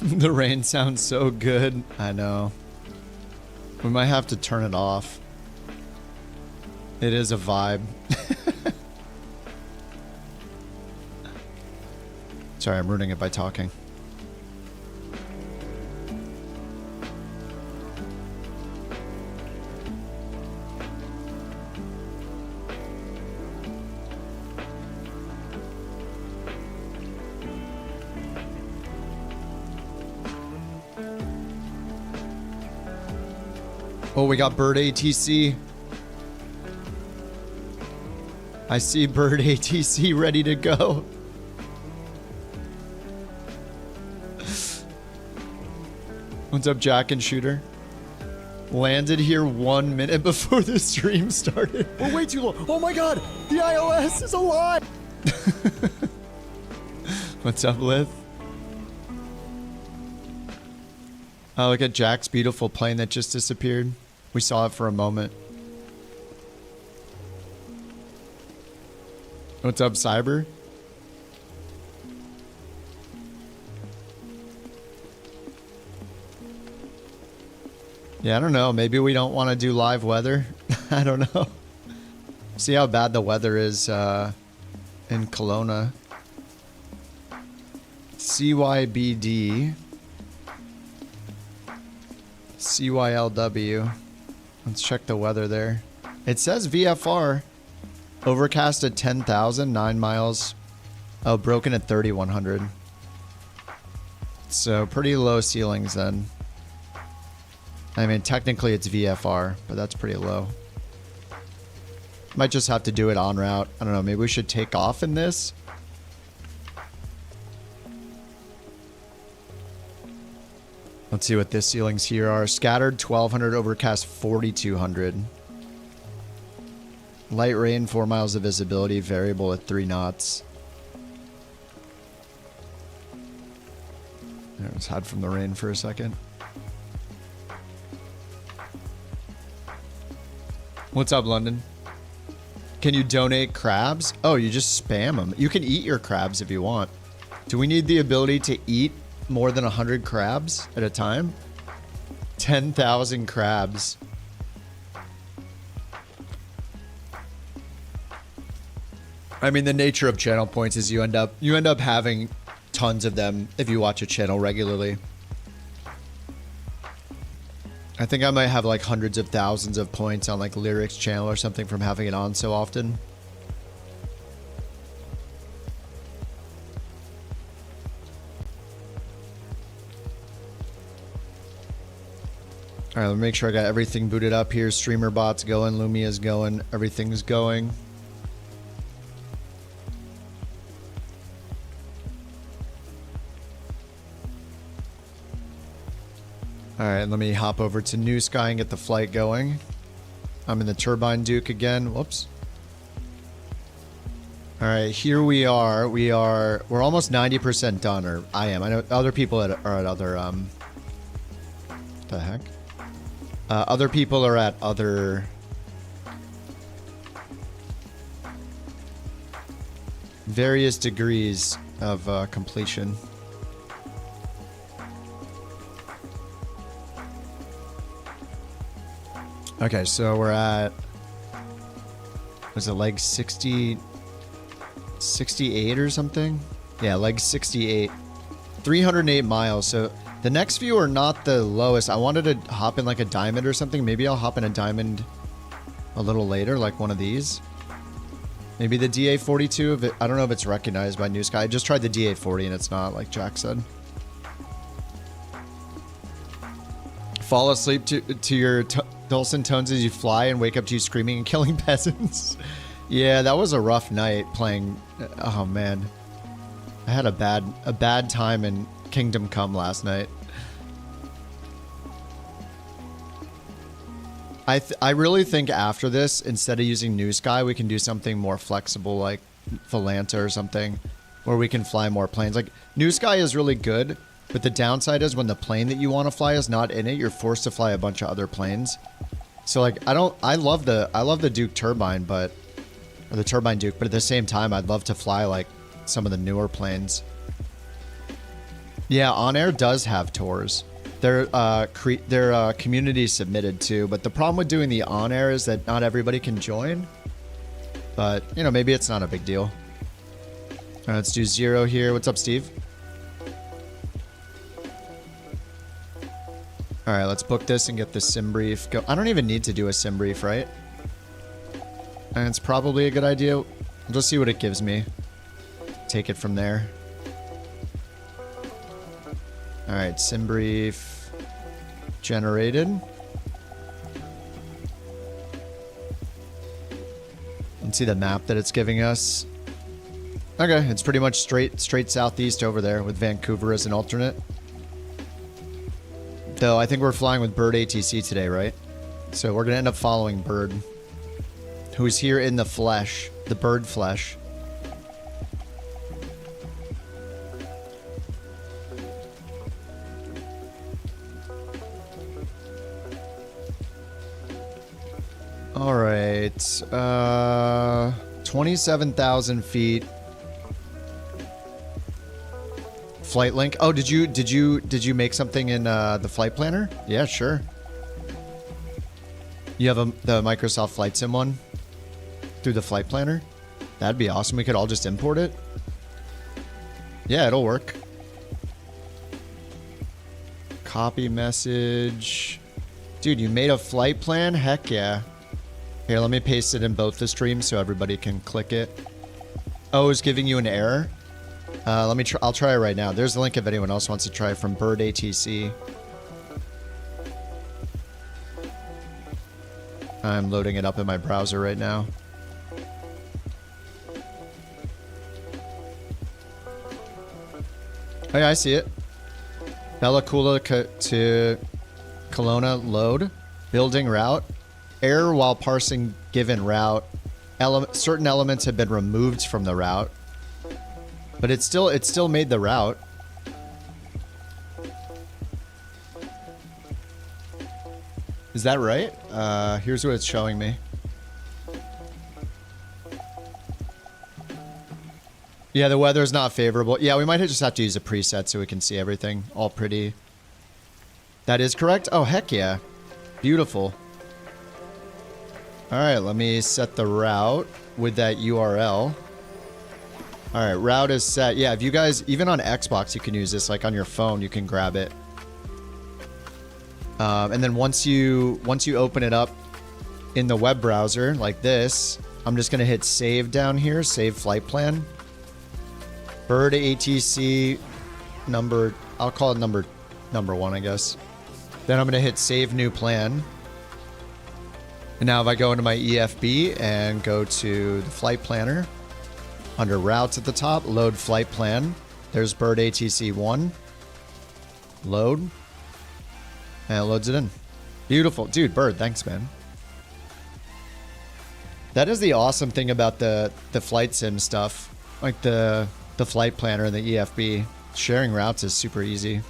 The rain sounds so good. I know. We might have to turn it off. It is a vibe. Sorry, I'm ruining it by talking. Oh, we got Bird ATC. I see Bird ATC ready to go. What's up, Jack and Shooter? Landed here 1 minute before the stream started. We're way too long. Oh my god, the iOS is alive. What's up, Lith? Oh, look at Jack's beautiful plane that just disappeared. We saw it for a moment. What's up, Cyber? Yeah, I don't know. Maybe we don't want to do live weather. I don't know. See how bad the weather is in Kelowna. CYBD. CYLW. Let's check the weather there. It says VFR. Overcast at 10,000, 9 miles. Oh, broken at 3,100. So pretty low ceilings then. I mean, technically it's VFR, but that's pretty low. Might just have to do it en route. I don't know, maybe we should take off in this? Let's see what the ceilings here are. Scattered 1,200, overcast 4,200. Light rain, 4 miles of visibility, variable at 3 knots. Let's hide from the rain for a second. What's up, London? Can you donate crabs? Oh, you just spam them. You can eat your crabs if you want. Do we need the ability to eat more than 100 crabs at a time? 10,000 crabs. I mean, the nature of channel points is you end up having tons of them if you watch a channel regularly. I think I might have like hundreds of thousands of points on like Lyric's channel or something from having it on so often. All right, let me make sure I got everything booted up here. Streamer bot's going, Lumia's going, everything's going. All right, let me hop over to NewSky and get the flight going. I'm in the Turbine Duke again. Whoops. All right, here we are. We're almost 90% done, or I am. I know other people are at other, what the heck? Other people are at other various degrees of completion. Okay, so we're at, was it leg 60, 68 or something? Yeah, leg 68, 308 miles. So the next few are not the lowest. I wanted to hop in like a diamond or something. Maybe I'll hop in a diamond a little later, like one of these. Maybe the DA42. I don't know if it's recognized by NewSky. I just tried the DA40 and it's not, like Jack said. Fall asleep to your dulcet tones as you fly and wake up to you screaming and killing peasants. Yeah, that was a rough night playing. Oh man, I had a bad time in Kingdom Come last night. I really think after this, instead of using NewSky, we can do something more flexible like Volanta or something, where we can fly more planes. Like NewSky is really good, but the downside is when the plane that you want to fly is not in it, you're forced to fly a bunch of other planes. So like I love the Duke turbine, or the Turbine Duke, but at the same time I'd love to fly like some of the newer planes. Yeah, On Air does have tours. They're community submitted too, but the problem with doing the On Air is that not everybody can join. But, you know, maybe it's not a big deal. All right, let's do 0 here. What's up, Steve? All right, let's book this and get the sim brief. Go. I don't even need to do a sim brief, right? And it's probably a good idea. We'll just see what it gives me. Take it from there. All right, sim brief generated. And see the map that it's giving us. Okay, it's pretty much straight southeast over there with Vancouver as an alternate. Though I think we're flying with Bird ATC today, right? So we're gonna end up following Bird, who's here in the flesh, the bird flesh. All right, 27,000 feet. Flight link. Oh, did you make something in the flight planner? Yeah, sure. You have the Microsoft Flight Sim one through the flight planner? That'd be awesome. We could all just import it. Yeah, it'll work. Copy message. Dude, you made a flight plan? Heck yeah. Here, let me paste it in both the streams so everybody can click it. Oh, it's giving you an error? Let me try. I'll try it right now. There's a link if anyone else wants to try it from Bird ATC. I'm loading it up in my browser right now. Oh yeah, I see it. Bella Coola to Kelowna load. Building route. Error while parsing given route. Certain elements have been removed from the route. But it still made the route. Is that right? Here's what it's showing me. Yeah, the weather's not favorable. Yeah, we might just have to use a preset so we can see everything all pretty. That is correct? Oh, heck yeah. Beautiful. All right, let me set the route with that URL. All right, route is set. Yeah, if you guys, even on Xbox, you can use this. Like on your phone, you can grab it. And then once you open it up in the web browser like this, I'm just gonna hit save down here, save flight plan. Bird ATC number, I'll call it number 1, I guess. Then I'm gonna hit save new plan. And now if I go into my EFB and go to the flight planner, under routes at the top, load flight plan. There's Bird ATC 1. Load. And it loads it in. Beautiful. Dude, Bird, thanks, man. That is the awesome thing about the flight sim stuff. Like the flight planner and the EFB. Sharing routes is super easy.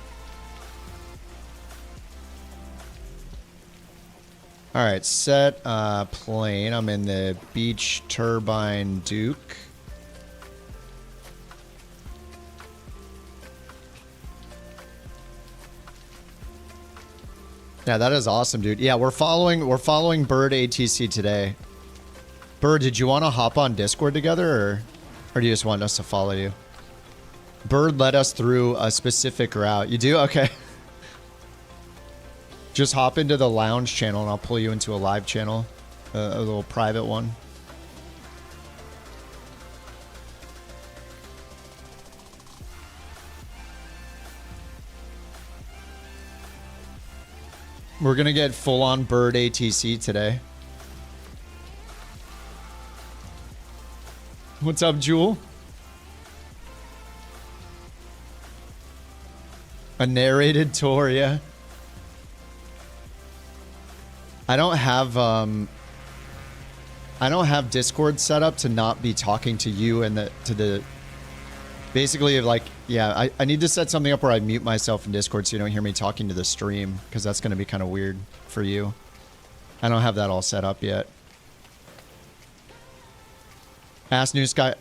All right, set plane. I'm in the Beach Turbine Duke. Yeah, that is awesome, dude. Yeah, we're following Bird ATC today. Bird, did you want to hop on Discord together, or do you just want us to follow you? Bird led us through a specific route. You do? Okay. Just hop into the lounge channel and I'll pull you into a live channel, a little private one. We're gonna get full-on Bird ATC today. What's up, Jewel? A narrated tour, yeah. I don't have Discord set up to not be talking to you and basically, like, yeah, I need to set something up where I mute myself in Discord so you don't hear me talking to the stream, because that's going to be kind of weird for you. I don't have that all set up yet. Ask NewSky.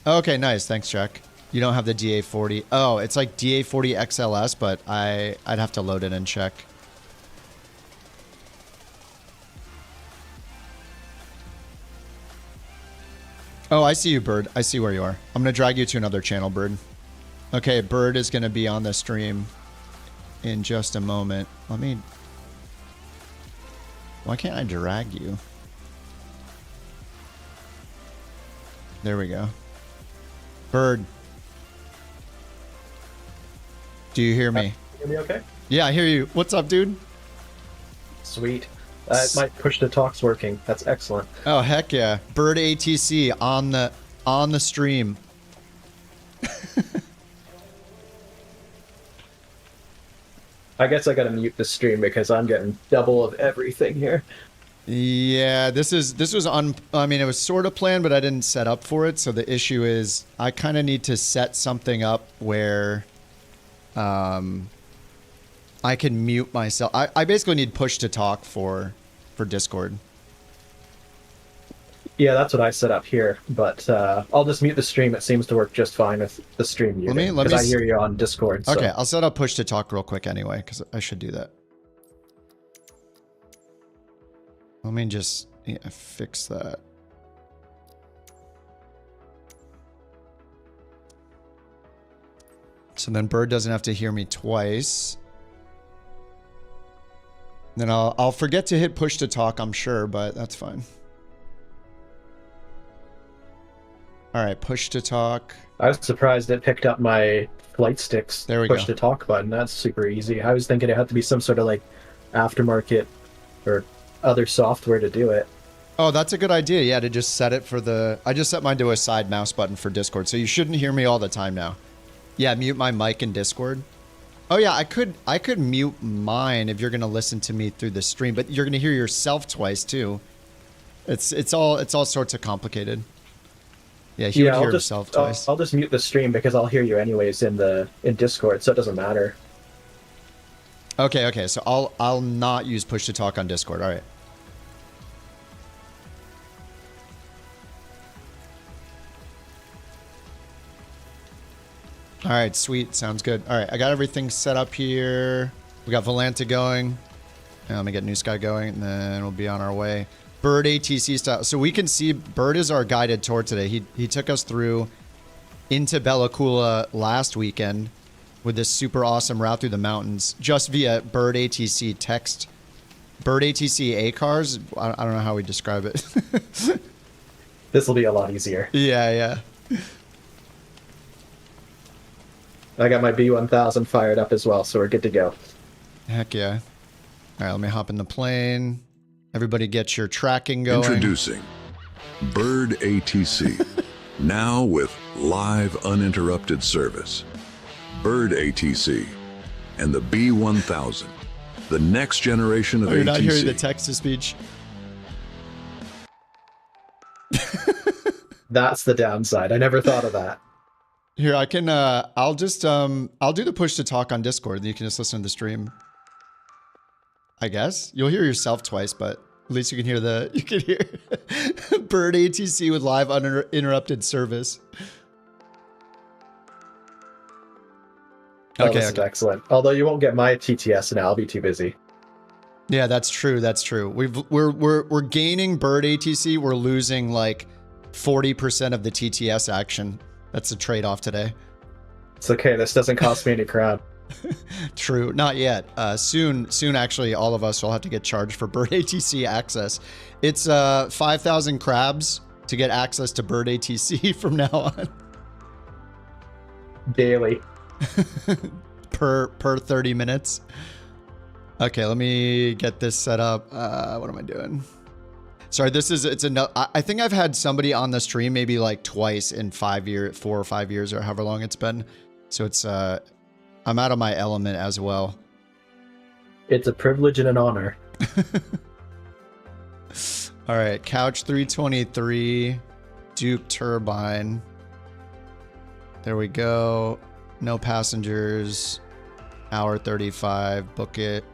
Okay, nice. Thanks, Jack. You don't have the DA40. Oh, it's like DA40 XLS, but I'd have to load it and check. Oh, I see you, Bird. I see where you are. I'm going to drag you to another channel, Bird. Okay, Bird is going to be on the stream in just a moment. Let me... Why can't I drag you? There we go. Bird. Do you hear me? Hear me okay? Yeah, I hear you. What's up, dude? Sweet. My push to talk's working. That's excellent. Oh, heck yeah. Bird ATC on the stream. I guess I gotta mute the stream because I'm getting double of everything here. Yeah, this was I mean, it was sort of planned, but I didn't set up for it. So the issue is I kind of need to set something up where I can mute myself. I basically need push to talk for Discord. Yeah, that's what I set up here, but I'll just mute the stream. It seems to work just fine with the stream muting, because I hear you on Discord. So. Okay, I'll set up push to talk real quick anyway, because I should do that. Let me just fix that. So then Bird doesn't have to hear me twice. Then I'll forget to hit push to talk, I'm sure, but that's fine. All right, push to talk. I was surprised it picked up my flight sticks There we push go. to talk button. That's super easy. I was thinking it had to be some sort of like aftermarket or other software to do it. Oh, that's a good idea. Yeah, to just set it for the... I just set mine to a side mouse button for Discord, so you shouldn't hear me all the time now. Yeah, mute my mic in Discord. Oh yeah, I could mute mine if you're gonna listen to me through the stream, but you're gonna hear yourself twice too. It's all sorts of complicated. Yeah, he would hear himself twice. I'll just mute the stream because I'll hear you anyways in Discord, so it doesn't matter. Okay, so I'll not use push to talk on Discord. All right. All right, sweet. Sounds good. All right, I got everything set up here. We got Volanta going. And let me get NewSky going, and then we'll be on our way. Bird ATC style. So we can see Bird is our guided tour today. He took us through into Bella Coola last weekend with this super awesome route through the mountains just via Bird ATC text. Bird ATC A cars. I don't know how we describe it. This will be a lot easier. Yeah. I got my B1000 fired up as well, so we're good to go. Heck yeah. All right, let me hop in the plane. Everybody get your tracking going. Introducing Bird ATC, now with live uninterrupted service. Bird ATC and the B1000, the next generation of You're ATC. not hearing the text-to-speech. That's the downside. I never thought of that. Here, I can, I'll just, I'll do the push to talk on Discord, and you can just listen to the stream. I guess. You'll hear yourself twice, but at least you can hear Bird ATC with live uninterrupted service. Oh, this is excellent. Although you won't get my TTS now, I'll be too busy. Yeah, that's true. We're gaining Bird ATC. We're losing like 40% of the TTS action. That's a trade-off today. It's okay. This doesn't cost me any crown. True. Not yet. Soon, actually, all of us will have to get charged for Bird ATC access. It's 5,000 crabs to get access to Bird ATC from now on. Daily. per 30 minutes. Okay, let me get this set up. What am I doing? Sorry, I think I've had somebody on the stream maybe like twice in 4 or 5 years or however long it's been. So it's I'm out of my element as well. It's a privilege and an honor. All right, Couch 323, Duke Turbine. There we go. No passengers. Hour 35. Book it.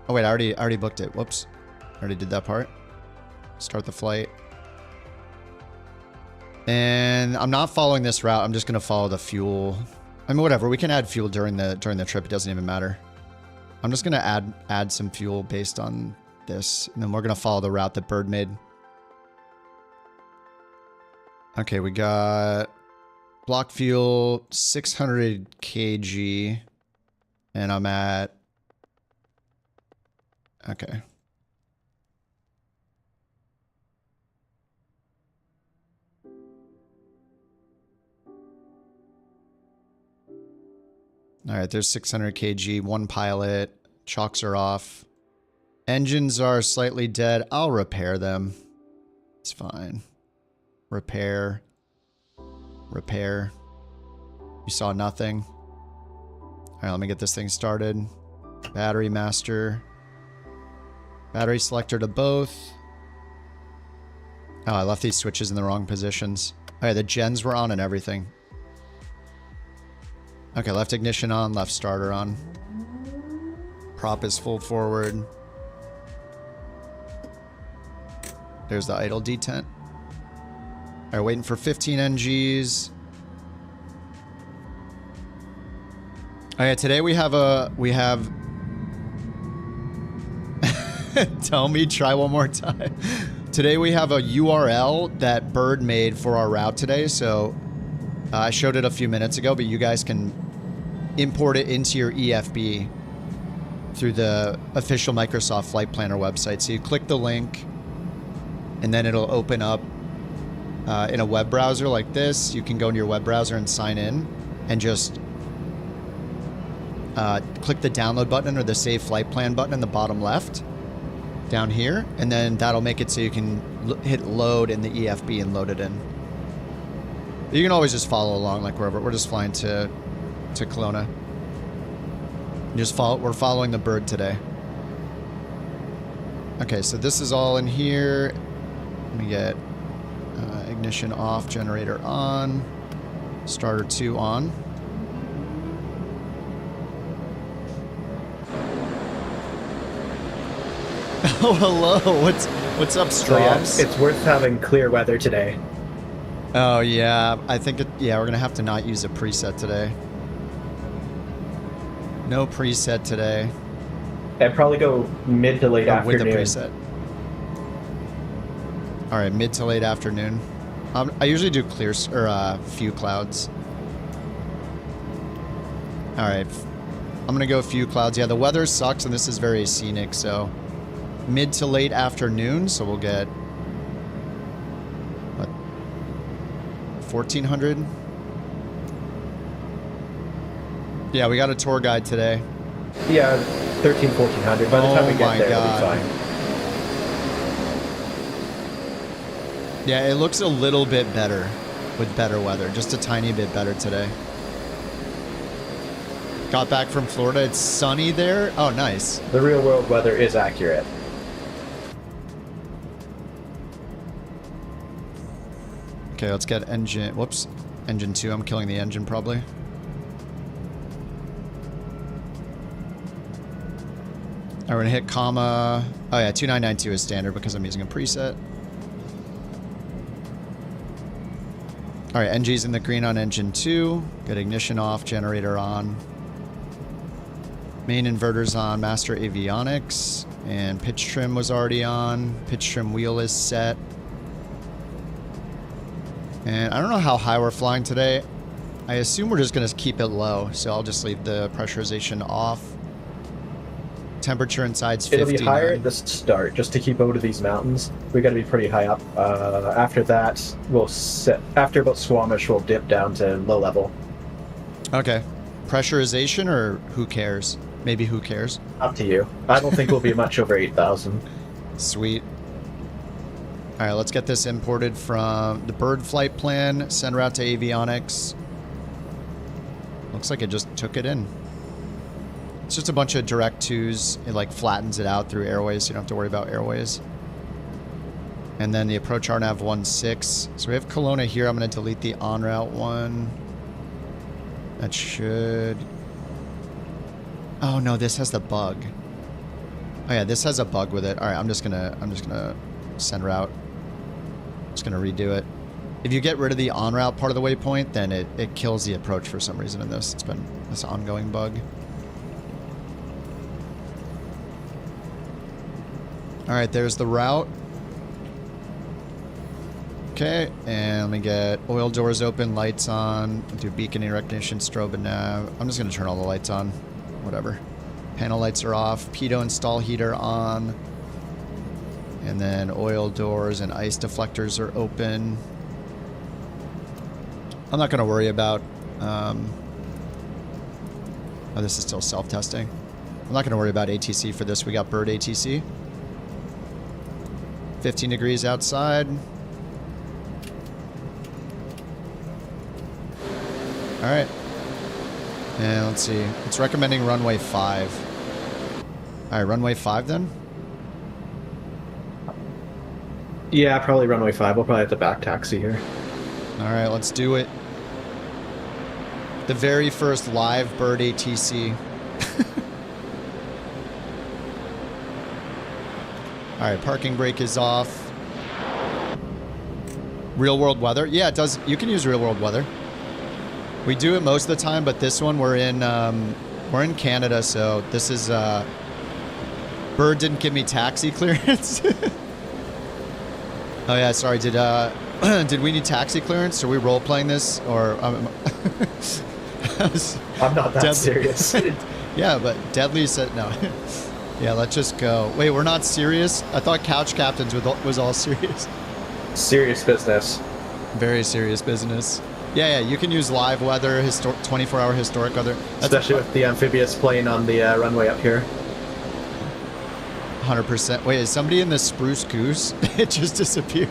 Oh wait, I already booked it. Whoops. I already did that part. Start the flight. And And I'm not following this route. I'm just going to follow the fuel. I mean, whatever. We can add fuel during the trip. It doesn't even matter. I'm just going to add some fuel based on this. And then we're going to follow the route that Bird made. Okay, we got block fuel 600 kg. And I'm at... Okay. All right, there's 600 kg, one pilot. Chocks are off. Engines are slightly dead. I'll repair them. It's fine. Repair. Repair. You saw nothing. All right, let me get this thing started. Battery master. Battery selector to both. Oh, I left these switches in the wrong positions. All right, the gens were on and everything. Okay, left ignition on, left starter on. Prop is full forward. There's the idle detent. All right, waiting for 15 NGs. Oh yeah, today we have tell me, try one more time. Today we have a URL that Bird made for our route today, so I showed it a few minutes ago, but you guys can import it into your EFB through the official Microsoft Flight Planner website. So you click the link, and then it'll open up in a web browser like this. You can go into your web browser and sign in, and just click the download button or the save flight plan button in the bottom left down here, and then that'll make it so you can hit load in the EFB and load it in. You can always just follow along like wherever. We're just flying to Kelowna. We're following the Bird today. Okay, so this is all in here. Let me get ignition off, generator on, starter 2 on. Oh, hello. What's up, Straws? So, yeah, it's worth having clear weather today. Oh, yeah. I think we're going to have to not use a preset today. No preset today. I'd probably go mid to late afternoon. With the preset. All right, mid to late afternoon. I usually do clear or few clouds. All right. I'm going to go few clouds. Yeah, the weather sucks and this is very scenic, so mid to late afternoon, so we'll get what, 1400. Yeah, we got a tour guide today. Yeah, 1400. By the time we get there, it'll be fine. Yeah, it looks a little bit better with better weather, just a tiny bit better today. Got back from Florida. It's sunny there. Oh, nice. The real world weather is accurate. Okay, let's get engine... Whoops. Engine 2. I'm killing the engine, probably. Alright, we're gonna hit comma... Oh yeah, 2992 is standard because I'm using a preset. Alright, NG's in the green on engine 2. Get ignition off, generator on. Main inverter's on, master avionics. And pitch trim was already on. Pitch trim wheel is set. And I don't know how high we're flying today. I assume we're just going to keep it low, so I'll just leave the pressurization off. Temperature inside's 50. It'll be higher at the start, just to keep out of these mountains. We got to be pretty high up. After that, we'll set. After about Squamish, we'll dip down to low level. Okay. Pressurization, or who cares? Maybe who cares? Up to you. I don't think we'll be much over 8,000. Sweet. All right, let's get this imported from the Bird flight plan. Send route to avionics. Looks like it just took it in. It's just a bunch of direct twos. It like flattens it out through airways, so you don't have to worry about airways. And then the approach RNAV 16. So we have Kelowna here. I'm going to delete the en route one. That should... Oh no, this has the bug. Oh yeah, this has a bug with it. All right, I'm just gonna send route. Just gonna redo it. If you get rid of the en route part of the waypoint, then it kills the approach for some reason in this. It's been this ongoing bug. All right, there's the route. Okay, and let me get oil doors open, lights on, do beaconing recognition, strobe and nav. I'm just gonna turn all the lights on, whatever. Panel lights are off, pitot and stall heater on. And then oil doors and ice deflectors are open. I'm not gonna worry about, oh, this is still self-testing. I'm not gonna worry about ATC for this. We got bird ATC. 15 degrees outside. All right. And let's see. It's recommending runway 5. All right, runway 5 then? Yeah, probably runway 5. We'll probably have to back taxi here. All right, let's do it. The very first live bird ATC. All right, parking brake is off. Real world weather. Yeah, it does. You can use real world weather. We do it most of the time, but this one we're in Canada, so this is bird didn't give me taxi clearance. Oh yeah, sorry. Did we need taxi clearance? Are we role playing this or? I'm not that serious. Yeah, but Deadly said no. Yeah, let's just go. Wait, we're not serious? I thought Couch Captains was all serious. Serious business. Very serious business. Yeah, you can use live weather, 24-hour historic weather. Especially with the amphibious plane on the runway up here. 100%. Wait, is somebody in the Spruce Goose? It just disappeared.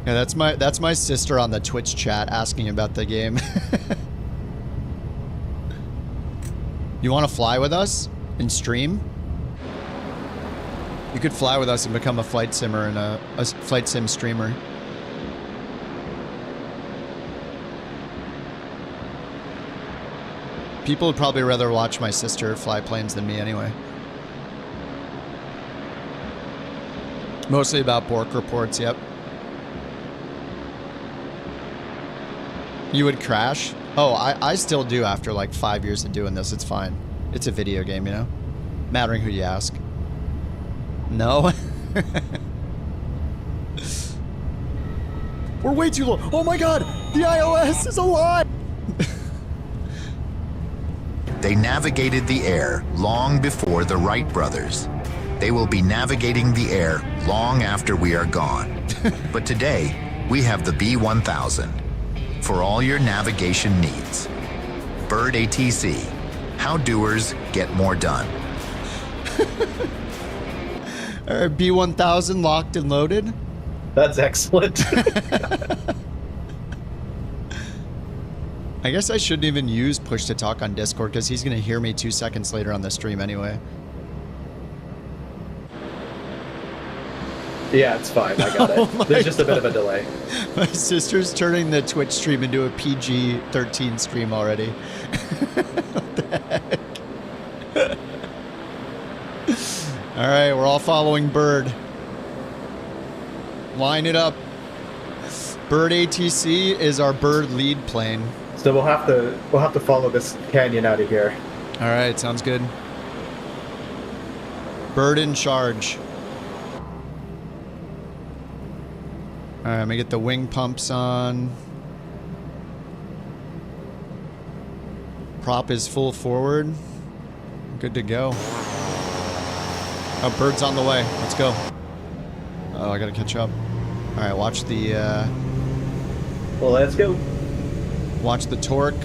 Yeah, that's my sister on the Twitch chat asking about the game. You want to fly with us and stream? You could fly with us and become a flight simmer and a flight sim streamer. People would probably rather watch my sister fly planes than me anyway. Mostly about bork reports, yep. You would crash? Oh, I still do after like 5 years of doing this. It's fine. It's a video game, you know? Mattering who you ask. No? We're way too low. Oh my god! The iOS is alive! They navigated the air long before the Wright brothers. They will be navigating the air long after we are gone. But today, we have the B1000 for all your navigation needs. Bird ATC, how doers get more done. All right, B1000 locked and loaded. That's excellent. I guess I shouldn't even use push to talk on Discord because he's going to hear me 2 seconds later on the stream anyway. Yeah, it's fine. I got it. There's just a bit of a delay. My sister's turning the Twitch stream into a PG-13 stream already. What the heck? All right, we're all following Bird. Line it up. Bird ATC is our bird lead plane. So we'll have to follow this canyon out of here. All right, sounds good. Bird in charge. All right, let me get the wing pumps on. Prop is full forward. Good to go. Oh, Bird's on the way. Let's go. Oh, I gotta catch up. All right, watch the. Well, let's go. Watch the torque.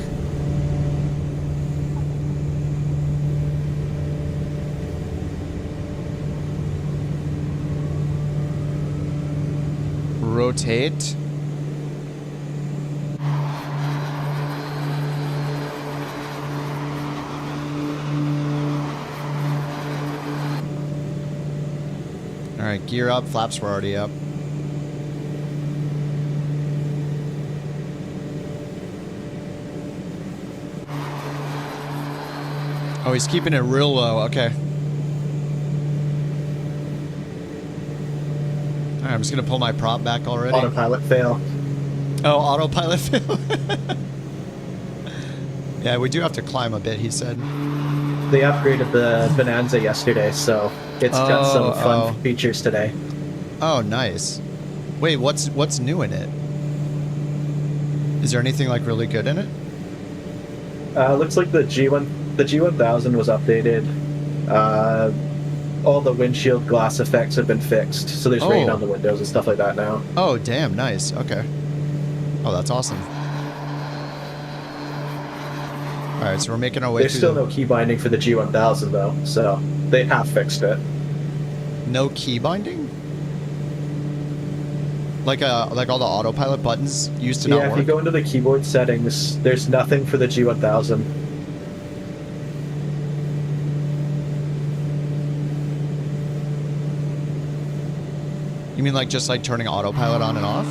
Rotate. All right, gear up. Flaps were already up. Oh, he's keeping it real low. Okay. All right, I'm just gonna pull my prop back already. Autopilot fail. Oh, autopilot fail. Yeah, we do have to climb a bit, he said. They upgraded the Bonanza yesterday, so it's got some fun features today. Oh, nice. Wait, what's new in it? Is there anything like really good in it? Looks like the G1000 was updated. All the windshield glass effects have been fixed, so there's rain on the windows and stuff like that now. Oh, damn, nice. Okay. Oh, that's awesome. All right, so we're making our way. There's still no key binding for the G1000 though, so they have fixed it. No key binding? Like all the autopilot buttons used to not work? Yeah, if you go into the keyboard settings, there's nothing for the G1000. You mean like just like turning autopilot on and off?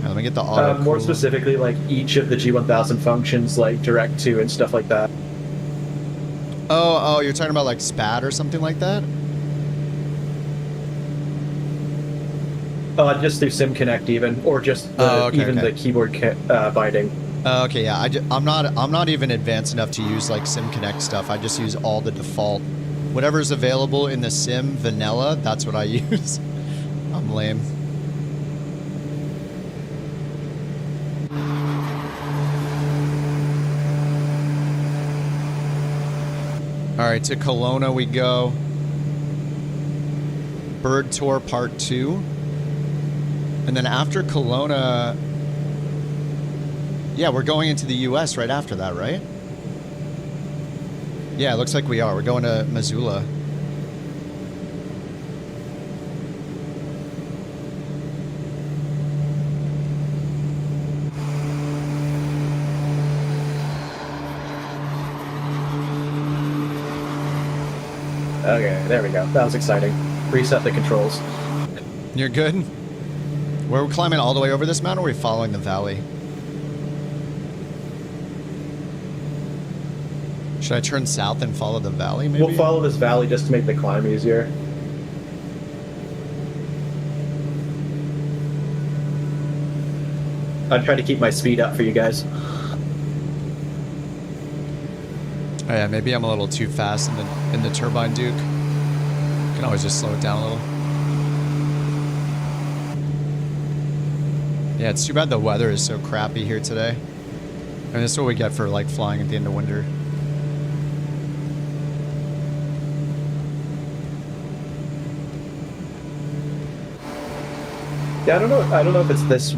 Let me get the auto. More specifically, like each of the G1000 functions, like direct to and stuff like that. Oh, you're talking about like SPAT or something like that? Just through SimConnect even, or just the keyboard binding. Okay, yeah. I'm not even advanced enough to use like SimConnect stuff. I just use all the default, whatever's available in the Sim vanilla. That's what I use. I'm lame. All right, to Kelowna we go. Bird Tour Part 2. And then after Kelowna, yeah, we're going into the US right after that, right? Yeah, it looks like we are. We're going to Missoula. Okay, there we go. That was exciting. Reset the controls. You're good? We're climbing all the way over this mountain, or are we following the valley? Should I turn south and follow the valley, maybe? We'll follow this valley just to make the climb easier. I'll try to keep my speed up for you guys. Oh yeah, maybe I'm a little too fast in the Turbine Duke. Can always just slow it down a little. Yeah, it's too bad the weather is so crappy here today. I mean, this is what we get for like flying at the end of winter. Yeah, I don't know if it's this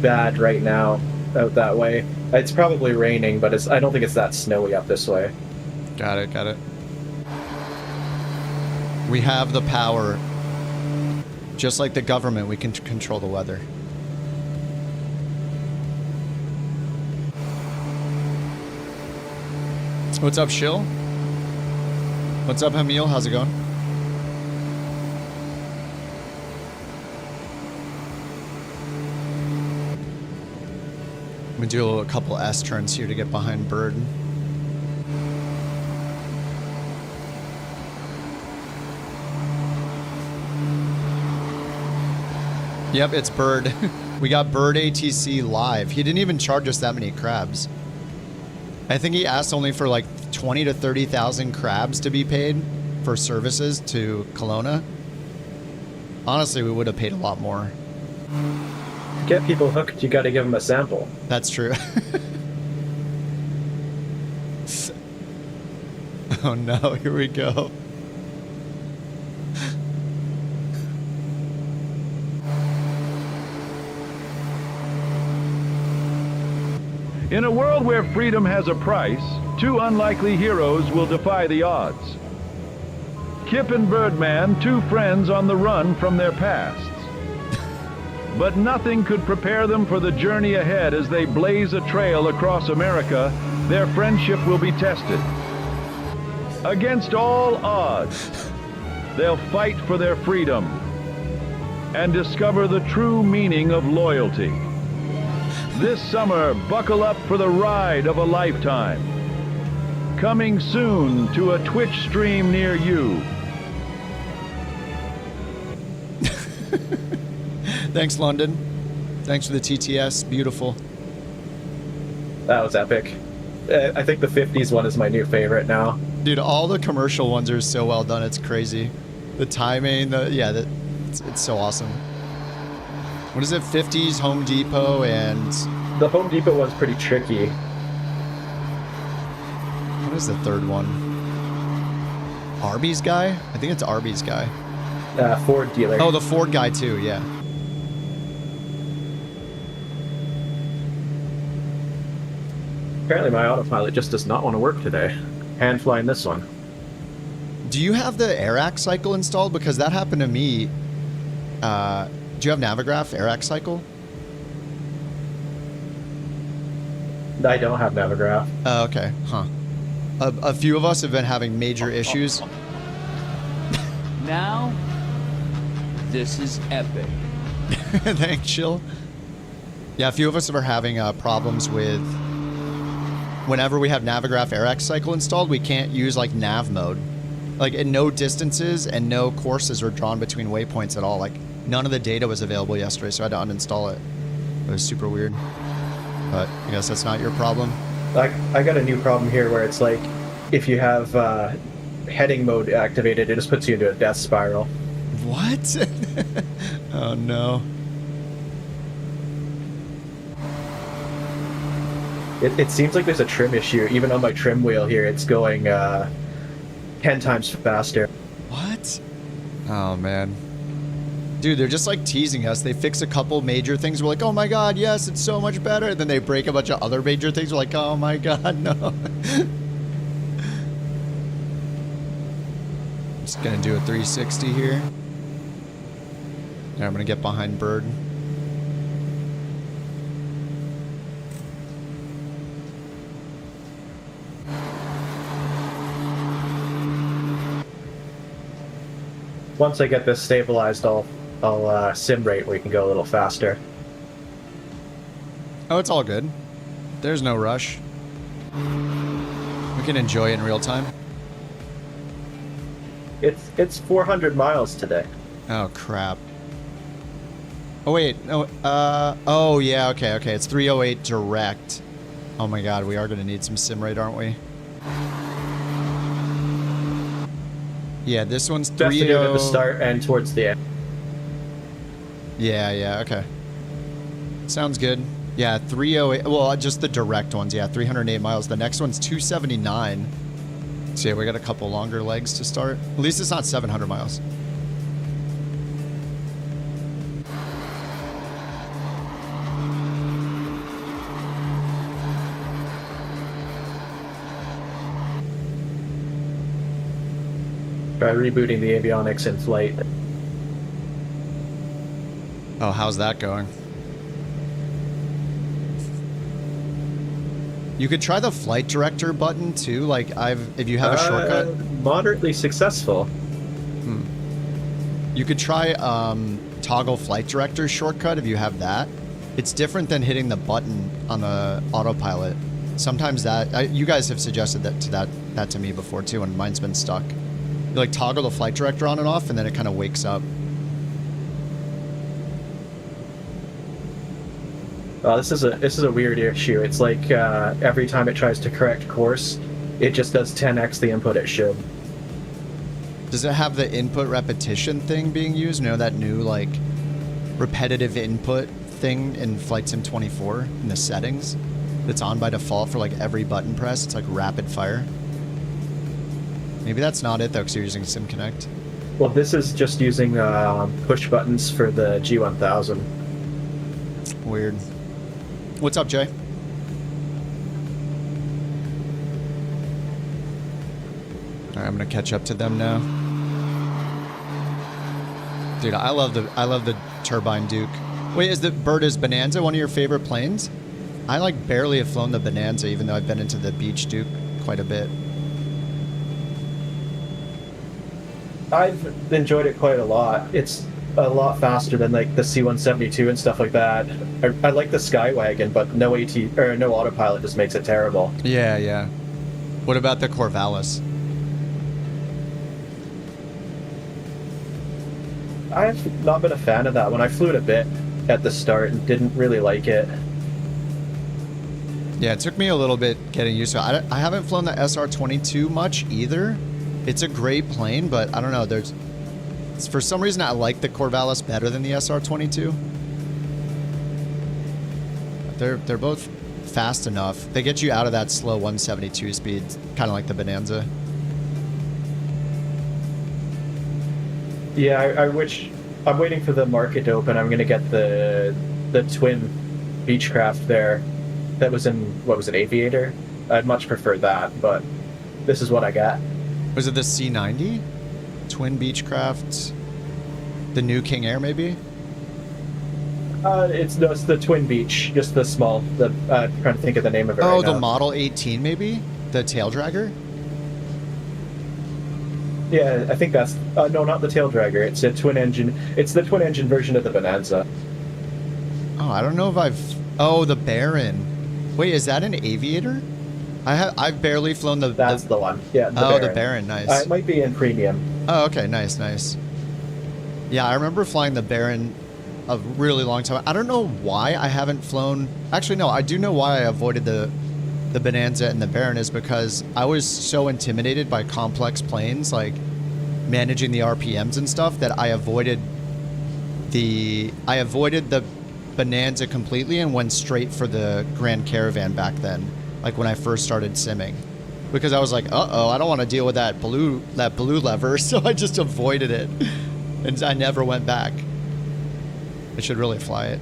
bad right now out that way. It's probably raining, but I don't think it's that snowy up this way. Got it. We have the power. Just like the government, we can control the weather. What's up, Shill? What's up, Hamil? How's it going? I'm gonna do a couple S turns here to get behind Bird. Yep, it's Bird. We got Bird ATC live. He didn't even charge us that many crabs. I think he asked only for like 20 to 30,000 crabs to be paid for services to Kelowna. Honestly, we would have paid a lot more. To get people hooked, you gotta give them a sample. That's true. Oh no, here we go. In a world where freedom has a price, two unlikely heroes will defy the odds. Kip and Birdman, two friends on the run from their pasts. But nothing could prepare them for the journey ahead as they blaze a trail across America. Their friendship will be tested. Against all odds, they'll fight for their freedom and discover the true meaning of loyalty. This summer, buckle up for the ride of a lifetime. Coming soon to a Twitch stream near you. Thanks, London. Thanks for the TTS. Beautiful. That was epic. I think the 50s one is my new favorite now. Dude, all the commercial ones are so well done. It's crazy. The timing, it's so awesome. What is it? 50s, Home Depot, and... The Home Depot one's pretty tricky. What is the third one? Arby's guy? I think it's Arby's guy. Ford dealer. Oh, the Ford guy too, yeah. Apparently my autopilot just does not want to work today. Hand flying this one. Do you have the AirAC cycle installed? Because that happened to me. Do you have Navigraph AirAC cycle? I don't have Navigraph. Oh, okay. Huh. A few of us have been having major issues. Now, this is epic. Thanks, Chill. Yeah, a few of us are having problems with... Whenever we have Navigraph AirAC cycle installed, we can't use, like, nav mode. Like, no distances and no courses were drawn between waypoints at all. Like, none of the data was available yesterday, so I had to uninstall it. It was super weird. But I guess that's not your problem. I got a new problem here where it's like, if you have heading mode activated, it just puts you into a death spiral. What? Oh, no. It seems like there's a trim issue. Even on my trim wheel here, it's going 10 times faster. What? Oh, man. Dude, they're just like teasing us. They fix a couple major things. We're like, oh my god, yes, it's so much better. And then they break a bunch of other major things. We're like, oh my god, no. Just gonna do a 360 here. There, I'm gonna get behind Bird. Once I get this stabilized, I'll sim rate where you can go a little faster. Oh, it's all good. There's no rush. We can enjoy it in real time. It's 400 miles today. Oh, crap. Oh, wait. No. Oh, yeah. Okay. It's 308 direct. Oh, my God. We are going to need some sim rate, aren't we? Yeah, this one's 308. Best to do it at the start and towards the end. Yeah. Okay. Sounds good. Yeah, 308. Well, just the direct ones. Yeah, 308 miles. The next one's 279. So, yeah, we got a couple longer legs to start. At least it's not 700 miles. Try rebooting the avionics in flight. Oh, how's that going? You could try the flight director button too. Like if you have a shortcut. Moderately successful. You could try toggle flight director shortcut if you have that. It's different than hitting the button on the autopilot. Sometimes you guys have suggested that to me before too, and mine's been stuck. You like toggle the flight director on and off, and then it kind of wakes up. This is a weird issue. It's like every time it tries to correct course, it just does 10x the input it should. Does it have the input repetition thing being used? You know, that new like repetitive input thing in Flight Sim 24 in the settings that's on by default for like every button press? It's like rapid fire. Maybe that's not it though, because you're using SimConnect. Well, this is just using push buttons for the G1000. Weird. What's up, Jay? Alright, I'm gonna catch up to them now. Dude, I love the Turbine Duke. Wait, is Bonanza one of your favorite planes? I like barely have flown the Bonanza, even though I've been into the Beach Duke quite a bit. I've enjoyed it quite a lot. It's a lot faster than like the C-172 and stuff like that. I like the Skywagon, but no autopilot just makes it terrible. Yeah. What about the Corvallis? I've not been a fan of that one. I flew it a bit. at the start and didn't really like it. Yeah, it took me a little bit getting used to it. I haven't flown the SR-22 much either. It's a great plane, but I don't know. For some reason, I like the Corvallis better than the SR-22. They're both fast enough. They get you out of that slow 172 speed, kind of like the Bonanza. Yeah, I'm waiting for the market to open. I'm gonna get the twin Beechcraft there. That was in, what was it, Aviator? I'd much prefer that, but this is what I got. Was it the C90? Twin Beechcraft? The new King Air, maybe? It's the Twin Beach, just the small. I'm trying to think of the name of it. Oh, right the now. Model 18, maybe? The tail dragger? Yeah, I think that's no, not the tail dragger. It's a twin engine. It's the twin engine version of the Bonanza. Oh, I don't know if I've. Oh, the Baron. Wait, is that an Aviator? I've barely flown the. That's the one. Yeah. The Baron. Nice. It might be in premium. Oh, okay, nice. Yeah, I remember flying the Baron a really long time. I don't know why I haven't flown. Actually, no, I do know why I avoided the Bonanza and the Baron is because I was so intimidated by complex planes, like managing the RPMs and stuff, that I avoided the Bonanza completely and went straight for the Grand Caravan back then, like when I first started simming, because I was like, I don't want to deal with that blue lever, so I just avoided it, and I never went back. I should really fly it.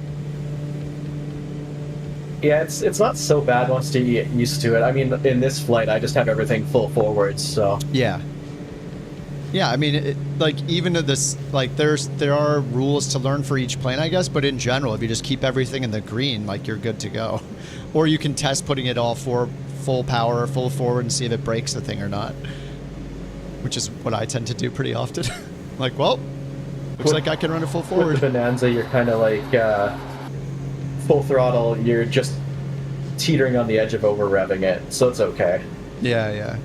Yeah, it's not so bad once you get used to it. I mean, in this flight, I just have everything full forwards, so. Yeah. I mean, like even at this, like there are rules to learn for each plane, I guess. But in general, if you just keep everything in the green, like you're good to go. Or you can test putting it all for full power, full forward, and see if it breaks the thing or not. Which is what I tend to do pretty often. Like, well, looks like I can run it full forward. With the Bonanza, you're kind of like full throttle. You're just teetering on the edge of over revving it, so it's okay. Yeah.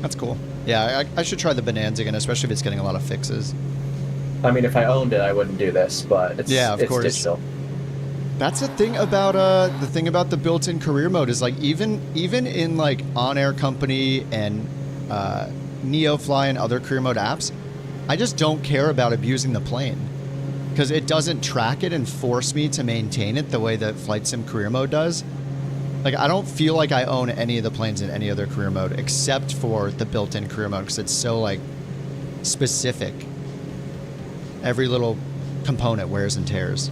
That's cool. Yeah, I should try the Bonanza again, especially if it's getting a lot of fixes. I mean, if I owned it, I wouldn't do this, but it's course. digital. That's the thing about the built-in career mode is like even in like on-air company and NeoFly and other career mode apps, I just don't care about abusing the plane because it doesn't track it and force me to maintain it the way that Flight Sim career mode does. Like, I don't feel like I own any of the planes in any other career mode except for the built-in career mode because it's so, like, specific. Every little component wears and tears.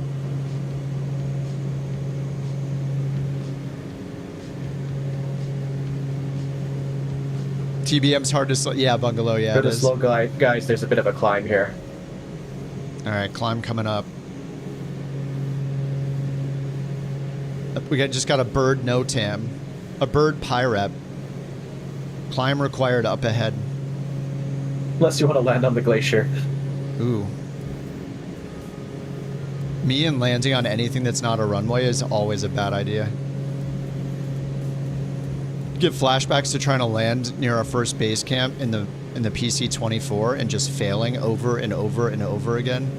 TBM's hard to slow. Yeah, Bungalow, yeah. For the slow guys, there's a bit of a climb here. All right, climb coming up. We just got a bird NOTAM, a bird PIREP. Climb required up ahead. Unless you want to land on the glacier. Ooh. Me and landing on anything that's not a runway is always a bad idea. Get flashbacks to trying to land near our first base camp in the PC-24 and just failing over and over and over again.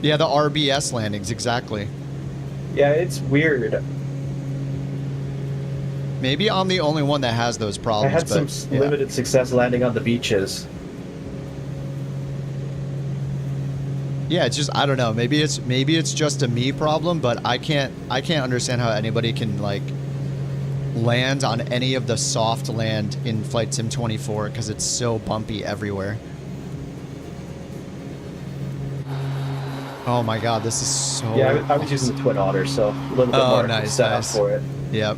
Yeah, the RBS landings, exactly. Yeah, it's weird. Maybe I'm the only one that has those problems. I had some limited success landing on the beaches. Yeah, it's just I don't know. Maybe it's just a me problem, but I can't understand how anybody can like land on any of the soft land in Flight Sim 24 because it's so bumpy everywhere. Oh my god, this is so... Yeah, I was using the Twin Otter, so a little bit more set up for it. Yep.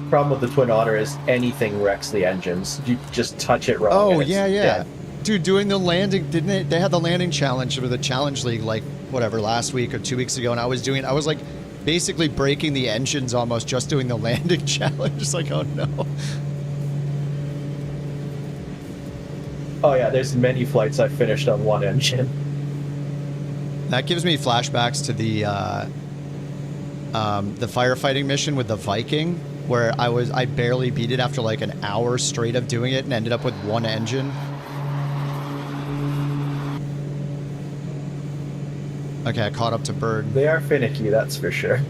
Problem with the Twin Otter is anything wrecks the engines. You just touch it wrong. Oh, and yeah. dead. Dude, doing the landing, didn't they? They had the landing challenge for the Challenge League, like, whatever, last week or 2 weeks ago, and I was like, basically breaking the engines almost just doing the landing challenge. It's like, oh no. Oh yeah, there's many flights I've finished on one engine. That gives me flashbacks to the firefighting mission with the Viking where I barely beat it after like an hour straight of doing it and ended up with one engine. Okay, I caught up to Bird. They are finicky, that's for sure.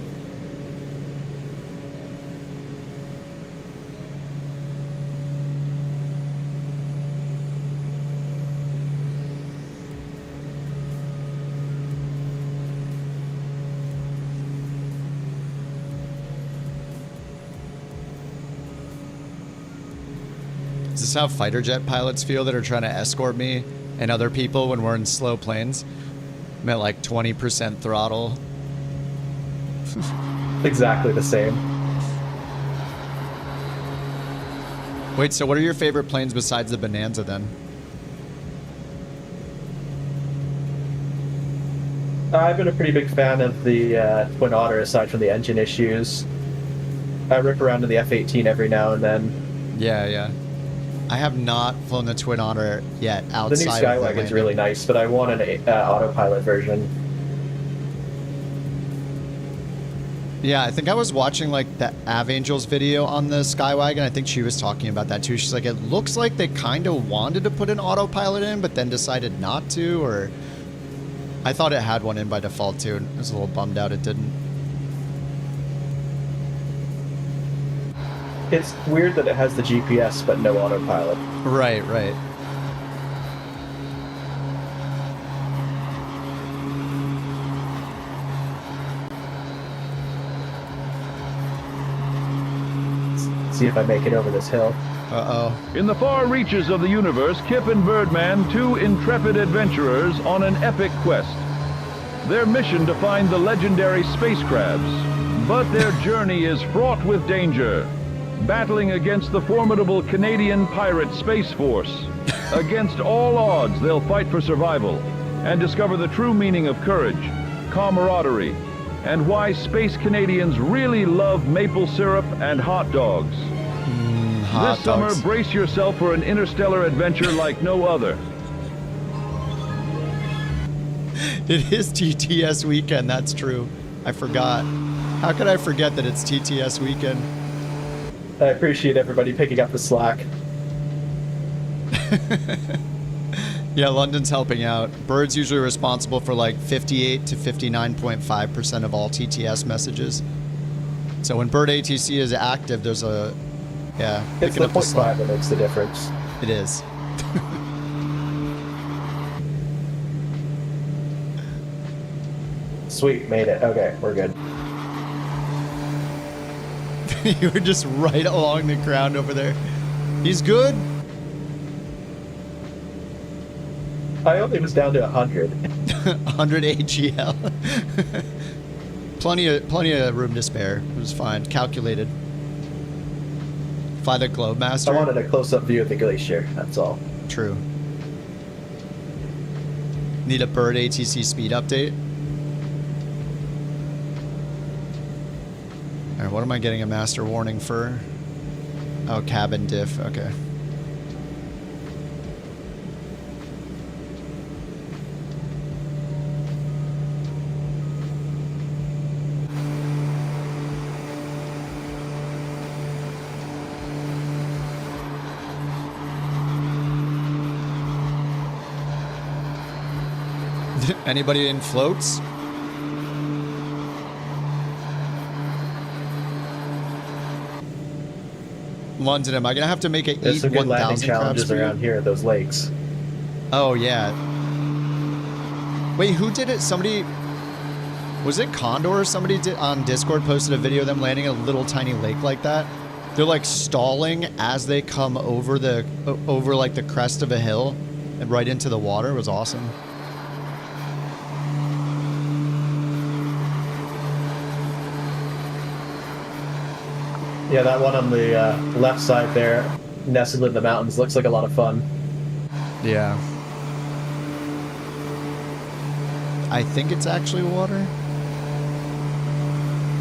Is this how fighter jet pilots feel that are trying to escort me and other people when we're in slow planes? I'm at like 20% throttle. Exactly the same. Wait, so what are your favorite planes besides the Bonanza then? I've been a pretty big fan of the Twin Otter aside from the engine issues. I rip around in the F-18 every now and then. Yeah, yeah. I have not flown the Twin Otter yet outside The new of Skywagon's landing. really nice, but I want an autopilot version. Yeah, I think I was watching like the Avangels video on the Skywagon. I think she was talking about that too. She's like, it looks like they kind of wanted to put an autopilot in, but then decided not to, or I thought it had one in by default too. And I was a little bummed out it didn't. It's weird that it has the GPS but no autopilot. Right, right. See if I make it over this hill. Uh-oh. In the far reaches of the universe, Kip and Birdman, two intrepid adventurers on an epic quest. Their mission to find the legendary space crabs. But their journey is fraught with danger. Battling against the formidable Canadian pirate Space Force. Against all odds, they'll fight for survival and discover the true meaning of courage, camaraderie, and why Space Canadians really love maple syrup and hot dogs. Hot This summer, dogs. brace yourself for an interstellar adventure like no other. It is TTS weekend, that's true. I forgot. How could I forget that it's TTS weekend? I appreciate everybody picking up the slack. Yeah, London's helping out. Bird's usually responsible for like 58 to 59.5% of all TTS messages. So when Bird ATC is active, there's a... Yeah, It's picking the up the 0.5 slack. that makes the difference. It is. Sweet, made it. Okay, we're good. You were just right along the ground over there. He's good. I only was down to 100. 100 AGL. plenty of room to spare. It was fine. Calculated. Fly the Globemaster. I wanted a close-up view of the glacier, that's all. True. Need a Bird ATC speed update. Alright, what am I getting a master warning for? Oh, cabin diff. Okay. Anybody in floats? London, am I gonna have to make it There's eat some good landing 1,000 crabs challenges for you? around here at those lakes. Oh yeah. Wait, who did it? Somebody, was it Condor or somebody did on Discord posted a video of them landing in a little tiny lake like that? They're like stalling as they come over like the crest of a hill and right into the water. It was awesome. Yeah, that one on the left side there, nestled in the mountains, looks like a lot of fun. Yeah. I think it's actually water.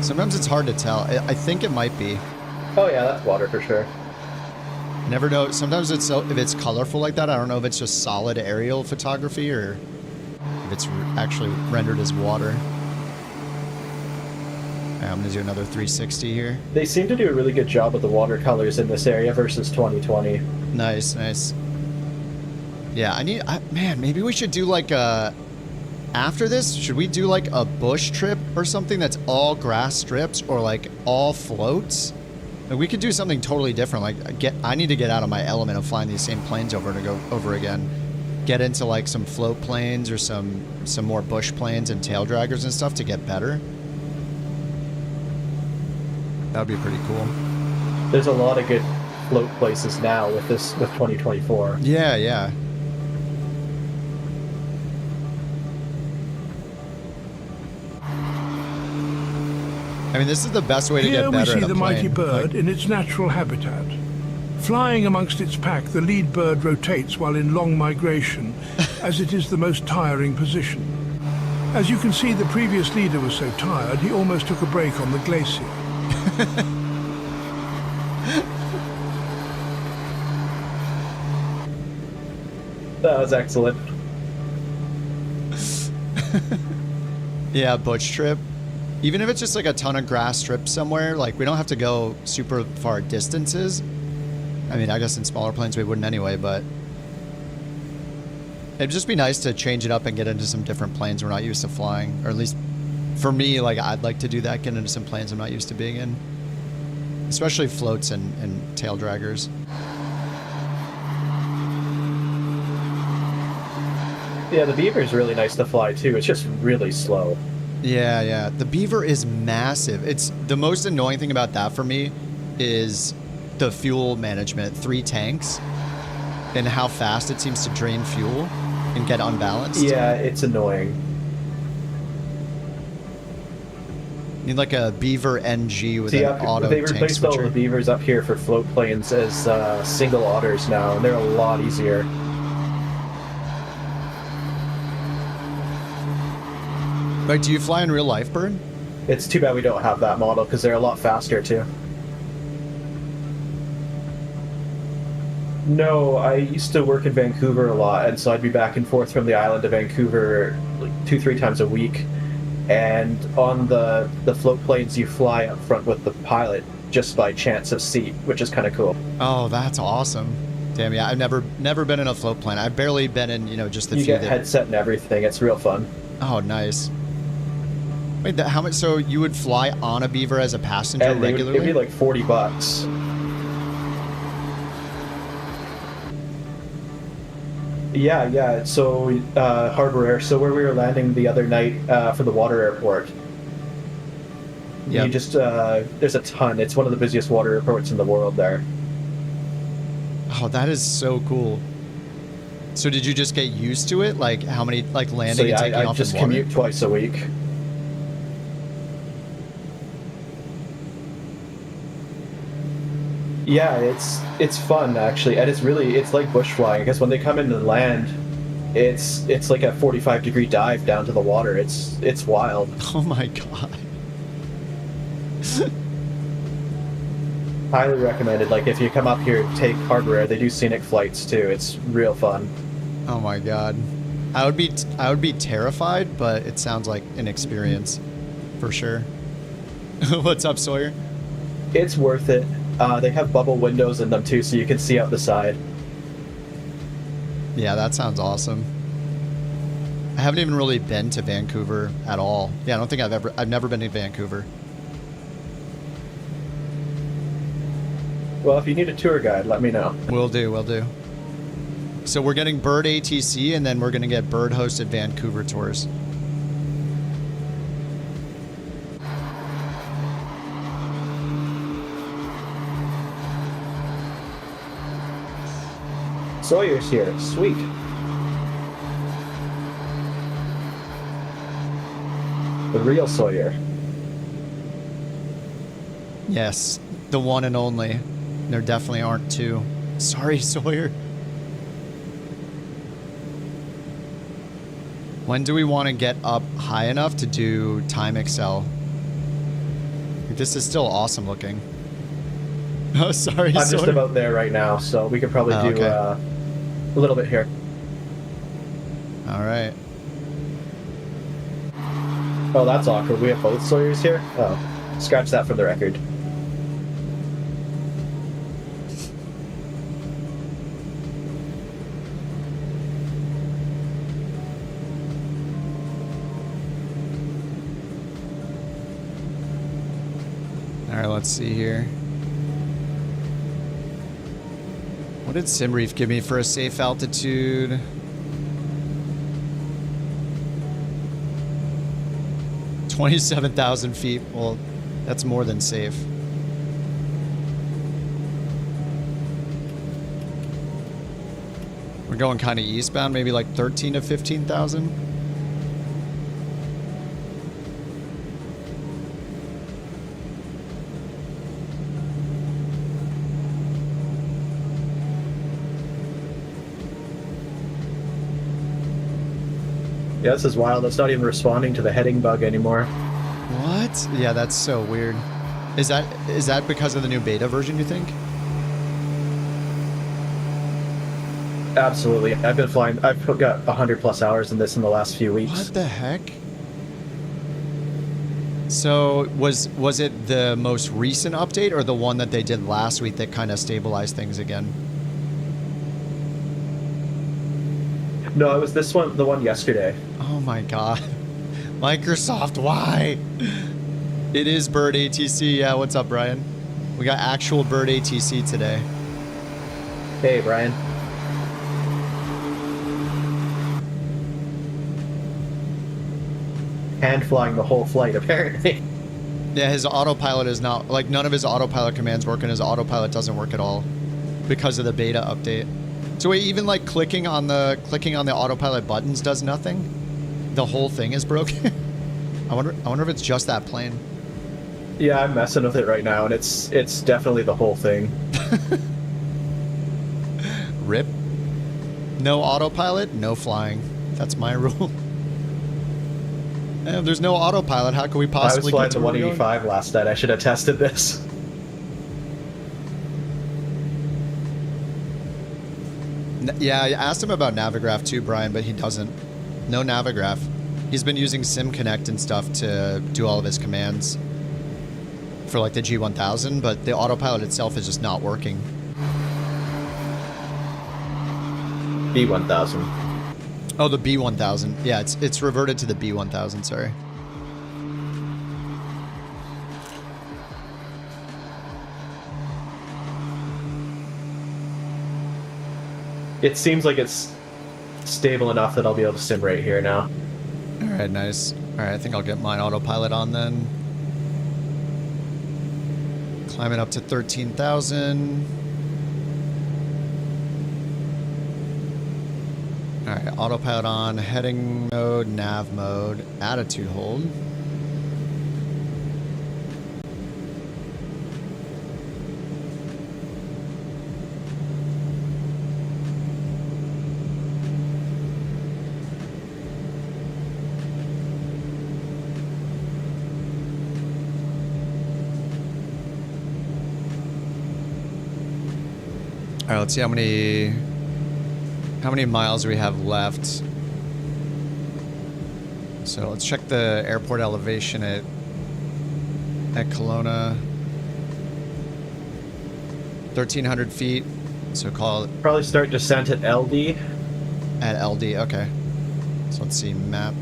Sometimes it's hard to tell. I think it might be. Oh yeah, that's water for sure. Never know. Sometimes it's if it's colorful like that. I don't know if it's just solid aerial photography or if it's actually rendered as water. I'm gonna do another 360 here. They seem to do a really good job with the watercolors in this area versus 2020. Nice, nice. Yeah, man, maybe we should do like a... After this, should we do like a bush trip or something that's all grass strips or like all floats? Like we could do something totally different. Like I need to get out of my element of flying these same planes over and go over again. Get into like some float planes or some more bush planes and tail draggers and stuff to get better. That would be pretty cool. There's a lot of good float places now with 2024. Yeah, yeah. I mean, this is the best way to Here get better we see at a the mighty plane. bird in its natural habitat. Flying amongst its pack, the lead bird rotates while in long migration, as it is the most tiring position. As you can see, the previous leader was so tired, he almost took a break on the glacier. That was excellent. Yeah, butch trip. Even if it's just like a ton of grass strips somewhere, like we don't have to go super far distances. I mean, I guess in smaller planes we wouldn't anyway, but it'd just be nice to change it up and get into some different planes we're not used to flying. Or at least for me, like I'd like to do that, get into some planes I'm not used to being in. Especially floats and tail draggers. Yeah, the Beaver is really nice to fly too. It's just really slow. Yeah, yeah. The Beaver is massive. It's the most annoying thing about that for me is the fuel management. 3 tanks and how fast it seems to drain fuel and get unbalanced. Yeah, it's annoying. You need like a Beaver NG with an auto they tank replaced all the switcher. Beavers up here for float planes as single otters now, and they're a lot easier. Like, do you fly in real life, Bird? It's too bad we don't have that model because they're a lot faster too. No, I used to work in Vancouver a lot, and so I'd be back and forth from the island to Vancouver like 2-3 times a week. And on the float planes, you fly up front with the pilot just by chance of seat, which is kind of cool. Oh, that's awesome. Damn, yeah, I've never been in a float plane. I've barely been in, just the You few get that... headset and everything. It's real fun. Oh, nice. Wait, how much? So you would fly on a Beaver as a passenger And regularly? it'd be like $40. Yeah. So Harbor Air. So where we were landing the other night for the water airport. Yeah. You just there's a ton. It's one of the busiest water airports in the world there. Oh, that is so cool. So did you just get used to it? Like how many landing So yeah, and taking I off just in water? commute twice a week. Yeah, it's fun actually, and it's like bush flying because when they come into the land, it's like a 45-degree dive down to the water. It's wild. Oh my god. Highly recommended. Like if you come up here, take Harbor Air. They do scenic flights too. It's real fun. Oh my god. I would be terrified, but it sounds like an experience for sure. What's up, Sawyer? It's worth it. They have bubble windows in them too, so you can see out the side. Yeah, that sounds awesome. I haven't even really been to Vancouver at all. Yeah, I don't think I've never been to Vancouver. Well, if you need a tour guide, let me know. Will do. So we're getting Bird ATC, and then we're going to get Bird hosted Vancouver tours. Sawyer's here. Sweet. The real Sawyer. Yes, the one and only. There definitely aren't two. Sorry, Sawyer. When do we want to get up high enough to do Time Excel? This is still awesome looking. Oh, sorry, I'm just Sawyer. about there right now, so we could probably do okay. a little bit here. All right. Oh, that's awkward. We have both Sawyers here? Oh. Scratch that from the record. All right, let's see here. What did SimReef give me for a safe altitude? $27,000 feet. Well, that's more than safe. We're going kind of eastbound, maybe like 13 to 15,000. Yeah, this is wild. It's not even responding to the heading bug anymore. What? Yeah, that's so weird. Is that because of the new beta version, you think? Absolutely. I've been flying. I've got 100 plus hours in this in the last few weeks. What the heck? So was it the most recent update or the one that they did last week that kind of stabilized things again? No, it was this one, the one yesterday. Oh my god. Microsoft, why? It is Bird ATC. Yeah, what's up, Brian? We got actual Bird ATC today. Hey, Brian. Hand flying the whole flight, apparently. Yeah, his autopilot is not, like, none of his autopilot commands work, and his autopilot doesn't work at all because of the beta update. So wait, even like clicking on the autopilot buttons does nothing? The whole thing is broken? I wonder if it's just that plane. Yeah, I'm messing with it right now, and it's definitely the whole thing. Rip. No autopilot, no flying. That's my rule. And if there's no autopilot, how can we possibly I get was to flying where the we're going? 185 last night. I should have tested this. Yeah, I asked him about Navigraph too, Brian, but he doesn't. No Navigraph. He's been using SimConnect and stuff to do all of his commands for like the G1000, but the autopilot itself is just not working. B1000. Oh, the B1000. Yeah, it's reverted to the B1000, sorry. It seems like it's stable enough that I'll be able to sim right here now. All right, nice. All right, I think I'll get my autopilot on then. Climbing up to 13,000. All right, autopilot on, heading mode, nav mode, attitude hold. All right, let's see how many miles we have left. So let's check the airport elevation at Kelowna. 1,300 feet. So call it Probably start descent at LD. at LD. Okay. So let's see map,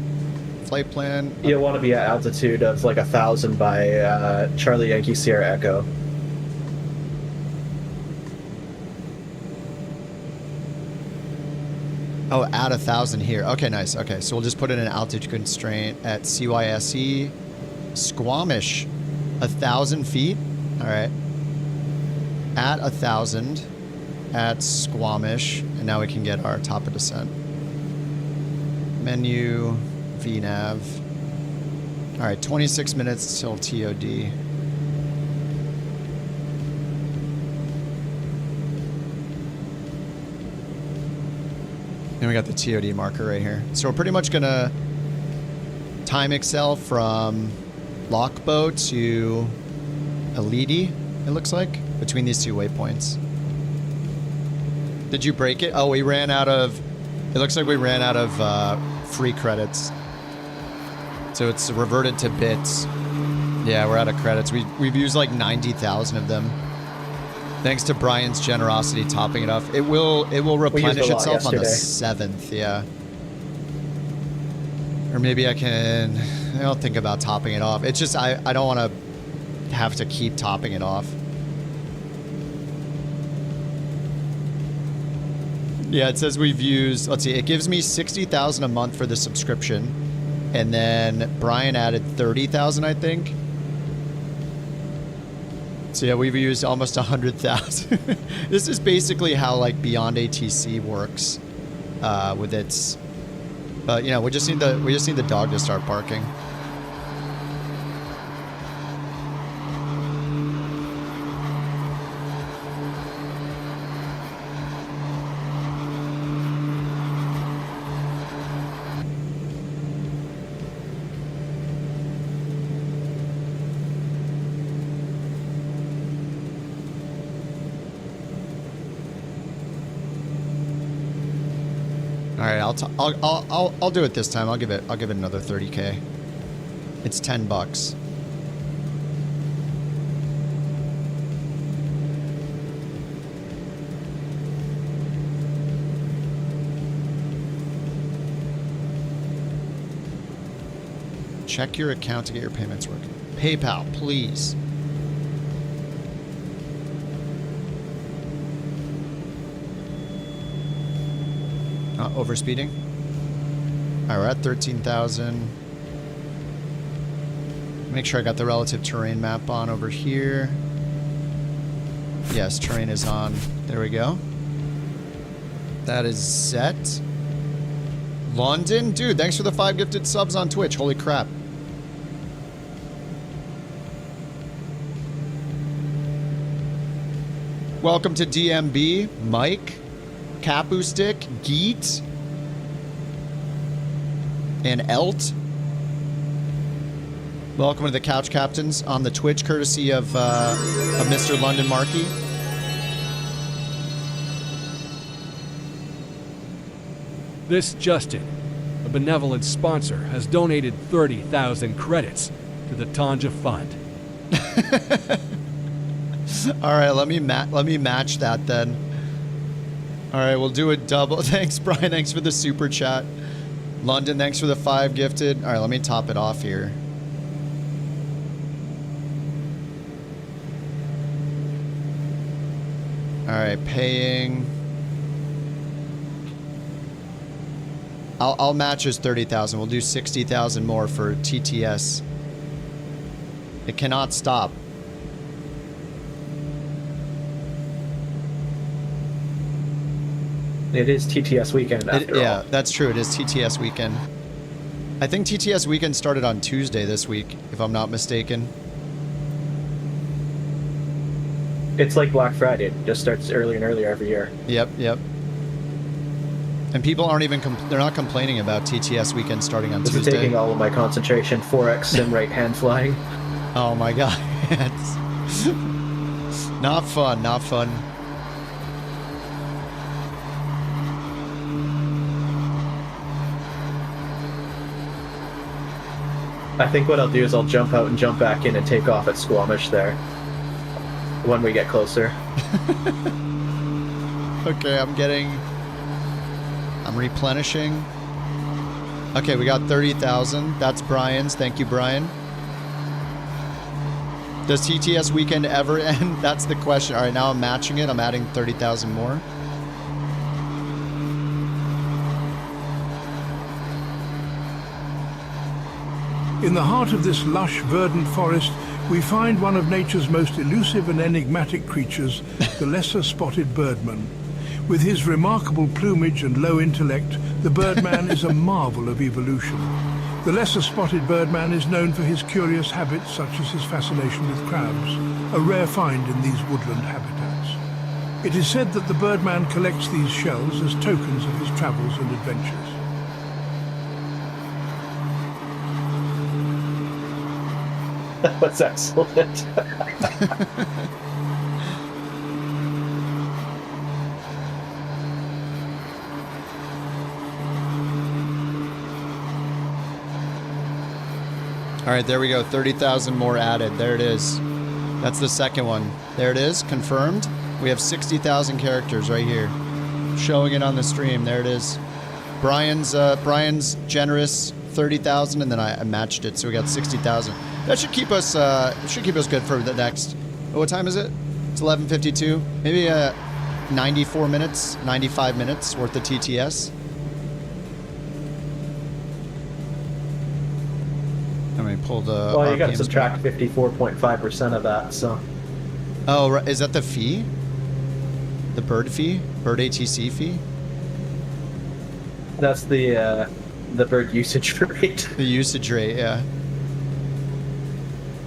flight plan. You'll want to be at altitude of like 1,000 by Charlie Yankee Sierra Echo. Oh, at 1,000 here. Okay, nice. Okay, so we'll just put in an altitude constraint at CYSE Squamish, 1,000 feet. All right. At 1,000 at Squamish, and now we can get our top of descent. Menu, VNav. All right, 26 minutes till TOD. And we got the TOD marker right here. So we're pretty much gonna time excel from Lockbow to Elidi, it looks like, between these two waypoints. Did you break it? Oh, we ran out of, it looks like we ran out of free credits. So it's reverted to bits. Yeah, we're out of credits. We've used like 90,000 of them. Thanks to Brian's generosity topping it off. It will replenish itself on the 7th, yeah. Or maybe I'll think about topping it off. It's just I don't want to have to keep topping it off. Yeah, it says we've used, let's see, it gives me 60,000 a month for the subscription. And then Brian added 30,000, I think. So yeah, we've used almost 100,000. This is basically how like Beyond ATC works with its. But you know, we just need the dog to start barking. All right, I'll do it this time. I'll give it another 30K. It's $10. Check your account to get your payments working. PayPal, please. Overspeeding. All right, we're at 13,000. Make sure I got the relative terrain map on over here. Yes, terrain is on. There we go. That is set. London? Dude, thanks for the 5 gifted subs on Twitch. Holy crap. Welcome to DMB, Mike, Capu Stick, Geet, and Elt. Welcome to the Couch Captains on the Twitch, courtesy of Mr. London Markey. This Justin, a benevolent sponsor, has donated 30,000 credits to the Tanja Fund. All right, let me match that then. All right, we'll do a double. Thanks, Brian. Thanks for the super chat. London, thanks for the 5 gifted. All right, let me top it off here. All right, paying. I'll match his 30,000. We'll do 60,000 more for TTS. It cannot stop. It is TTS weekend after all. Yeah, that's true. It is TTS weekend. I think TTS weekend started on Tuesday this week, if I'm not mistaken. It's like Black Friday. It just starts earlier and earlier every year. Yep. And people aren't even, they're not complaining about TTS weekend starting on Tuesday. This is taking all of my concentration. 4x sim right hand flying. Oh my god. It's not fun, not fun. I think what I'll do is I'll jump out and jump back in and take off at Squamish there when we get closer. Okay, I'm replenishing. Okay, we got 30,000. That's Brian's. Thank you, Brian. Does TTS weekend ever end? That's the question. All right, now I'm matching it. I'm adding 30,000 more. In the heart of this lush, verdant forest, we find one of nature's most elusive and enigmatic creatures, the lesser spotted birdman. With his remarkable plumage and low intellect, the birdman is a marvel of evolution. The lesser spotted birdman is known for his curious habits, such as his fascination with crabs, a rare find in these woodland habitats. It is said that the birdman collects these shells as tokens of his travels and adventures. That was excellent. All right, there we go. 30,000 more added. There it is. That's the second one. There it is. Confirmed. We have 60,000 characters right here. Showing it on the stream. There it is. Brian's generous 30,000, and then I matched it, so we got 60,000. That should keep us good for the next. Oh, what time is it? It's 11:52. Maybe 94 minutes, 95 minutes worth of TTS. Let me pull the. Well, you got to RPMs subtract back. 54.5% of that, so. Oh, right. Is that the fee? The bird fee? Bird ATC fee? That's the bird usage rate. The usage rate, yeah.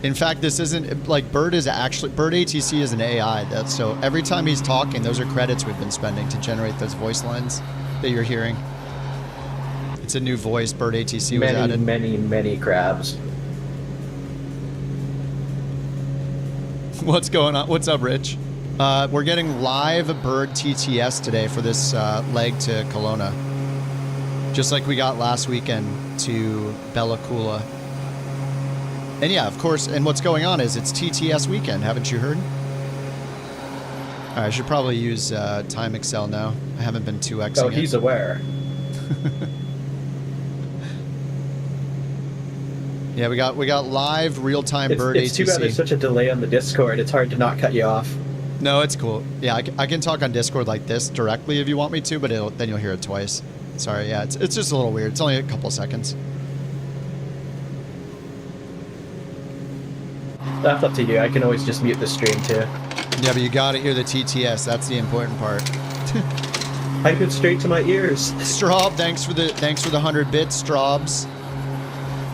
In fact, this isn't like Bird ATC is an AI. That's so every time he's talking, those are credits we've been spending to generate those voice lines that you're hearing. It's a new voice. Bird ATC was added. Many crabs. What's going on? What's up, Rich? We're getting live Bird TTS today for this leg to Kelowna. Just like we got last weekend to Bella Coola. And yeah, of course, and what's going on is it's TTS weekend, haven't you heard? All right, I should probably use Time Excel now. I haven't been 2xing Oh, he's aware. Yeah, we got live real-time Bird ATC. It's too bad there's such a delay on the Discord. It's hard to not cut you off. No, it's cool. Yeah, I can talk on Discord like this directly if you want me to, but then you'll hear it twice. Sorry, yeah, it's just a little weird. It's only a couple seconds. That's up to you. I can always just mute the stream too. Yeah, but you gotta hear the TTS. That's the important part. Pipe it straight to my ears. Straub, thanks for the 100 bits, Straubs.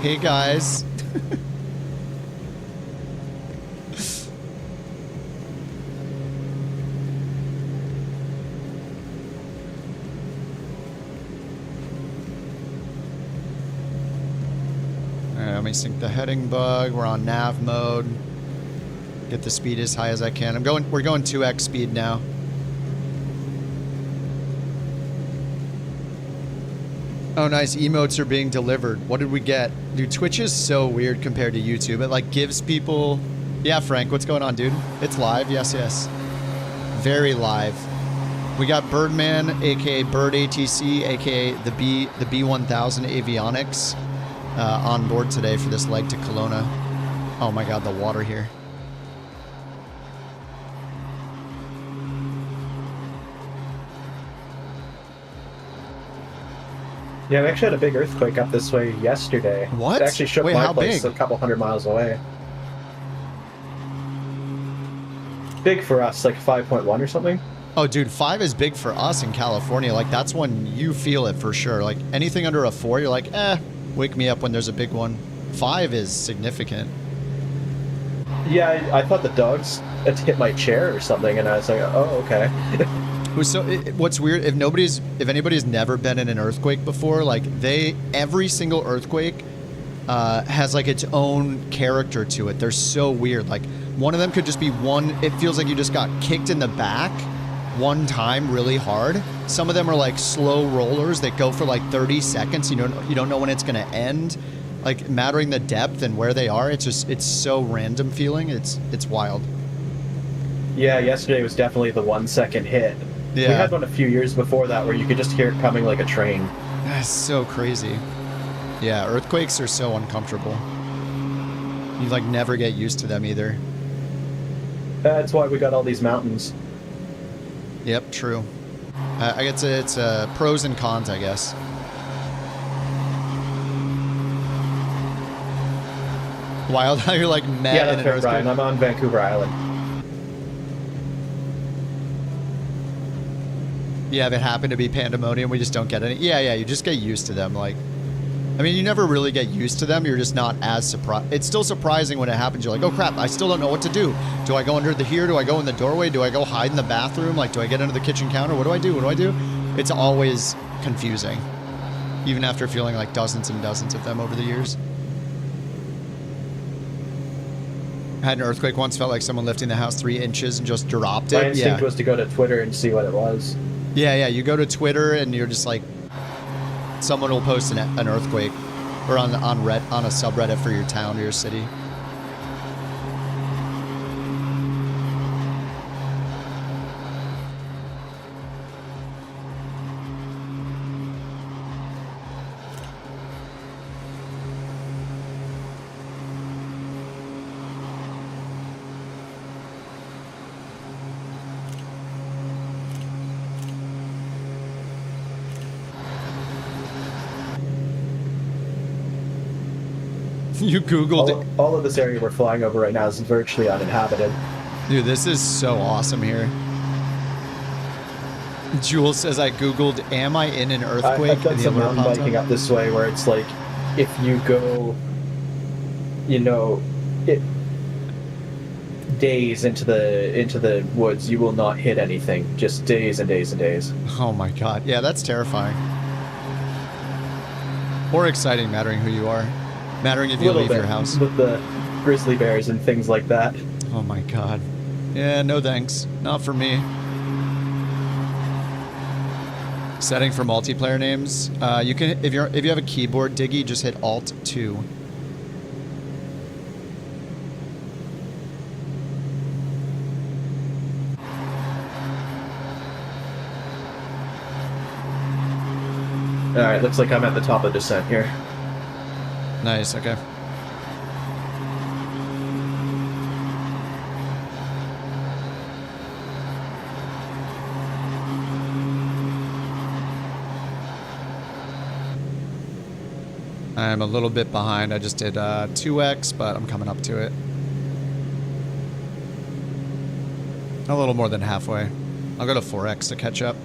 Hey guys. Alright, let me sync the heading bug. We're on nav mode. Get the speed as high as I can. We're going 2x speed now. Oh, nice. Emotes are being delivered. What did we get? Dude, Twitch is so weird compared to YouTube. It like gives people... Yeah, Frank, what's going on, dude? It's live. Yes, yes. Very live. We got Birdman, aka Bird ATC, aka the B1000 Avionics, on board today for this leg to Kelowna. Oh my god, the water here. Yeah, we actually had a big earthquake up this way yesterday. What? It actually shook Wait, my how place big? a couple 100 miles away. Big for us, like 5.1 or something. Oh, dude, 5 is big for us in California. Like, that's when you feel it for sure. Like, anything under a 4, you're like, wake me up when there's a big one. 5 is significant. Yeah, I thought the dogs had hit my chair or something, and I was like, oh, okay. So what's weird, if anybody's never been in an earthquake before, like every single earthquake has like its own character to it. They're so weird. Like one of them could just be it feels like you just got kicked in the back one time really hard. Some of them are like slow rollers that go for like 30 seconds. You don't know when it's going to end. Like mattering the depth and where they are. It's so random feeling. It's wild. Yeah, yesterday was definitely the 1 second hit. Yeah. We had one a few years before that where you could just hear it coming like a train. That's so crazy. Yeah, earthquakes are so uncomfortable. You like never get used to them either. That's why we got all these mountains. Yep, true. I guess it's pros and cons, I guess. Wild how you're like met Yeah, in that's an right, earthquake. Brian. I'm on Vancouver Island. Yeah, if it happened to be pandemonium, we just don't get any. Yeah, you just get used to them. Like, I mean, you never really get used to them. You're just not as surprised. It's still surprising when it happens. You're like, oh crap, I still don't know what to do. Do I go under here? Do I go in the doorway? Do I go hide in the bathroom? Like, do I get under the kitchen counter? What do I do? What do I do? It's always confusing, even after feeling like dozens and dozens of them over the years. I had an earthquake once, felt like someone lifting the house 3 inches and just dropped it. My instinct was to go to Twitter and see what it was. Yeah, you go to Twitter and you're just like, someone will post an earthquake. or on a subreddit for your town or your city. You Googled it. All of this area we're flying over right now is virtually uninhabited. Dude, this is so awesome here. Jules says, I Googled, am I in an earthquake? I've done some mountain biking up this way where it's like, if you go, days into the woods, you will not hit anything. Just days and days and days. Oh my god. Yeah, that's terrifying. Or exciting, mattering who you are. Mattering if you leave your house. With the grizzly bears and things like that. Oh my god. Yeah, no thanks. Not for me. Setting for multiplayer names. You can if you have a keyboard, Diggy, just hit Alt 2. Alright, looks like I'm at the top of the descent here. Nice, okay. I'm a little bit behind. I just did 2x, but I'm coming up to it. A little more than halfway. I'll go to 4x to catch up.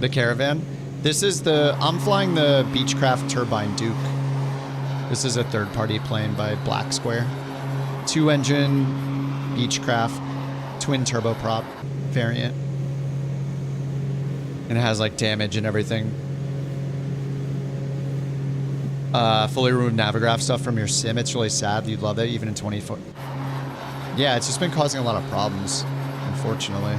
The Caravan. This is I'm flying the Beechcraft Turbine Duke. This is a third-party plane by Black Square. 2-engine Beechcraft twin turboprop variant. And it has like damage and everything. Fully removed Navigraph stuff from your sim. It's really sad. You'd love it, even in 24. Yeah, it's just been causing a lot of problems, unfortunately.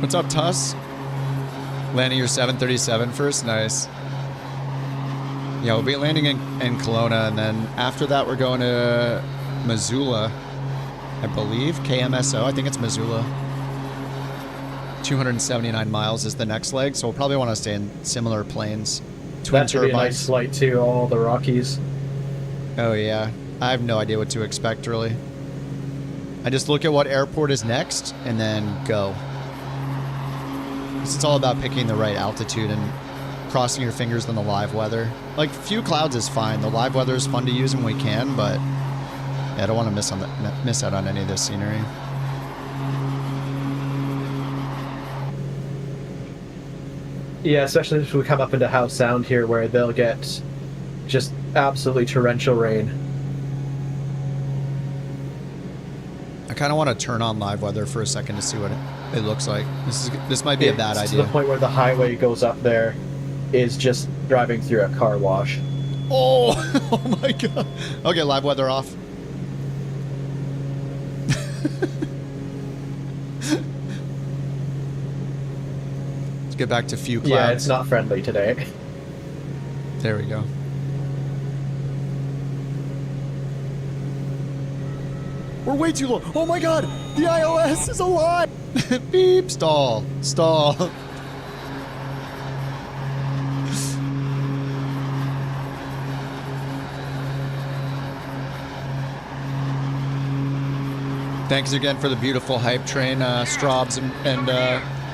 What's up, Tuss? Landing your 737 first? Nice. Yeah, we'll be landing in Kelowna, and then after that we're going to Missoula, I believe. KMSO, I think it's Missoula. 279 miles is the next leg, so we'll probably want to stay in similar planes. Twin that should be a nice flight to all the Rockies. Oh yeah, I have no idea what to expect, really. I just look at what airport is next, and then go. It's all about picking the right altitude and crossing your fingers on the live weather. Like, few clouds is fine. The live weather is fun to use when we can, but yeah, I don't want to miss out on any of this scenery. Yeah, especially if we come up into Howe Sound here, where they'll get just absolutely torrential rain. I kind of want to turn on live weather for a second to see what it looks like. This might be a bad idea. To the point where the highway goes up there is just driving through a car wash. Oh, oh my god. Okay, live weather off. Let's get back to few clouds. Yeah, it's not friendly today. There we go. We're way too low. Oh my god! The iOS is alive! Beep, stall. Stall. Thanks again for the beautiful hype train, Straubs and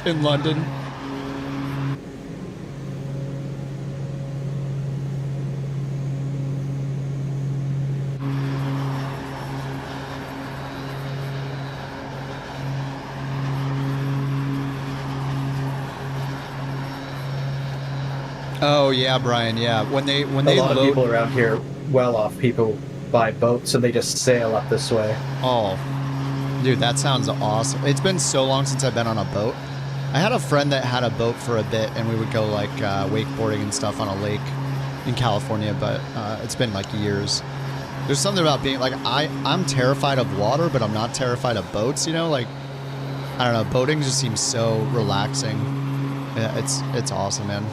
in London. Oh yeah, Brian. Yeah, when they a lot load... of people around here, well-off people, buy boats and they just sail up this way. Oh, dude, that sounds awesome. It's been so long since I've been on a boat. I had a friend that had a boat for a bit, and we would go like wakeboarding and stuff on a lake in California, but it's been like years. There's something about being like I'm terrified of water, but I'm not terrified of boats. You know, like I don't know, boating just seems so relaxing. Yeah, it's awesome, man.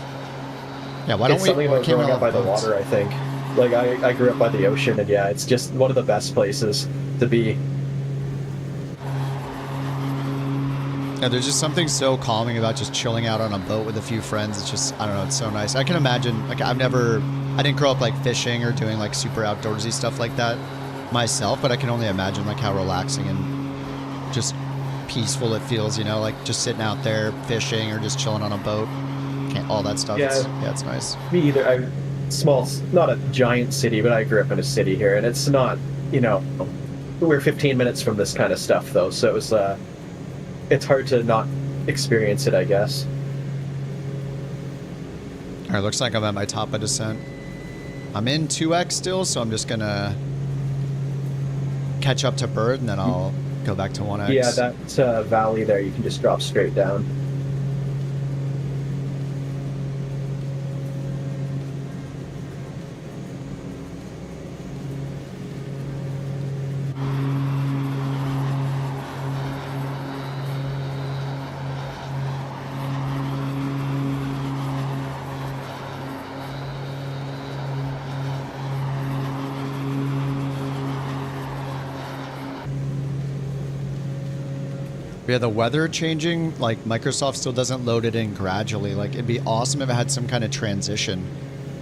Yeah, why don't It's we? something about can't we growing all up by the boats? water, I think. Like, I grew up by the ocean, and yeah, it's just one of the best places to be. Yeah, there's just something so calming about just chilling out on a boat with a few friends. It's just, I don't know, it's so nice. I can imagine, like, I didn't grow up, like, fishing or doing, like, super outdoorsy stuff like that myself, but I can only imagine, like, how relaxing and just peaceful it feels, you know, like, just sitting out there fishing or just chilling on a boat. All that stuff. Yeah. It's nice. Me either. Not a giant city, but I grew up in a city here, and it's not, you know, we're 15 minutes from this kind of stuff, though, so it was, it's hard to not experience it, I guess. All right, looks like I'm at my top of descent. I'm in 2x still, so I'm just gonna catch up to Bird, and then I'll go back to 1x. Yeah, that valley there, you can just drop straight down. Yeah, the weather changing, like Microsoft still doesn't load it in gradually. Like it'd be awesome if it had some kind of transition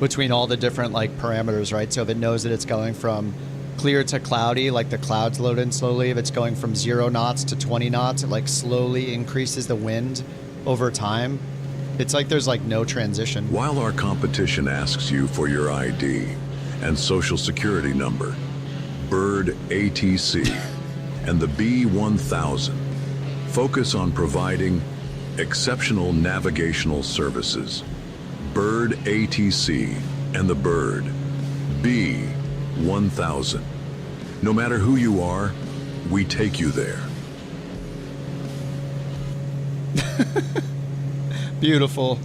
between all the different like parameters, right? So if it knows that it's going from clear to cloudy, like the clouds load in slowly. If it's going from 0 knots to 20 knots, it like slowly increases the wind over time. It's like there's like no transition. While our competition asks you for your ID and social security number, Bird ATC and the B1000 focus on providing exceptional navigational services. Bird ATC and the Bird B1000. No matter who you are, we take you there. Beautiful.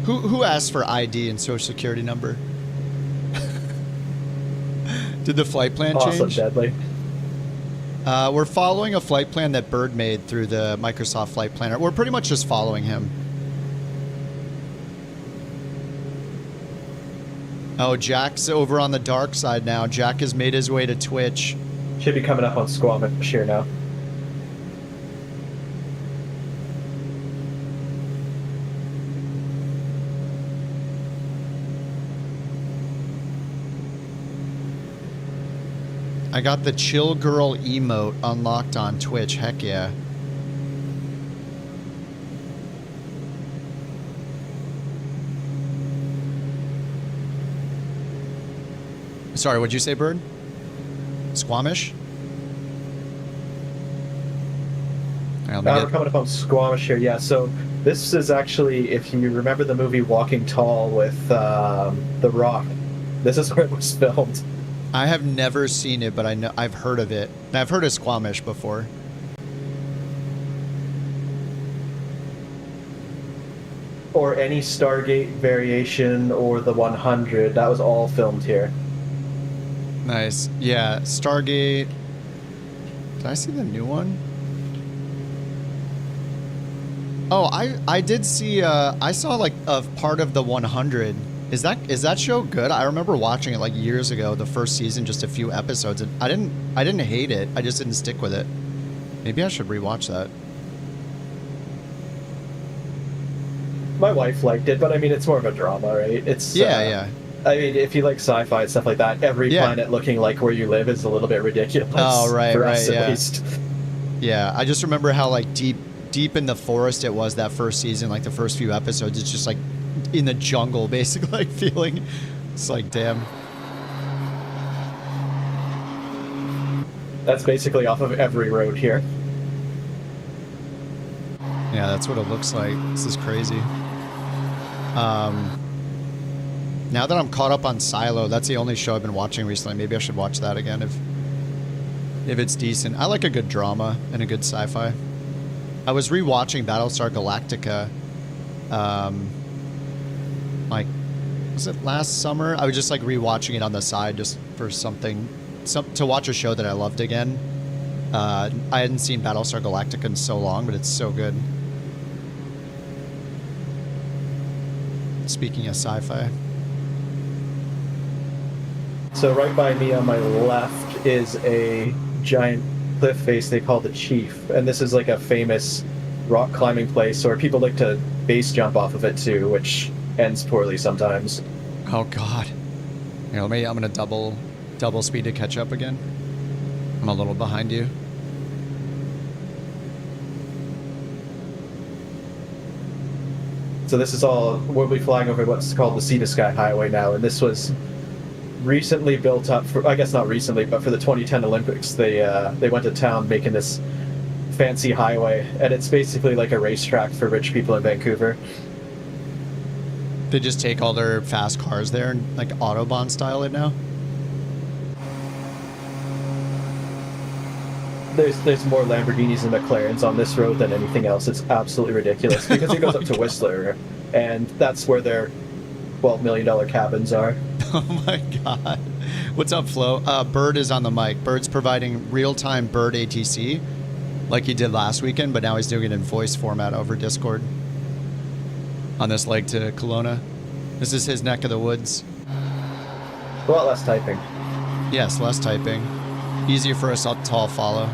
Who asked for ID and social security number? Did the flight plan Awesome, change? Deadly. We're following a flight plan that Bird made through the Microsoft Flight Planner. We're pretty much just following him. Oh, Jack's over on the dark side now. Jack has made his way to Twitch. Should be coming up on Squamish here now. I got the chill girl emote unlocked on Twitch. Heck yeah. Sorry, what'd you say, Bird? Squamish? All right, We're coming up on Squamish here, yeah. So this is actually, if you remember the movie Walking Tall with The Rock, this is where it was filmed. I have never seen it, but I know I've heard of it. And I've heard of Squamish before. Or any Stargate variation or the 100, that was all filmed here. Nice. Yeah, Stargate. Did I see the new one? Oh, I did see. I saw like a part of the 100. Is that show good? I remember watching it like years ago, the first season, just a few episodes, and I didn't hate it. I just didn't stick with it. Maybe I should rewatch that. My wife liked it, but I mean, it's more of a drama, right? It's Yeah. I mean, if you like sci-fi and stuff like that, every Yeah. planet looking like where you live is a little bit ridiculous. Oh, right, for us, right, at yeah. least. Yeah, I just remember how like deep in the forest it was that first season, like the first few episodes. It's just like in the jungle, basically, like feeling. It's like, damn. That's basically off of every road here. Yeah, that's what it looks like. This is crazy. Now that I'm caught up on Silo, that's the only show I've been watching recently. Maybe I should watch that again if it's decent. I like a good drama and a good sci-fi. I was rewatching Battlestar Galactica. Like, was it last summer? I was just like rewatching it on the side just for something to watch a show that I loved again. I hadn't seen Battlestar Galactica in so long, but it's so good. Speaking of sci-fi. So right by me on my left is a giant cliff face they call the Chief, and this is like a famous rock climbing place where people like to base jump off of it too, which ends poorly sometimes. Oh God. Here, I'm gonna double speed to catch up again. I'm a little behind you. So this is all, we'll be flying over what's called the Sea to Sky Highway now, and this was recently built up for, I guess not recently, but for the 2010 Olympics, they went to town making this fancy highway, and it's basically like a racetrack for rich people in Vancouver. They just take all their fast cars there and like Autobahn style it now. There's more Lamborghinis and McLarens on this road than anything else. It's absolutely ridiculous because it goes up to Whistler, and that's where their $12 million cabins are. Oh my God. What's up, Flo? Bird is on the mic. Bird's providing real-time Bird ATC like he did last weekend, but now he's doing it in voice format over Discord on this leg to Kelowna. This is his neck of the woods. A lot less typing. Yes, less typing. Easier for us to all follow.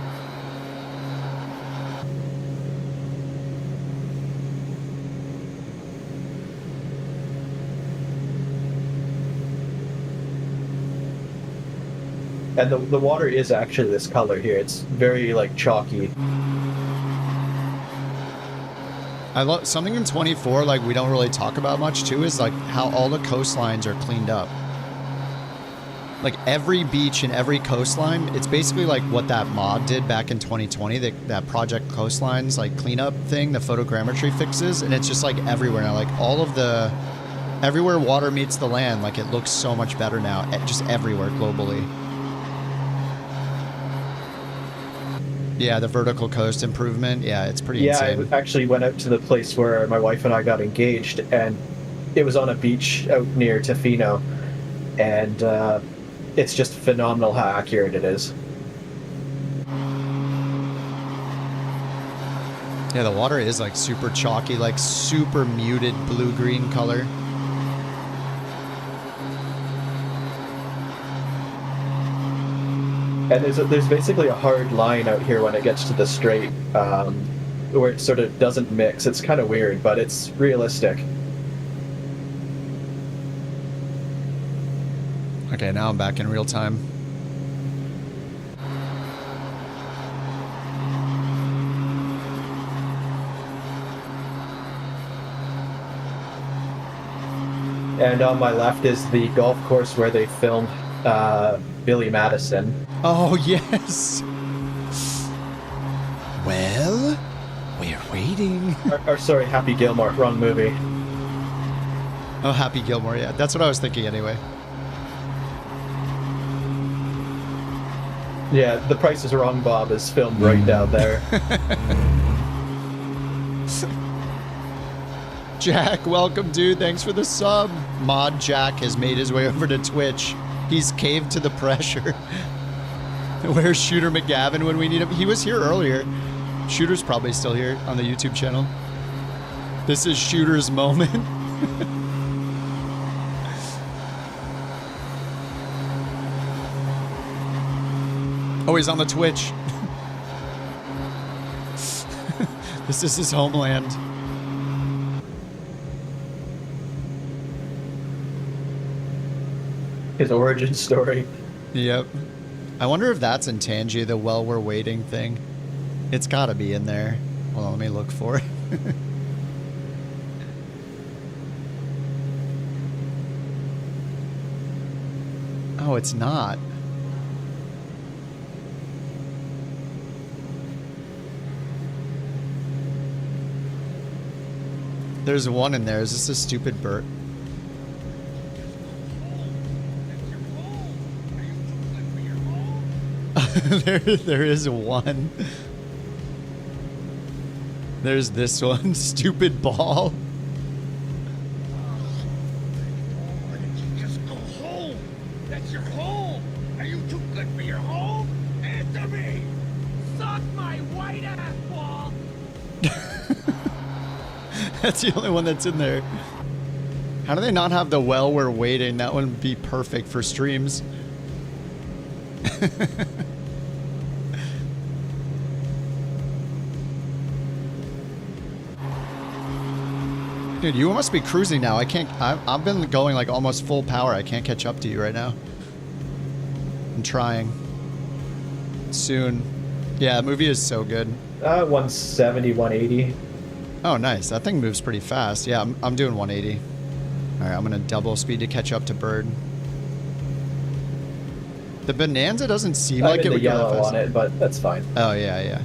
And the water is actually this color here. It's very like chalky. I love something in 24 like we don't really talk about much too is like how all the coastlines are cleaned up. Like every beach and every coastline, it's basically like what that mod did back in 2020, that Project Coastlines like cleanup thing, the photogrammetry fixes, and it's just like everywhere now. Like all of the, everywhere water meets the land, like it looks so much better now, just everywhere globally. Yeah, the vertical coast improvement, yeah, it's pretty insane. I actually went out to the place where my wife and I got engaged, and it was on a beach out near Tofino, and it's just phenomenal how accurate it is. Yeah, the water is like super chalky, like super muted blue-green color. And there's basically a hard line out here when it gets to the straight, where it sort of doesn't mix. It's kind of weird, but it's realistic. Okay, now I'm back in real time. And on my left is the golf course where they filmed Billy Madison. Oh, yes. Well, we're waiting. or sorry, Happy Gilmore, wrong movie. Oh, Happy Gilmore, yeah. That's what I was thinking anyway. Yeah, The Price is Wrong, Bob is filmed right down there. Jack, welcome, dude. Thanks for the sub. Mod Jack has made his way over to Twitch. He's caved to the pressure. Where's Shooter McGavin when we need him? He was here earlier. Shooter's probably still here on the YouTube channel. This is Shooter's moment. Oh, he's on the Twitch. This is his homeland. His origin story. Yep. I wonder if that's in Tangi, the while we're waiting thing. It's gotta be in there. Hold on, let me look for it. Oh, it's not. There's one in there. Is this a stupid bird? there is one. There's this one. Stupid ball. Just go home. That's your home. Are you too good for your That's the only one that's in there. How do they not have the "well, we're waiting"? That would be perfect for streams. Dude, you must be cruising now. I can't. I've been going like almost full power. I can't catch up to you right now. I'm trying. Soon. Yeah, the movie is so good. 170, 180. Oh, nice. That thing moves pretty fast. Yeah, I'm doing 180. All right, I'm gonna double speed to catch up to Bird. The Bonanza doesn't seem like it would go that yellow fast. on it, but that's fine. Oh yeah, yeah.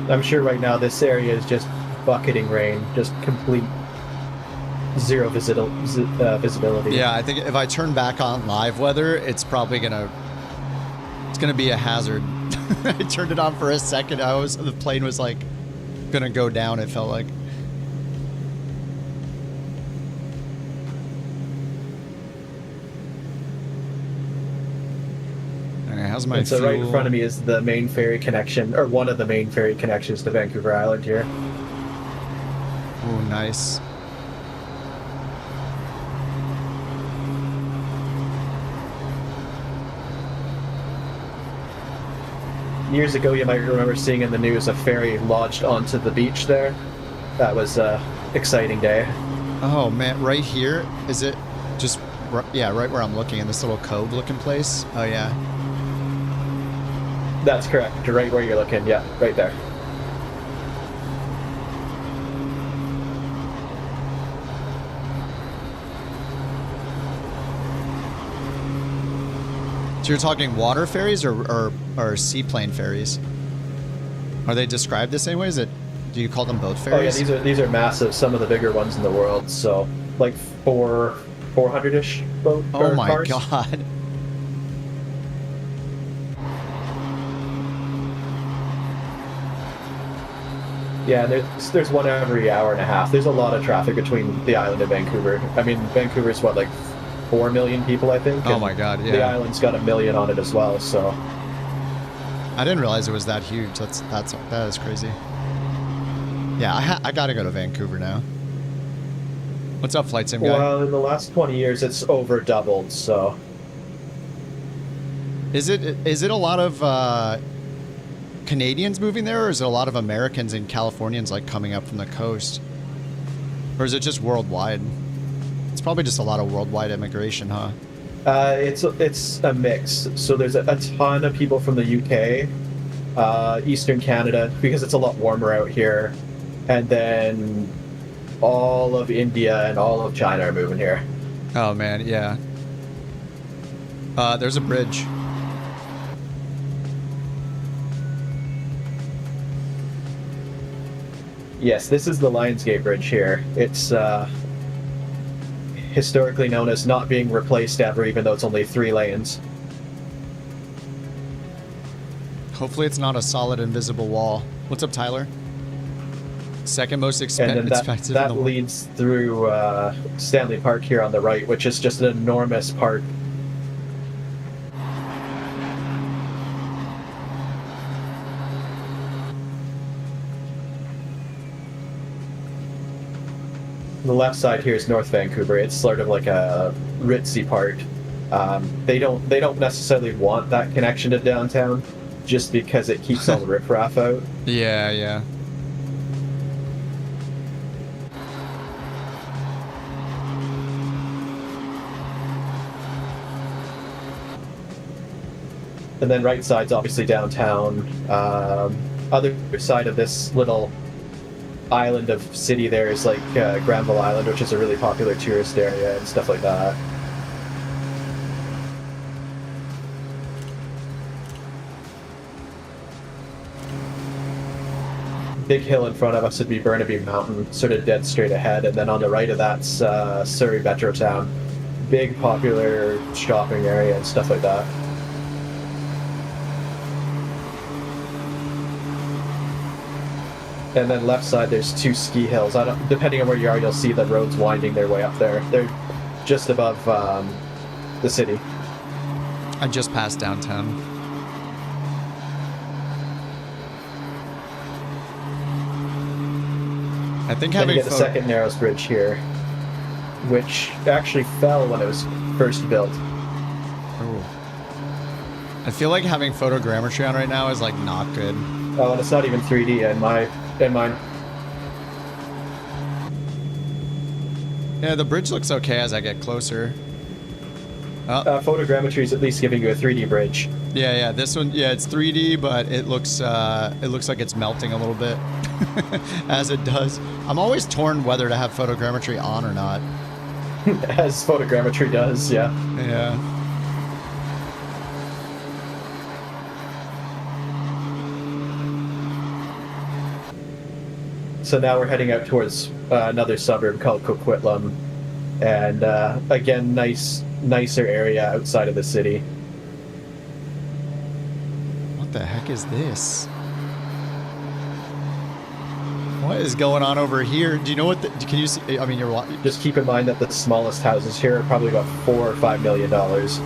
I'm sure right now this area is just bucketing rain, just complete zero visibility. Yeah, I think if I turn back on live weather, it's probably gonna be a hazard. I turned it on for a second. The plane was like gonna go down. It felt like. All right, how's my And so fuel? right in front of me is the main ferry connection, or one of the main ferry connections to Vancouver Island here. Oh, nice. Years ago, you might remember seeing in the news a ferry lodged onto the beach there. That was an exciting day. Oh man, right here? Is it just, yeah, right where I'm looking in this little cove looking place? Oh yeah. That's correct, right where you're looking, yeah, right there. So you're talking water ferries or seaplane ferries? Are they described the same way? Do you call them boat ferries? Oh yeah, these are massive. Some of the bigger ones in the world. So like 400-ish boat. Oh my cars. god. Yeah, there's one every hour and a half. There's a lot of traffic between the island and Vancouver. I mean, Vancouver's what, like 4 million people, I think. Oh and my god, yeah. The island's got 1 million on it as well. So I didn't realize it was that huge. That is crazy. Yeah, I gotta go to Vancouver now. What's up, Flight Sim guy? well, in the last 20 years, it's over doubled. So Is it a lot of Canadians moving there, or is it a lot of Americans and Californians like coming up from the coast? Or is it just worldwide? It's probably just a lot of worldwide immigration, huh? it's a mix. So there's a ton of people from the UK, Eastern Canada, because it's a lot warmer out here, and then all of India and all of China are moving here. Oh man, yeah. There's a bridge. Yes, this is the Lionsgate Bridge here. It's historically known as not being replaced ever, even though it's only 3 lanes. Hopefully it's not a solid invisible wall. What's up, Tyler? Second most And then expensive in that the world. leads through Stanley Park here on the right, which is just an enormous park. The left side here is North Vancouver. It's sort of like a ritzy part. They don't necessarily want that connection to downtown, just because it keeps all the riffraff out. Yeah, yeah. And then right side's obviously downtown. Other side of this little island of city there is like Granville Island, which is a really popular tourist area and stuff like that. big hill in front of us would be Burnaby Mountain, sort of dead straight ahead, and then on the right of that's Surrey Metrotown. Big popular shopping area and stuff like that. And then left side, there's 2 ski hills. Depending on where you are, you'll see the roads winding their way up there. They're just above the city. I just passed downtown. I think Then having you get the second Narrows Bridge here, which actually fell when it was first built. Ooh. I feel like having photogrammetry on right now is like not good. Oh, and it's not even 3D in mine. Yeah, the bridge looks okay as I get closer. Photogrammetry is at least giving you a 3D bridge. Yeah, this one, yeah, it's 3D, but it looks like it's melting a little bit as it does. I'm always torn whether to have photogrammetry on or not. As photogrammetry does, yeah. Yeah. So now we're heading out towards another suburb called Coquitlam, and again, nicer area outside of the city. What the heck is this? What is going on over here? Do you know what? Can you see? I mean, Just keep in mind that the smallest houses here are probably about $4 or $5 million. Is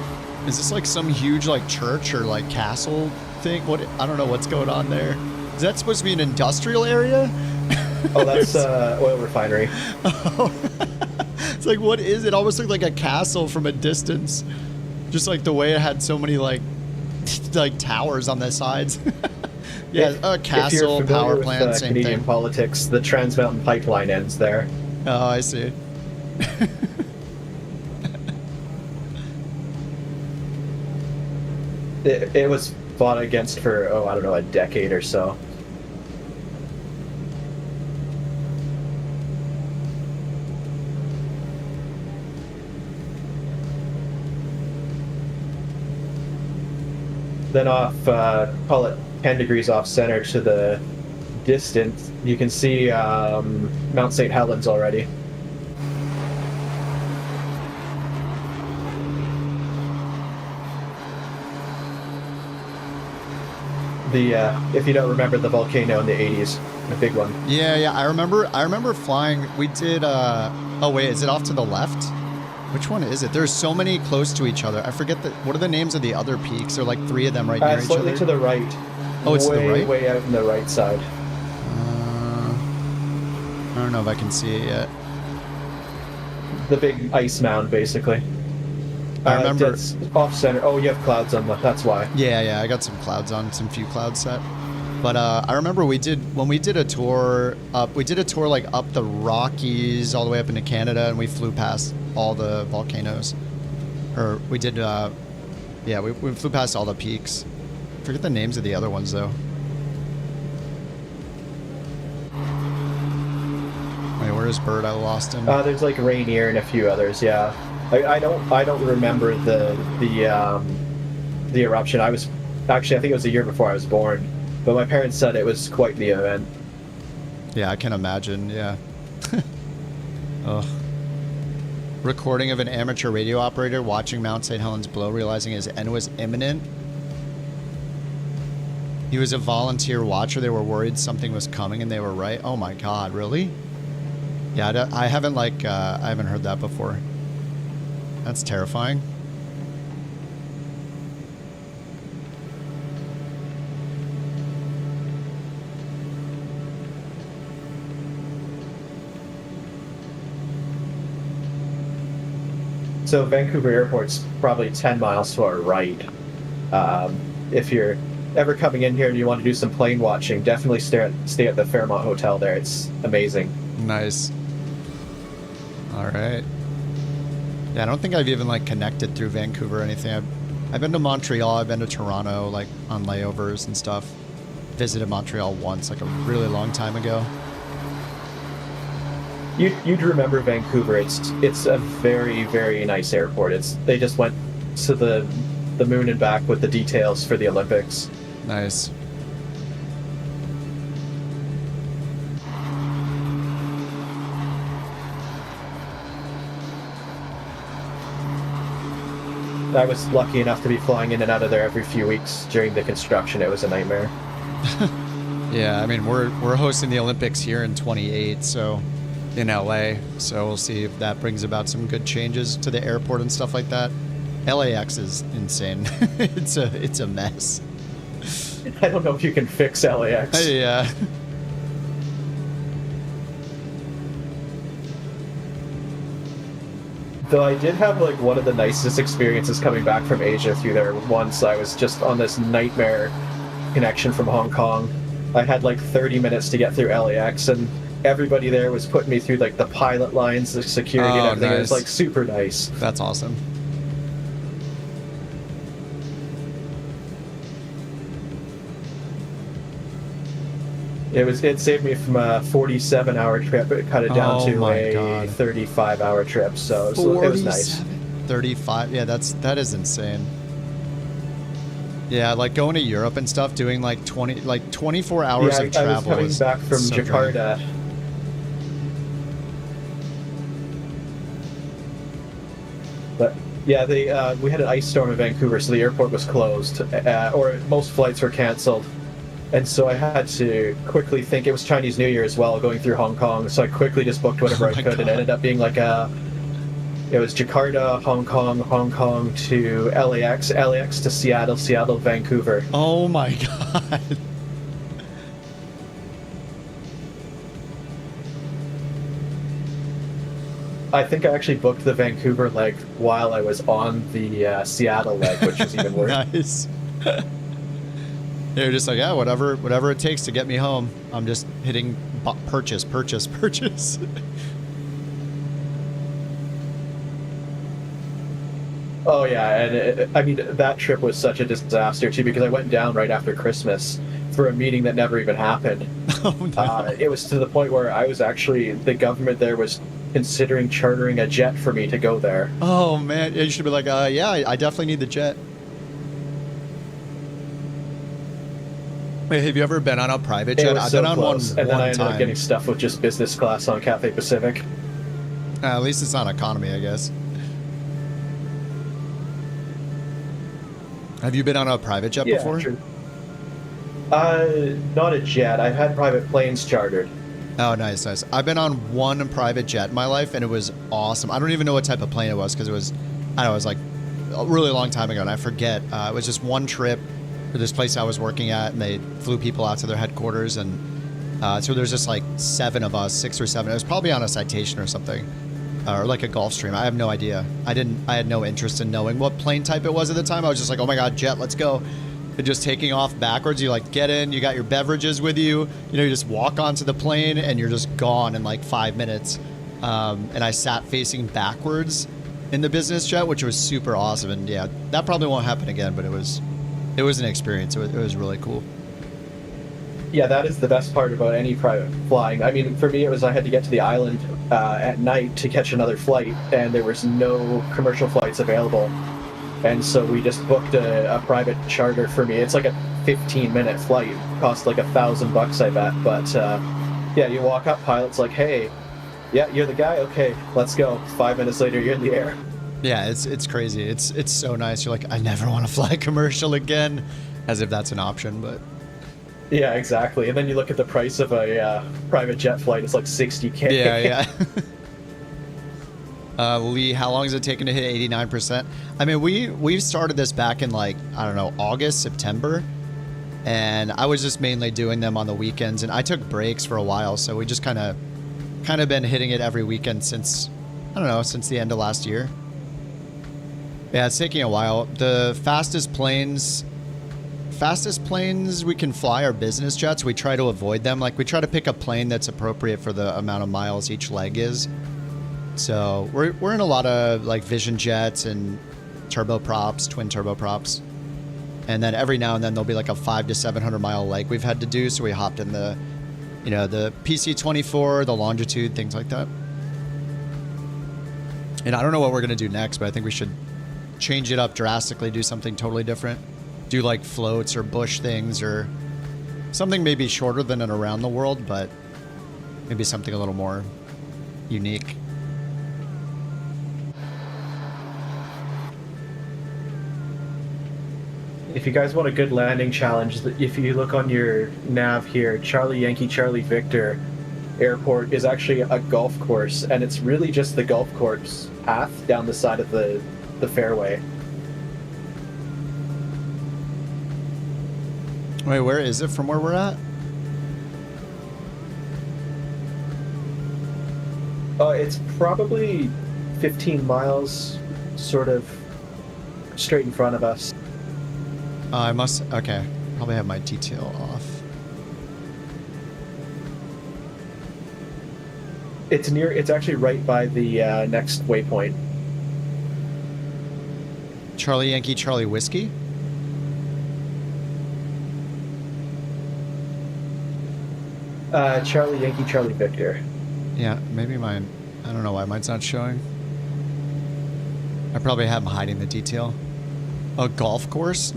this like some huge like church or like castle thing? What? I don't know what's going on there. Is that supposed to be an industrial area? Oh, that's oil refinery. Oh. It's like, what is it? Almost looked like a castle from a distance. Just like the way it had so many like towers on the sides. Yeah, a castle, power plant, same Canadian thing. politics, the Trans Mountain Pipeline ends there. Oh, I see. It was fought against for, I don't know, a decade or so. Then off, call it 10 degrees off center to the distance, you can see Mount St. Helens already. If you don't remember the volcano in the 80s, the big one. Yeah, I remember flying. We did, oh wait, is it off to the left? Which one is it? There's so many close to each other. I forget what are the names of the other peaks? There are like 3 of them right near each Slightly other. to the right. Oh, it's to the right? Way out on the right side. I don't know if I can see it yet. The big ice mound, basically. I remember. It's off center. Oh, you have clouds on that's why. Yeah, I got some clouds on, some few clouds set. But I remember when we did a tour like up the Rockies all the way up into Canada, and we flew past all the volcanoes. Or we did, we flew past all the peaks. Forget the names of the other ones though. Wait, where is Bird? I lost him. There's like Rainier and a few others. Yeah, I don't remember the eruption. I think it was a year before I was born. But my parents said it was quite the event. Yeah, I can imagine, yeah. Ugh. Recording of an amateur radio operator watching Mount St. Helens blow, realizing his end was imminent. He was a volunteer watcher. They were worried something was coming, and they were right. Oh my God, really? Yeah, I haven't heard that before. That's terrifying. So Vancouver Airport's probably 10 miles to our right. If you're ever coming in here and you want to do some plane watching, definitely stay at the Fairmont Hotel there. It's amazing. Nice. All right. Yeah, I don't think I've even like connected through Vancouver or anything. I've been to Montreal. I've been to Toronto, like on layovers and stuff. Visited Montreal once, like a really long time ago. You'd remember Vancouver. It's a very, very nice airport. They just went to the moon and back with the details for the Olympics. Nice. I was lucky enough to be flying in and out of there every few weeks during the construction. It was a nightmare. Yeah, I mean, we're hosting the Olympics here in 28, so in LA. So we'll see if that brings about some good changes to the airport and stuff like that. LAX is insane. it's a mess. I don't know if you can fix LAX. Yeah. Though I did have like one of the nicest experiences coming back from Asia through there. Once I was just on this nightmare connection from Hong Kong. I had like 30 minutes to get through LAX, and everybody there was putting me through like the pilot lines, the security and everything. Nice. It was like super nice. That's awesome. It saved me from a 47-hour trip. It cut it down to a 35-hour trip, so it was nice. 35, yeah, that is insane. Yeah, like going to Europe and stuff, doing like 24 hours of travel. I was coming back from Jakarta. But yeah, we had an ice storm in Vancouver, so the airport was closed, or most flights were canceled. And so I had to quickly think, it was Chinese New Year as well, going through Hong Kong, so I quickly just booked whatever I could, and it ended up being like it was Jakarta, Hong Kong to LAX to Seattle, Vancouver. Oh my god. I think I actually booked the Vancouver leg while I was on the Seattle leg, which is even worse. Nice. They're just like, yeah, whatever it takes to get me home. I'm just hitting purchase. Oh yeah, and I mean, that trip was such a disaster too, because I went down right after Christmas for a meeting that never even happened. Oh, no. It was to the point where the government there was considering chartering a jet for me to go there. Oh man, you should be like, yeah, I definitely need the jet. Wait, have you ever been on a private jet? I've been on one time. And then I ended up getting stuff with just business class on Cathay Pacific. At least it's not economy, I guess. Have you been on a private jet before? True. Not a jet. I've had private planes chartered. Oh, nice. I've been on one private jet in my life, and it was awesome. I don't even know what type of plane it was, because it was like a really long time ago, and I forget. It was just one trip for this place I was working at, and they flew people out to their headquarters, and so there's just like 6 or 7. It was probably on a Citation or something, or like a Gulfstream. I have no idea. I had no interest in knowing what plane type it was at the time. I was just like, oh my god, jet, let's go. And just taking off backwards, you like get in, you got your beverages with you, you just walk onto the plane, and you're just gone in like 5 minutes. And I sat facing backwards in the business jet, which was super awesome. And yeah, that probably won't happen again, but it was an experience. It was really cool. Yeah, that is the best part about any private flying. I mean, for me, it was I had to get to the island at night to catch another flight, and there was no commercial flights available. And so we just booked a private charter for me. It's like a 15-minute flight. Cost like $1,000, I bet. But yeah, you walk up, pilot's like, hey, yeah, you're the guy? Okay, let's go. 5 minutes later, you're in the air. Yeah, it's crazy. It's so nice. You're like, I never want to fly commercial again, as if that's an option, but... Yeah, exactly. And then you look at the price of a private jet flight, it's like $60K. Yeah. Lee, how long has it taken to hit 89%? I mean, we've started this back in like, I don't know, August, September, and I was just mainly doing them on the weekends, and I took breaks for a while, so we just kind of been hitting it every weekend since, I don't know, since the end of last year. Yeah, it's taking a while. The fastest planes we can fly are business jets. We try to avoid them. Like, we try to pick a plane that's appropriate for the amount of miles each leg is. So we're in a lot of like Vision jets and turboprops, twin turboprops, and then every now and then there'll be like a 500 to 700 mile leg we've had to do. So we hopped in the PC-24, the Longitude, things like that. And I don't know what we're gonna do next, but I think we should change it up drastically, do something totally different, do like floats or bush things or something maybe shorter than an around the world, but maybe something a little more unique. If you guys want a good landing challenge, if you look on your nav here, Charlie Yankee Charlie Victor Airport is actually a golf course, and it's really just the golf course path down the side of the fairway. Wait, where is it from where we're at? It's probably 15 miles, sort of straight in front of us. I must, okay. Probably have my detail off. It's actually right by the next waypoint. Charlie Yankee Charlie Whiskey? Charlie Yankee Charlie Victor. Yeah, maybe mine. I don't know why mine's not showing. I probably have them hiding the detail. A golf course?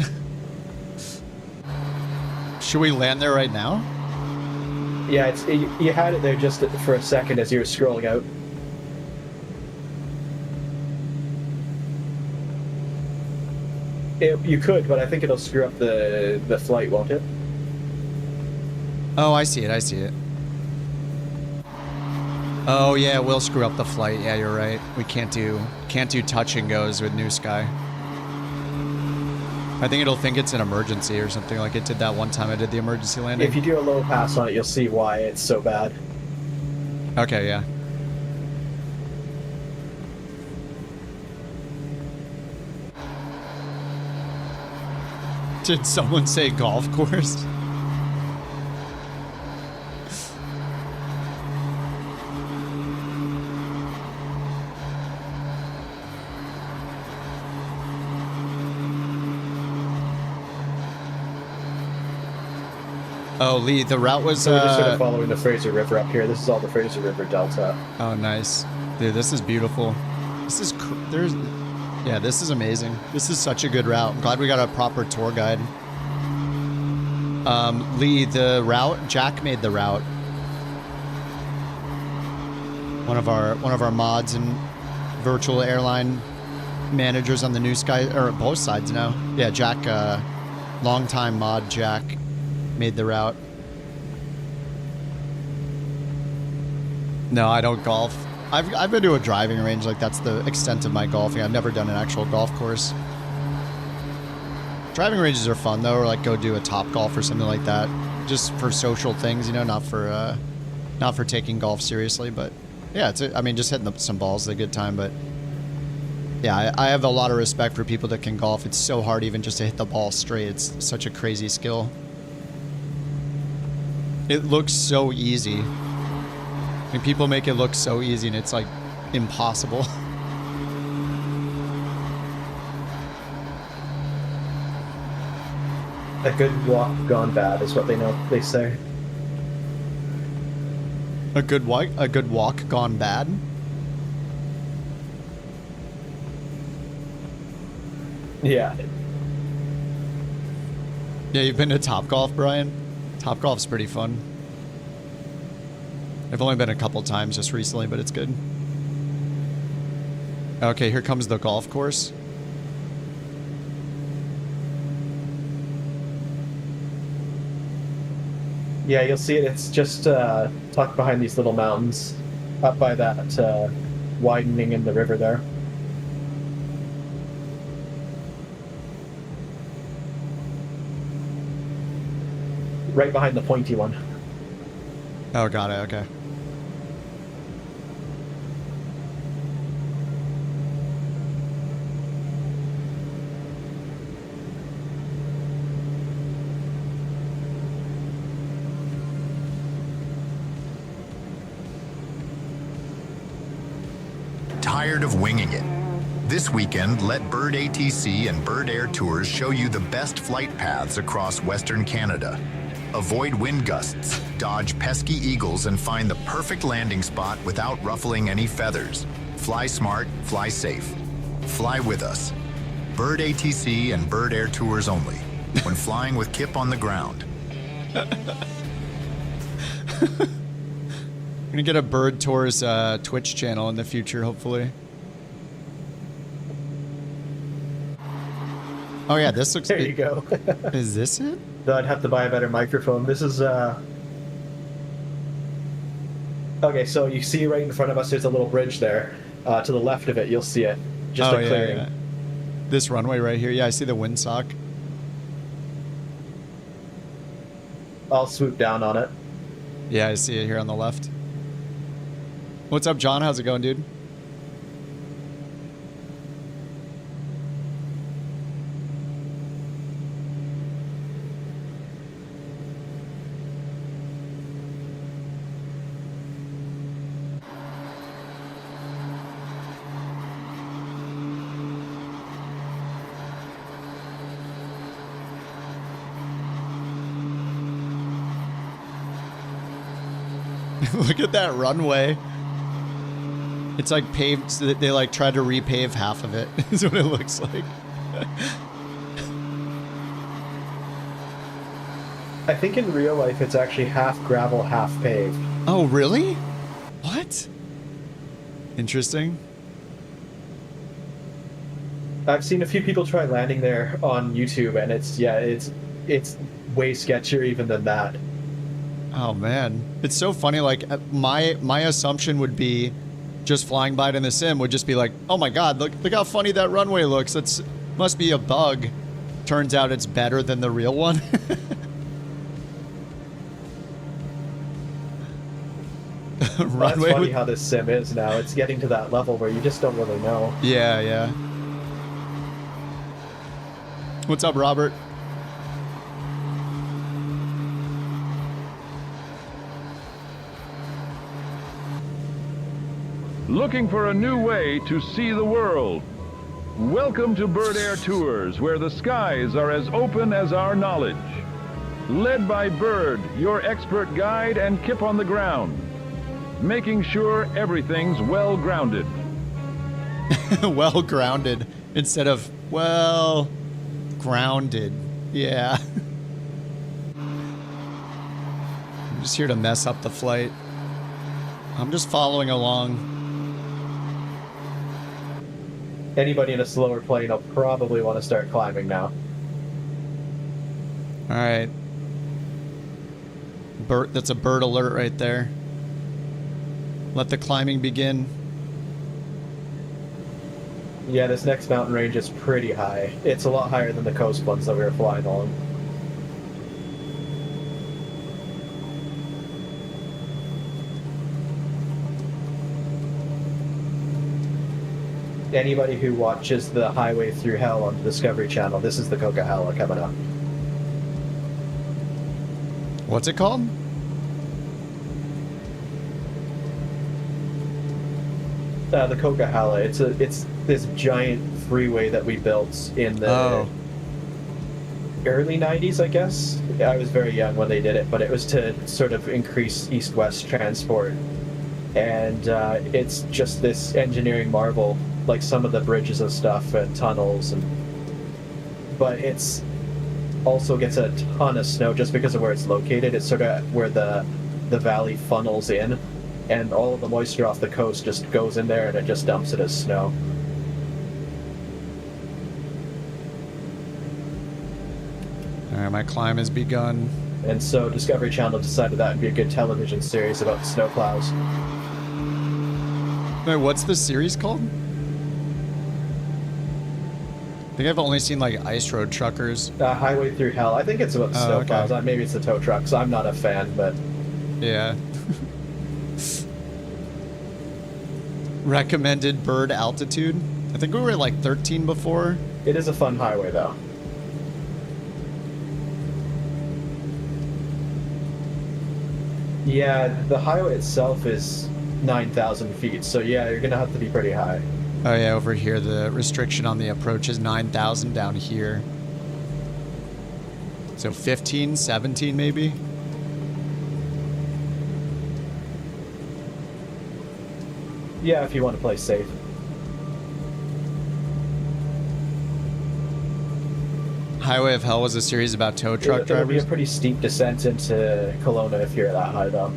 Should we land there right now? Yeah, you had it there just for a second as you were scrolling out. You could, but I think it'll screw up the flight, won't it? Oh, I see it. I see it. Oh yeah, it will screw up the flight. Yeah, you're right. We can't do touch and goes with NewSky. I think it'll think it's an emergency or something, like it did that one time I did the emergency landing. If you do a low pass on it, you'll see why it's so bad. Okay, yeah. Did someone say golf course? Oh, Lee, the route was... So we're just sort of following the Fraser River up here. This is all the Fraser River Delta. Oh, nice. Dude, this is beautiful. This is... Yeah, this is amazing. This is such a good route. I'm glad we got a proper tour guide. Lee, the route... Jack made the route. One of our mods and virtual airline managers on the NewSky... Or both sides now. Yeah, Jack... longtime mod Jack... made the route. No, I don't golf. I've been to a driving range, like that's the extent of my golfing. I've never done an actual golf course. Driving ranges are fun though, or like go do a Top Golf or something like that, just for social things, you know, not for taking golf seriously. But yeah, I mean, just hitting some balls is a good time. But yeah, I have a lot of respect for people that can golf. It's so hard even just to hit the ball straight. It's such a crazy skill. It looks so easy. I mean, people make it look so easy, and it's like impossible. A good walk gone bad is what they say. A good what? A good walk gone bad? Yeah. Yeah, you've been to Top Golf, Brian? Top Golf's pretty fun. I've only been a couple times just recently, but it's good. Okay, here comes the golf course. Yeah, you'll see it. It's just tucked behind these little mountains up by that widening in the river there. Right behind the pointy one. Oh, got it. Okay. Tired of winging it? This weekend, let Bird ATC and Bird Air Tours show you the best flight paths across Western Canada. Avoid wind gusts, dodge pesky eagles, and find the perfect landing spot without ruffling any feathers. Fly smart, fly safe. Fly with us. Bird ATC and Bird Air Tours only. When flying with Kip on the ground. We're gonna get a Bird Tours Twitch channel in the future, hopefully. Oh yeah, this looks. There you go. Is this it? Though I'd have to buy a better microphone. This is okay, so you see right in front of us there's a little bridge there. To the left of it you'll see it. Just a clearing. Yeah. This runway right here. Yeah, I see the windsock. I'll swoop down on it. Yeah, I see it here on the left. What's up, John? How's it going, dude? Look at that runway. It's like paved, so that they like tried to repave half of it. Is what it looks like. I think in real life it's actually half gravel, half paved. Oh, really? What? Interesting. I've seen a few people try landing there on YouTube, and it's way sketchier even than that. Oh man, it's so funny. Like my assumption would be, just flying by it in the sim would just be like, oh my god, look how funny that runway looks. That's must be a bug. Turns out it's better than the real one. That's funny how this sim is now. It's getting to that level where you just don't really know. Yeah, yeah. What's up, Robert? Looking for a new way to see the world? Welcome to Bird Air Tours, where the skies are as open as our knowledge. Led by Bird, your expert guide and Kip on the ground, making sure everything's well grounded. Well grounded instead of well grounded. Yeah. I'm just here to mess up the flight. I'm just following along. Anybody in a slower plane will probably want to start climbing now. All right. Bird, that's a bird alert right there. Let the climbing begin. Yeah, this next mountain range is pretty high. It's a lot higher than the coast ones that we were flying on. Anybody who watches the Highway Through Hell on the Discovery Channel, this is the Coca-Cola coming up. What's it called? The Coca-Cola. It's this giant freeway that we built in the early 90s, I guess. I was very young when they did it, but it was to sort of increase east-west transport. And it's just this engineering marvel, like some of the bridges and stuff and tunnels, but it's also gets a ton of snow just because of where it's located. It's sort of where the valley funnels in, and all of the moisture off the coast just goes in there and it just dumps it as snow. All right, my climb has begun. And so Discovery Channel decided that would be a good television series about snow plows. Wait, what's the series called? I think I've only seen like ice road truckers. Highway Through Hell. I think it's about snow plows. Maybe it's the tow trucks. I'm not a fan, but yeah. Recommended bird altitude. I think we were at like 13 before. It is a fun highway though. Yeah, the highway itself is 9,000 feet, so yeah, you're gonna have to be pretty high. Oh yeah, over here the restriction on the approach is 9,000 down here. So 15, 17 maybe? Yeah, if you want to play safe. Highway of Hell was a series about tow truck drivers. It'll be a pretty steep descent into Kelowna if you're that high though.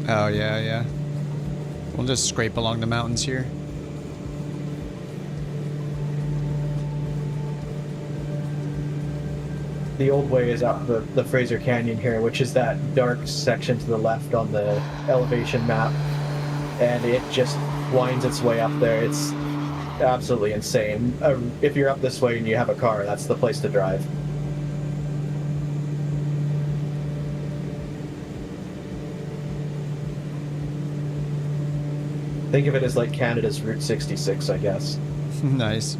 Oh yeah, yeah. We'll just scrape along the mountains here. the old way is up the Fraser Canyon here, which is that dark section to the left on the elevation map, and it just winds its way up there. It's absolutely insane. If you're up this way and you have a car, that's the place to drive. Think of it as like Canada's Route 66, I guess. Nice.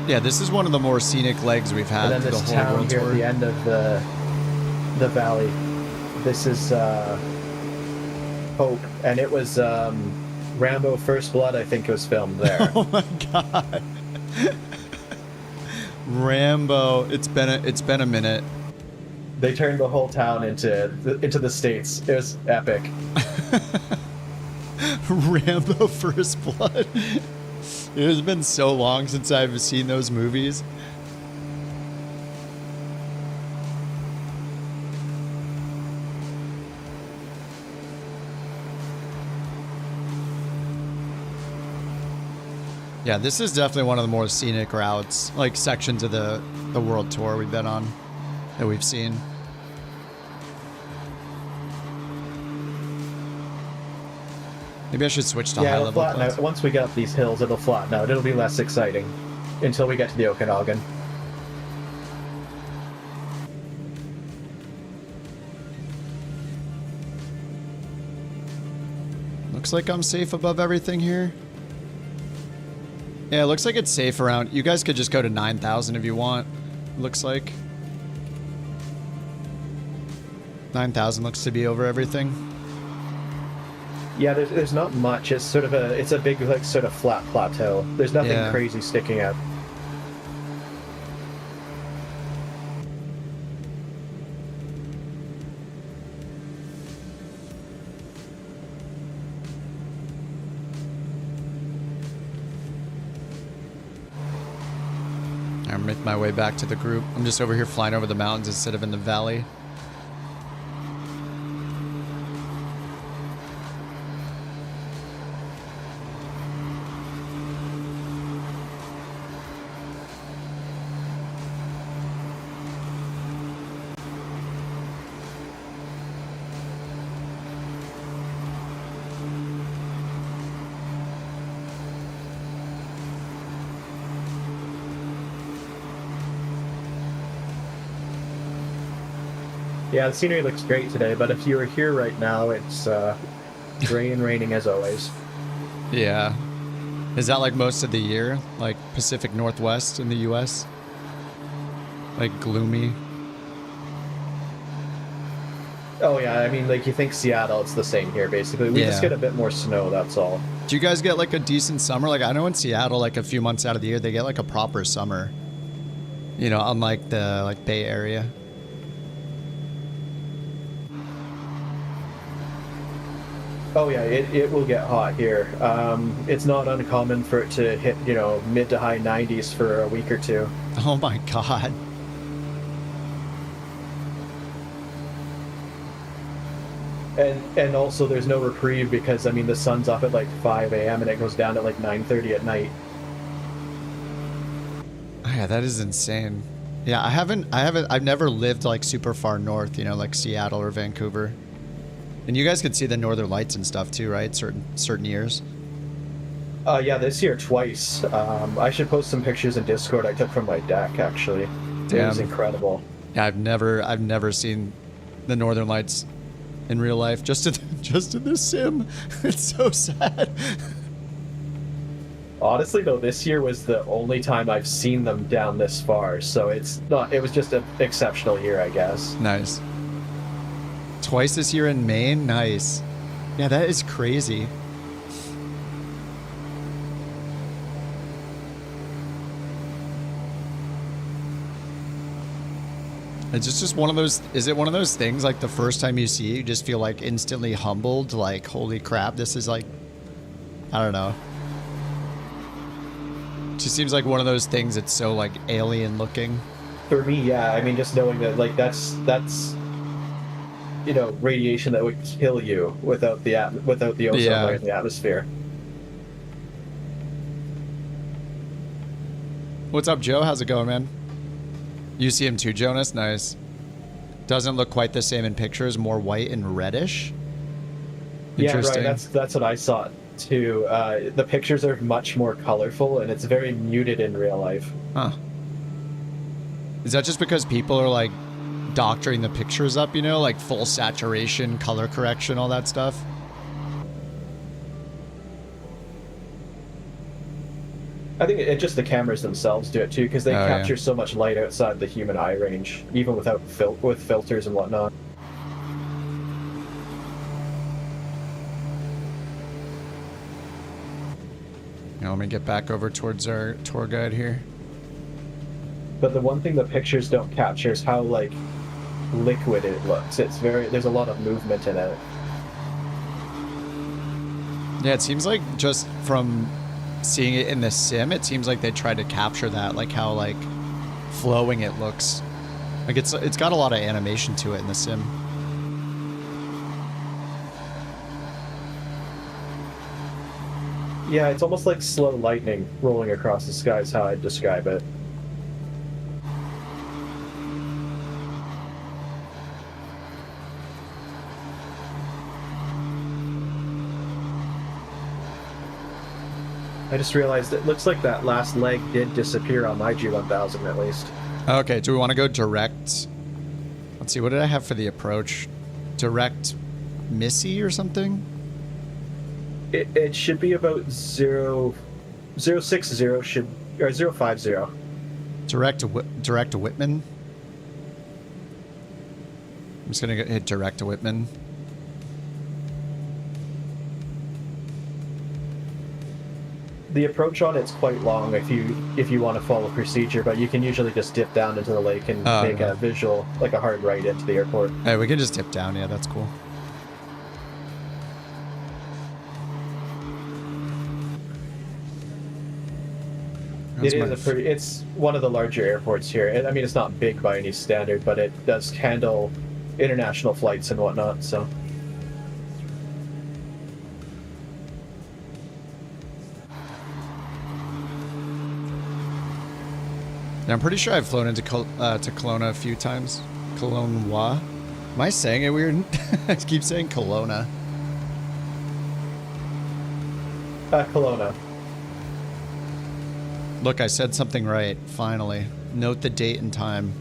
Yeah, this is one of the more scenic legs we've had. And then this the whole town world here tour. at the end of the valley. This is Hope, and it was Rambo First Blood, I think, was filmed there. Oh my god. Rambo. It's been a minute. They turned the whole town into the States. It was epic. Rambo First Blood. It has been so long since I've seen those movies. Yeah, this is definitely one of the more scenic routes, like sections of the world tour we've been on that we've seen. Maybe I should switch to high It'll level. flatten out. Once we get up these hills, it'll flatten out. It'll be less exciting until we get to the Okanagan. Looks like I'm safe above everything here. Yeah, it looks like it's safe around. You guys could just go to 9,000 if you want. Looks like 9,000 looks to be over everything. Yeah, there's not much. It's sort of a big, like, sort of flat plateau. There's nothing Yeah. crazy sticking out. I'm making my way back to the group. I'm just over here flying over the mountains instead of in the valley. Yeah, the scenery looks great today, but if you were here right now, it's gray and raining as always. Yeah. Is that like most of the year? Like Pacific Northwest in the US? Like gloomy? Oh yeah, I mean, like, you think Seattle, it's the same here, basically. We just Yeah. get a bit more snow, that's all. Do you guys get like a decent summer? Like I know in Seattle, like a few months out of the year, they get like a proper summer. You know, unlike the like Bay Area. Oh yeah, it will get hot here. It's not uncommon for it to hit, you know, mid to high 90s for a week or two. Oh my god. And also there's no reprieve because, I mean, the sun's up at like 5 a.m. and it goes down at like 9:30 at night. Oh, yeah, that is insane. Yeah, I've never lived like super far north, you know, like Seattle or Vancouver. And you guys could see the northern lights and stuff too, right? Certain years. Yeah, this year twice. I should post some pictures in Discord I took from my deck, actually. It was Damn. incredible. Yeah, I've never seen the northern lights in real life. Just in the sim. It's so sad. Honestly, though, this year was the only time I've seen them down this far, so it was just an exceptional year, I guess. Nice. Twice this year in Maine? Nice. Yeah, that is crazy. It's just one of those. Is it one of those things like the first time you see it, you just feel like instantly humbled? Like, holy crap, this is like, I don't know. It just seems like one of those things that's so like alien looking. For me, yeah. I mean, just knowing that, like, that's you know, radiation that would kill you without the ozone layer in the atmosphere. What's up, Joe? How's it going, man? You see him too, Jonas? Nice. Doesn't look quite the same in pictures. More white and reddish. Interesting. Yeah, right. That's what I saw too. The pictures are much more colorful, and it's very muted in real life. Huh. Is that just because people are like doctoring the pictures up, you know, like full saturation, color correction, all that stuff? I think it just the cameras themselves do it too, because they capture so much light outside the human eye range, even without with filters and whatnot. Now let me get back over towards our tour guide here. But the one thing the pictures don't capture is how like liquid it looks. There's a lot of movement in it. Yeah, it seems like just from seeing it in the sim, it seems like they tried to capture that, like how like flowing it looks. Like it's got a lot of animation to it in the sim. Yeah, it's almost like slow lightning rolling across the sky is how I'd describe it. I just realized it looks like that last leg did disappear on my G1000 at least. Okay, do we want to go direct? Let's see, what did I have for the approach? Direct Missy or something? It should be about 060 should, or 050. Direct to Whitman. I'm just gonna hit direct to Whitman. The approach on it's quite long if you want to follow procedure, but you can usually just dip down into the lake and make a visual, like a hard right into the airport. Hey, we can just dip down. Yeah, that's cool. It's one of the larger airports here. I mean, it's not big by any standard, but it does handle international flights and whatnot, so. Now, I'm pretty sure I've flown into to Kelowna a few times. Kelowna. Am I saying it weird? I keep saying Kelowna. Kelowna. Look, I said something right, finally. Note the date and time.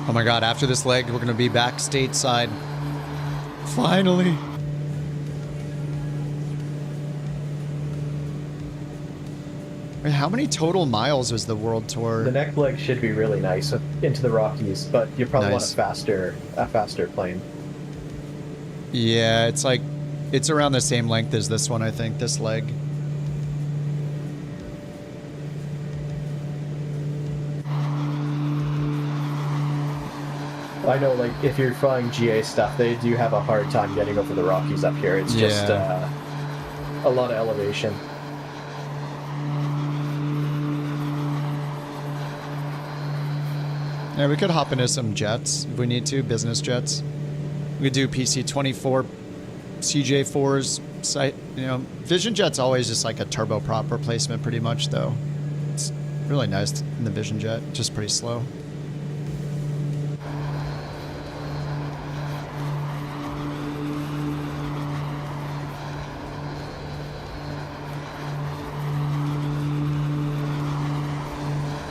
Oh my god, after this leg, we're going to be back stateside. Finally. Wait, how many total miles was the world tour? The next leg should be really nice into the Rockies, but you probably want a faster plane. Yeah, it's around the same length as this one, I think, this leg. I know, like, if you're flying GA stuff, they do have a hard time getting over the Rockies up here. It's just a lot of elevation. Yeah, we could hop into some jets if we need to, business jets. We could do PC-24, CJ4s, Vision Jet's always just like a turboprop replacement pretty much, though. It's really nice in the Vision Jet, just pretty slow.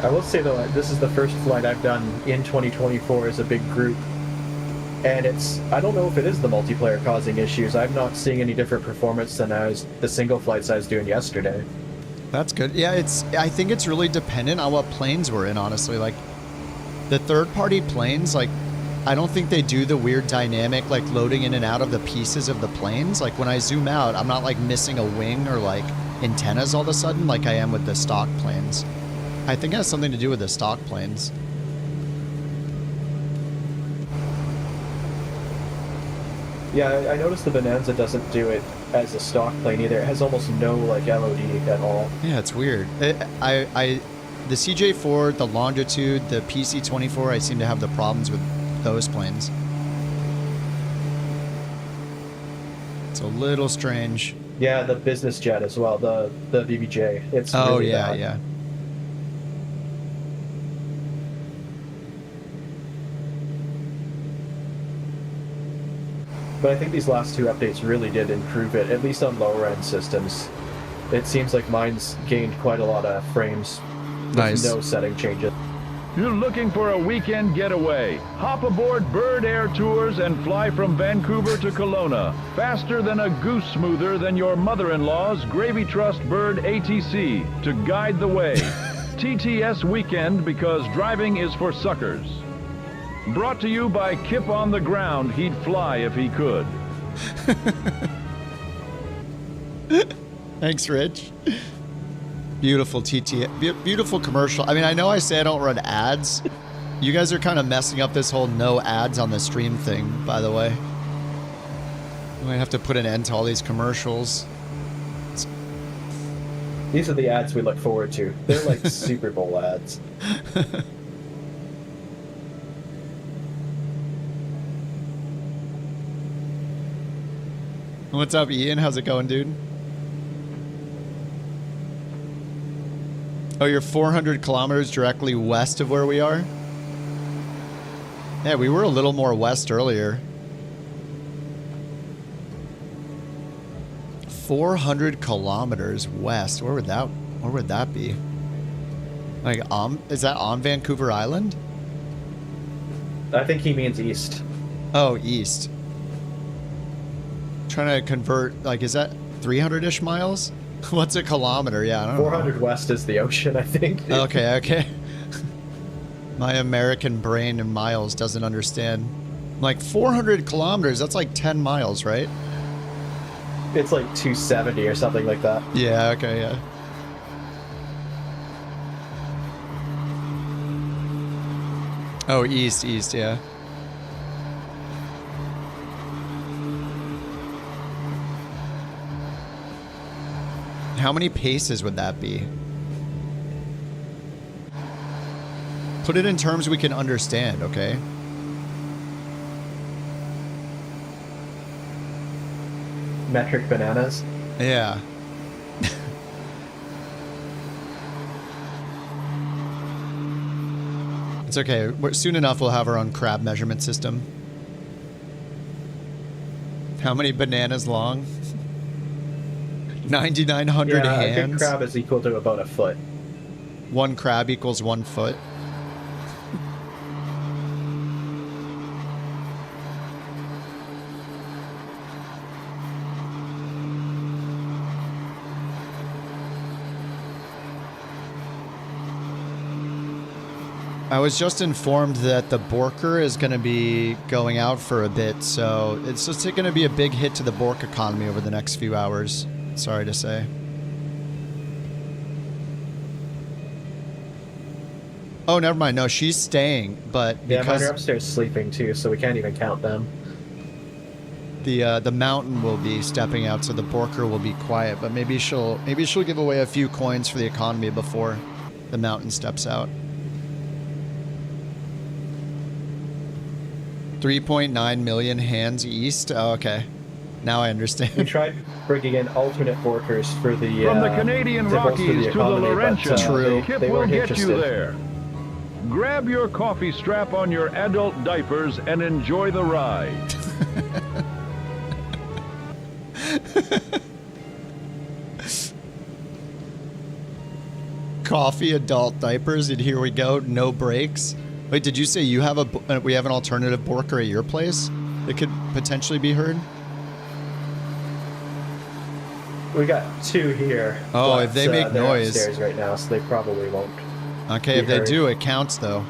I will say though, this is the first flight I've done in 2024 as a big group, and I don't know if it is the multiplayer causing issues. I'm not seeing any different performance than the single flights I was doing yesterday. That's good. Yeah, I think it's really dependent on what planes we're in, honestly. Like, the third-party planes, like, I don't think they do the weird dynamic like loading in and out of the pieces of the planes. Like when I zoom out, I'm not like missing a wing or like antennas all of a sudden like I am with the stock planes. I think it has something to do with the stock planes. Yeah, I noticed the Bonanza doesn't do it as a stock plane either. It has almost no like LOD at all. Yeah, it's weird. The CJ4, the Longitude, the PC-24, I seem to have the problems with those planes. It's a little strange. Yeah, the business jet as well, the BBJ. It's Oh really yeah, bad. yeah. But I think these last two updates really did improve it, at least on lower end systems. It seems like mine's gained quite a lot of frames with Nice. no setting changes. You're looking for a weekend getaway? Hop aboard Bird Air Tours and fly from Vancouver to Kelowna. Faster than a goose, smoother than your mother-in-law's Gravy Trust Bird ATC to guide the way. TTS Weekend, because driving is for suckers. Brought to you by Kip on the Ground. He'd fly if he could. Thanks, Rich. Beautiful beautiful commercial. I mean, I know I say I don't run ads. You guys are kind of messing up this whole no ads on the stream thing, by the way. We might have to put an end to all these commercials. These are the ads we look forward to. They're like Super Bowl ads. What's up, Ian? How's it going, dude? Oh, you're 400 kilometers directly west of where we are? Yeah, we were a little more west earlier. 400 kilometers west. Where would that be? Like, is that on Vancouver Island? I think he means east. Oh, east. Trying to convert, like, is that 300-ish miles? What's a kilometer? Yeah, I don't know. 400 west is the ocean, I think. Okay. My American brain in miles doesn't understand. Like 400 kilometers, that's like 10 miles, right? It's like 270 or something like that. Yeah, okay, yeah. Oh, east, yeah. How many paces would that be? Put it in terms we can understand, okay? Metric bananas. Yeah. It's okay. Soon enough we'll have our own crab measurement system. How many bananas long? 9,900 yeah, hands. a good crab is equal to about a foot. One crab equals 1 foot. I was just informed that the Borker is going to be going out for a bit, so it's just going to be a big hit to the Bork economy over the next few hours. Sorry to say. Oh, never mind. No, she's staying, but Yeah, mine because are upstairs sleeping too, so we can't even count them. the mountain will be stepping out, so the Borker will be quiet. But maybe she'll give away a few coins for the economy before the mountain steps out. 3.9 million hands east. Oh, okay. Now I We understand. tried bringing in alternate workers for the From the Canadian to bolster Rockies to the economy, but, Laurentian, True. Kip they will weren't get interested. you there. Grab your coffee strap on your adult diapers and enjoy the ride. Coffee, adult diapers, and here we go. No breaks. Wait, did you say you have we have an alternative Borker at your place that could potentially be heard? We got two here. Oh, but, if they make they're noise. upstairs right now, so they probably won't. Okay, Be if they heard. do, it counts though.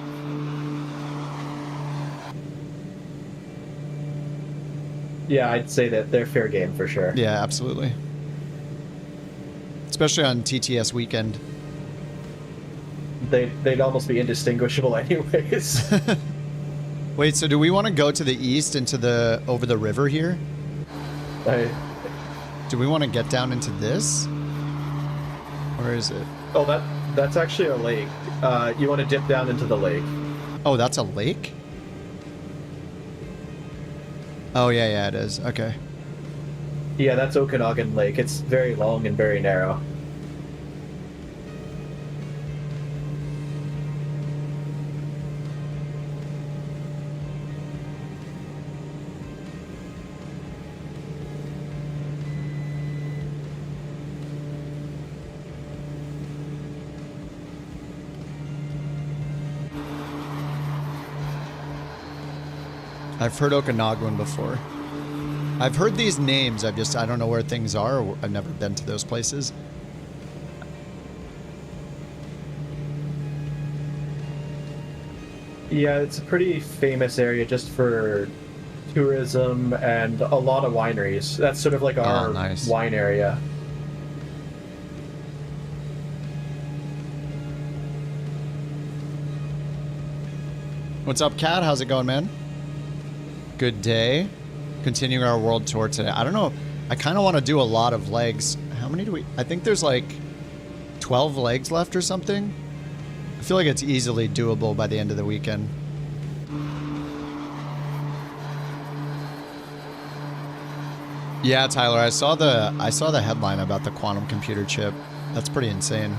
Yeah, I'd say that they're fair game for sure. Yeah, absolutely. Especially on TTS weekend. They'd almost be indistinguishable anyways. Wait, so do we want to go to the east into the over the river here? Do we want to get down into this? Or is it? Oh, that's actually a lake. You want to dip down into the lake. Oh, that's a lake? Oh, yeah, it is. Okay. Yeah, that's Okanagan Lake. It's very long and very narrow. I've heard Okanagan before. I've heard these names. I don't know where things are. Or I've never been to those places. Yeah, it's a pretty famous area just for tourism and a lot of wineries. That's sort of like our nice. wine area. What's up, Kat? How's it going, man? Good day. Continuing our world tour today. I don't know. I kind of want to do a lot of legs. How many do we... I think there's like 12 legs left or something. I feel like it's easily doable by the end of the weekend. Yeah, Tyler, I saw the headline about the quantum computer chip. That's pretty insane.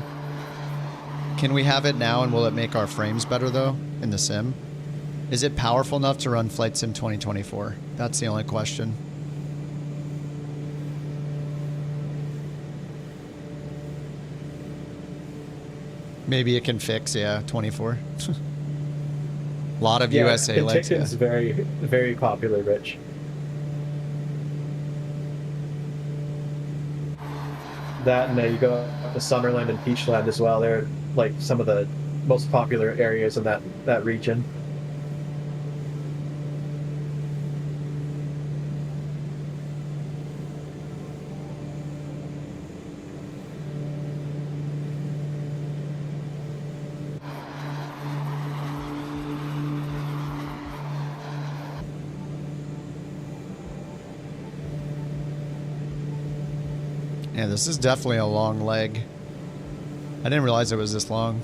Can we have it now, and will it make our frames better though in the sim? Is it powerful enough to run Flight Sim 2024? That's the only question. Maybe it can fix, yeah, 24. A lot of USA legs. It's very, very popular, Rich. That and you go up to Summerland and Peachland as well. They're like some of the most popular areas in that region. Yeah, this is definitely a long leg. I didn't realize it was this long.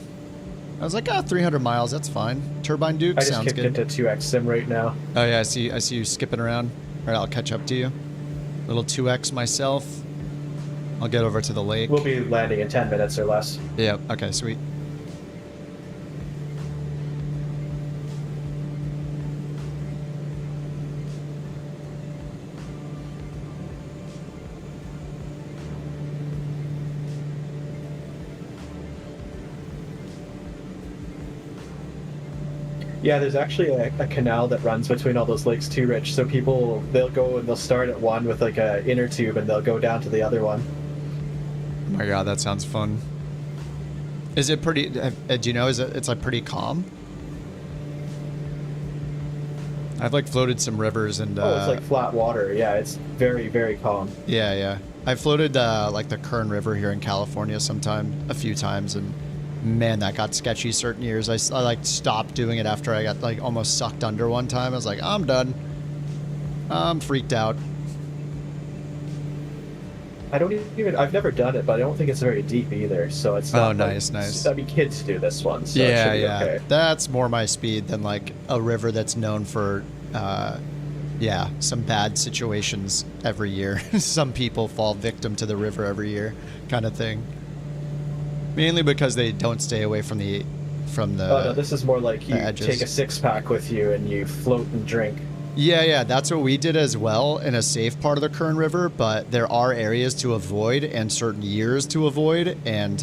I was like, 300 miles, that's fine. Turbine Duke, I just sounds kicked good. into 2x sim right now. Oh yeah, I see you skipping around. All right, I'll catch up to you. Little 2x myself. I'll get over to the lake. We'll be landing in 10 minutes or less. Yeah, okay, sweet. Yeah, there's actually a canal that runs between all those lakes too, Rich. So people, they'll go and they'll start at one with like a inner tube and they'll go down to the other one. Oh my god, that sounds fun. Is it pretty, do you know, it's like pretty calm? I've like floated some rivers and... it's like flat water. Yeah, it's very, very calm. Yeah. I floated like the Kern River here in California a few times, and man, that got sketchy certain years. I like stopped doing it after I got like almost sucked under one time. I was like, I'm done. I'm freaked out. I've never done it, but I don't think it's very deep either. So it's not nice. I mean, kids do this one. So Yeah. it should be okay. That's more my speed than like a river that's known for, some bad situations every year. Some people fall victim to the river every year, kind of thing. Mainly because they don't stay away from the. Oh no, this is more like you edges. take a 6-pack with you and you float and drink. Yeah, that's what we did as well in a safe part of the Kern River, but there are areas to avoid and certain years to avoid, and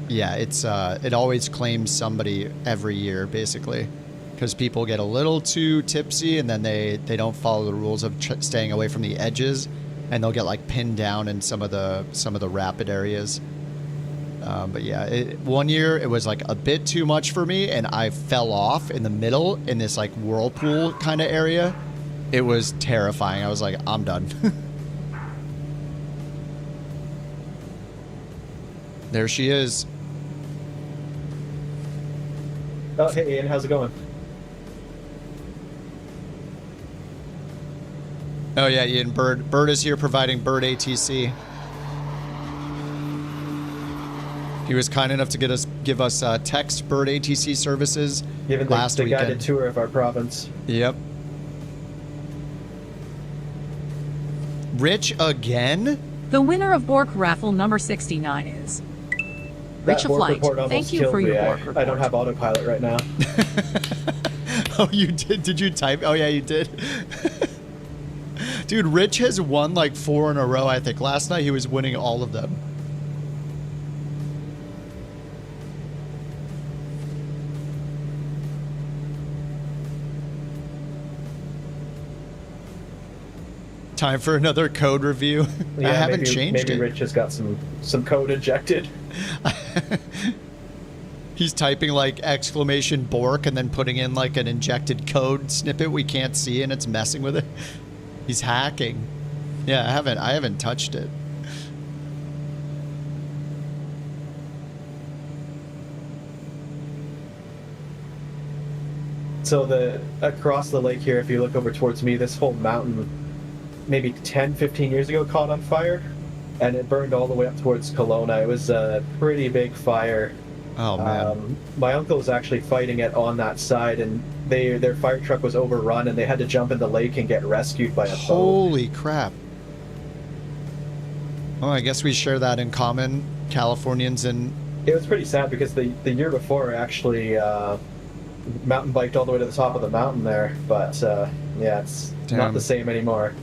it always claims somebody every year, basically, because people get a little too tipsy and then they don't follow the rules of staying away from the edges, and they'll get like pinned down in some of the rapid areas. But yeah, one year it was like a bit too much for me, and I fell off in the middle in this like whirlpool kind of area, It was terrifying. I was like, I'm done. There she is. Oh, hey Ian, how's it going? Oh yeah, Ian, Bird is here providing Bird ATC. He was kind enough to give us text Bird ATC services Given last the weekend. guided tour of our province. Yep. Rich again? The winner of Bork raffle number 69 is Rich That bork Flight. report almost Thank you killed for your me. Bork report. I don't have autopilot right now. Oh, you did? Did you type? Oh, yeah, you did. Dude, Rich has won like 4 in a row, I think. Last night he was winning all of them. Time for another code review. Yeah, I haven't maybe, changed maybe it. Rich has got some code injected. He's typing like exclamation bork and then putting in like an injected code snippet we can't see, and it's messing with it. He's hacking. Yeah, I haven't touched it. So across the lake here, if you look over towards me, this whole mountain maybe 10, 15 years ago caught on fire, and it burned all the way up towards Kelowna. It was a pretty big fire. Oh man. My uncle was actually fighting it on that side, and their fire truck was overrun, and they had to jump in the lake and get rescued by a boat. Holy crap. Oh, I guess we share that in common, Californians and... It was pretty sad because the year before I actually mountain biked all the way to the top of the mountain there, but yeah, it's not the same anymore.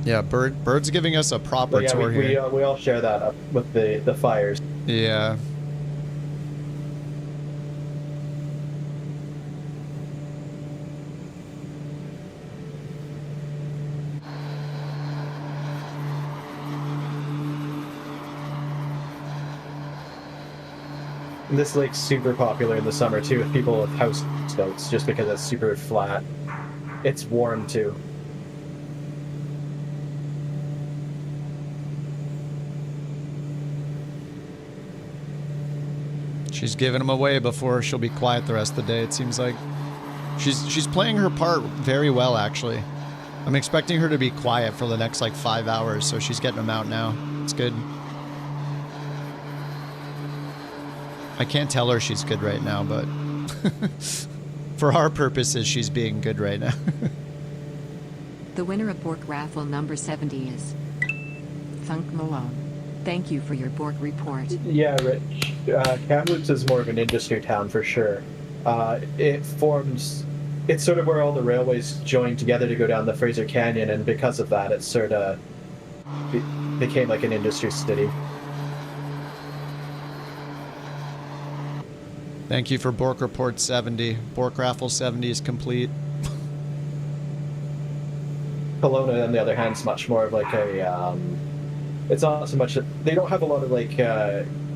Yeah, Bird's giving us a proper But yeah, tour here. we all share that up with the fires. Yeah. And this lake's super popular in the summer too, with people with houseboats, just because it's super flat. It's warm too. She's giving them away before she'll be quiet the rest of the day, it seems like. She's playing her part very well, actually. I'm expecting her to be quiet for the next, like, 5 hours, so she's getting them out now. It's good. I can't tell her she's good right now, but... for our purposes, she's being good right now. The winner of Bork raffle number 70 is Thunk Malone. Thank you for your Bork report. Yeah, Rich. Kamloops is more of an industry town for sure. It's sort of where all the railways join together to go down the Fraser Canyon, and because of that, it sort of became like an industry city. Thank you for Bork Report 70. Bork Raffle 70 is complete. Kelowna, on the other hand, is much more of like a... it's not so much... They don't have a lot of like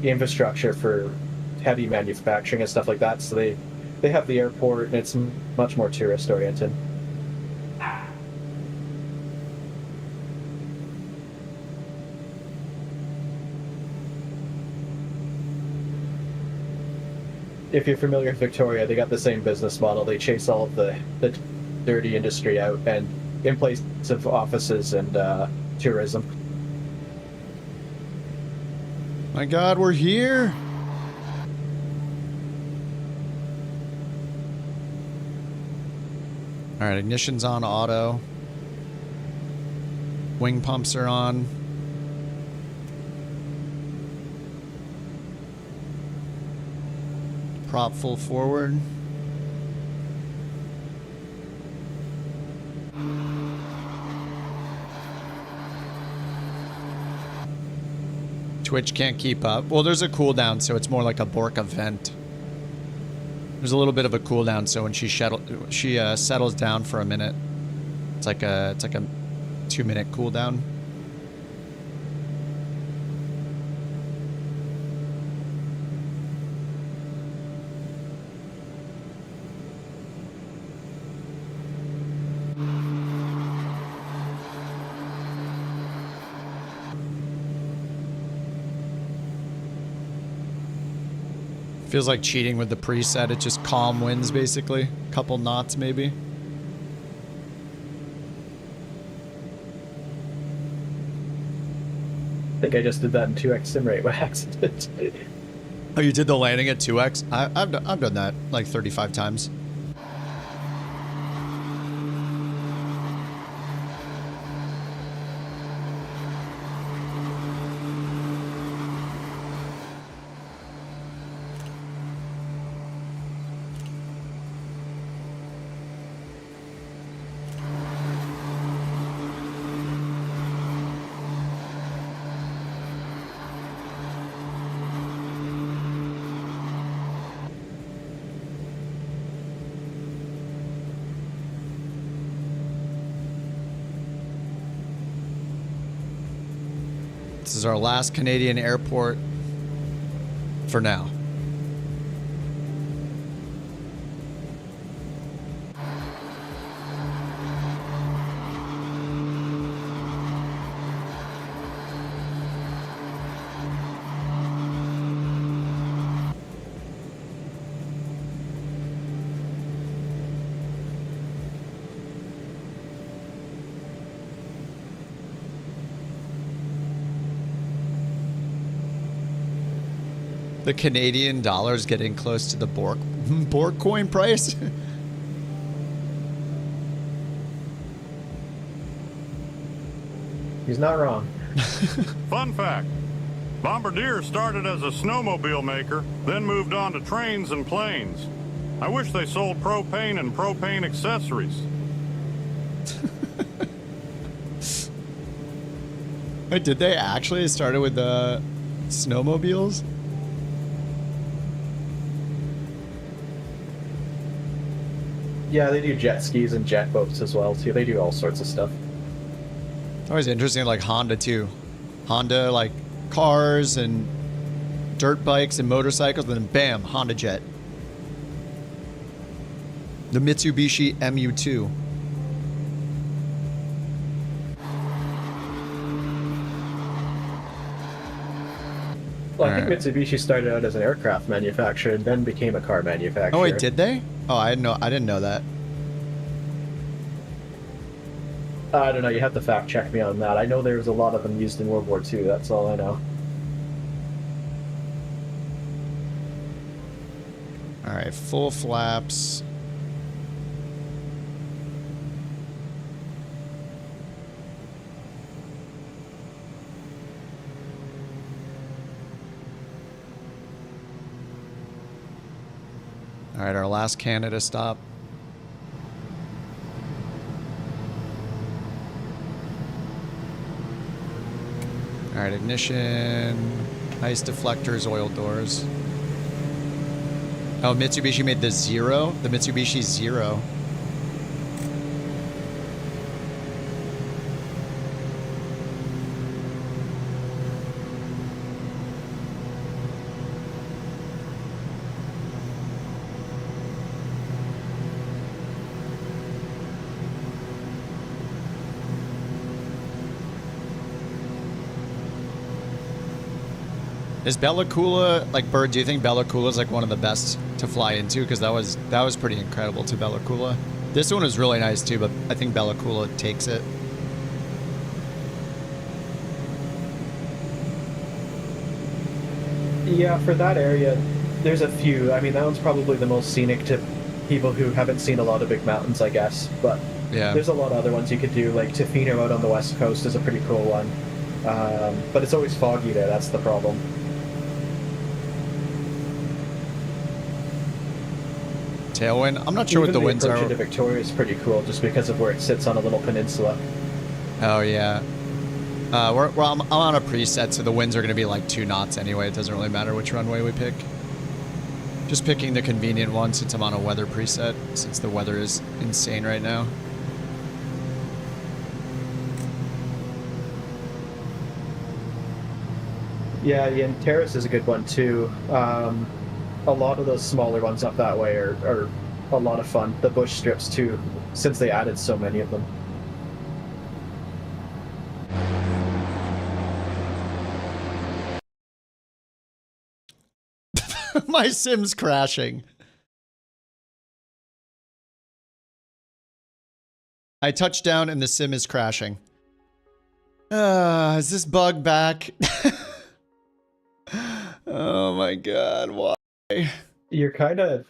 infrastructure for heavy manufacturing and stuff like that, so they have the airport, and it's much more tourist oriented. If you're familiar with Victoria, they got the same business model. They chase all of the dirty industry out, and in place of offices and tourism. My God, we're here. All right, ignition's on auto. Wing pumps are on. Prop full forward. Twitch can't keep up. Well, there's a cooldown, so it's more like a Bork event. There's a little bit of a cooldown, so when she settles down for a minute, it's like a 2-minute cooldown. Feels like cheating with the preset. It just calm winds, basically. Couple knots, maybe. I think I just did that in 2x sim rate by accident. Oh, you did the landing at 2x? I've done that like 35 times. This is our last Canadian airport for now. The Canadian dollar is getting close to the BorkCoin price. He's not wrong. Fun fact. Bombardier started as a snowmobile maker, then moved on to trains and planes. I wish they sold propane and propane accessories. Wait, did they actually start with the snowmobiles? Yeah, they do jet skis and jet boats as well, too. They do all sorts of stuff. It's always interesting, like Honda, too. Honda, like, cars and dirt bikes and motorcycles, and then bam, Honda Jet. The Mitsubishi MU2. Well, I think Mitsubishi started out as an aircraft manufacturer and then became a car manufacturer. Oh, wait, did they? Oh, I didn't know that. I don't know. You have to fact check me on that. I know there was a lot of them used in World War II. That's all I know. All right, full flaps. All right, our last Canada stop. All right, ignition, ice deflectors, oil doors. Oh, Mitsubishi made the Zero? The Mitsubishi Zero. Is Bella Coola, like, Bird, do you think Bella Coola is like one of the best to fly into? Because that was pretty incredible to Bella Coola. This one is really nice too, but I think Bella Coola takes it. Yeah, for that area, there's a few. I mean, that one's probably the most scenic to people who haven't seen a lot of big mountains, I guess. But yeah, there's a lot of other ones you could do. Like Tofino out on the west coast is a pretty cool one. But it's always foggy there, that's the problem. Tailwind? I'm not sure what the winds are. Even the approach to Victoria is pretty cool just because of where it sits on a little peninsula. Oh, yeah. I'm on a preset, so the winds are going to be like 2 knots anyway. It doesn't really matter which runway we pick. Just picking the convenient one since I'm on a weather preset, since the weather is insane right now. Yeah, and Terrace is a good one too. A lot of those smaller ones up that way are a lot of fun. The bush strips too, since they added so many of them. My sim's crashing. I touched down and the sim is crashing. Is this bug back? Oh my god, why? You're kind of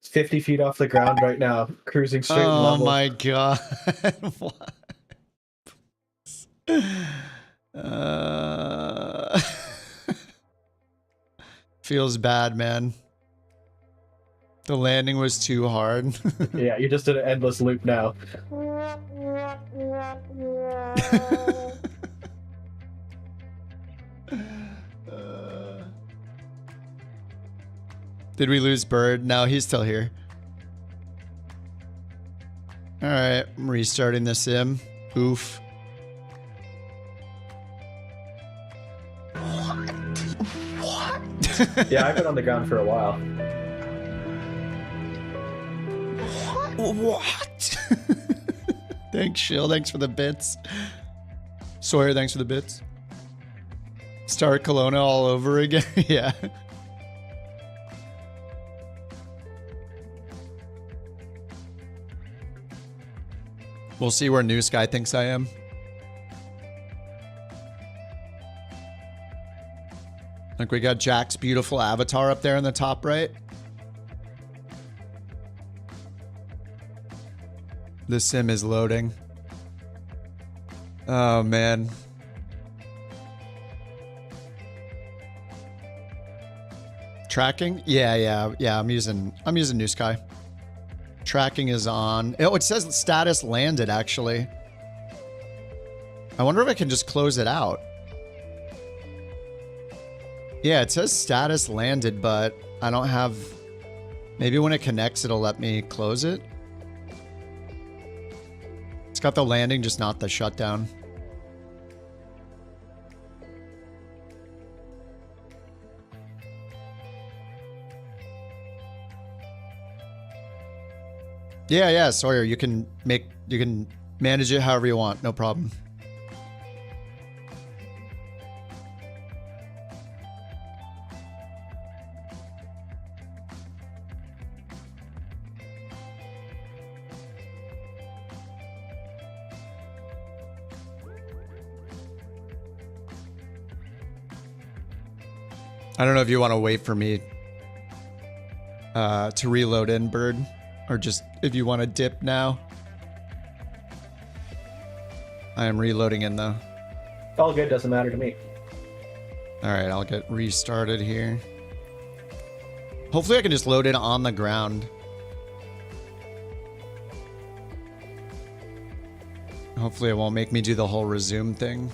50 feet off the ground right now, cruising straight and level. Oh my god. Feels bad, man. The landing was too hard. Yeah, you're just in an endless loop now. Did we lose Bird? No, he's still here. Alright, I'm restarting the sim. Oof. What? Yeah, I've been on the ground for a while. What? Thanks, Shill. Thanks for the bits. Sawyer, thanks for the bits. Start Kelowna all over again. Yeah. We'll see where NewSky thinks I am. Like we got Jack's beautiful avatar up there in the top right. The sim is loading. Oh man. Tracking? Yeah. I'm using NewSky. Tracking is on. Oh, it says status landed actually. I wonder if I can just close it out. Yeah, it says status landed, but I don't have... Maybe when it connects, it'll let me close it. It's got the landing, just not the shutdown. Yeah, Sawyer, you can manage it however you want, no problem. I don't know if you want to wait for me to reload in, Bird, or just if you want to dip now. I am reloading in though. All good, doesn't matter to me. Alright, I'll get restarted here. Hopefully I can just load in on the ground. Hopefully it won't make me do the whole resume thing.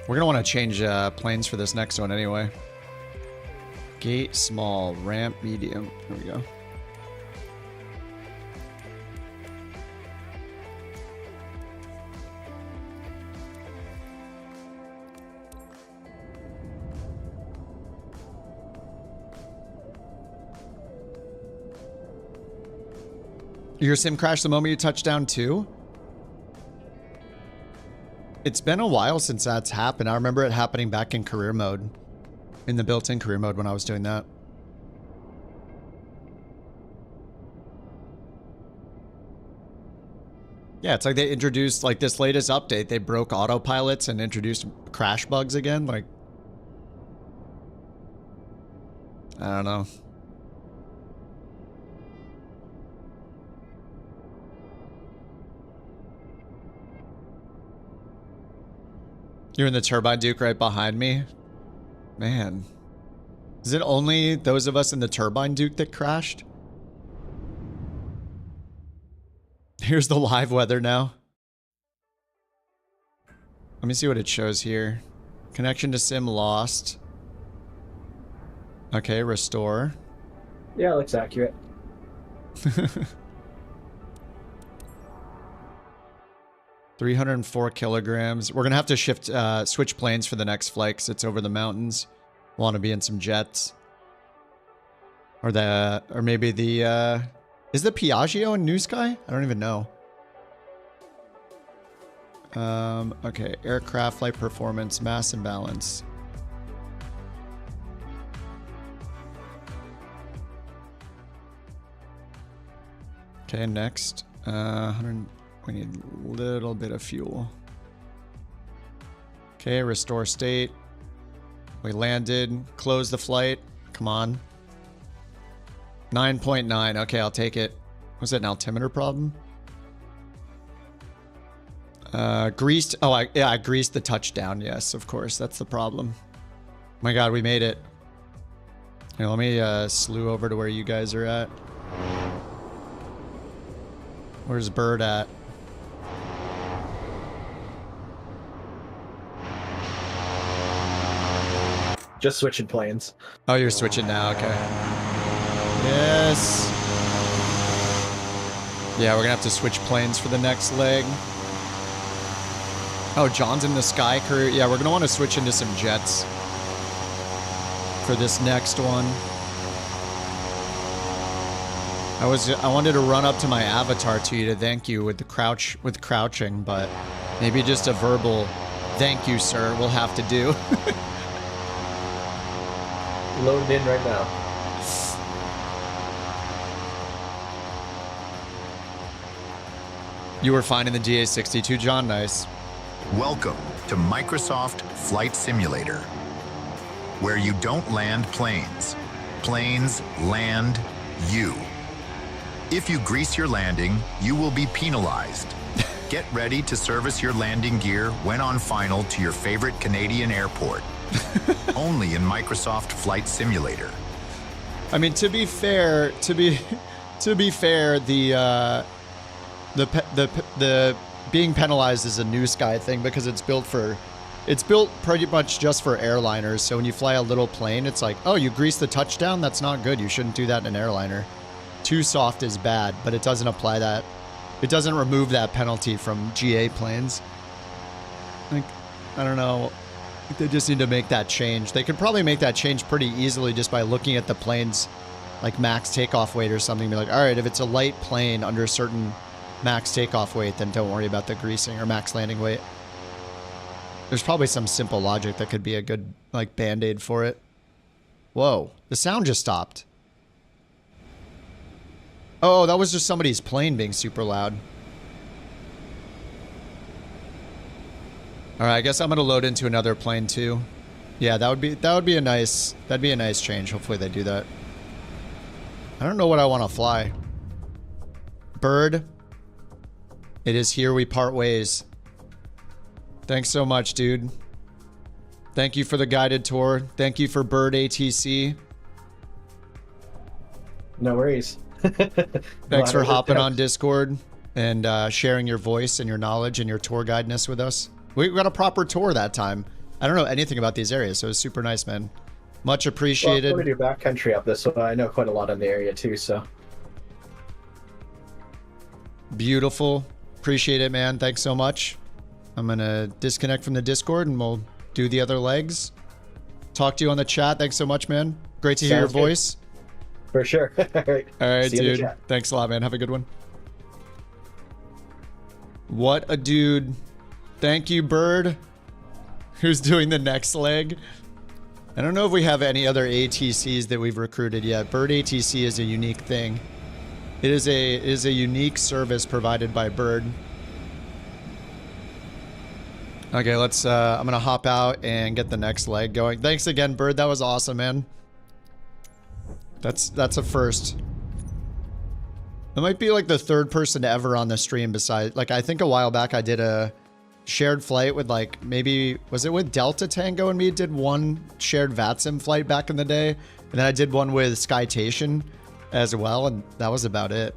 We're gonna want to change planes for this next one anyway. Gate small, ramp medium. There we go. Your sim crashed the moment you touched down too? It's been a while since that's happened. I remember it happening back in career mode. In the built-in career mode when I was doing that. Yeah, it's like they introduced, like this latest update, they broke autopilots and introduced crash bugs again. Like, I don't know. You're in the turbine, Duke, right behind me. Man. Is it only those of us in the turbine, Duke, that crashed? Here's the live weather now. Let me see what it shows here. Connection to sim lost. Okay, restore. Yeah, it looks accurate. 304 kilograms. We're gonna have to shift, switch planes for the next flight because it's over the mountains. Want to be in some jets, or maybe the is the Piaggio in NewSky? I don't even know. Okay, aircraft flight performance, mass imbalance. Okay, next. 100, we need a little bit of fuel. Okay, restore state. We landed. Close the flight. Come on. 9.9. Okay, I'll take it. Was it an altimeter problem? Greased. Oh, I greased the touchdown. Yes, of course. That's the problem. My God, we made it. Here, let me slew over to where you guys are at. Where's Bird at? Just switching planes. Oh, you're switching now. Okay. Yes. Yeah, we're gonna have to switch planes for the next leg. Oh, John's in the Sky crew. Yeah, we're gonna want to switch into some jets for this next one. I wanted to run up to my avatar to you to thank you with the crouching, but maybe just a verbal thank you, sir, we'll have to do. Loading in right now. You were fine in the GA62, John. Nice. Welcome to Microsoft Flight Simulator, where you don't land planes. Planes land you. If you grease your landing, you will be penalized. Get ready to service your landing gear when on final to your favorite Canadian airport. Only in Microsoft Flight Simulator. I mean, to be fair, the being penalized is a NewSky thing because it's built pretty much just for airliners. So when you fly a little plane, it's like, oh, you grease the touchdown? That's not good. You shouldn't do that in an airliner. Too soft is bad, but it doesn't apply that. It doesn't remove that penalty from GA planes. Like, I don't know. They just need to make that change. They could probably make that change pretty easily just by looking at the plane's like max takeoff weight or something. Be like, all right, if it's a light plane under a certain max takeoff weight, then don't worry about the greasing, or max landing weight. There's probably some simple logic that could be a good like band-aid for it. Whoa, the sound just stopped. Oh, that was just somebody's plane being super loud. All right, I guess I'm gonna load into another plane too. Yeah, that'd be a nice change. Hopefully they do that. I don't know what I want to fly. Bird, it is here we part ways. Thanks so much, dude. Thank you for the guided tour. Thank you for Bird ATC. No worries. Thanks for hopping on Discord and sharing your voice and your knowledge and your tour guidance with us. We got a proper tour that time. I don't know anything about these areas, so it was super nice, man. Much appreciated. Well, I do backcountry up this, so I know quite a lot in the area too, so. Beautiful. Appreciate it, man. Thanks so much. I'm going to disconnect from the Discord and we'll do the other legs. Talk to you on the chat. Thanks so much, man. Great to hear your voice. For sure. All right, dude. Thanks a lot, man. Have a good one. What a dude. Thank you, Bird. Who's doing the next leg? I don't know if we have any other ATCs that we've recruited yet. Bird ATC is a unique thing. It is a unique service provided by Bird. Okay, let's I'm gonna hop out and get the next leg going. Thanks again, Bird. That was awesome, man. That's a first. It might be like the third person ever on the stream besides, like, I think a while back I did a shared flight with, like, maybe, was it with Delta Tango and me? Did one shared VATSIM flight back in the day. And then I did one with Skytation as well, and that was about it.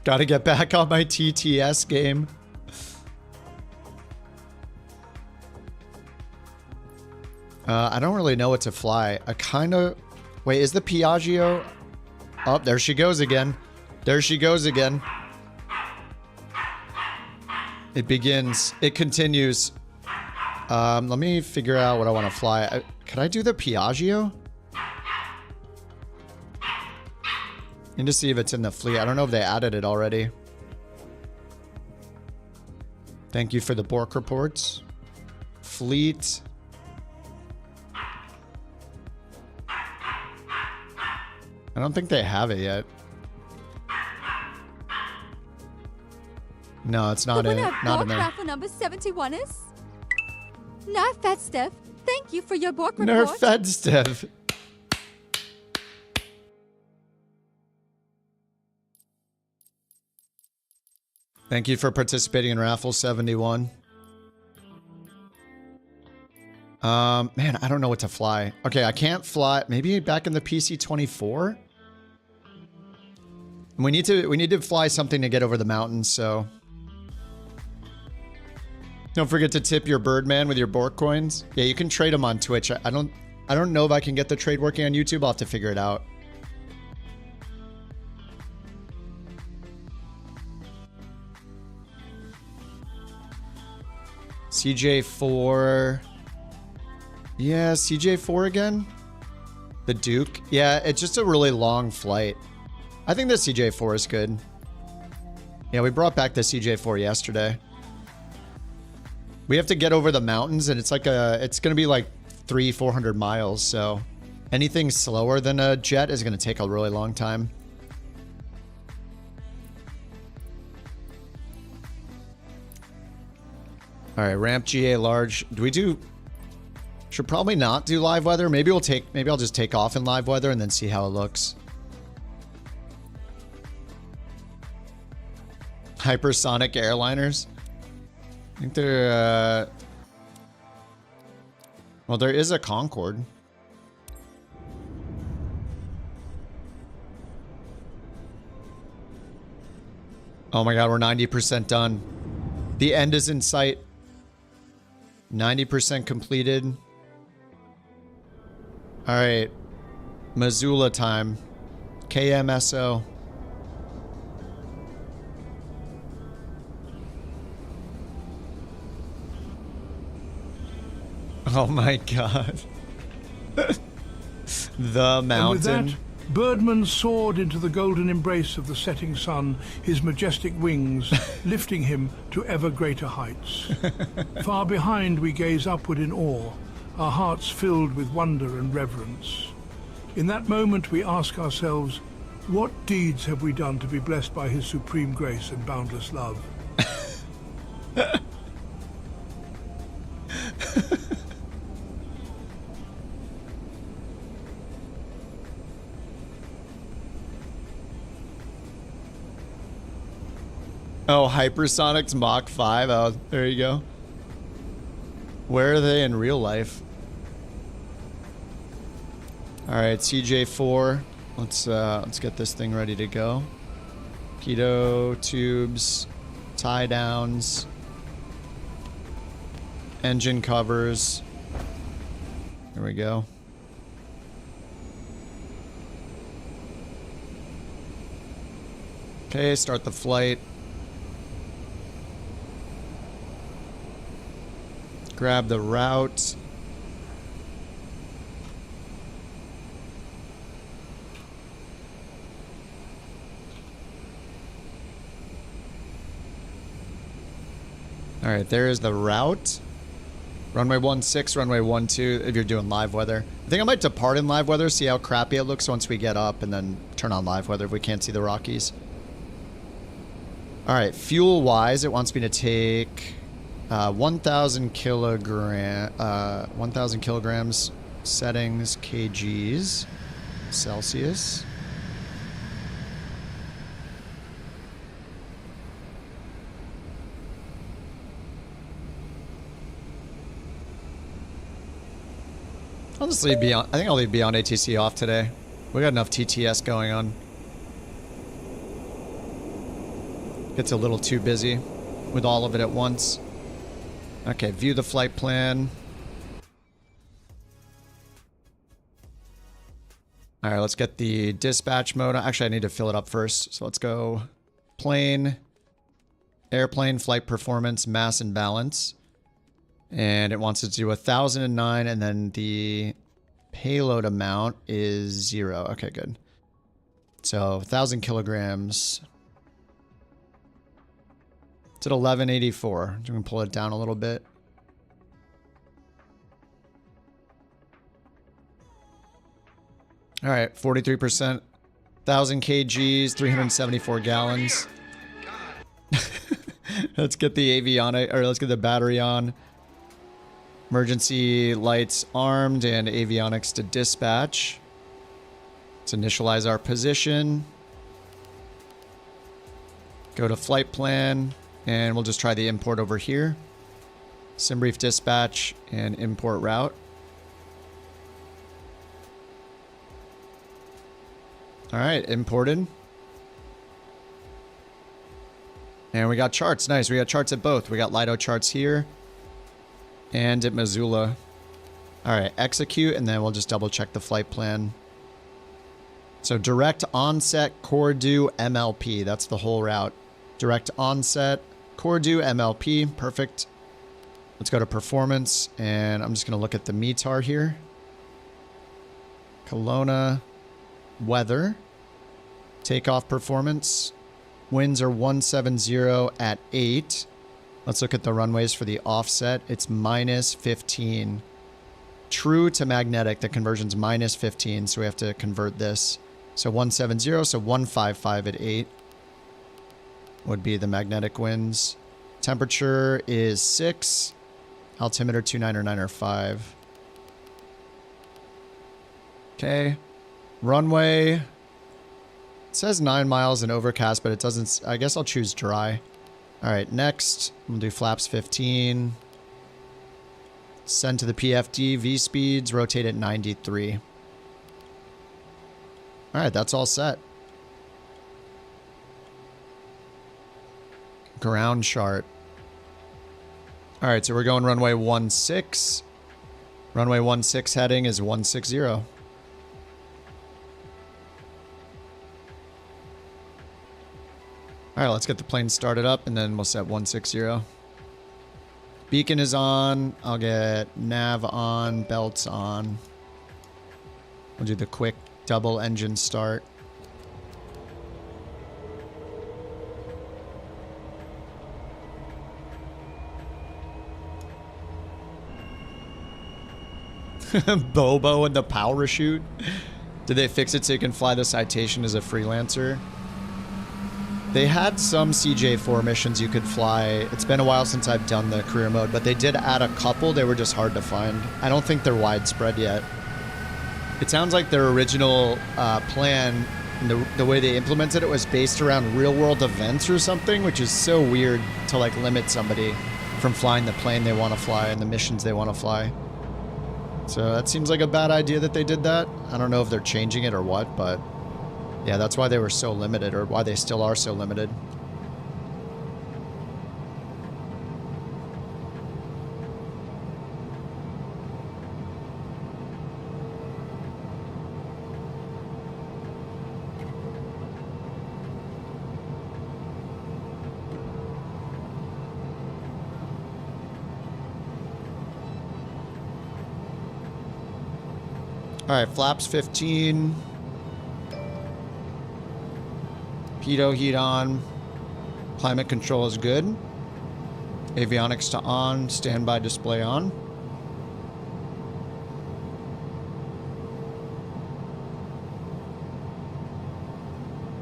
Gotta get back on my TTS game. I don't really know what to fly. I kind of... Wait, is the Piaggio... Oh, there she goes again. There she goes again. It begins. It continues. Let me figure out what I want to fly. Could I do the Piaggio? Need to see if it's in the fleet. I don't know if they added it already. Thank you for the Bork reports. Fleet. I don't think they have it yet. No, it's not in. Not in there. Raffle number 71 is Nerf Fedstev. Thank you for your Bork report. Nerf Fedstev. Thank you for participating in Raffle 71. Man, I don't know what to fly. Okay, I can't fly. Maybe back in the PC-24? We need to fly something to get over the mountains, so. Don't forget to tip your Birdman with your Bork coins. Yeah, you can trade them on Twitch. I don't know if I can get the trade working on YouTube. I'll have to figure it out. CJ4. Yeah, CJ4 again. The Duke. Yeah, it's just a really long flight. I think the CJ4 is good. Yeah, we brought back the CJ4 yesterday. We have to get over the mountains, and it's like it's going to be like 300-400 miles, so anything slower than a jet is going to take a really long time. All right, ramp GA large. Do we do... Should probably not do live weather. Maybe I'll just take off in live weather and then see how it looks. Hypersonic airliners. I think they're well, there is a Concorde. Oh my god, we're 90% done. The end is in sight. 90% completed. All right. Missoula time. KMSO. Oh my god. The mountain. And with that, Birdman soared into the golden embrace of the setting sun, his majestic wings lifting him to ever greater heights. Far behind we gaze upward in awe, our hearts filled with wonder and reverence. In that moment we ask ourselves, what deeds have we done to be blessed by his supreme grace and boundless love? Oh, Hypersonics Mach 5. Oh, there you go. Where are they in real life? All right, CJ4. Let's get this thing ready to go. Pitot tubes, tie downs, engine covers. There we go. Okay, start the flight. Grab the route. All right, there is the route. Runway 16, runway 12 if you're doing live weather. I think I might depart in live weather, see how crappy it looks once we get up, and then turn on live weather if we can't see the Rockies. All right, fuel-wise, it wants me to take 1,000 kilograms settings, kgs, Celsius. I'll just leave beyond. I think I'll leave beyond ATC off today. We got enough TTS going on. Gets a little too busy with all of it at once. Okay, view the flight plan. All right, let's get the dispatch mode. Actually, I need to fill it up first. So let's go plane, airplane, flight performance, mass and balance. And it wants to do 1,009, and then the payload amount is 0. Okay, good. So 1,000 kilograms. It's at 1184. I'm going to pull it down a little bit. All right, 43%. 1,000 kgs, 374 gallons. Let's get the avionic, or let's get the battery on. Emergency lights armed and avionics to dispatch. Let's initialize our position. Go to flight plan, and we'll just try the import over here. SimBrief dispatch and import route. All right, imported. And we got charts. Nice. We got charts at both. We got Lido charts here and at Missoula. All right, execute, and then we'll just double check the flight plan. So direct onset Cordu MLP. That's the whole route. Direct onset Cordu MLP. Perfect. Let's go to performance, and I'm just going to look at the METAR here. Kelowna weather. Takeoff performance. Winds are 170 at 8. Let's look at the runways for the offset. It's minus 15. True to magnetic, the conversion's minus 15, so we have to convert this. So 170, so 155 at 8 would be the magnetic winds. Temperature is 6. Altimeter 29 or 9 or 5. Okay. Runway. It says 9 miles and overcast, but it doesn't. I guess I'll choose dry. All right, next, we'll do flaps 15. Send to the PFD, V speeds, rotate at 93. All right, that's all set. Ground chart. All right, so we're going runway 16. Runway 16 heading is 160. All right, let's get the plane started up, and then we'll set 160. Beacon is on. I'll get nav on, belts on. We'll do the quick double engine start. Bobo and the parachute. Did they fix it so you can fly the Citation as a freelancer? They had some CJ4 missions you could fly. It's been a while since I've done the career mode, but they did add a couple. They were just hard to find. I don't think they're widespread yet. It sounds like their original plan, and the way they implemented it, was based around real-world events or something, which is so weird to like limit somebody from flying the plane they want to fly and the missions they want to fly. So that seems like a bad idea that they did that. I don't know if they're changing it or what, but yeah, that's why they were so limited, or why they still are so limited. All right, flaps 15. Pitot heat on. Climate control is good. Avionics to on. Standby display on.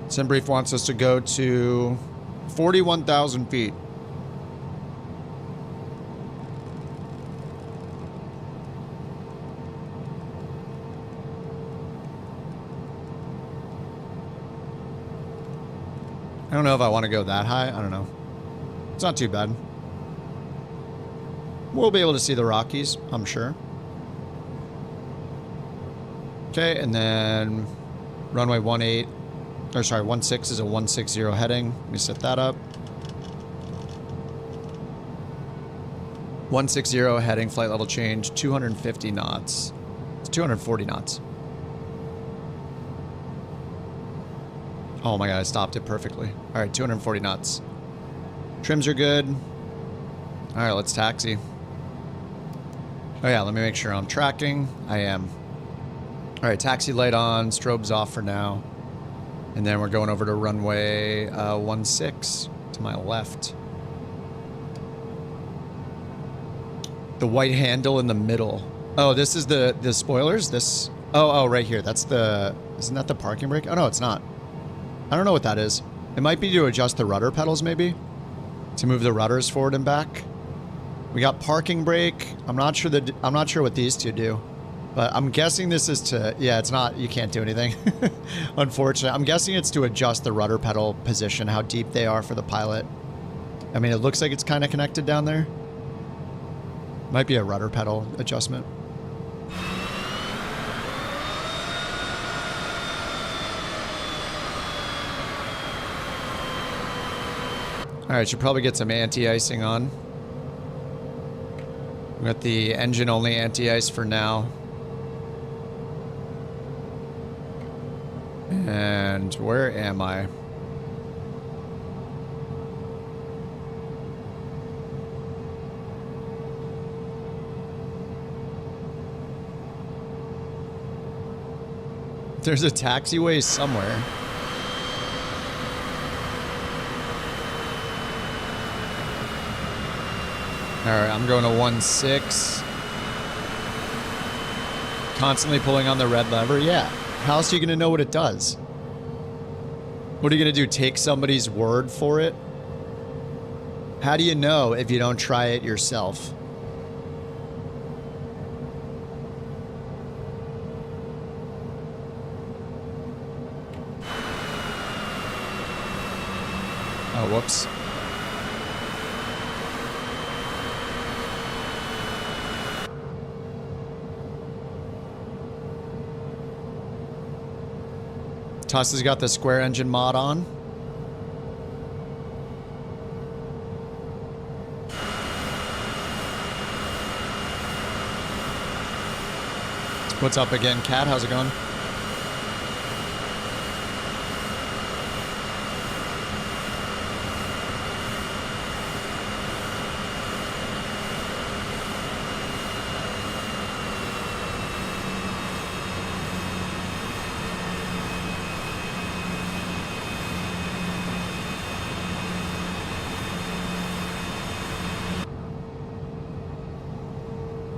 SimBrief wants us to go to 41,000 feet. I don't know if I want to go that high. I don't know. It's not too bad. We'll be able to see the Rockies, I'm sure. Okay, and then runway 16 is a 160 heading. Let me set that up. 160 heading, flight level change, 250 knots. It's 240 knots. Oh my god, I stopped it perfectly. All right, 240 knots. Trims are good. All right, let's taxi. Oh yeah, let me make sure I'm tracking. I am. All right, taxi light on, strobes off for now. And then we're going over to runway 16 to my left. The white handle in the middle. Oh, this is the spoilers? This... Oh, right here. That's the... Isn't that the parking brake? Oh, no, it's not. I don't know what that is. It might be to adjust the rudder pedals, maybe? To move the rudders forward and back. We got parking brake. I'm not sure what these two do. But I'm guessing this is to... Yeah, it's not... You can't do anything. Unfortunately. I'm guessing it's to adjust the rudder pedal position, how deep they are for the pilot. I mean, it looks like it's kind of connected down there. Might be a rudder pedal adjustment. Alright, should probably get some anti-icing on. We got the engine-only anti-ice for now. And where am I? There's a taxiway somewhere. Alright, I'm going to 16. Constantly pulling on the red lever. Yeah. How else are you going to know what it does? What are you going to do? Take somebody's word for it? How do you know if you don't try it yourself? Oh, whoops. Tuss has got the square engine mod on. What's up again, Kat? How's it going?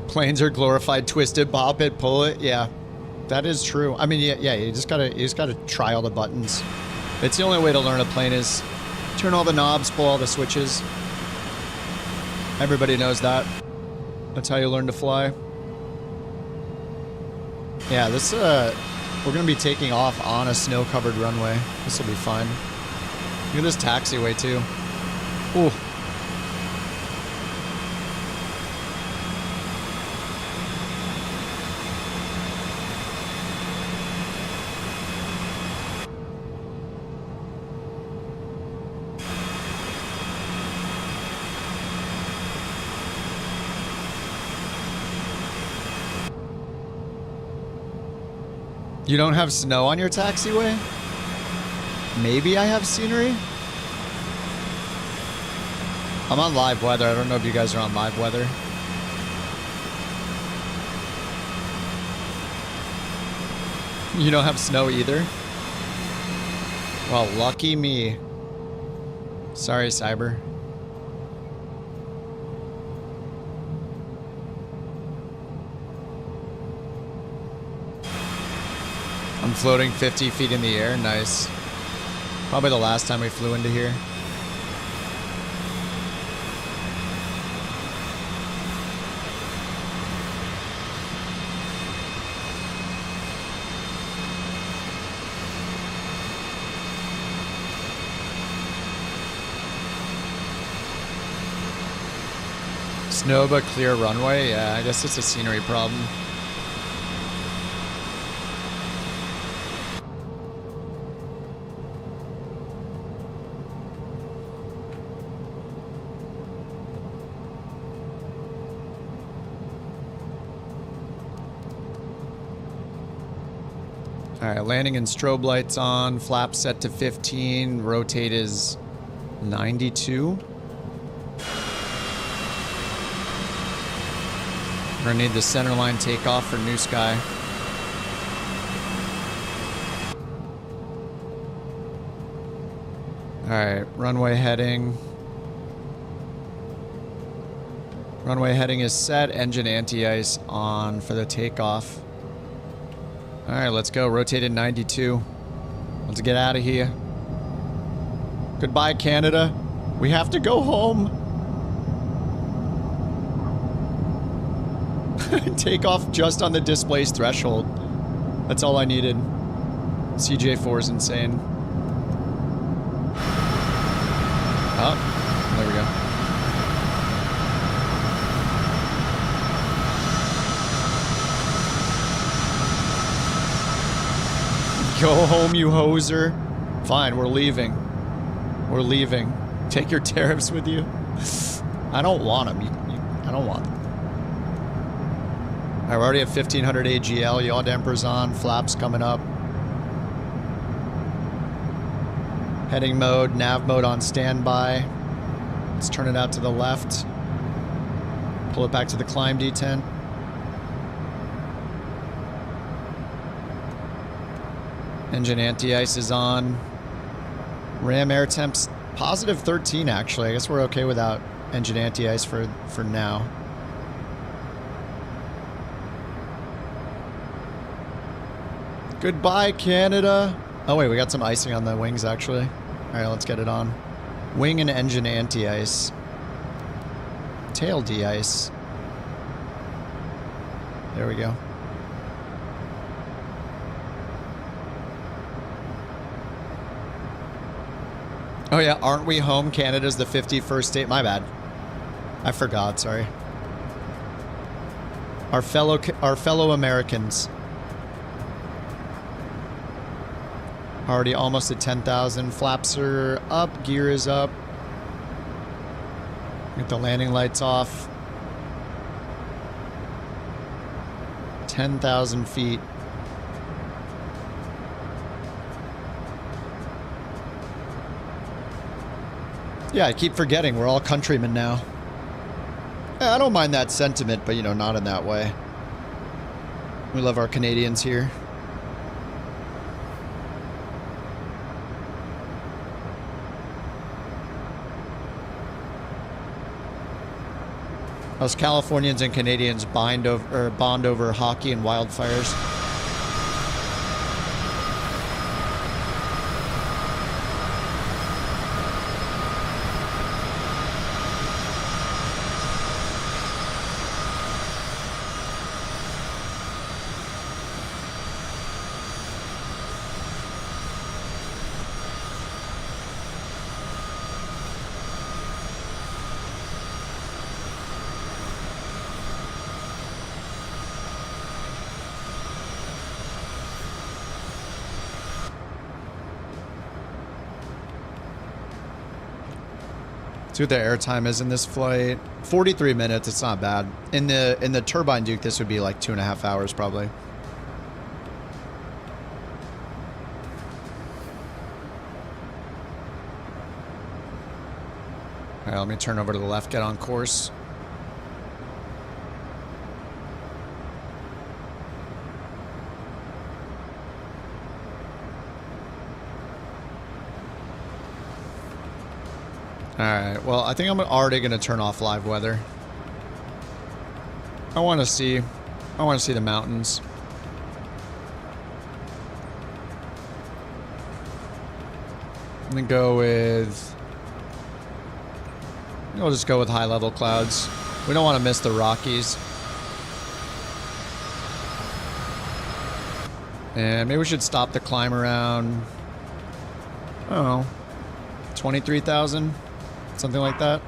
Planes are glorified, twisted, bop it, pull it. Yeah, that is true. I mean, yeah. You just gotta try all the buttons. It's the only way to learn a plane is turn all the knobs, pull all the switches. Everybody knows that. That's how you learn to fly. Yeah, this we're gonna be taking off on a snow-covered runway. This will be fine. Look at this taxiway too. Ooh. You don't have snow on your taxiway? Maybe I have scenery? I'm on live weather. I don't know if you guys are on live weather. You don't have snow either? Well, lucky me. Sorry, Cyber. I'm floating 50 feet in the air. Nice. Probably the last time we flew into here. Snow but clear runway? Yeah, I guess it's a scenery problem. Alright, landing and strobe lights on, flap set to 15, rotate is 92. We're gonna need the centerline takeoff for NewSky. Alright, runway heading. Runway heading is set. Engine anti-ice on for the takeoff. Alright, let's go. Rotated 92. Let's get out of here. Goodbye, Canada. We have to go home. Takeoff just on the displace threshold. That's all I needed. CJ4 is insane. Oh, there we go. Go home, you hoser. Fine, we're leaving. We're leaving. Take your tariffs with you. I don't want them. I don't want them. Alright, we're already at 1500 AGL. Yaw dampers on. Flaps coming up. Heading mode, nav mode on standby. Let's turn it out to the left. Pull it back to the climb detent. Engine anti-ice is on. Ram air temps positive 13 actually. I guess we're okay without engine anti-ice for now. Goodbye, Canada. Oh wait, we got some icing on the wings actually. Alright, let's get it on. Wing and engine anti-ice. Tail de-ice. There we go. Oh yeah, aren't we home? Canada's the 51st state. My bad. I forgot, sorry. Our fellow Americans. Already almost at 10,000. Flaps are up. Gear is up. Get the landing lights off. 10,000 feet. Yeah, I keep forgetting we're all countrymen now. I don't mind that sentiment, but you know, not in that way. We love our Canadians here. Us Californians and Canadians bond over hockey and wildfires. See what the airtime is in this flight. 43 minutes, it's not bad. In the turbine Duke, this would be like 2.5 hours probably. Alright, let me turn over to the left, get on course. Alright, well, I think I'm already going to turn off live weather. I want to see the mountains. I'm going to go with... We'll just go with high-level clouds. We don't want to miss the Rockies. And maybe we should stop the climb around... I don't know. 23,000? Something like that.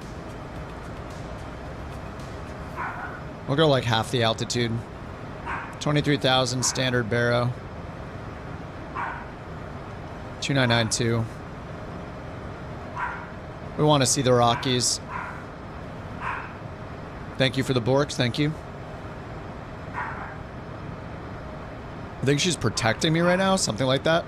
We'll go like half the altitude. 23,000 standard baro. 2992. We want to see the Rockies. Thank you for the borks, thank you. I think she's protecting me right now, something like that.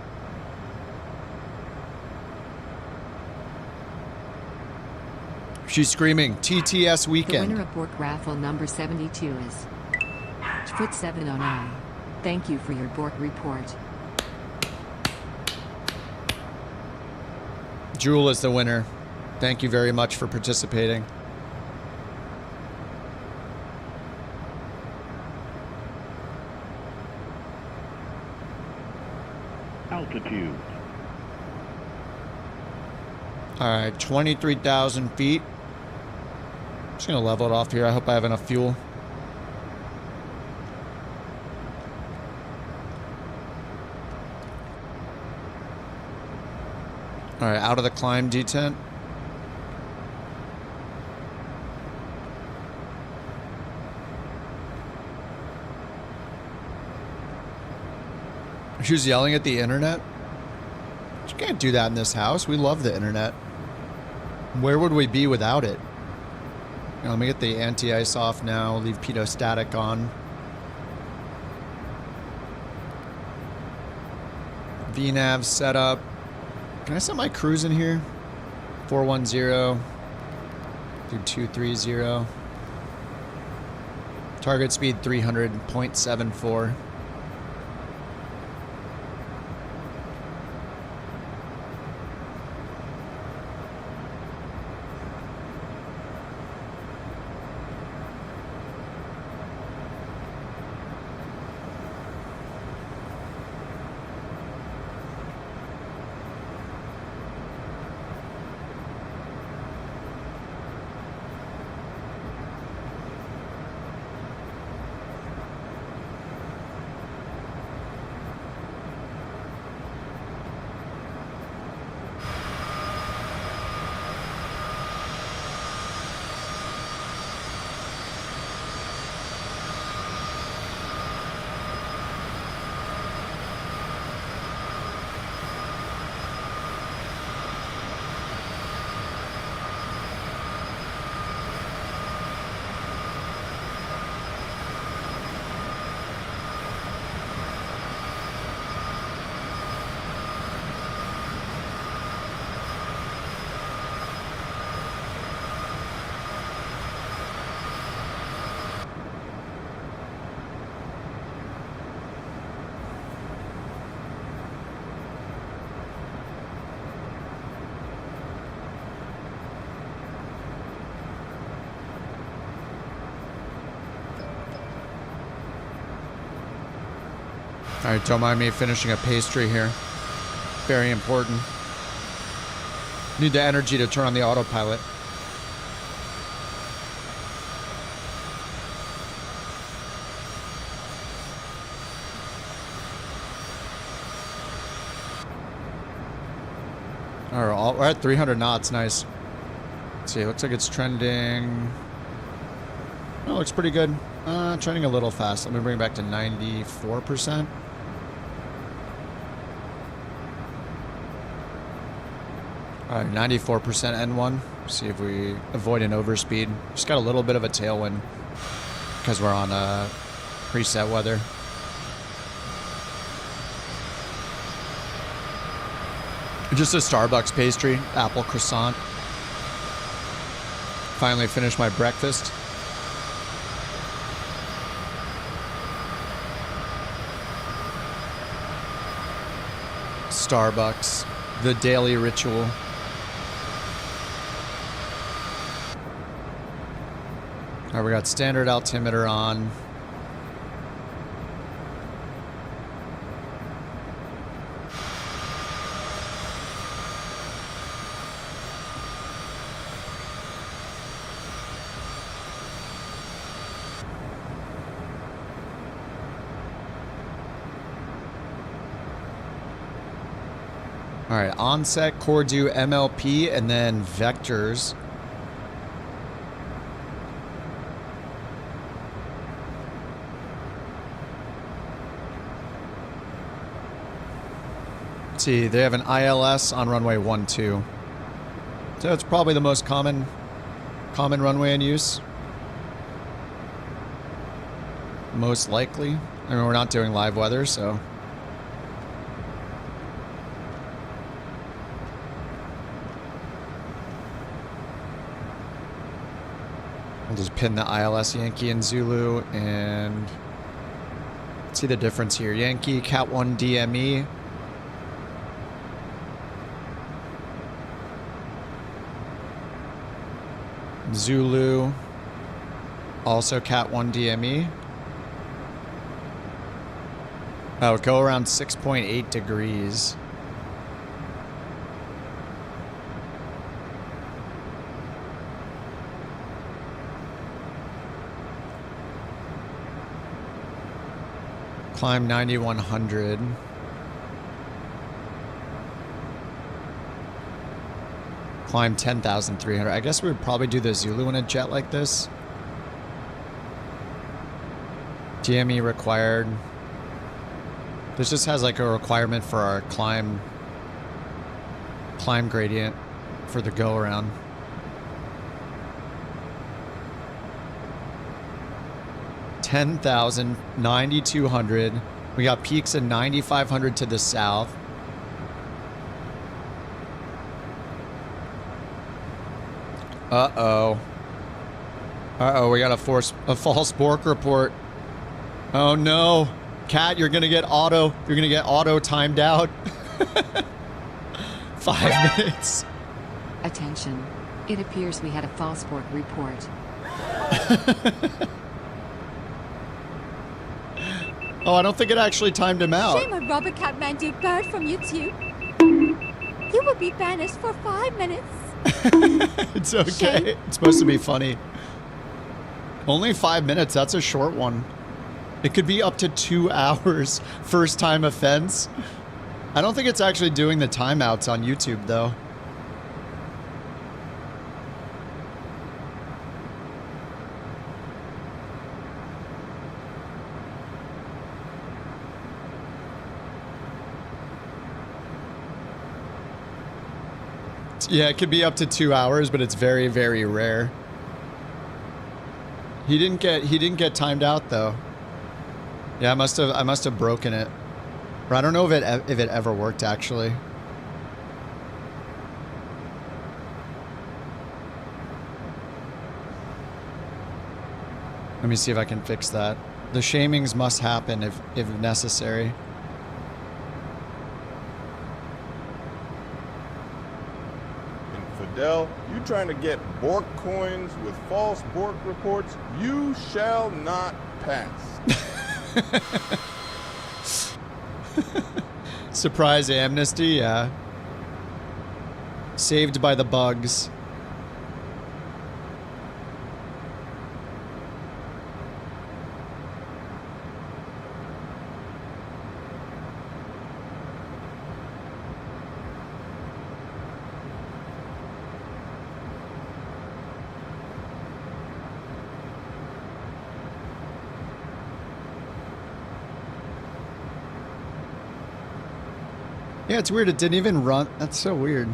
She's screaming, TTS weekend. The winner of Bork raffle number 72 is Foot 709. Thank you for your Bork report. Jewel is the winner. Thank you very much for participating. Altitude. All right, 23,000 feet. Just gonna level it off here. I hope I have enough fuel. All right, out of the climb detent. She was yelling at the internet. You can't do that in this house. We love the internet. Where would we be without it? Let me get the anti-ice off now. Leave pitot static on. VNAV setup. Can I set my cruise in here? 410 through 230. Target speed 300.74. All right, don't mind me finishing a pastry here. Very important. Need the energy to turn on the autopilot. All right, we're at 300 knots. Nice. Let's see. Looks like it's trending. Oh, looks pretty good. Trending a little fast. Let me bring it back to 94%. All right, 94% N1. See if we avoid an overspeed. Just got a little bit of a tailwind because we're on preset weather. Just a Starbucks pastry, apple croissant. Finally finished my breakfast. Starbucks, the daily ritual. All right, we got standard altimeter on. All right, onset, core do MLP, and then vectors. Let's see, they have an ILS on runway 12. So it's probably the most common runway in use. Most likely. I mean, we're not doing live weather, so... I'll just pin the ILS Yankee and Zulu and see the difference here. Yankee, Cat 1 DME. Zulu. Also Cat 1 DME. Oh, go around 6.8 degrees. Climb 9100. Climb 10,300. I guess we would probably do the Zulu in a jet like this. DME required. This just has like a requirement for our climb gradient for the go around. $10,000, 9,200. We got peaks at 9,500 to the south. Uh-oh. Uh-oh, we got a false bork report. Oh no. Cat, you're gonna get auto timed out. 5 minutes. Attention. It appears we had a false bork report. Oh, I don't think it actually timed him out. Shame on Robert Catmandu Bird from YouTube. You will be banished for 5 minutes. It's okay. Shame. It's supposed to be funny. Only 5 minutes. That's a short one. It could be up to 2 hours. First time offense. I don't think it's actually doing the timeouts on YouTube, though. Yeah, it could be up to 2 hours, but it's very, very rare. He didn't get timed out though. Yeah, I must have broken it. Or I don't know if it ever worked actually. Let me see if I can fix that. The shamings must happen if necessary. Fidel, you trying to get bork coins with false bork reports? You shall not pass. Surprise amnesty, yeah. Saved by the bugs. Yeah, it's weird. It didn't even run. That's so weird.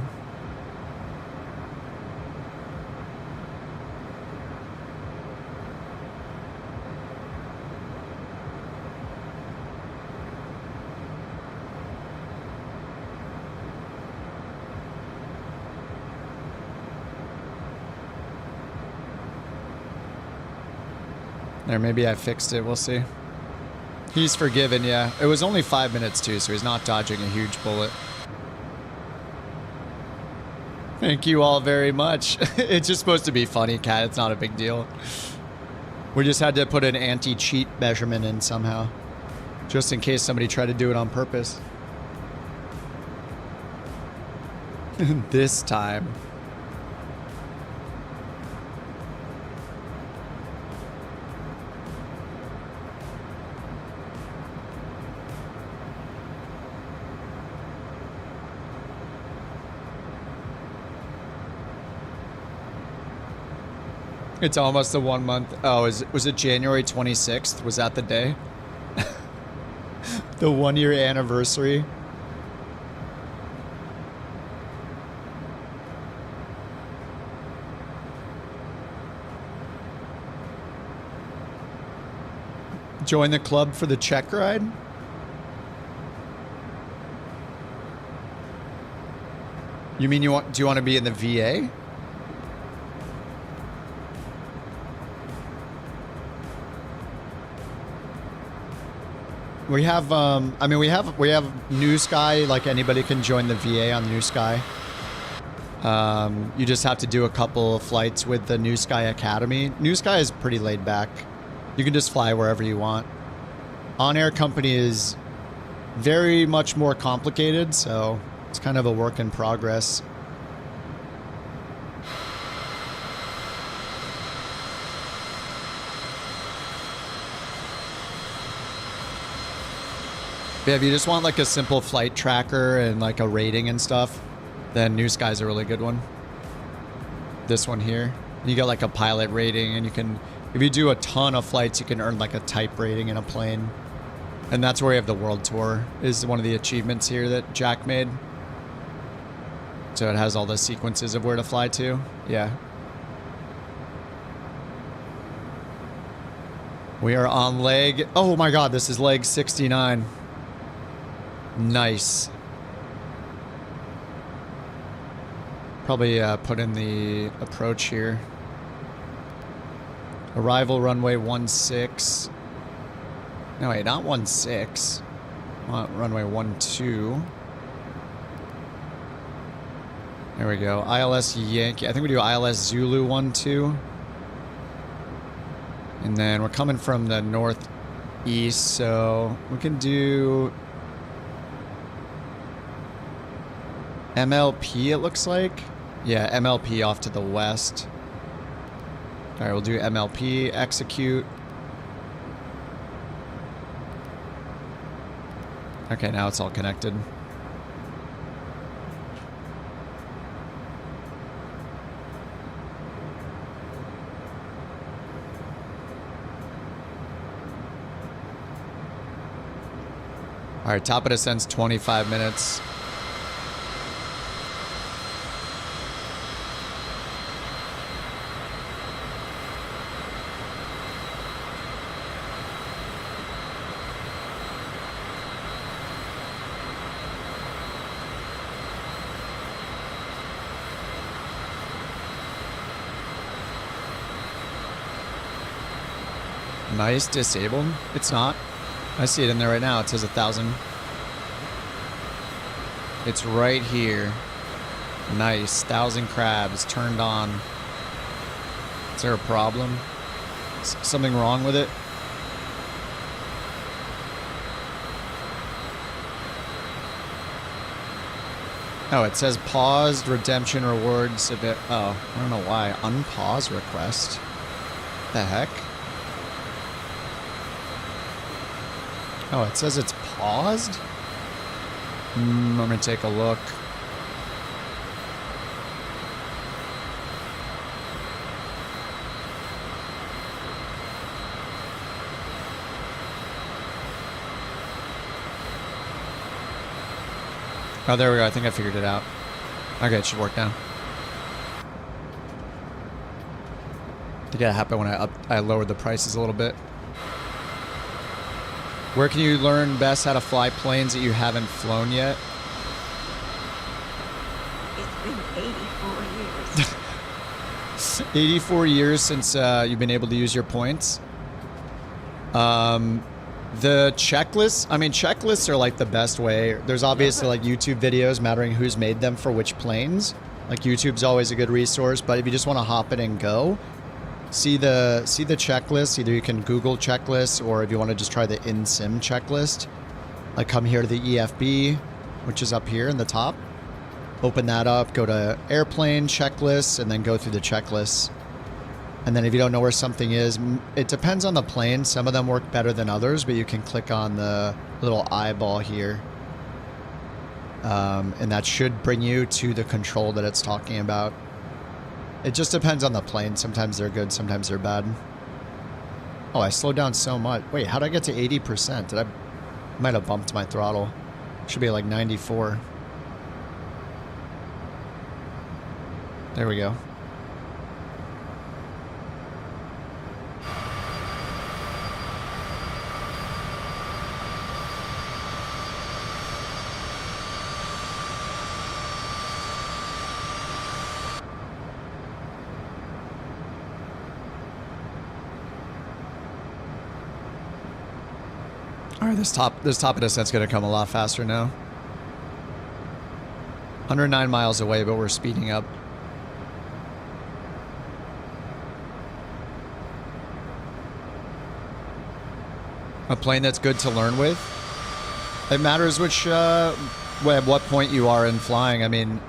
There, maybe I fixed it. We'll see. He's forgiven, yeah. It was only 5 minutes too, so he's not dodging a huge bullet. Thank you all very much. It's just supposed to be funny, Cat. It's not a big deal. We just had to put an anti-cheat measurement in somehow. Just in case somebody tried to do it on purpose. This time. It's almost the 1 month. Oh, was it January 26th? Was that the day? The 1 year anniversary? Join the club for the check ride? You mean do you want to be in the VA? We have, we have NewSky, like anybody can join the VA on NewSky. You just have to do a couple of flights with the NewSky Academy. NewSky is pretty laid back. You can just fly wherever you want. On Air Company is very much more complicated, so it's kind of a work in progress. Yeah, if you just want like a simple flight tracker and like a rating and stuff, then NewSky's a really good one. This one here. You get like a pilot rating, and you can, if you do a ton of flights, you can earn like a type rating in a plane. And that's where you have the world tour, is one of the achievements here that Jack made. So it has all the sequences of where to fly to. Yeah. We are on leg. Oh my God, this is leg 69. Nice. Probably put in the approach here. Arrival runway 16. No, wait, not 16. Runway 12. There we go. ILS Yankee. I think we do ILS Zulu 12. And then we're coming from the northeast, so we can do MLP, it looks like. Yeah, MLP off to the west. All right, we'll do MLP, execute. Okay, now it's all connected. All right, top of descent's 25 minutes. Nice, disabled. It's not. I see it in there right now. It says 1,000. It's right here. Nice. 1,000 crabs turned on. Is there a problem? Something wrong with it? Oh, it says paused redemption rewards a bit. Oh, I don't know why. Unpause request. The heck? Oh, it says it's paused? I'm gonna take a look. Oh, there we go. I think I figured it out. Okay, it should work now. I think that happened when I lowered the prices a little bit. Where can you learn best how to fly planes that you haven't flown yet? It's been 84 years. 84 years since you've been able to use your points. The checklists, I mean, checklists are like the best way. There's obviously like YouTube videos mattering who's made them for which planes. Like YouTube's always a good resource, but if you just want to hop in and go, see the checklist. Either you can Google checklists, or if you want to just try the in-sim checklist, like come here to the EFB, which is up here in the top. Open that up, go to airplane checklists, and then go through the checklists. And then if you don't know where something is, it depends on the plane. Some of them work better than others, but you can click on the little eyeball here. And that should bring you to the control that it's talking about. It just depends on the plane. Sometimes they're good, sometimes they're bad. Oh, I slowed down so much. Wait, how did I get to 80%? I might have bumped my throttle. Should be like 94. There we go. All right, this top of descent's gonna come a lot faster now. 109 miles away, but we're speeding up. A plane that's good to learn with. It matters which, at what point you are in flying. I mean,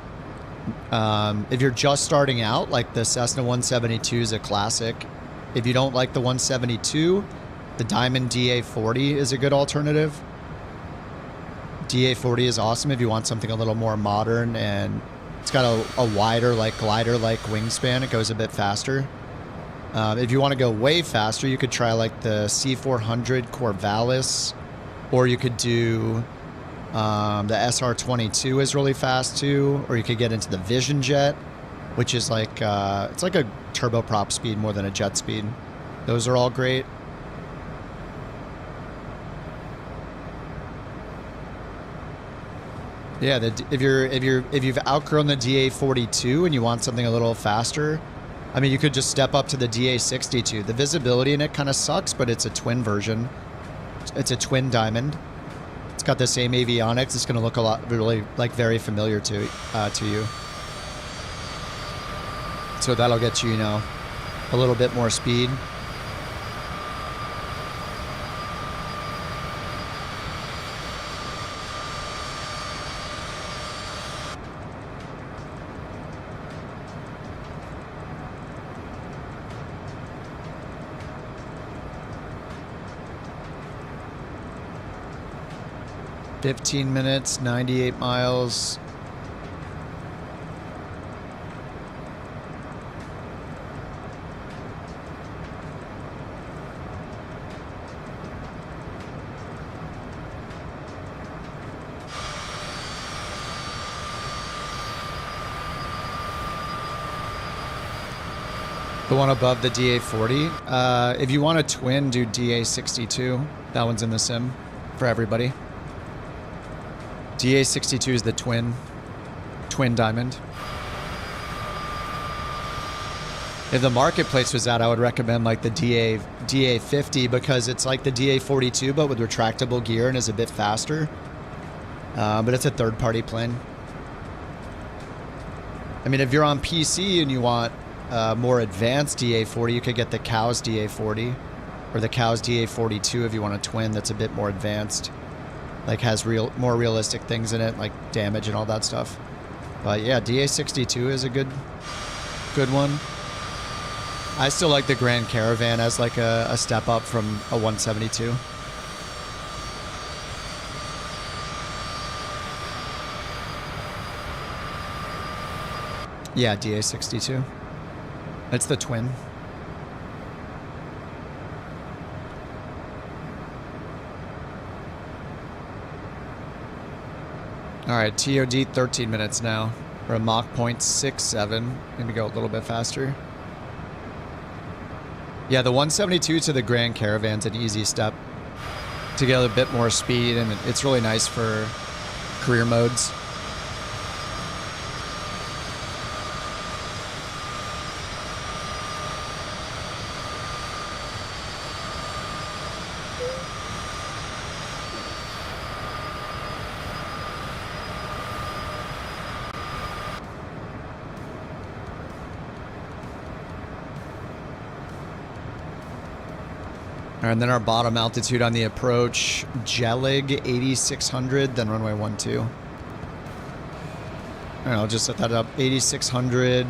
if you're just starting out, like the Cessna 172 is a classic. If you don't like the 172, the Diamond DA40 is a good alternative. DA40 is awesome if you want something a little more modern, and it's got a wider, like glider-like wingspan. It goes a bit faster. If you want to go way faster, you could try like the C400 Corvallis, or you could do the SR22 is really fast too, or you could get into the Vision Jet, which is like it's like a turboprop speed more than a jet speed. Those are all great. Yeah, if you've outgrown the DA42 and you want something a little faster, I mean, you could just step up to the DA62. The visibility in it kind of sucks, but it's a twin version. It's a twin Diamond. It's got the same avionics. It's going to look a lot, really, like very familiar to you. So that'll get you, you know, a little bit more speed. $15 minutes, 98 miles. The one above the DA40. If you want a twin, do DA62. That one's in the sim for everybody. DA62 is the twin Diamond. If the marketplace was out, I would recommend like the DA50 because it's like the DA42 but with retractable gear and is a bit faster. But it's a third-party plane. I mean, if you're on PC and you want more advanced DA40, you could get the KWYS DA40 or the KWYS DA42 if you want a twin that's a bit more advanced. Like has more realistic things in it, like damage and all that stuff. But yeah, DA62 is a good one. I still like the Grand Caravan as like a step up from a 172. Yeah, DA62. It's the twin. All right, TOD 13 minutes now. We're at Mach 0.67. Maybe go a little bit faster. Yeah, the 172 to the Grand Caravan's an easy step to get a bit more speed, and it's really nice for career modes. And then our bottom altitude on the approach, Jelig 8,600, then runway 12. All right, I'll just set that up, 8,600.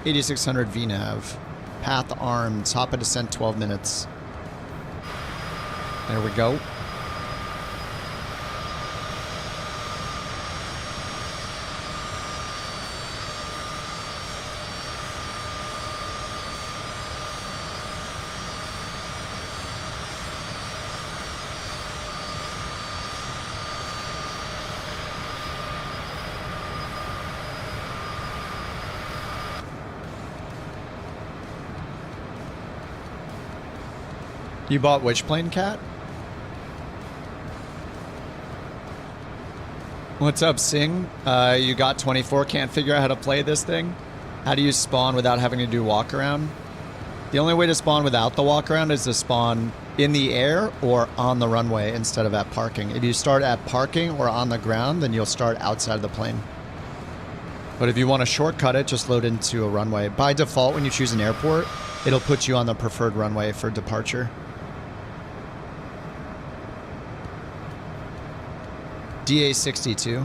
8,600 VNAV. Path armed, top of descent 12 minutes. There we go. You bought which plane, Cat? What's up, Sing? You got 24, can't figure out how to play this thing? How do you spawn without having to do walk around? The only way to spawn without the walk around is to spawn in the air or on the runway instead of at parking. If you start at parking or on the ground, then you'll start outside of the plane. But if you want to shortcut it, just load into a runway. By default, when you choose an airport, it'll put you on the preferred runway for departure. DA62.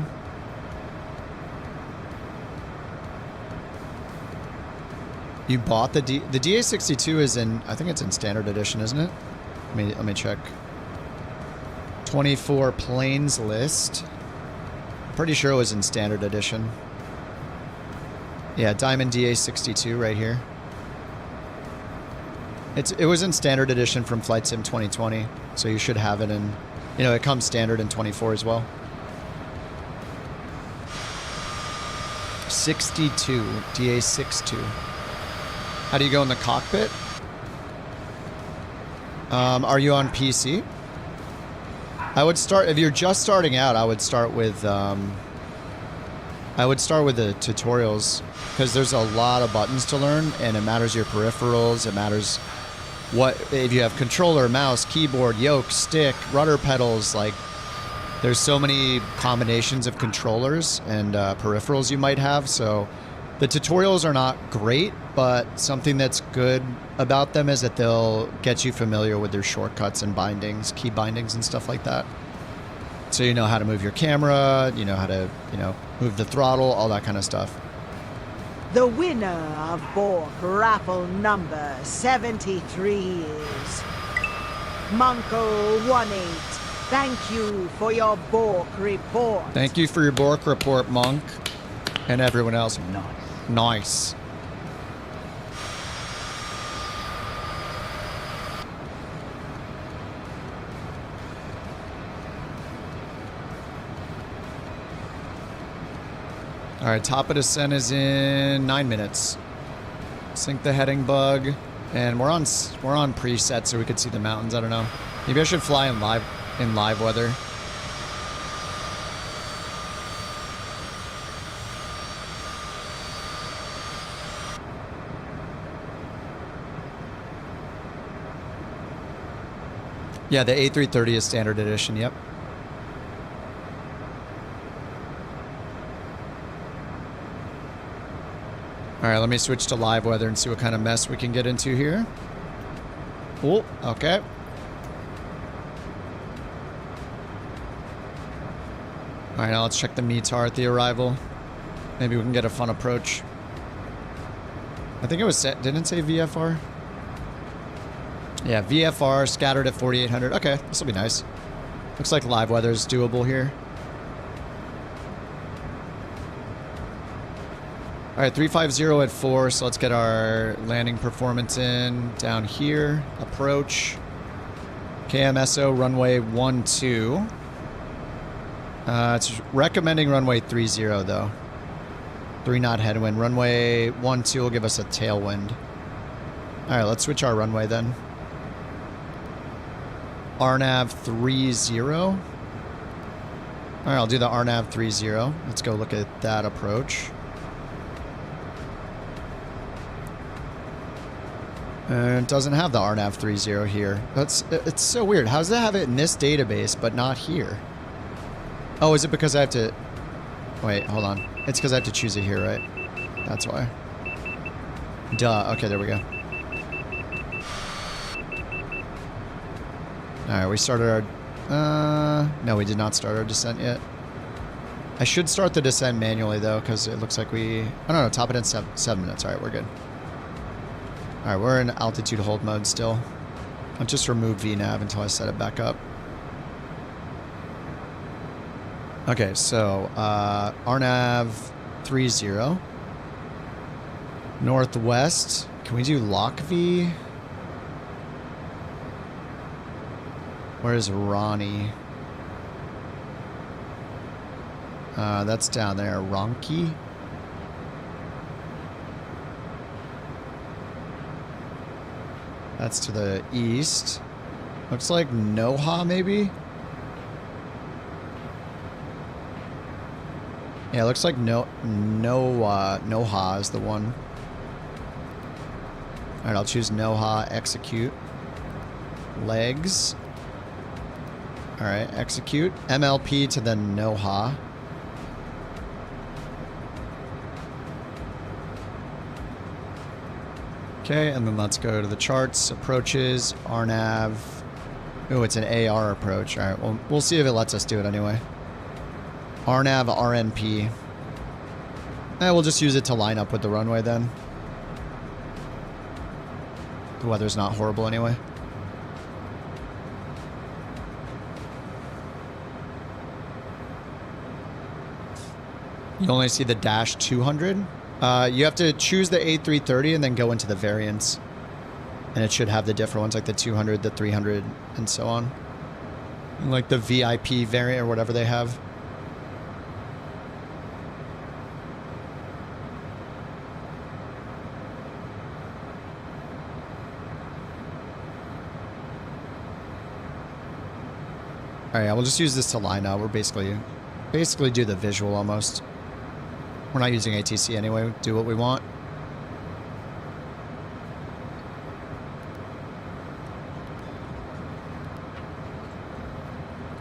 You bought the DA62 is in, I think it's in standard edition, isn't it? Let me check. 24 planes list. I'm pretty sure it was in standard edition. Yeah, Diamond DA62 right here. It was in standard edition from Flight Sim 2020, so you should have it in, you know, it comes standard in 24 as well. 62, DA62. How do you go in the cockpit? Are you on PC? I would start, if you're just starting out, I would start with the tutorials, because there's a lot of buttons to learn, and it matters your peripherals, it matters what, if you have controller, mouse, keyboard, yoke, stick, rudder pedals, like, there's so many combinations of controllers and peripherals you might have, so the tutorials are not great, but something that's good about them is that they'll get you familiar with their shortcuts and bindings, key bindings and stuff like that. So you know how to move your camera, you know how to, you know, move the throttle, all that kind of stuff. The winner of Bork raffle number 73 is Monko18. Thank you for your Bork report. Thank you for your Bork report, Monk, and everyone else. Nice. All right, top of descent is in 9 minutes. Sync the heading bug, and we're on preset, so we could see the mountains. I don't know. Maybe I should fly in live weather. Yeah, the A330 is standard edition, yep. All right, let me switch to live weather and see what kind of mess we can get into here. Oh, okay. All right, now let's check the METAR at the arrival. Maybe we can get a fun approach. I think it was set, didn't it say VFR? Yeah, VFR scattered at 4,800. Okay, this will be nice. Looks like live weather is doable here. All right, 350 at 4, so let's get our landing performance in down here. Approach. KMSO runway 12. It's recommending runway 30 though. 3 knot headwind. Runway 12 will give us a tailwind. All right, let's switch our runway then. RNAV 30. All right, I'll do the RNAV 30. Let's go look at that approach. And it doesn't have the RNAV 30 here. It's so weird. How does it have it in this database but not here? Oh, is it because I have to... Wait, hold on. It's because I have to choose it here, right? That's why. Duh. Okay, there we go. Alright, we started our... no, we did not start our descent yet. I should start the descent manually, though, because it looks like we... Oh, no, top it in 7 minutes. Alright, we're good. Alright, we're in altitude hold mode still. I'll just remove VNAV until I set it back up. Okay, so RNAV 30. Northwest. Can we do lock V? Where's Ronnie? That's down there. Ronki? That's to the east. Looks like Noha, maybe? Yeah, it looks like Noha is the one. All right, I'll choose NOHA, execute. Legs. All right, execute. MLP to the NOHA. Okay, and then let's go to the charts, approaches, RNAV. Oh, it's an AR approach. All right, well, we'll see if it lets us do it anyway. RNAV, RNP. We'll just use it to line up with the runway then. The weather's not horrible anyway. You only see the dash 200. You have to choose the A330 and then go into the variants. And it should have the different ones like the 200, the 300, and so on. And like the VIP variant or whatever they have. All right, we'll just use this to line up. We're basically do the visual almost. We're not using ATC anyway. We do what we want.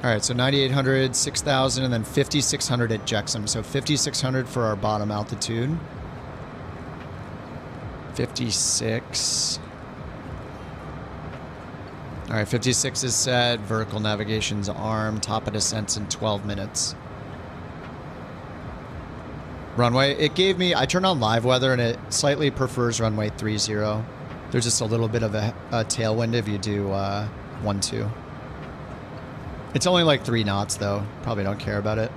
All right, so 9,800, 6,000, and then 5,600 at Jexham. So 5,600 for our bottom altitude. 56. All right, 56 is set. Vertical navigation's arm. Top of descent's in 12 minutes. Runway, it gave me, I turned on live weather and it slightly prefers runway 30. There's just a little bit of a tailwind if you do 12. It's only like 3 knots though. Probably don't care about it.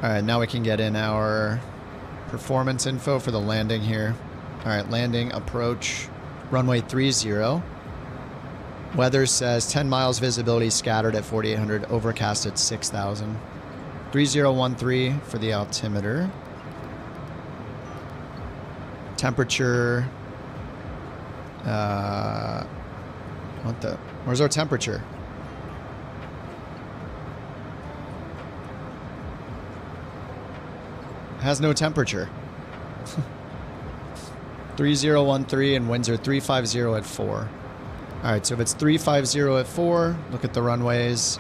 All right, now we can get in our performance info for the landing here. All right, landing, approach, runway 30. Weather says 10 miles visibility, scattered at 4,800, overcast at 6,000. 3013 for the altimeter. Temperature. Where's our temperature? It has no temperature. 3013 and winds are 350 at 4. All right, so if it's 350 at 4, look at the runways.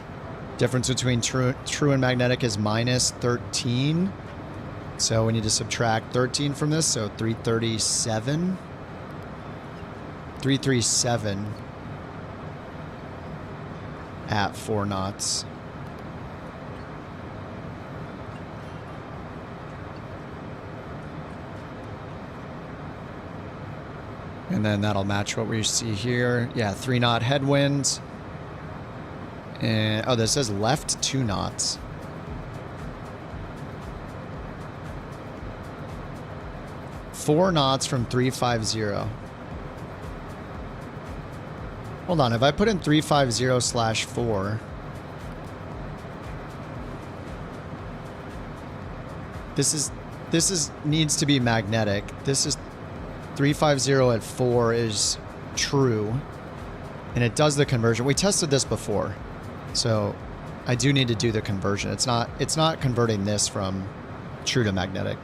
Difference between true and magnetic is minus 13. So we need to subtract 13 from this, so 337. 337 at 4 knots. And then that'll match what we see here. Yeah, 3 knot headwinds. And oh, this says left 2 knots. Four knots from 350. Hold on, if I put in 350/4, this needs to be magnetic. This is 350 at 4 is true, and it does the conversion. We tested this before, so I do need to do the conversion. It's not converting this from true to magnetic.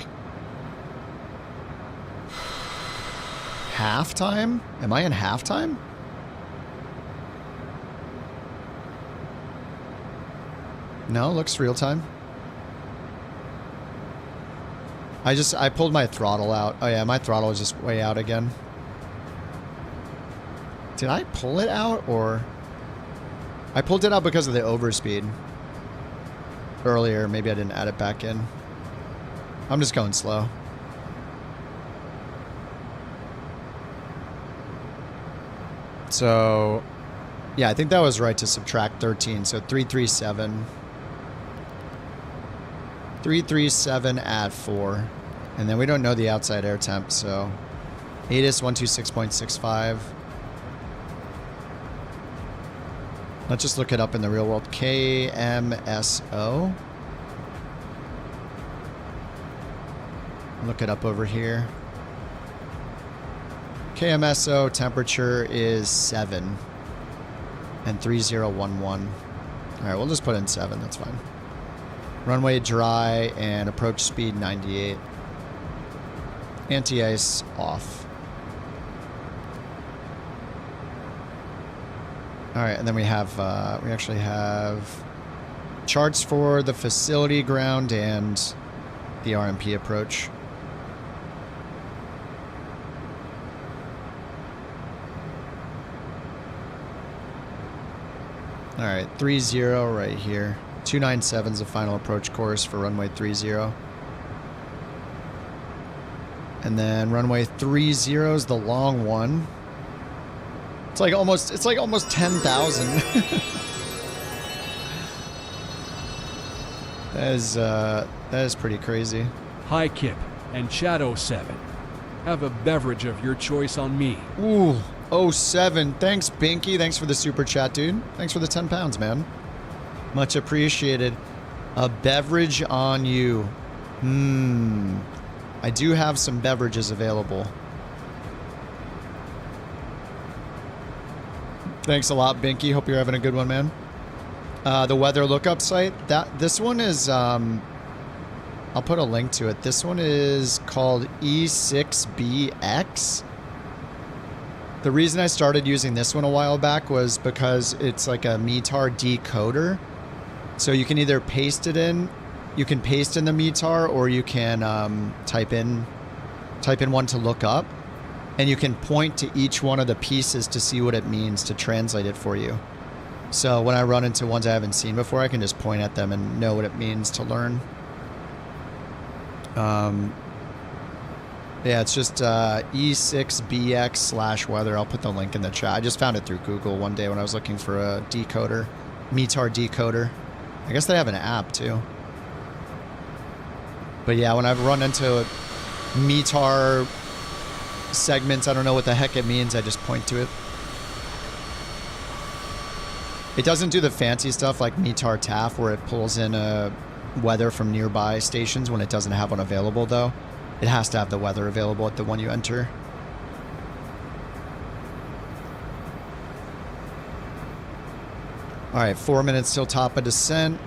Halftime? Am I in halftime? No, looks real time. I pulled my throttle out. Oh yeah, my throttle is just way out again. Did I pull it out or? I pulled it out because of the overspeed earlier. Maybe I didn't add it back in. I'm just going slow. So, yeah, I think that was right to subtract 13. So 337. 337 at 4. And then we don't know the outside air temp, so ATIS 126.65. Let's just look it up in the real world. KMSO. Look it up over here. KMSO temperature is 7 and 3011. All right, we'll just put in 7. That's fine. Runway dry and approach speed 98. Anti-ice off. All right, and then we actually have charts for the facility ground and the RMP approach. All right, 30 right here. 297 is the final approach course for runway 30. And then runway 30 is the long one. It's like almost 10,000. That is pretty crazy. Hi, Kip and Shadow 7. Have a beverage of your choice on me. Ooh, 07. Thanks, Binky. Thanks for the super chat, dude. Thanks for the 10 pounds, man. Much appreciated. A beverage on you. I do have some beverages available. Thanks a lot, Binky. Hope you're having a good one, man. The weather lookup site. This one is I'll put a link to it. This one is called E6BX. The reason I started using this one a while back was because it's like a METAR decoder. So you can either paste it in, you can paste in the METAR, or you can type in one to look up, and you can point to each one of the pieces to see what it means to translate it for you. So when I run into ones I haven't seen before, I can just point at them and know what it means to learn. Yeah, it's just E6BX/weather. I'll put the link in the chat. I just found it through Google one day when I was looking for a decoder, METAR decoder. I guess they have an app too. But yeah, when I've run into METAR segments, I don't know what the heck it means. I just point to it. It doesn't do the fancy stuff like METAR TAF where it pulls in weather from nearby stations when it doesn't have one available, though. It has to have the weather available at the one you enter. All right, 4 minutes till top of descent.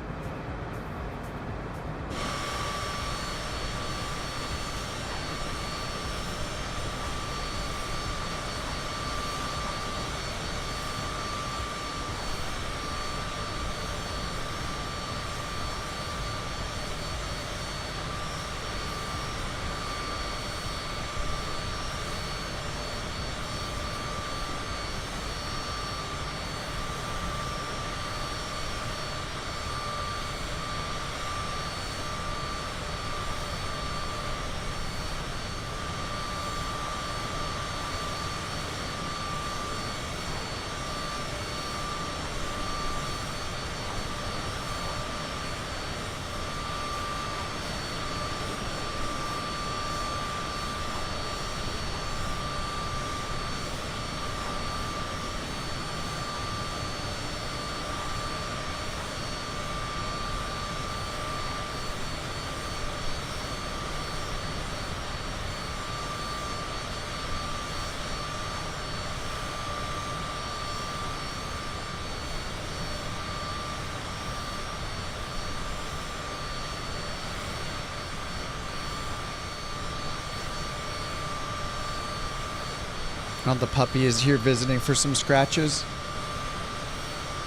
Now the puppy is here visiting for some scratches.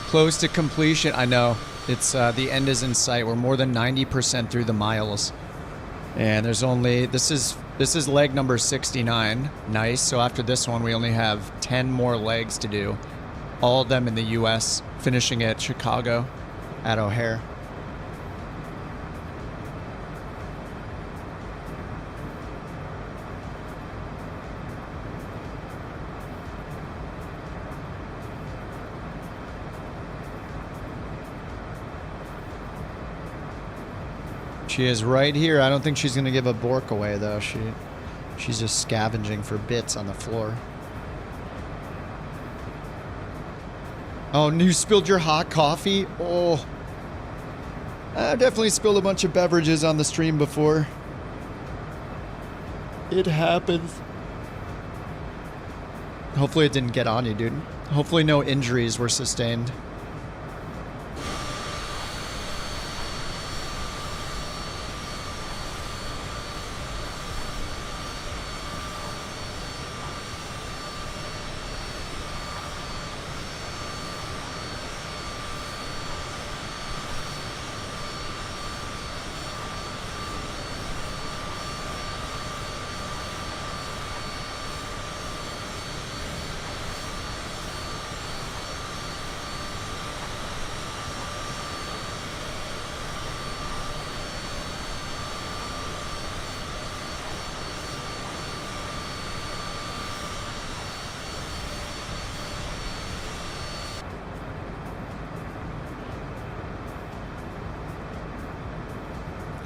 Close to completion. I know. It's the end is in sight. We're more than 90% through the miles. And there's only this is leg number 69. Nice. So after this one we only have 10 more legs to do. All of them in the US, finishing at Chicago at O'Hare. She is right here. I don't think she's going to give a bork away, though. She's just scavenging for bits on the floor. Oh, and you spilled your hot coffee? Oh. I've definitely spilled a bunch of beverages on the stream before. It happens. Hopefully it didn't get on you, dude. Hopefully no injuries were sustained.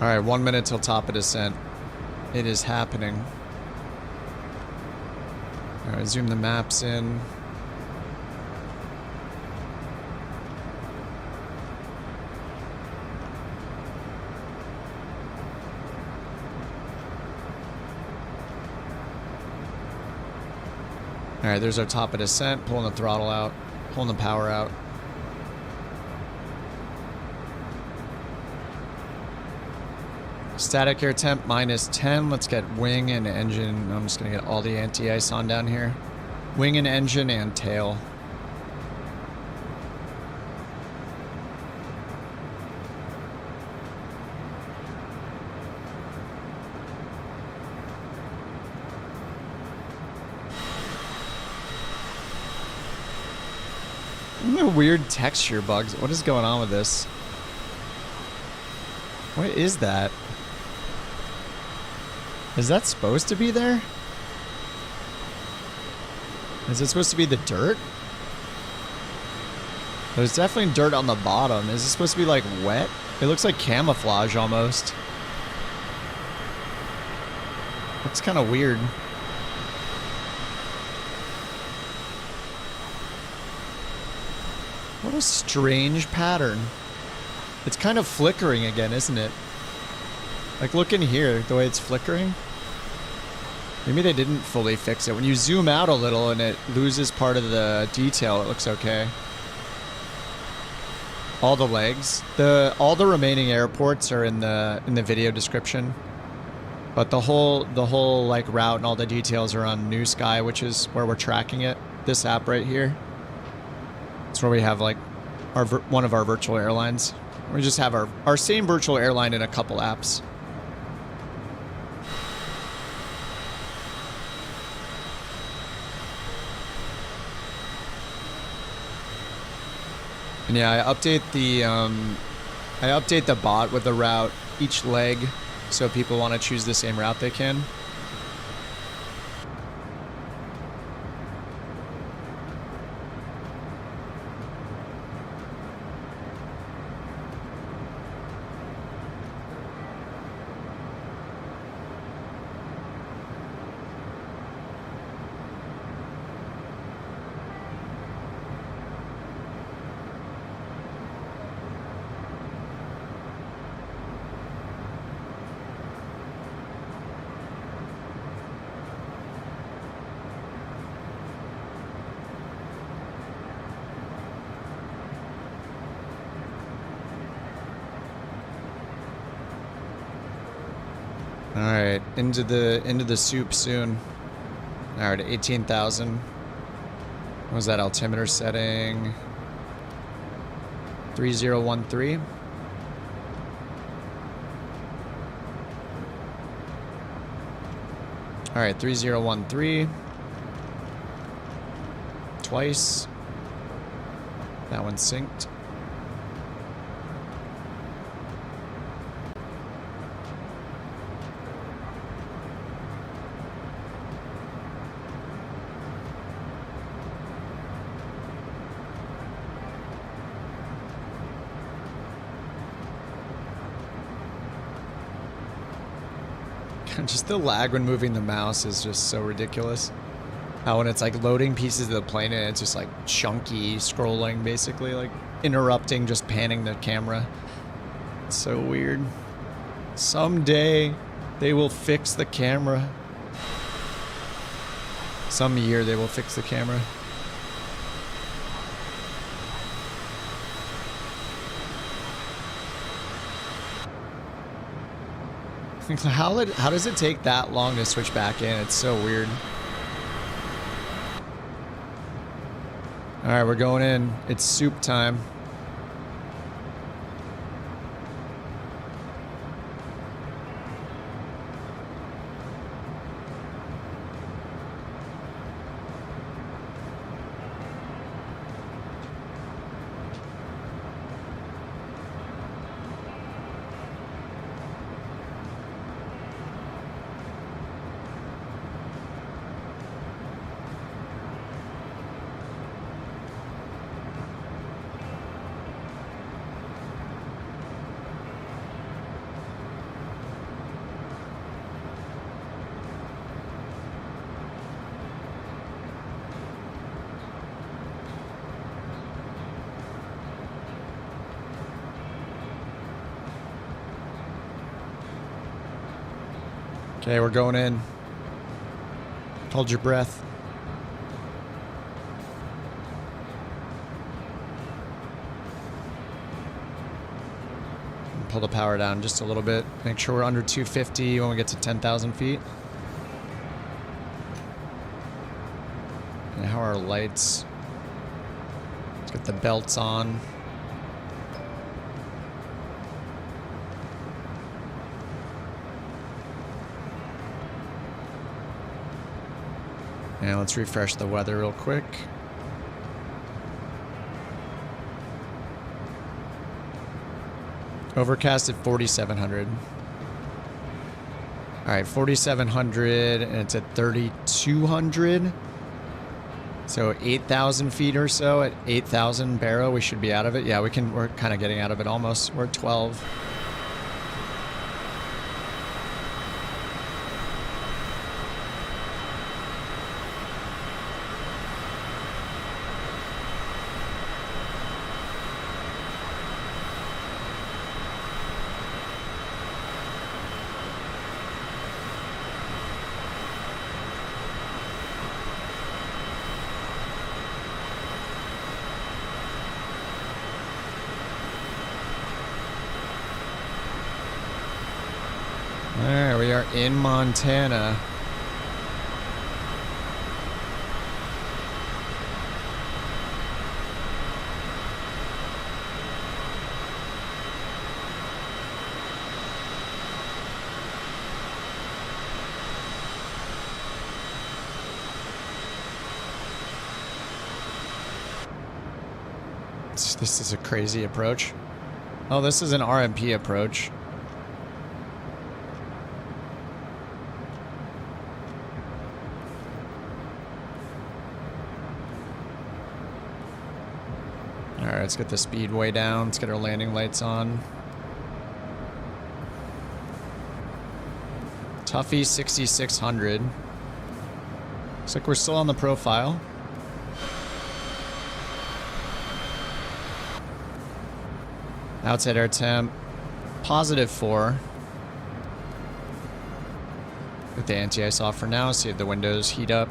All right, 1 minute till top of descent. It is happening. All right, zoom the maps in. All right, there's our top of descent. Pulling the throttle out, pulling the power out. Static air temp -10. Let's get wing and engine. I'm just gonna get all the anti-ice on down here. Wing and engine and tail. Isn't there weird texture bugs? What is going on with this? What is that? Is that supposed to be there? Is it supposed to be the dirt? There's definitely dirt on the bottom. Is it supposed to be like wet? It looks like camouflage almost. Looks kind of weird. What a strange pattern. It's kind of flickering again, isn't it? Like, look in here, the way it's flickering. Maybe they didn't fully fix it. When you zoom out a little and it loses part of the detail, it looks okay. All the legs. All the remaining airports are in the video description. But the whole like route and all the details are on NewSky, which is where we're tracking it. This app right here. It's where we have like one of our virtual airlines. We just have our same virtual airline in a couple apps. And yeah, I update the bot with the route each leg, so if people want to choose the same route they can. All right, into the soup soon. All right, 18,000. What was that altimeter setting? 3013. All right, 3013. Twice. That one's synced. Just the lag when moving the mouse is just so ridiculous. How when it's like loading pieces of the plane and it's just like chunky scrolling, basically like interrupting, just panning the camera. It's so weird. Someday they will fix the camera. Some year they will fix the camera. How does it take that long to switch back in? It's so weird. All right, we're going in. It's soup time. Okay, we're going in. Hold your breath. Pull the power down just a little bit. Make sure we're under 250 when we get to 10,000 feet. And how are our lights? Let's get the belts on. And let's refresh the weather real quick. Overcast at 4,700. All right, 4,700, and it's at 3,200. So 8,000 feet or so at 8,000 barrow, we should be out of it. Yeah, we're kind of getting out of it almost. We're at 12. There, we are in Montana. This is a crazy approach. Oh, this is an RMP approach. Alright, let's get the speed way down. Let's get our landing lights on. Tuffy 6,600. Looks like we're still on the profile. Outside air temp, +4. Put the anti-ice off for now, see if the windows heat up.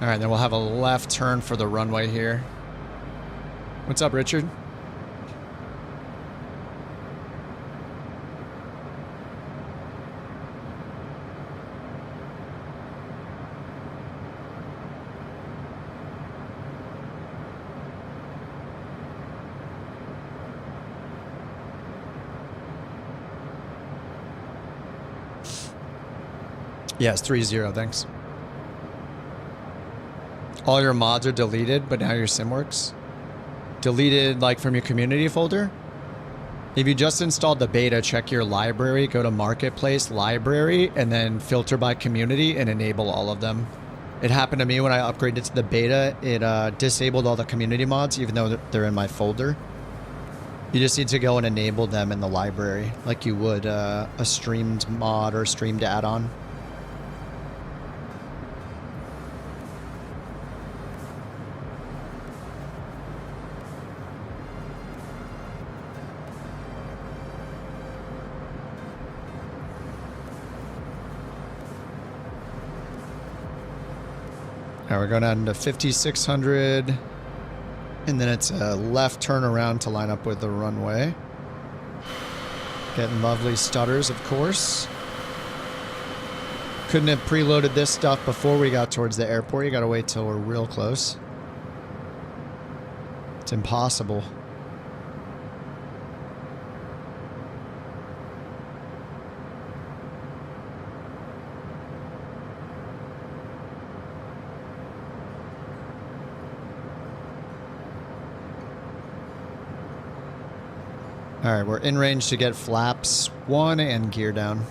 Alright, then we'll have a left turn for the runway here. What's up, Richard? Yes, 3-0, thanks. All your mods are deleted, but now your sim works? Deleted, like, from your community folder? If you just installed the beta, check your library, go to Marketplace, Library, and then filter by community and enable all of them. It happened to me when I upgraded to the beta. It disabled all the community mods, even though they're in my folder. You just need to go and enable them in the library, like you would a streamed mod or streamed add-on. Alright, we're going down to 5,600. And then it's a left turn around to line up with the runway. Getting lovely stutters, of course. Couldn't have preloaded this stuff before we got towards the airport. You gotta wait till we're real close. It's impossible. Alright, we're in range to get flaps 1 and gear down.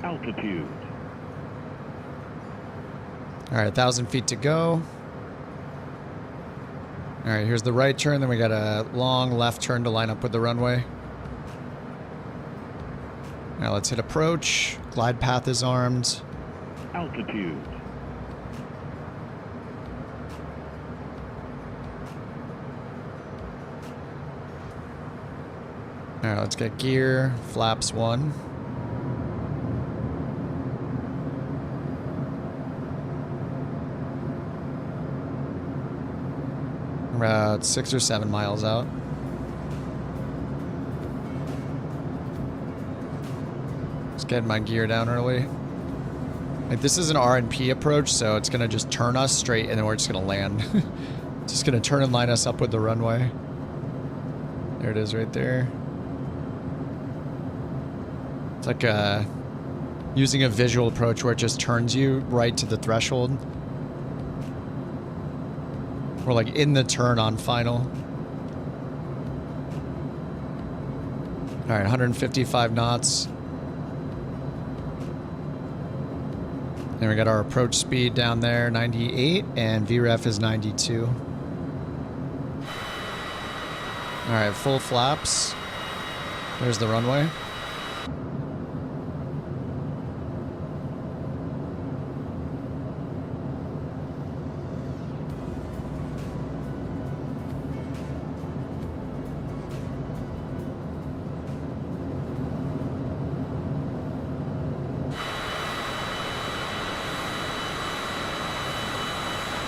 Altitude. Alright, 1,000 feet to go. Alright, here's the right turn, then we got a long left turn to line up with the runway. Now let's hit approach. Glide path is armed. Altitude. All right, let's get gear. Flaps 1. We're about 6 or 7 miles out. Let's get my gear down early. Like, this is an R&P approach, so it's gonna just turn us straight and then we're just gonna land. Just gonna turn and line us up with the runway. There it is right there. It's like using a visual approach where it just turns you right to the threshold. We're like in the turn on final. All right, 155 knots. Then we got our approach speed down there, 98, and VREF is 92. All right, full flaps. There's the runway.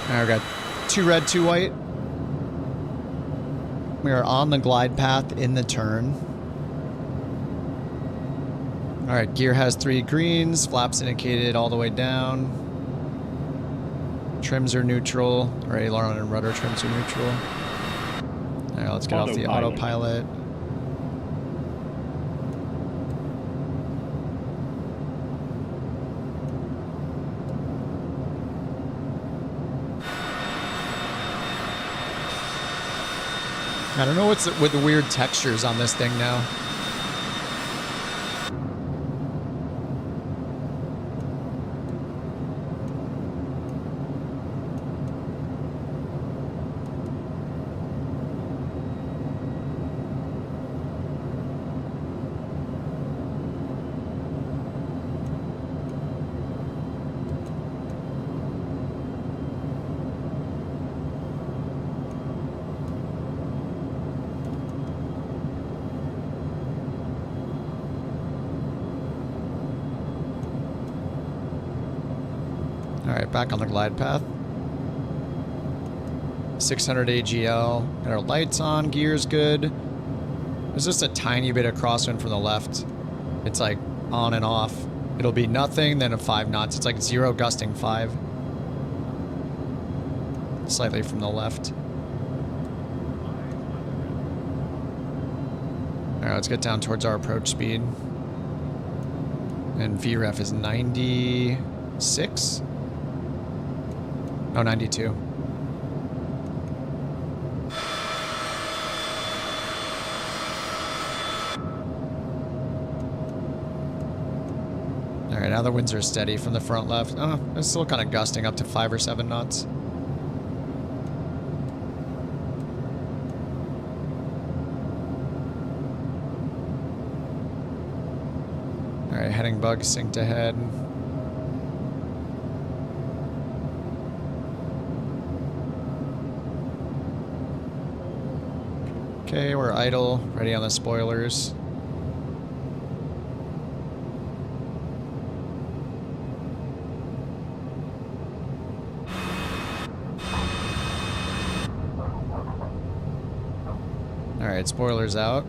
All right, we got 2 red, 2 white. We are on the glide path in the turn. All right, gear has 3 greens, flaps indicated all the way down. Trims are neutral, or aileron and rudder trims are neutral. All right, let's get off the autopilot. I don't know what's with the weird textures on this thing now. Alright, back on the glide path. 600 AGL. Got our lights on, gear's good. There's just a tiny bit of crosswind from the left. It's like on and off. It'll be nothing, then a 5 knots. It's like 0 gusting 5. Slightly from the left. Alright, let's get down towards our approach speed. And VREF is 96? Oh, 92. Alright, now the winds are steady from the front left. Oh, it's still kind of gusting up to 5 or 7 knots. Alright, heading bug synced ahead. Okay, we're idle, ready on the spoilers. Alright, spoilers out.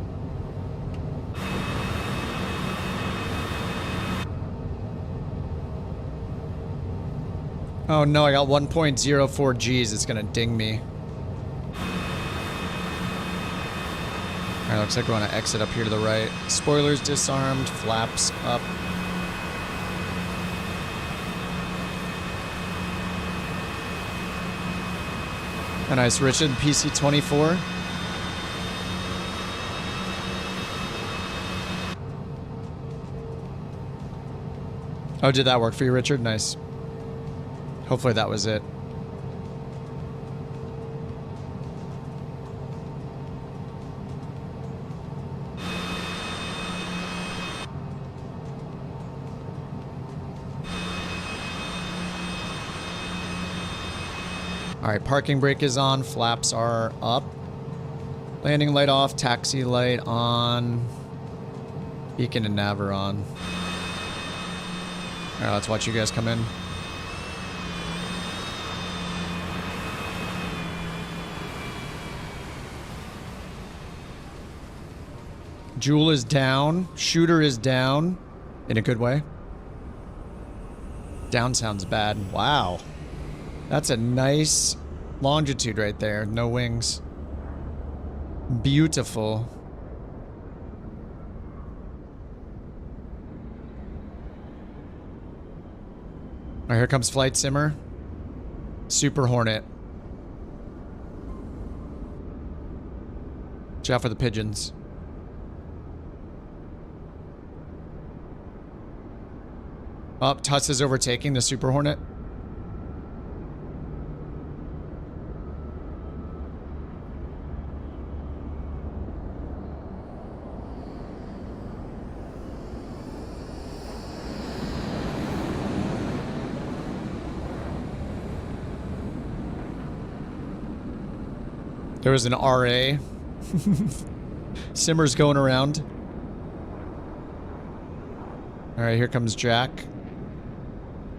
Oh no, I got 1.04 Gs, it's gonna ding me. Alright, looks like we want to exit up here to the right. Spoilers disarmed, flaps up. Oh, nice, Richard, PC-24. Oh, did that work for you, Richard? Nice. Hopefully that was it. All right, parking brake is on, flaps are up. Landing light off, taxi light on. Beacon and nav are on. Alright, let's watch you guys come in. Jewel is down. Shooter is down. In a good way. Down sounds bad. Wow. That's a nice longitude right there. No wings. Beautiful. Alright, here comes Flight Simmer. Super Hornet. Watch out for the pigeons. Up, Tuss is overtaking the Super Hornet. There was an RA. Simmer's going around. All right, here comes Jack.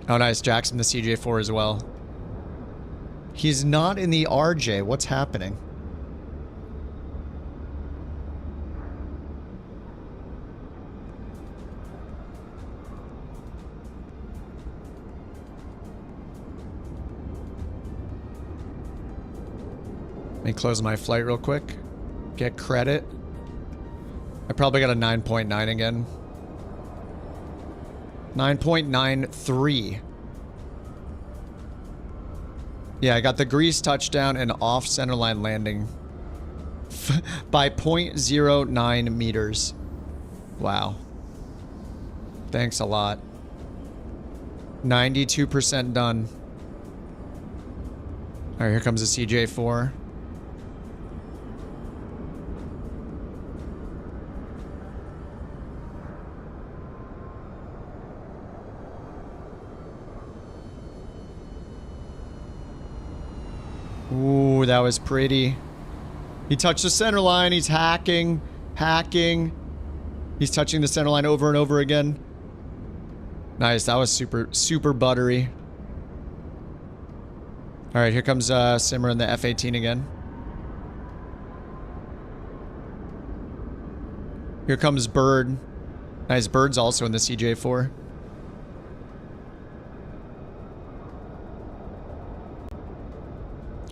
Oh, nice. Jack's in the CJ4 as well. He's not in the RJ. What's happening? Let me close my flight real quick. Get credit. I probably got a 9.9 again. 9.93. Yeah, I got the grease touchdown and off centerline landing by 0.09 meters. Wow. Thanks a lot. 92% done. All right, here comes the CJ4. Ooh, that was pretty. He touched the center line. He's hacking. Hacking. He's touching the center line over and over again. Nice. That was super, super buttery. All right, here comes Simmer in the F-18 again. Here comes Bird. Nice. Bird's also in the CJ4.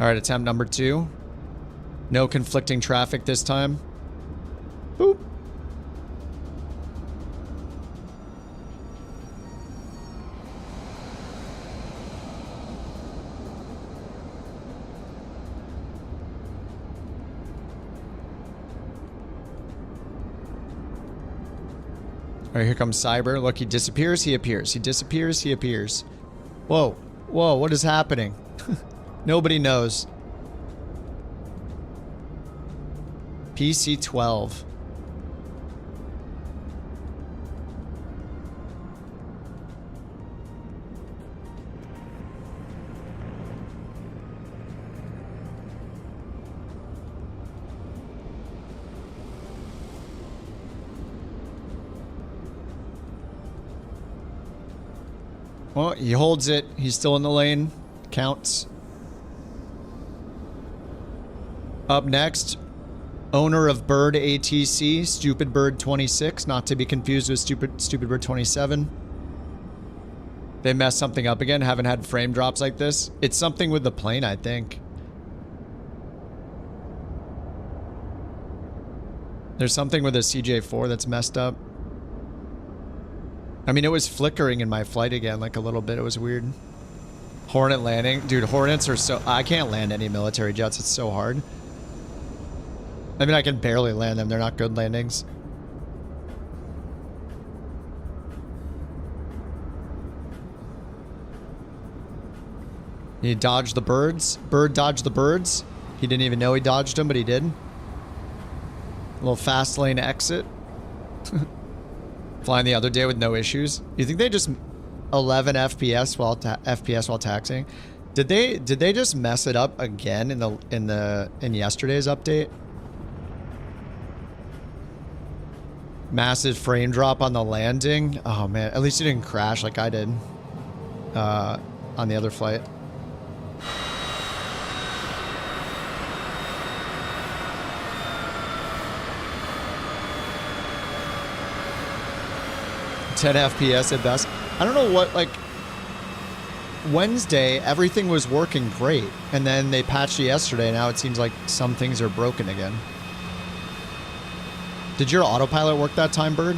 All right, attempt number 2. No conflicting traffic this time. Boop. All right, here comes Cyber. Look, he disappears, he appears. He disappears, he appears. Whoa. Whoa, what is happening? Nobody knows. PC-12. Well, he holds it. He's still in the lane. Counts. Up next, owner of Bird ATC, Stupid Bird 26, not to be confused with Stupid Bird 27. They messed something up again. Haven't had frame drops like this. It's something with the plane, I think. There's something with the CJ4 that's messed up. I mean, it was flickering in my flight again, like a little bit. It was weird. Hornet landing. Dude, Hornets are so... I can't land any military jets. It's so hard. I mean, I can barely land them. They're not good landings. He dodged the birds. Bird dodged the birds. He didn't even know he dodged them, but he did. A little fast lane exit. Flying the other day with no issues. You think they just 11 FPS while taxiing? Did they just mess it up again in yesterday's update? Massive frame drop on the landing. Oh man, at least you didn't crash like I did on the other flight. FPS at best. I don't know what, like, Wednesday, everything was working great. And then they patched it yesterday. Now it seems like some things are broken again. Did your autopilot work that time, Bird?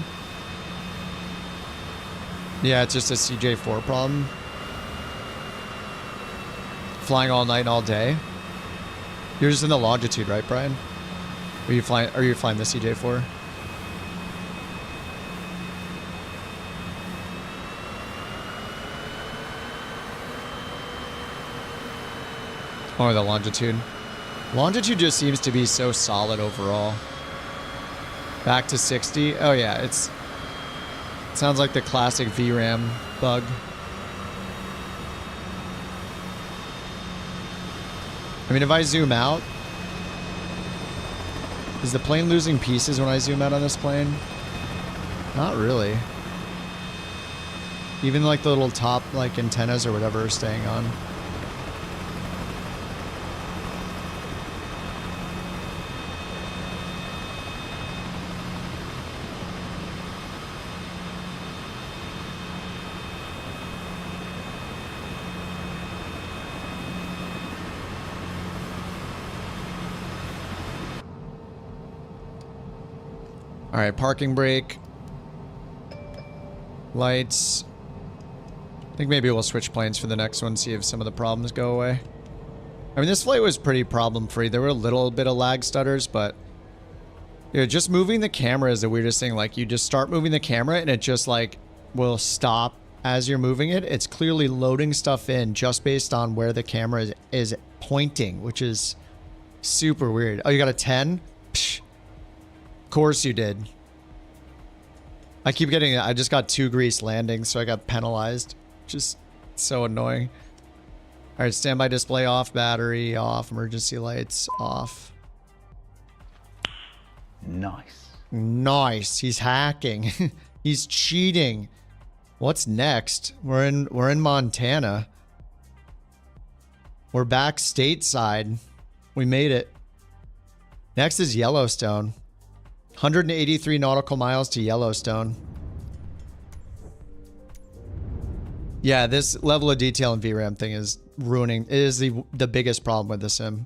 Yeah, it's just a CJ4 problem. Flying all night and all day. You're just in the longitude, right, Brian? Are you flying the CJ4? Or the longitude. Longitude just seems to be so solid overall. Back to 60. Oh yeah, it sounds like the classic VRAM bug. I mean, if I zoom out, is the plane losing pieces when I zoom out on this plane? Not really. Even like the little top like antennas or whatever are staying on. All right, parking brake. Lights. I think maybe we'll switch planes for the next one, see if some of the problems go away. I mean, this flight was pretty problem-free. There were a little bit of lag stutters, but yeah, just moving the camera is the weirdest thing. Like, you just start moving the camera and it just like will stop as you're moving it. It's clearly loading stuff in just based on where the camera is pointing, which is super weird. Oh, you got a 10? Psh. Of course you did. I keep getting, I just got 2 grease landings, so I got penalized. Just so annoying. All right, standby display off, battery off, emergency lights off. Nice. Nice. He's hacking. He's cheating. What's next? We're in Montana. We're back stateside. We made it. Next is Yellowstone. 183 nautical miles to Yellowstone. Yeah, this level of detail in VRAM thing is ruining. It is the biggest problem with the sim.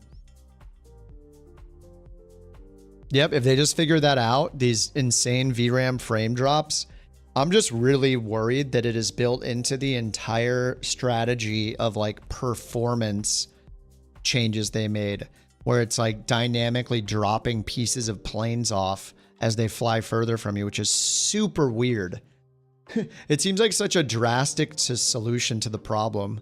Yep, if they just figure that out, these insane VRAM frame drops, I'm just really worried that it is built into the entire strategy of like performance changes they made, where it's like dynamically dropping pieces of planes off as they fly further from you, which is super weird. It seems like such a drastic solution to the problem.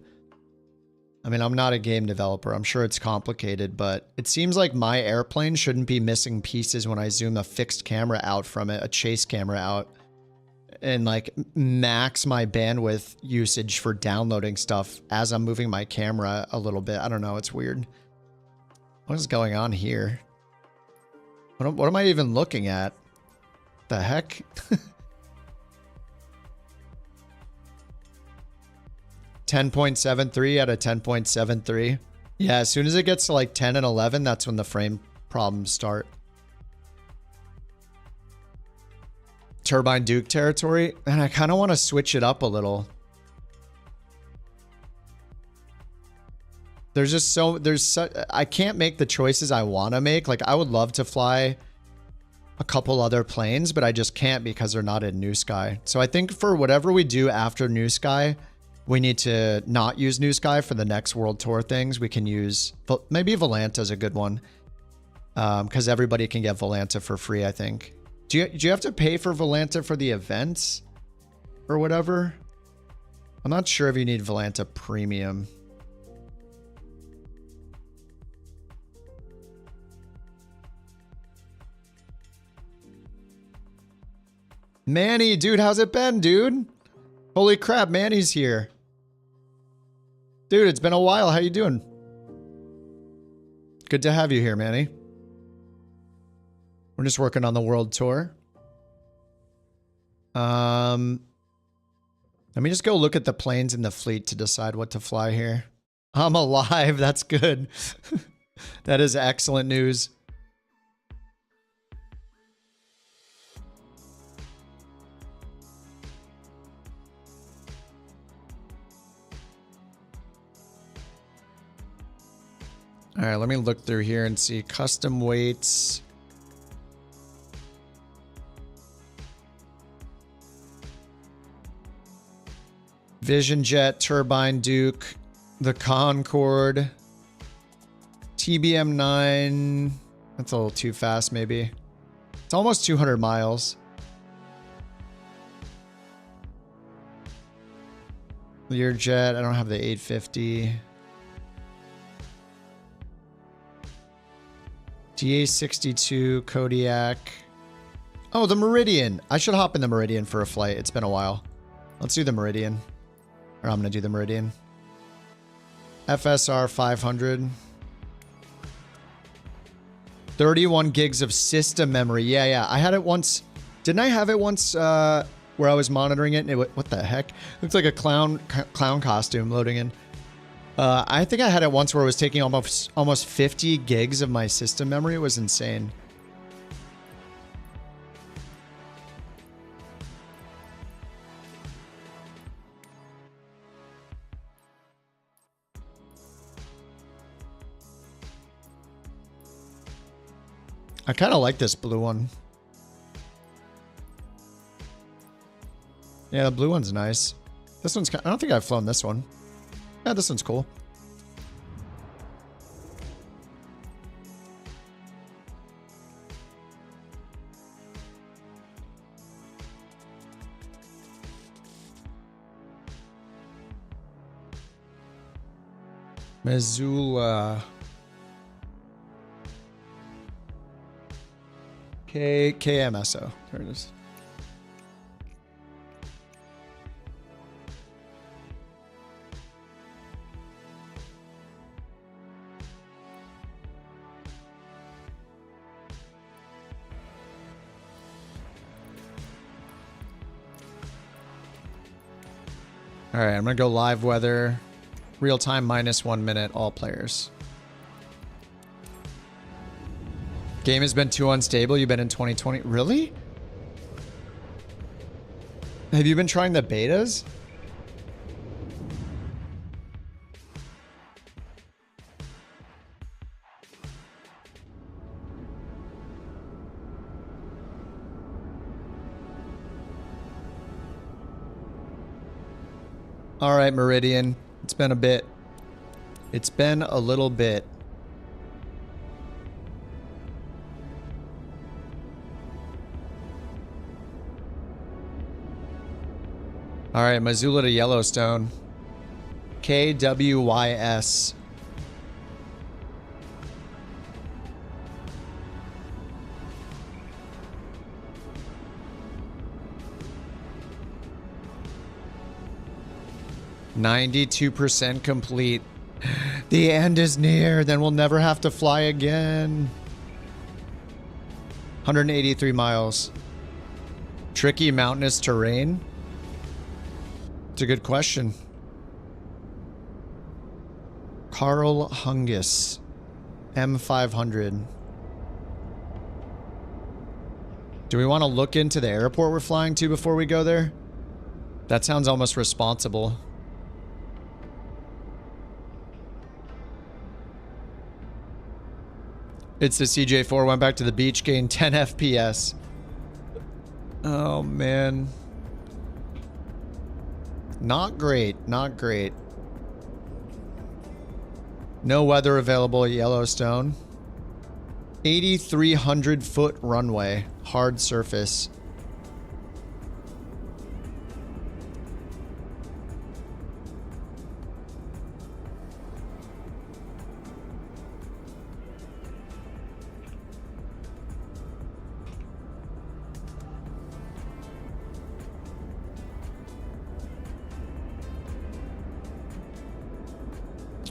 I mean, I'm not a game developer. I'm sure it's complicated, but it seems like my airplane shouldn't be missing pieces when I zoom a fixed camera out from it, a chase camera out, and like max my bandwidth usage for downloading stuff as I'm moving my camera a little bit. I don't know. It's weird. What is going on here? What am I even looking at? The heck? 10.73 out of 10.73. Yeah, as soon as it gets to like 10 and 11, that's when the frame problems start. Turbine Duke territory. And I kind of want to switch it up a little. There's just I can't make the choices I want to make. Like, I would love to fly a couple other planes, but I just can't because they're not in NewSky. So I think for whatever we do after NewSky, we need to not use NewSky for the next World Tour things. We can use, maybe Volanta is a good one. Because everybody can get Volanta for free, I think. Do you have to pay for Volanta for the events? Or whatever? I'm not sure if you need Volanta Premium. Manny, dude, how's it been, dude? Holy crap, Manny's here. Dude, it's been a while. How you doing? Good to have you here, Manny. We're just working on the world tour. Let me just go look at the planes in the fleet to decide what to fly here. I'm alive. That's good. That is excellent news. All right, let me look through here and see custom weights. Vision Jet, Turbine Duke, the Concorde, TBM 9. That's a little too fast, maybe. It's almost 200 miles. Learjet, I don't have the 850. DA62, Kodiak. Oh, the Meridian. I should hop in the Meridian for a flight. It's been a while. Let's do the Meridian. Or I'm going to do the Meridian. FSR 500. 31 gigs of system memory. Yeah. I had it once. Didn't I have it once where I was monitoring it? And what the heck? Looks like a clown costume loading in. I think I had it once where it was taking almost 50 gigs of my system memory. It was insane. I kind of like this blue one. Yeah, the blue one's nice. This one's I don't think I've flown this one. Yeah, this one's cool. Missoula. KMSO. There it is. All right, I'm going to go live weather. Real time -1 minute, all players. Game has been too unstable. You've been in 2020. Really? Have you been trying the betas? All right, Meridian. It's been a bit. It's been a little bit. All right, Missoula to Yellowstone. KWYS. %92 complete. The end is near. Then we'll never have to fly again. 183 miles. Tricky mountainous terrain? It's a good question. Carl Hungus. M500. Do we want to look into the airport we're flying to before we go there? That sounds almost responsible. It's the CJ4, went back to the beach, gained 10 FPS. Oh, man. Not great, not great. No weather available at Yellowstone. 8,300 foot runway, hard surface.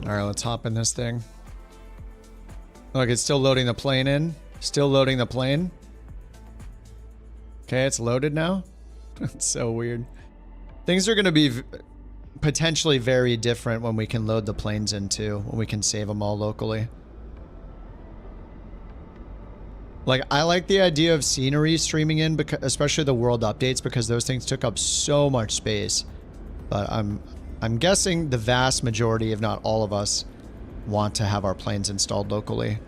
All right, let's hop in this thing. Look, it's still loading the plane in. Still loading the plane. Okay, it's loaded now. It's so weird. Things are going to be potentially very different when we can load the planes in too, when we can save them all locally. Like, I like the idea of scenery streaming in, because, especially the world updates, because those things took up so much space. But I'm guessing the vast majority, if not all of us, want to have our planes installed locally.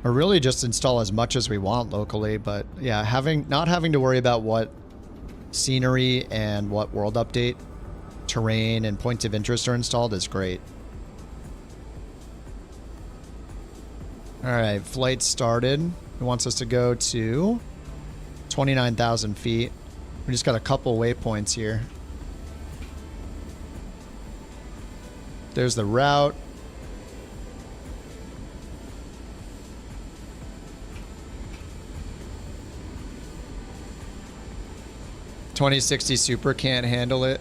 Or really just install as much as we want locally, but yeah, not having to worry about what scenery and what world update, terrain, and points of interest are installed is great. Alright, flight started. It wants us to go to 29,000 feet. We just got a couple waypoints here. There's the route. $2060 Super can't handle it.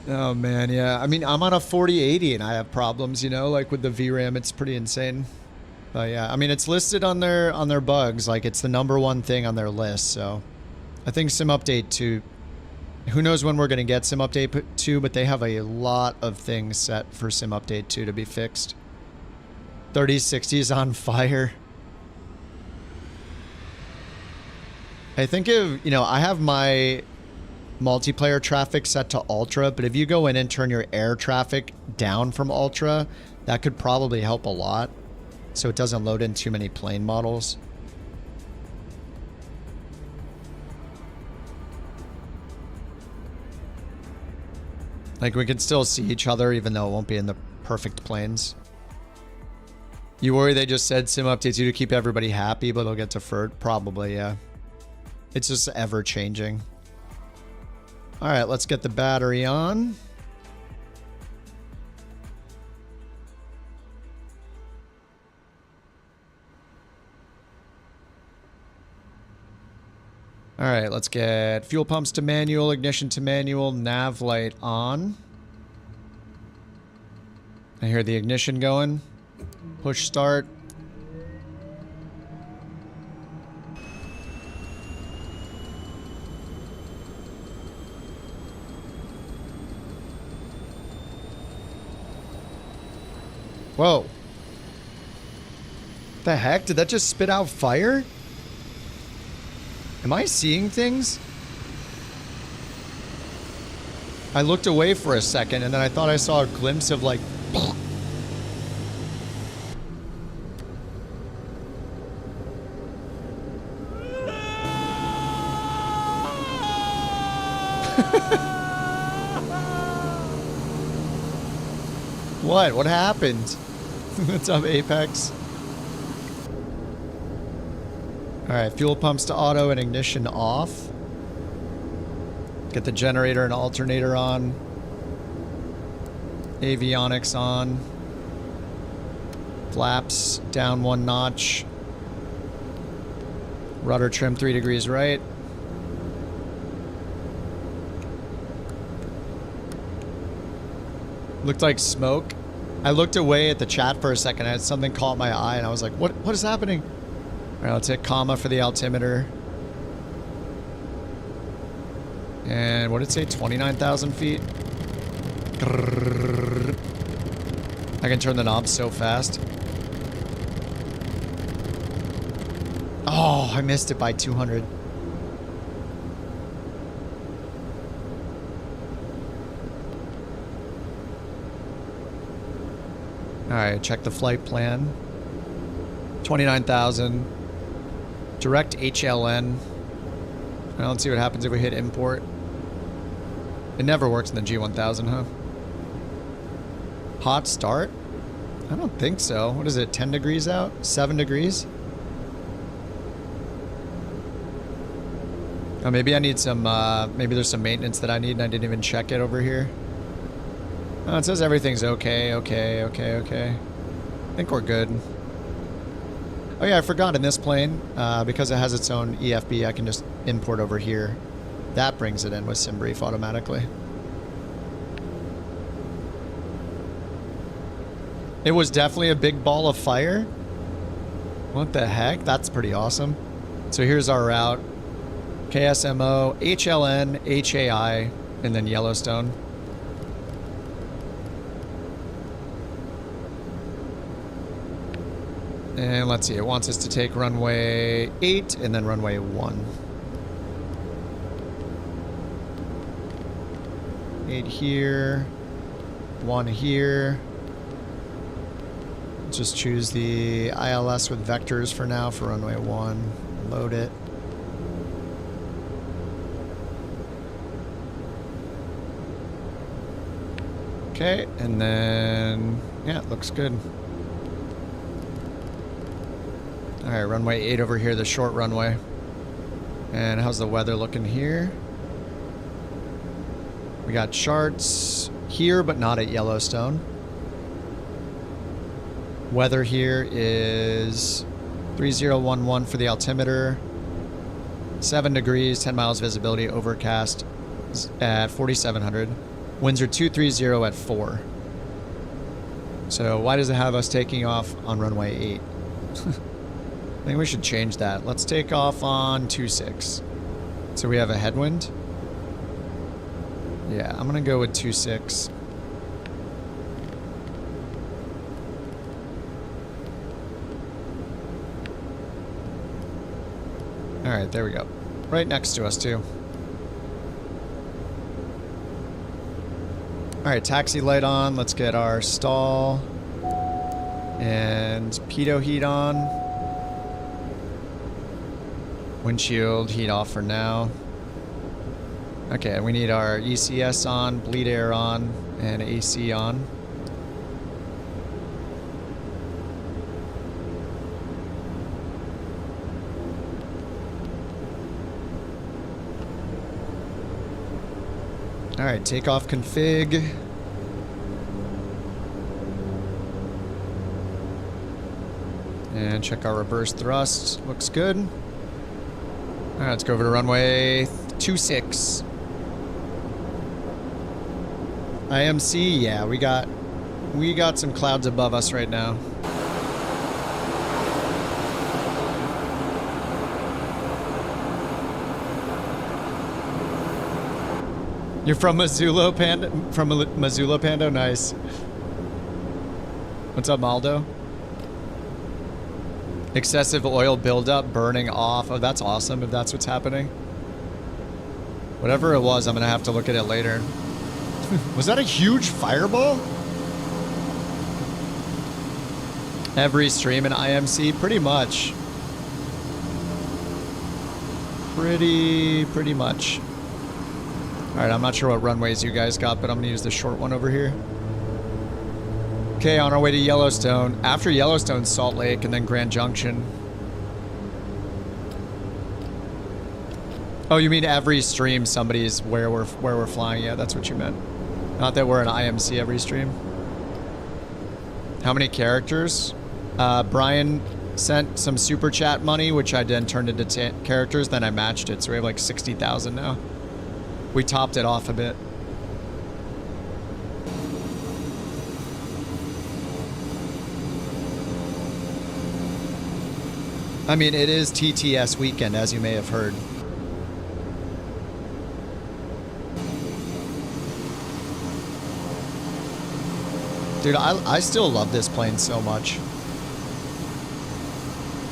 Oh man, yeah. I mean, I'm on a 4080 and I have problems, you know, like with the VRAM, it's pretty insane. But yeah, I mean, it's listed on their bugs, like it's the #1 thing on their list. So I think Sim Update 2, who knows when we're going to get Sim Update 2, but they have a lot of things set for Sim Update 2 to be fixed. 3060 is on fire. I think if, you know, I have my multiplayer traffic set to ultra, but if you go in and turn your air traffic down from ultra, that could probably help a lot, so it doesn't load in too many plane models. Like, we can still see each other even though it won't be in the perfect planes. You worry they just said Sim Updates 2 to keep everybody happy, but it'll get deferred? Probably, yeah. It's just ever changing. All right, let's get the battery on. All right, let's get fuel pumps to manual, ignition to manual, nav light on. I hear the ignition going. Push start. Whoa. The heck? Did that just spit out fire? Am I seeing things? I looked away for a second and then I thought I saw a glimpse of like... What? What happened? What's up, Apex? Alright, fuel pumps to auto and ignition off. Get the generator and alternator on. Avionics on. Flaps down 1 notch. Rudder trim 3 degrees right. Looked like smoke. I looked away at the chat for a second. I had something caught my eye and I was like, what is happening? All right, let's hit comma for the altimeter. And what did it say? 29,000 feet? I can turn the knob so fast. Oh, I missed it by 200. Alright, check the flight plan. 29,000. Direct HLN. Now let's see what happens if we hit import. It never works in the G1000, huh? Hot start? I don't think so. What is it, 10 degrees out? 7 degrees? Oh, maybe I need some, maybe there's some maintenance that I need and I didn't even check it over here. Oh, it says everything's okay. I think we're good. Oh yeah, I forgot in this plane, because it has its own EFB, I can just import over here. That brings it in with SimBrief automatically. It was definitely a big ball of fire. What the heck? That's pretty awesome. So here's our route. KSMO, HLN, HAI, and then Yellowstone. And let's see, it wants us to take runway 8 and then runway 1. 8 here, 1 here. Just choose the ILS with vectors for now for runway 1. Load it. Okay, and then, yeah, it looks good. All right, runway 8 over here, the short runway. And how's the weather looking here? We got charts here, but not at Yellowstone. Weather here is 3011 for the altimeter. 7 degrees, 10 miles visibility, overcast at 4,700. Winds are 230 at 4. So why does it have us taking off on runway 8? I think we should change that. Let's take off on 26. So we have a headwind. Yeah, I'm going to go with 26. All right, there we go. Right next to us, too. All right, taxi light on. Let's get our stall and pitot heat on. Windshield heat off for now. Okay, we need our ECS on, bleed air on, and AC on. All right, takeoff config. And check our reverse thrust. Looks good. All right, let's go over to runway 26. IMC, yeah, we got some clouds above us right now. You're from Missoula, Panda? From Missoula, Pando? Nice. What's up, Maldo? Excessive oil buildup, burning off. Oh, that's awesome if that's what's happening. Whatever it was, I'm going to have to look at it later. Was that a huge fireball? Every stream in IMC? Pretty much. Pretty much. Alright, I'm not sure what runways you guys got, but I'm going to use the short one over here. Okay, on our way to Yellowstone. After Yellowstone, Salt Lake, and then Grand Junction. Oh, you mean every stream somebody's where we're flying? Yeah, that's what you meant. Not that we're an IMC every stream. How many characters? Brian sent some super chat money, which I then turned into characters. Then I matched it, so we have like 60,000 now. We topped it off a bit. I mean, it is TTS weekend, as you may have heard. Dude, I still love this plane so much.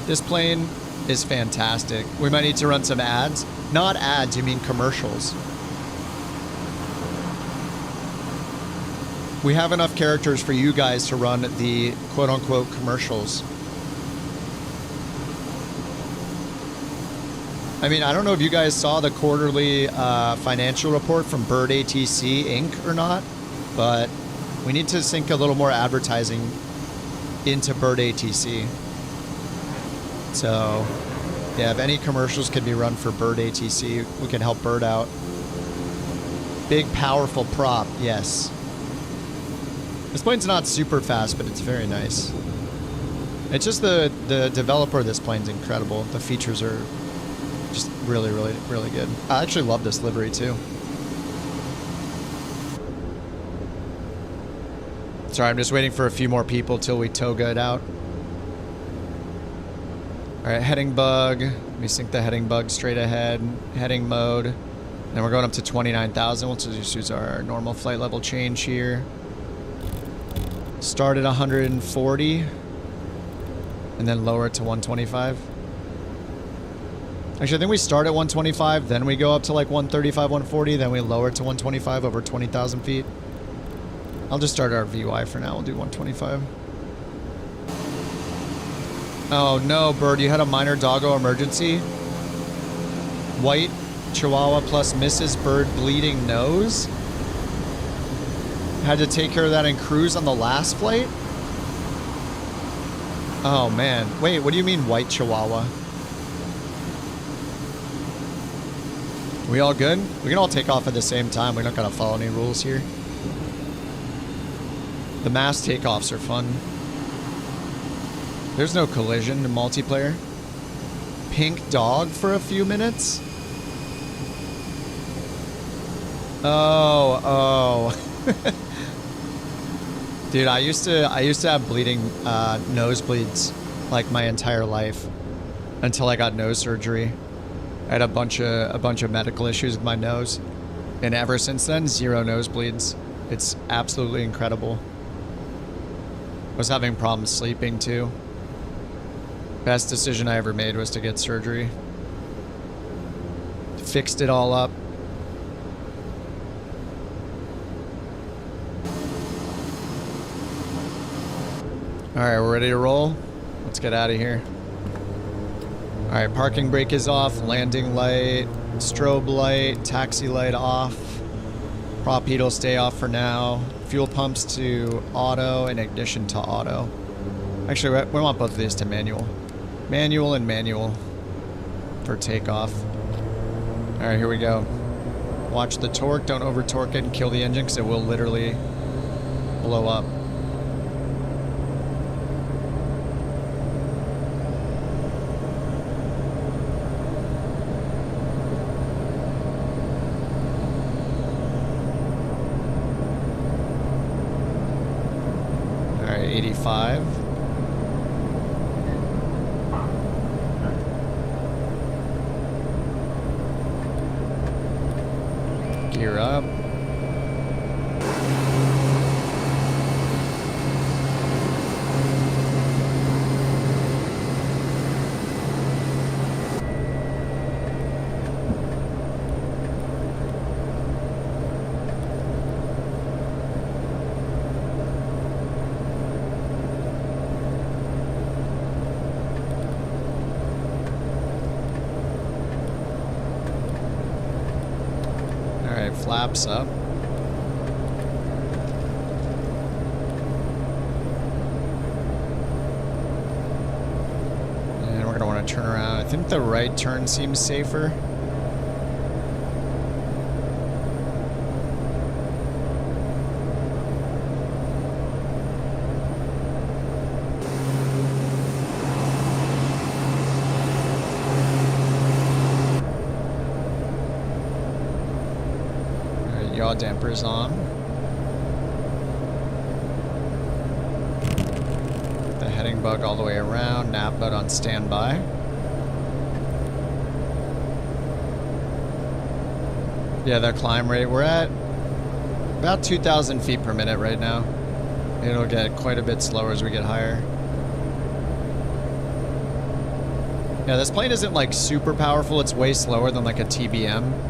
This plane is fantastic. We might need to run some ads. Not ads, you mean commercials. We have enough characters for you guys to run the quote-unquote commercials. I mean, I don't know if you guys saw the quarterly financial report from Bird ATC Inc. or not, but we need to sink a little more advertising into Bird ATC. So, yeah, if any commercials could be run for Bird ATC, we can help Bird out. Big, powerful prop, yes. This plane's not super fast, but it's very nice. It's just the developer of this plane's incredible. The features are just really, really, really good. I actually love this livery too. Sorry, I'm just waiting for a few more people till we toga it out. All right, heading bug. Let me sync the heading bug straight ahead. Heading mode. Then we're going up to 29,000. We'll just use our normal flight level change here. Start at 140. And then lower it to 125. Actually, I think we start at 125, then we go up to like 135, 140, then we lower it to 125 over 20,000 feet. I'll just start our VY for now. We'll do 125. Oh no, Bird, you had a minor doggo emergency. White Chihuahua plus Mrs. Bird bleeding nose. Had to take care of that in cruise on the last flight? Oh man. Wait, what do you mean white Chihuahua? We all good? We can all take off at the same time. We don't gotta follow any rules here. The mass takeoffs are fun. There's no collision in multiplayer. Pink dog for a few minutes? Oh. Dude, I used to have bleeding nosebleeds like my entire life until I got nose surgery. I had a bunch of medical issues with my nose, and ever since then, 0 nosebleeds. It's absolutely incredible. I was having problems sleeping too. Best decision I ever made was to get surgery. Fixed it all up. All right, we're ready to roll. Let's get out of here. All right, parking brake is off, landing light, strobe light, taxi light off. Prop heat will stay off for now. Fuel pumps to auto and ignition to auto. Actually, we want both of these to manual. Manual and manual for takeoff. All right, here we go. Watch the torque. Don't over torque it and kill the engine because it will literally blow up. All right, 85. Gear up. Flaps up. And we're going to want to turn around. I think the right turn seems safer. Yaw dampers on. The heading bug all the way around. Nav bud on standby. Yeah, the climb rate. We're at about 2,000 feet per minute right now. It'll get quite a bit slower as we get higher. Yeah, this plane isn't like super powerful. It's way slower than like a TBM.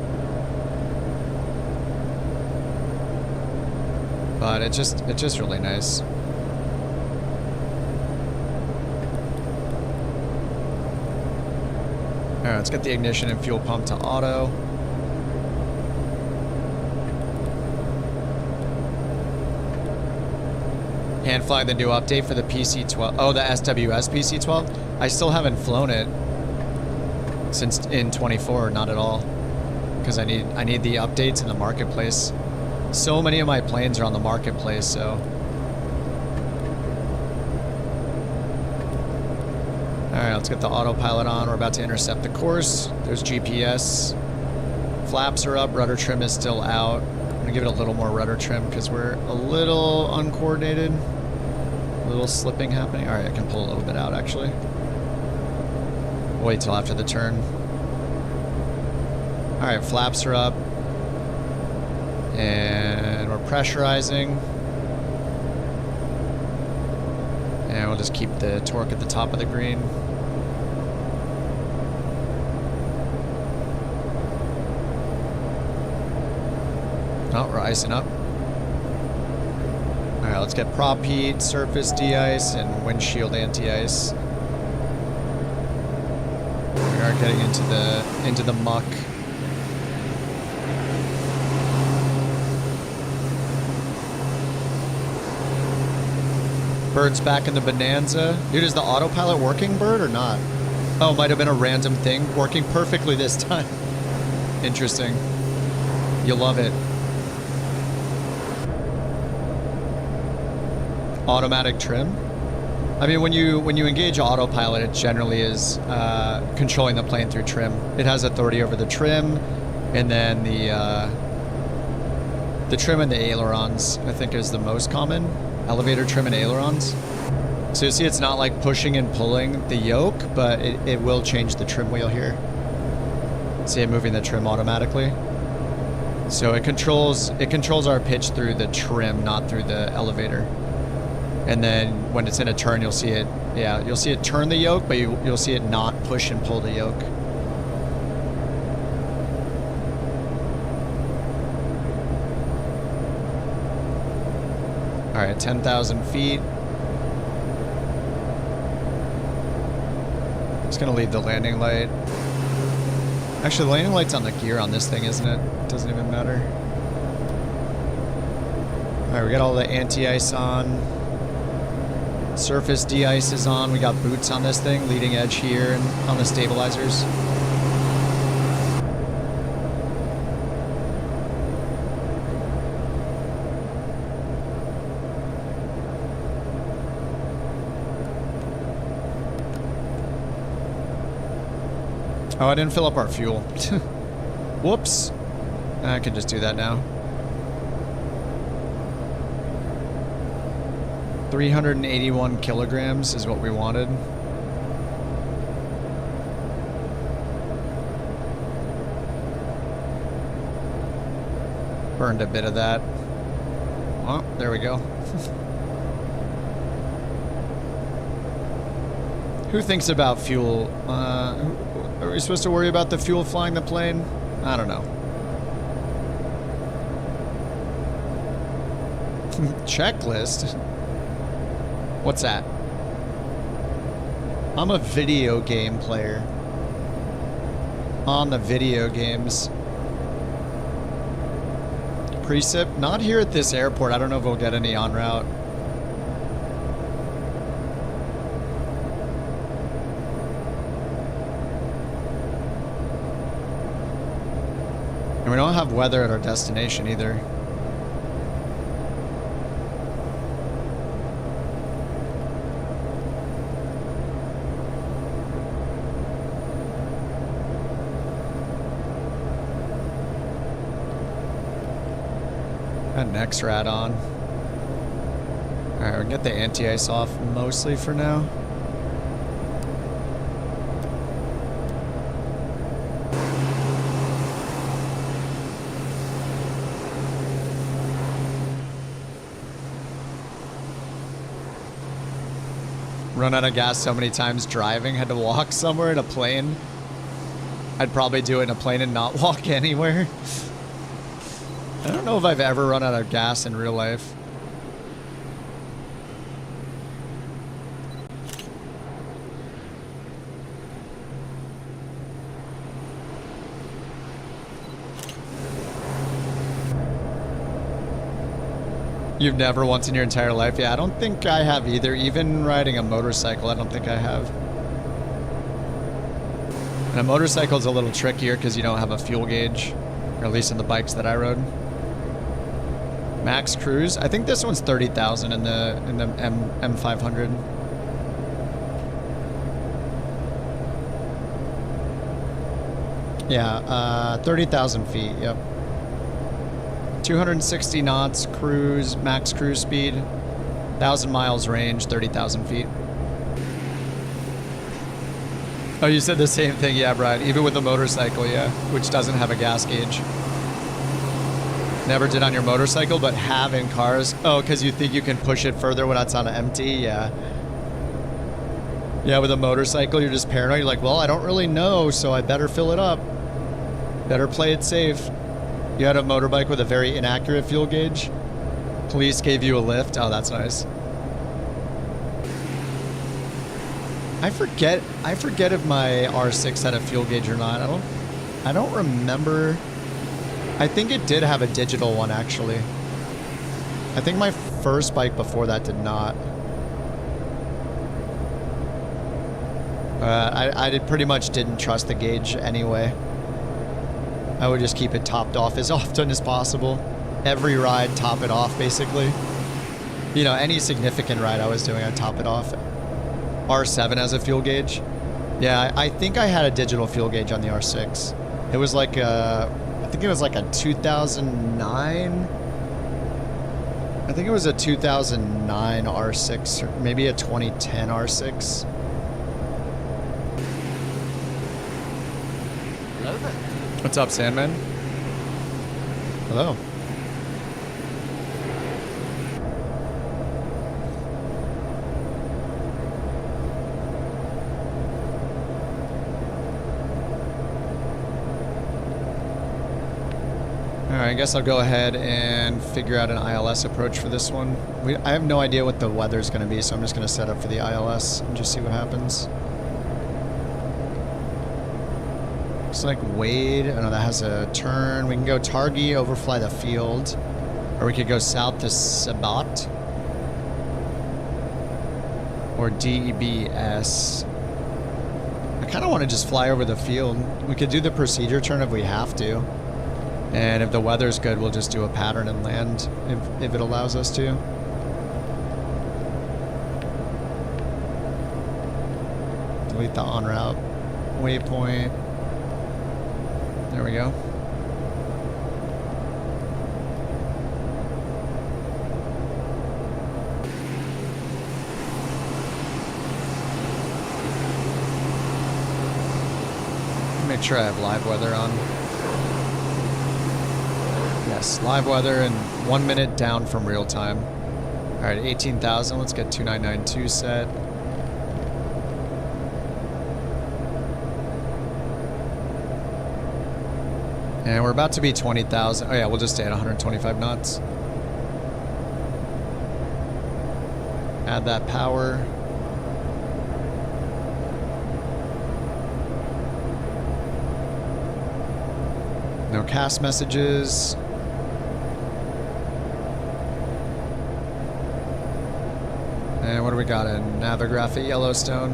But it's just really nice. All right, let's get the ignition and fuel pump to auto. Hand fly the new update for the PC-12. Oh, the SWS PC-12? I still haven't flown it since in 24, not at all. Because I need the updates in the marketplace. So many of my planes are on the marketplace, so. Alright, let's get the autopilot on. We're about to intercept the course. There's GPS. Flaps are up. Rudder trim is still out. I'm going to give it a little more rudder trim because we're a little uncoordinated. A little slipping happening. Alright, I can pull a little bit out, actually. Wait till after the turn. All right, flaps are up. And we're pressurizing. And we'll just keep the torque at the top of the green. Oh, we're icing up. All right, let's get prop heat, surface de-ice, and windshield anti-ice. We are getting into the muck. Bird's back in the Bonanza. Dude, is the autopilot working, Bird, or not? Oh, might have been a random thing. Working perfectly this time. Interesting. You'll love it. Automatic trim. I mean, when you engage autopilot, it generally is controlling the plane through trim. It has authority over the trim, and then the trim and the ailerons, I think, is the most common. Elevator trim and ailerons. So you see, it's not like pushing and pulling the yoke, but it will change the trim wheel here. See it moving the trim automatically. So it controls our pitch through the trim, not through the elevator. And then when it's in a turn, you'll see it, yeah, you'll see it turn the yoke, but you'll see it not push and pull the yoke. All right, 10,000 feet. Just gonna leave the landing light. Actually, the landing light's on the gear on this thing, isn't it? Doesn't even matter. All right, we got all the anti-ice on. Surface de-ice is on. We got boots on this thing, leading edge here and on the stabilizers. Oh, I didn't fill up our fuel. Whoops. I can just do that now. 381 kilograms is what we wanted. Burned a bit of that. Oh, there we go. Who thinks about fuel? Are we supposed to worry about the fuel flying the plane? I don't know. Checklist? What's that? I'm a video game player. On the video games. Precip? Not here at this airport. I don't know if we'll get any en route. And we don't have weather at our destination either. Got an X-Rad on. Alright, we can get the anti-ice off mostly for now. Run out of gas so many times driving, had to walk somewhere in a plane. I'd probably do it in a plane and not walk anywhere. I don't know if I've ever run out of gas in real life. You've never once in your entire life? Yeah, I don't think I have either. Even riding a motorcycle, I don't think I have. And a motorcycle is a little trickier because you don't have a fuel gauge, or at least in the bikes that I rode. Max cruise. I think this one's 30,000 in the M500. Yeah, 30,000 feet. Yep. 260 knots cruise, max cruise speed, 1,000 miles range, 30,000 feet. Oh, you said the same thing, yeah, Brian. Even with the motorcycle, yeah, which doesn't have a gas gauge. Never did on your motorcycle, but have in cars. Oh, because you think you can push it further when it's on an empty, yeah. Yeah, with a motorcycle, you're just paranoid. You're like, well, I don't really know, so I better fill it up. Better play it safe. You had a motorbike with a very inaccurate fuel gauge. Police gave you a lift. Oh, that's nice. I forget if my R6 had a fuel gauge or not. I don't remember. I think it did have a digital one, actually. I think my first bike before that did not. I pretty much didn't trust the gauge anyway. I would just keep it topped off as often as possible. Every ride, top it off, basically. You know, any significant ride I was doing, I'd top it off. R7 has a fuel gauge. Yeah, I think I had a digital fuel gauge on the R6. It was like I think it was like a 2009. I think it was a 2009 R6 or maybe a 2010 R6. Hello there. What's up, Sandman? Hello. Alright, I guess I'll go ahead and figure out an ILS approach for this one. I have no idea what the weather's going to be, so I'm just going to set up for the ILS and just see what happens. Looks like Wade. Oh no, that has a turn. We can go Targi, overfly the field. Or we could go south to Sabat. Or DBS. I kind of want to just fly over the field. We could do the procedure turn if we have to. And if the weather's good, we'll just do a pattern and land if it allows us to. Delete the en route waypoint. There we go. Make sure I have live weather on. Yes, live weather and 1 minute down from real time. All right, 18,000. Let's get 2992 set. And we're about to be 20,000. Oh yeah, we'll just stay at 125 knots. Add that power. No cast messages. And what do we got? A Navograph at Yellowstone.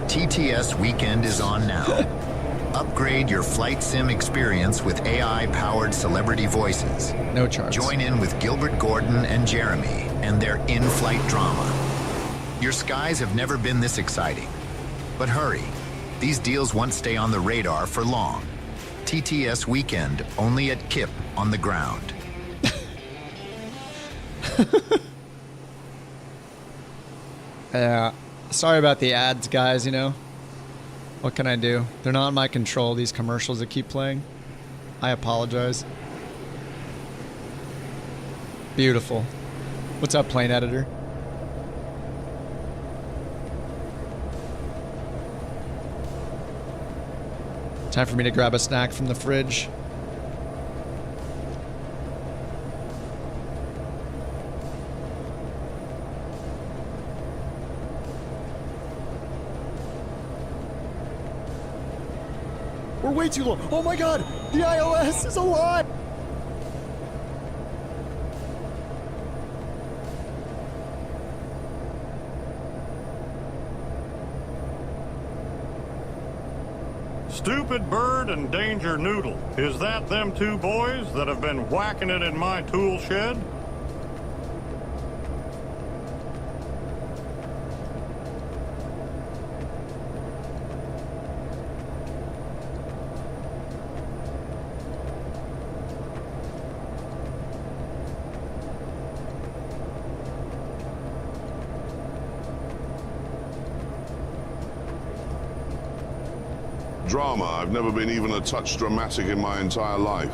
TTS weekend is on now. Upgrade your flight sim experience with AI-powered celebrity voices. No charge. Join in with Gilbert Gordon and Jeremy and their in-flight drama. Your skies have never been this exciting. But hurry, these deals won't stay on the radar for long. TTS weekend only at KIP on the ground. Yeah, sorry about the ads, guys, you know. What can I do? They're not in my control, these commercials that keep playing. I apologize. Beautiful. What's up, plane editor? Time for me to grab a snack from the fridge. We're way too low. Oh my god! The ILS is alive! Stupid Bird and Danger Noodle. Is that them two boys that have been whacking it in my tool shed? Drama. I've never been even a touch dramatic in my entire life.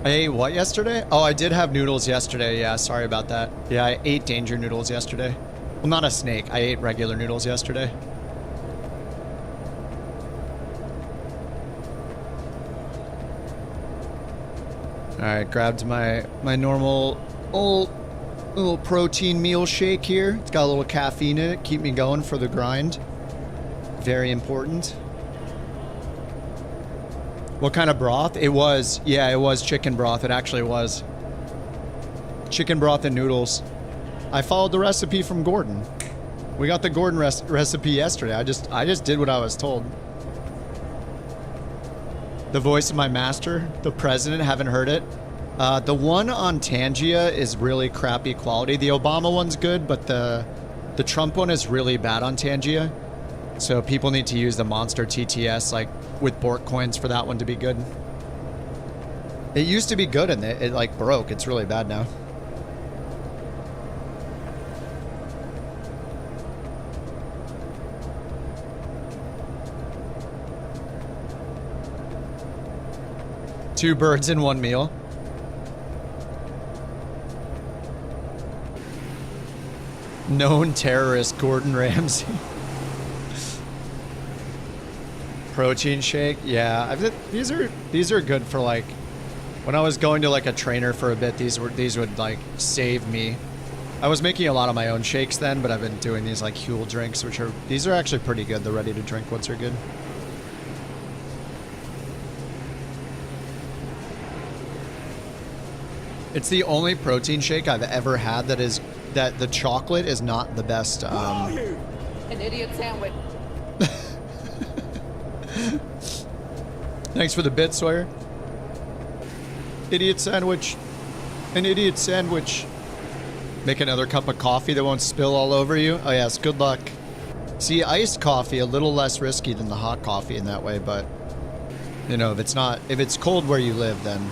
I ate what yesterday? Oh, I did have noodles yesterday. Yeah, sorry about that. Yeah, I ate danger noodles yesterday. Well, not a snake. I ate regular noodles yesterday. Alright, grabbed my normal little protein meal shake here. It's got a little caffeine in it. Keep me going for the grind. Very important. What kind of broth? It was, yeah, it was chicken broth. It actually was. Chicken broth and noodles. I followed the recipe from Gordon. We got the Gordon recipe yesterday. I just did what I was told. The voice of my master, the president, haven't heard it. The one on Tangia is really crappy quality. The Obama one's good, but the Trump one is really bad on Tangia. So people need to use the Monster TTS, like, with bork coins for that one to be good. It used to be good and it like broke. It's really bad now. Two birds in one meal. Known terrorist Gordon Ramsay. Protein shake, yeah. These are good for, like, when I was going to like a trainer for a bit. These would like save me. I was making a lot of my own shakes then, but I've been doing these like Huel drinks, these are actually pretty good. The ready to drink ones are good. It's the only protein shake I've ever had that the chocolate is not the best. An idiot sandwich. Thanks for the bit, Sawyer. Idiot sandwich. An idiot sandwich. Make another cup of coffee that won't spill all over you. Oh yes, good luck. See, iced coffee a little less risky than the hot coffee in that way, but you know, if it's cold where you live, then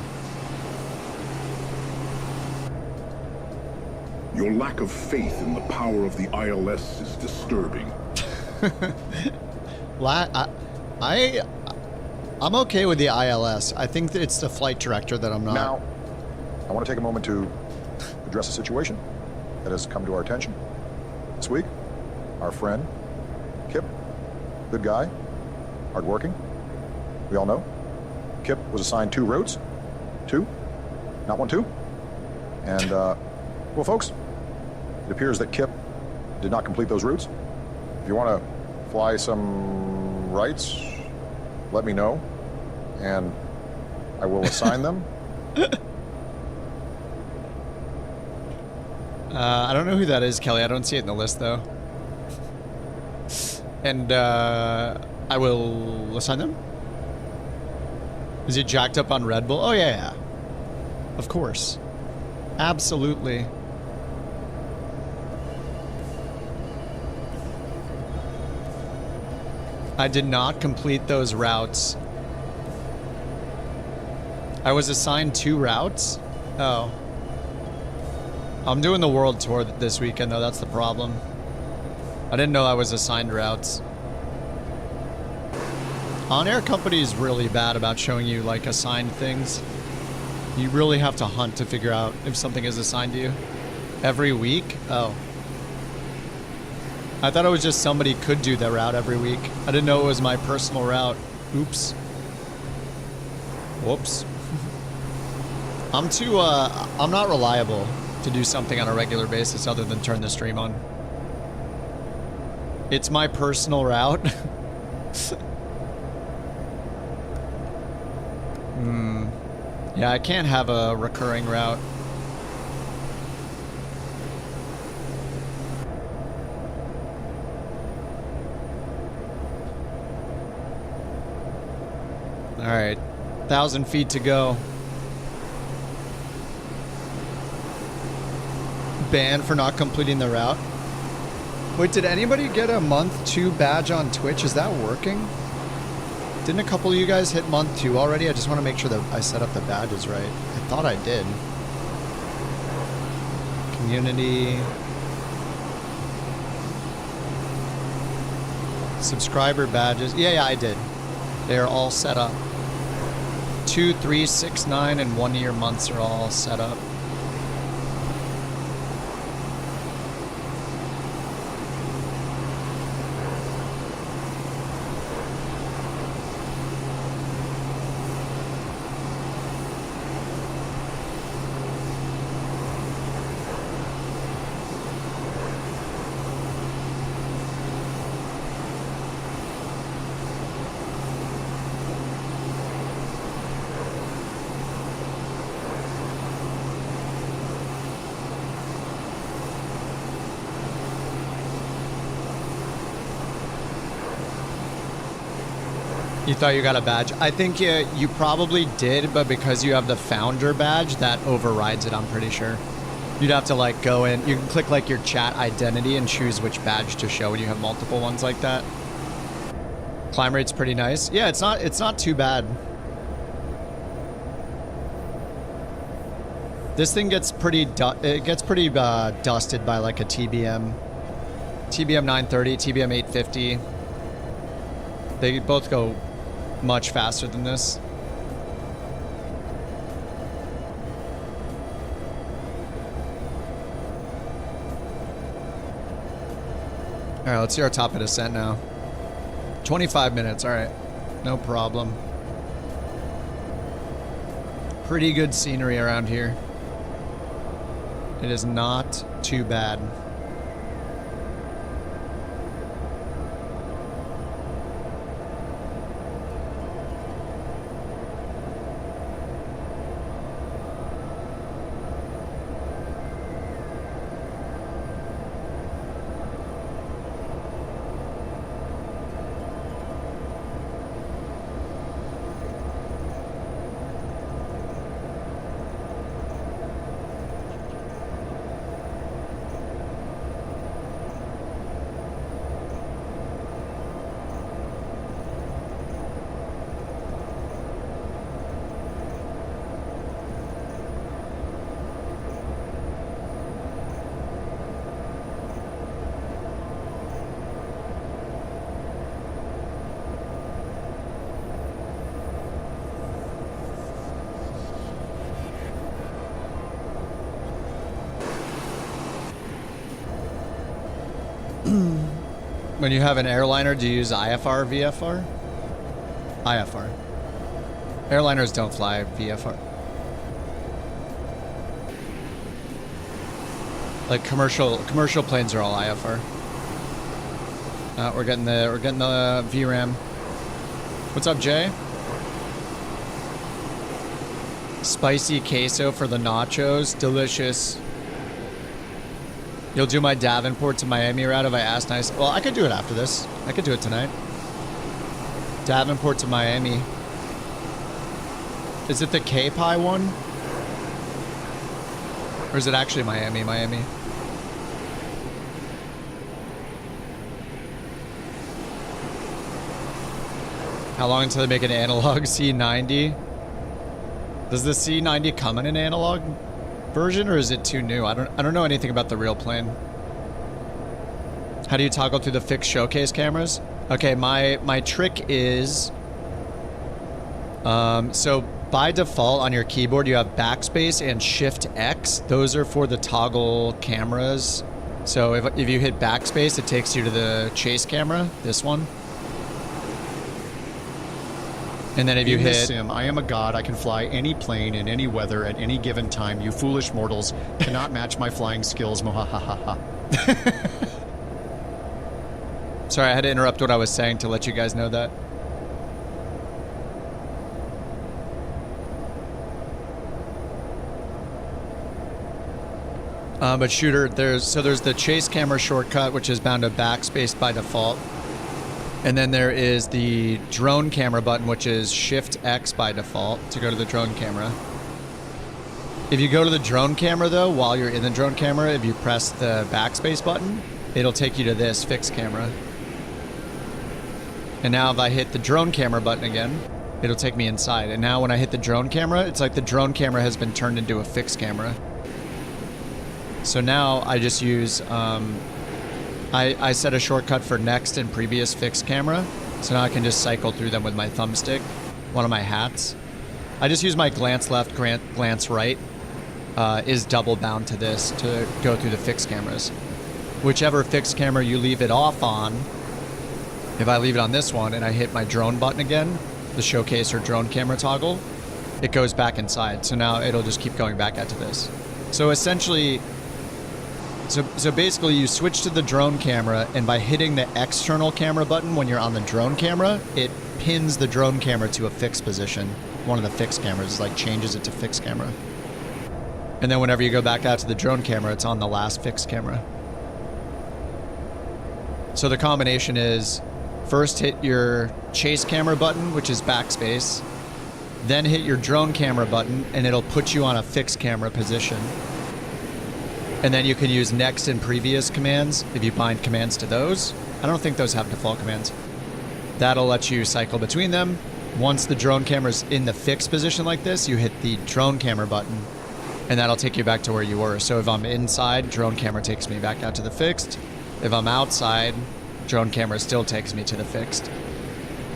your lack of faith in the power of the ILS is disturbing. I'm okay with the ILS. I think that it's the flight director that I'm not. Now, I want to take a moment to address a situation that has come to our attention. This week, our friend, Kip, good guy, hardworking, we all know. Kip was assigned 2 routes. 2, not 1, 2. And, well, folks, it appears that Kip did not complete those routes. If you want to fly some rights, let me know, and I will assign them. I don't know who that is, Kelly. I don't see it in the list, though. And I will assign them. Is he jacked up on Red Bull? Oh, yeah. Of course. Absolutely. I did not complete those routes. I was assigned 2 routes? Oh. I'm doing the world tour this weekend, though. That's the problem. I didn't know I was assigned routes. On-air company is really bad about showing you, like, assigned things. You really have to hunt to figure out if something is assigned to you. Every week? Oh. I thought it was just somebody could do that route every week. I didn't know it was my personal route. Oops. Whoops. I'm not reliable to do something on a regular basis other than turn the stream on. It's my personal route. Yeah, I can't have a recurring route. All right, 1,000 feet to go. Banned for not completing the route. Wait, did anybody get a month 2 badge on Twitch? Is that working? Didn't a couple of you guys hit month 2 already? I just want to make sure that I set up the badges right. I thought I did. Community. Subscriber badges. Yeah, I did. They are all set up. 2, 3, 6, 9, and 1 year months are all set up. You thought you got a badge? I think you probably did, but because you have the founder badge, that overrides it, I'm pretty sure. You'd have to like go in, you can click like your chat identity and choose which badge to show when you have multiple ones like that. Climb rate's pretty nice. Yeah, it's not too bad. This thing gets pretty dusted by like a TBM 930, TBM 850. They both go much faster than this. All right, let's see our top of descent now. 25 minutes, all right. No problem. Pretty good scenery around here. It is not too bad. When you have an airliner, do you use IFR, VFR? IFR. Airliners don't fly VFR. Like commercial planes are all IFR. We're getting the VRAM. What's up, Jay? Spicy queso for the nachos, delicious. You'll do my Davenport to Miami route if I ask nice. Well, I could do it after this. I could do it tonight. Davenport to Miami. Is it the K-Pi one? Or is it actually Miami? How long until they make an analog C90? Does the C90 come in an analog version, or is it too new? I don't know anything about the real plane. How do you toggle through the fixed showcase cameras? Okay, my trick is so by default on your keyboard you have backspace and shift X. Those are for the toggle cameras. So if you hit backspace, it takes you to the chase camera, this one. And then if you hit sim, I am a god. I can fly any plane in any weather at any given time. You foolish mortals cannot match my flying skills. Mohahaha. Sorry, I had to interrupt what I was saying to let you guys know that. But shooter, there's the chase camera shortcut, which is bound to backspace by default. And then there is the drone camera button, which is Shift X by default to go to the drone camera. If you go to the drone camera, though, while you're in the drone camera, if you press the backspace button, it'll take you to this fixed camera. And now if I hit the drone camera button again, it'll take me inside. And now when I hit the drone camera, it's like the drone camera has been turned into a fixed camera. So now I just use, I set a shortcut for next and previous fixed camera. So now I can just cycle through them with my thumbstick, one of my hats. I just use my glance left, glance right, is double bound to this to go through the fixed cameras. Whichever fixed camera you leave it off on, if I leave it on this one and I hit my drone button again, the showcase or drone camera toggle, it goes back inside. So now it'll just keep going back out to this. So essentially, so basically you switch to the drone camera, and by hitting the external camera button when you're on the drone camera, it pins the drone camera to a fixed position. One of the fixed cameras, like changes it to fixed camera. And then whenever you go back out to the drone camera, it's on the last fixed camera. So the combination is first hit your chase camera button, which is backspace, then hit your drone camera button and it'll put you on a fixed camera position. And then you can use next and previous commands if you bind commands to those. I don't think those have default commands. That'll let you cycle between them. Once the drone camera's in the fixed position like this, you hit the drone camera button and that'll take you back to where you were. So if I'm inside, drone camera takes me back out to the fixed. If I'm outside, drone camera still takes me to the fixed.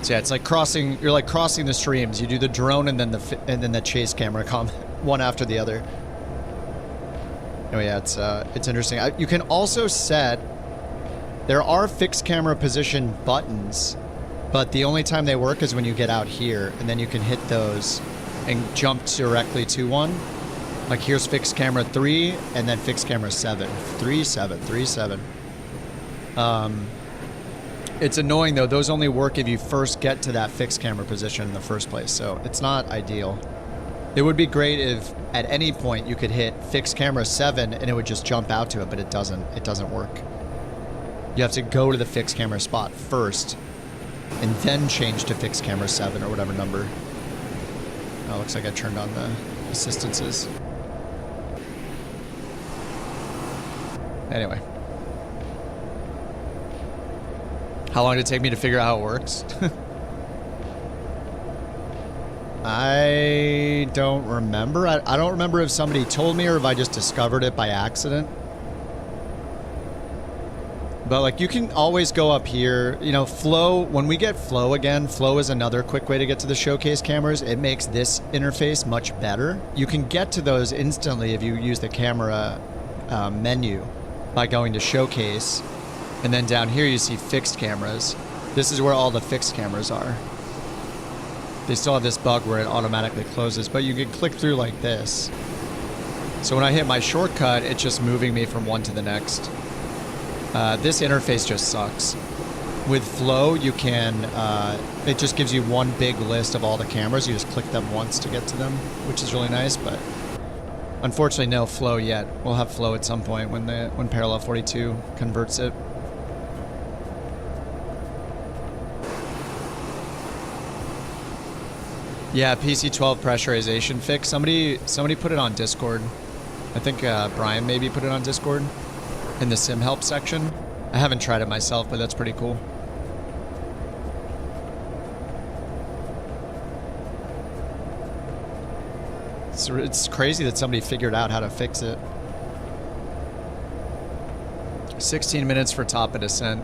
So yeah, it's like crossing, you're like crossing the streams. You do the drone and then the chase camera one after the other. Oh yeah, it's interesting. You can also set, there are fixed camera position buttons, but the only time they work is when you get out here, and then you can hit those and jump directly to one. Like here's fixed camera 3 and then fixed camera 7. 3, 7, 3, 7. It's annoying though, those only work if you first get to that fixed camera position in the first place, so it's not ideal. It would be great if at any point you could hit fixed camera 7 and it would just jump out to it, but it doesn't work. You have to go to the fixed camera spot first and then change to fixed camera 7 or whatever number. Oh, looks like I turned on the assistances. Anyway. How long did it take me to figure out how it works? I don't remember. I don't remember if somebody told me or if I just discovered it by accident. But like you can always go up here, you know, flow, when we get flow again, flow is another quick way to get to the showcase cameras. It makes this interface much better. You can get to those instantly if you use the camera menu by going to showcase. And then down here you see fixed cameras. This is where all the fixed cameras are. They still have this bug where it automatically closes, but you can click through like this. So when I hit my shortcut, it's just moving me from one to the next. This interface just sucks. With Flow, you can, it just gives you one big list of all the cameras. You just click them once to get to them, which is really nice, but unfortunately no Flow yet. We'll have Flow at some point when Parallel 42 converts it. Yeah, PC12 pressurization fix. Somebody put it on Discord. I think Brian maybe put it on Discord in the sim help section. I haven't tried it myself, but that's pretty cool. It's crazy that somebody figured out how to fix it. 16 minutes for top of descent.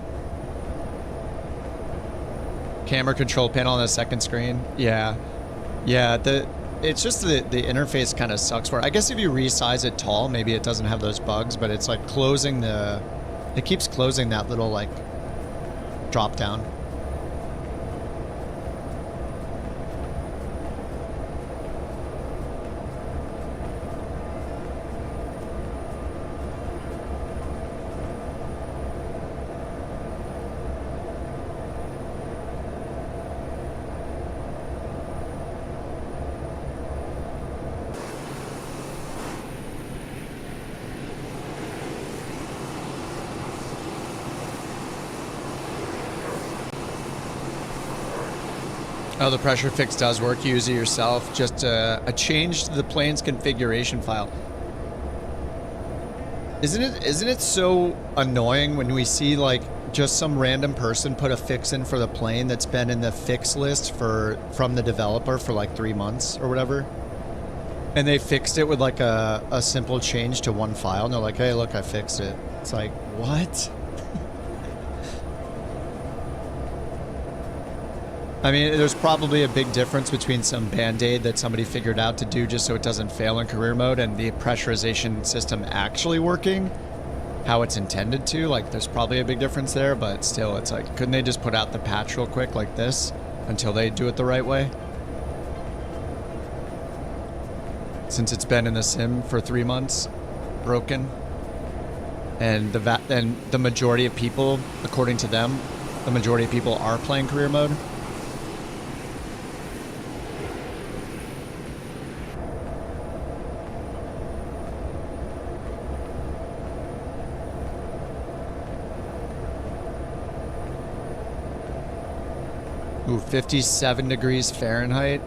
Camera control panel on the second screen. Yeah. Yeah, it's just the interface kind of sucks for it. I guess if you resize it tall, maybe it doesn't have those bugs, but it's like closing it keeps closing that little like drop down. Oh, the pressure fix does work. You use it yourself. Just a change to the plane's configuration file. Isn't it so annoying when we see like just some random person put a fix in for the plane that's been in the fix list from the developer for like 3 months or whatever? And they fixed it with like a simple change to one file. And they're like, hey, look, I fixed it. It's like, what? I mean, there's probably a big difference between some Band-Aid that somebody figured out to do just so it doesn't fail in career mode and the pressurization system actually working how it's intended to. Like, there's probably a big difference there, but still, it's like, couldn't they just put out the patch real quick like this until they do it the right way? Since it's been in the sim for 3 months, broken, and the majority of people, according to them, the majority of people are playing career mode. Ooh, 57 degrees Fahrenheit.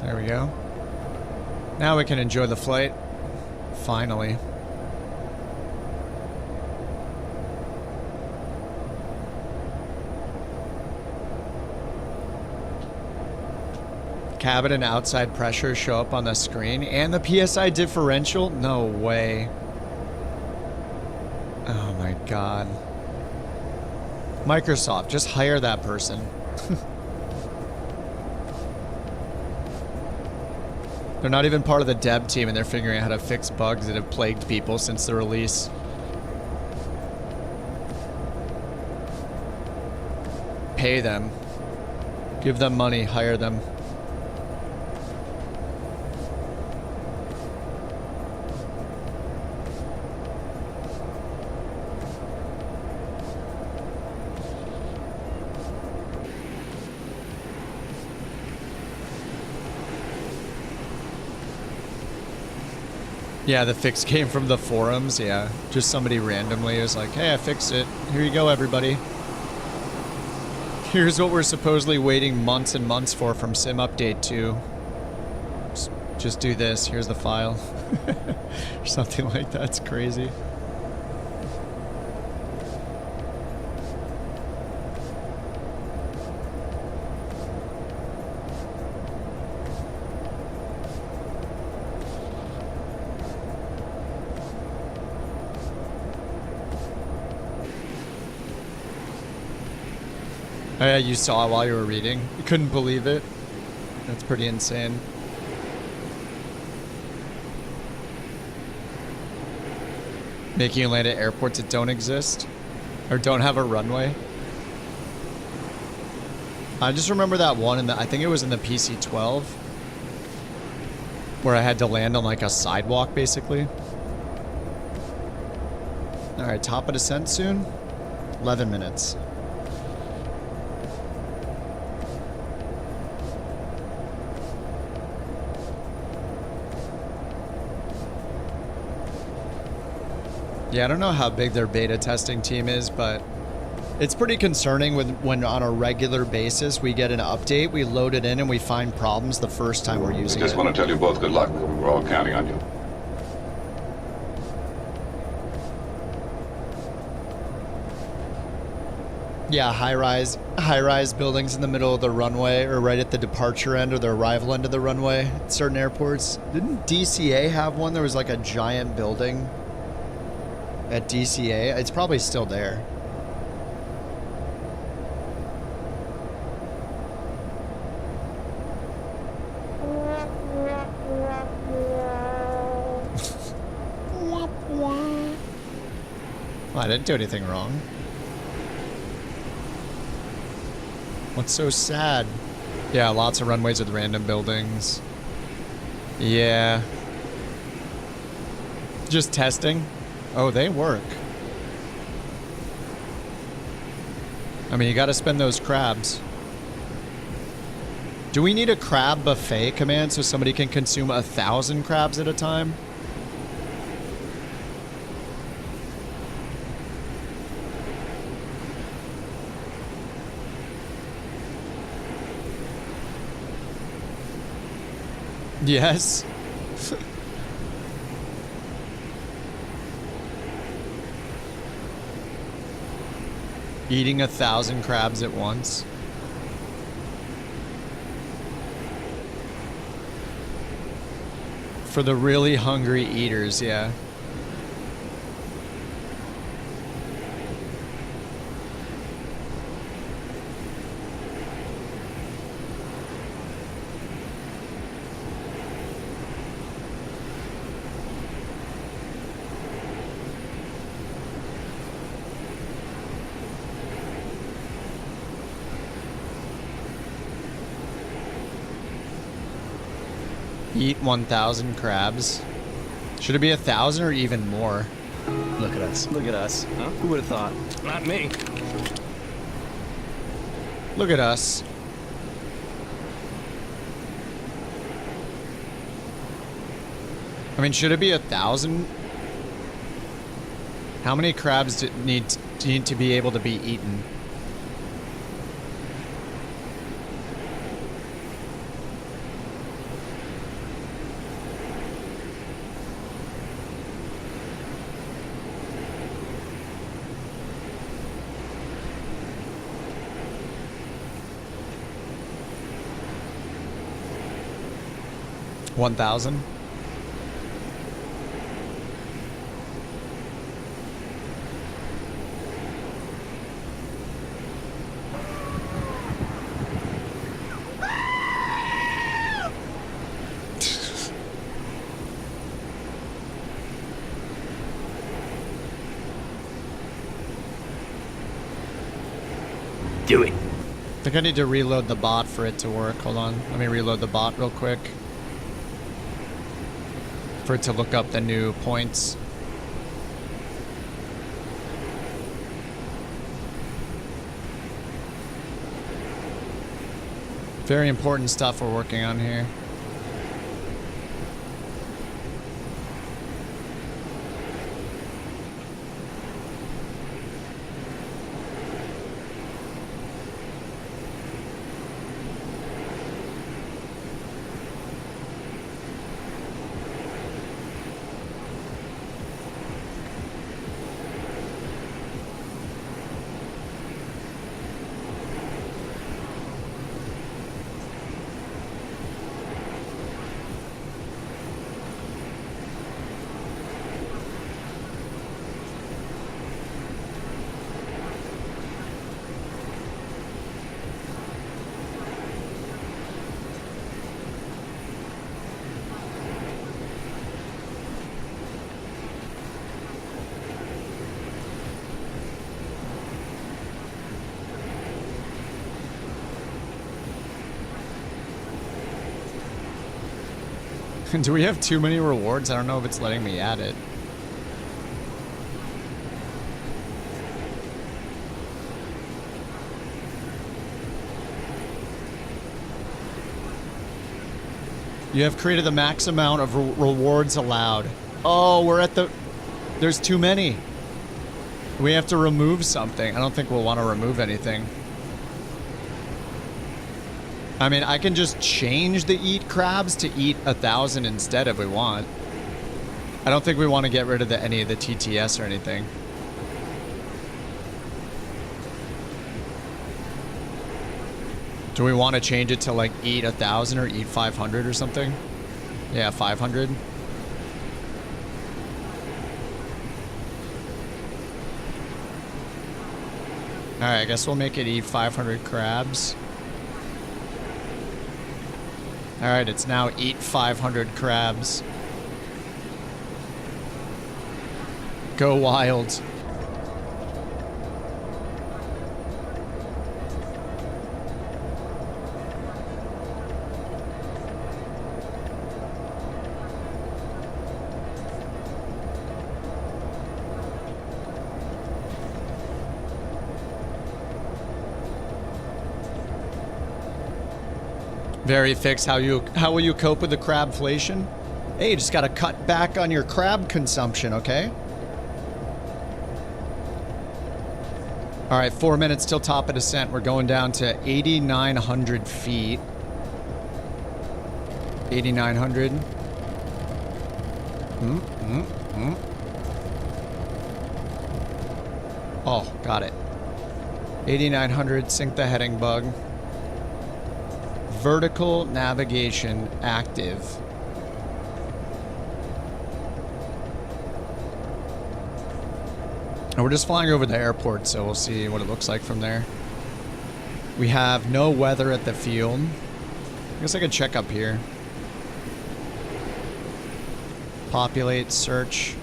There we go. Now we can enjoy the flight. Finally. Cabin and outside pressure show up on the screen. And the PSI differential? No way. Oh my god. Microsoft, just hire that person. They're not even part of the dev team and they're figuring out how to fix bugs that have plagued people since the release. Pay them. Give them money, hire them. Yeah, the fix came from the forums, yeah. Just somebody randomly was like, hey, I fixed it. Here you go, everybody. Here's what we're supposedly waiting months and months for from Sim Update 2. Just do this. Here's the file. Or something like that. It's crazy. Oh yeah, you saw it while you were reading. You couldn't believe it. That's pretty insane. Making you land at airports that don't exist or don't have a runway. I just remember that one I think it was in the PC-12 where I had to land on like a sidewalk basically. All right, top of descent soon. 11 minutes. Yeah, I don't know how big their beta testing team is, but it's pretty concerning when on a regular basis we get an update, we load it in, and we find problems the first time we're using it. I just want to tell you both good luck. We're all counting on you. Yeah, high-rise buildings in the middle of the runway or right at the departure end or the arrival end of the runway at certain airports. Didn't DCA have one? There was like a giant building at DCA. It's probably still there. Well, I didn't do anything wrong. What's so sad? Yeah, lots of runways with random buildings. Yeah. Just testing. Oh, they work. I mean, you gotta spend those crabs. Do we need a crab buffet command so somebody can consume 1,000 crabs at a time? Yes. Eating 1,000 crabs at once. For the really hungry eaters, yeah. Eat 1,000 crabs. Should it be 1,000 or even more? Look at us. Look at us. Huh? Who would have thought? Not me. Look at us. I mean, should it be 1,000? How many crabs need to be able to be eaten? $1,000? Do it. I think I need to reload the bot for it to work. Hold on. Let me reload the bot real quick. For it to look up the new points. Very important stuff we're working on here. Do we have too many rewards? I don't know if it's letting me add it. You have created the max amount of rewards allowed. Oh, we're at the... There's too many. We have to remove something. I don't think we'll want to remove anything. I mean, I can just change the eat crabs to eat 1,000 instead if we want. I don't think we want to get rid of any of the TTS or anything. Do we want to change it to like eat 1,000 or eat 500 or something? Yeah, 500. Alright, I guess we'll make it eat 500 crabs. Alright, it's now eat 500 crabs. Go wild. Very fixed. How will you cope with the crabflation? Hey, you just gotta cut back on your crab consumption, okay? Alright, 4 minutes till top of descent. We're going down to 8,900 feet. 8,900. Oh, got it. 8900, sync the heading bug. Vertical navigation active. And we're just flying over the airport, so we'll see what it looks like from there. We have no weather at the field. I guess I could check up here. Populate, search.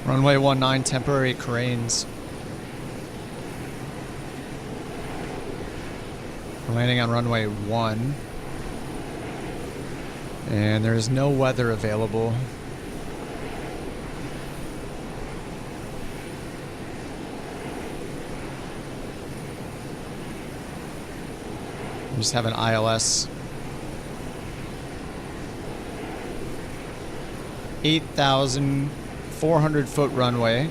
Runway 19, temporary cranes. We're landing on runway 1. And there is no weather available. We just have an ILS. 8,400 foot runway.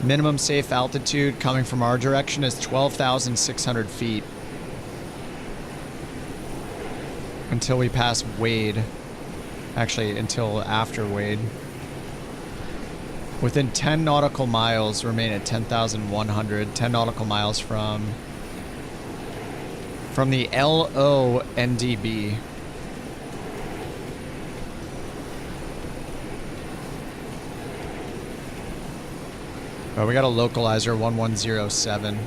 Minimum safe altitude coming from our direction is 12,600 feet. Until we pass Wade. Actually, until after Wade. Within 10 nautical miles, remain at 10,100. 10 nautical miles from the LONDB. Oh, we got a localizer 1107.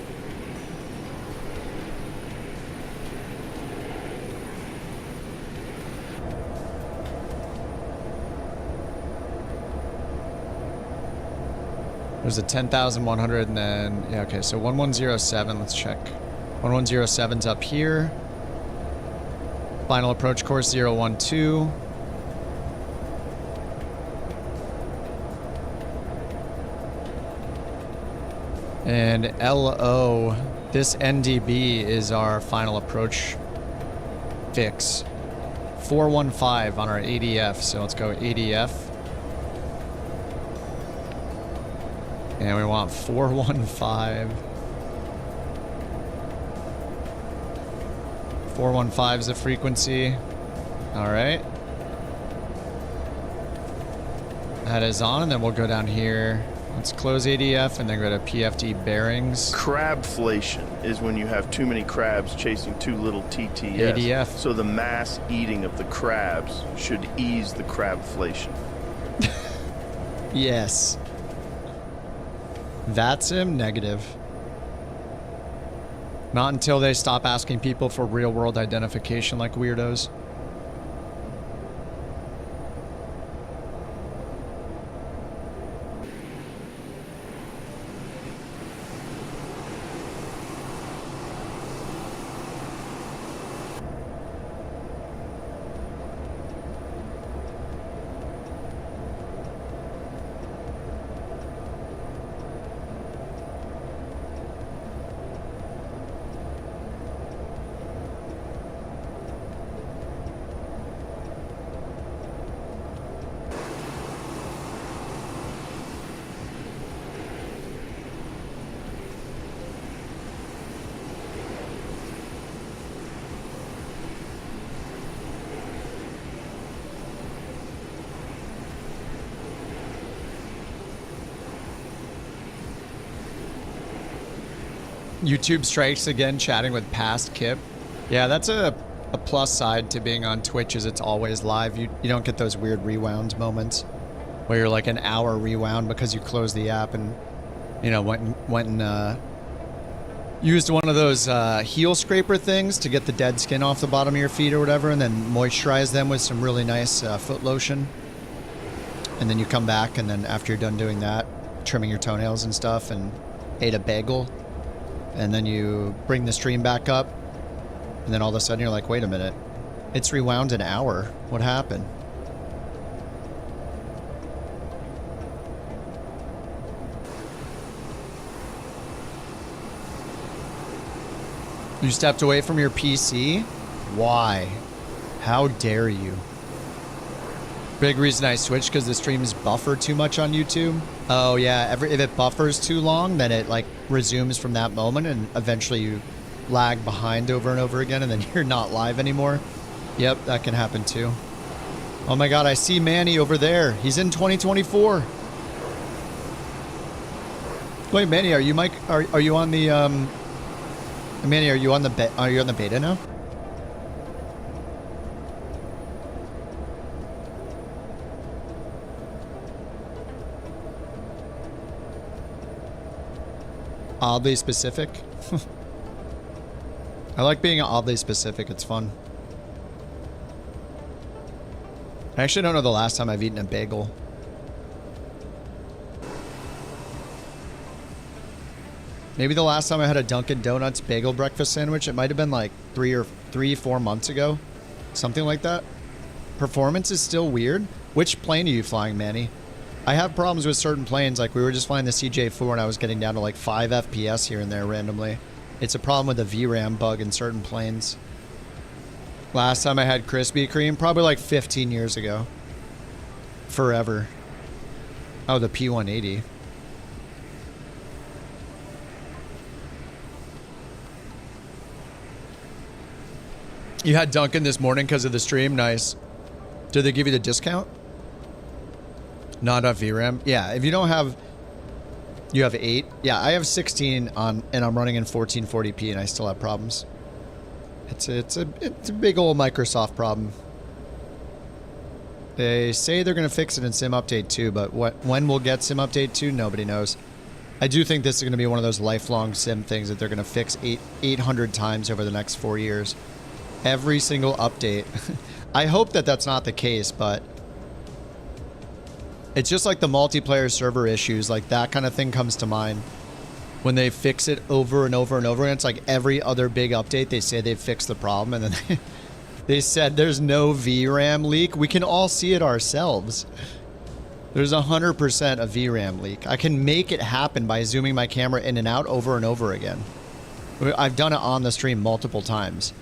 There's a 10,100 and then, yeah, okay, so 1107, let's check. 1107's up here. Final approach course 012. And LO, this NDB is our final approach fix. 415 on our ADF, so let's go ADF. And we want 415. 415 is the frequency. All right. That is on, and then we'll go down here. Let's close ADF and then go to PFD bearings. Crabflation is when you have too many crabs chasing too little TTS. ADF. So the mass eating of the crabs should ease the crabflation. Yes. That's him, negative. Not until they stop asking people for real-world identification like weirdos. YouTube strikes again, chatting with past Kip. Yeah, that's a plus side to being on Twitch, is it's always live. You don't get those weird rewound moments where you're like an hour rewound because you closed the app and, you know, went and used one of those heel scraper things to get the dead skin off the bottom of your feet or whatever, and then moisturize them with some really nice foot lotion. And then you come back, and then after you're done doing that, trimming your toenails and stuff, and ate a bagel. And then you bring the stream back up, and then all of a sudden you're like, wait a minute, it's rewound an hour. What happened? You stepped away from your PC? Why? How dare you? Big reason I switched because the streams buffer too much on YouTube. Oh yeah, if it buffers too long, then it like resumes from that moment, and eventually you lag behind over and over again, and then you're not live anymore. Yep, that can happen too. Oh my god, I see Manny over there. He's in 2024. Wait, Manny, are you Mike? Are you on the Manny, are you on the beta now? Oddly specific. I like being oddly specific. It's fun. I actually don't know the last time I've eaten a bagel. Maybe the last time I had a Dunkin' Donuts bagel breakfast sandwich, it might have been like 4 months ago. Something like that. Performance is still weird. Which plane are you flying, Manny? I have problems with certain planes. Like we were just flying the CJ4 and I was getting down to like 5 FPS here and there randomly. It's a problem with the VRAM bug in certain planes. Last time I had Krispy Kreme, probably like 15 years ago. Forever. Oh, the P180. You had Dunkin' this morning because of the stream? Nice. Did they give you the discount? Not enough VRAM? Yeah, if you don't have... You have 8? Yeah, I have 16 on, and I'm running in 1440p and I still have problems. It's a big old Microsoft problem. They say they're going to fix it in Sim Update 2, but when we'll get Sim Update 2, nobody knows. I do think this is going to be one of those lifelong Sim things that they're going to fix 800 times over the next 4 years. Every single update. I hope that that's not the case, but it's just like the multiplayer server issues. Like that kind of thing comes to mind. When they fix it over and over and over again, it's like every other big update, they say they've fixed the problem, and then they said there's no VRAM leak. We can all see it ourselves. There's 100% a VRAM leak. I can make it happen by zooming my camera in and out over and over again. I've done it on the stream multiple times.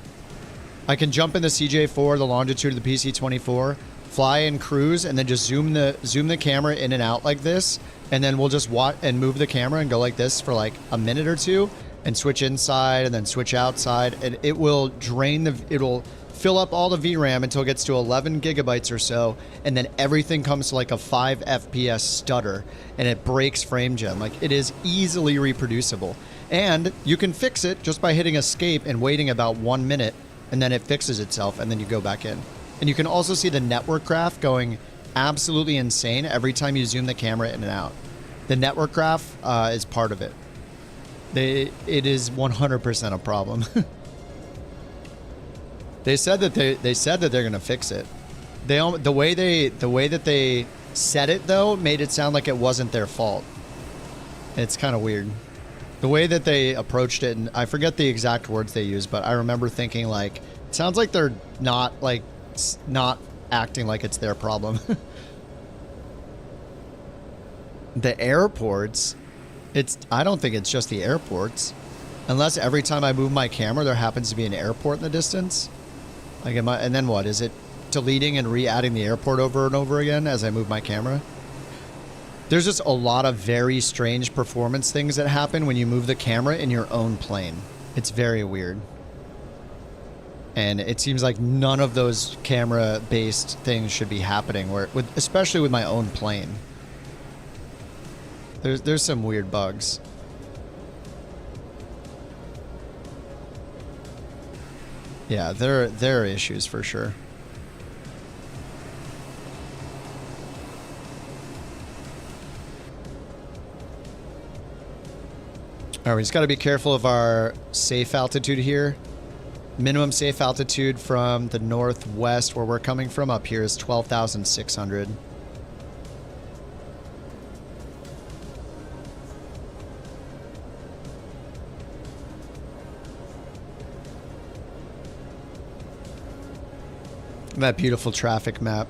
I can jump in the CJ4, the longitude of the PC-24, fly and cruise, and then just zoom the camera in and out like this, and then we'll just watch and move the camera and go like this for like a minute or two, and switch inside and then switch outside, and it will it'll fill up all the VRAM until it gets to 11 gigabytes or so, and then everything comes to like a 5 FPS stutter, and it breaks frame gen. Like it is easily reproducible, and you can fix it just by hitting escape and waiting about 1 minute, and then it fixes itself, and then you go back in. And you can also see the network graph going absolutely insane every time you zoom the camera in and out. The network graph is part of it. It is 100% a problem. They said that they're gonna fix it. The way that they said it though made it sound like it wasn't their fault. It's kind of weird. The way that they approached it, and I forget the exact words they used, but I remember thinking like, it sounds like they're not acting like it's their problem. The airports, I don't think it's just the airports. Unless every time I move my camera, there happens to be an airport in the distance. Like, and then what? Is it deleting and re-adding the airport over and over again as I move my camera? There's just a lot of very strange performance things that happen when you move the camera in your own plane. It's very weird. And it seems like none of those camera-based things should be happening, especially with my own plane. There's some weird bugs. Yeah, there are issues for sure. All right, we just got to be careful of our safe altitude here. Minimum safe altitude from the northwest where we're coming from up here is 12,600. That beautiful traffic map.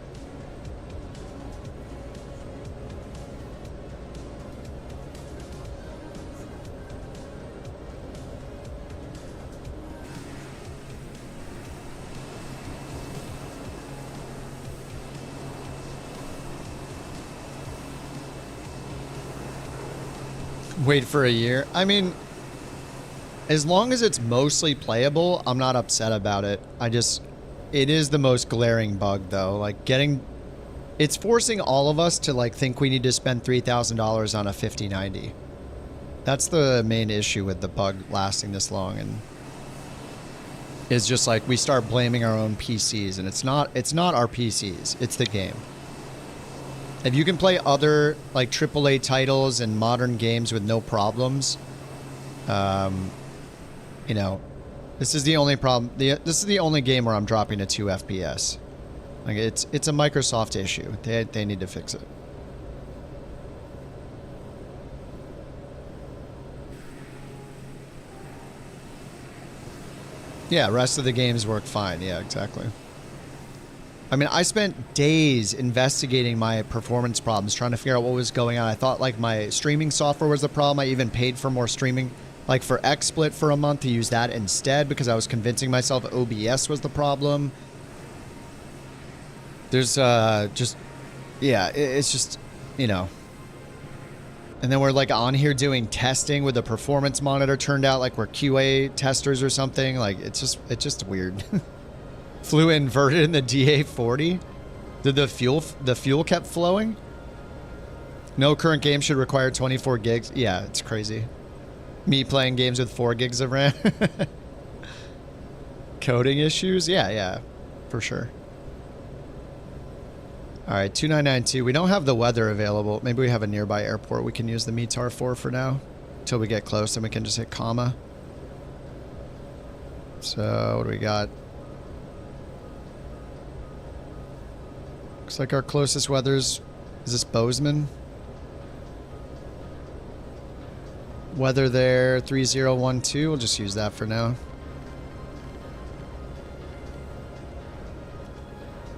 Wait for a year. I mean, as long as it's mostly playable, I'm not upset about it. it is the most glaring bug though. Like it's forcing all of us to like think we need to spend $3,000 on a 5090. That's the main issue with the bug lasting this long, and it's just like we start blaming our own PCs, and it's not our PCs, it's the game. If you can play other like AAA titles and modern games with no problems, you know, this is the only problem. This is the only game where I'm dropping to 2 FPS. Like it's a Microsoft issue. They need to fix it. Yeah, rest of the games work fine. Yeah, exactly. I mean, I spent days investigating my performance problems, trying to figure out what was going on. I thought like my streaming software was the problem. I even paid for more streaming, like for XSplit for a month to use that instead because I was convincing myself OBS was the problem. There's just, yeah, it's just, you know. And then we're like on here doing testing with the performance monitor turned out like we're QA testers or something. Like it's just weird. Flew inverted in the DA40. Did the fuel kept flowing? No current game should require 24 gigs. Yeah, it's crazy. Me playing games with 4 gigs of RAM. Coding issues? Yeah, for sure. All right, 2992. We don't have the weather available. Maybe we have a nearby airport we can use the METAR for now. Until we get close, then we can just hit comma. So, what do we got? Looks like our closest weather's... Is this Bozeman? Weather there, 3012. We'll just use that for now.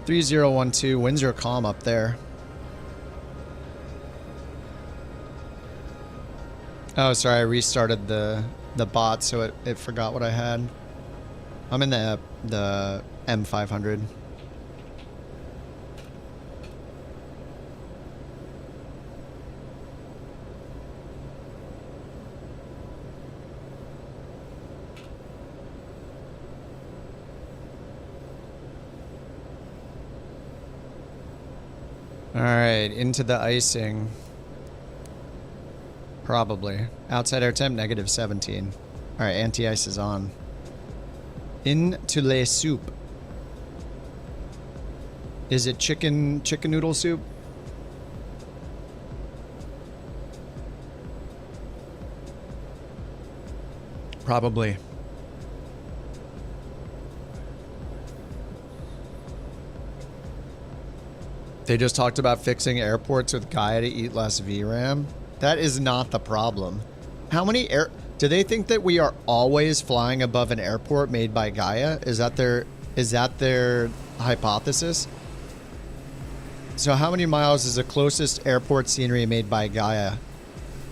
3012, winds are calm up there. Oh, sorry, I restarted the bot, so it forgot what I had. I'm in the M500. Alright, into the icing. Probably. Outside air temp, -17. Alright, anti-ice is on. Into le soup. Is it chicken noodle soup? Probably. They just talked about fixing airports with Gaia to eat less VRAM. That is not the problem. How many do they think that we are always flying above an airport made by Gaia? Is that their hypothesis? So how many miles is the closest airport scenery made by Gaia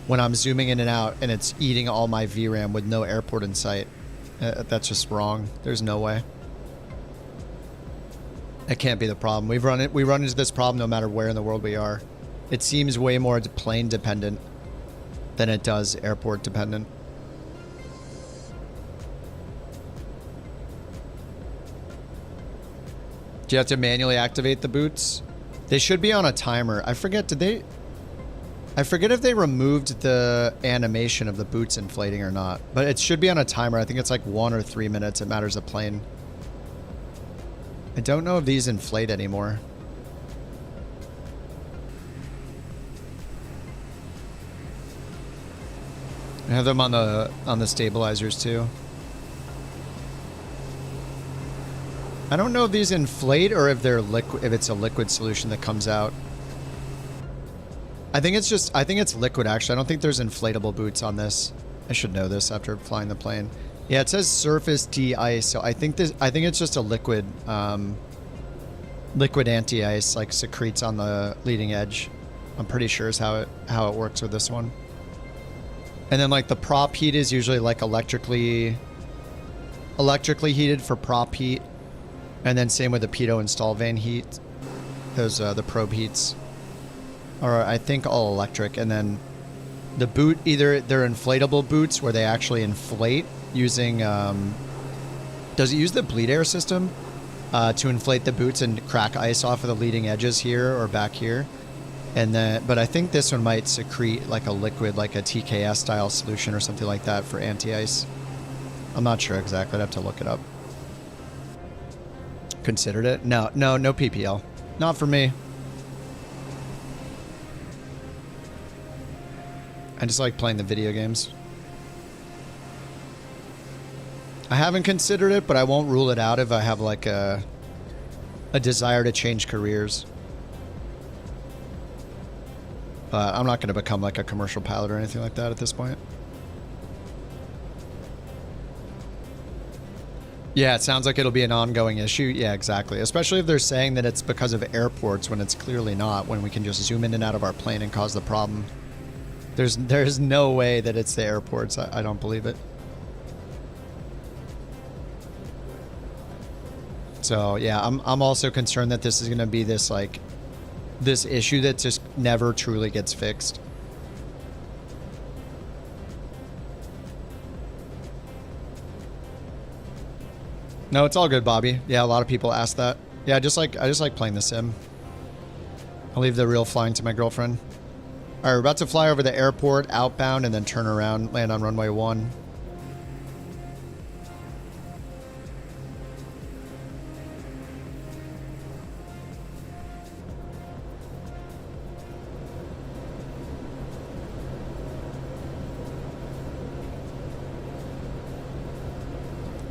when I'm zooming in and out and it's eating all my VRAM with no airport in sight? That's just wrong. There's no way. That can't be the problem. We run into this problem no matter where in the world we are. It seems way more plane dependent than it does airport dependent. Do you have to manually activate the boots? They should be on a timer. I forget if they removed the animation of the boots inflating or not, but it should be on a timer. I think it's like 1 or 3 minutes. It matters a plane. I don't know if these inflate anymore. I have them on the stabilizers too. I don't know if these inflate or if they're liquid, if it's a liquid solution that comes out. I think it's liquid actually. I don't think there's inflatable boots on this. I should know this after flying the plane. Yeah, it says surface de-ice, so I think it's just a liquid liquid anti-ice like secretes on the leading edge. I'm pretty sure is how it works with this one. And then like the prop heat is usually like electrically heated for prop heat. And then same with the pitot install vane heat. Those the probe heats are I think all electric. And then the boot, either they're inflatable boots where they actually inflate using does it use the bleed air system? to inflate the boots and crack ice off of the leading edges here or back here. And then, but I think this one might secrete like a liquid, like a TKS style solution or something like that for anti-ice. I'm not sure exactly. I'd have to look it up. Considered it? No PPL. Not for me. I just like playing the video games. I haven't considered it, but I won't rule it out if I have like a desire to change careers. But I'm not going to become like a commercial pilot or anything like that at this point. Yeah, it sounds like it'll be an ongoing issue. Yeah, exactly. Especially if they're saying that it's because of airports when it's clearly not, when we can just zoom in and out of our plane and cause the problem. There's no way that it's the airports. I don't believe it. So yeah, I'm also concerned that this is going to be this like this issue that just never truly gets fixed. No, it's all good, Bobby. Yeah, a lot of people ask that. Yeah, I just like playing the sim. I'll leave the real flying to my girlfriend. All right, we're about to fly over the airport, outbound, and then turn around, land on runway 1.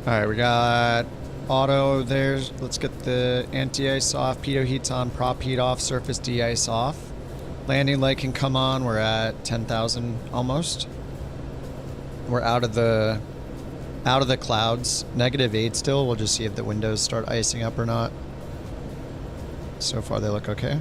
All right, we got auto there. Let's get the anti-ice off, pitot heats on, prop heat off, surface de-ice off. Landing light can come on. We're at 10,000 almost. We're out of the clouds. -8 still. We'll just see if the windows start icing up or not. So far they look okay.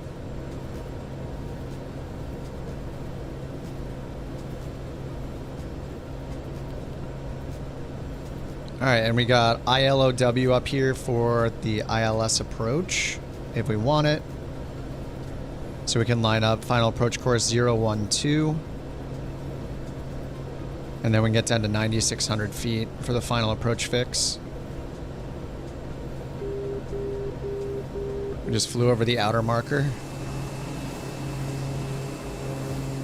All right, and we got ILOW up here for the ILS approach, if we want it. So we can line up final approach course 012. And then we can get down to 9,600 feet for the final approach fix. We just flew over the outer marker.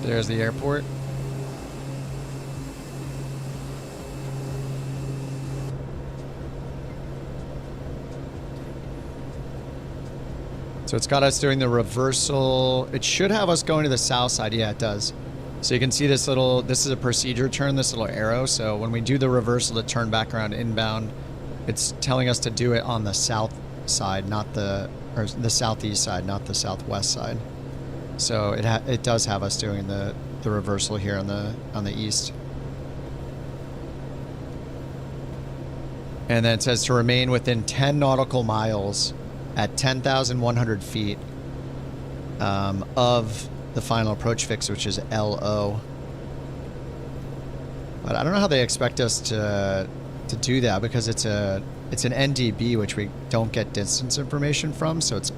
There's the airport. So it's got us doing the reversal. It should have us going to the south side. Yeah, it does. So you can see this is a procedure turn, this little arrow. So when we do the reversal to turn back around inbound, it's telling us to do it on the south side, or the southeast side, not the southwest side. So it does have us doing the reversal here on the east. And then it says to remain within 10 nautical miles at 10,100 feet of the final approach fix, which is LO. But I don't know how they expect us to do that, because it's an NDB, which we don't get distance information from, so it's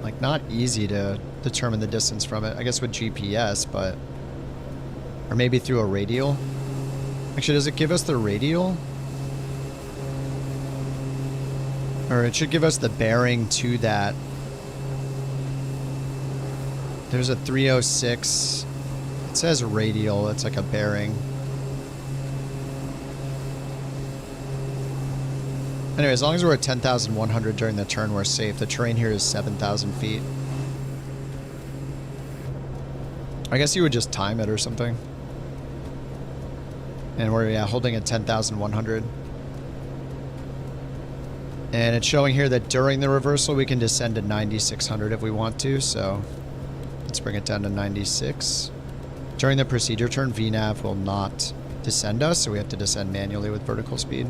like not easy to determine the distance from it. I guess with GPS, or maybe through a radial. Actually, does it give us the radial? Or it should give us the bearing to that. There's a 306. It says radial. It's like a bearing. Anyway, as long as we're at 10,100 during the turn, we're safe. The terrain here is 7,000 feet. I guess you would just time it or something. And we're, yeah, holding at 10,100. And it's showing here that during the reversal, we can descend to 9,600 if we want to. So let's bring it down to 96. During the procedure turn, VNAV will not descend us, so we have to descend manually with vertical speed.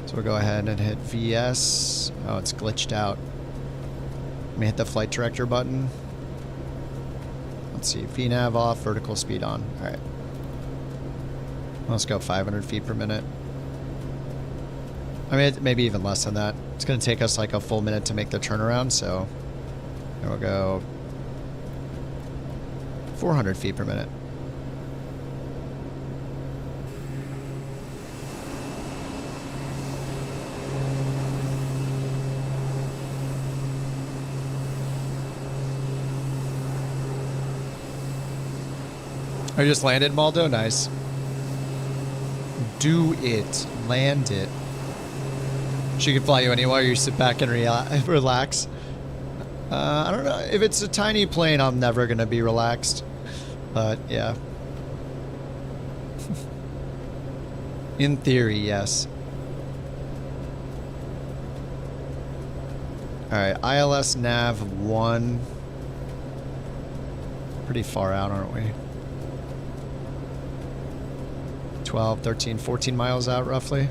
So we'll go ahead and hit VS. Oh, it's glitched out. Let me hit the flight director button. Let's see, VNAV off, vertical speed on. All right. Let's go 500 feet per minute. I mean, maybe even less than that. It's going to take us like a full minute to make the turnaround, so we'll go 400 feet per minute. I just landed, Maldo. Nice. Do it. Land it. She can fly you anywhere. You sit back and relax. I don't know. If it's a tiny plane, I'm never going to be relaxed. But, yeah. In theory, yes. Alright, ILS nav 1. Pretty far out, aren't we? 12, 13, 14 miles out, roughly.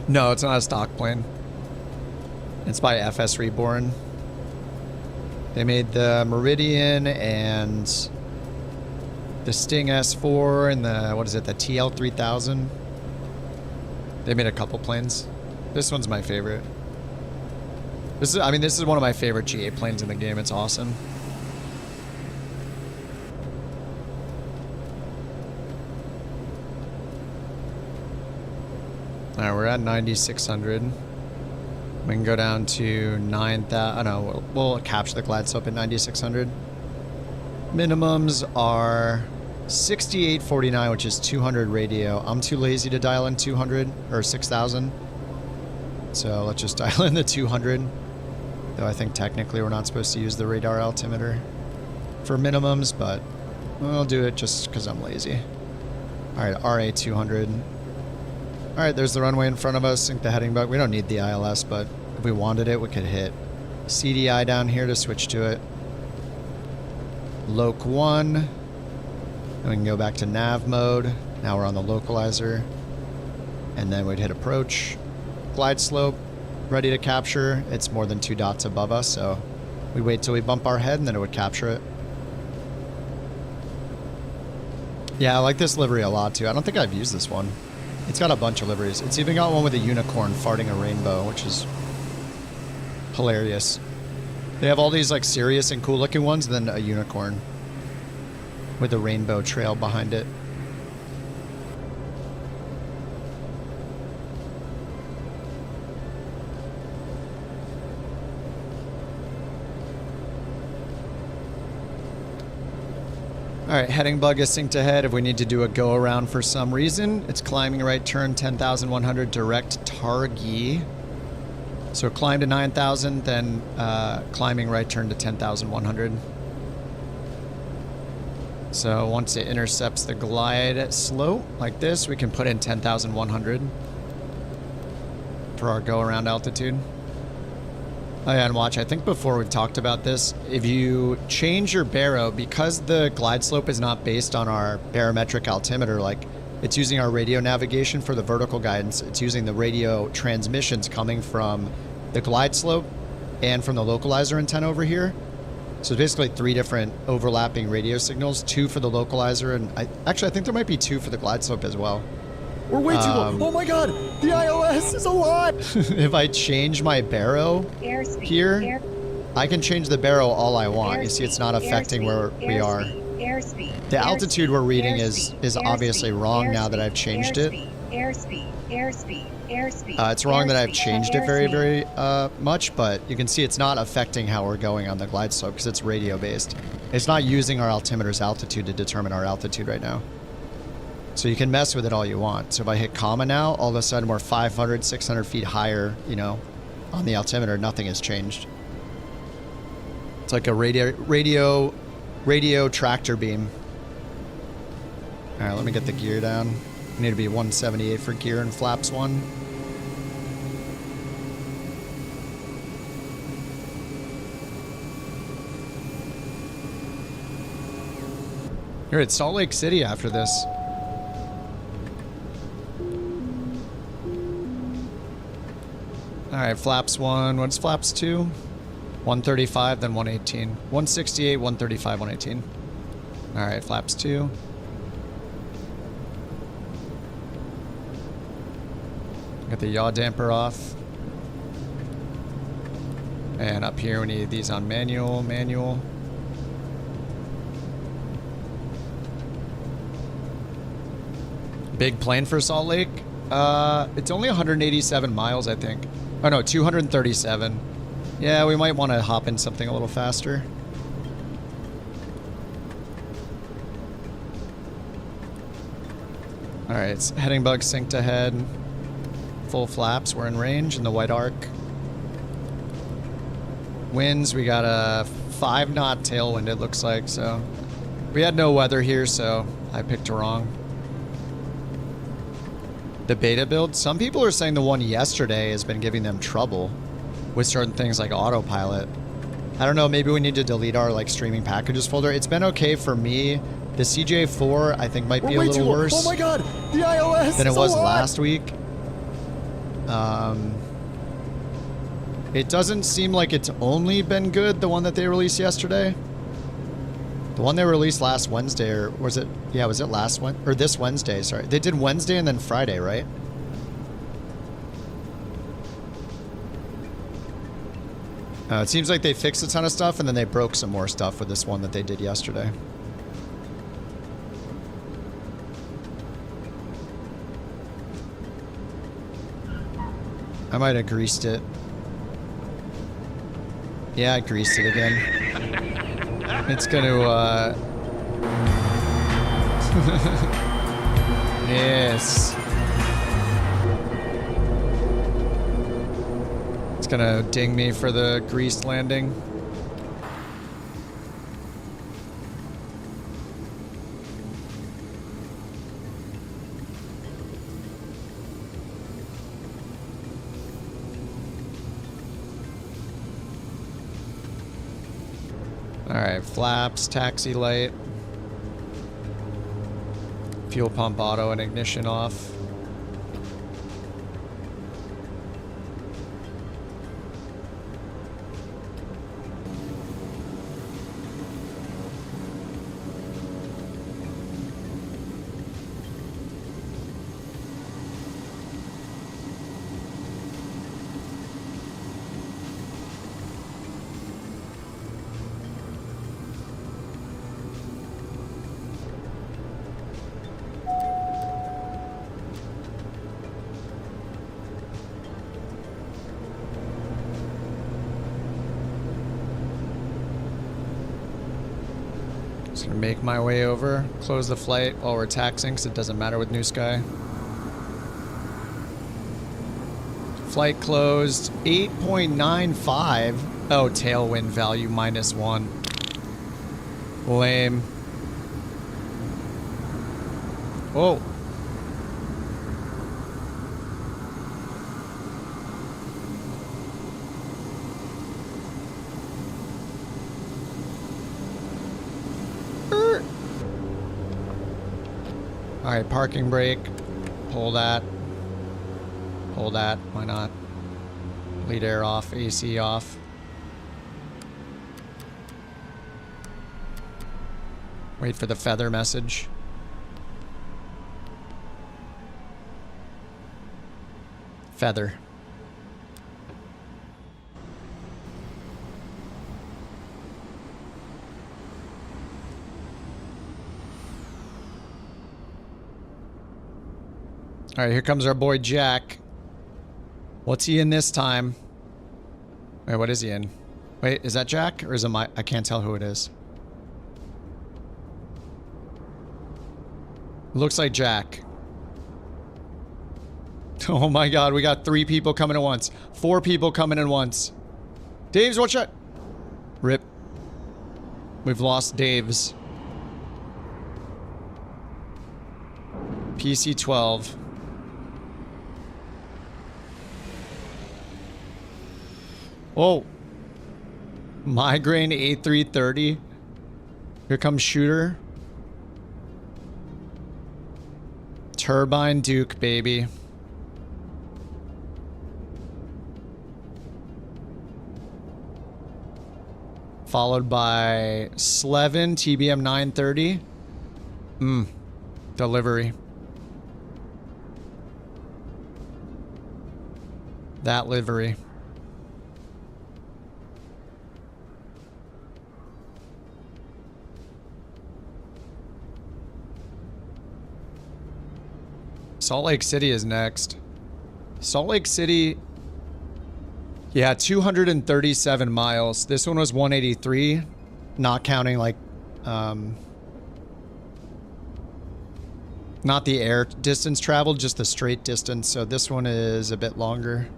No, it's not a stock plane. It's by FS Reborn. They made the Meridian and the Sting S4 and the, what is it, the TL 3000. They made a couple planes. This one's my favorite. This is one of my favorite GA planes in the game. It's awesome. Alright, we're at 9,600. We can go down to 9,000. Oh no, we'll capture the glide slope at 9,600. Minimums are 6849, which is 200 radio. I'm too lazy to dial in 200 or 6,000. So let's just dial in the 200. Though I think technically we're not supposed to use the radar altimeter for minimums, but I'll do it just because I'm lazy. Alright, RA 200. Alright, there's the runway in front of us. Sync the heading bug. We don't need the ILS, but if we wanted it, we could hit CDI down here to switch to it. Loc 1. And we can go back to nav mode. Now we're on the localizer. And then we'd hit approach. Glide slope. Ready to capture. It's more than 2 dots above us, so we wait till we bump our head and then it would capture it. Yeah, I like this livery a lot too. I don't think I've used this one. It's got a bunch of liveries. It's even got one with a unicorn farting a rainbow, which is hilarious. They have all these like serious and cool looking ones, and then a unicorn with a rainbow trail behind it. Alright, heading bug is synced ahead if we need to do a go around for some reason. It's climbing right turn 10,100 direct Targi. So climb to 9,000, then climbing right turn to 10,100. So once it intercepts the glide slope like this, we can put in 10,100 for our go around altitude. Oh yeah, and watch, I think before we've talked about this, if you change your baro, because the glide slope is not based on our barometric altimeter, like it's using our radio navigation for the vertical guidance, it's using the radio transmissions coming from the glide slope and from the localizer antenna over here. So it's basically 3 different overlapping radio signals, 2 for the localizer, and I think there might be 2 for the glide slope as well. We're way too low. Oh my god, the ILS is a lot. If I change my baro here, I can change the baro all I want. You see, it's not affecting where we are. The altitude we're reading is obviously wrong now that I've changed it. It's wrong that I've changed it very, very much, but you can see it's not affecting how we're going on the glide slope because it's radio based. It's not using our altimeter's altitude to determine our altitude right now. So you can mess with it all you want. So if I hit comma now, all of a sudden we're 500, 600 feet higher, you know, on the altimeter. Nothing has changed. It's like a radio tractor beam. All right, let me get the gear down. I need to be 178 for gear and flaps 1. You're at Salt Lake City after this. Alright, flaps 1. What's flaps 2? 135, then 118. 168, 135, 118. Alright, flaps 2. Get the yaw damper off. And up here we need these on manual. Big plane for Salt Lake. It's only 187 miles, I think. Oh no, 237. Yeah, we might want to hop in something a little faster. Alright, heading bug synced ahead. Full flaps, we're in range in the white arc. Winds, we got a 5-knot tailwind, it looks like, so. We had no weather here, so I picked wrong. The beta build, some people are saying the one yesterday has been giving them trouble with certain things like Autopilot. I don't know, maybe we need to delete our like streaming packages folder. It's been okay for me. The CJ4 I think might be a little worse. Oh my god, the iOS than it was last week. It doesn't seem like it's only been good, the one that they released yesterday. The one they released last Wednesday, or was it? Yeah, was it last Wednesday? Or this Wednesday, sorry. They did Wednesday and then Friday, right? It seems like they fixed a ton of stuff and then they broke some more stuff with this one that they did yesterday. I might have greased it. Yeah, I greased it again. It's gonna, yes. It's gonna ding me for the greased landing. Alright, flaps, taxi light. Fuel pump auto and ignition off. Just gonna make my way over, close the flight while we're taxiing because it doesn't matter with NewSky. Flight closed, 8.95. Oh, tailwind value -1. Lame. Whoa. Alright, parking brake. Pull that. Pull that. Why not? Lead air off. AC off. Wait for the feather message. Feather. All right, here comes our boy Jack. What's he in this time? Wait, what is he in? Wait, is that Jack? Or is it my... I can't tell who it is. Looks like Jack. Oh my god, we got 3 people coming at once. 4 people coming at once. Dave's, watch out! Rip. We've lost Dave's. PC-12. Oh. Migraine A330. Here comes Shooter. Turbine Duke, baby. Followed by Slevin, TBM 930. Delivery. That livery. Salt Lake City is next. Salt Lake City, yeah, 237 miles. This one was 183, not counting like, not the air distance traveled, just the straight distance. So this one is a bit longer.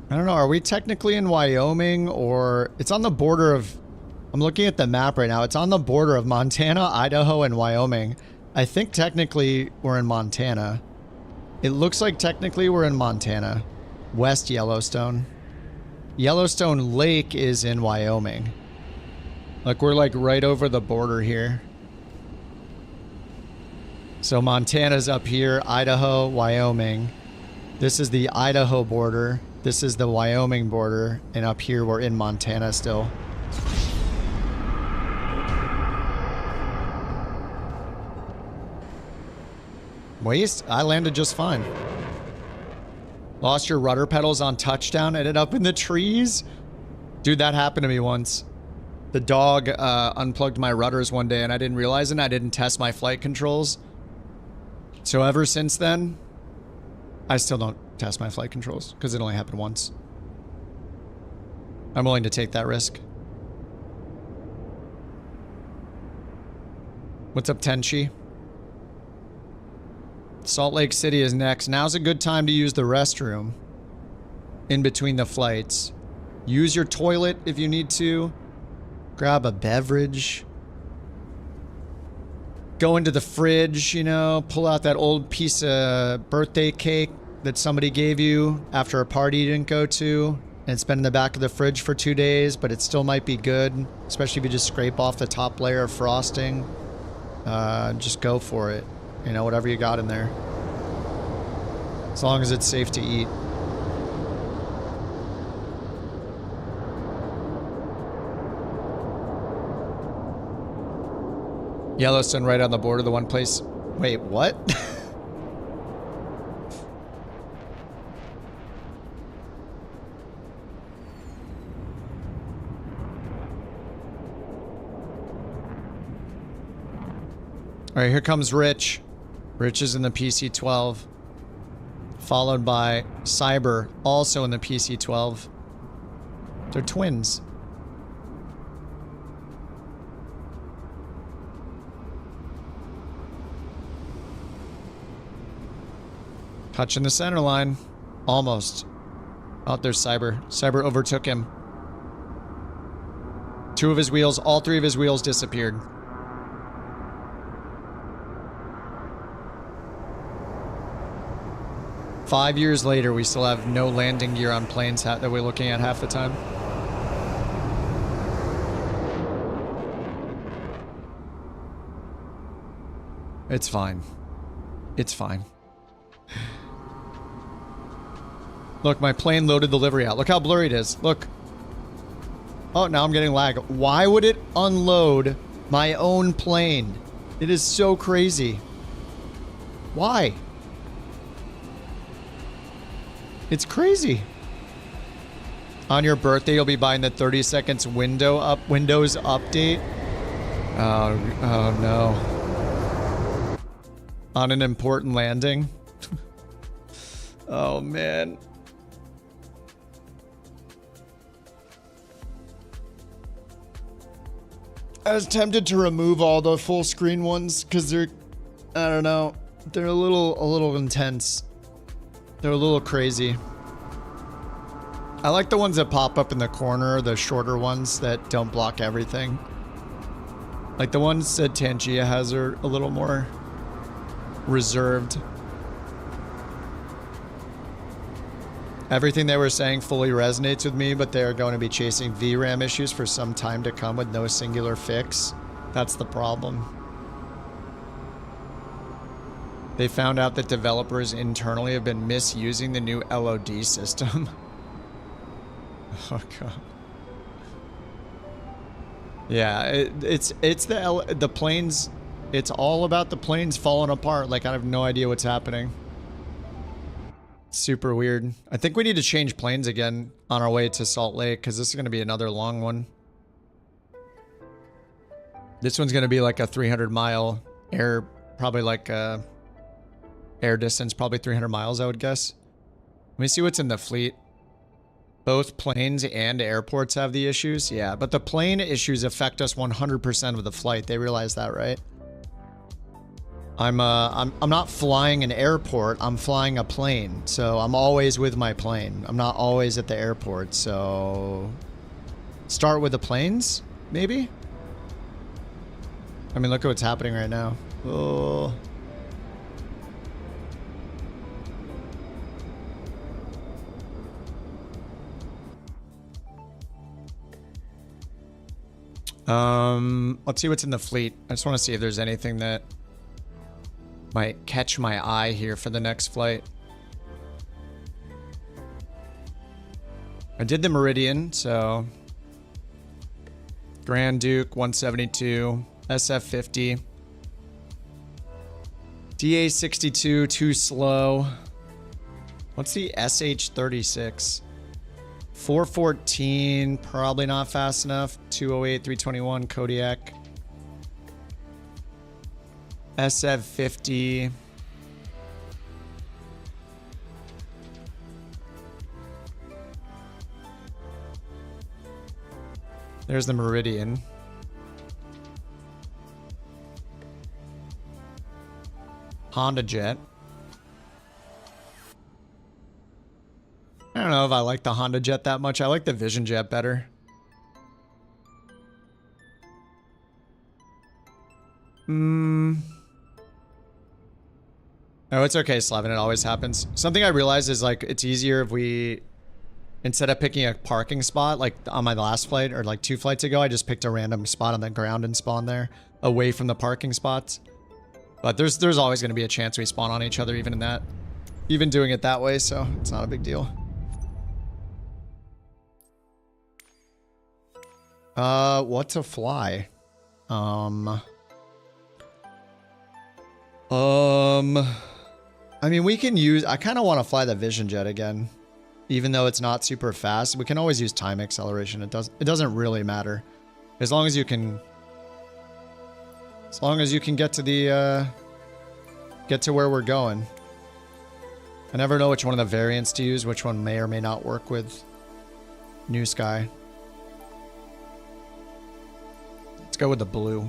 I don't know, are we technically in Wyoming or it's on the border of, I'm looking at the map right now. It's on the border of Montana, Idaho, and Wyoming. I think technically we're in Montana. It looks like technically we're in Montana. West Yellowstone. Yellowstone Lake is in Wyoming. Like we're like right over the border here. So Montana's up here, Idaho, Wyoming. This is the Idaho border. This is the Wyoming border, and up here we're in Montana still. Waste? I landed just fine. Lost your rudder pedals on touchdown, ended up in the trees? Dude, that happened to me once. The dog unplugged my rudders one day and I didn't realize it and I didn't test my flight controls. So ever since then, I still don't test my flight controls because it only happened once. I'm willing to take that risk. What's up, Tenchi? Salt Lake City is next. Now's a good time to use the restroom in between the flights. Use your toilet if you need to. Grab a beverage. Go into the fridge, you know, pull out that old piece of birthday cake that somebody gave you after a party you didn't go to, and it's been in the back of the fridge for 2 days, but it still might be good, especially if you just scrape off the top layer of frosting. Just go for it. You know, whatever you got in there. As long as it's safe to eat. Yellowstone right on the border, the one place... Wait, what? Alright, here comes Rich. Rich is in the PC-12. Followed by Cyber, also in the PC-12. They're twins. Touching the center line. Almost. Oh, there's Cyber. Cyber overtook him. 2 of his wheels, all 3 of his wheels disappeared. Five years later, we still have no landing gear on planes that we're looking at half the time. It's fine. It's fine. Look, my plane loaded the livery out. Look how blurry it is. Look. Oh, now I'm getting lag. Why would it unload my own plane? It is so crazy. Why? It's crazy. On your birthday, you'll be buying the 30 seconds Windows update. Oh no. On an important landing. Oh man. I was tempted to remove all the full screen ones because they're, I don't know, they're a little intense. They're a little crazy. I like the ones that pop up in the corner, the shorter ones that don't block everything. Like the ones that Tangia has are a little more reserved. Everything they were saying fully resonates with me, but they're going to be chasing VRAM issues for some time to come with no singular fix. That's the problem. They found out that developers internally have been misusing the new LOD system. Oh god. Yeah, it's the planes. It's all about the planes falling apart. Like I have no idea what's happening. Super weird. I think we need to change planes again on our way to Salt Lake because this is going to be another long one. This one's going to be like a 300-mile air, probably like air distance, probably 300 miles, I would guess. Let me see what's in the fleet. Both planes and airports have the issues. Yeah, but the plane issues affect us 100% of the flight. They realize that, right? I'm not flying an airport. I'm flying a plane. So I'm always with my plane. I'm not always at the airport. So start with the planes, maybe? I mean, look at what's happening right now. Oh. Let's see what's in the fleet. I just want to see if there's anything that might catch my eye here for the next flight. I did the Meridian, so Grand Duke 172, SF50, DA62 too slow. What's the SH36? 414, probably not fast enough. 208, 321, Kodiak. SF50. There's the Meridian. Honda Jet. I don't know if I like the Honda Jet that much. I like the Vision Jet better. Oh, it's okay, Slavin. It always happens. Something I realized is like it's easier if we, instead of picking a parking spot, like on my last flight or like 2 flights ago, I just picked a random spot on the ground and spawned there, away from the parking spots. But there's always going to be a chance we spawn on each other, even doing it that way. So it's not a big deal. What to fly? I mean, we can use, I kind of want to fly the Vision Jet again, even though it's not super fast. We can always use time acceleration. It doesn't really matter. As long as you can get to the, get to where we're going. I never know which one of the variants to use, which one may or may not work with NewSky. Let's go with the blue.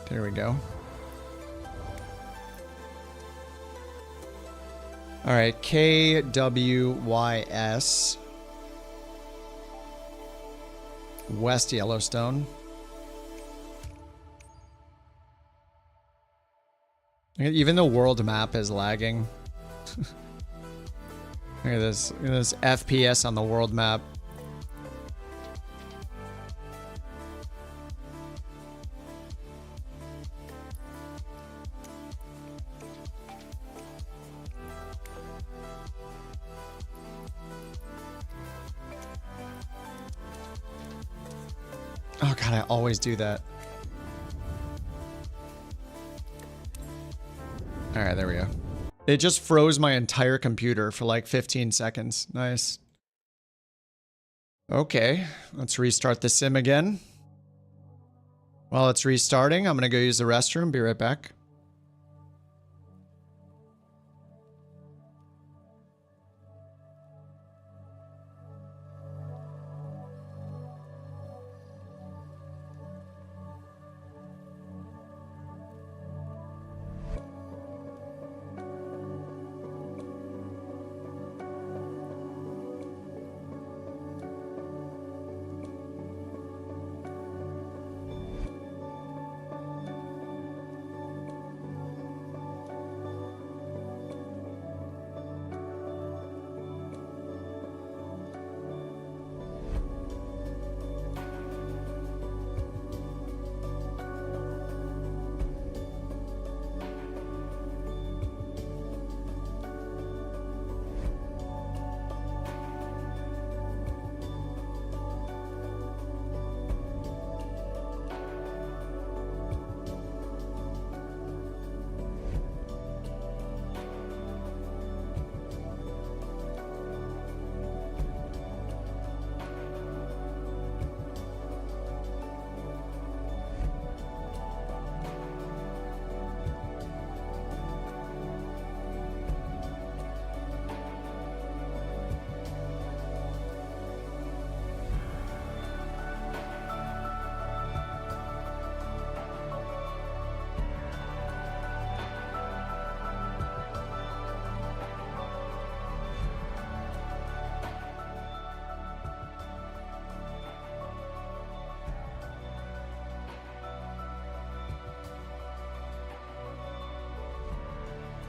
There we go. All right, KWYS. West Yellowstone. Even the world map is lagging. Look at this. Look at this FPS on the world map. Oh god, I always do that. Alright, there we go. It just froze my entire computer for like 15 seconds. Nice. Okay, let's restart the sim again. While it's restarting, I'm gonna go use the restroom. Be right back.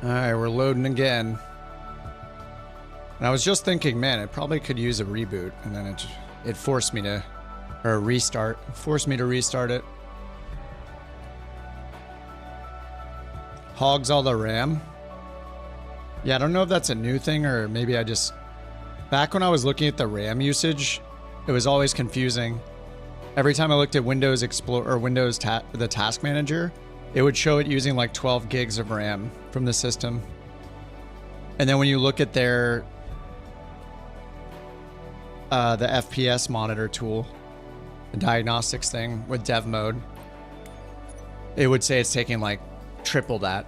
All right, we're loading again. And I was just thinking, man, it probably could use a reboot, and then it forced me to, or a restart, forced me to restart it. Hogs all the RAM. Yeah, I don't know if that's a new thing or maybe I just... Back when I was looking at the RAM usage, it was always confusing. Every time I looked at Windows Explorer or Windows the Task Manager, it would show it using like 12 gigs of RAM from the system. And then when you look at their the FPS monitor tool, the diagnostics thing with dev mode, it would say it's taking like triple that,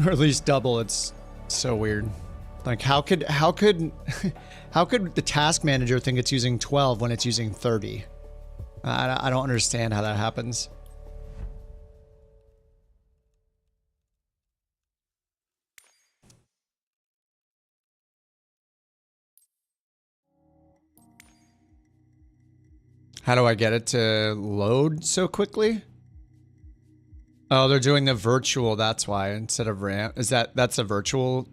or at least double. It's so weird. Like how could the task manager think it's using 12 when it's using 30? I don't understand how that happens. How do I get it to load so quickly? Oh, they're doing the virtual, that's why, instead of RAM. Is that's a virtual?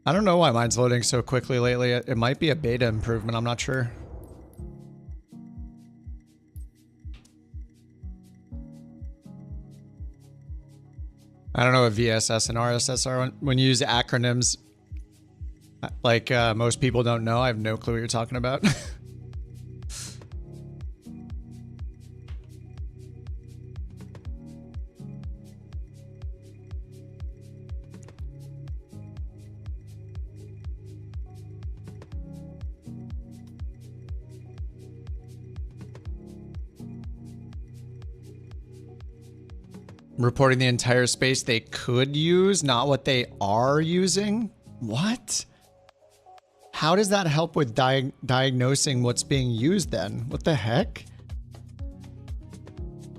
I don't know why mine's loading so quickly lately. It might be a beta improvement, I'm not sure. I don't know what VSS and RSS are. When you use acronyms, like most people don't know, I have no clue what you're talking about. Reporting the entire space they could use, not what they are using? What? How does that help with diagnosing what's being used then? What the heck?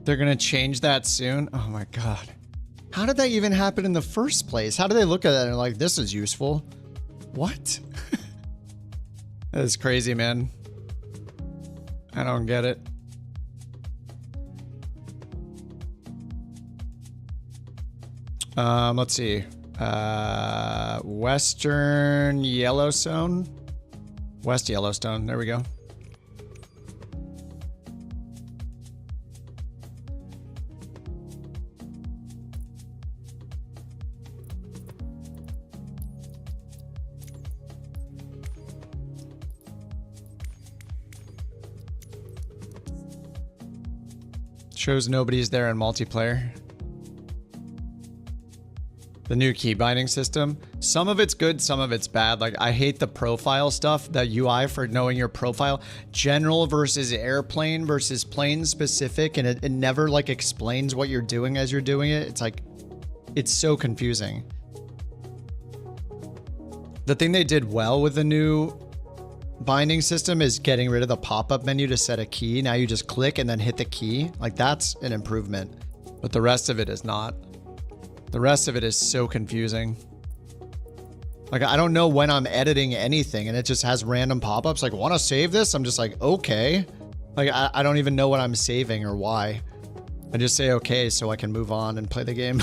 They're gonna change that soon? Oh my god. How did that even happen in the first place? How do they look at that and like, this is useful? What? That is crazy, man. I don't get it. Let's see. Western Yellowstone. West Yellowstone. There we go. Shows nobody's there in multiplayer. The new key binding system. Some of it's good, some of it's bad. Like, I hate the profile stuff, the UI for knowing your profile. General versus airplane versus plane specific, and it never, like, explains what you're doing as you're doing it. It's like, it's so confusing. The thing they did well with the new binding system is getting rid of the pop-up menu to set a key. Now you just click and then hit the key. Like, that's an improvement. But the rest of it is not. The rest of it is so confusing. Like, I don't know when I'm editing anything and it just has random pop-ups like, want to save this? I'm just like, okay. Like, I don't even know what I'm saving or why. I just say okay so I can move on and play the game.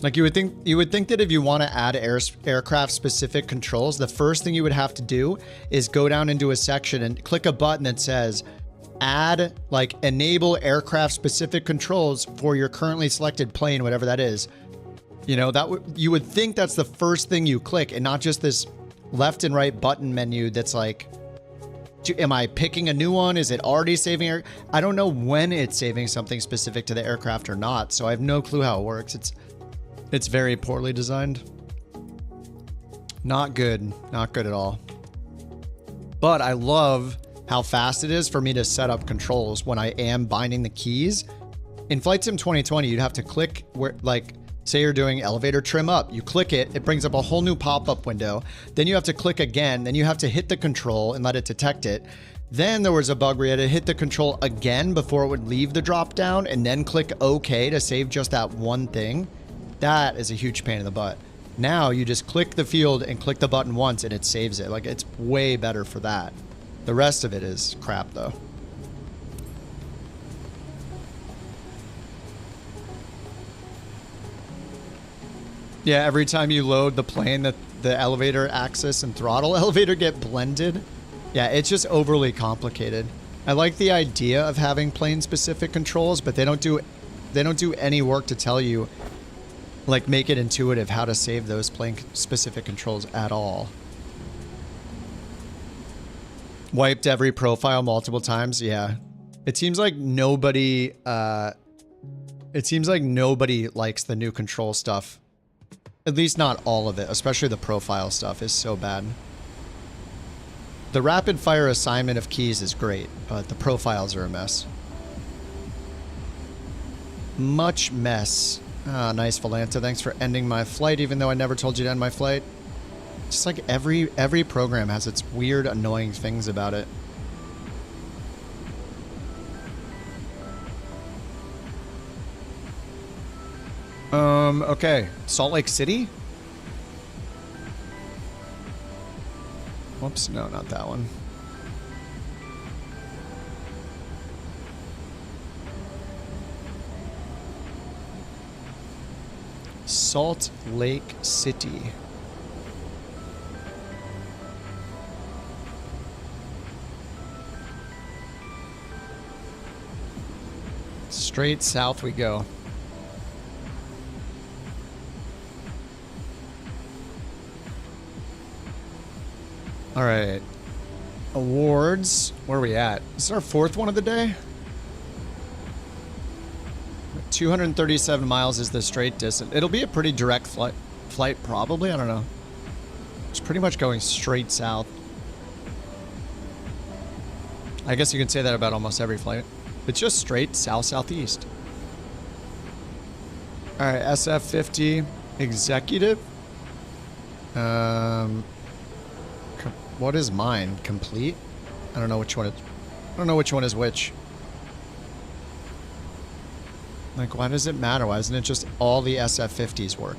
Like, you would think that if you want to add aircraft specific controls, the first thing you would have to do is go down into a section and click a button that says add, like, enable aircraft specific controls for your currently selected plane, whatever that is. You know, you would think that's the first thing you click and not just this left and right button menu that's like, am I picking a new one? Is it already saving? I don't know when it's saving something specific to the aircraft or not, so I have no clue how it works. It's very poorly designed. Not good. Not good at all. But I love how fast it is for me to set up controls when I am binding the keys. In Flight Sim 2020, you'd have to click where, like, say you're doing elevator trim up. You click it, it brings up a whole new pop-up window. Then you have to click again. Then you have to hit the control and let it detect it. Then there was a bug where you had to hit the control again before it would leave the drop down and then click OK to save just that one thing. That is a huge pain in the butt. Now you just click the field and click the button once and it saves it. Like, it's way better for that. The rest of it is crap though. Yeah, every time you load the plane, the elevator axis and throttle elevator get blended. Yeah, it's just overly complicated. I like the idea of having plane-specific controls, but they don't do any work to tell you, like, make it intuitive how to save those plane-specific controls at all. Wiped every profile multiple times. Yeah, it seems like nobody. It seems like nobody likes the new control stuff. At least not all of it, especially the profile stuff is so bad. The rapid fire assignment of keys is great, but the profiles are a mess. Much mess. Ah, nice, Valanta. Thanks for ending my flight, even though I never told you to end my flight. Just like every program has its weird, annoying things about it. Okay. Salt Lake City? Whoops, no, not that one. Salt Lake City. Straight south we go. All right. Awards. Where are we at? This is our fourth one of the day. 237 miles is the straight distance. It'll be a pretty direct flight probably. I don't know. It's pretty much going straight south. I guess you can say that about almost every flight. It's just straight south-southeast. All right, SF50 executive. What is mine? Complete? I don't know which one. I don't know which one is which. Like, why does it matter? Why doesn't it just all the SF50s work?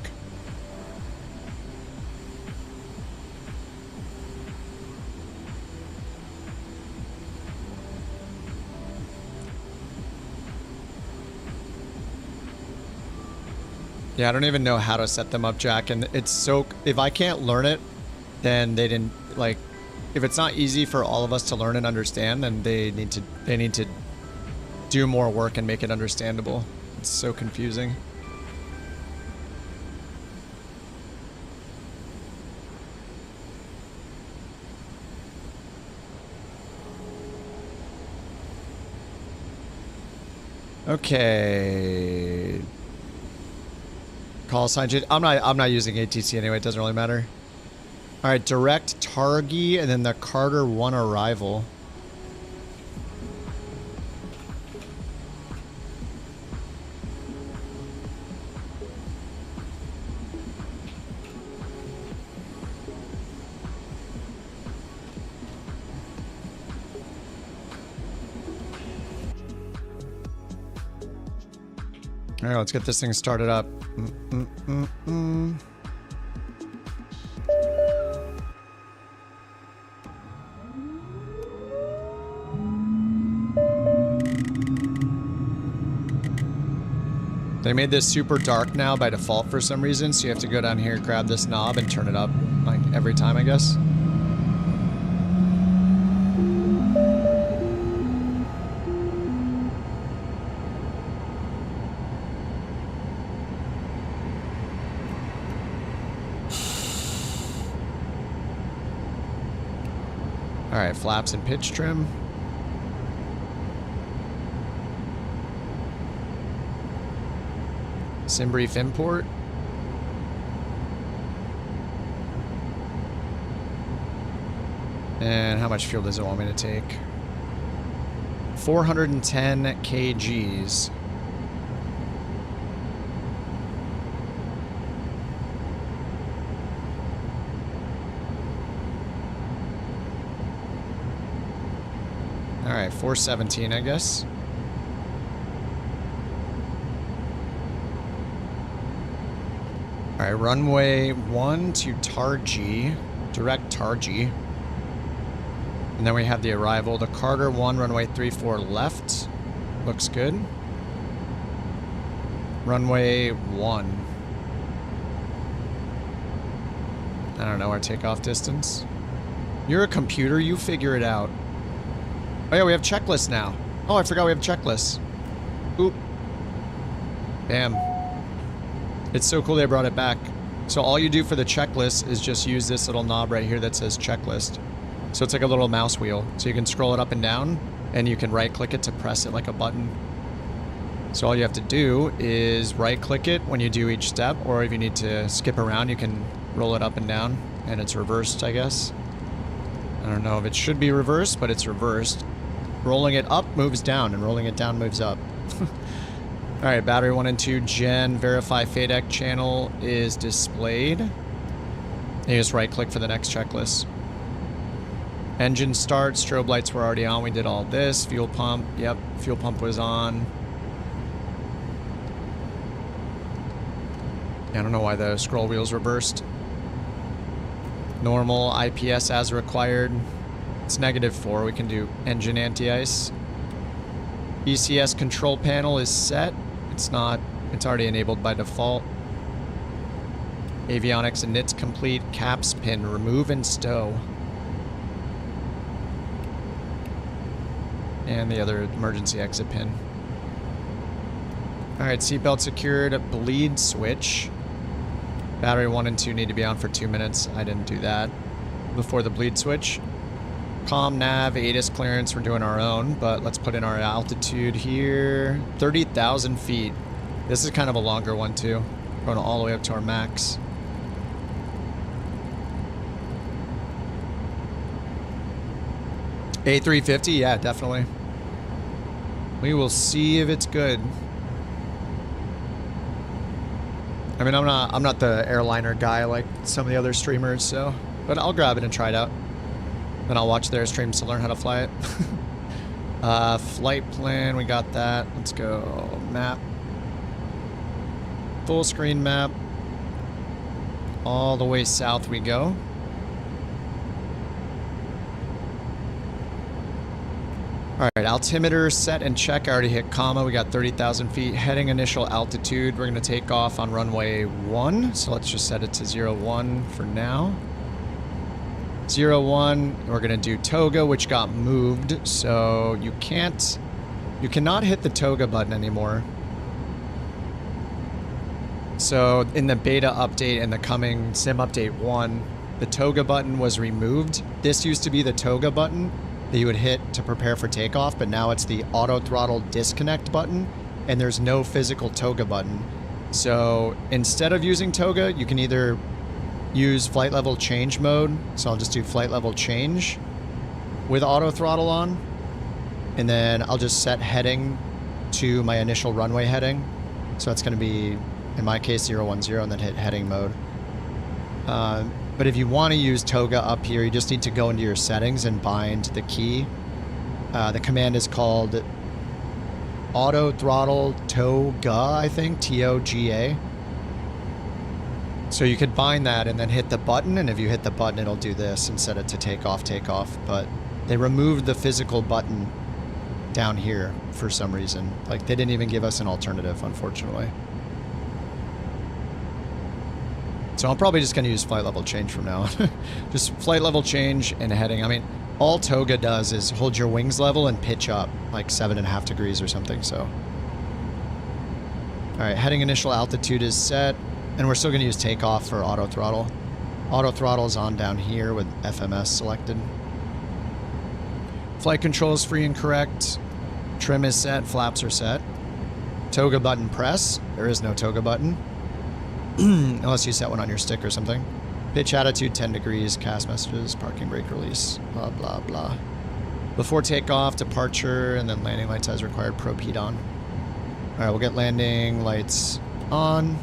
Yeah, I don't even know how to set them up, Jack. And it's so, if I can't learn it, then they didn't, like, if it's not easy for all of us to learn and understand, then they need to do more work and make it understandable. It's so confusing. Okay. Call sign. I'm not using ATC anyway. It doesn't really matter. All right, direct Targi and then the Carter 1 arrival. All right, let's get this thing started up. They made this super dark now by default for some reason, so you have to go down here, grab this knob, and turn it up, like, every time, I guess. All right, flaps and pitch trim. Simbrief import. And how much fuel does it want me to take? 410 kgs. All right, 417, I guess. All right, runway 1 to Targi, direct Targi. And then we have the arrival, the Carter 1, runway 34 left. Looks good. Runway 1. I don't know our takeoff distance. You're a computer, you figure it out. Oh yeah, we have checklists now. Oh, I forgot we have checklists. Oop. Damn. It's so cool they brought it back. So all you do for the checklist is just use this little knob right here that says checklist. So it's like a little mouse wheel. So you can scroll it up and down, and you can right click it to press it like a button. So all you have to do is right click it when you do each step, or if you need to skip around, you can roll it up and down, and it's reversed, I guess. I don't know if it should be reversed, but it's reversed. Rolling it up moves down, and rolling it down moves up. Alright, battery 1 and 2 gen, verify FADEC channel is displayed. And you just right click for the next checklist. Engine start, strobe lights were already on, we did all this. Fuel pump, yep, fuel pump was on. I don't know why the scroll wheel's reversed. Normal, IPS as required. It's -4, we can do engine anti-ice. ECS control panel is set. It's not, it's already enabled by default. Avionics and knits complete. Caps pin, remove and stow. And the other emergency exit pin. Alright, seatbelt secured, bleed switch. Battery 1 and 2 need to be on for 2 minutes. I didn't do that before the bleed switch. Comm, nav, ATIS clearance, we're doing our own, but let's put in our altitude here. 30,000 feet. This is kind of a longer one too. Going all the way up to our max. A350, yeah, definitely. We will see if it's good. I mean, I'm not the airliner guy like some of the other streamers, so, but I'll grab it and try it out. Then I'll watch their streams to learn how to fly it. Flight plan, we got that. Let's go. Map. Full screen map. All the way south we go. Alright, altimeter set and check. I already hit comma. We got 30,000 feet. Heading initial altitude. We're going to take off on runway 1. So let's just set it to 01 for now. 01, we're going to do toga, which got moved. So you cannot hit the toga button anymore. So in the beta update and the coming sim update 1, the toga button was removed. This used to be the toga button that you would hit to prepare for takeoff, but now it's the auto throttle disconnect button, and there's no physical toga button. So instead of using toga, you can either use flight level change mode. So I'll just do flight level change with auto throttle on, and then I'll just set heading to my initial runway heading. So it's going to be, in my case, 010, and then hit heading mode. But if you want to use toga up here, you just need to go into your settings and bind the key. The command is called auto throttle toga, I think, T-O-G-A. So you could bind that and then hit the button, and if you hit the button, it'll do this and set it to takeoff. But they removed the physical button down here for some reason. Like, they didn't even give us an alternative, unfortunately. So I'm probably just going to use flight level change from now on. Just flight level change and heading. I mean, all toga does is hold your wings level and pitch up like 7.5 degrees or something, so. All right, heading initial altitude is set, and we're still going to use takeoff for auto throttle. Auto throttle is on down here with FMS selected. Flight control is free and correct. Trim is set, flaps are set. Toga button press. There is no toga button. Unless you set one on your stick or something. Pitch attitude 10 degrees, cast messages, parking brake release, blah, blah, blah. Before takeoff, departure, and then landing lights as required, probe heat on. All right, we'll get landing lights on,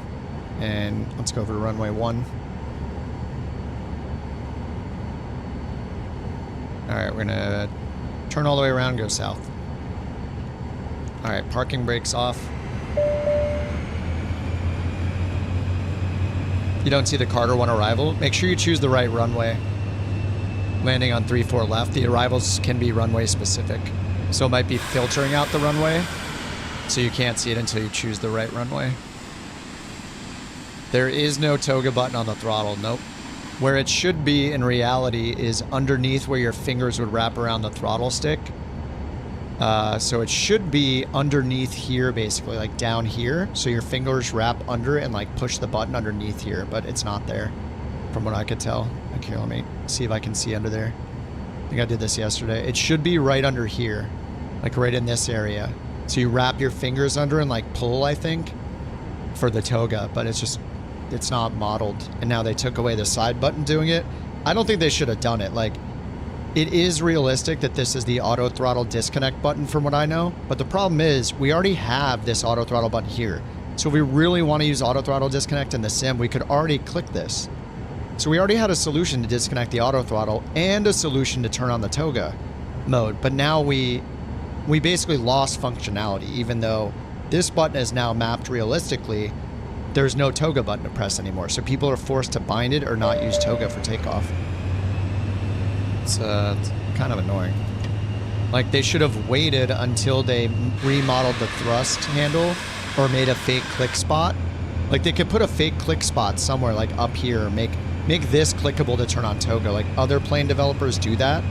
and let's go over to runway 1. All right, we're gonna turn all the way around, go south. All right, parking brakes off. You don't see the Carter 1 arrival. Make sure you choose the right runway. Landing on 3-4 left. The arrivals can be runway specific. So it might be filtering out the runway. So you can't see it until you choose the right runway. There is no toga button on the throttle. Nope. Where it should be in reality is underneath where your fingers would wrap around the throttle stick. So it should be underneath here, basically, like down here. So your fingers wrap under it and like push the button underneath here, but it's not there from what I could tell. Okay, let me see if I can see under there. I think I did this yesterday. It should be right under here, like right in this area. So you wrap your fingers under and like pull, I think, for the toga, but it's not modeled. And now they took away the side button doing it. I don't think they should have done it. Like, it is realistic that this is the auto throttle disconnect button from what I know, but the problem is we already have this auto throttle button here. So if we really want to use auto throttle disconnect in the sim, we could already click this. So we already had a solution to disconnect the auto throttle and a solution to turn on the toga mode, but now we basically lost functionality. Even though this button is now mapped realistically, there's no toga button to press anymore, so people are forced to bind it or not use toga for takeoff. It's kind of annoying. Like, they should have waited until they remodeled the thrust handle or made a fake click spot. Like, they could put a fake click spot somewhere, like up here, make this clickable to turn on toga. Like, other plane developers do that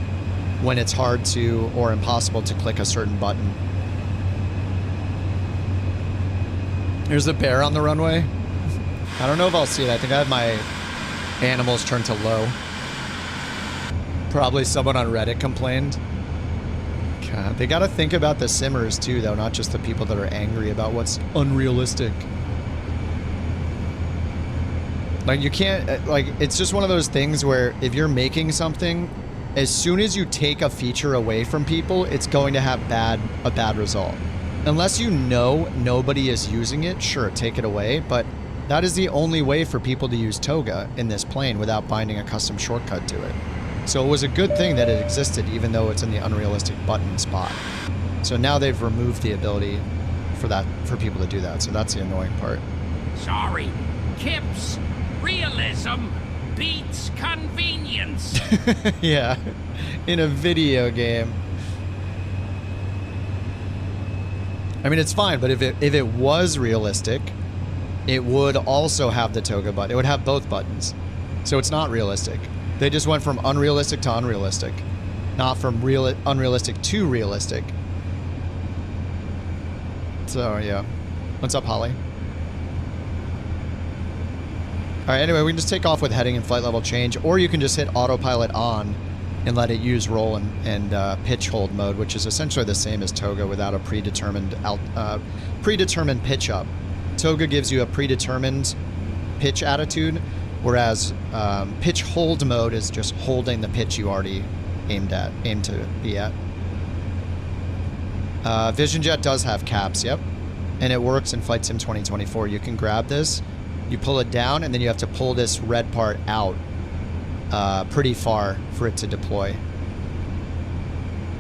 when it's hard to or impossible to click a certain button. There's a bear on the runway. I don't know if I'll see it. I think I have my animals turned to low. Probably someone on Reddit complained. God, they got to think about the simmers too, though, not just the people that are angry about what's unrealistic. Like, you can't, like, it's just one of those things where if you're making something, as soon as you take a feature away from people, it's going to have a bad result. Unless you know nobody is using it, sure, take it away, but that is the only way for people to use toga in this plane without binding a custom shortcut to it. So it was a good thing that it existed, even though it's in the unrealistic button spot. So now they've removed the ability for people to do that. So that's the annoying part. Sorry, Kip's realism beats convenience. Yeah, in a video game. I mean, it's fine, but if it was realistic, it would also have the toga button. It would have both buttons. So it's not realistic. They just went from unrealistic to unrealistic, not from unrealistic to realistic. So, yeah. What's up, Holly? All right, anyway, we can just take off with heading and flight level change, or you can just hit autopilot on and let it use roll and pitch hold mode, which is essentially the same as toga without a predetermined pitch up. Toga gives you a predetermined pitch attitude, whereas pitch hold mode is just holding the pitch you already aim to be at. Vision Jet does have caps, yep. And it works in Flight Sim 2024. You can grab this, you pull it down, and then you have to pull this red part out pretty far for it to deploy.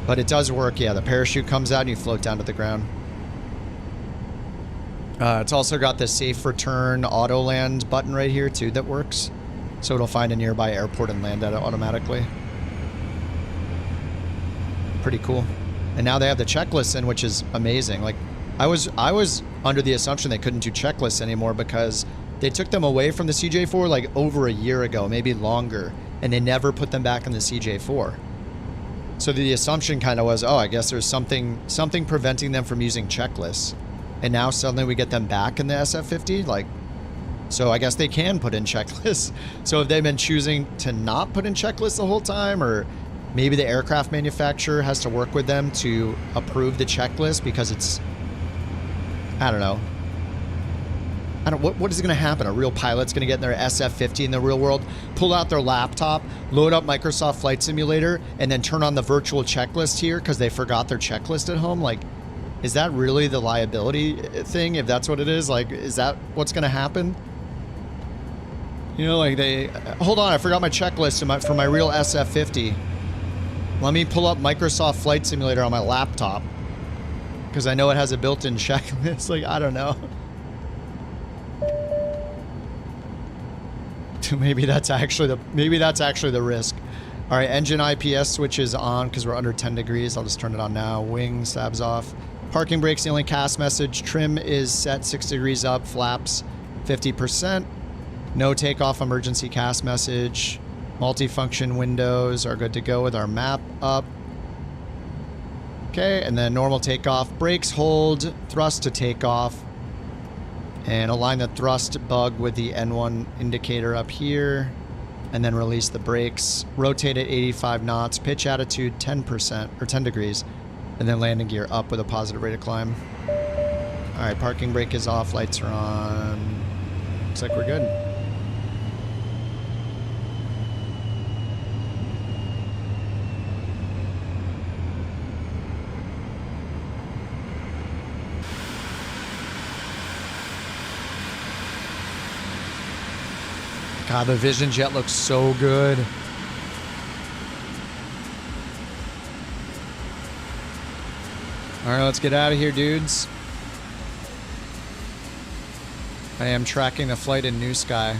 But it does work, yeah. The parachute comes out and you float down to the ground. It's also got the safe return auto land button right here too that works. So it'll find a nearby airport and land at it automatically. Pretty cool. And now they have the checklists in, which is amazing. Like, I was under the assumption they couldn't do checklists anymore because they took them away from the CJ4 like over a year ago, maybe longer, and they never put them back in the CJ4. So the assumption kind of was, oh, I guess there's something preventing them from using checklists. And now suddenly we get them back in the SF50, like, so I guess they can put in checklists. So have they been choosing to not put in checklists the whole time, or maybe the aircraft manufacturer has to work with them to approve the checklist because it's, I don't know. What is going to happen? A real pilot's going to get in their SF50 in the real world, pull out their laptop, load up Microsoft Flight Simulator, and then turn on the virtual checklist here because they forgot their checklist at home? Like, is that really the liability thing? If that's what it is, like, is that what's going to happen? You know, like hold on, I forgot my checklist for my real SF50. Let me pull up Microsoft Flight Simulator on my laptop because I know it has a built-in checklist. Like, I don't know. Maybe that's actually the risk. All right, engine IPS switch is on because we're under 10 degrees. I'll just turn it on now. Wing stabs off. Parking brake's the only cast message. Trim is set 6 degrees up. Flaps 50%. No takeoff emergency cast message. Multifunction windows are good to go with our map up. Okay, and then normal takeoff. Brakes hold, thrust to takeoff. And align the thrust bug with the N1 indicator up here. And then release the brakes. Rotate at 85 knots. Pitch attitude 10% or 10 degrees. And then landing gear up with a positive rate of climb. Alright, parking brake is off. Lights are on. Looks like we're good. God, the Vision Jet looks so good. All right, let's get out of here, dudes. I am tracking the flight in NewSky.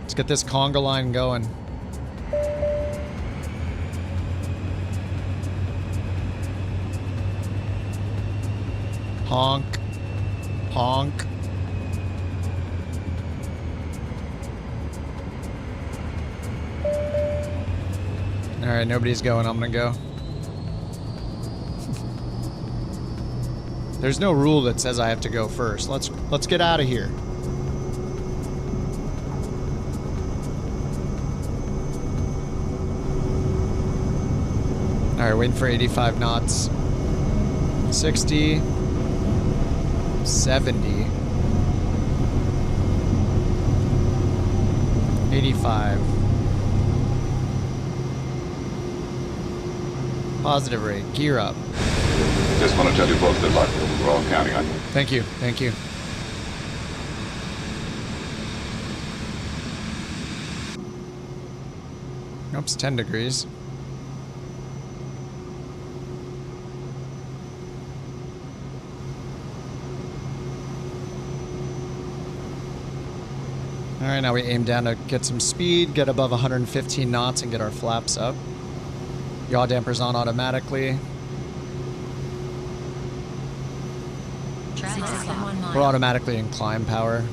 Let's get this conga line going. Honk. Honk. All right, nobody's going. I'm gonna go. There's no rule that says I have to go first. Let's get out of here. All right, waiting for 85 knots. 60. 70. 85. Positive rate. Gear up. Just want to tell you both good luck. We're all counting on you. Thank you. Thank you. Oops, 10 degrees. All right, now we aim down to get some speed, get above 115 knots, and get our flaps up. Yaw dampers on automatically. We're automatically in climb power.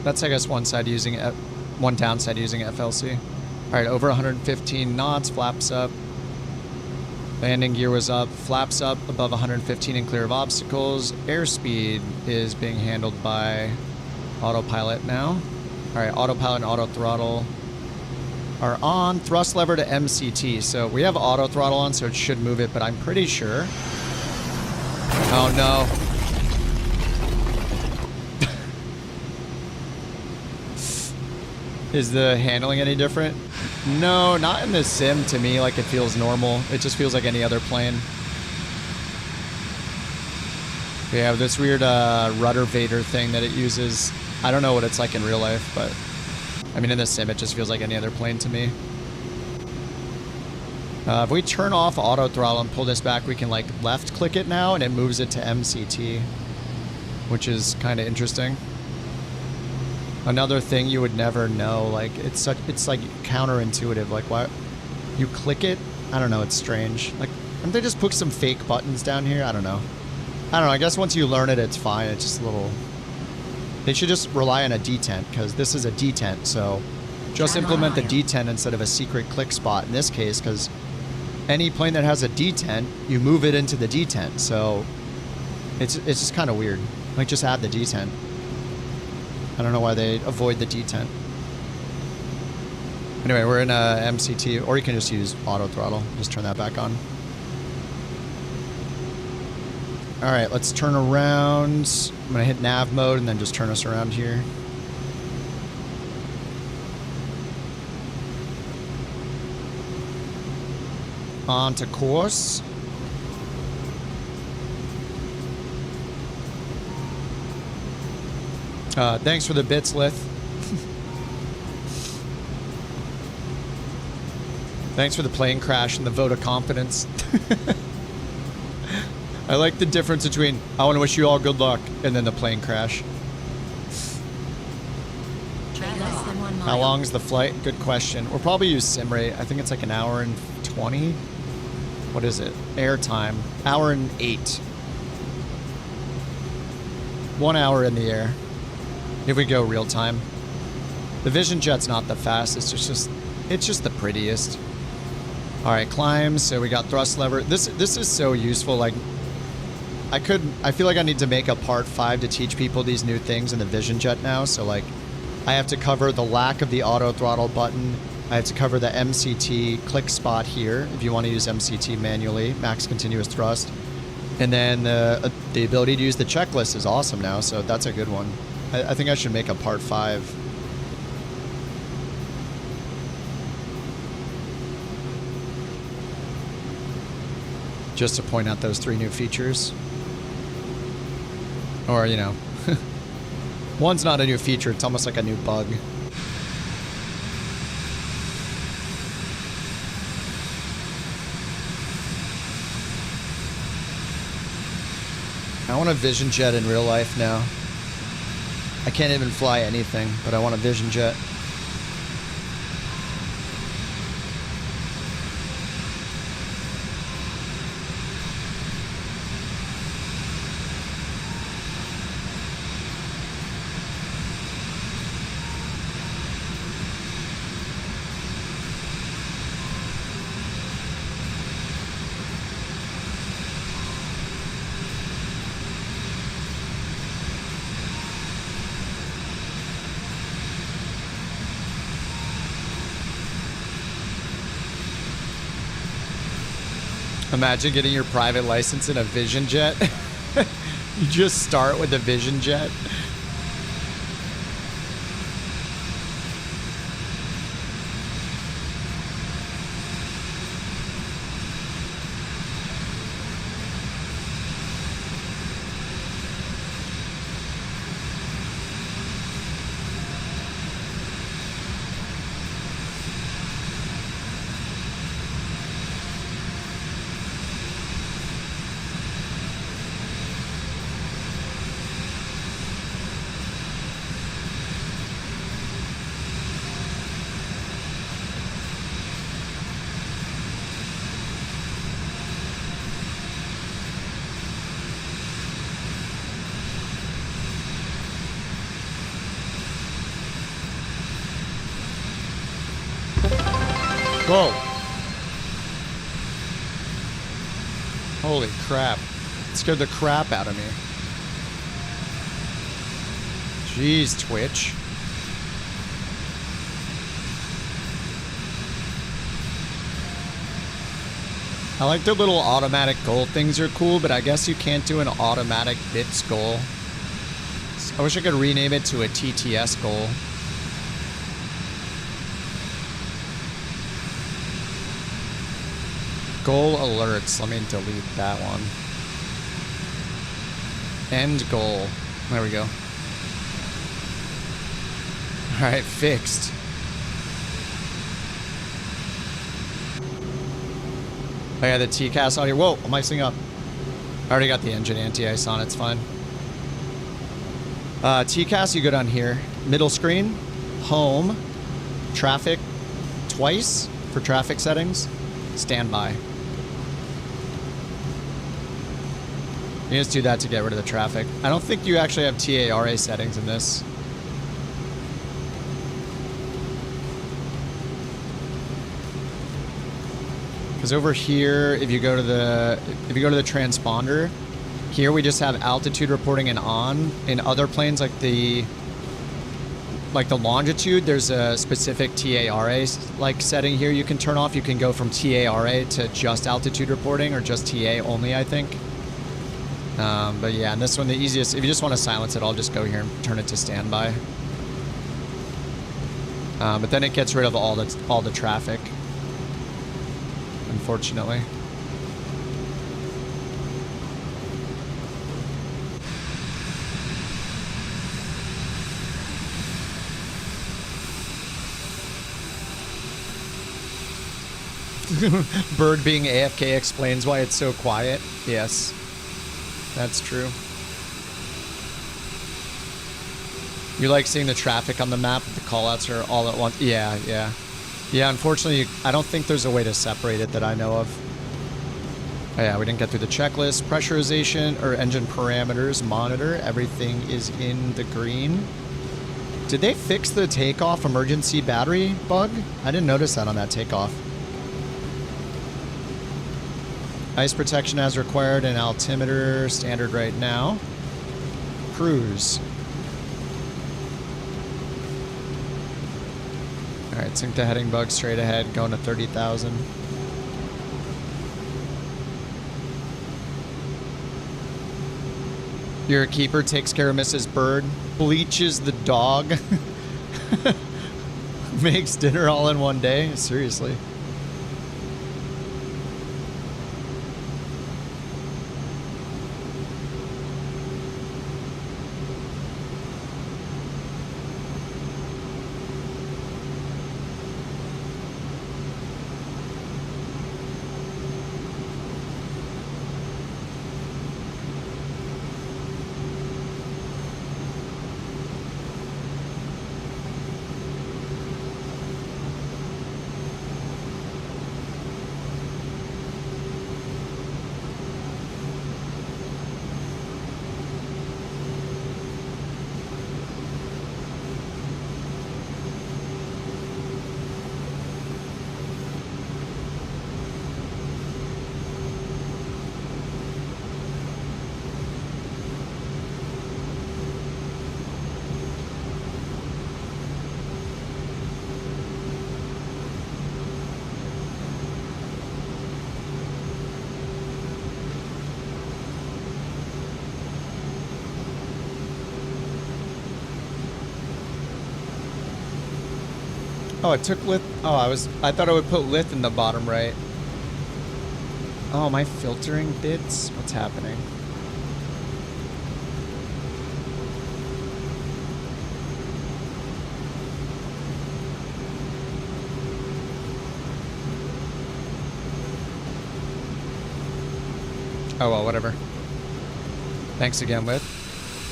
That's, I guess, one downside using FLC. All right, over 115 knots, flaps up. Landing gear was up, flaps up above 115 and clear of obstacles. Airspeed is being handled by Autopilot now. All right, Autopilot and auto throttle are on. Thrust lever to MCT. So we have auto throttle on, so it should move it, but I'm pretty sure. Oh no. Is the handling any different? No, not in the sim to me. Like, it feels normal. It just feels like any other plane. We have this weird rudder Vader thing that it uses. I don't know what it's like in real life, but I mean, in the sim, it just feels like any other plane to me. If we turn off auto throttle and pull this back, we can like left click it now and it moves it to MCT, which is kind of interesting. Another thing you would never know, like it's like counterintuitive. Like, why you click it? I don't know. It's strange. Like, haven't they just put some fake buttons down here? I don't know. I guess once you learn it, it's fine. It's just a little. They should just rely on a detent, because this is a detent. So just implement the detent instead of a secret click spot in this case, because any plane that has a detent, you move it into the detent. So it's just kind of weird. Like, just add the detent. I don't know why they avoid the detent. Anyway, we're in MCT, or you can just use auto throttle. Just turn that back on. All right, let's turn around. I'm gonna hit nav mode and then just turn us around here. On to course. Thanks for the bits, Lith. Thanks for the plane crash and the vote of confidence. I like the difference between I want to wish you all good luck and then the plane crash. How long is the flight? Good question. We'll probably use sim rate. I think it's like an hour and 20. What is it? Air time. Hour and 8. 1 hour in the air if we go real time. The Vision Jet's not the fastest, it's just the prettiest. All right, climb. So we got thrust lever. This is so useful. Like, I feel like I need to make a part 5 to teach people these new things in the Vision Jet now. So like, I have to cover the lack of the auto throttle button. I have to cover the MCT click spot here if you want to use MCT manually, max continuous thrust. And then the ability to use the checklist is awesome now, so that's a good one. I think I should make a part 5. Just to point out those 3 new features. Or, you know, one's not a new feature, it's almost like a new bug. I want a Vision Jet in real life now. I can't even fly anything, but I want a Vision Jet. Imagine getting your private license in a Vision Jet. You just start with the Vision Jet. Whoa. Holy crap. It scared the crap out of me. Jeez, Twitch. I like the little automatic goal things are cool, but I guess you can't do an automatic bits goal. I wish I could rename it to a TTS goal. Goal alerts. Let me delete that one. End goal. There we go. All right, fixed. Oh yeah, the TCAS audio. Whoa, I'm icing up. I already got the engine anti-ice on. It's fine. TCAS, you go down here. Middle screen. Home. Traffic. Twice for traffic settings. Standby. You just do that to get rid of the traffic. I don't think you actually have TARA settings in this. Because over here, if you go to the transponder, here we just have altitude reporting and on. In other planes like the longitude, there's a specific TARA like setting here you can turn off. You can go from TARA to just altitude reporting or just TA only, I think. But yeah, and this one, the easiest, if you just want to silence it, I'll just go here and turn it to standby. But then it gets rid of all the traffic, unfortunately. Bird being AFK explains why it's so quiet. Yes. That's true. You like seeing the traffic on the map? The callouts are all at once? Yeah, yeah. Yeah, unfortunately, I don't think there's a way to separate it that I know of. Oh yeah, we didn't get through the checklist. Pressurization or engine parameters monitor. Everything is in the green. Did they fix the takeoff emergency battery bug? I didn't notice that on that takeoff. Ice protection as required and altimeter standard right now. Cruise. All right, sync the heading bug straight ahead, going to 30,000. Your keeper takes care of Mrs. Bird, bleaches the dog, makes dinner all in one day. Seriously. Oh, it took lith. Oh, I thought I would put lith in the bottom right. Oh, am I filtering bits? What's happening? Oh, well, whatever. Thanks again, lith.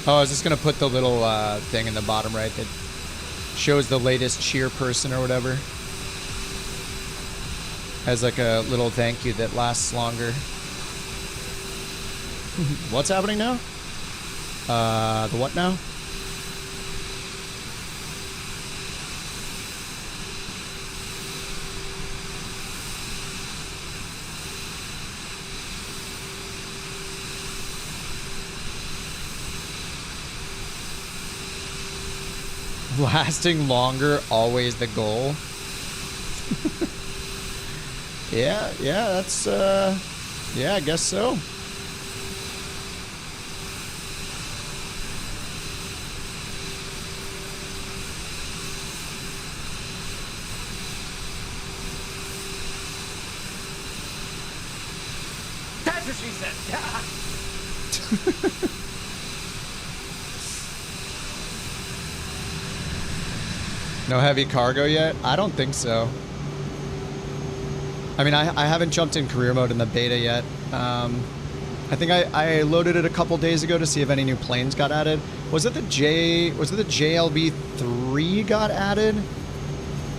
Oh, I was just going to put the little thing in the bottom right that shows the latest cheer person or whatever. As like a little thank you that lasts longer. What's happening now? The what now? Lasting longer, always the goal. Yeah, that's, yeah, I guess so. That's what she said. No heavy cargo yet? I don't think so. I mean, I haven't jumped in career mode in the beta yet. I think I loaded it a couple days ago to see if any new planes got added. Was it the JLB3 got added?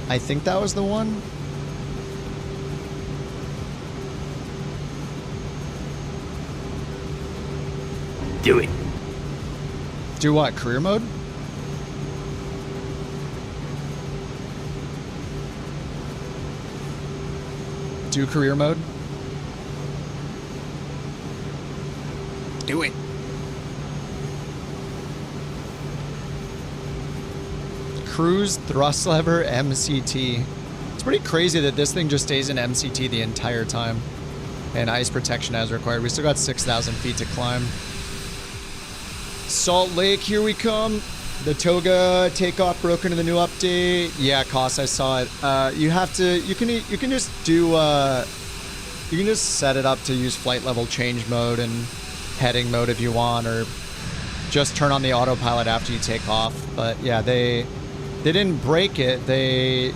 I think that was the one. Do it. Do what? Career mode? Do career mode? Do it. Cruise, thrust lever, MCT. It's pretty crazy that this thing just stays in MCT the entire time. And ice protection as required. We still got 6,000 feet to climb. Salt Lake, here we come. The Toga takeoff broken in the new update. Yeah, Koss, I saw it. You have to. You can just do. You can just set it up to use flight level change mode and heading mode if you want, or just turn on the autopilot after you take off. But yeah, they didn't break it. They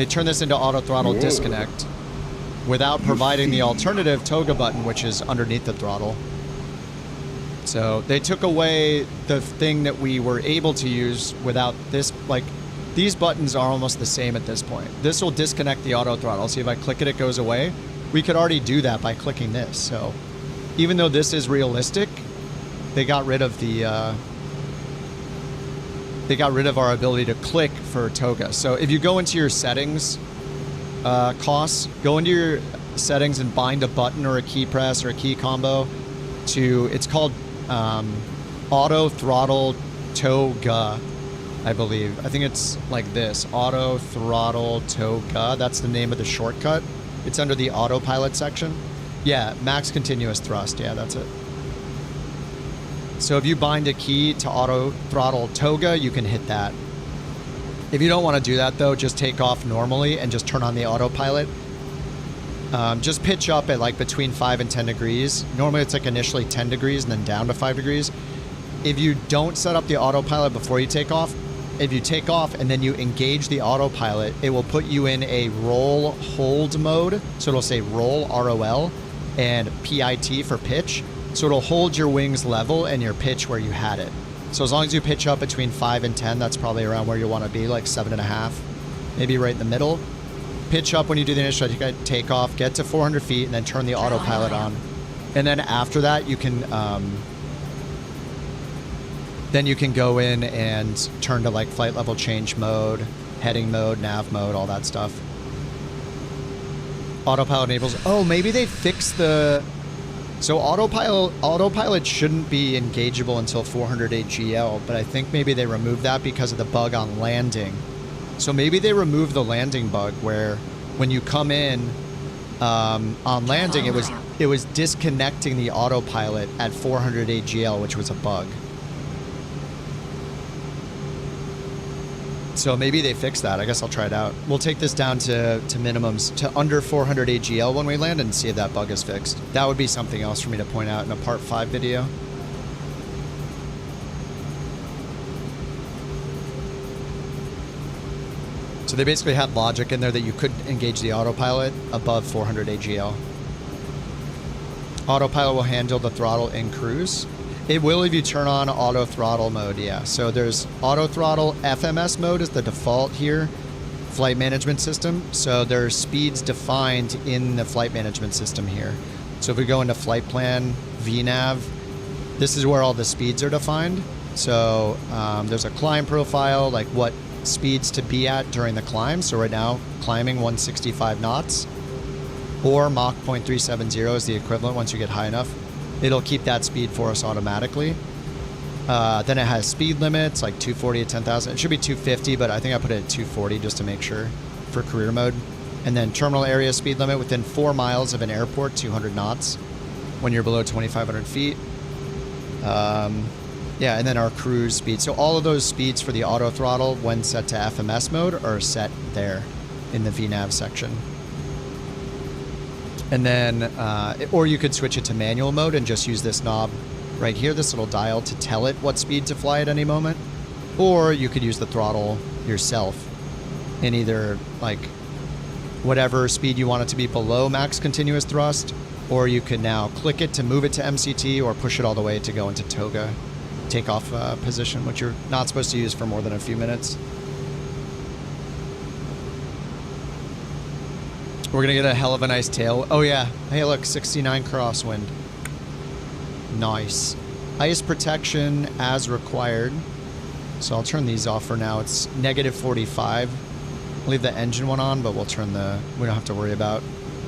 turned this into auto throttle disconnect without providing the alternative Toga button, which is underneath the throttle. So they took away the thing that we were able to use without this. Like, these buttons are almost the same at this point. This will disconnect the auto throttle. See, if I click it, it goes away. we could already do that by clicking this. So even though this is realistic, they got rid of the they got rid of our ability to click for toga. So if you go into your settings, costs, go into your settings and bind a button or a key press or a key combo to, it's called auto throttle toga, I believe. I think it's like this, auto throttle toga. That's the name of the shortcut. It's under the autopilot section. Yeah, max continuous thrust. Yeah, that's it. So if you bind a key to auto throttle toga, you can hit that. If you don't want to do that though, just take off normally and just turn on the autopilot. Just pitch up at like between 5 and 10 degrees. Normally it's like initially 10 degrees and then down to 5 degrees. If you don't set up the autopilot before you take off, if you take off and then you engage the autopilot, it will put you in a roll hold mode. So it'll say roll, ROL, and PIT for pitch. So it'll hold your wings level and your pitch where you had it. So as long as you pitch up between 5 and 10, that's probably around where you want to be, like 7.5, maybe right in the middle. Pitch up when you do the initial takeoff, get to 400 feet, and then turn the autopilot on. And then after that, you can then you can go in and turn to like flight level change mode, heading mode, nav mode, all that stuff. Autopilot enables. Oh, maybe they fixed the. So autopilot shouldn't be engageable until 408 GL, but I think maybe they removed that because of the bug on landing. So maybe they removed the landing bug where when you come in on landing, it was disconnecting the autopilot at 408 GL, which was a bug. So maybe they fixed that. I guess I'll try it out. We'll take this down to minimums, to under 400 AGL when we land and see if that bug is fixed. That would be something else for me to point out in a part 5 video. So they basically had logic in there that you could engage the autopilot above 400 AGL. Autopilot will handle the throttle in cruise. It will if you turn on auto throttle mode, yeah. So there's auto throttle. FMS mode is the default here, flight management system. So there's speeds defined in the flight management system here. So if we go into flight plan, VNAV, this is where all the speeds are defined. So there's a climb profile, like what speeds to be at during the climb. So right now, climbing 165 knots, or Mach 0.370 is the equivalent once you get high enough. It'll keep that speed for us automatically. Then it has speed limits, like 240 at 10,000. It should be 250, but I think I put it at 240 just to make sure for career mode. And then terminal area speed limit within 4 miles of an airport, 200 knots when you're below 2,500 feet. Yeah, and then our cruise speed. So all of those speeds for the auto throttle when set to FMS mode are set there in the VNAV section. And then, or you could switch it to manual mode and just use this knob right here, this little dial, to tell it what speed to fly at any moment. Or you could use the throttle yourself in either like whatever speed you want it to be below max continuous thrust, or you can now click it to move it to MCT or push it all the way to go into toga takeoff position, which you're not supposed to use for more than a few minutes. We're going to get a hell of a nice tail. Oh, yeah. Hey, look, 69 crosswind. Nice. Ice protection as required. So I'll turn these off for now. It's negative 45. I'll leave the engine one on, but we'll turn the... We don't have to worry about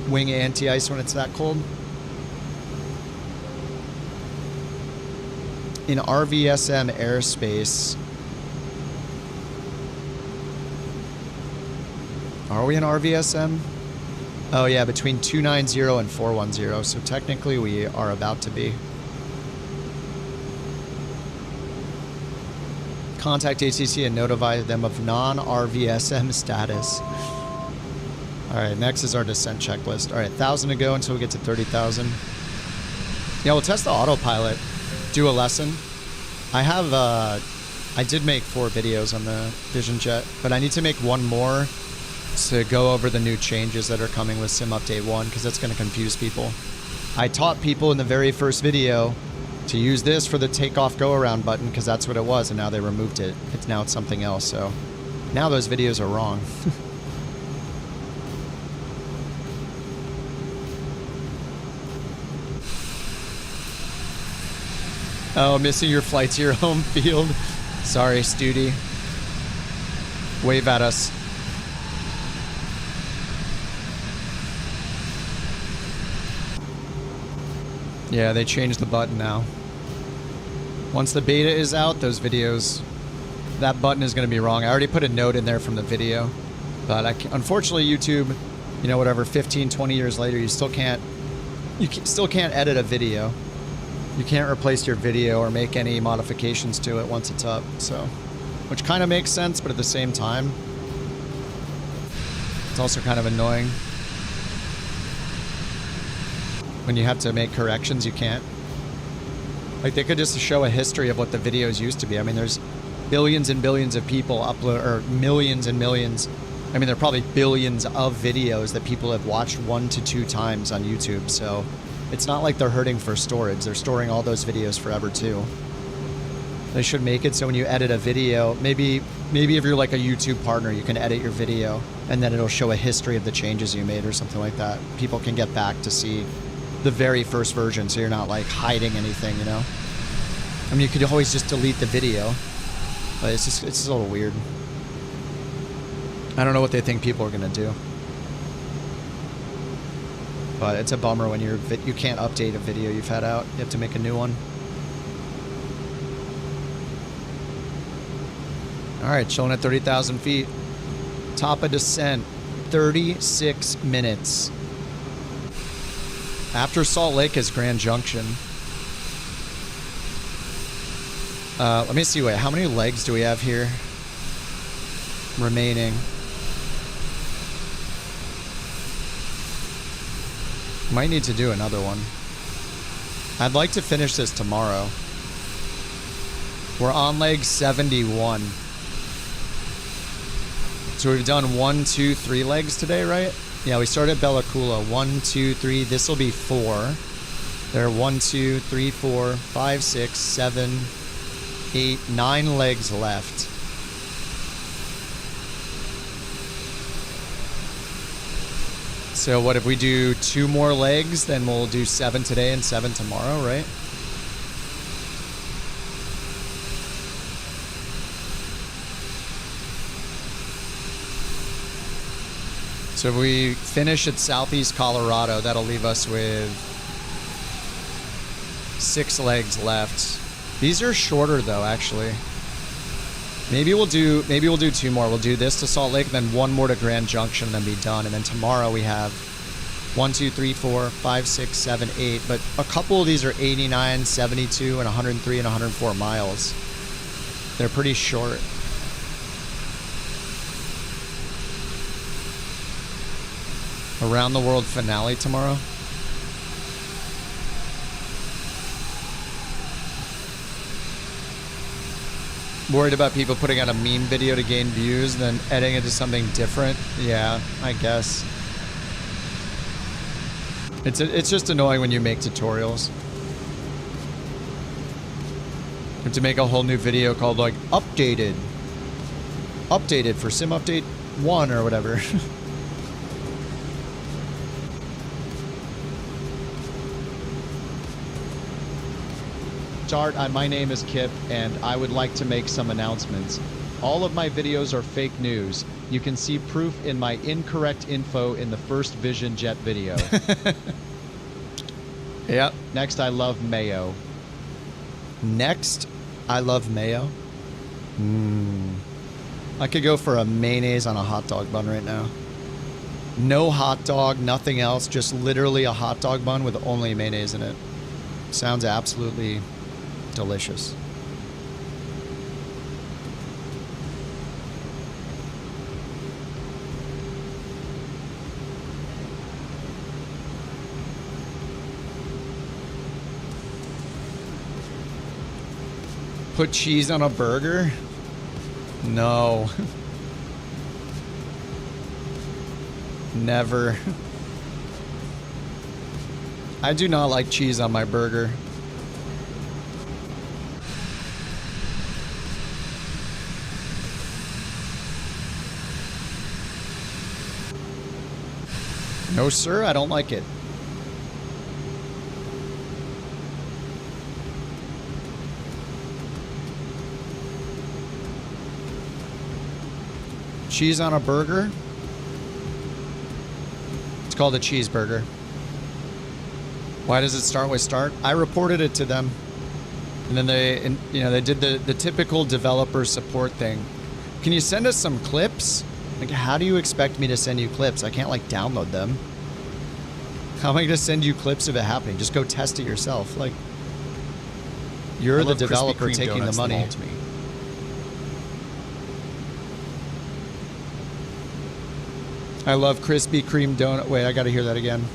wing anti-ice when it's that cold. In RVSM airspace... Are we in RVSM? Oh yeah, between 290 and 410, so technically we are about to be. Contact ATC and notify them of non-RVSM status. Alright, next is our descent checklist. Alright, 1,000 to go until we get to 30,000. Yeah, we'll test the autopilot. Do a lesson. I have, I did make 4 videos on the Vision Jet, but I need to make one more to go over the new changes that are coming with Sim Update 1, because that's going to confuse people. I taught people in the very first video to use this for the takeoff go around button, because that's what it was, and now they removed it. Now it's something else, so now those videos are wrong. Oh, missing your flight to your home field. Sorry, Studi. Wave at us. Yeah, they changed the button now. Once the beta is out, those videos, that button is going to be wrong. I already put a note in there from the video. But unfortunately, YouTube, you know, whatever, 15, 20 years later, you still can't edit a video. You can't replace your video or make any modifications to it once it's up. So, which kind of makes sense, but at the same time, it's also kind of annoying. When you have to make corrections, you can't. Like, they could just show a history of what the videos used to be. I mean, there's billions and billions of people upload, or millions and millions. I mean, there are probably billions of videos that people have watched 1 to 2 times on YouTube. So it's not like they're hurting for storage. They're storing all those videos forever too. They should make it so when you edit a video, maybe if you're like a YouTube partner, you can edit your video and then it'll show a history of the changes you made or something like that. People can get back to see the very first version, so you're not like hiding anything, you know? I mean, you could always just delete the video, but it's just a little weird. I don't know what they think people are gonna do, but it's a bummer when you can't update a video you've had out. You have to make a new one. All right, chilling at 30,000 feet. Top of descent, 36 minutes. After Salt Lake is Grand Junction. Let me see, wait, how many legs do we have here remaining? Might need to do another one. I'd like to finish this tomorrow. We're on leg 71. So we've done 1, 2, 3 legs today, right? Yeah, we started Bella Coola. 1, 2, 3. This will be 4. There are 1, 2, 3, 4, 5, 6, 7, 8, 9 legs left. So what if we do 2 more legs, then we'll do 7 today and 7 tomorrow, right? So if we finish at Southeast Colorado, that'll leave us with 6 legs left. These are shorter though, actually. Maybe we'll do 2 more. We'll do this to Salt Lake, then 1 more to Grand Junction, and then be done. And then tomorrow we have 1, 2, 3, 4, 5, 6, 7, 8. But a couple of these are 89, 72, and 103 and 104 miles. They're pretty short. Around the World finale tomorrow. Worried about people putting out a meme video to gain views and then editing it to something different. Yeah, I guess. It's just annoying when you make tutorials. You have to make a whole new video called like updated for Sim Update 1 or whatever. Start, my name is Kip, and I would like to make some announcements. All of my videos are fake news. You can see proof in my incorrect info in the first Vision Jet video. Yep. Next, I love mayo. Next, I love mayo. I could go for a mayonnaise on a hot dog bun right now. No hot dog, nothing else, just literally a hot dog bun with only mayonnaise in it. Sounds absolutely delicious. Put cheese on a burger? No. Never. I do not like cheese on my burger. No, sir, I don't like it. Cheese on a burger. It's called a cheeseburger. Why does it start with start? I reported it to them. And then they did the typical developer support thing. Can you send us some clips? Like, how do you expect me to send you clips? I can't, like, download them. How am I going to send you clips of it happening? Just go test it yourself. Like, you're the developer taking the money. I love Krispy Kreme donut. Wait, I got to hear that again.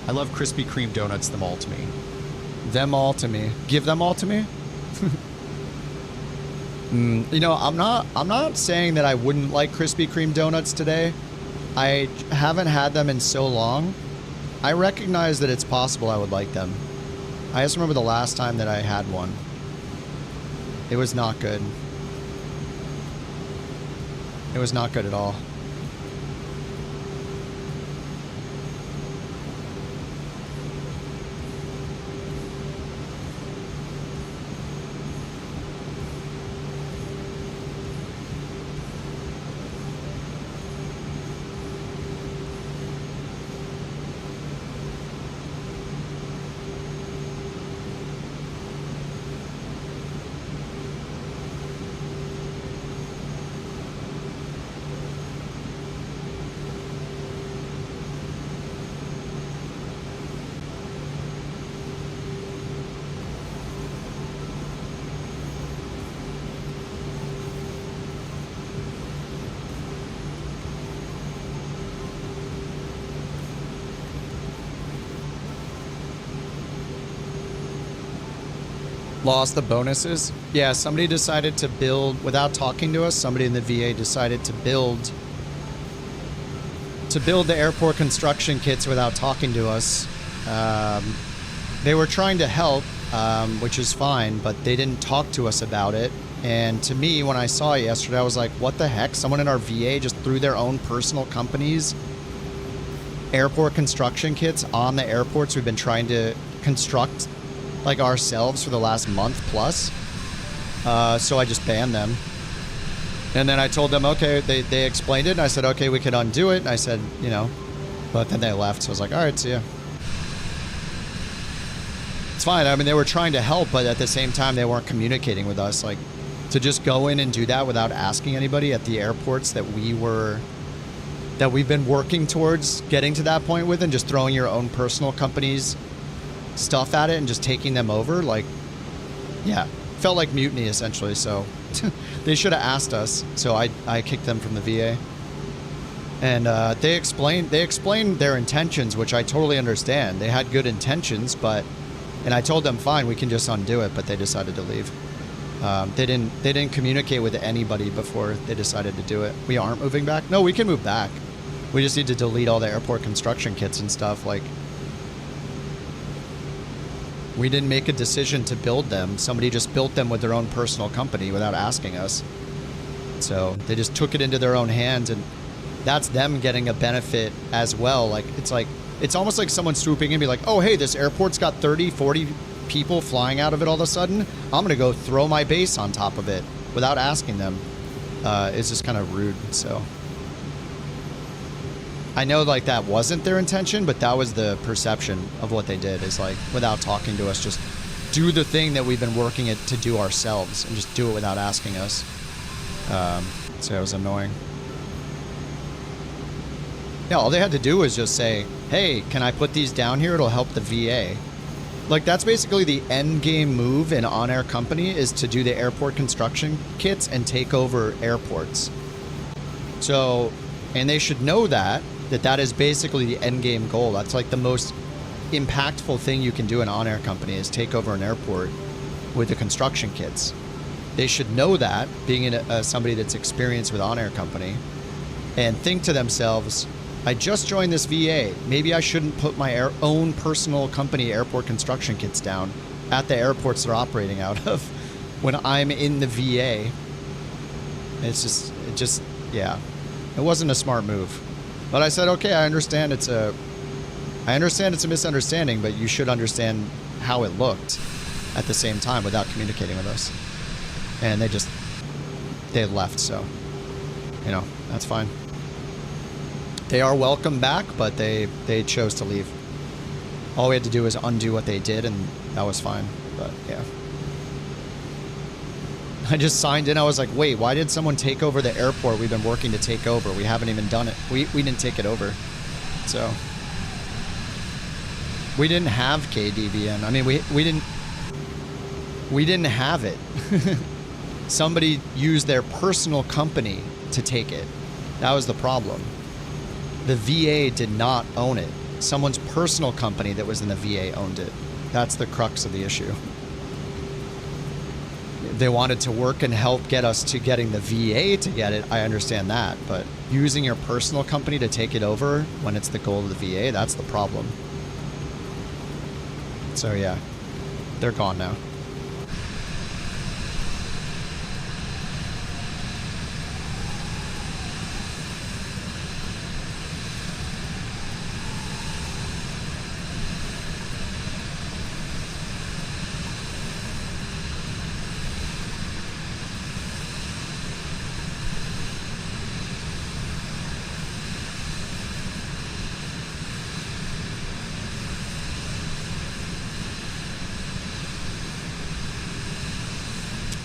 I love Krispy Kreme donuts, them all to me. Them all to me. Give them all to me? You know, I'm not saying that I wouldn't like Krispy Kreme donuts today. I haven't had them in so long. I recognize that it's possible I would like them. I just remember the last time that I had one. It was not good. It was not good at all. Lost the bonuses? Yeah, somebody decided to build, without talking to us, somebody in the VA decided to build the airport construction kits without talking to us. They were trying to help, which is fine, but they didn't talk to us about it. And to me, when I saw it yesterday, I was like, what the heck? Someone in our VA just threw their own personal companies airport construction kits on the airports we've been trying to construct like ourselves for the last month plus. So I just banned them. And then I told them, okay, they explained it, and I said, okay, we could undo it. And I said, you know, but then they left. So I was like, all right, see ya. It's fine. I mean, they were trying to help, but at the same time, they weren't communicating with us. Like, to just go in and do that without asking anybody at the airports that we've been working towards getting to that point with, and just throwing your own personal company's stuff at it and just taking them over, like, yeah, felt like mutiny essentially. So they should have asked us. So I kicked them from the VA, and they explained their intentions, which I totally understand. They had good intentions, and I told them, fine, we can just undo it, but they decided to leave. They didn't communicate with anybody before they decided to do it. We aren't moving back. No, we can move back. We just need to delete all the airport construction kits and stuff. Like, we didn't make a decision to build them. Somebody just built them with their own personal company without asking us. So they just took it into their own hands, and that's them getting a benefit as well. Like, it's almost like someone swooping in and be like, oh, hey, this airport's got 30, 40 people flying out of it all of a sudden. I'm going to go throw my base on top of it without asking them. It's just kind of rude. So I know, like, that wasn't their intention, but that was the perception of what they did, is like, without talking to us, just do the thing that we've been working it to do ourselves and just do it without asking us. So it was annoying. Yeah, all they had to do was just say, hey, can I put these down here? It'll help the VA. Like, that's basically the end game move in On-Air Company, is to do the airport construction kits and take over airports. So, and they should know that is basically the end game goal. That's like the most impactful thing you can do in On-Air Company, is take over an airport with the construction kits. They should know that, being somebody that's experienced with On-Air Company, and think to themselves, I just joined this VA. Maybe I shouldn't put my own personal company airport construction kits down at the airports they're operating out of when I'm in the VA. It just, yeah, it wasn't a smart move. But I said, okay, I understand it's a misunderstanding, but you should understand how it looked at the same time without communicating with us. And they left, so. you know, that's fine. They are welcome back, but they chose to leave. All we had to do was undo what they did, and that was fine. But yeah. I just signed in. I was like, wait, why did someone take over the airport we've been working to take over? We haven't even done it. We didn't take it over. So we didn't have KDVN. I mean, we didn't have it. Somebody used their personal company to take it. That was the problem. The VA did not own it. Someone's personal company that was in the VA owned it. That's the crux of the issue. They wanted to work and help get us to getting the VA to get it. I understand that, but using your personal company to take it over when it's the goal of the VA, that's the problem. So yeah, they're gone now.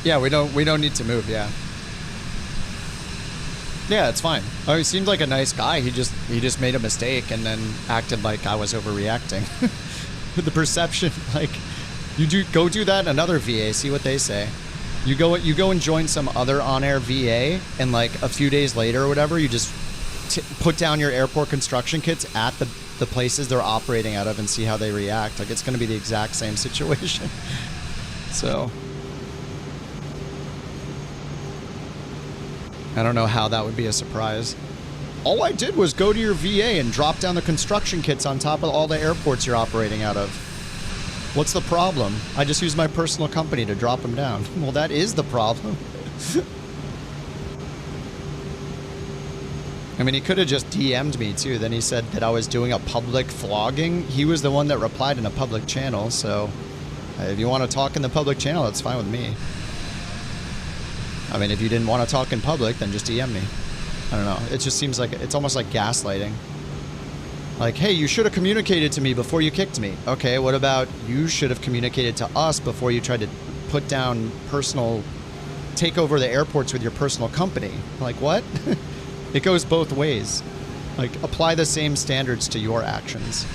Yeah, we don't need to move. Yeah, it's fine. Oh, he seemed like a nice guy. He just made a mistake and then acted like I was overreacting. The perception, like, go do that in another VA. See what they say. You go and join some other on-air VA, and like a few days later or whatever, you just put down your airport construction kits at the places they're operating out of and see how they react. Like, it's going to be the exact same situation. So. I don't know how that would be a surprise. All I did was go to your VA and drop down the construction kits on top of all the airports you're operating out of. What's the problem? I just used my personal company to drop them down. Well, that is the problem. I mean, he could have just DM'd me too. Then he said that I was doing a public flogging. He was the one that replied in a public channel. So if you want to talk in the public channel, that's fine with me. I mean, if you didn't want to talk in public, then just DM me. I don't know. It just seems like it's almost like gaslighting. Like, hey, you should have communicated to me before you kicked me. Okay, what about you should have communicated to us before you tried to put down take over the airports with your personal company? Like, what? It goes both ways. Like, apply the same standards to your actions.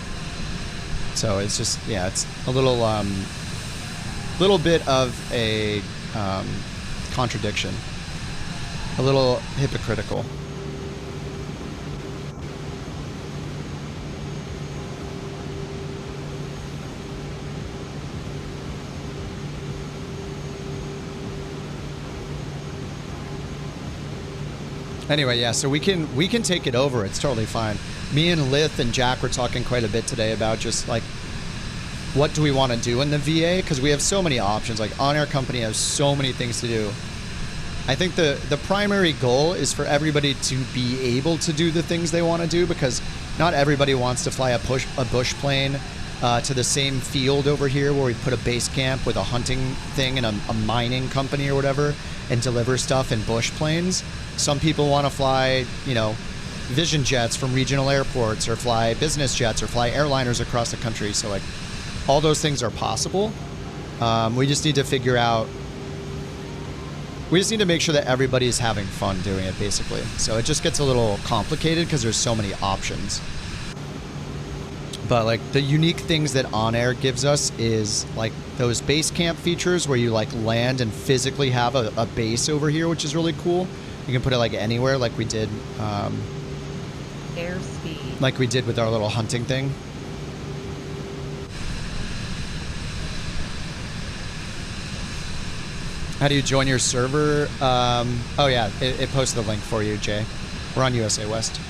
So it's just, yeah, it's a little bit of a contradiction, a little hypocritical. Anyway, yeah, so we can take it over. It's totally fine. Me and Lith and Jack were talking quite a bit today about just like, what do we want to do in the VA? Because we have so many options. Like, On Air Company has so many things to do. I think the primary goal is for everybody to be able to do the things they want to do, because not everybody wants to fly a bush plane to the same field over here where we put a base camp with a hunting thing and a mining company or whatever and deliver stuff in bush planes. Some people want to fly, you know, Vision jets from regional airports, or fly business jets, or fly airliners across the country. So like, all those things are possible. We just need to figure out. We just need to make sure that everybody's having fun doing it, basically. So it just gets a little complicated because there's so many options. But like, the unique things that On Air gives us is like those base camp features where you like land and physically have a base over here, which is really cool. You can put it like anywhere, like we did. Airspeed. Like we did with our little hunting thing. How do you join your server? Oh yeah, it posted the link for you, Jay. We're on USA West.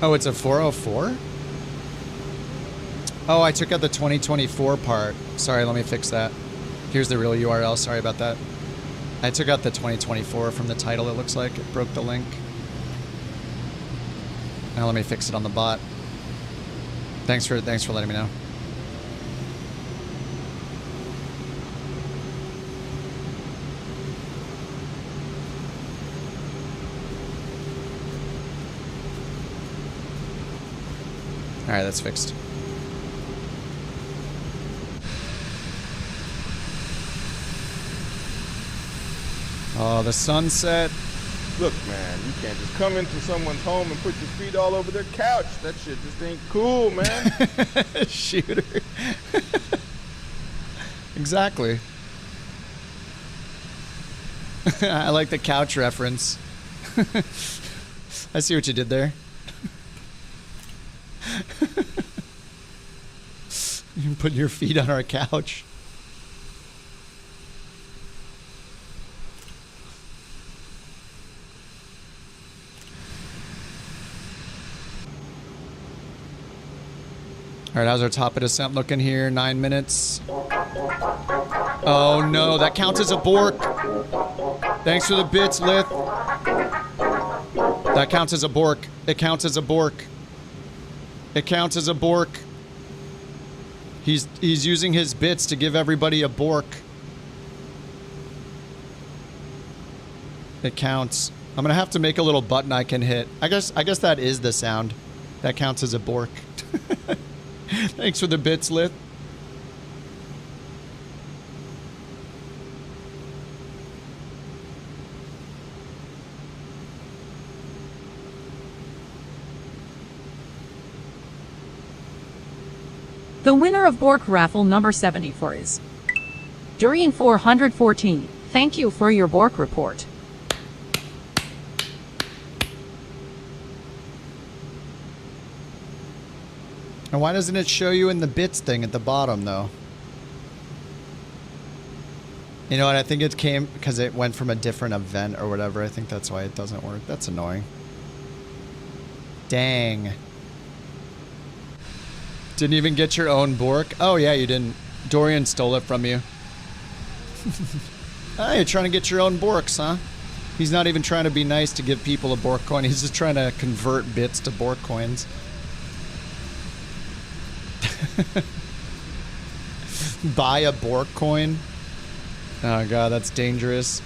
Oh, it's a 404? Oh, I took out the 2024 part. Sorry, let me fix that. Here's the real URL. Sorry about that. I took out the 2024 from the title, it looks like. It broke the link. Now let me fix it on the bot. Thanks for letting me know. All right, that's fixed. Oh, the sunset. Look, man, you can't just come into someone's home and put your feet all over their couch. That shit just ain't cool, man. Shooter. Exactly. I like the couch reference. I see what you did there. You put your feet on our couch. All right, how's our top of descent looking here? 9 minutes. Oh no, that counts as a bork. Thanks for the bits, Lith. That counts as a bork. It counts as a bork. It counts as a bork. He's using his bits to give everybody a bork. It counts. I'm gonna have to make a little button I can hit. I guess that is the sound. That counts as a bork. Thanks for the bits, Lith. The winner of Bork raffle number 74 is Durian 414. Thank you for your Bork report. And why doesn't it show you in the bits thing at the bottom, though? You know what? I think it came because it went from a different event or whatever. I think that's why it doesn't work. That's annoying. Dang. Didn't even get your own bork? Oh, yeah, you didn't. Dorian stole it from you. Ah, you're trying to get your own borks, huh? He's not even trying to be nice to give people a bork coin. He's just trying to convert bits to bork coins. Buy a bork coin? Oh god, that's dangerous.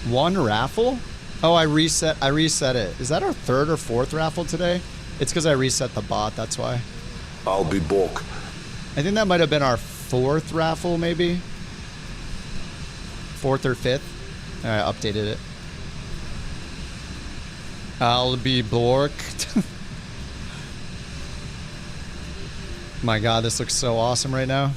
One raffle? Oh, I reset it. Is that our third or fourth raffle today? It's because I reset the bot, that's why. I'll be bork. I think that might have been our fourth raffle, maybe. Fourth or fifth. I updated it. I'll be bork. My god, this looks so awesome right now.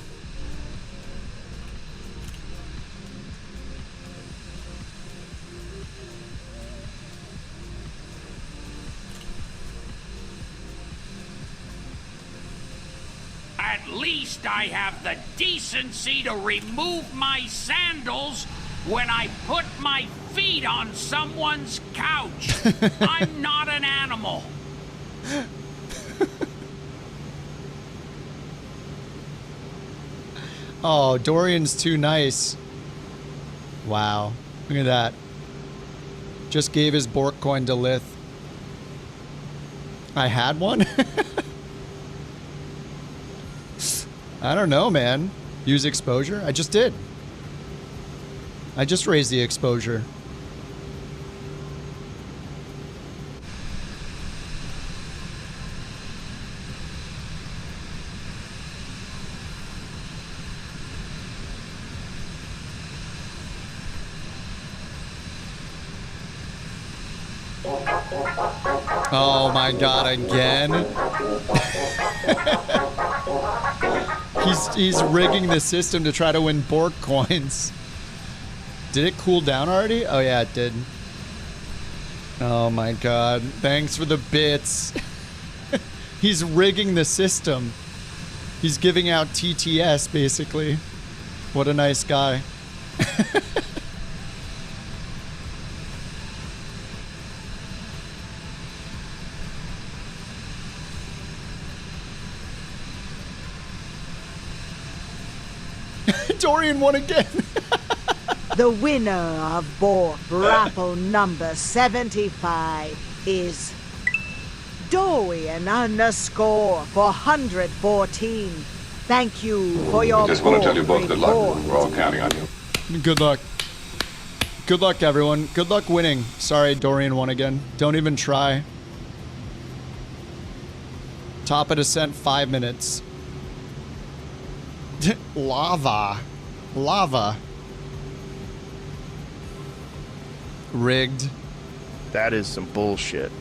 At least I have the decency to remove my sandals when I put my feet on someone's couch. I'm not an animal. Oh, Dorian's too nice. Wow. Look at that. Just gave his bork coin to Lith. I had one? I don't know, man. Use exposure? I just did. I just raised the exposure. Oh my god, again? He's rigging the system to try to win bork coins. Did it cool down already? Oh yeah, it did. Oh my god. Thanks for the bits. He's rigging the system. He's giving out TTS, basically. What a nice guy. Dorian won again. The winner of Bork raffle number 75 is Dorian _414. Thank you for your I just want to tell you both good luck. report. We're all counting on you. Good luck. Good luck, everyone. Good luck winning. Sorry, Dorian won again. Don't even try. Top of descent, 5 minutes. Lava. Lava. Rigged. That is some bullshit.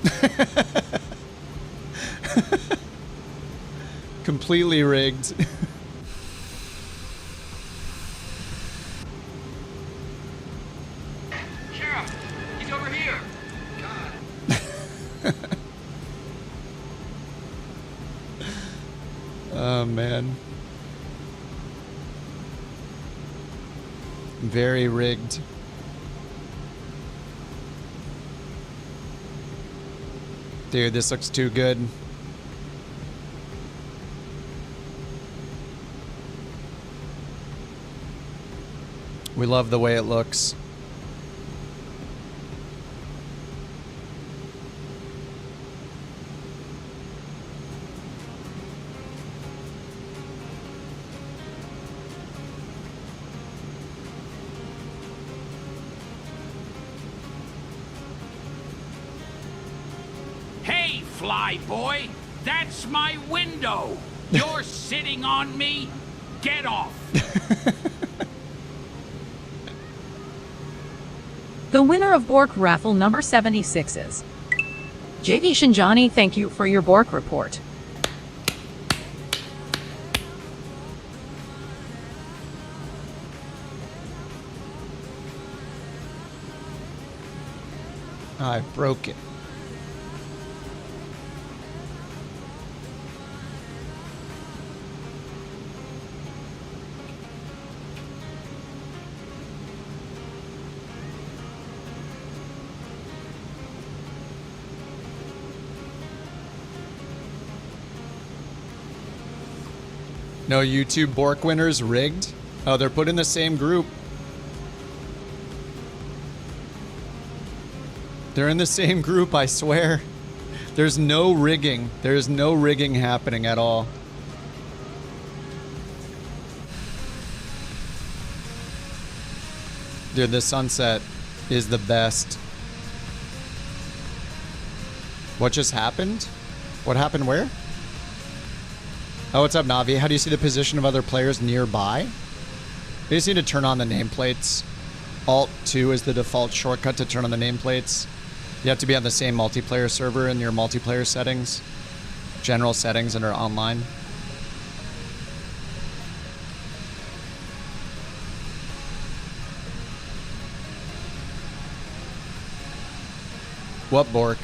Completely rigged. Sheriff, he's over here. God. Oh, man. Very rigged. Dude, this looks too good. We love the way it looks. Hey, fly boy, that's my window. You're sitting on me. Get off. The winner of Bork raffle number 76 is JD Shinjani. Thank you for your Bork report. I broke it. No YouTube Bork winners rigged? Oh, they're put in the same group. They're in the same group, I swear. There's no rigging. There's no rigging happening at all. Dude, the sunset is the best. What just happened? What happened where? Oh, what's up, Navi? How do you see the position of other players nearby? You just need to turn on the nameplates. Alt-2 is the default shortcut to turn on the nameplates. You have to be on the same multiplayer server in your multiplayer settings. General settings under online. What Bork?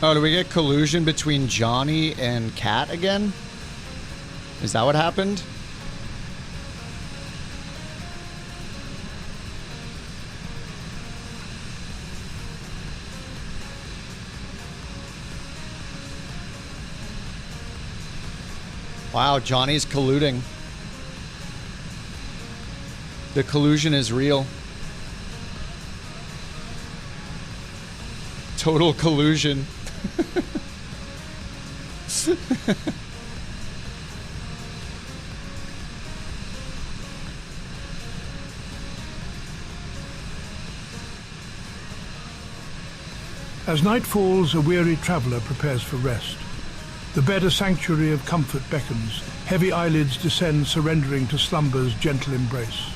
Oh, do we get collusion between Johnny and Kat again? Is that what happened? Wow, Johnny's colluding. The collusion is real. Total collusion. As night falls, a weary traveller prepares for rest. The bed a sanctuary of comfort beckons. Heavy eyelids descend, surrendering to slumber's gentle embrace.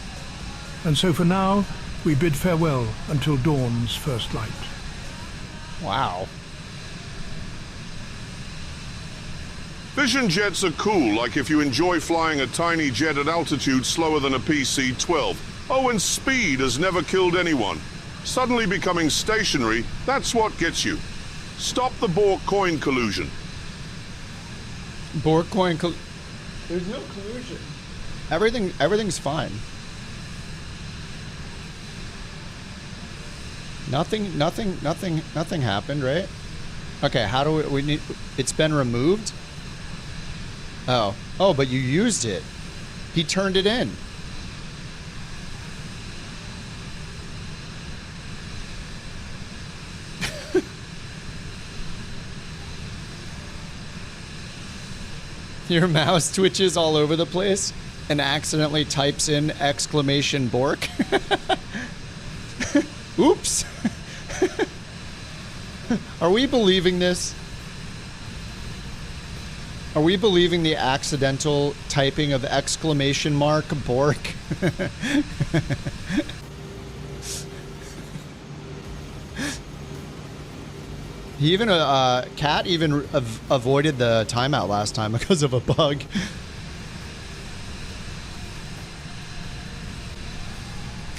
And so for now, we bid farewell until dawn's first light. Wow. Vision jets are cool, like if you enjoy flying a tiny jet at altitude slower than a PC-12. Oh, and speed has never killed anyone. Suddenly becoming stationary, that's what gets you. Stop the BorkCoin collusion. BorkCoin there's no collusion. Everything's fine. Nothing happened, right? Okay, how do we need, it's been removed? Oh, but you used it. He turned it in. Your mouse twitches all over the place and accidentally types in exclamation bork. Oops. Are we believing this? Are we believing the accidental typing of exclamation mark bork? He even, Cat even avoided the timeout last time because of a bug.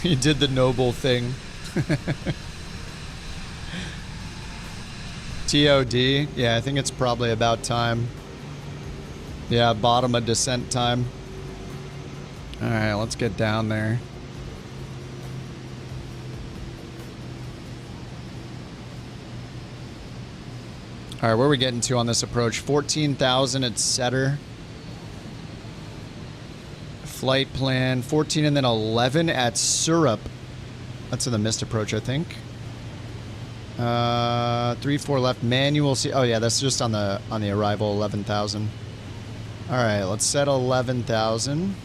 He did the noble thing. TOD? Yeah, I think it's probably about time. Yeah, bottom of descent time. Alright, let's get down there. Alright, where are we getting to on this approach? 14,000 at setter. Flight plan. 14 and then 11 at Syrup. That's in the missed approach, I think. 3-4 left. Manual. Oh yeah, that's just on the arrival. 11,000. Alright, let's set 11,000.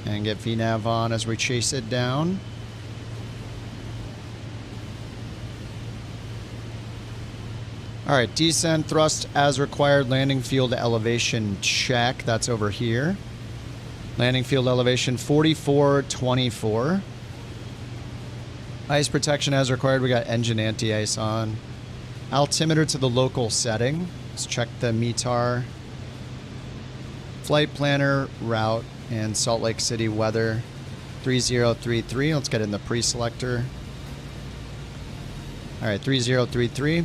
And get VNAV on as we chase it down. Alright, descent, thrust as required, landing field elevation check. That's over here. Landing field elevation 4424. Ice protection as required. We got engine anti-ice on. Altimeter to the local setting. Let's check the METAR. Flight planner, route, and Salt Lake City weather. 3033. Let's get in the pre-selector. Alright, 3033.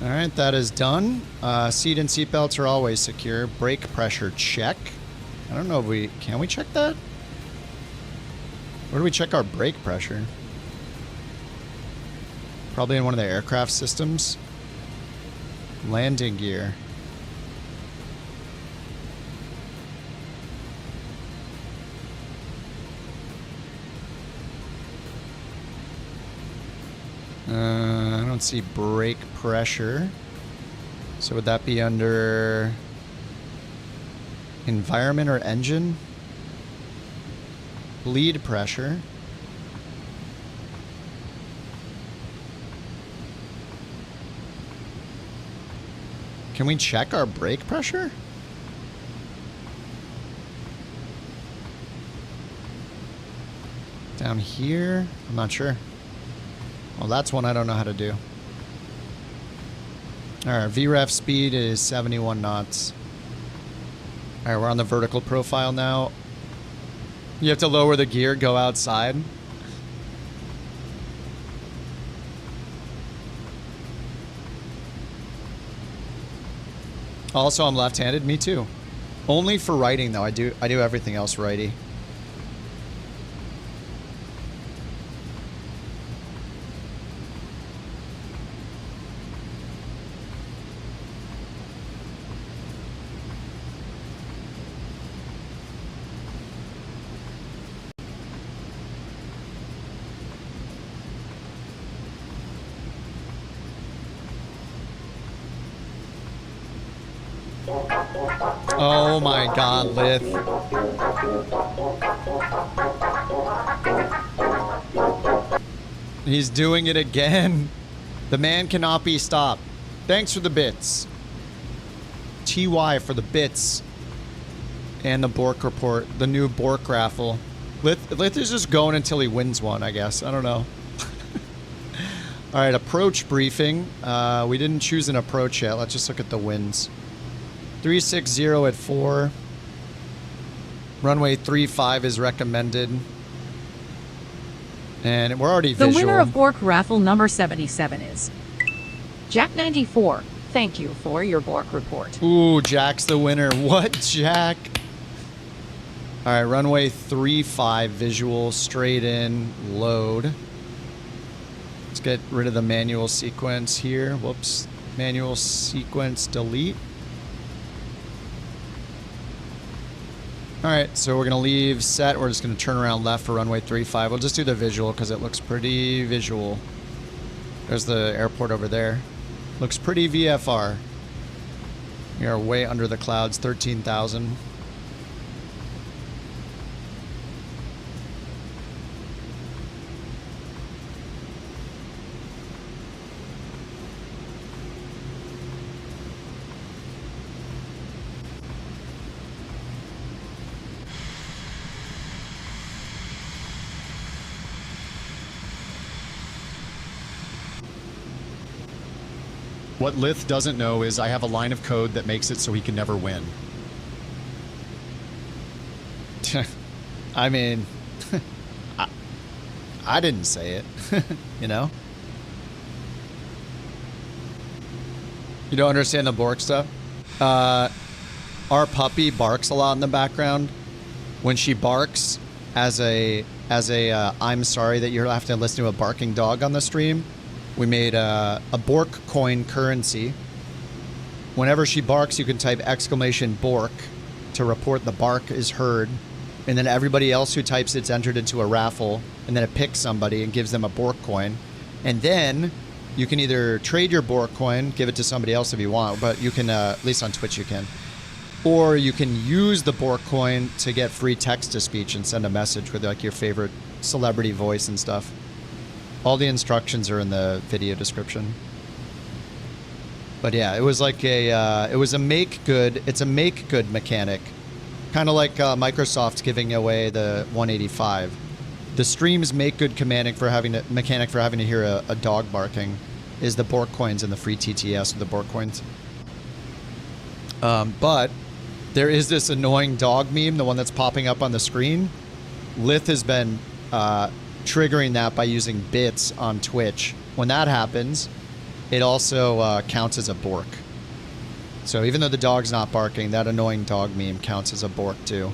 Alright, that is done. Seat and seat belts are always secure. Brake pressure check. I don't know if we... Can we check that? Where do we check our brake pressure? Probably in one of the aircraft systems. Landing gear. I don't see brake pressure. So would that be under environment or engine? Bleed pressure. Can we check our brake pressure? Down here? I'm not sure. Well, that's one I don't know how to do. Alright, VREF speed is 71 knots. Alright, we're on the vertical profile now. You have to lower the gear, go outside. Also, I'm left-handed. Me too. Only for writing, though. I do everything else righty. Oh my god, Lith. He's doing it again. The man cannot be stopped. Thanks for the bits. TY for the bits. And the Bork report. The new Bork raffle. Lith is just going until he wins one, I guess. I don't know. Alright, approach briefing. We didn't choose an approach yet. Let's just look at the winds. 360 at 4. Runway 35 is recommended. And we're already The visual. winner of Bork raffle number 77 is Jack94. Thank you for your Bork report. Ooh, Jack's the winner. What, Jack? All right, runway 35 visual, straight in, load. Let's get rid of the manual sequence here. Whoops. Manual sequence, delete. All right, so we're going to leave set. We're just going to turn around left for runway 35. We'll just do the visual because it looks pretty visual. There's the airport over there. Looks pretty VFR. We are way under the clouds, 13,000. What Lith doesn't know is I have a line of code that makes it so he can never win. I mean, I didn't say it, you know? You don't understand the Bork stuff? Our puppy barks a lot in the background. When she barks, as a I'm sorry that you're having to listen to a barking dog on the stream, we made a BorkCoin currency. Whenever she barks, you can type exclamation Bork to report the bark is heard. And then everybody else who types it's entered into a raffle. And then it picks somebody and gives them a BorkCoin. And then you can either trade your BorkCoin, give it to somebody else if you want. But you can, at least on Twitch you can. Or you can use the BorkCoin to get free text-to-speech and send a message with like your favorite celebrity voice and stuff. All the instructions are in the video description. But yeah, it was like a, it was a make good, it's a make good mechanic. Kind of like Microsoft giving away the 185. The stream's make good mechanic for having to hear a dog barking is the BorkCoins and the free TTS with the BorkCoins. But there is this annoying dog meme, the one that's popping up on the screen. Lith has been triggering that by using bits on Twitch. When that happens, it also counts as a Bork. So even though the dog's not barking, that annoying dog meme counts as a Bork too.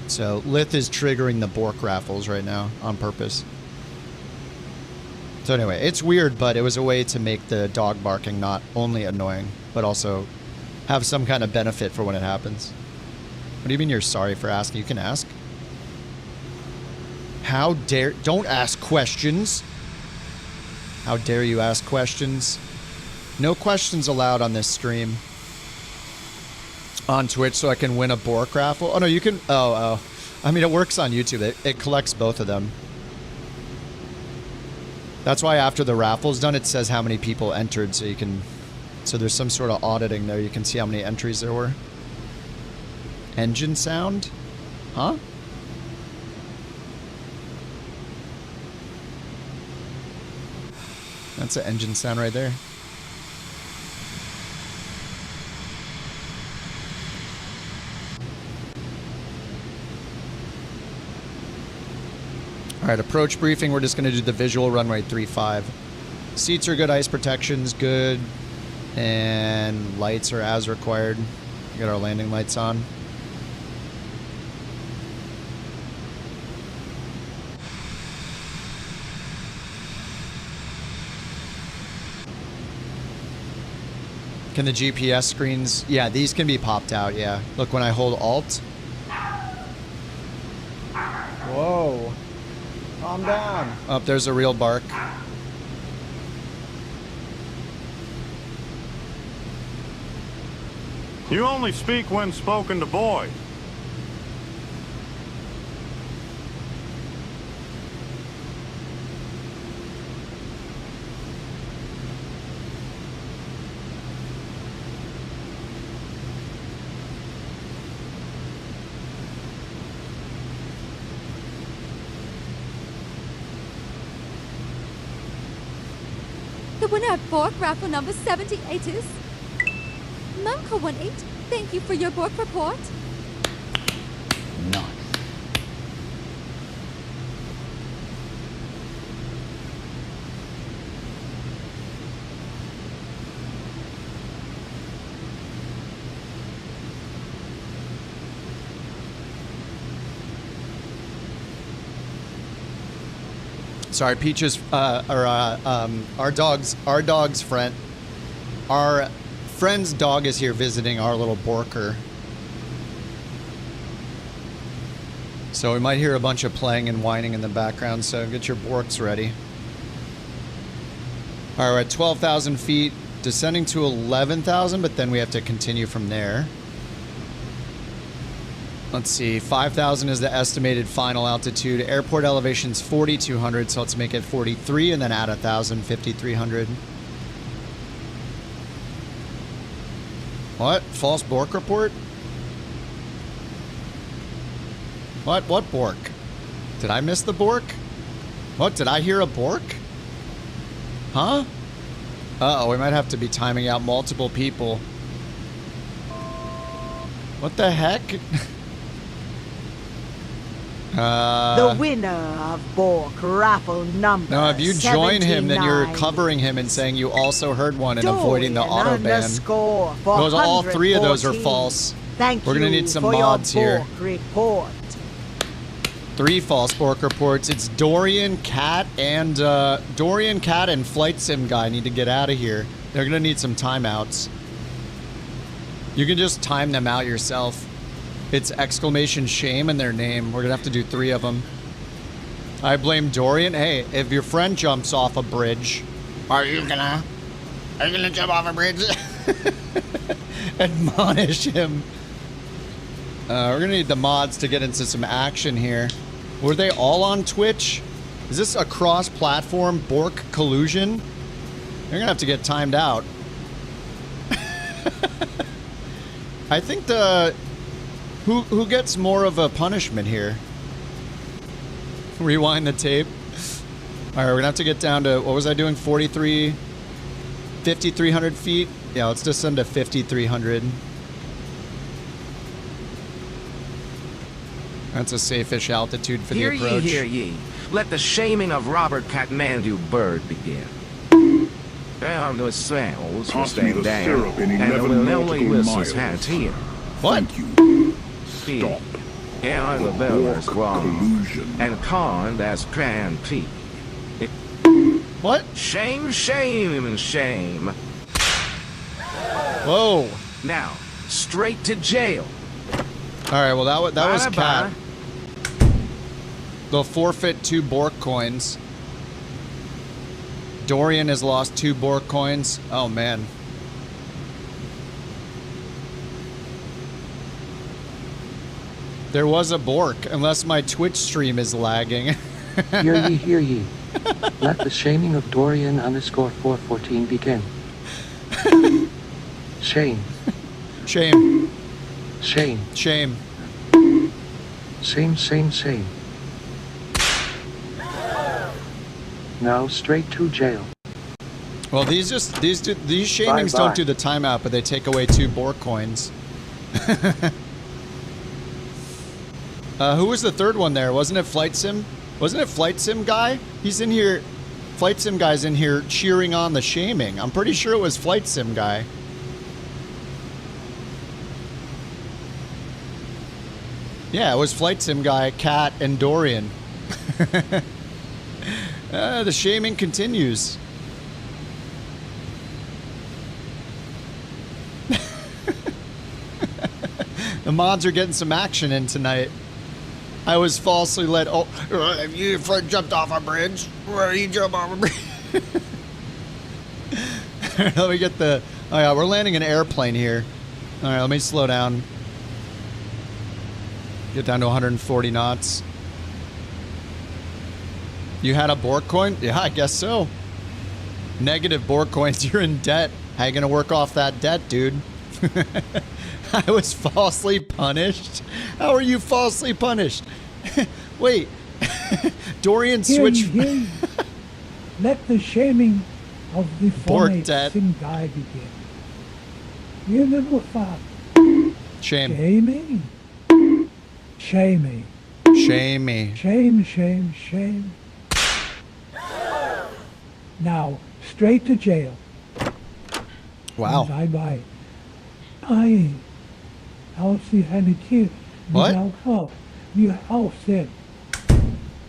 So Lith is triggering the Bork raffles right now on purpose. So anyway, it's weird, but it was a way to make the dog barking not only annoying, but also have some kind of benefit for when it happens. What do you mean you're sorry for asking? You can ask. How dare... Don't ask questions. How dare you ask questions? No questions allowed on this stream. On Twitch, so I can win a Bork raffle. Oh, no, you can... Oh. I mean, it works on YouTube. It collects both of them. That's why after the raffle's done, it says how many people entered, so you can... So there's some sort of auditing there. You can see how many entries there were. Engine sound? Huh? That's an engine sound right there. All right, approach briefing. We're just going to do the visual runway 35. Seats are good. Ice protection's good. And lights are as required. We got our landing lights on. Can the GPS screens... Yeah, these can be popped out, yeah. Look, when I hold Alt... Whoa. Calm down. Oh, there's a real bark. You only speak when spoken to, boy. The winner of Bork raffle number 78 is Manco18. Thank you for your Bork report. Nice. Sorry, Peach's our dog's friend. Our friend's dog is here visiting our little Borker. So we might hear a bunch of playing and whining in the background, so get your Borks ready. All right, we're at 12,000 feet, descending to 11,000, but then we have to continue from there. Let's see, 5,000 is the estimated final altitude. Airport elevation's 4,200, so let's make it 43 and then add 1,000, 5,300. What? False Bork report? What Bork? Did I miss the Bork? What, did I hear a Bork? Huh? Uh-oh, we might have to be timing out multiple people. What the heck? The winner of Bork raffle number No, if you join him, then you're 79. covering him and saying you also heard one and avoiding the auto ban. Underscore Those, all three of those are 414. false. Thank We're gonna you need some for mods your here. Bork report. 3 false Bork reports. It's Dorian, Cat, and Flight Sim guy need to get out of here. They're gonna need some timeouts. You can just time them out yourself. It's exclamation shame in their name. We're gonna have to do 3 of them. I blame Dorian. Hey, if your friend jumps off a bridge, are you gonna jump off a bridge? Admonish him. We're gonna need the mods to get into some action here. Were they all on Twitch? Is this a cross-platform Bork collusion? You're gonna have to get timed out. I think who gets more of a punishment here? Rewind the tape. All right, we're gonna have to get down to, what was I doing? 5,300 feet. Yeah, let's descend to 5,300. That's a safe-ish altitude for the approach. Hear ye. Let the shaming of Robert Kathmandu Bird begin. And the sails will Toss me stand the down, syrup in and 11 the nautical Lily Whistle's miles. hands here. What? Thank you. Stop. And the Bellers wrong. And Con that's Grand P. What? Shame, shame, shame. Whoa. Now, straight to jail. All right, well, that was Bye-bye. Cat. They'll forfeit 2 Bork coins. Dorian has lost 2 Bork coins. Oh, man. There was a Bork, unless my Twitch stream is lagging. Hear ye, hear ye. Let the shaming of Dorian _414 begin. Shame. Shame. Shame. Shame. Shame, shame, shame. Now straight to jail. Well, these shamings Bye-bye. don't do the timeout, but they take away 2 Bork coins. Who was the third one there? Wasn't it Flight Sim? Wasn't it Flight Sim guy? He's in here. Flight Sim guy's in here cheering on the shaming. I'm pretty sure it was Flight Sim guy. Yeah, it was Flight Sim guy, Cat, and Dorian. The shaming continues. The mods are getting some action in tonight. I was falsely led. Oh, if your friend jumped off a bridge, where you jump off a bridge? Let me get the. Oh yeah, we're landing an airplane here. All right, let me slow down. Get down to 140 knots. You had a Bork coin? Yeah, I guess so. Negative Bork coins. You're in debt. How you gonna work off that debt, dude? I was falsely punished? How are you falsely punished? Wait. Dorian switched. Hear ye. Let the shaming of the Bork fornate debt. sin die begin. You remember that? Shame. Shaming. Shaming. Shamey. Shame, shame, shame. Now, straight to jail. Wow. Bye-bye. I see any kid. What? You house in.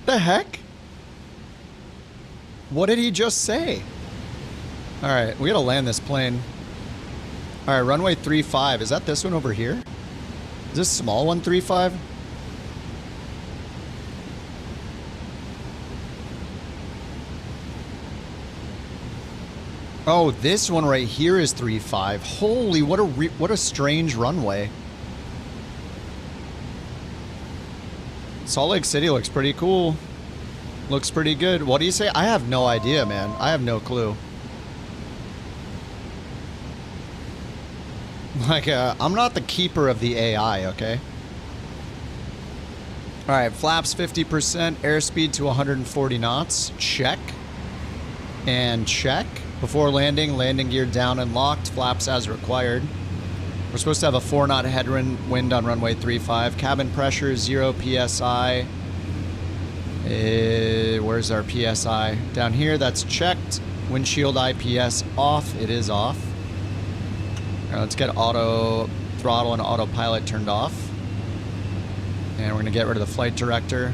The heck? What did he just say? All right, we gotta land this plane. All right, runway 35. Is that this one over here? Is this small one 35? Oh, this one right here is 35. Holy, what a strange runway. Salt Lake City looks pretty cool. Looks pretty good. What do you say? I have no idea, man. I have no clue. Like, I'm not the keeper of the AI, okay? All right, flaps 50%, airspeed to 140 knots. Check. And check. Before landing, landing gear down and locked. Flaps as required. We're supposed to have a 4-knot headwind on runway 35. Cabin pressure, 0 PSI. Where's our PSI? Down here, that's checked. Windshield IPS off. It is off. All right, let's get auto throttle and autopilot turned off. And we're going to get rid of the flight director.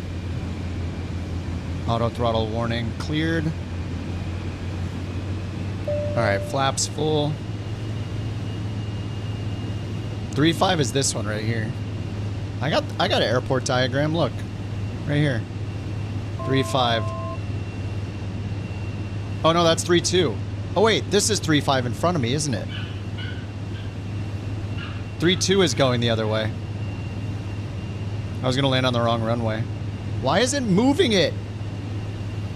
Auto throttle warning cleared. All right, flaps full. 35 is this one right here. I got an airport diagram. Look, right here. 35. Oh no, that's 32. Oh wait, this is 35 in front of me, isn't it? 32 is going the other way. I was gonna land on the wrong runway. Why isn't moving it?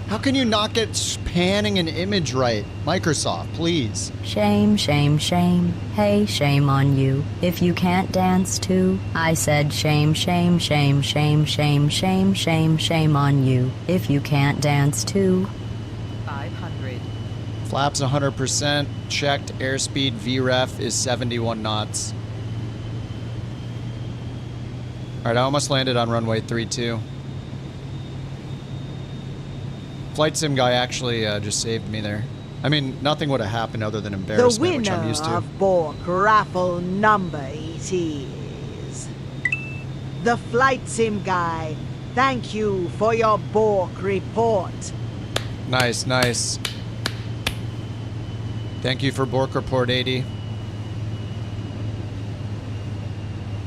How can you not get panning an image right? Microsoft, please. Shame, shame, shame. Hey, shame on you. If you can't dance too, I said shame, shame, shame, shame, shame, shame, shame, shame on you. If you can't dance too. 500. Flaps 100%. Checked. Airspeed VREF is 71 knots. All right, I almost landed on runway 32. Flight sim guy actually just saved me there. I mean, nothing would have happened other than embarrassment, which I'm used to. The winner of Bork raffle number 8 is the flight sim guy. Thank you for your Bork report. Nice, nice. Thank you for Bork report 80.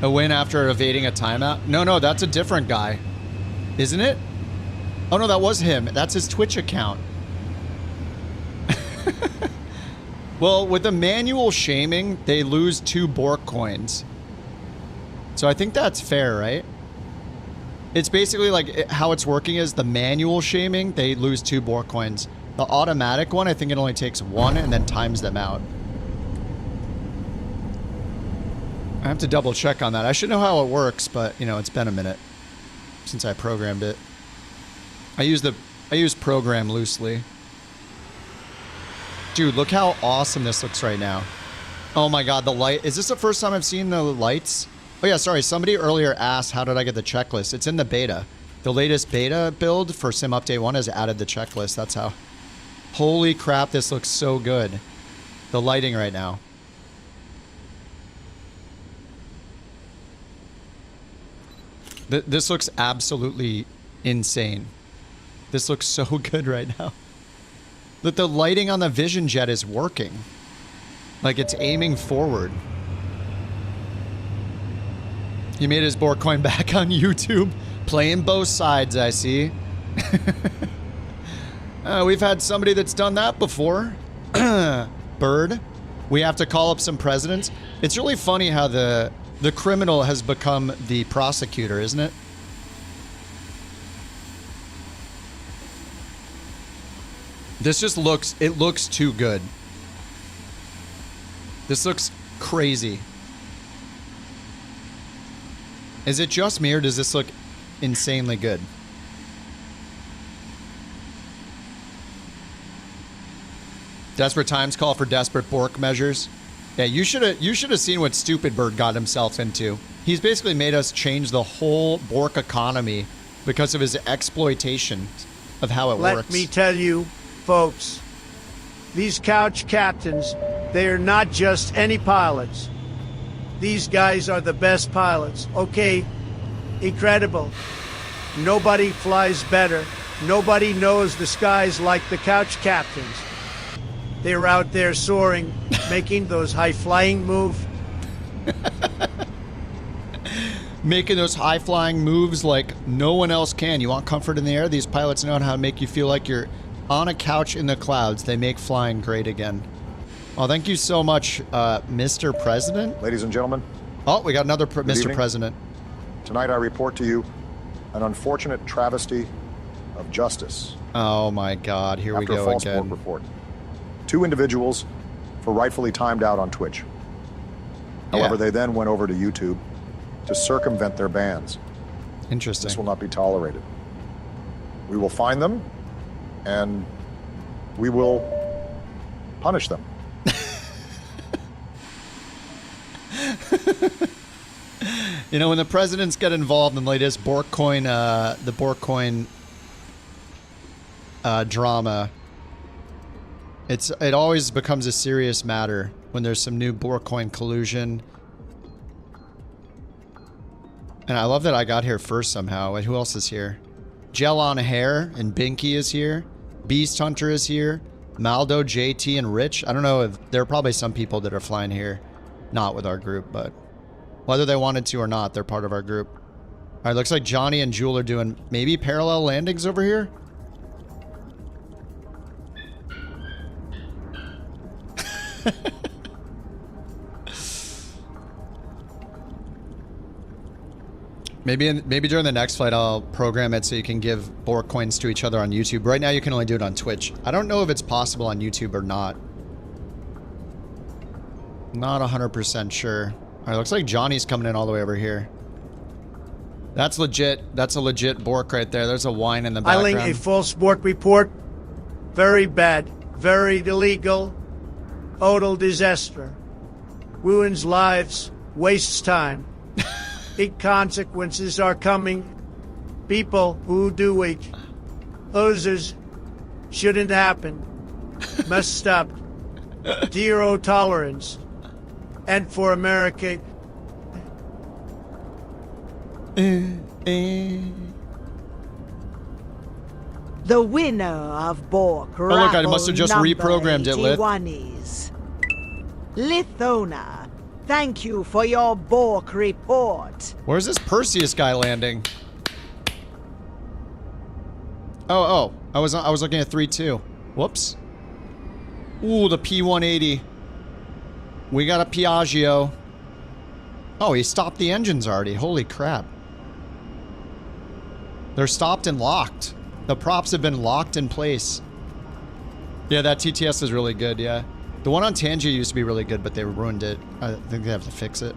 A win after evading a timeout? No, that's a different guy. Isn't it? Oh no, that was him. That's his Twitch account. Well, with the manual shaming, they lose 2 bork coins. So I think that's fair, right? It's basically like how it's working is the manual shaming, they lose 2 bork coins. The automatic one, I think it only takes 1 and then times them out. I have to double check on that. I should know how it works, but you know, it's been a minute since I programmed it. I use program loosely. Dude, look how awesome this looks right now. Oh my god, the light. Is this the first time I've seen the lights? Oh yeah, sorry. Somebody earlier asked how did I get the checklist. It's in the beta. The latest beta build for Sim Update 1 has added the checklist. That's how. Holy crap, this looks so good. The lighting right now. This looks absolutely insane. This looks so good right now. Look, the lighting on the Vision Jet is working. Like it's aiming forward. He made his BorkCoin back on YouTube. Playing both sides, I see. We've had somebody that's done that before. Bird. We have to call up some presidents. It's really funny how the criminal has become the prosecutor, isn't it? This just looks, it looks too good. This looks crazy. Is it just me or does this look insanely good? Desperate times call for desperate Bork measures. Yeah, you should have seen what Stupid Bird got himself into. He's basically made us change the whole Bork economy because of his exploitation of how it works. Let me tell you, folks, these couch captains, they are not just any pilots. These guys are the best pilots, okay? Incredible. Nobody flies better Nobody knows the skies like the Couch Captains. They're out there soaring, making those high-flying moves. Making those high-flying moves like no one else can. You want comfort in the air? These pilots know how to make you feel like you're on a couch in the clouds. They make flying great again. Oh, thank you so much, Mr. President. Ladies and gentlemen. Oh, we got another Good Mr. evening. President. Tonight I report to you an unfortunate travesty of justice. Oh my God, here we After go a false again. bork report. 2 individuals were rightfully timed out on Twitch. However, they then went over to YouTube to circumvent their bans. Interesting. This will not be tolerated. We will find them, and we will punish them. You know, when the presidents get involved in the latest BorkCoin, the BorkCoin drama, it always becomes a serious matter when there's some new BorkCoin collusion. And I love that I got here first somehow. Wait, who else is here? Gel on Hair and Binky is here. Beast Hunter is here. Maldo, JT, and Rich. I don't know if there are probably some people that are flying here, not with our group, but whether they wanted to or not, they're part of our group. All right, looks like Johnny and Jewel are doing maybe parallel landings over here. Maybe during the next flight I'll program it so you can give bork coins to each other on YouTube. Right now you can only do it on Twitch. I don't know if it's possible on YouTube or not. Not 100% sure. All right, looks like Johnny's coming in all the way over here. That's legit. That's a legit bork right there. There's a wine in the background. Filing a false bork report. Very bad. Very illegal. Total disaster. Ruins lives. Wastes time. Big consequences are coming. People who do it. Losers. Shouldn't happen. Must stop. Zero tolerance. And for America. The winner of Bork Oh, look, I must have just reprogrammed it, Lith. is Lithona. Thank you for your Bork report. Where's this Perseus guy landing? Oh, I was looking at 3-2. Whoops. Ooh, the P180. We got a Piaggio. Oh, he stopped the engines already. Holy crap. They're stopped and locked. The props have been locked in place. Yeah, that TTS is really good, yeah. The one on Tangier used to be really good, but they ruined it. I think they have to fix it.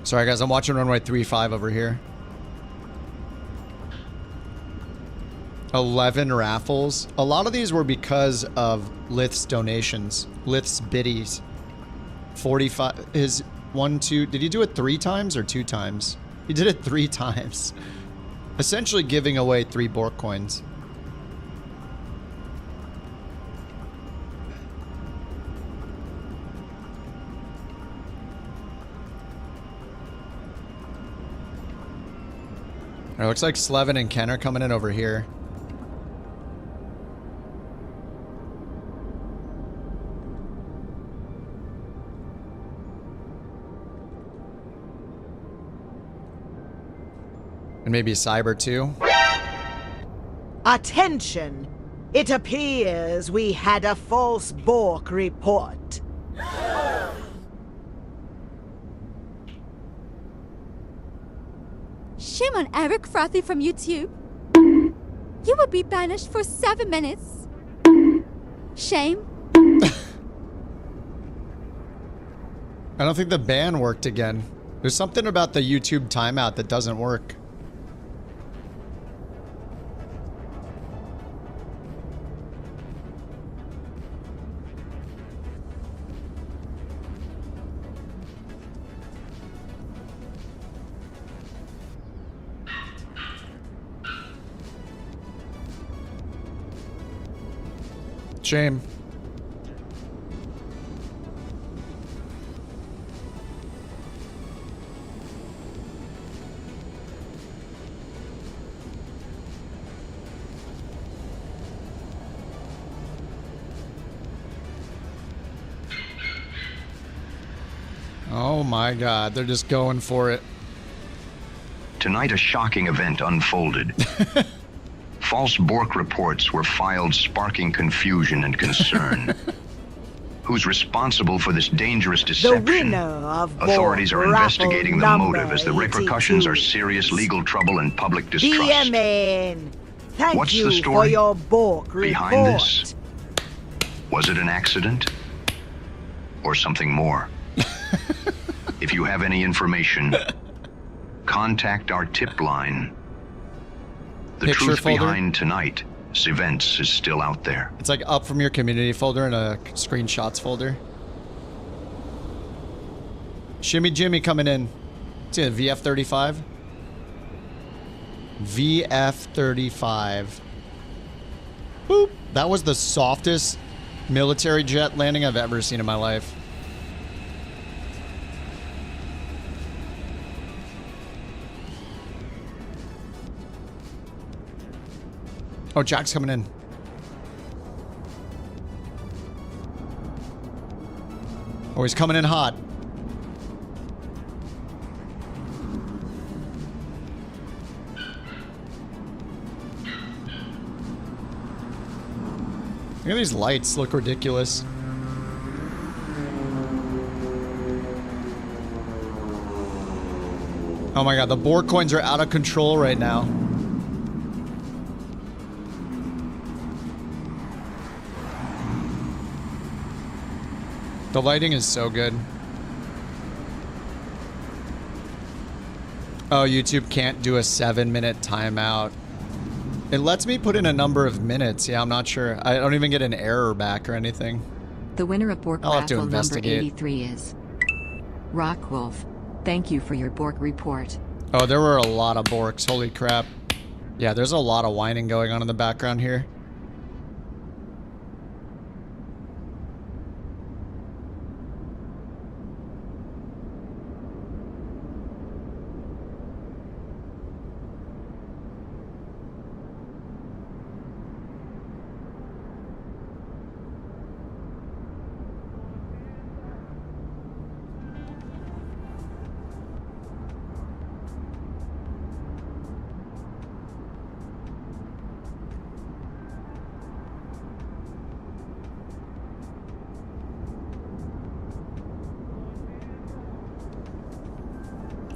Sorry, guys. I'm watching runway 35 over here. 11 raffles. A lot of these were because of Lith's donations. Lith's biddies. 45. His 1, 2. Did he do it 3 times or 2 times? He did it 3 times. Essentially giving away 3 bork coins. It looks like Slevin and Ken are coming in over here. And maybe Cyber too. Attention! It appears we had a false Bork report. Shame on Eric Frothy from YouTube. You will be banished for 7 minutes. Shame. I don't think the ban worked again. There's something about the YouTube timeout that doesn't work. Shame. my God, they're just going for it. Tonight, a shocking event unfolded. False Bork reports were filed, sparking confusion and concern. Who's responsible for this dangerous deception? The winner of Authorities are Bork investigating the raffle motive, as the number repercussions 82. are serious legal trouble and public distrust. DMN, thank What's you the for story your Bork report. behind this? Was it an accident? Or something more? If you have any information, contact our tip line. The Picture truth folder? behind tonight's events is still out there. It's like up from your community folder in a screenshots folder. Shimmy Jimmy coming in. See a VF-35? VF-35. Boop. That was the softest military jet landing I've ever seen in my life. Oh, Jack's coming in. Oh, he's coming in hot. Look at these lights, look ridiculous. Oh my God, the BorkCoins are out of control right now. The lighting is so good. Oh, YouTube can't do a 7-minute timeout. It lets me put in a number of minutes. Yeah, I'm not sure. I don't even get an error back or anything. The winner of Bork I'll have to raffle number investigate. 83 is Rockwolf. Thank you for your Bork report. Oh, there were a lot of Borks. Holy crap. Yeah, there's a lot of whining going on in the background here.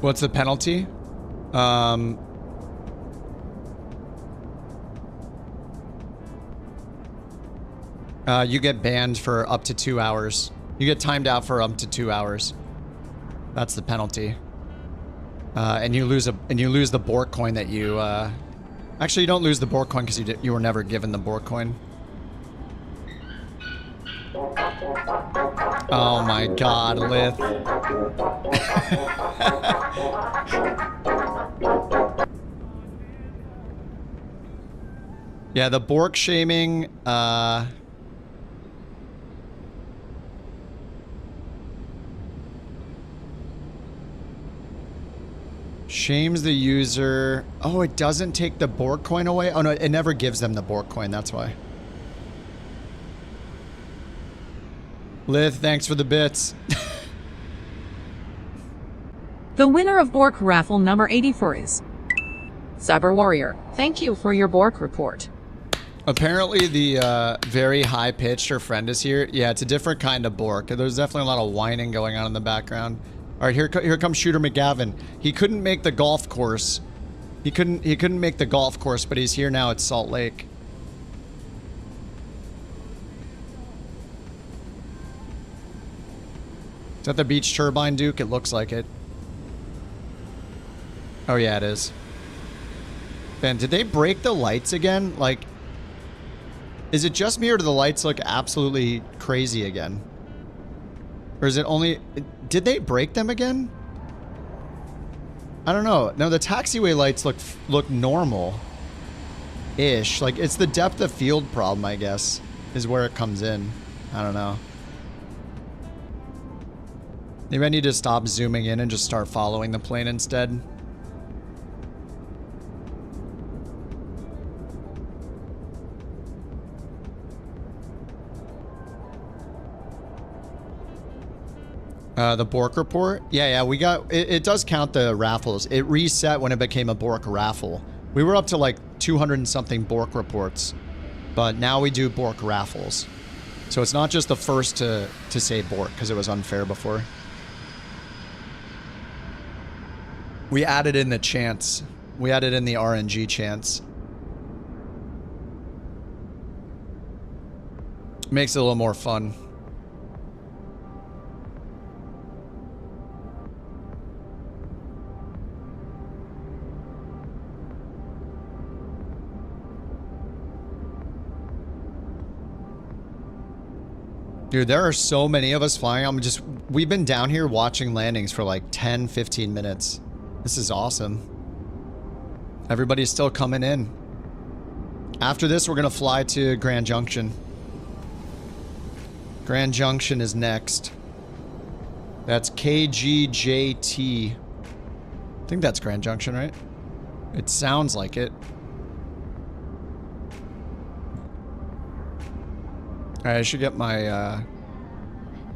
What's the penalty? You get banned for up to 2 hours. You get timed out for up to 2 hours. That's the penalty. And you lose the BorkCoin that you. Actually, you don't lose the BorkCoin because you were never given the BorkCoin. Oh my God, Lith. Yeah, the Bork shaming, shames the user. Oh, it doesn't take the BorkCoin away? Oh no, it never gives them the BorkCoin, that's why. Lith, thanks for the bits. The winner of Bork raffle number 84 is Cyber Warrior. Thank you for your Bork report. Apparently the very high-pitched her friend is here. Yeah, it's a different kind of Bork. There's definitely a lot of whining going on in the background. All right, here comes Shooter McGavin. He couldn't make the golf course. He couldn't make the golf course, but he's here now at Salt Lake. Is that the beach turbine, Duke? It looks like it. Oh yeah, it is. Ben, did they break the lights again? Like, is it just me or do the lights look absolutely crazy again? Or is it only... Did they break them again? I don't know. No, the taxiway lights look normal-ish. Like, it's the depth of field problem, I guess, is where it comes in. I don't know. Maybe I need to stop zooming in and just start following the plane instead. The Bork report? Yeah, we got... It does count the raffles. It reset when it became a Bork raffle. We were up to like 200 and something Bork reports. But now we do Bork raffles. So it's not just the first to say Bork, because it was unfair before. We added in the chance. We added in the RNG chance. Makes it a little more fun. Dude, there are so many of us flying. We've been down here watching landings for like 10, 15 minutes. This is awesome. Everybody's still coming in. After this, we're going to fly to Grand Junction. Grand Junction is next. That's KGJT. I think that's Grand Junction, right? It sounds like it. Alright, I should get my, I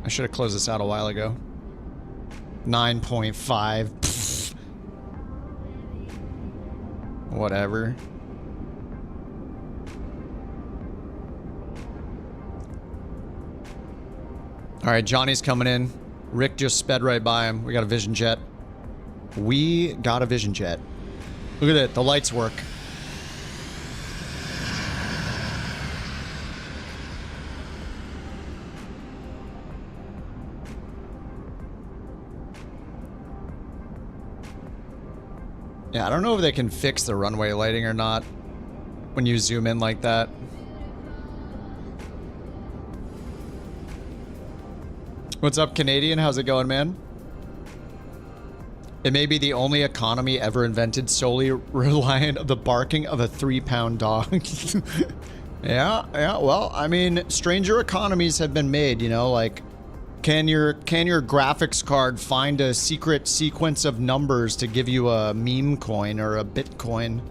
should have closed this out a while ago. 9.5. Whatever. Alright, Johnny's coming in. Rick just sped right by him. We got a Vision Jet. We got a Vision Jet. Look at it. The lights work. Yeah, I don't know if they can fix the runway lighting or not when you zoom in like that. What's up, Canadian? How's it going, man? It may be the only economy ever invented solely reliant on the barking of a 3-pound dog. Yeah, well, I mean, stranger economies have been made, you know, like, can your graphics card find a secret sequence of numbers to give you a meme coin or a Bitcoin?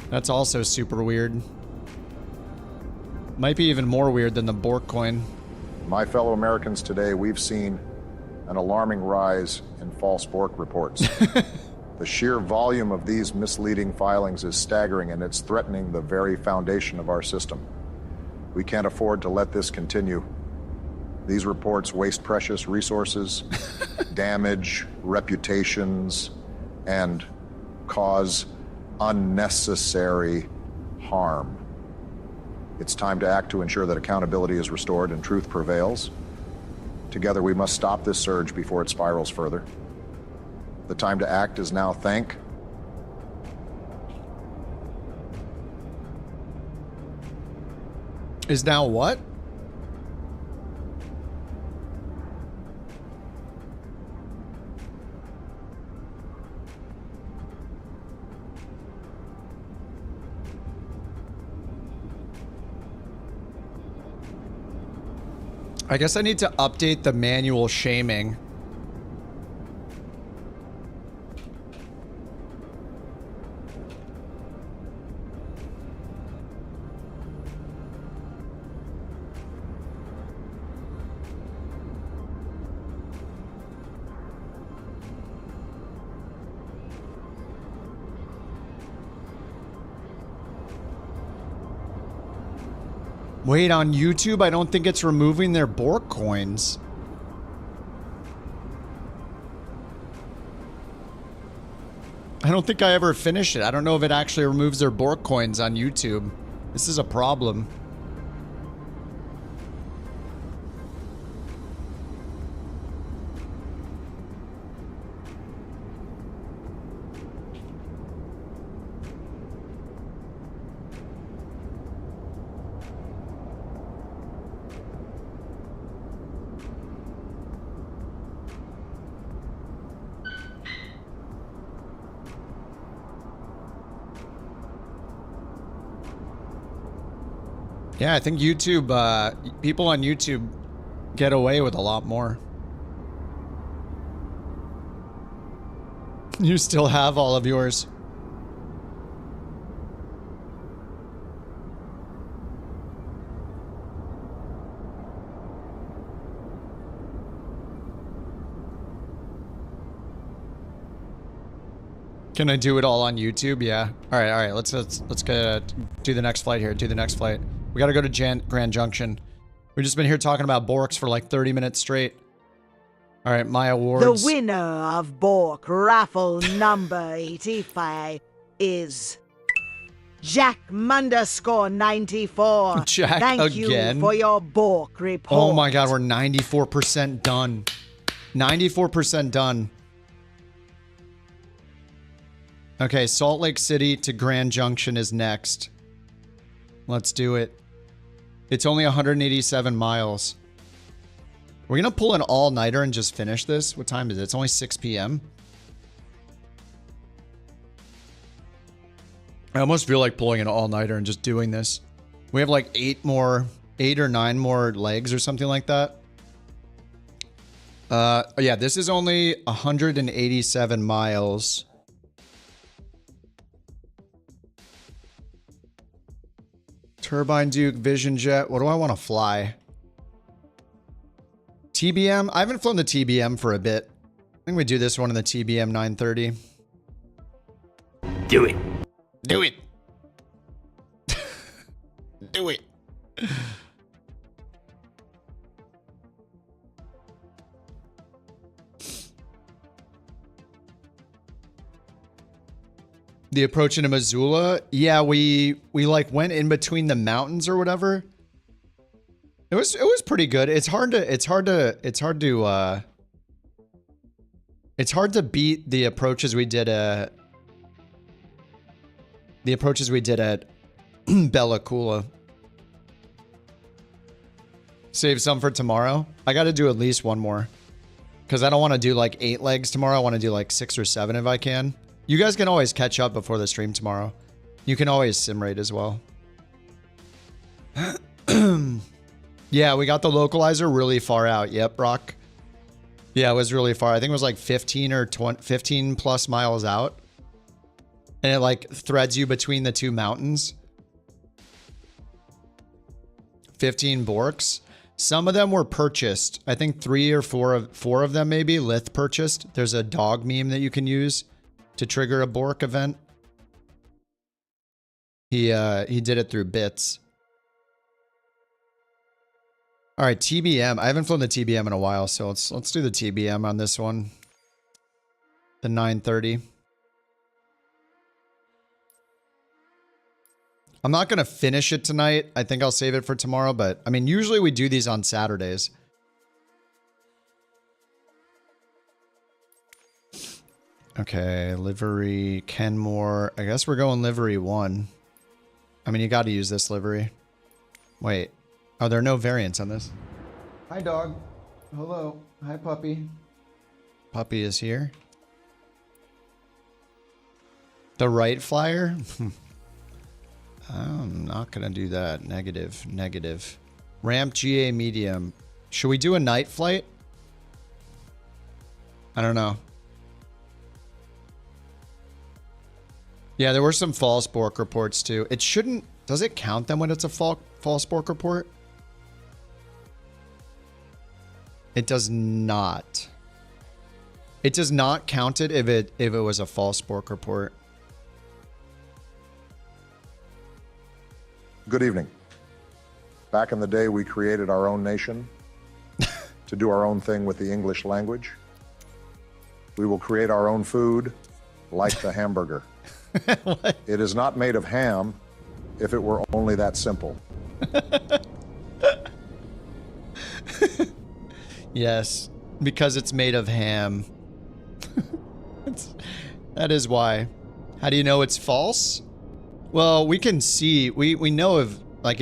That's also super weird. Might be even more weird than the BorkCoin. My fellow Americans, today we've seen an alarming rise in false Bork reports. The sheer volume of these misleading filings is staggering, and it's threatening the very foundation of our system. We can't afford to let this continue. These reports waste precious resources, damage reputations, and cause unnecessary harm. It's time to act to ensure that accountability is restored and truth prevails. Together, we must stop this surge before it spirals further. The time to act is now. Is now what? I guess I need to update the manual shaming. Wait, on YouTube, I don't think it's removing their Bork coins. I don't think I ever finished it. I don't know if it actually removes their Bork coins on YouTube. This is a problem. Yeah, I think YouTube, people on YouTube get away with a lot more. You still have all of yours. Can I do it all on YouTube? Yeah. All right. Let's go do the next flight here. Do the next flight. We got to go to Grand Junction. We've just been here talking about Borks for like 30 minutes straight. All right, my awards. The winner of Bork raffle number 85 is Jack _94. Jack Thank again? you for your Bork report. Oh my God, we're 94% done. 94% done. Okay, Salt Lake City to Grand Junction is next. Let's do it. It's only 187 miles. We're going to pull an all-nighter and just finish this. What time is it? It's only 6 p.m. I almost feel like pulling an all-nighter and just doing this. We have like 8 or 9 more legs or something like that. Yeah, this is only 187 miles. Turbine Duke, Vision Jet. What do I want to fly? TBM? I haven't flown the TBM for a bit. I think we do this one in the TBM 930. Do it. Do it. Do it. The approach into Missoula? Yeah, we like went in between the mountains or whatever. It was pretty good. It's hard to beat the approaches we did at Bella Coola. Save some for tomorrow. I got to do at least one more because I don't want to do like 8 legs tomorrow. I want to do like 6 or 7 if I can. You guys can always catch up before the stream tomorrow. You can always sim rate as well. Yeah, we got the localizer really far out. Yep, Brock. Yeah, it was really far. I think it was like 15 or 20, 15 plus miles out. And it like threads you between the 2 mountains. 15 Borks. Some of them were purchased. I think 3 or 4 of them maybe Lith purchased. There's a dog meme that you can use to trigger a Bork event. He did it through bits. All right, TBM. I haven't flown the TBM in a while, so let's do the TBM on this one. The 930. I'm not going to finish it tonight. I think I'll save it for tomorrow, but I mean, usually we do these on Saturdays. Okay, livery, Kenmore. I guess we're going livery 1. I mean, you got to use this livery. Wait. Oh, there are no variants on this. Hi, dog. Hello. Hi, puppy. Puppy is here. The right flyer? I'm not going to do that. Negative. Negative. Ramp GA medium. Should we do a night flight? I don't know. Yeah, there were some false Bork reports too. It shouldn't... Does it count them when it's a false Bork report? It does not. It does not count it if it was a false Bork report. Good evening. Back in the day, we created our own nation to do our own thing with the English language. We will create our own food, like the hamburger. It is not made of ham if it were only that simple. Yes, because it's made of ham. That is why. How do you know it's false? Well, we can see, we know if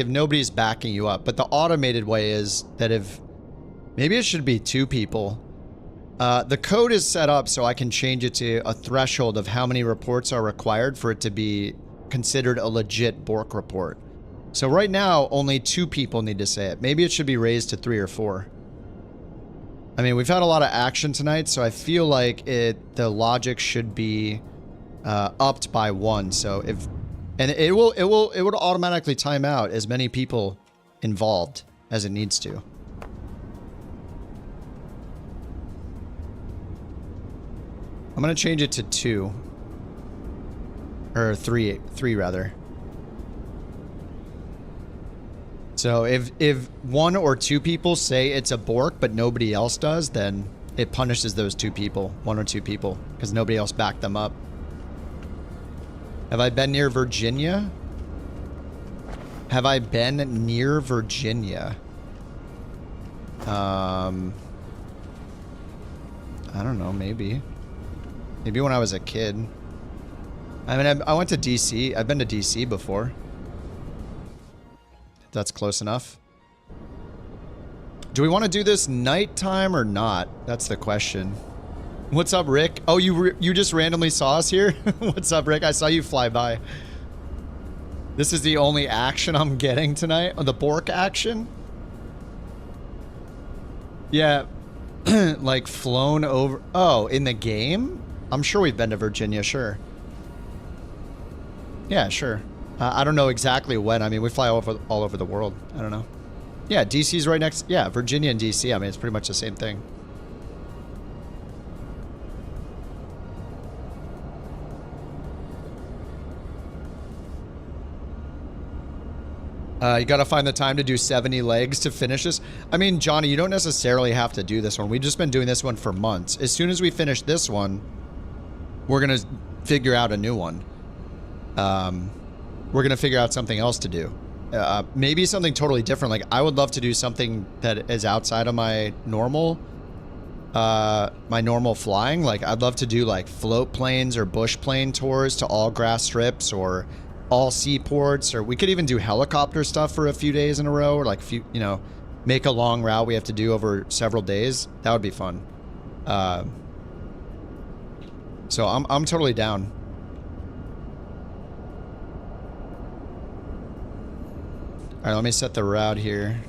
nobody's backing you up, but the automated way is that if, maybe it should be 2 people. The code is set up so I can change it to a threshold of how many reports are required for it to be considered a legit Bork report. So right now, only 2 people need to say it. Maybe it should be raised to 3 or 4. I mean, we've had a lot of action tonight, so I feel like the logic should be upped by 1. So if, and it would automatically time out as many people involved as it needs to. I'm going to change it to 2. Or three rather. So if one or two people say it's a bork, but nobody else does, then it punishes those two people, one or two people, because nobody else backed them up. Have I been near Virginia? Have I been near Virginia? I don't know, maybe. Maybe when I was a kid. I mean, I went to DC. I've been to DC before. That's close enough. Do we want to do this nighttime or not? That's the question. What's up, Rick? Oh, you just randomly saw us here? What's up, Rick? I saw you fly by. This is the only action I'm getting tonight. Oh, the bork action? Yeah. Like flown over. Oh, in the game? I'm sure we've been to Virginia, sure. Yeah, sure. I don't know exactly when. I mean, we fly all over the world. I don't know. Yeah, DC's right next. Yeah, Virginia and DC. I mean, it's pretty much the same thing. You got to find the time to do 70 legs to finish this. I mean, Johnny, you don't necessarily have to do this one. We've just been doing this one for months. As soon as we finish this one, we're going to figure out a new one. We're going to figure out something else to do. Maybe something totally different. Like, I would love to do something that is outside of my normal flying. Like, I'd love to do, like, float planes or bush plane tours to all grass strips or all seaports, or we could even do helicopter stuff for a few days in a row, or like make a long route we have to do over several days. That would be fun. So I'm totally down. All right, let me set the route here.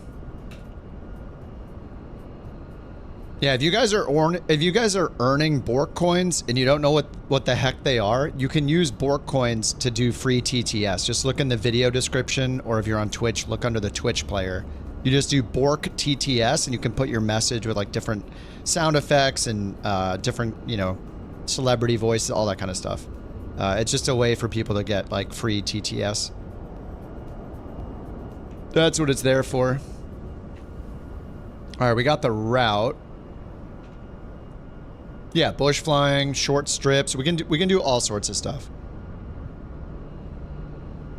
Yeah, if you guys are earning bork coins and you don't know what the heck they are, you can use bork coins to do free TTS. Just look in the video description, or if you're on Twitch, look under the Twitch player. You just do bork TTS, and you can put your message with like different sound effects and different, celebrity voices, all that kind of stuff. It's just a way for people to get like free TTS. That's what it's there for. All right, we got the route. Yeah, bush flying, short strips. We can do all sorts of stuff.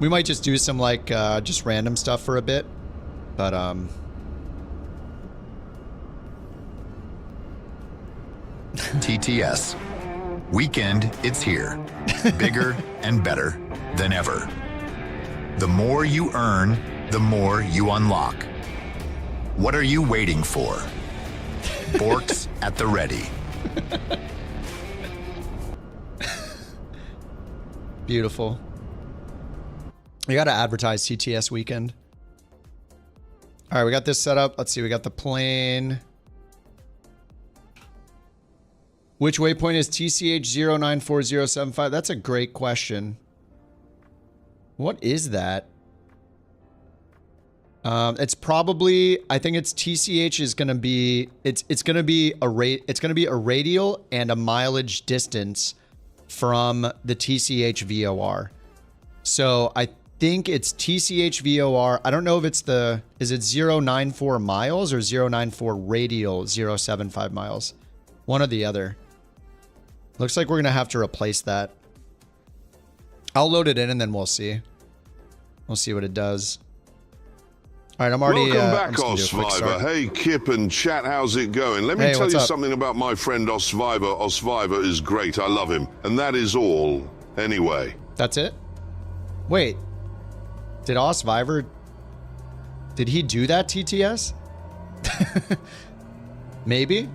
We might just do some like just random stuff for a bit, but TTS. Weekend, it's here. Bigger and better than ever. The more you earn, the more you unlock. What are you waiting for? Bork's at the ready. Beautiful. We got to advertise TTS weekend. All right, we got this set up. Let's see. We got the plane. Which waypoint is TCH 094075? That's a great question. What is that? It's probably, I think it's TCH is going to be, it's going to be a radial and a mileage distance from the TCH VOR. So I think it's TCH VOR. I don't know if it's is it 094 miles or 094 radial 075 miles? One or the other. Looks like we're going to have to replace that. I'll load it in and then we'll see. We'll see what it does. All right, I'm already... Welcome back, Osviver. Hey, Kip and chat, how's it going? Let me tell you something about my friend Osviver. Osviver is great. I love him. And that is all. Anyway. That's it? Wait. Did Osviver... Did he do that TTS? Maybe?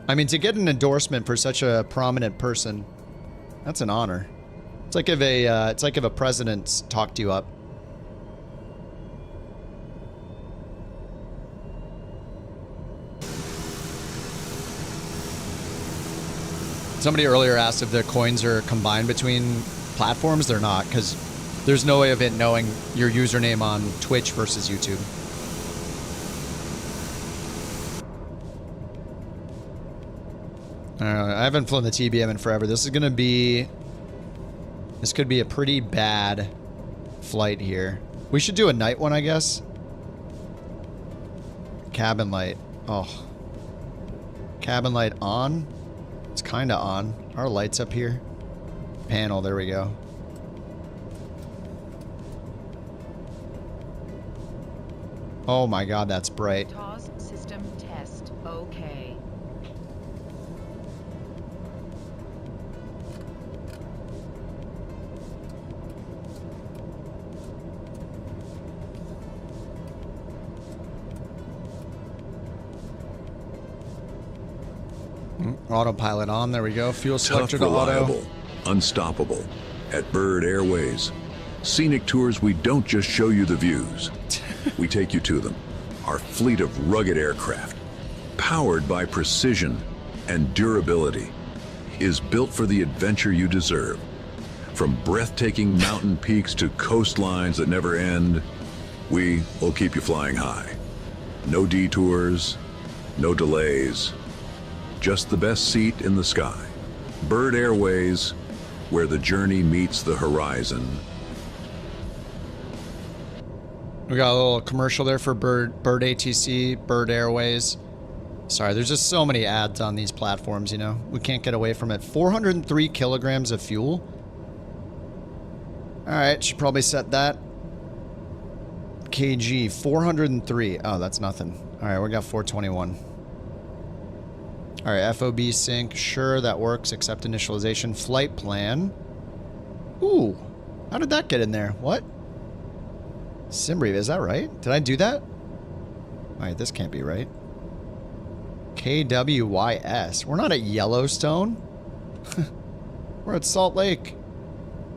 I mean, to get an endorsement for such a prominent person, that's an honor. It's like if a president talked you up. Somebody earlier asked if the coins are combined between platforms. They're not, because there's no way of it knowing your username on Twitch versus YouTube. I haven't flown the TBM in forever. This could be a pretty bad flight here. We should do a night one, I guess. Cabin light. Oh. Cabin light on? It's kind of on. Our light's up here. Panel, there we go. Oh my god, that's bright. TOS system test. Okay. Autopilot on, there we go. Fuel Tough, selector to reliable, auto. unstoppable. At Bird Airways, scenic tours, we don't just show you the views. We take you to them. Our fleet of rugged aircraft, powered by precision and durability, is built for the adventure you deserve. From breathtaking mountain peaks to coastlines that never end, we will keep you flying high. No detours, no delays, just the best seat in the sky. Bird Airways, where the journey meets the horizon. We got a little commercial there for Bird ATC, Bird Airways. Sorry, there's just so many ads on these platforms, you know. We can't get away from it. 403 kilograms of fuel. All right, should probably set that. KG, 403. Oh, that's nothing. All right, we got 421. All right, FOB sync. Sure, that works. Accept initialization. Flight plan. Ooh, how did that get in there? What? Simbrief, is that right? Did I do that? All right, this can't be right. KWYS. We're not at Yellowstone. We're at Salt Lake.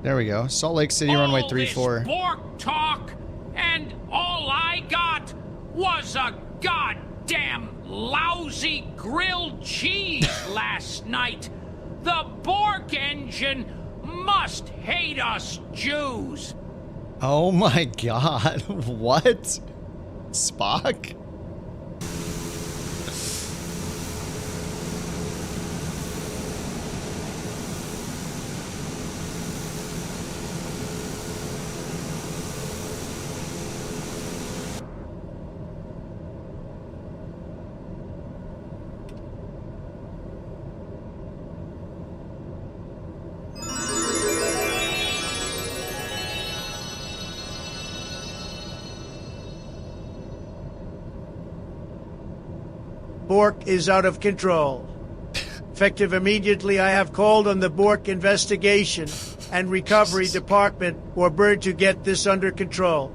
There we go. Salt Lake City, runway 34. Bork talk, and all I got was a goddamn lousy grilled cheese last night. The Bork engine must hate us Jews. Oh my god. What? Spock? Bork is out of control. Effective immediately, I have called on the Bork Investigation and Recovery Department or Bird to get this under control.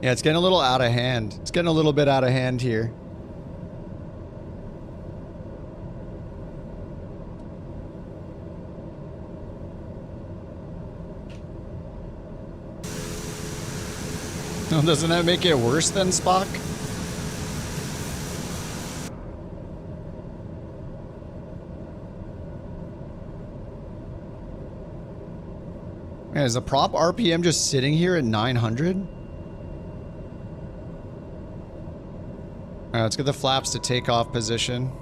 Yeah, it's getting a little out of hand. It's getting a little bit out of hand here. No, doesn't that make it worse than Spock? Man, is the prop RPM just sitting here at 900? Alright, let's get the flaps to takeoff position.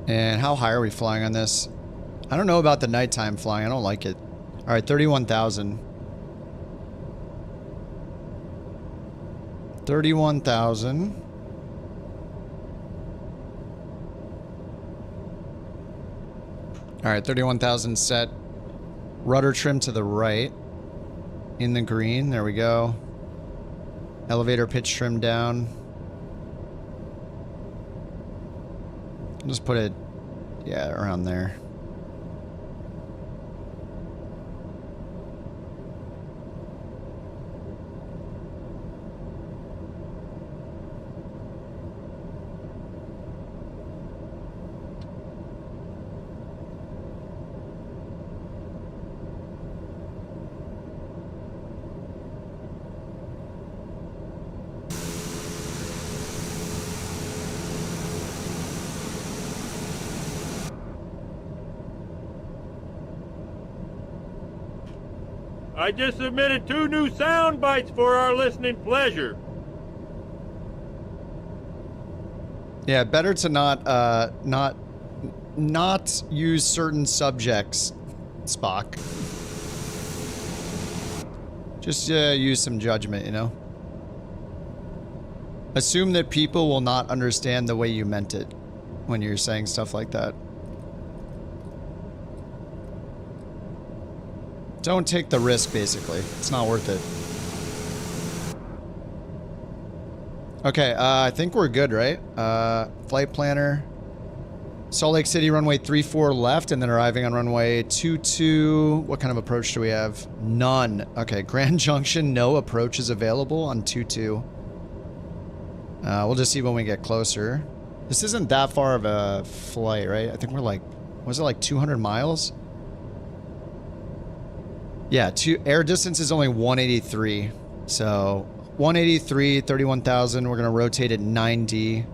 And how high are we flying on this? I don't know about the nighttime flying. I don't like it. Alright, 31,000. 31,000. Alright, 31,000 set. Rudder trim to the right. In the green. There we go. Elevator pitch trim down. Just put it, yeah, around there. I just submitted 2 new sound bites for our listening pleasure. Yeah, better to not use certain subjects, Spock. Just use some judgment, you know? Assume that people will not understand the way you meant it when you're saying stuff like that. Don't take the risk, basically. It's not worth it. Okay, I think we're good, right? Flight planner. Salt Lake City, runway 34 left, and then arriving on runway 22. What kind of approach do we have? None. Okay, Grand Junction, no approaches available on 22. We'll just see when we get closer. This isn't that far of a flight, right? I think we're like, was it like 200 miles? Yeah, air distance is only 183. So 183, 31,000. We're going to rotate at 90.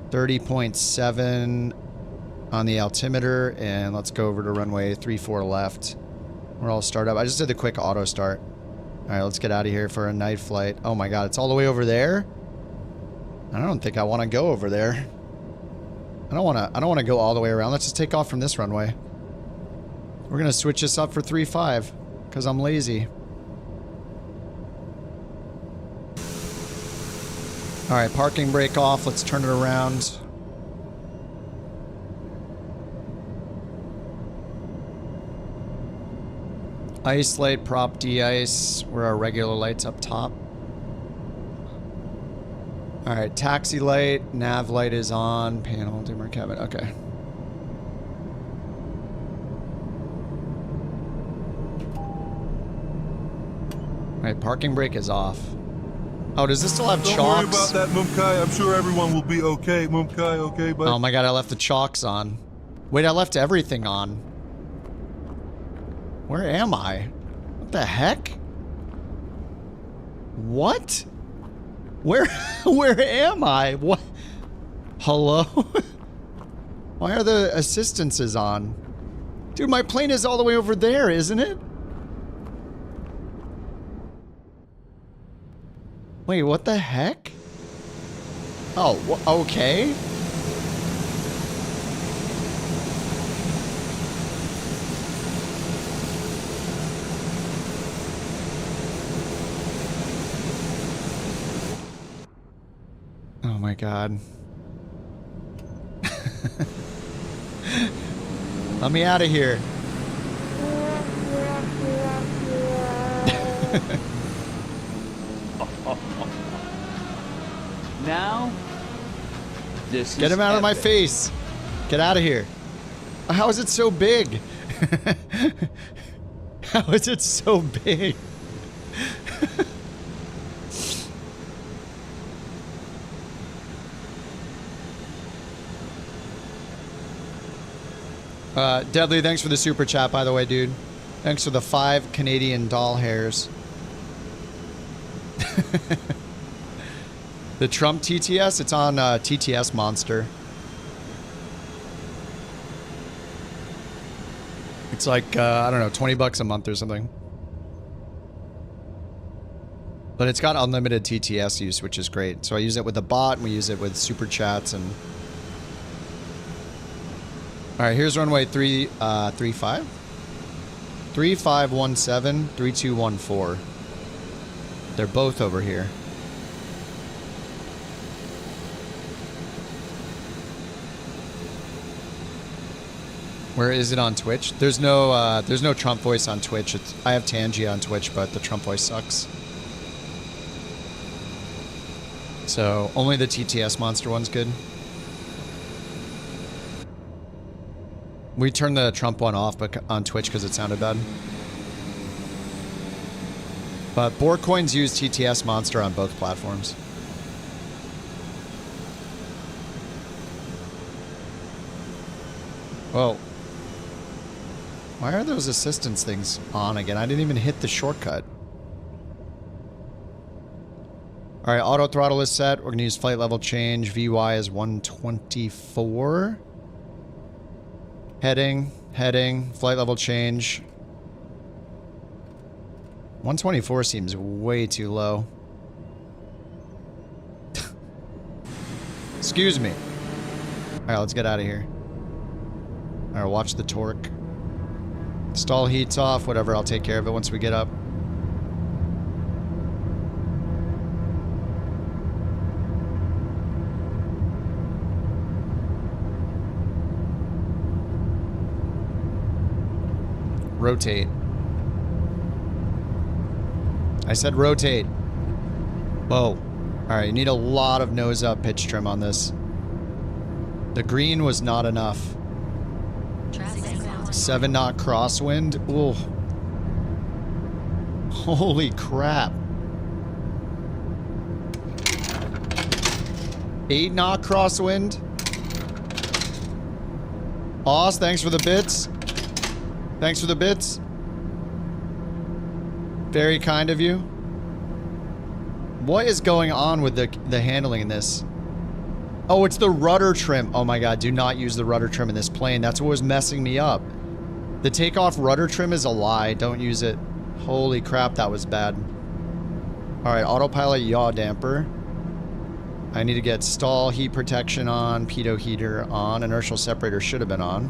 30.7 on the altimeter. And let's go over to runway 34 left. We're all start up. I just did the quick auto start. All right, let's get out of here for a night flight. Oh my God, it's all the way over there? I don't think I want to go over there. I don't want to go all the way around. Let's just take off from this runway. We're going to switch this up for 3.5 because I'm lazy. All right, parking brake off. Let's turn it around. Ice light, prop de-ice. Where are our regular lights up top? All right, taxi light, nav light is on. Panel, dimmer cabin. Okay. All right, parking brake is off. Oh, does this still have chocks? Don't worry about that, Mumkai. I'm sure everyone will be okay, Mumkai. Okay, but oh my God, I left the chocks on. Wait, I left everything on. Where am I? What the heck? What? Where am I? What? Hello? Why are the assistances on? Dude, my plane is all the way over there, isn't it? Wait, what the heck? Oh, okay. Oh my God. Let me out of here. Now, this Get him out of my face. Get out of here. How is it so big? How is it so big? Deadly, thanks for the super chat, by the way, dude. Thanks for the 5 Canadian doll hairs. The Trump TTS, it's on TTSMonster. It's like, I don't know, 20 bucks a month or something. But it's got unlimited TTS use, which is great. So I use it with the bot, and we use it with super chats, and... Alright, here's runway 35? 3517, 3214. They're both over here. Where is it on Twitch? There's no Trump voice on Twitch. I have Tangi on Twitch, but the Trump voice sucks. So only the TTSMonster one's good. We turned the Trump one off, but on Twitch because it sounded bad. But BorkCoins use TTSMonster on both platforms. Whoa. Why are those assistance things on again? I didn't even hit the shortcut. Alright, auto throttle is set. We're going to use flight level change. VY is 124. Heading, flight level change. 124 seems way too low. Excuse me. Alright, let's get out of here. Alright, watch the torque. Stall heat's off, whatever, I'll take care of it once we get up. Rotate. I said rotate. Whoa. Alright, you need a lot of nose up pitch trim on this. The green was not enough. 7 knot crosswind. Ooh. Holy crap. 8 knot crosswind. Oz, thanks for the bits. Thanks for the bits. Very kind of you. What is going on with the handling in this? Oh, it's the rudder trim. Oh my god, do not use the rudder trim in this plane. That's what was messing me up. The takeoff rudder trim is a lie. Don't use it. Holy crap, that was bad. Alright, autopilot yaw damper. I need to get stall heat protection on, pitot heater on, inertial separator should have been on.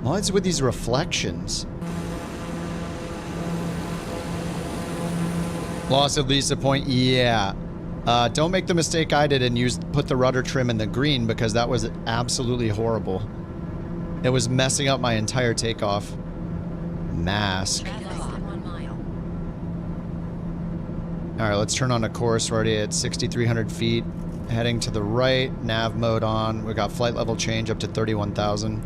What's with these reflections? Loss of least a point, yeah. Don't make the mistake I did and put the rudder trim in the green because that was absolutely horrible. It was messing up my entire takeoff. Mask. Alright, let's turn on a course. We're already at 6,300 feet. Heading to the right, nav mode on. We got flight level change up to 31,000.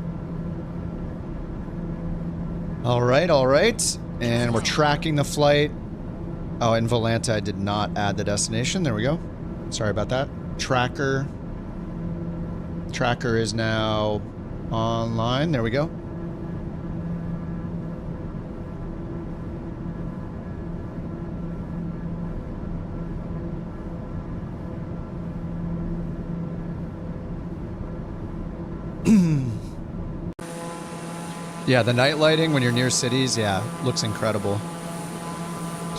Alright, alright. And we're tracking the flight. Oh, in Volanta, I did not add the destination. There we go. Sorry about that. Tracker. Tracker is now online. There we go. Yeah, the night lighting when you're near cities, yeah, looks incredible.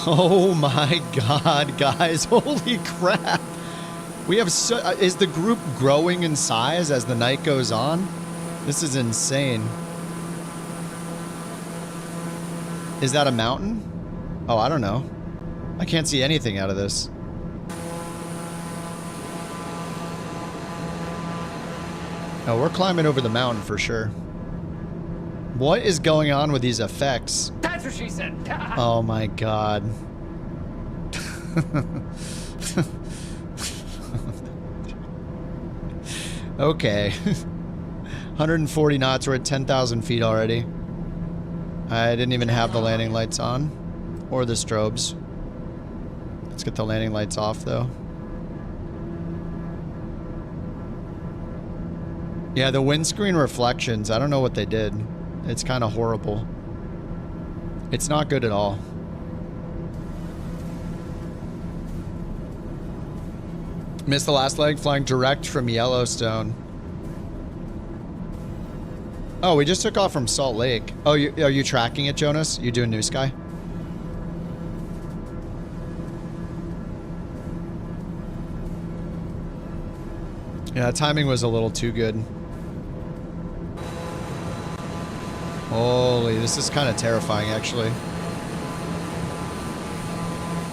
Oh my god, guys. Holy crap. We have is the group growing in size as the night goes on? This is insane. Is that a mountain? Oh, I don't know. I can't see anything out of this. Oh, we're climbing over the mountain for sure. What is going on with these effects? That's what she said. Oh my god. Okay. 140 knots. We're at 10,000 feet already. I didn't even have the landing lights on. Or the strobes. Let's get the landing lights off though. Yeah, the windscreen reflections. I don't know what they did. It's kind of horrible. It's not good at all. Missed the last leg, flying direct from Yellowstone. Oh, we just took off from Salt Lake. Oh, are you tracking it, Jonas? You doing NewSky? Yeah, timing was a little too good. Holy, this is kind of terrifying, actually.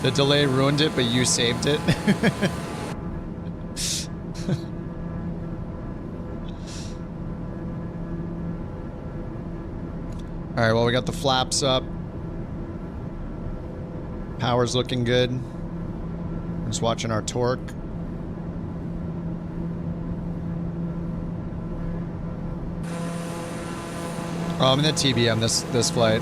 The delay ruined it, but you saved it. Alright, well, we got the flaps up. Power's looking good. Just watching our torque. Oh, I'm in the TBM this flight.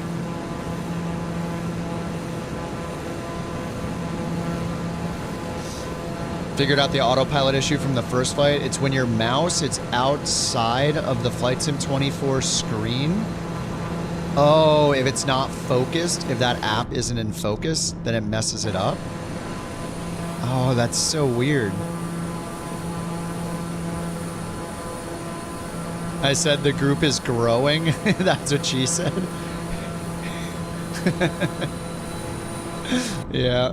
Figured out the autopilot issue from the first flight. It's when your mouse, it's outside of the Flight Sim 24 screen. Oh, if it's not focused, if that app isn't in focus, then it messes it up. Oh, that's so weird. I said the group is growing. That's what she said. Yeah.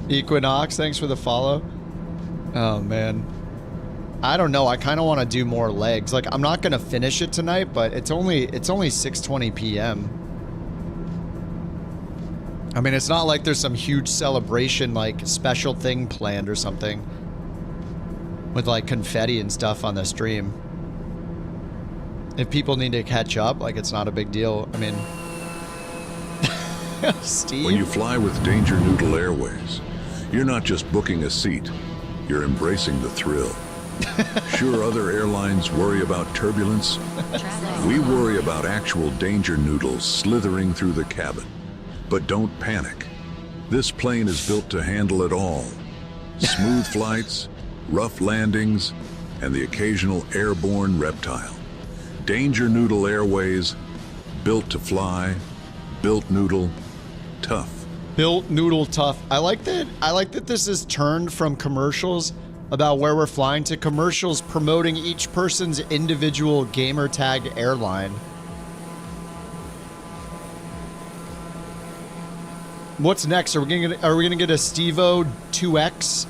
Equinox, thanks for the follow. Oh, man. I don't know. I kind of want to do more legs. Like, I'm not going to finish it tonight, but it's only 6:20 p.m. I mean, it's not like there's some huge celebration, like, special thing planned or something with, like, confetti and stuff on the stream. If people need to catch up, like, it's not a big deal. I mean... Steve? When you fly with Danger Noodle Airways, you're not just booking a seat, you're embracing the thrill. Sure, other airlines worry about turbulence. We worry about actual danger noodles slithering through the cabin. But don't panic. This plane is built to handle it all. Smooth flights, rough landings, and the occasional airborne reptile. Danger Noodle Airways, built to fly, built noodle, tough. Built noodle tough. I like that this is turned from commercials about where we're flying to commercials promoting each person's individual gamer tag airline. What's next? Are we gonna get a Stevo 2X?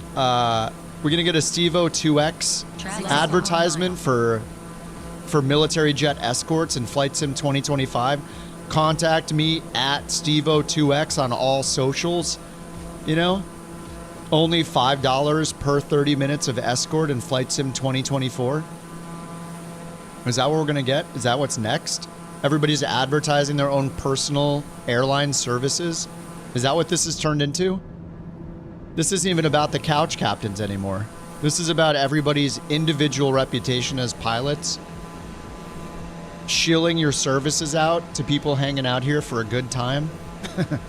We're gonna get a Stevo 2X advertisement for military jet escorts in Flight Sim 2025. Contact me at Stevo 2X on all socials. You know, only $5 per 30 minutes of escort in Flight Sim 2024. Is that what we're gonna get? Is that what's next? Everybody's advertising their own personal airline services. Is that what this has turned into? This isn't even about the couch captains anymore. This is about everybody's individual reputation as pilots. Shilling your services out to people hanging out here for a good time. That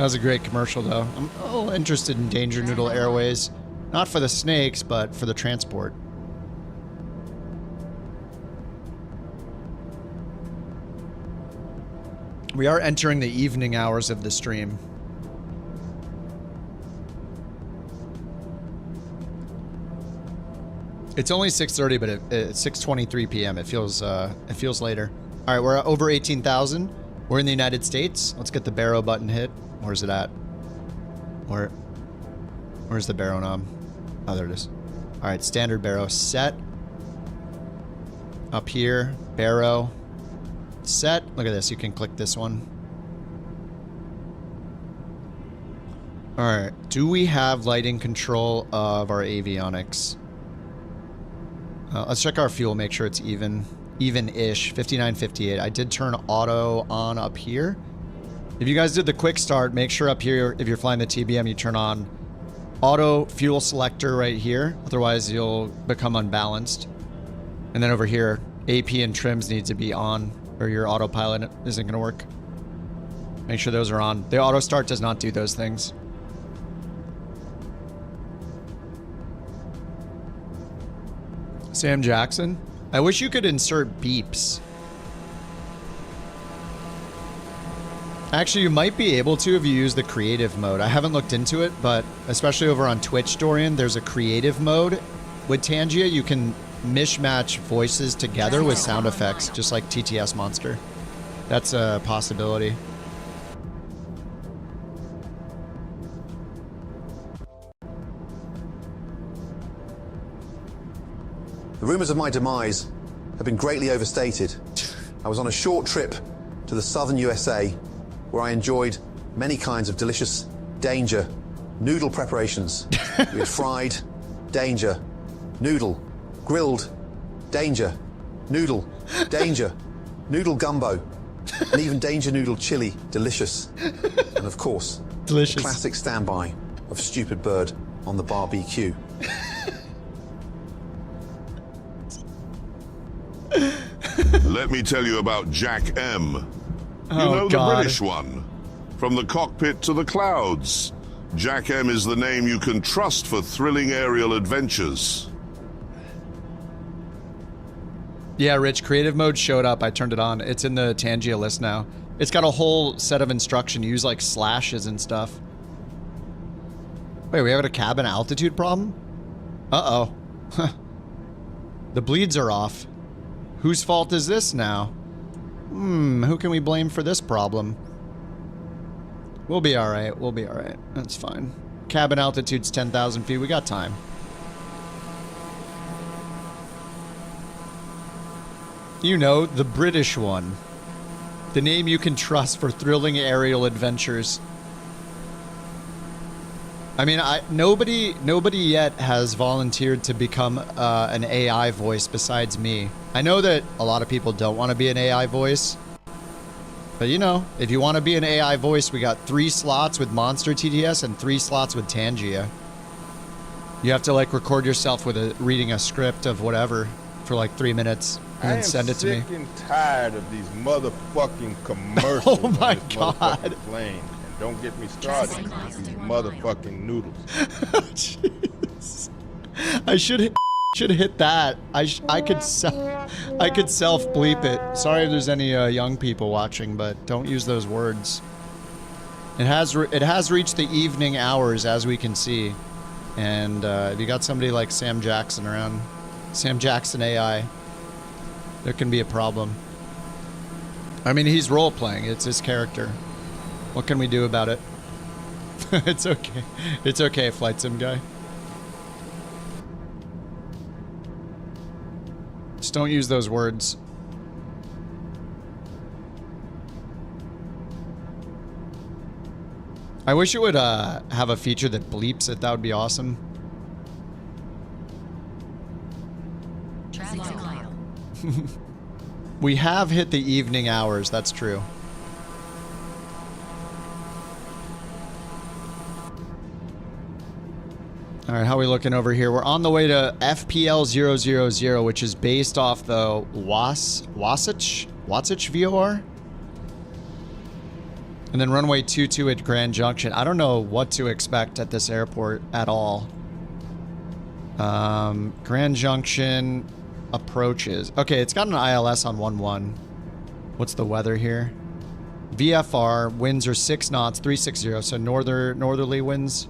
was a great commercial, though. I'm a little interested in Danger Noodle Airways. Not for the snakes, but for the transport. We are entering the evening hours of the stream. It's only 6:30, but it's 6:23 p.m. It feels later. All right, we're over 18,000. We're in the United States. Let's get the barrow button hit. Where's it at? Where's the barrow knob? Oh, there it is. All right, standard barrow set. Up here, barrow set. Look at this. You can click this one. All right. Do we have lighting control of our avionics? Let's check our fuel, make sure it's even-ish, 59.58. I did turn auto on up here. If you guys did the quick start, make sure up here, if you're flying the TBM, you turn on auto fuel selector right here. Otherwise, you'll become unbalanced. And then over here, AP and trims need to be on, or your autopilot isn't going to work. Make sure those are on. The auto start does not do those things. Sam Jackson. I wish you could insert beeps. Actually, you might be able to if you use the creative mode. I haven't looked into it, but especially over on Twitch, Dorian, there's a creative mode. With Tangia, you can mishmatch voices together with sound effects, just like TTSMonster. That's a possibility. The rumours of my demise have been greatly overstated. I was on a short trip to the southern USA where I enjoyed many kinds of delicious danger noodle preparations. We had fried, danger, noodle, grilled, danger, noodle, danger, noodle gumbo, and even danger noodle chili, delicious. And of course, delicious. The classic standby of stupid bird on the barbecue. Let me tell you about Jack M. You know, God. the British one. From the cockpit to the clouds. Jack M is the name you can trust for thrilling aerial adventures. Yeah, Rich, creative mode showed up. I turned it on. It's in the Tangia list now. It's got a whole set of instruction. You use like slashes and stuff. Wait, we have a cabin altitude problem? Uh-oh. The bleeds are off. Whose fault is this now? Who can we blame for this problem? We'll be alright. We'll be alright. That's fine. Cabin altitude's 10,000 feet. We got time. You know, the British one. The name you can trust for thrilling aerial adventures. I mean, nobody yet has volunteered to become an AI voice besides me. I know that a lot of people don't want to be an AI voice. But you know, if you want to be an AI voice, we got 3 slots with Monster TTS and 3 slots with Tangia. You have to like record yourself with reading a script of whatever for like 3 minutes and then send it to me. I am sick and tired of these motherfucking commercials. Oh my on this God. motherfucking plane. And don't get me started with these motherfucking noodles. Jeez. I should hit that. I could self bleep it. Sorry if there's any young people watching, but don't use those words. It has reached the evening hours, as we can see, and if you got somebody like Sam Jackson around, Sam Jackson AI, there can be a problem. I mean, he's role playing. It's his character. What can we do about it? It's okay. It's okay, Flight Sim guy. Just don't use those words. I wish it would have a feature that bleeps it. That would be awesome. We have hit the evening hours. That's true. All right, how are we looking over here? We're on the way to FPL 000, which is based off the Wasatch VOR. And then runway 22 at Grand Junction. I don't know what to expect at this airport at all. Grand Junction approaches. Okay, it's got an ILS on 11. What's the weather here? VFR, winds are 6 knots, 360, so northerly winds.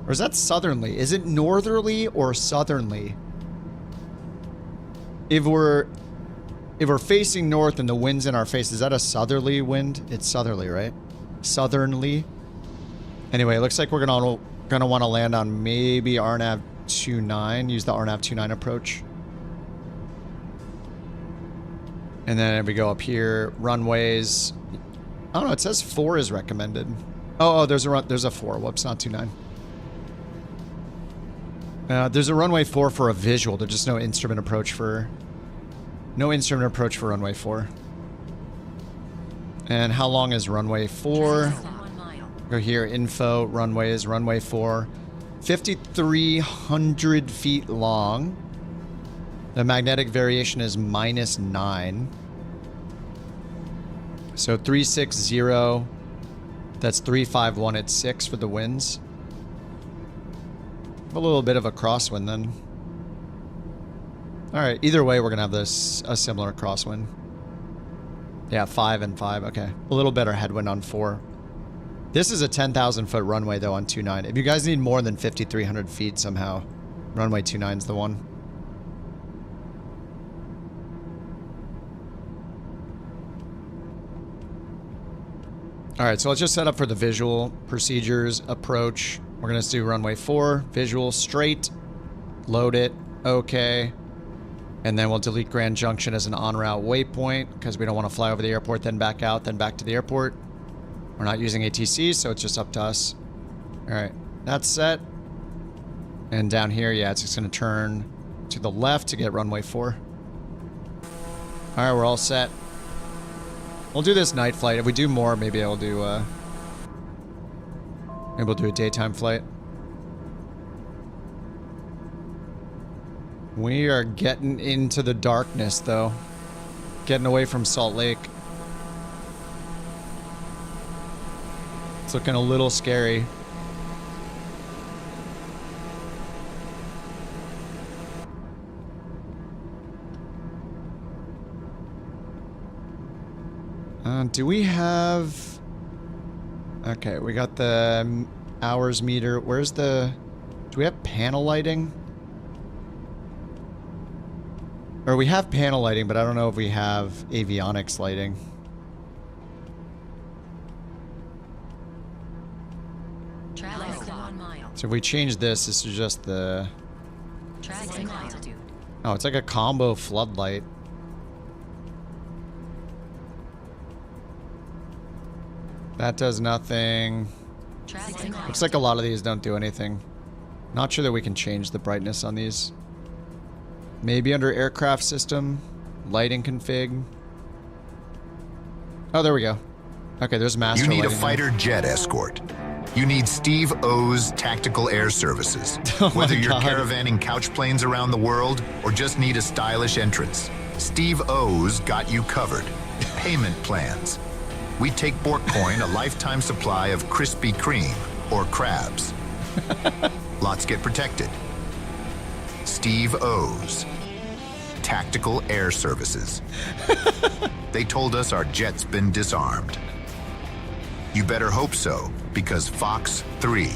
Or is that southerly? Is it northerly or southerly? If we're facing north and the wind's in our face, is that a southerly wind? It's southerly, right? Southernly. Anyway, it looks like we're gonna want to land on maybe RNAV 29. Use the RNAV 29 approach. And then if we go up here, runways. I don't know. It says 4 is recommended. Oh, there's a 4. Whoops, not 29. There's a runway 4 for a visual. There's just no instrument approach for runway 4. And how long is runway 4? Go here, info, runways, runway 4. 5,300 feet long. The magnetic variation is -9. So 360. That's 351 at 6 for the winds. A little bit of a crosswind then. Alright, either way we're gonna have a similar crosswind. Yeah, 5 and 5, okay. A little better headwind on 4. This is a 10,000 foot runway though on 29. If you guys need more than 5,300 feet somehow, runway 29 is the one. Alright, so let's just set up for the visual procedures approach. We're going to do runway 4, visual, straight, load it, okay. And then we'll delete Grand Junction as an en route waypoint because we don't want to fly over the airport, then back out, then back to the airport. We're not using ATC, so it's just up to us. Alright, that's set. And down here, yeah, it's just going to turn to the left to get runway 4. Alright, we're all set. We'll do this night flight. If we do more, maybe I'll do, maybe we'll do a daytime flight. We are getting into the darkness, though. Getting away from Salt Lake. It's looking a little scary. Do we have... Okay, we got the hours meter. Where's the... Do we have panel lighting? Or we have panel lighting, but I don't know if we have avionics lighting. So if we change this is just the... Oh, it's like a combo floodlight. That does nothing. Looks like a lot of these don't do anything. Not sure that we can change the brightness on these. Maybe under aircraft system, lighting config. Oh, there we go. Okay, there's master. You need a lighting fighter there. jet escort. You need Steve O's Tactical Air Services. Whether you're caravanning couch planes around the world or just need a stylish entrance, Steve O's got you covered. Payment plans. We take BorkCoin, a lifetime supply of Krispy Kreme or crabs. Lots get protected. Steve O's Tactical Air Services. They told us our jet's been disarmed. You better hope so, because Fox 3.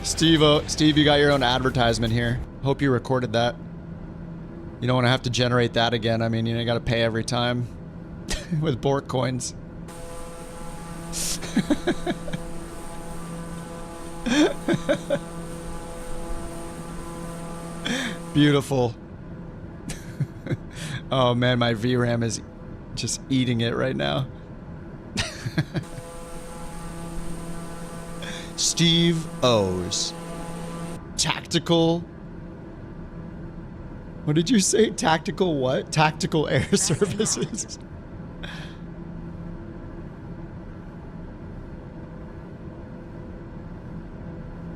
Steve, you got your own advertisement here. Hope you recorded that. You don't want to have to generate that again. I mean, you got to pay every time with Bork coins. Beautiful. Oh man, my VRAM is just eating it right now. Steve O's Tactical. What did you say? Tactical what? Tactical Air Services.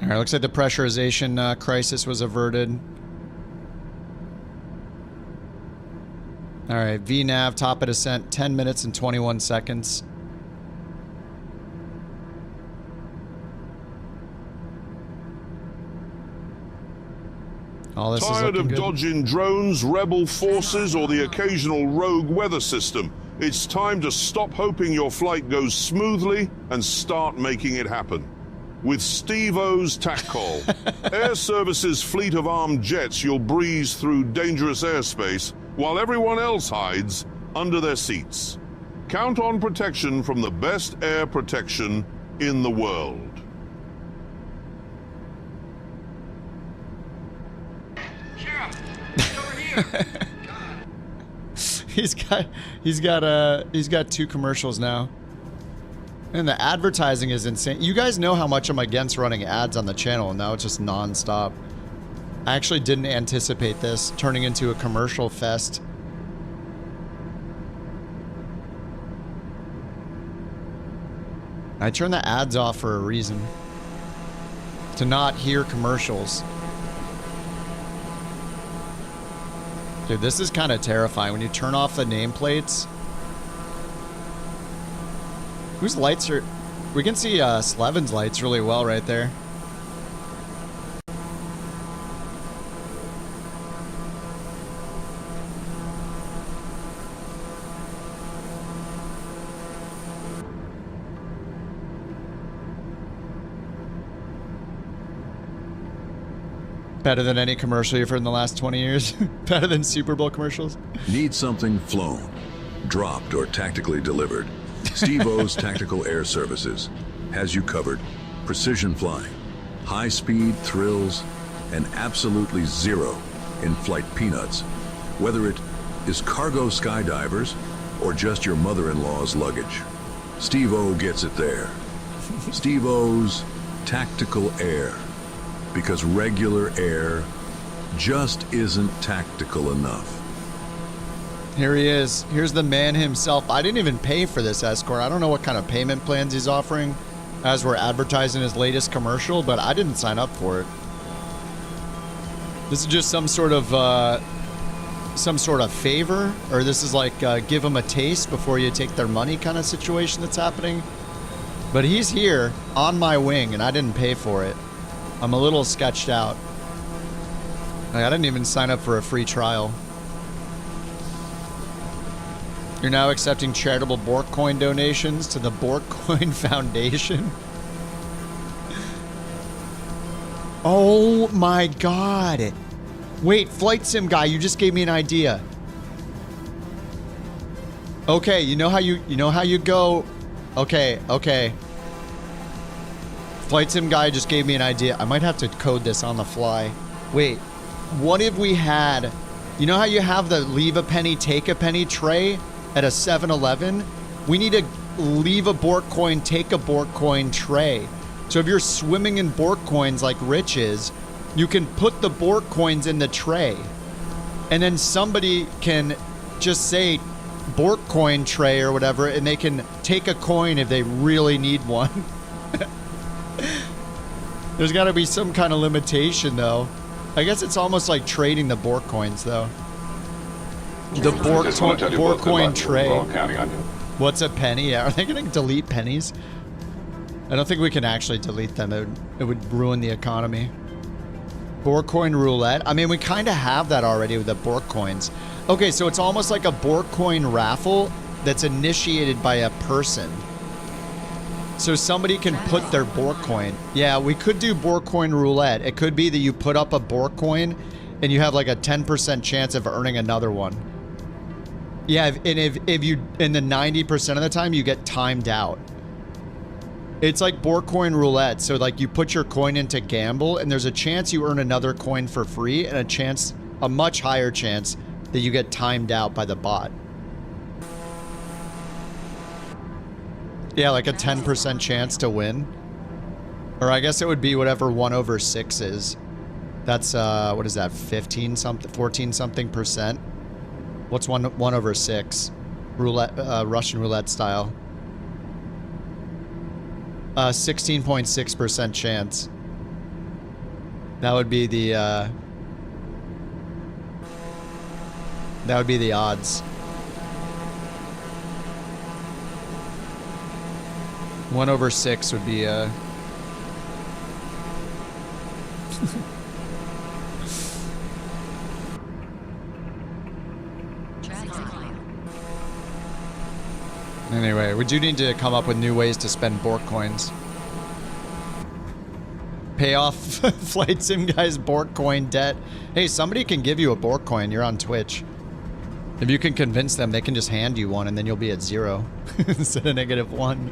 All right, looks like the pressurization crisis was averted. All right, VNAV, top of descent, 10 minutes and 21 seconds. All this Tired is of good. dodging drones, rebel forces, or the occasional rogue weather system? It's time to stop hoping your flight goes smoothly and start making it happen. With Steve O's TACCOL, Air Services fleet of armed jets, you'll breeze through dangerous airspace while everyone else hides under their seats. Count on protection from the best air protection in the world. He's got 2 commercials now. And the advertising is insane. You guys know how much I'm against running ads on the channel, and now it's just non-stop. I actually didn't anticipate this turning into a commercial fest. I turned the ads off for a reason. To not hear commercials. Dude, this is kind of terrifying. When you turn off the nameplates. Whose lights are... We can see Slevin's lights really well right there. Better than any commercial you've heard in the last 20 years. Better than Super Bowl commercials. Need something flown, dropped, or tactically delivered? Steve O's Tactical Air Services has you covered. Precision flying, high speed thrills, and absolutely zero in-flight peanuts. Whether it is cargo skydivers or just your mother-in-law's luggage, Steve O gets it there. Steve O's Tactical Air. Because regular air just isn't tactical enough. Here he is. Here's the man himself. I didn't even pay for this escort. I don't know what kind of payment plans he's offering as we're advertising his latest commercial, but I didn't sign up for it. This is just some sort of favor, or this is like give them a taste before you take their money kind of situation that's happening. But he's here on my wing, and I didn't pay for it. I'm a little sketched out. Like, I didn't even sign up for a free trial. You're now accepting charitable BorkCoin donations to the BorkCoin Foundation. Oh my god. Wait, flight sim guy, you just gave me an idea. Okay, you know how you go. Okay. Flight sim guy just gave me an idea. I might have to code this on the fly. Wait, what if we had, you know how you have the leave a penny, take a penny tray at a 7-Eleven? We need to leave a BorkCoin, take a BorkCoin tray. So if you're swimming in BorkCoins like Rich is, you can put the BorkCoins in the tray. And then somebody can just say BorkCoin tray or whatever, and they can take a coin if they really need one. There's got to be some kind of limitation, though. I guess it's almost like trading the BorkCoins, though. The BorkCoin tray. What's a penny? Yeah, are they going to delete pennies? I don't think we can actually delete them. It would ruin the economy. BorkCoin roulette. I mean, we kind of have that already with the BorkCoins. Okay, so it's almost like a BorkCoin raffle that's initiated by a person. So somebody can put their BorkCoin. Yeah, we could do BorkCoin roulette. It could be that you put up a BorkCoin and you have like a 10% chance of earning another one. Yeah, if you, in the 90% of the time, you get timed out. It's like BorkCoin roulette. So like you put your coin in to gamble and there's a chance you earn another coin for free and a much higher chance that you get timed out by the bot. Yeah, like a 10% chance to win. Or I guess it would be whatever 1/6 is. That's, what is that, 14 something percent? What's 1/6? Roulette, Russian roulette style. 16.6% chance. That would be the odds. 1/6 would be Anyway, we do need to come up with new ways to spend BorkCoins. Pay off Flight Sim Guy's BorkCoin debt. Hey, somebody can give you a BorkCoin. You're on Twitch. If you can convince them, they can just hand you one and then you'll be at 0 instead of -1.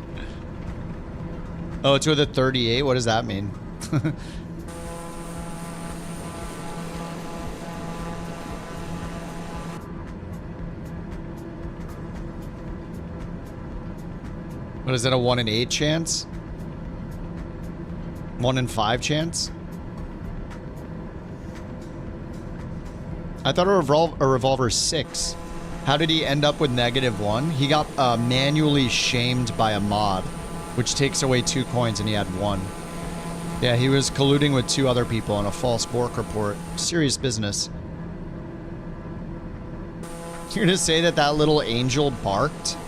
Oh, it's with a 38? What does that mean? What is that, a 1 in 8 chance? 1 in 5 chance? I thought a revolver 6. How did he end up with -1? He got manually shamed by a mod, which takes away 2 coins, and he had 1. Yeah, he was colluding with 2 other people on a false bork report. Serious business. You're gonna say that that little angel barked?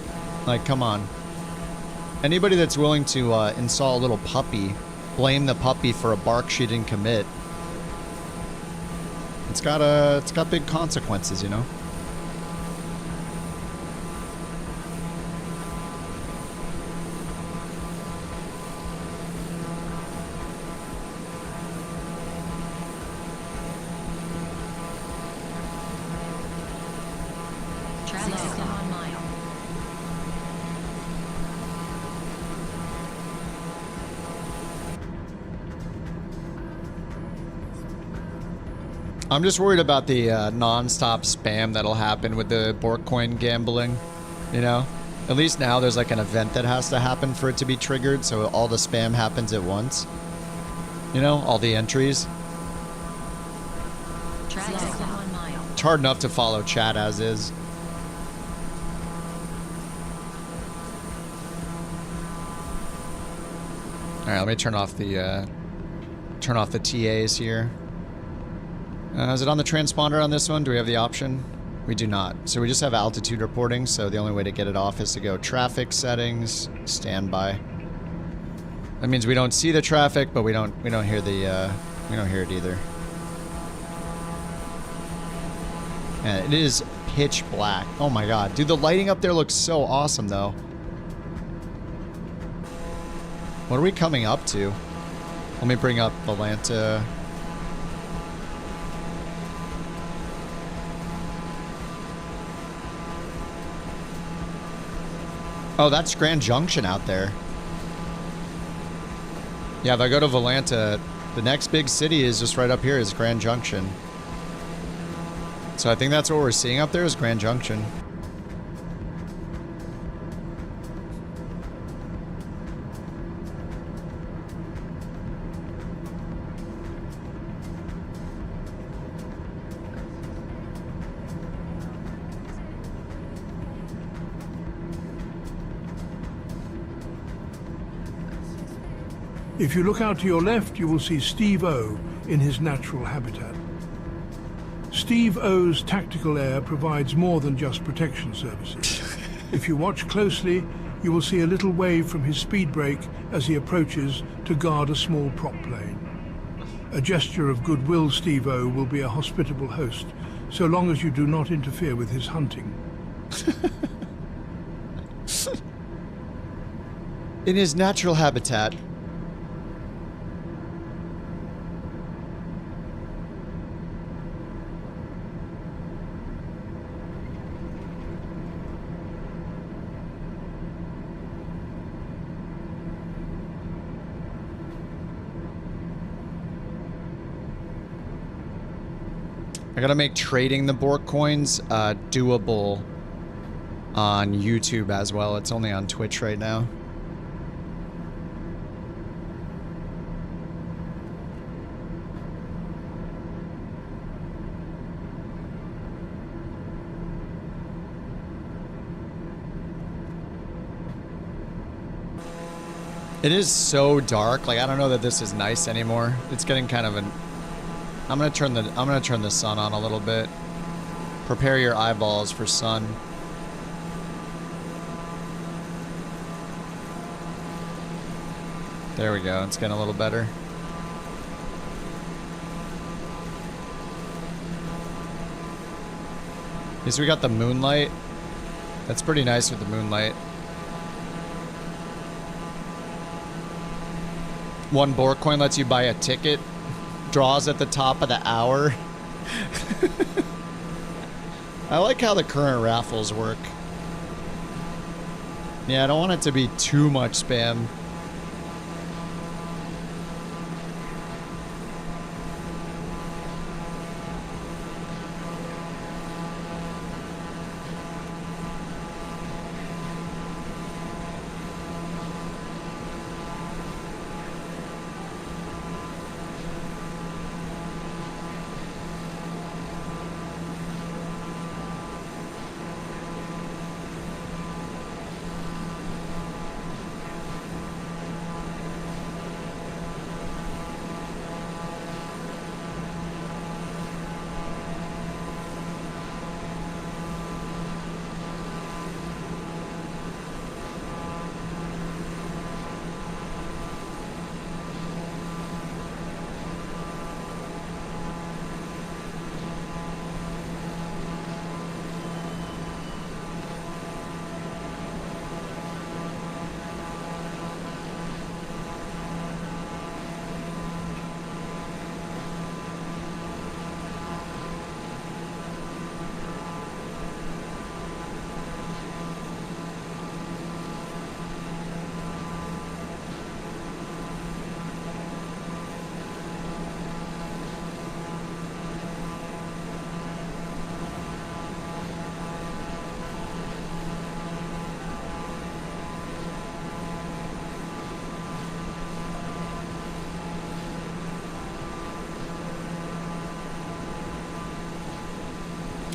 Like, come on. Anybody that's willing to install a little puppy, blame the puppy for a bark she didn't commit. It's got big consequences, you know? I'm just worried about the non-stop spam that'll happen with the BorkCoin gambling, you know? At least now there's like an event that has to happen for it to be triggered, so all the spam happens at once. You know, all the entries. It's hard enough to follow chat as is. Alright, let me turn off the TAs here. Is it on the transponder on this one? Do we have the option? We do not. So we just have altitude reporting, so the only way to get it off is to go traffic settings, standby. That means we don't see the traffic, but we don't hear the we don't hear it either. And it is pitch black. Oh my god. Dude, the lighting up there looks so awesome though. What are we coming up to? Let me bring up Volanta. Oh, that's Grand Junction out there. Yeah, if I go to Volanta, the next big city is just right up here is Grand Junction. So I think that's what we're seeing up there is Grand Junction. If you look out to your left, you will see Steve O in his natural habitat. Steve O's tactical air provides more than just protection services. If you watch closely, you will see a little wave from his speed brake as he approaches to guard a small prop plane. A gesture of goodwill, Steve O will be a hospitable host, so long as you do not interfere with his hunting. In his natural habitat. I gotta make trading the BorkCoins doable on YouTube as well. It's only on Twitch right now. It is so dark. Like, I don't know that this is nice anymore. It's getting kind of an... I'm gonna turn the sun on a little bit. Prepare your eyeballs for sun. There we go. It's getting a little better. Okay, so we got the moonlight. That's pretty nice with the moonlight. One BorkCoin lets you buy a ticket. Draws at the top of the hour. I like how the current raffles work. Yeah, I don't want it to be too much spam.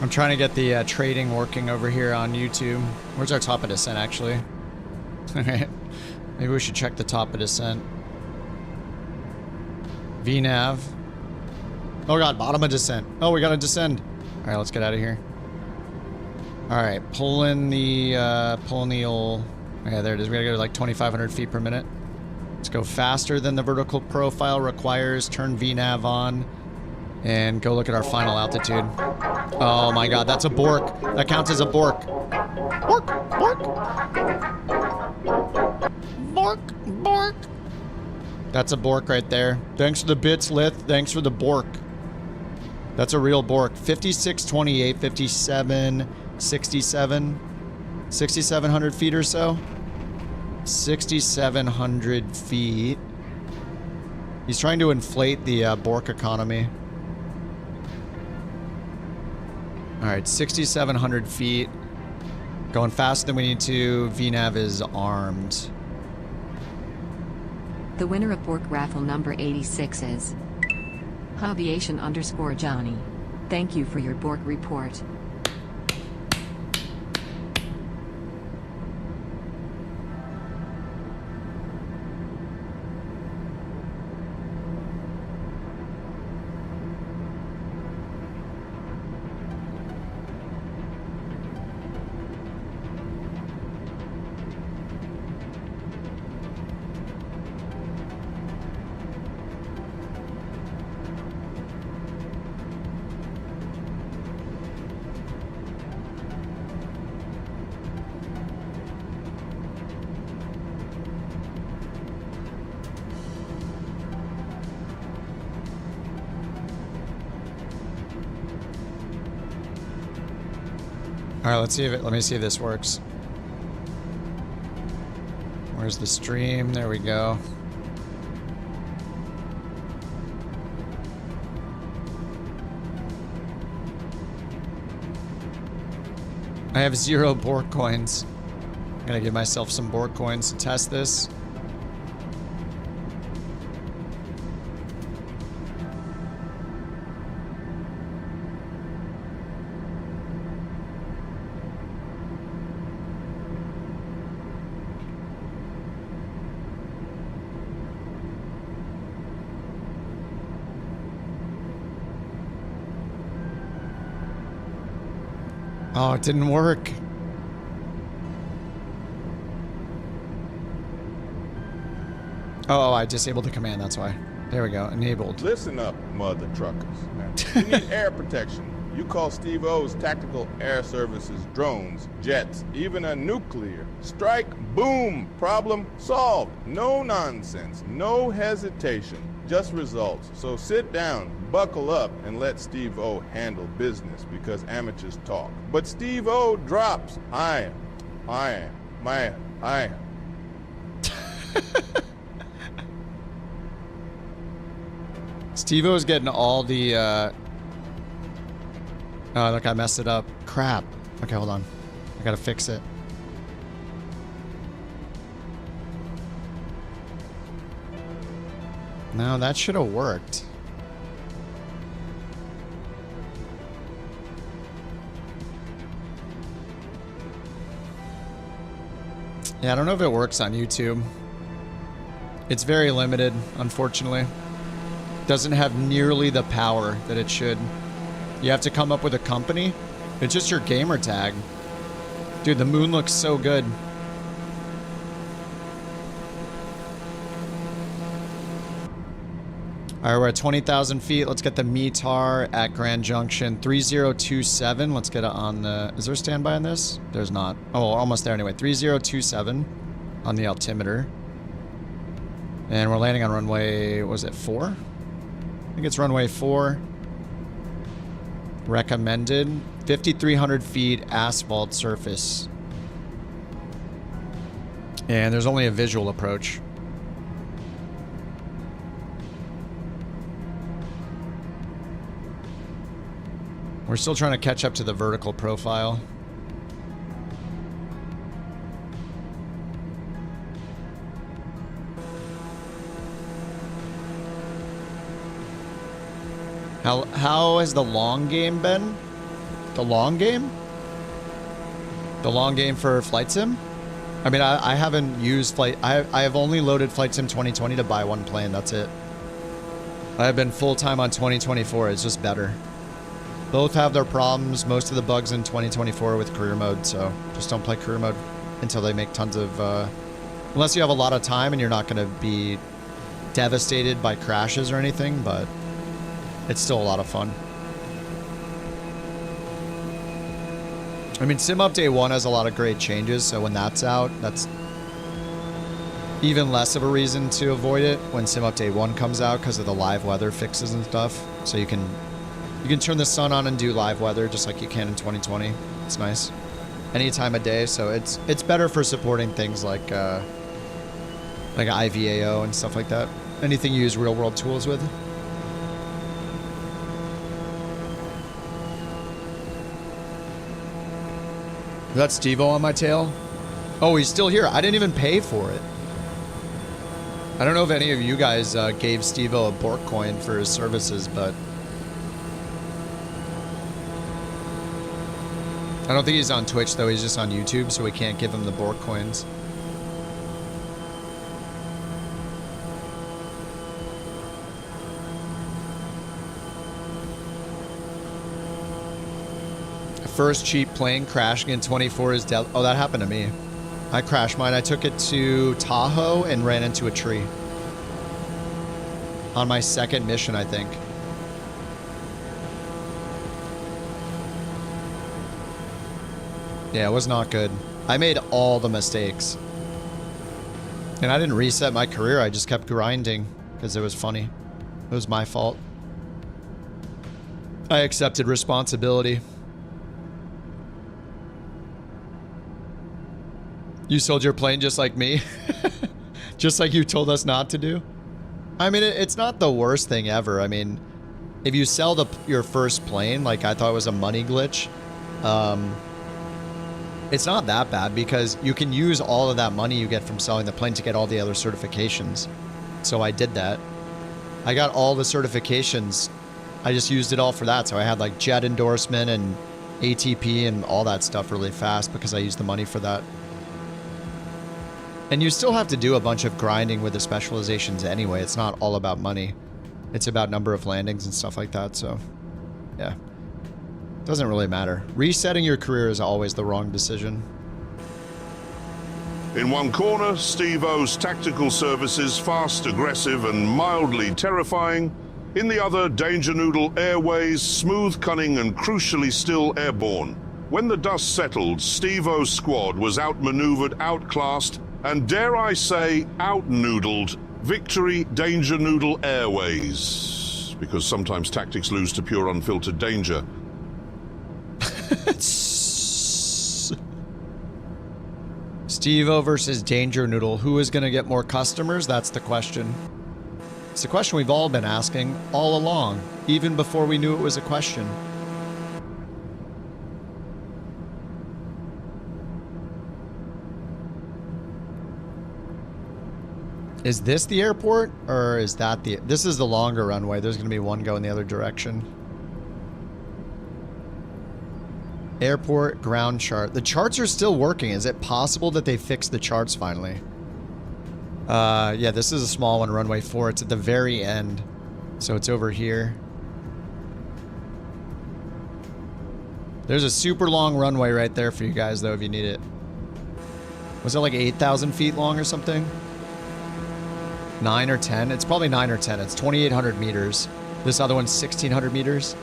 I'm trying to get the trading working over here on YouTube. Where's our top of descent, actually? Alright. Maybe we should check the top of descent. VNav. Oh god, bottom of descent. Oh, we gotta descend. Alright, let's get out of here. Alright, pulling the old... Okay, there it is. We gotta go to like 2,500 feet per minute. Let's go faster than the vertical profile requires. Turn VNav on. And go look at our final altitude. Oh my god, that's a bork. That counts as a bork. Bork, bork. Bork, bork. That's a bork right there. Thanks for the bits, Lith. Thanks for the bork. That's a real bork. 5628, 57, 67. 6,700 feet or so. 6,700 feet. He's trying to inflate the bork economy. Alright, 6,700 feet. Going faster than we need to. VNav is armed. The winner of Bork raffle number 86 is Hobbyation_Johnny. Thank you for your Bork report. All right, let's see if let me see if this works. Where's the stream? There we go. I have 0 bork coins. I'm gonna give myself some bork coins to test this. Oh, it didn't work. Oh, I disabled the command, that's why. There we go, enabled. Listen up, mother truckers. You need air protection. You call Steve O's Tactical Air Services drones, jets, even a nuclear strike, boom, problem solved. No nonsense, no hesitation, just results. So sit down, buckle up, and let Steve O handle business because amateurs talk. But Steve O drops. I am. Steve-O's getting all the, oh, look, I messed it up. Crap. Okay, hold on. I gotta fix it. No, that should have worked. Yeah, I don't know if it works on YouTube. It's very limited, unfortunately. Doesn't have nearly the power that it should. You have to come up with a company. It's just your gamer tag. Dude, the moon looks so good. All right, we're at 20,000 feet. Let's get the METAR at Grand Junction 3027. Let's get it on the... Is there a standby on this? There's not. Oh, almost there anyway. 3027 on the altimeter. And we're landing on runway, what was it, 4? I think it's runway 4. Recommended. 5,300 feet asphalt surface. And there's only a visual approach. We're still trying to catch up to the vertical profile. How has the long game been? The long game? The long game for Flight Sim? I mean, I haven't used Flight... I have only loaded Flight Sim 2020 to buy one plane. That's it. I have been full-time on 2024. It's just better. Both have their problems. Most of the bugs in 2024 with career mode, so just don't play career mode until they make tons of... unless you have a lot of time and you're not going to be devastated by crashes or anything, but it's still a lot of fun. I mean, Sim Update 1 has a lot of great changes, so when that's out, that's even less of a reason to avoid it when Sim Update 1 comes out because of the live weather fixes and stuff. So you can turn the sun on and do live weather just like you can in 2020. It's nice. Any time of day, so it's better for supporting things like IVAO and stuff like that. Anything you use real world tools with. That's Steve-O on my tail. Oh, he's still here. I didn't even pay for it. I don't know if any of you guys gave Steve-O a BorkCoin for his services, but I don't think he's on Twitch, though. He's just on YouTube, so we can't give him the BorkCoins. First cheap plane crashing in 24 is dead. Oh, that happened to me. I crashed mine. I took it to Tahoe and ran into a tree. On my second mission, I think. Yeah, it was not good. I made all the mistakes. And I didn't reset my career. I just kept grinding because it was funny. It was my fault. I accepted responsibility. You sold your plane just like me? Just like you told us not to do? I mean, it's not the worst thing ever. I mean, if you sell your first plane, like I thought it was a money glitch, it's not that bad because you can use all of that money you get from selling the plane to get all the other certifications. So I did that. I got all the certifications. I just used it all for that. So I had like jet endorsement and ATP and all that stuff really fast because I used the money for that. And you still have to do a bunch of grinding with the specializations anyway. It's not all about money. It's about number of landings and stuff like that. So, yeah. Doesn't really matter. Resetting your career is always the wrong decision. In one corner, Steve-O's tactical services, fast, aggressive, and mildly terrifying. In the other, Danger Noodle Airways, smooth, cunning, and crucially still airborne. When the dust settled, Steve-O's squad was outmaneuvered, outclassed, and dare I say, out-noodled Victory Danger Noodle Airways. Because sometimes tactics lose to pure unfiltered danger. Steve-O versus Danger Noodle. Who is going to get more customers? That's the question. It's a question we've all been asking all along, even before we knew it was a question. Is this the airport, or is that the... This is the longer runway. There's going to be one going the other direction. Airport ground chart. The charts are still working. Is it possible that they fixed the charts finally? Yeah, this is a small one, runway 4. It's at the very end. So it's over here. There's a super long runway right there for you guys, though, if you need it. Was it like 8,000 feet long or something? 9 or 10? It's probably 9 or 10. It's 2,800 meters. This other one's 1,600 meters.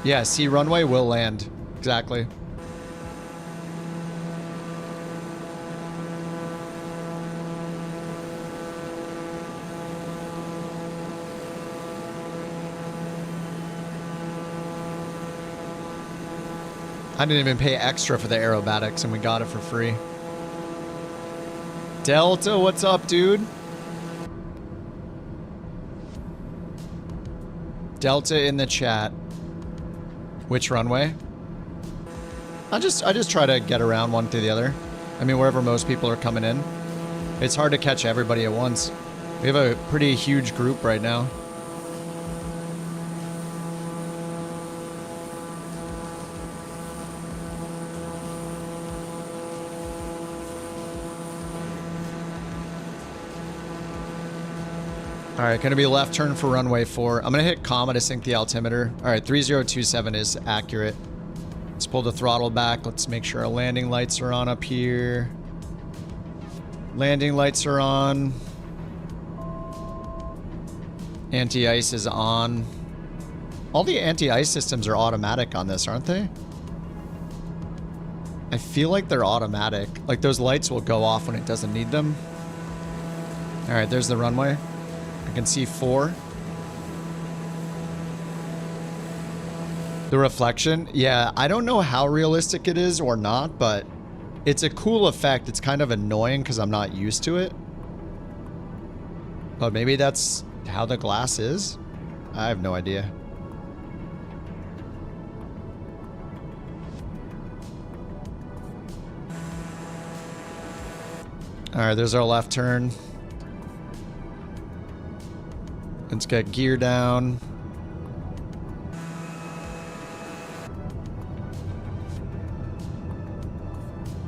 Yeah, see, runway will land. Exactly. I didn't even pay extra for the aerobatics, and we got it for free. Delta, what's up, dude? Delta in the chat. Which runway? I just try to get around one to the other. I mean, wherever most people are coming in. It's hard to catch everybody at once. We have a pretty huge group right now. All right, gonna be left turn for runway 4. I'm gonna hit comma to sync the altimeter. All right, 3027 is accurate. Let's pull the throttle back. Let's make sure our landing lights are on up here. Landing lights are on. Anti-ice is on. All the anti-ice systems are automatic on this, aren't they? I feel like they're automatic. Like those lights will go off when it doesn't need them. All right, there's the runway. I can see 4. The reflection? Yeah, I don't know how realistic it is or not, but it's a cool effect. It's kind of annoying because I'm not used to it. But maybe that's how the glass is? I have no idea. All right, there's our left turn. Let's get gear down.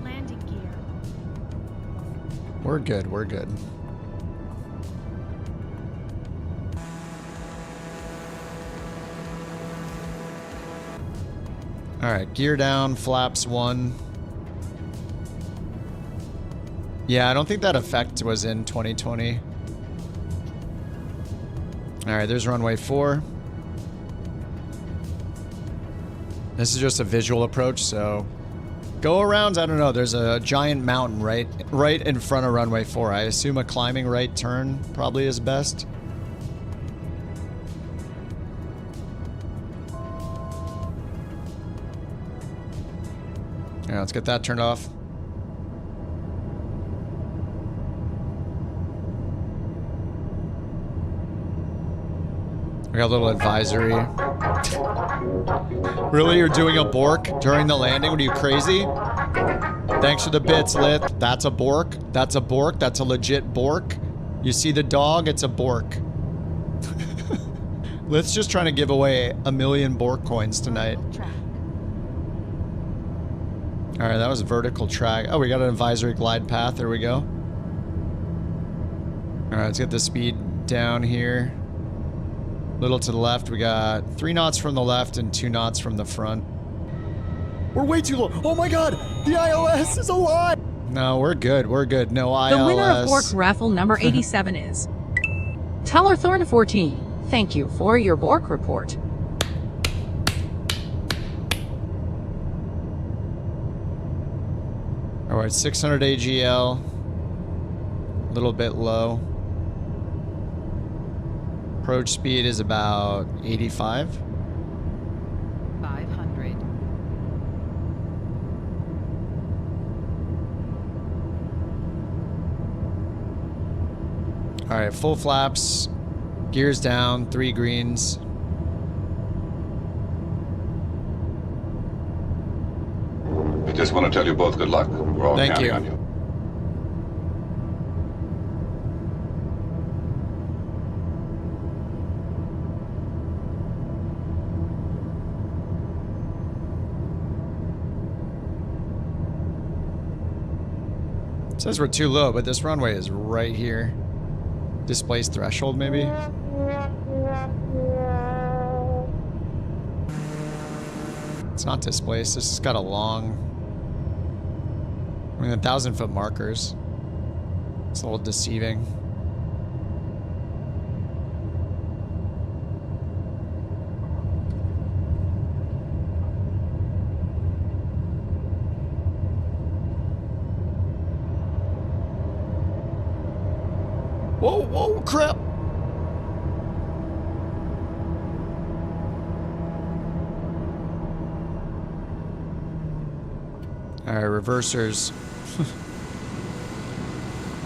Landing gear. We're good, we're good. All right, gear down, flaps 1. Yeah, I don't think that effect was in 2020. All right, there's runway 4. This is just a visual approach, so go around. I don't know. There's a giant mountain right in front of runway 4. I assume a climbing right turn probably is best. Yeah, let's get that turned off. We got a little advisory. Really? You're doing a bork during the landing? What are you, crazy? Thanks for the bits, Lith. That's a bork. That's a bork. That's a legit bork. You see the dog? It's a bork. Lith's just trying to give away 1 million bork coins tonight. Alright, that was a vertical track. Oh, we got an advisory glide path. There we go. Alright, let's get the speed down here. Little to the left. We got 3 knots from the left and 2 knots from the front. We're way too low. Oh my god! The ILS is alive! No, we're good. We're good. No ILS. The winner of Bork raffle number 87 is Tellerthorn14. Thank you for your Bork report. Alright, 600 AGL. A little bit low. Approach speed is about 85. 500. Alright, full flaps. Gears down, 3 greens. I just want to tell you both good luck. We're all counting on you. It says we're too low, but this runway is right here. Displaced threshold, maybe? It's not displaced. This has got a long... I mean, 1,000-foot markers. It's a little deceiving. Whoa, whoa, crap! Alright, reversers.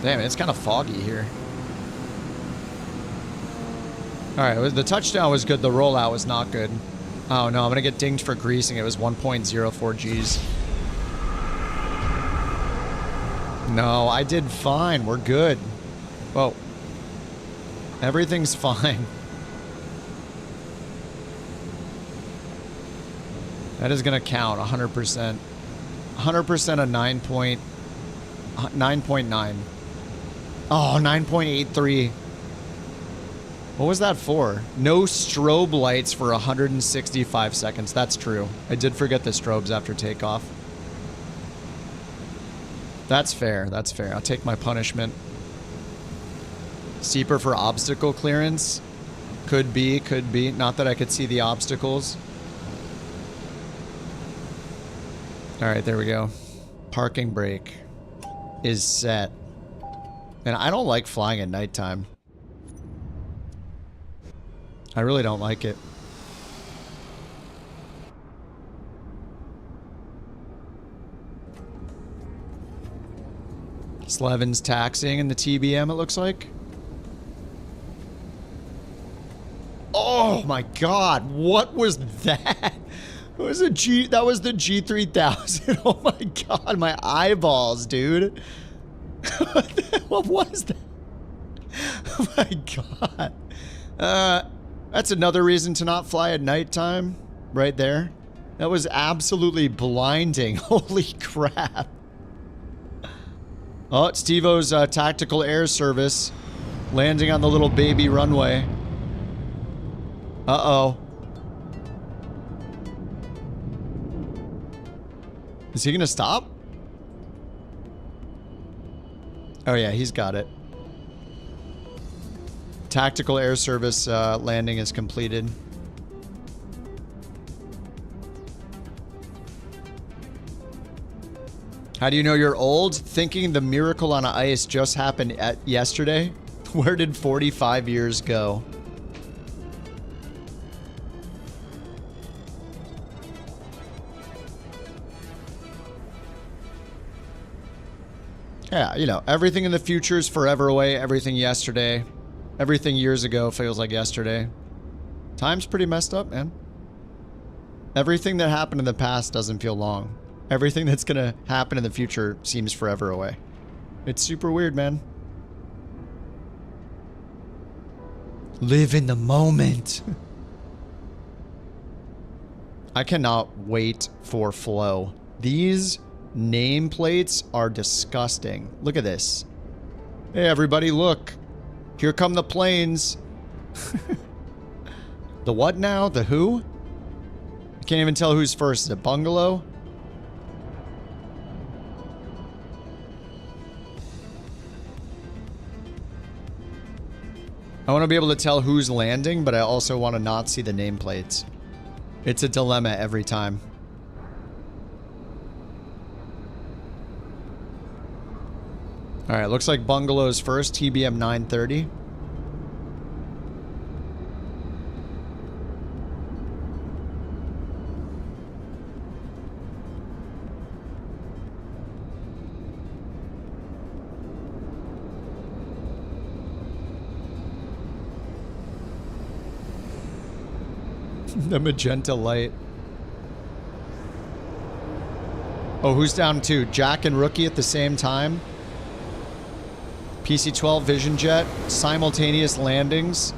Damn, it's kind of foggy here. Alright, the touchdown was good, the rollout was not good. Oh no, I'm gonna get dinged for greasing. It was 1.04 Gs. No, I did fine. We're good. Whoa. Everything's fine. That is gonna count 100%. 100% a 9.9. Oh, 9.83. What was that for? No strobe lights for 165 seconds. That's true. I did forget the strobes after takeoff. That's fair. That's fair. I'll take my punishment. Steeper for obstacle clearance? Could be, could be. Not that I could see the obstacles. Alright, there we go. Parking brake is set. And I don't like flying at nighttime. I really don't like it. Slevin's taxiing in the TBM, it looks like. Oh my god, what was that? It was that was the G3000. Oh my god, my eyeballs, dude. What was that? Oh my god. That's another reason to not fly at nighttime, right there. That was absolutely blinding. Holy crap. Oh, it's Steve-O's tactical air service landing on the little baby runway. Uh-oh. Is he gonna stop? Oh yeah, he's got it. Tactical air service landing is completed. How do you know you're old? Thinking the miracle on ice just happened yesterday? Where did 45 years go? Yeah, you know, everything in the future is forever away. Everything yesterday, everything years ago feels like yesterday. Time's pretty messed up, man. Everything that happened in the past doesn't feel long. Everything that's gonna happen in the future seems forever away. It's super weird, man. Live in the moment. I cannot wait for Flow. These nameplates are disgusting. Look at this. Hey, everybody, look. Here come the planes. The what now? The who? I can't even tell who's first. Is it Bungalow? I want to be able to tell who's landing, but I also want to not see the nameplates. It's a dilemma every time. Alright, looks like Bungalow's first, TBM 930. The magenta light. Oh, who's down too? Jack and Rookie at the same time. PC-12 Vision Jet. Simultaneous landings.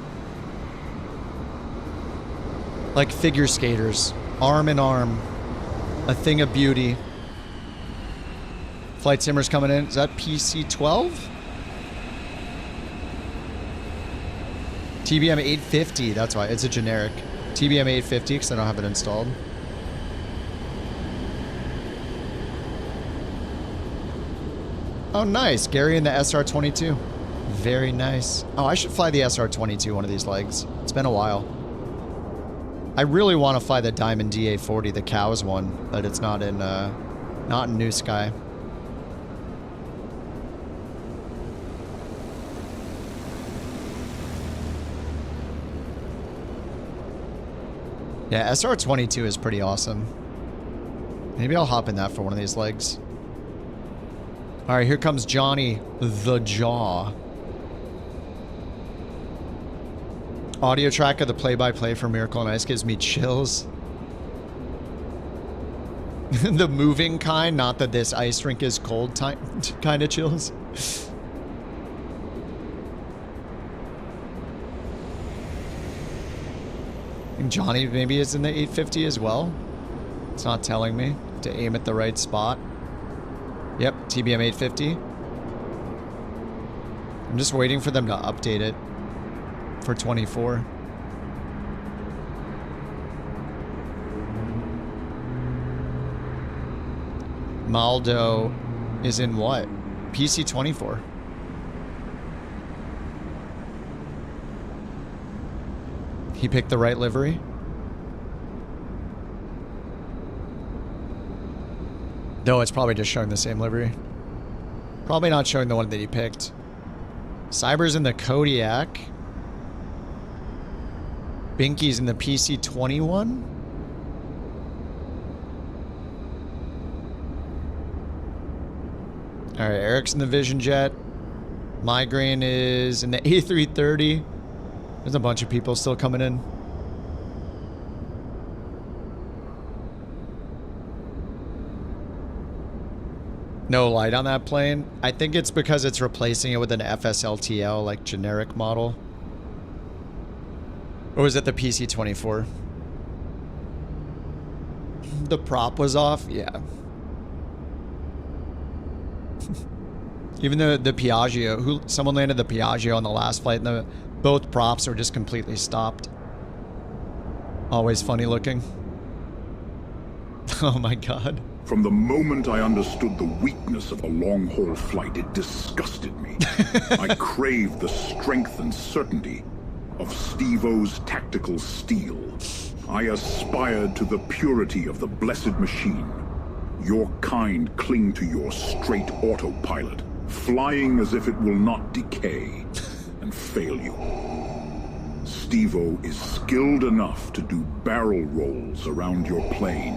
Like figure skaters. Arm in arm. A thing of beauty. Flight Simmer's coming in. Is that PC-12? TBM 850. That's why. It's a generic. TBM 850 because I don't have it installed. Oh, nice. Gary in the SR-22. Very nice. Oh, I should fly the SR-22 one of these legs. It's been a while. I really want to fly the Diamond DA-40, the cows one, but it's not in NewSky. Yeah, SR-22 is pretty awesome. Maybe I'll hop in that for one of these legs. Alright, here comes Johnny the Jaw. Audio track of the play-by-play for Miracle on Ice gives me chills. The moving kind, not that this ice rink is cold kind of chills. Johnny maybe is in the 850 as well. It's not telling me to aim at the right spot. Yep, TBM 850. I'm just waiting for them to update it for 24. Maldo is in what? PC 24. He picked the right livery. No, it's probably just showing the same livery. Probably not showing the one that he picked. Cyber's in the Kodiak. Binky's in the PC-21. Alright, Eric's in the Vision Jet. Migraine is in the A330. There's a bunch of people still coming in. No light on that plane. I think it's because it's replacing it with an FSLTL, like generic model. Or was it the PC-24? The prop was off? Yeah. Even the Piaggio, someone landed the Piaggio on the last flight and both props were just completely stopped. Always funny looking. Oh my god. From the moment I understood the weakness of a long-haul flight, it disgusted me. I craved the strength and certainty of Steve-O's tactical steel. I aspired to the purity of the blessed machine. Your kind cling to your straight autopilot, flying as if it will not decay and fail you. Steve-O is skilled enough to do barrel rolls around your plane,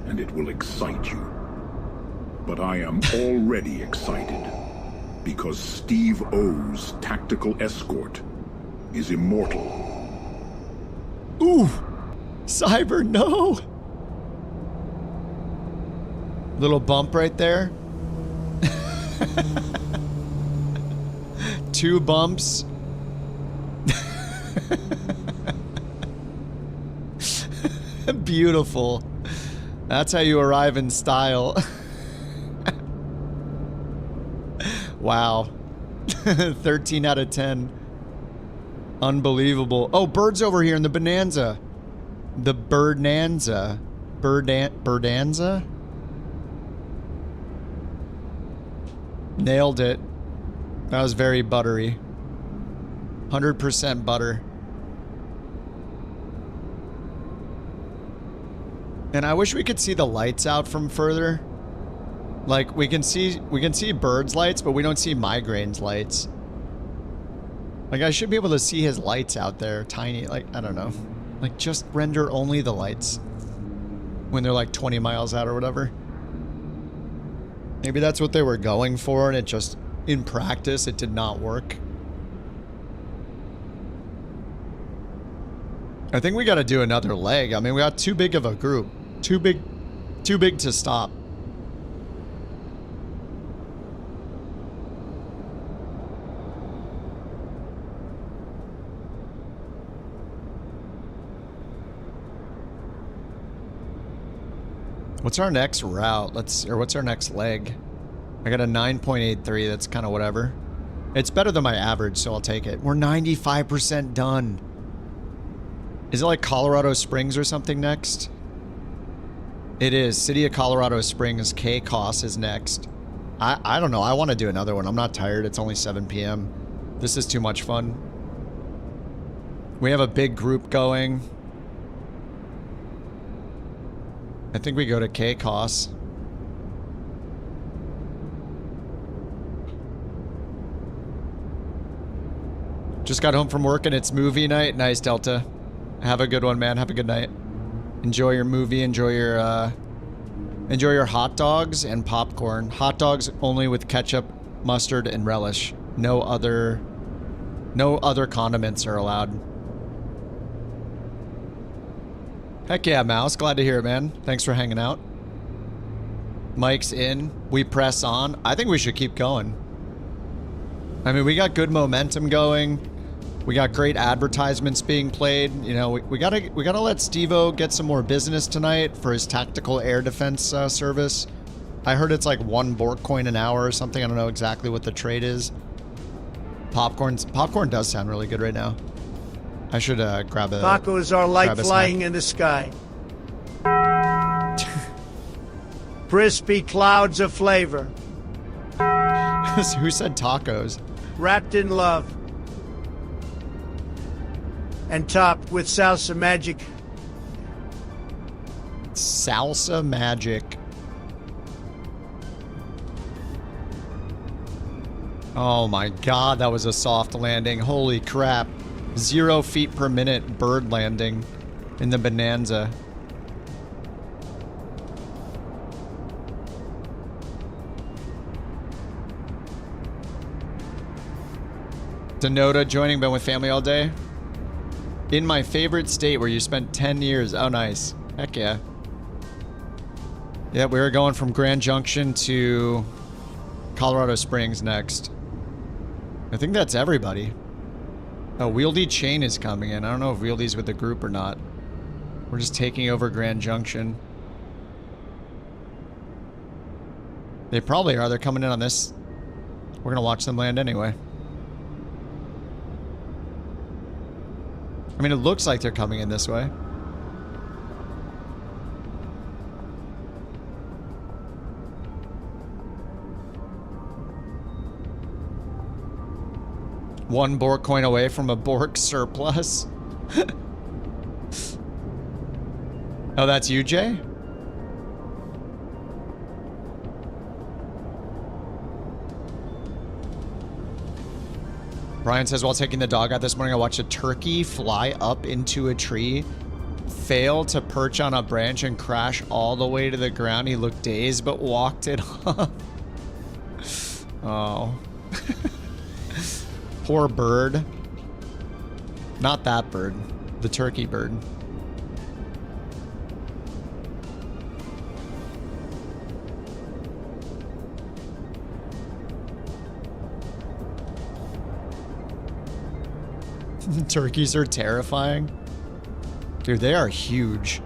and it will excite you. But I am already excited, because Steve O's tactical escort is immortal. Ooh! Cyber, no! Little bump right there. 2 bumps. Beautiful. That's how you arrive in style. Wow. 13 out of 10. Unbelievable. Oh, Bird's over here in the Bonanza. The Birdnanza. Birdanza? Nailed it. That was very buttery. 100% butter. And I wish we could see the lights out from further. Like, we can see Bird's lights, but we don't see Migraine's lights. Like, I should be able to see his lights out there, tiny, like, I don't know. Like, just render only the lights when they're like 20 miles out or whatever. Maybe that's what they were going for, and it just, in practice, it did not work. I think we got to do another leg. I mean, we got too big of a group. Too big to stop. What's our next route? What's our next leg? I got a 9.83. That's kind of whatever. It's better than my average, so I'll take it. We're 95% done. Is it like Colorado Springs or something next? It is. City of Colorado Springs, KCOS is next. I don't know. I want to do another one. I'm not tired. It's only 7 p.m. This is too much fun. We have a big group going. I think we go to KCOS. Just got home from work and it's movie night. Nice, Delta. Have a good one, man. Have a good night. Enjoy your movie. Enjoy your hot dogs and popcorn. Hot dogs only with ketchup, mustard, and relish. No other condiments are allowed. Heck yeah, Mouse. Glad to hear it, man. Thanks for hanging out. Mike's in. We press on. I think we should keep going. I mean, we got good momentum going. We got great advertisements being played. You know, we gotta let Steve-O get some more business tonight for his tactical air defense service. I heard it's like 1 BorkCoin an hour or something. I don't know exactly what the trade is. Popcorn does sound really good right now. I should grab a... Tacos are like flying in the sky. Crispy clouds of flavor. Who said tacos? Wrapped in love. And topped with salsa magic. Salsa magic. Oh my god, that was a soft landing. Holy crap. 0 feet per minute bird landing in the Bonanza. Denoda joining, been with family all day. In my favorite state where you spent 10 years. Oh, nice. Heck yeah. Yeah, we were going from Grand Junction to Colorado Springs next. I think that's everybody. Oh, Wieldy Chain is coming in. I don't know if Wieldy's with the group or not. We're just taking over Grand Junction. They probably are. They're coming in on this. We're going to watch them land anyway. I mean, it looks like they're coming in this way. One BorkCoin away from a Bork surplus. Oh, that's you, Jay? Brian says, while taking the dog out this morning, I watched a turkey fly up into a tree failed to perch on a branch and crash all the way to the ground. He looked dazed but walked it off. Oh. Poor bird. Not that bird. The turkey bird. Turkeys are terrifying. Dude, they are huge.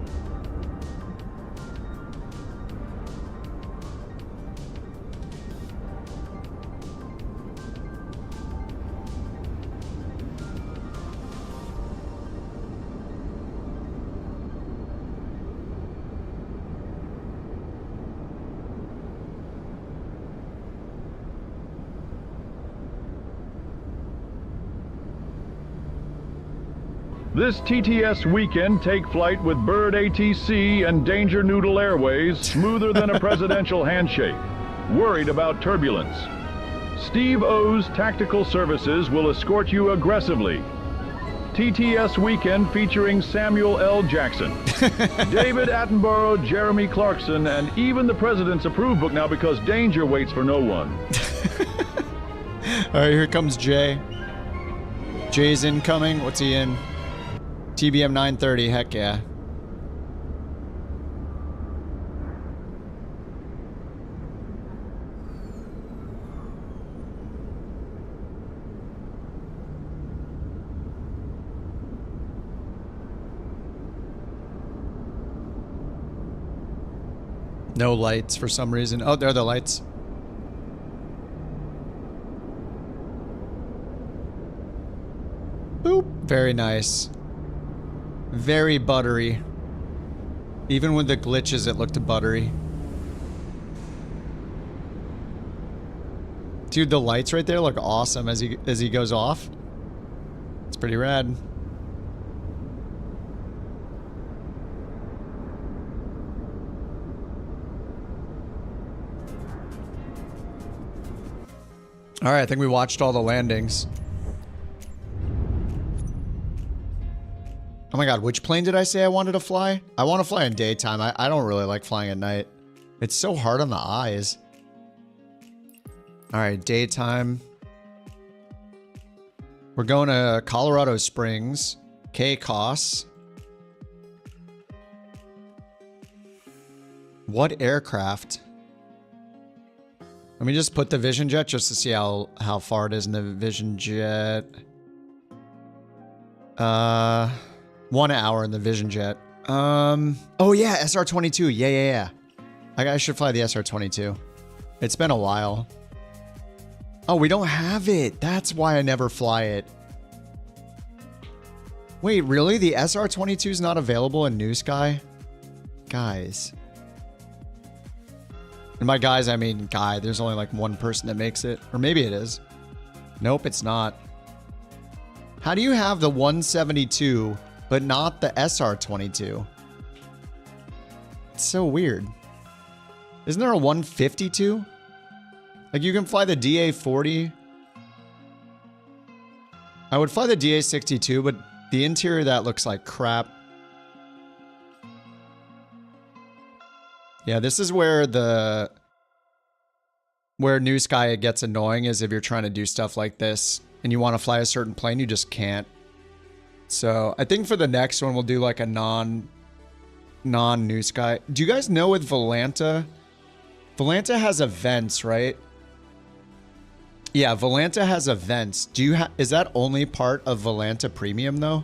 This TTS weekend, take flight with Bird ATC and Danger Noodle Airways, smoother than a presidential handshake. Worried about turbulence. Steve O's Tactical Services will escort you aggressively. TTS weekend featuring Samuel L. Jackson, David Attenborough, Jeremy Clarkson, and even the president's approved book now because danger waits for no one. All right, here comes Jay. Jay's incoming. What's he in? TBM 930, heck yeah. No lights for some reason. Oh, there are the lights. Boop. Very nice. Very buttery. Even with the glitches, it looked buttery. Dude, the lights right there look awesome as he goes off. It's pretty rad. All right, I think we watched all the landings. Oh my god, which plane did I say I wanted to fly? I want to fly in daytime. I don't really like flying at night. It's so hard on the eyes. Alright, daytime. We're going to Colorado Springs. KCOS. What aircraft? Let me just put the Vision Jet just to see how far it is in the Vision Jet. 1 hour in the Vision Jet. Oh yeah, SR-22. Yeah. I should fly the SR-22. It's been a while. Oh, we don't have it. That's why I never fly it. Wait, really? The SR-22 is not available in NewSky? Guys. And by guys, I mean guy. There's only like one person that makes it. Or maybe it is. Nope, it's not. How do you have the 172... but not the SR-22? It's so weird. Isn't there a 152? Like, you can fly the DA-40. I would fly the DA-62, but the interior of that looks like crap. Yeah, this is where NewSky gets annoying, is if you're trying to do stuff like this and you want to fly a certain plane, you just can't. So I think for the next one, we'll do like a non-NewSky. Do you guys know with Volanta? Volanta has events, right? Yeah, Volanta has events. Is that only part of Volanta Premium though?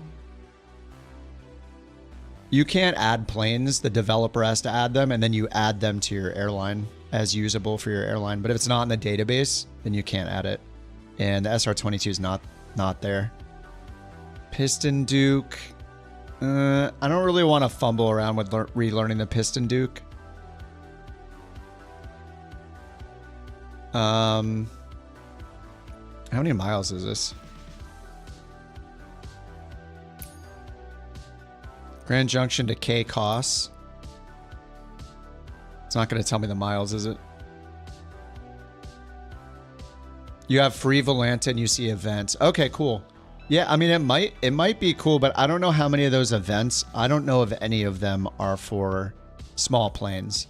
You can't add planes. The developer has to add them, and then you add them to your airline as usable for your airline. But if it's not in the database, then you can't add it. And the SR-22 is not there. Piston Duke. I don't really want to fumble around with relearning the Piston Duke. How many miles is this? Grand Junction to KCOS. It's not going to tell me the miles, is it? You have free Volanta and you see events. Okay, cool. Yeah, I mean, it might be cool, but I don't know how many of those events. I don't know if any of them are for small planes.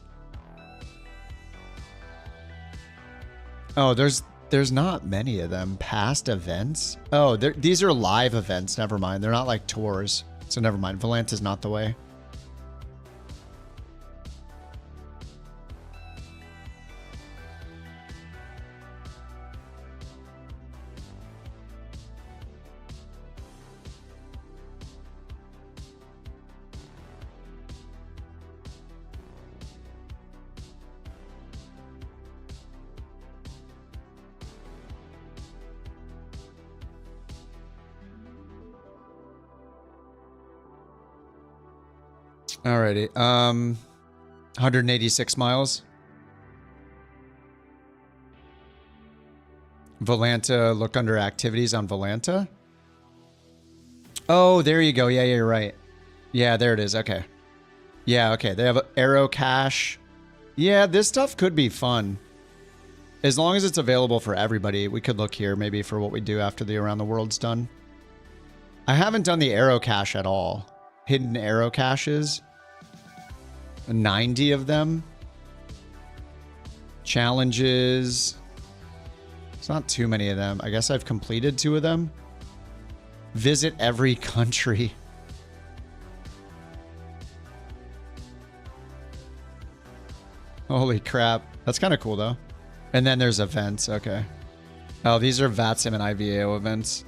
Oh, there's not many of them. Past events? Oh, these are live events. Never mind. They're not like tours. So never mind. Volanta's not the way. Alrighty. 186 miles. Volanta, look under activities on Volanta. Oh, there you go. Yeah, you're right. Yeah, there it is. Okay. Yeah, okay. They have Aero Cache. Yeah, this stuff could be fun. As long as it's available for everybody, we could look here maybe for what we do after the Around the World's done. I haven't done the Aero Cache at all. Hidden Aero Caches. 90 of them. Challenges. It's not too many of them. I guess I've completed 2 of them. Visit every country. Holy crap. That's kind of cool though. And then there's events. Okay. Oh, these are VATSIM and IVAO events.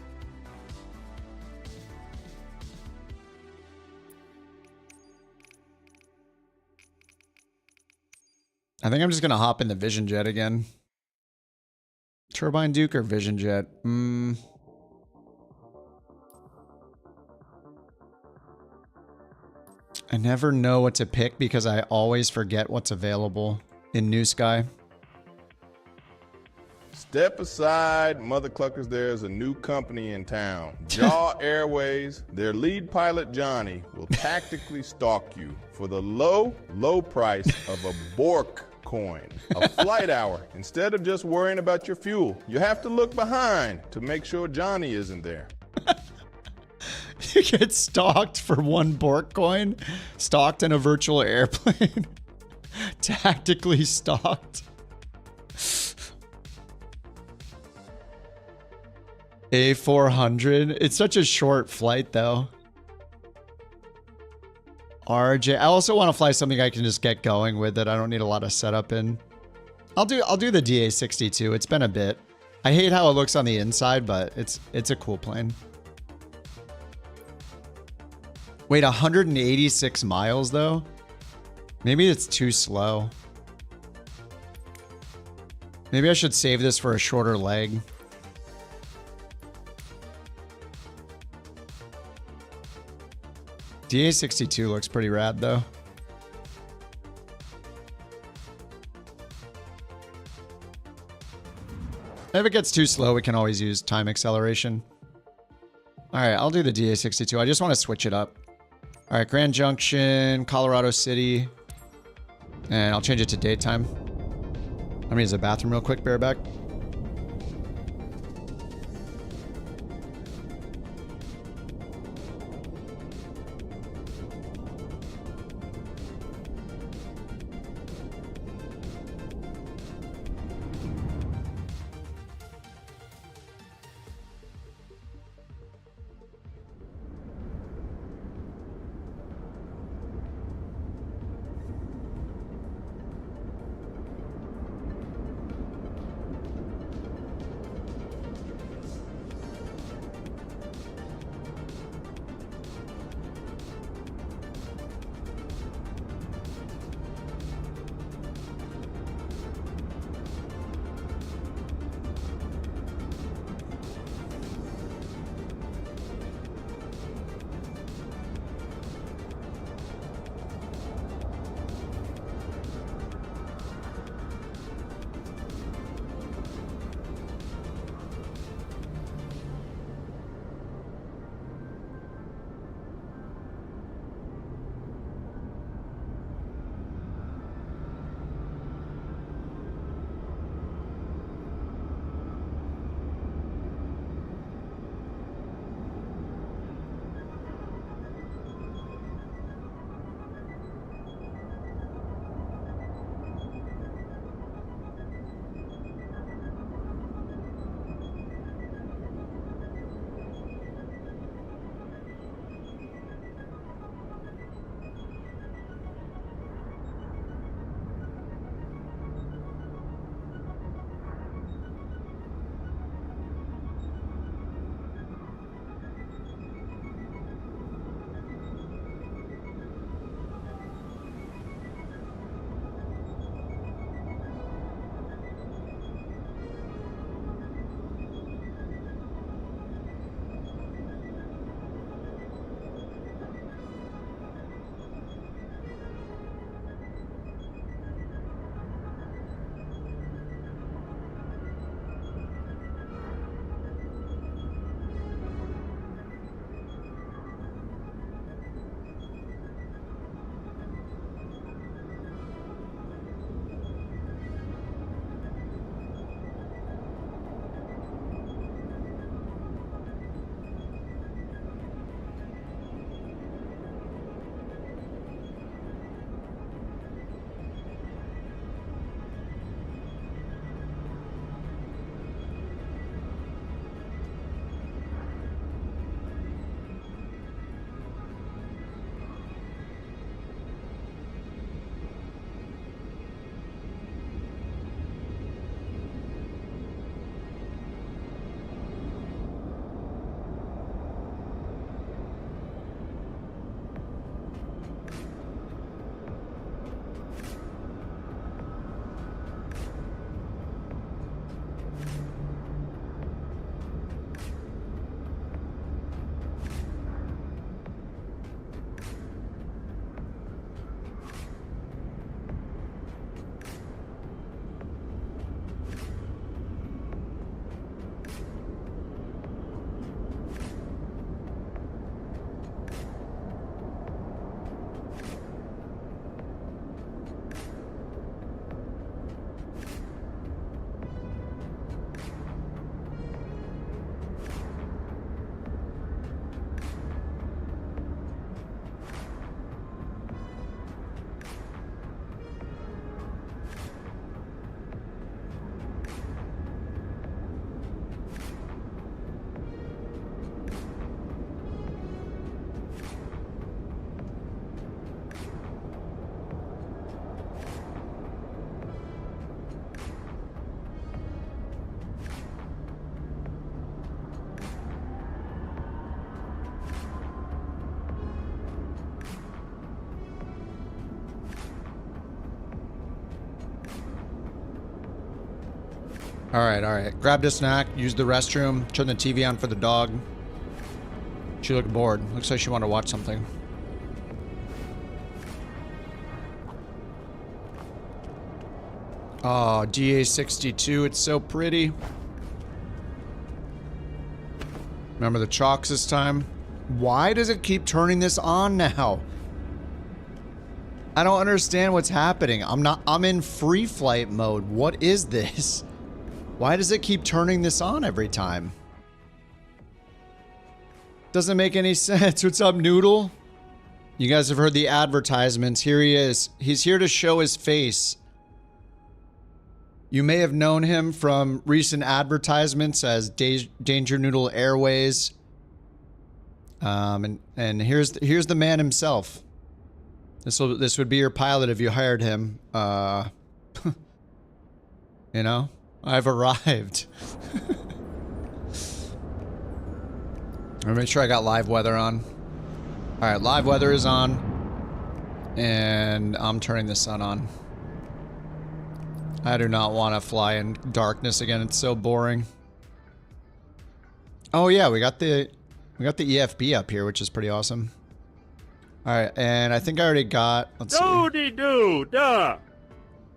I think I'm just going to hop in the Vision Jet again. Turbine Duke or Vision Jet? I never know what to pick because I always forget what's available in NewSky. Step aside, mother cluckers, there's a new company in town. Jaw Airways, their lead pilot, Johnny, will tactically stalk you for the low price of a BorkCoin, a flight hour. Instead of just worrying about your fuel, you have to look behind to make sure Johnny isn't there. You get stalked for 1 BorkCoin? Stalked in a virtual airplane? Tactically stalked? A400. It's such a short flight though. RJ. I also want to fly something I can just get going with that I don't need a lot of setup in. I'll do the DA62. It's been a bit. I hate how it looks on the inside, but it's a cool plane. Wait, 186 miles though? Maybe it's too slow. Maybe I should save this for a shorter leg. DA62 looks pretty rad though. If it gets too slow, we can always use time acceleration. All right, I'll do the DA62. I just want to switch it up. All right, Grand Junction, Colorado City. And I'll change it to daytime. Let me use the bathroom real quick, bareback. All right. Grabbed a snack, used the restroom, turned the TV on for the dog. She looked bored. Looks like she wanted to watch something. Oh, DA62, it's so pretty. Remember the chalks this time? Why does it keep turning this on now? I don't understand what's happening. I'm in free flight mode. What is this? Why does it keep turning this on every time? Doesn't make any sense. What's up, Noodle? You guys have heard the advertisements. Here he is. He's here to show his face. You may have known him from recent advertisements as Danger Noodle Airways. And here's the man himself. This would be your pilot if you hired him. You know, I've arrived. Let me make sure I got live weather on. All right, live weather is on, and I'm turning the sun on. I do not want to fly in darkness again. It's so boring. Oh yeah, we got the EFB up here, which is pretty awesome. All right, and I think I already got. Let's see. Do-de-do-da.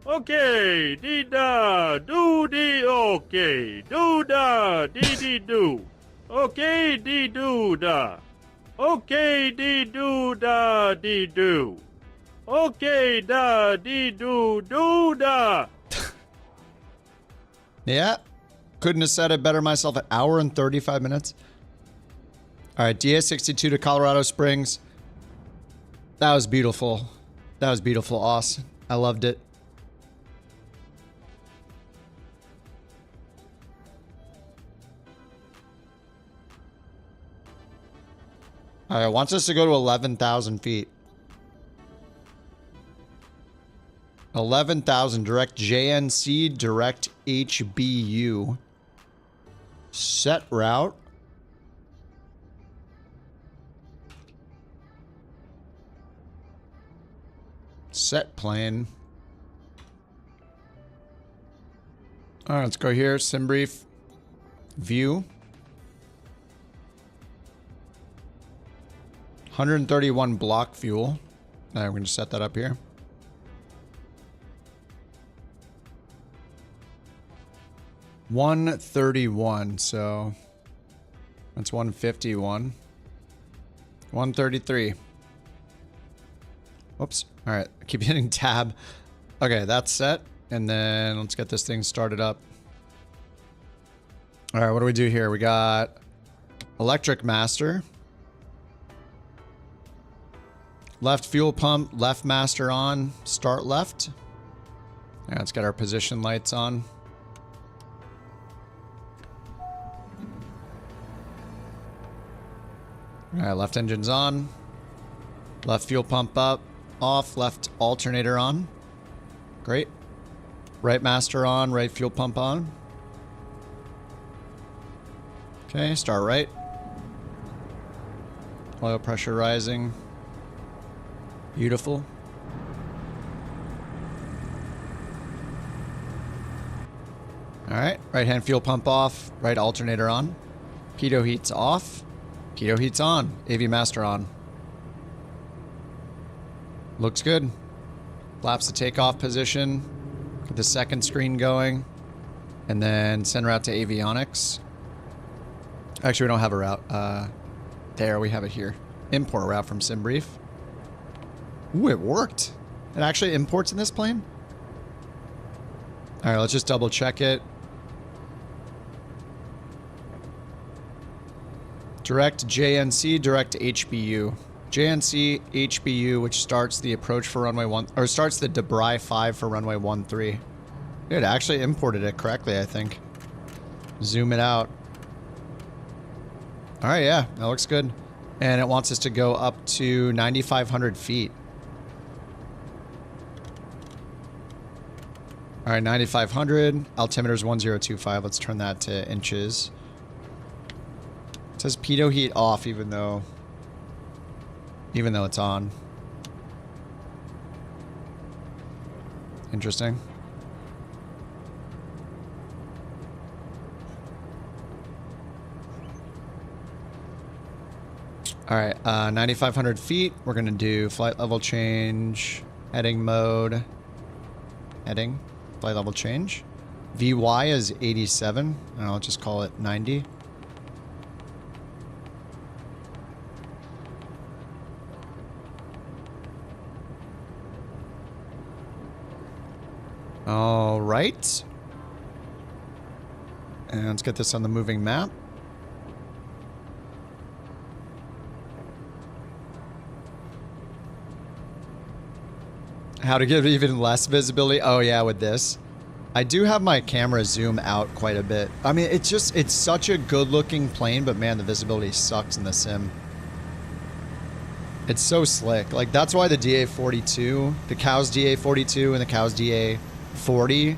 Okay, dee-da, do-de, okay, do-da, dee-dee-do. Okay, dee-do-da. Okay, dee-do-da, dee-do. Okay, da, dee-do, do-da. Yeah, couldn't have said it better myself. An hour and 35 minutes. All right, DA62 to Colorado Springs. That was beautiful. That was beautiful, Oz. I loved it. All right, wants us to go to 11,000 feet. 11,000, direct JNC, direct HBU. Set route. Set plane. All right, let's go here. Sim brief. View. 131 block fuel. All right, we're going to set that up here. $131, so that's 151. 133. Whoops. All right, I keep hitting tab. Okay, that's set. And then let's get this thing started up. All right, what do we do here? We got electric master. Left fuel pump, left master on, start left. Yeah, let's get our position lights on. All right, left engine's on. Left fuel pump up, off, left alternator on. Great. Right master on, right fuel pump on. Okay, start right. Oil pressure rising. Beautiful. All right, right hand fuel pump off, right alternator on. Pitot heat's off. Pitot heat's on. AV master on. Looks good. Flaps to takeoff position. Get the second screen going. And then send route to avionics. Actually, we don't have a route. There, we have it here. Import route from SimBrief. Ooh, it worked. It actually imports in this plane? All right, let's just double check it. Direct JNC, direct HBU. JNC, HBU, which starts the approach for runway 1, or starts the debris 5 for runway 13. It actually imported it correctly, I think. Zoom it out. All right, yeah, that looks good. And it wants us to go up to 9,500 feet. All right, 9,500. Altimeter's 1025. Let's turn that to inches. It says pitot heat off, even though it's on. All right, 9,500 feet. We're gonna do flight level change, heading mode, heading, flight level change. VY is 87, and I'll just call it 90. All right. And let's get this on the moving map. How to get even less visibility? Oh yeah, with this. I do have my camera zoom out quite a bit. I mean, it's such a good looking plane, but man, the visibility sucks in the sim. It's so slick. Like, that's why the DA42, the COWS DA42 and the COWS DA40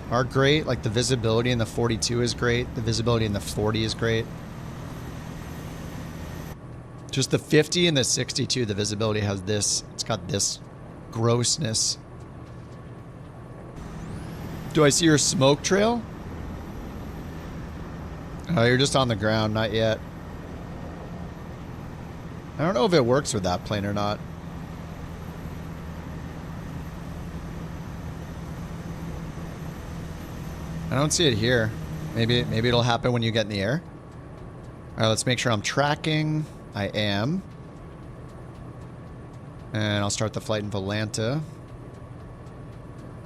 are great. Like, the visibility in the 42 is great. The visibility in the 40 is great. Just the 50 and the 62, the visibility has this. It's got this grossness. Do I see your smoke trail? Oh, you're just on the ground, not yet. I don't know if it works with that plane or not. I don't see it here. Maybe it'll happen when you get in the air. All right, let's make sure I'm tracking. I am. And I'll start the flight in Volanta.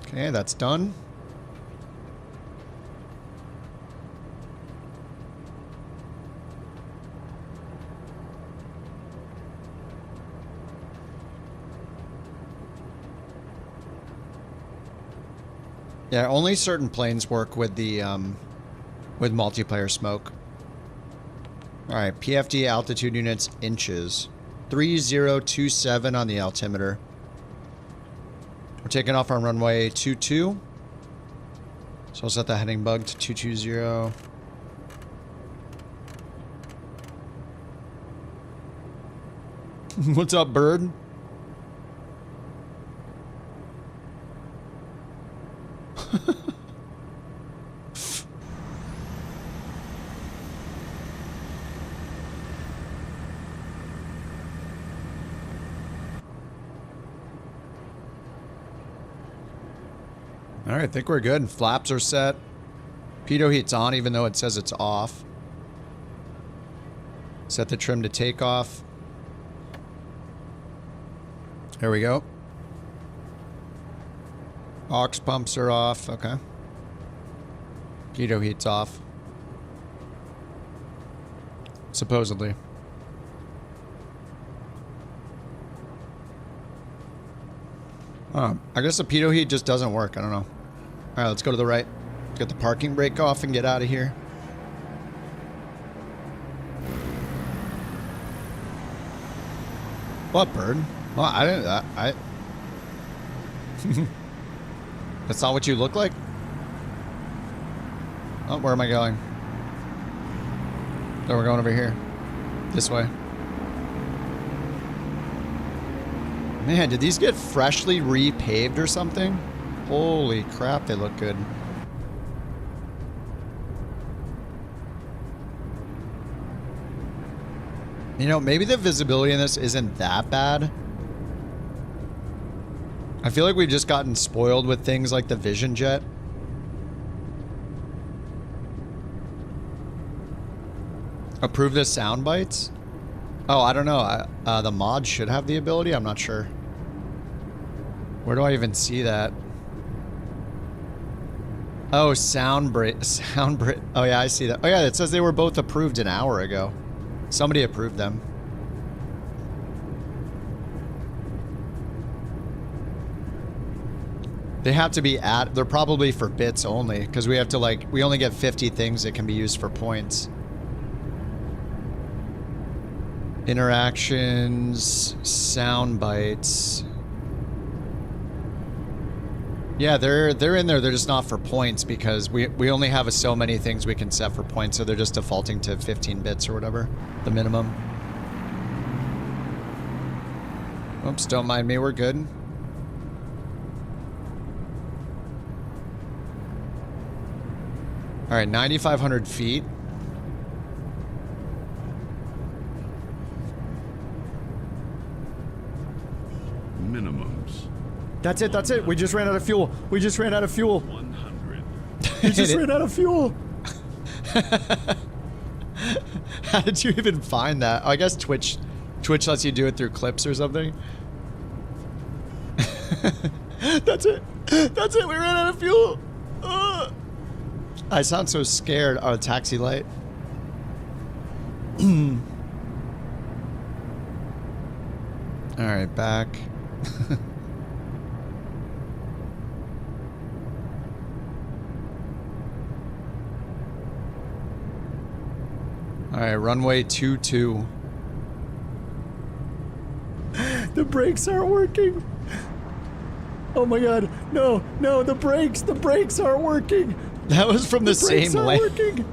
Okay, that's done. Yeah, only certain planes work with the with multiplayer smoke. All right, PFD altitude units inches. 3027 on the altimeter. We're taking off on runway 22. So I'll set the heading bug to 220. What's up, bird? All right, I think we're good. Flaps are set. Pitot heat's on, even though it says it's off. Set the trim to takeoff. There we go. Aux pumps are off. Okay. Pitot heat's off. Supposedly. I guess the pitot heat just doesn't work. I don't know. All right, let's go to the right. Get the parking brake off and get out of here. What, bird? Well, I didn't. That's not what you look like? Oh, where am I going? Oh, we're going over here. This way. Man, did these get freshly repaved or something? Holy crap, they look good. You know, maybe the visibility in this isn't that bad. I feel like we've just gotten spoiled with things like the Vision Jet. Approve the sound bites? Oh, I don't know. The mod should have the ability. I'm not sure. Where do I even see that? Oh, oh yeah, I see that. Oh yeah, it says they were both approved an hour ago. Somebody approved them. They have to be they're probably for bits only, because we have to we only get 50 things that can be used for points. Interactions, sound bites. Yeah, they're in there. They're just not for points because we only have so many things we can set for points, so they're just defaulting to 15 bits or whatever, the minimum. Oops, don't mind me. We're good. All right, 9,500 feet. That's it, that's it. We just ran out of fuel. We just ran out of fuel. 100. We just ran out of fuel. How did you even find that? Oh, I guess Twitch lets you do it through clips or something. That's it. That's it. We ran out of fuel. I sound so scared. Oh, taxi light. All right, back. All right, runway 22. The brakes aren't working. Oh my God! No, no, the brakes aren't working. That was from the same lane. Working.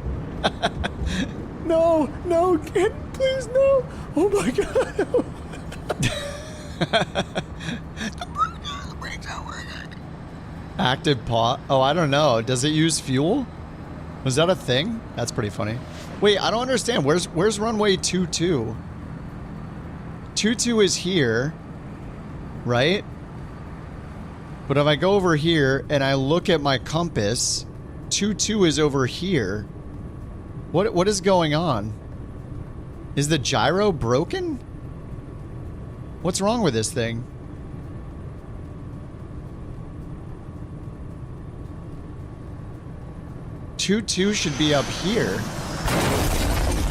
No, no, please no. Oh my God. The brakes aren't working. Active pause. Oh, I don't know. Does it use fuel? Was that a thing? That's pretty funny. Wait, I don't understand. Where's runway 22? 22 is here, right? But if I go over here and I look at my compass, 22 is over here. What is going on? Is the gyro broken? What's wrong with this thing? Two should be up here.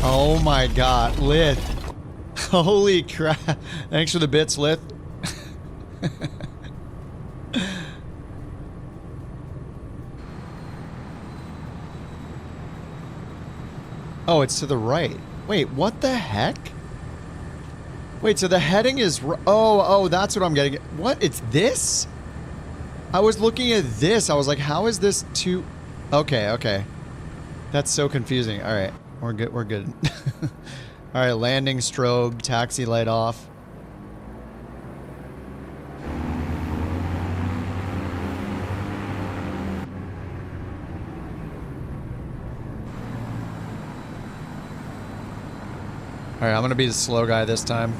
Oh my God, Lith. Holy crap. Thanks for the bits, Lith. Oh, it's to the right. Wait, what the heck? Wait, so the heading is... Oh, that's what I'm getting. What? It's this? I was looking at this. I was like, how is this too... Okay, okay. That's so confusing. All right, we're good. We're good. All right, landing strobe, taxi light off. All right, I'm gonna be the slow guy this time.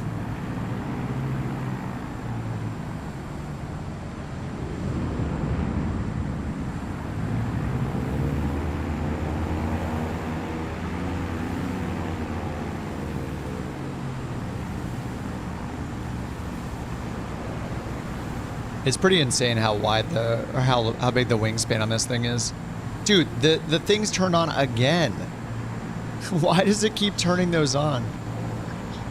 It's pretty insane how wide or how big the wingspan on this thing is. Dude, the thing's turned on again. Why does it keep turning those on?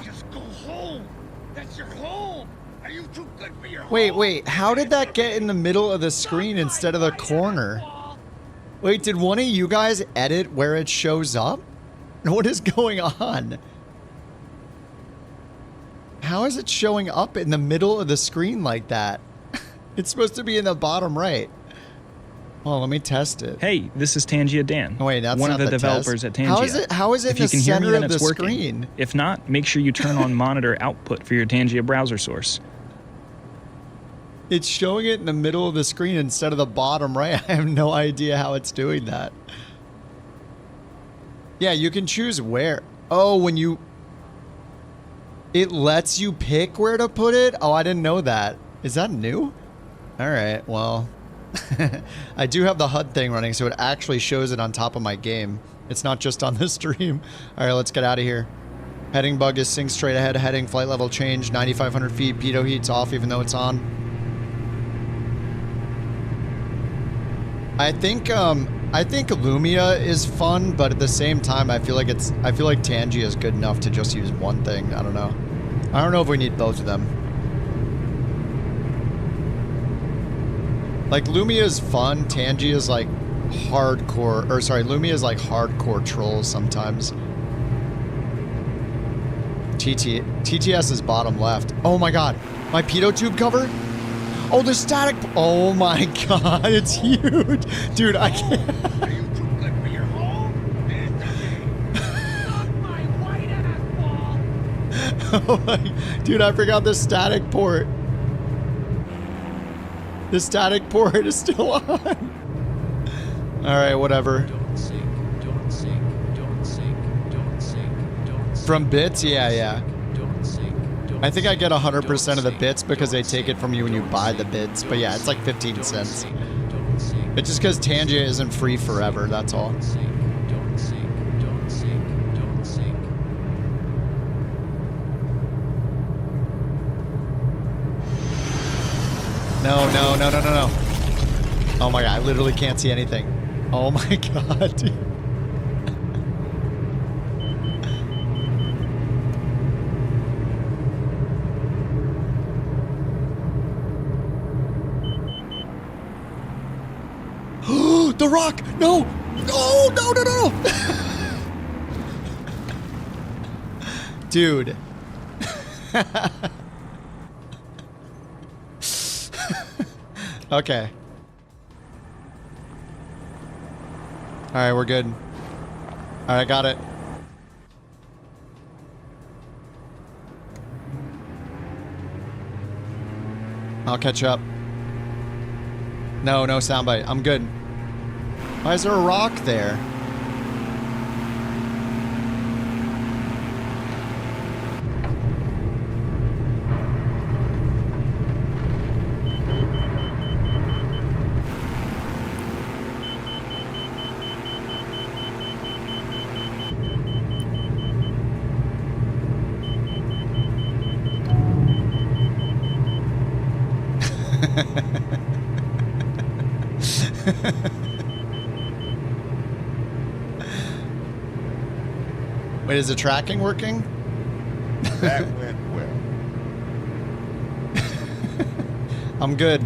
Just go home. That's your home. Are you too good for your home? Wait, how did that get in the middle of the screen instead of the corner? Wait, did one of you guys edit where it shows up? What is going on? How is it showing up in the middle of the screen like that? It's supposed to be in the bottom right. Oh, let me test it. Hey, this is Tangia Dan. Oh, wait, that's one not of the test. developers at Tangia. How is it in the center of the screen? If not, make sure you turn on monitor output for your Tangia browser source. It's showing it in the middle of the screen instead of the bottom right. I have no idea how it's doing that. Yeah, you can choose where. Oh, when you... It lets you pick where to put it? Oh, I didn't know that. Is that new? All right, well... I do have the HUD thing running, so it actually shows it on top of my game. It's not just on the stream. All right, let's get out of here. Heading bug is sync straight ahead. Heading flight level change. 9,500 feet. Pitot heat's off, even though it's on. I think Lumia is fun, but at the same time, I feel like Tangia is good enough to just use one thing. I don't know. I don't know if we need both of them. Like, Lumia is fun, Tangia is like hardcore, or sorry, Lumia is like hardcore trolls sometimes. TTS is bottom left. Oh my God, my pitot tube cover? Oh, the static, oh my God, it's huge. Dude, I can't. Are you too good for your home? Not my white ass ball. Oh my, dude, I forgot the static port. The static port is still on. All right, whatever. Don't sink, don't sink, don't sink, don't sink, don't sink. From bits? Yeah, yeah. Don't sink, don't I think I get 100% of the bits because they take it from you when you buy the bits. But yeah, it's like 15 cents. It's just because Tangia isn't free forever, that's all. No, no, no, no, no, no. Oh my god, I literally can't see anything. Oh my god, dude. The rock! No! No, no, no, no! Dude. Okay. Alright, we're good. Alright, got it. I'll catch up. No, no soundbite. I'm good. Why is there a rock there? Wait, is the tracking working? That went well. I'm good.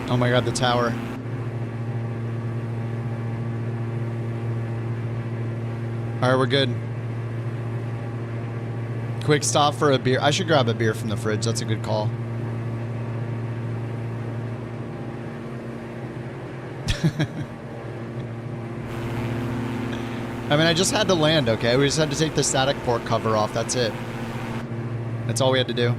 Oh my god, the tower. Alright, we're good. Quick stop for a beer. I should grab a beer from the fridge. That's a good call. I mean, I just had to land, okay? We just had to take the static port cover off. That's it. That's all we had to do.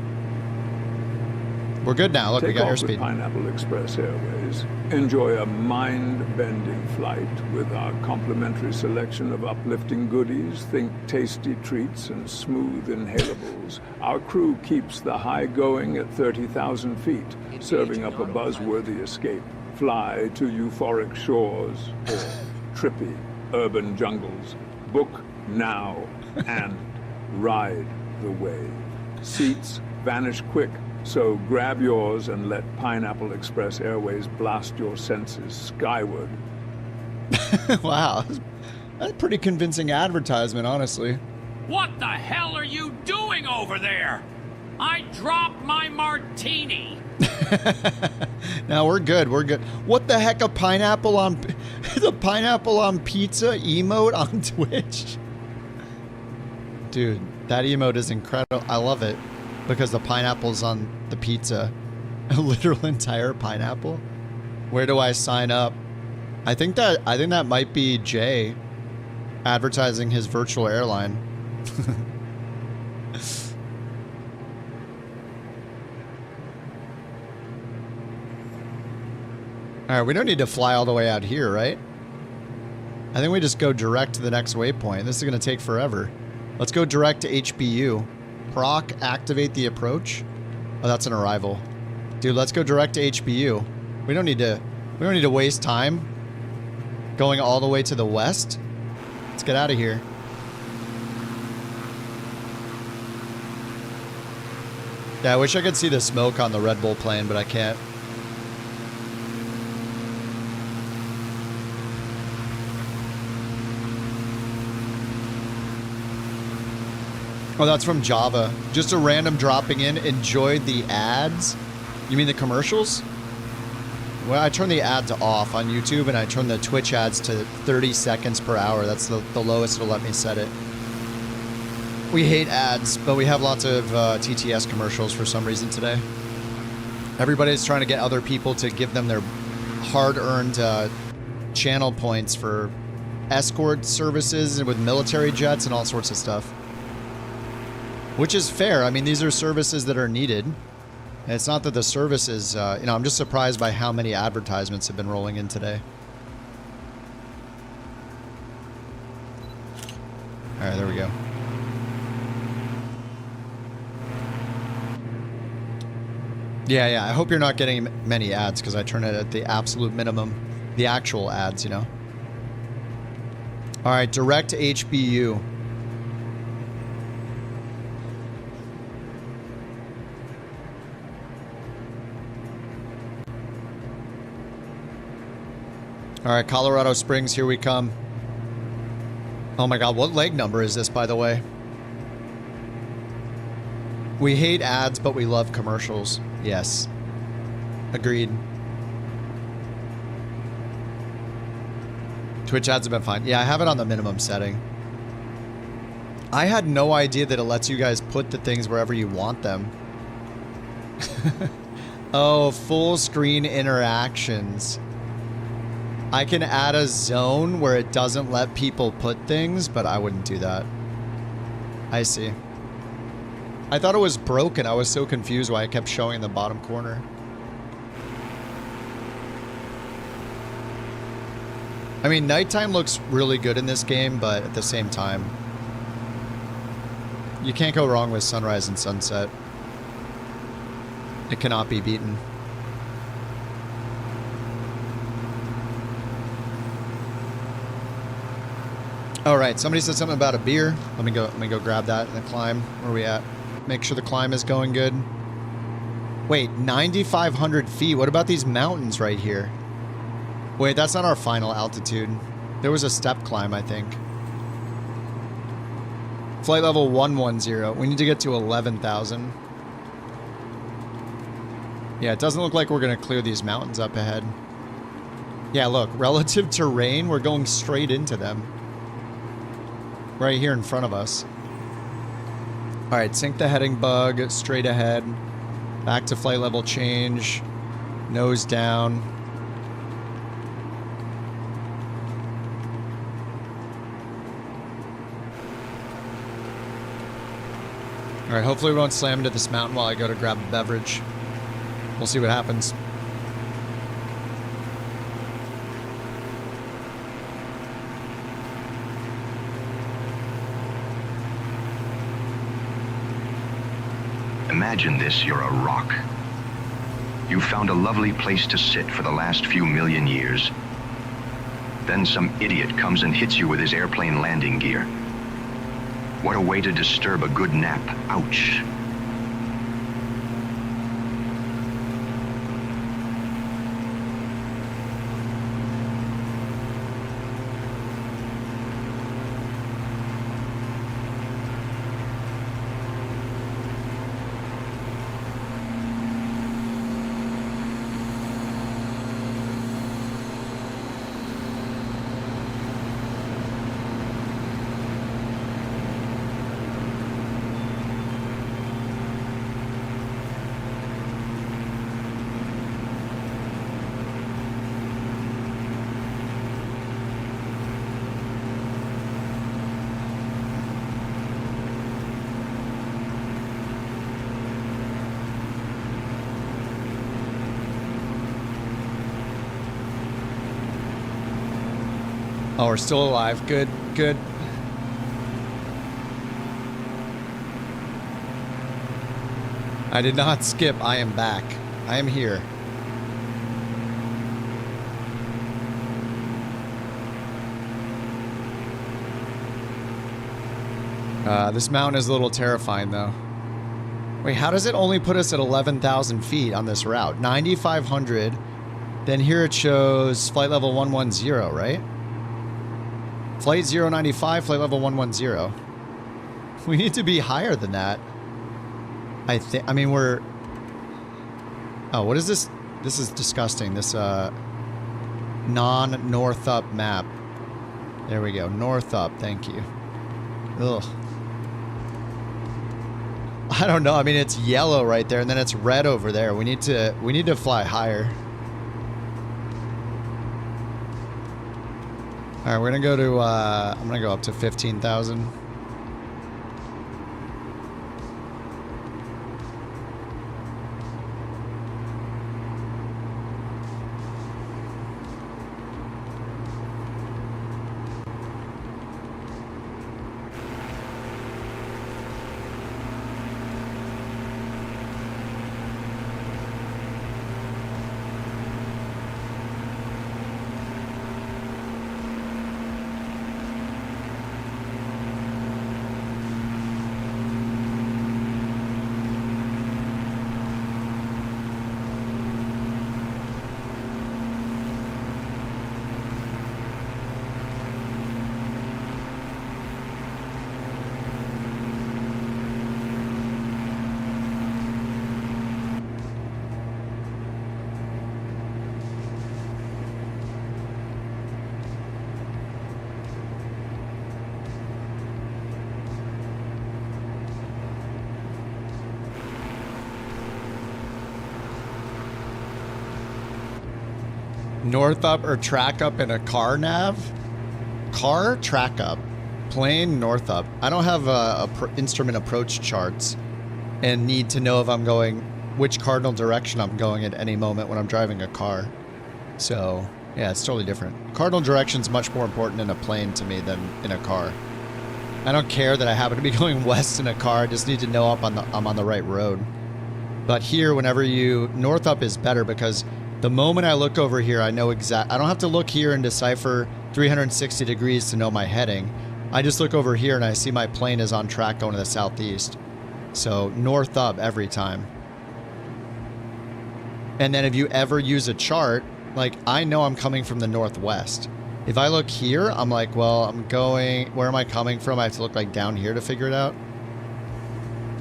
We're good now. Look, we got airspeed. Pineapple Express Airways. Enjoy a mind-bending flight with our complimentary selection of uplifting goodies. Think tasty treats and smooth inhalables. Our crew keeps the high going at 30,000 feet, serving up a buzzworthy escape. Fly to euphoric shores or trippy urban jungles. Book now and ride the wave. Seats vanish quick, so grab yours and let Pineapple Express Airways blast your senses skyward. Wow. That's a pretty convincing advertisement, honestly. What the hell are you doing over there? I dropped my martini. No, we're good. We're good. What the heck? A pineapple on the pineapple on pizza emote on Twitch? Dude, that emote is incredible. I love it because the pineapple's on the pizza. A literal entire pineapple. Where do I sign up? I think that might be Jay advertising his virtual airline. Alright, we don't need to fly all the way out here, right? I think we just go direct to the next waypoint. This is going to take forever. Let's go direct to HBU. Proc, activate the approach. Oh, that's an arrival. Dude, let's go direct to HBU. We don't need to waste time going all the way to the west. Let's get out of here. Yeah, I wish I could see the smoke on the Red Bull plane, but I can't. Oh, that's from Java. Just a random dropping in. Enjoyed the ads. You mean the commercials? Well, I turn the ads off on YouTube and I turn the Twitch ads to 30 seconds per hour. That's the lowest it'll let me set it. We hate ads, but we have lots of TTS commercials for some reason today. Everybody's trying to get other people to give them their hard-earned channel points for escort services with military jets and all sorts of stuff. Which is fair. I mean, these are services that are needed. And it's not that the services, I'm just surprised by how many advertisements have been rolling in today. All right, there we go. Yeah. I hope you're not getting many ads because I turn it at the absolute minimum. The actual ads, you know. All right, direct HBU. All right, Colorado Springs, here we come. Oh my God, what leg number is this, by the way? We hate ads, but we love commercials. Yes. Agreed. Twitch ads have been fine. Yeah, I have it on the minimum setting. I had no idea that it lets you guys put the things wherever you want them. Oh, full screen interactions. I can add a zone where it doesn't let people put things, but I wouldn't do that. I see. I thought it was broken. I was so confused why it kept showing in the bottom corner. I mean, nighttime looks really good in this game, but at the same time, you can't go wrong with sunrise and sunset. It cannot be beaten. All right, somebody said something about a beer. Let me go grab that in the climb. Where are we at? Make sure the climb is going good. Wait, 9,500 feet. What about these mountains right here? Wait, that's not our final altitude. There was a step climb, I think. Flight level 110. We need to get to 11,000. Yeah, it doesn't look like we're going to clear these mountains up ahead. Yeah, look, relative terrain, we're going straight into them. Right here in front of us. All right, sync the heading bug, straight ahead. Back to flight level change. Nose down. All right, hopefully we won't slam into this mountain while I go to grab a beverage. We'll see what happens. Imagine this, you're a rock. You've found a lovely place to sit for the last few million years. Then some idiot comes and hits you with his airplane landing gear. What a way to disturb a good nap. Ouch. Oh, we're still alive. Good, good. I did not skip. I am back. I am here. This mountain is a little terrifying, though. Wait, how does it only put us at 11,000 feet on this route? 9,500. Then here it shows flight level 110, right? Flight 095, flight level 110. We need to be higher than that. I mean, we're... Oh, what is this? This is disgusting. This, non-north up map. There we go. North up. Thank you. Ugh. I don't know. I mean, it's yellow right there, and then it's red over there. We need to fly higher. All right, we're gonna go to. I'm gonna go up to 15,000. North up or track up in a car nav? Car, track up. Plane, north up. I don't have instrument approach charts and need to know if I'm going, which cardinal direction I'm going at any moment when I'm driving a car. So, yeah, it's totally different. Cardinal direction's much more important in a plane to me than in a car. I don't care that I happen to be going west in a car. I just need to know I'm on the right road. But here, whenever you... North up is better because the moment I look over here, I know I don't have to look here and decipher 360 degrees to know my heading. I just look over here and I see my plane is on track going to the southeast. So north up every time. And then if you ever use a chart, like I know I'm coming from the northwest. If I look here, I'm like, well, I'm going, where am I coming from? I have to look like down here to figure it out.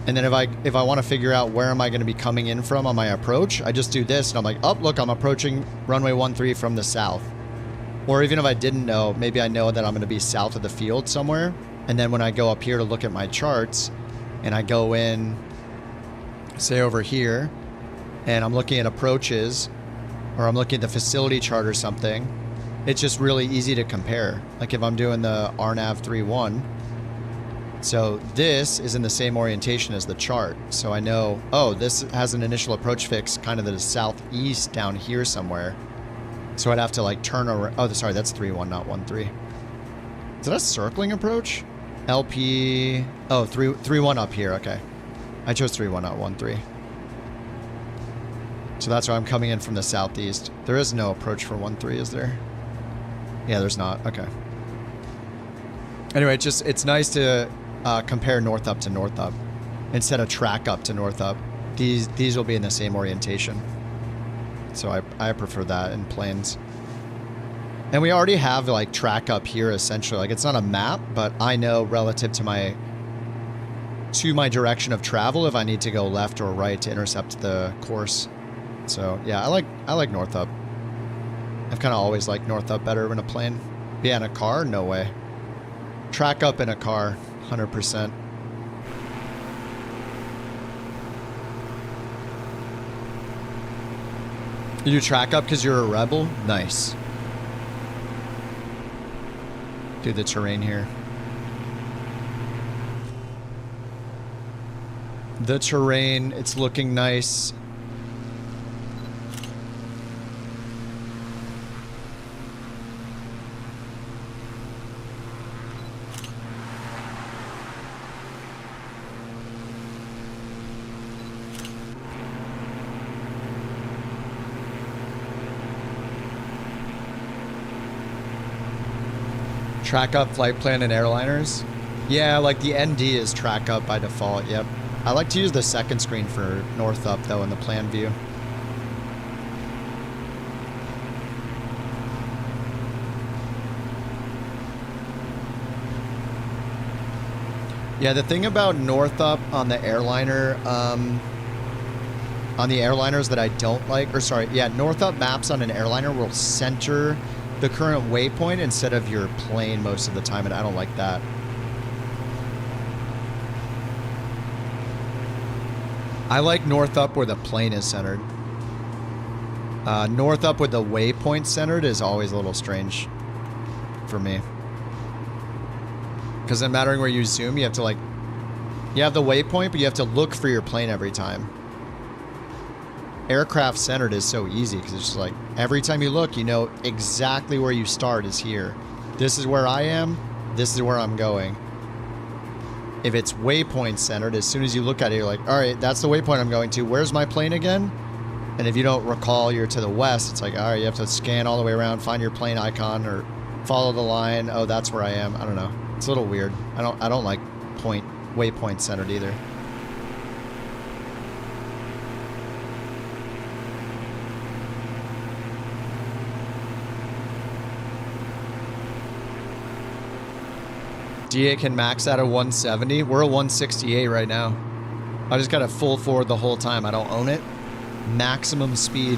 And then if I want to figure out where am I going to be coming in from on my approach, I just do this and I'm like, oh, look, I'm approaching runway 13 from the south. Or even if I didn't know, maybe I know that I'm going to be south of the field somewhere. And then when I go up here to look at my charts and I go in, say over here, and I'm looking at approaches or I'm looking at the facility chart or something, it's just really easy to compare. Like if I'm doing the RNAV 3-1, so this is in the same orientation as the chart. So I know, oh, this has an initial approach fix kind of to the southeast down here somewhere. So I'd have to like turn around. Oh, sorry, that's 3-1, not 1-3. Is that a circling approach? LP, oh, 3-1 up here, okay. I chose 3-1, not 1-3. So that's why I'm coming in from the southeast. There is no approach for 1-3, is there? Yeah, there's not, okay. Anyway, it's nice to compare north up to north up instead of track up to north up. These will be in the same orientation. So I prefer that in planes. And we already have like track up here essentially. Like it's not a map, but I know relative to my direction of travel if I need to go left or right to intercept the course. So yeah, I like north up. I've kind of always liked north up better in a plane. But yeah, in a car, no way. Track up in a car, 100%. You do track up because you're a rebel? Nice. Do the terrain here. The terrain, it's looking nice. Track up, flight plan, and airliners. Yeah, like the ND is track up by default, yep. I like to use the second screen for north up though in the plan view. Yeah, the thing about north up on the airliner, on the airliners that I don't like, or sorry, yeah, north up maps on an airliner will center the current waypoint instead of your plane most of the time, and I don't like that. I like north up where the plane is centered. North up with the waypoint centered is always a little strange for me. Because no matter where you zoom, you have to like, you have the waypoint, but you have to look for your plane every time. Aircraft centered is so easy because it's just like every time you look, you know exactly where you start is here. This is where I am. This is where I'm going. If it's waypoint centered, as soon as you look at it, you're like, all right, that's the waypoint I'm going to. Where's my plane again? And if you don't recall you're to the west, it's like, all right, you have to scan all the way around, find your plane icon or follow the line. Oh, that's where I am. I don't know. It's a little weird. I don't like waypoint centered either. DA can max out at 170. We're a 168 right now. I just got it full forward the whole time. I don't own it. Maximum speed.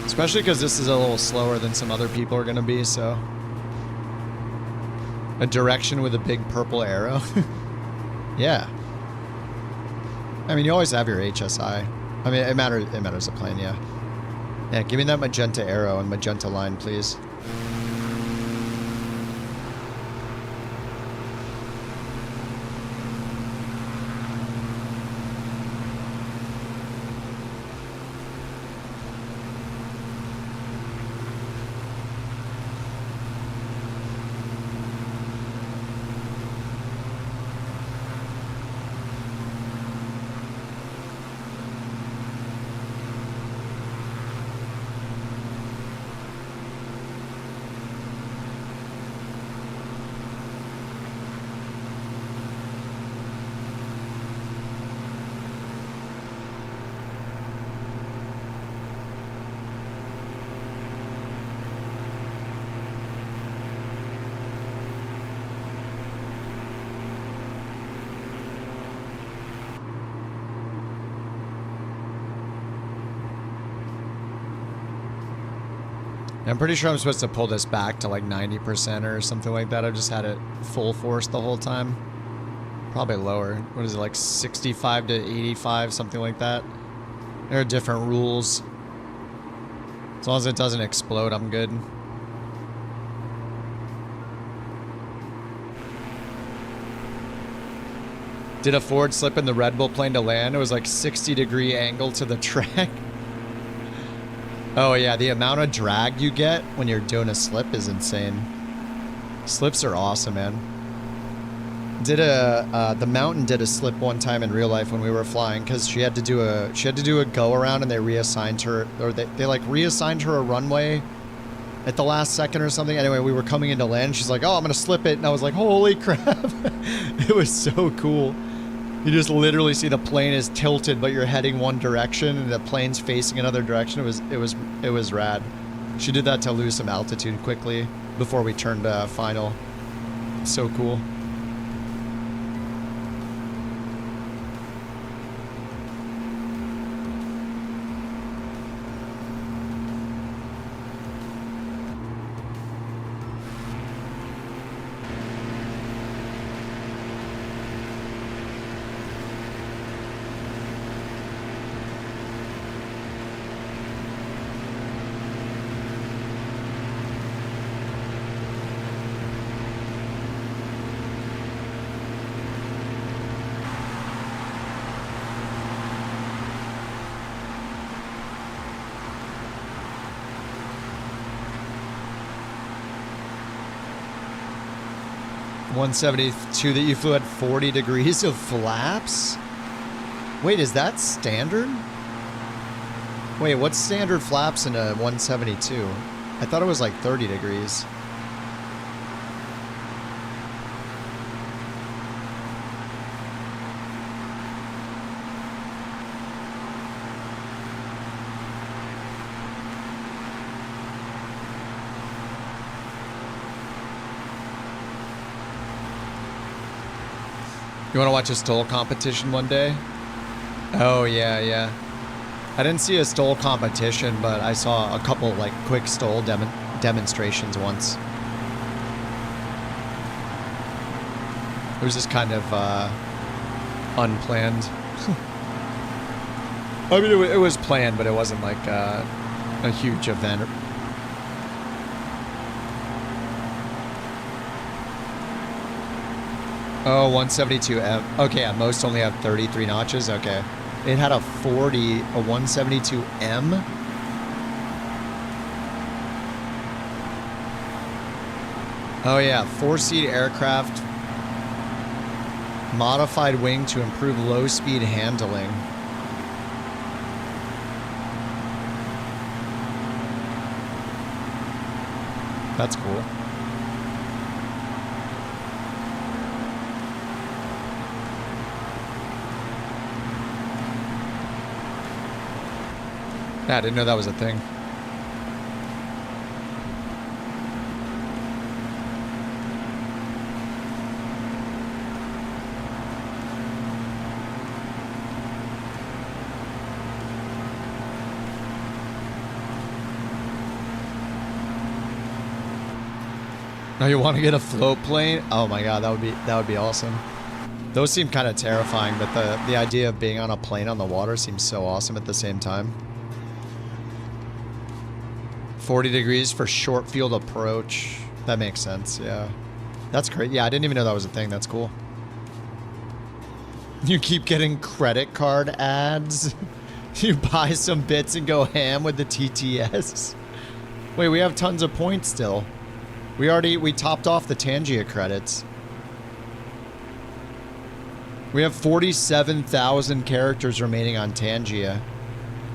Especially because this is a little slower than some other people are going to be, so. A direction with a big purple arrow. Yeah. I mean, you always have your HSI. I mean, it matters the plane, yeah. Yeah, give me that magenta arrow and magenta line, please. I'm pretty sure I'm supposed to pull this back to like 90% or something like that. I've just had it full force the whole time. Probably lower. What is it, like 65 to 85, something like that? There are different rules. As long as it doesn't explode, I'm good. Did a forward slip in the Red Bull plane to land? It was like 60-degree angle to the track. Oh yeah, the amount of drag you get when you're doing a slip is insane. Slips are awesome, man. The Mountain did a slip one time in real life when we were flying because she had to do a go around and they reassigned her, or they like reassigned her a runway at the last second or something. Anyway, we were coming into land. She's like, "Oh, I'm gonna slip it," and I was like, "Holy crap!" It was so cool. You just literally see the plane is tilted, but you're heading one direction, and the plane's facing another direction. It was rad. She did that to lose some altitude quickly before we turned final. So cool. .172 that you flew at 40 degrees of flaps? Wait, is that standard? Wait, what's standard flaps in a 172? I thought it was like 30 degrees. You want to watch a stole competition one day? Oh, yeah, yeah. I didn't see a stole competition, but I saw a couple, like, quick stole demonstrations once. It was just kind of unplanned. I mean, it was planned, but it wasn't, like, a huge event. Oh, 172M. Okay, at most only have 33 notches. Okay. It had a 172M. Oh yeah, 4-seat aircraft. Modified wing to improve low-speed handling. That's cool. Yeah, I didn't know that was a thing. Now you want to get a float plane? Oh my god, that would be awesome. Those seem kind of terrifying, but the idea of being on a plane on the water seems so awesome at the same time. 40 degrees for short field approach. That makes sense, yeah. That's great. Yeah, I didn't even know that was a thing. That's cool. You keep getting credit card ads. You buy some bits and go ham with the TTS. Wait, we have tons of points still. We topped off the Tangia credits. We have 47,000 characters remaining on Tangia.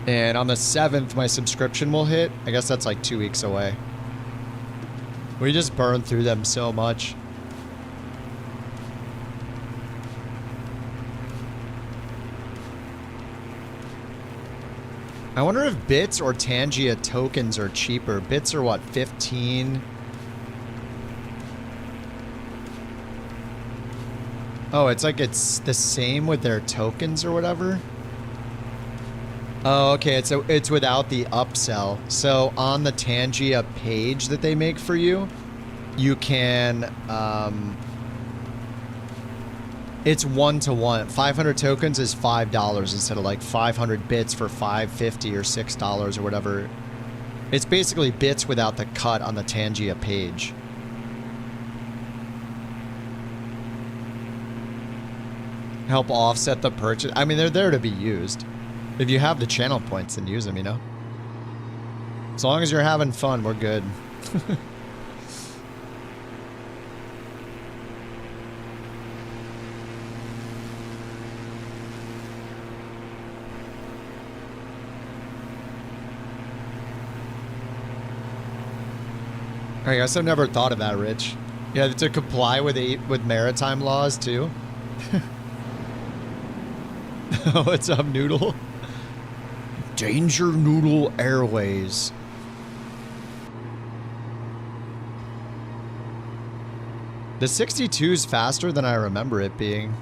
And on the 7th, my subscription will hit. I guess that's like 2 weeks away. We just burned through them so much. I wonder if bits or Tangia tokens are cheaper. Bits are what, 15? Oh, it's like it's the same with their tokens or whatever? Oh, okay, it's without the upsell. So on the Tangia page that they make for you, you can, it's 1-to-1. 500 tokens is $5 instead of like 500 bits for $5.50 or $6 or whatever. It's basically bits without the cut on the Tangia page. Help offset the purchase. I mean, they're there to be used. If you have the channel points, then use them, you know? As long as you're having fun, we're good. I guess I've never thought of that, Rich. Yeah, to comply with maritime laws, too. What's up, Noodle? Danger Noodle Airways. The 62 is faster than I remember it being.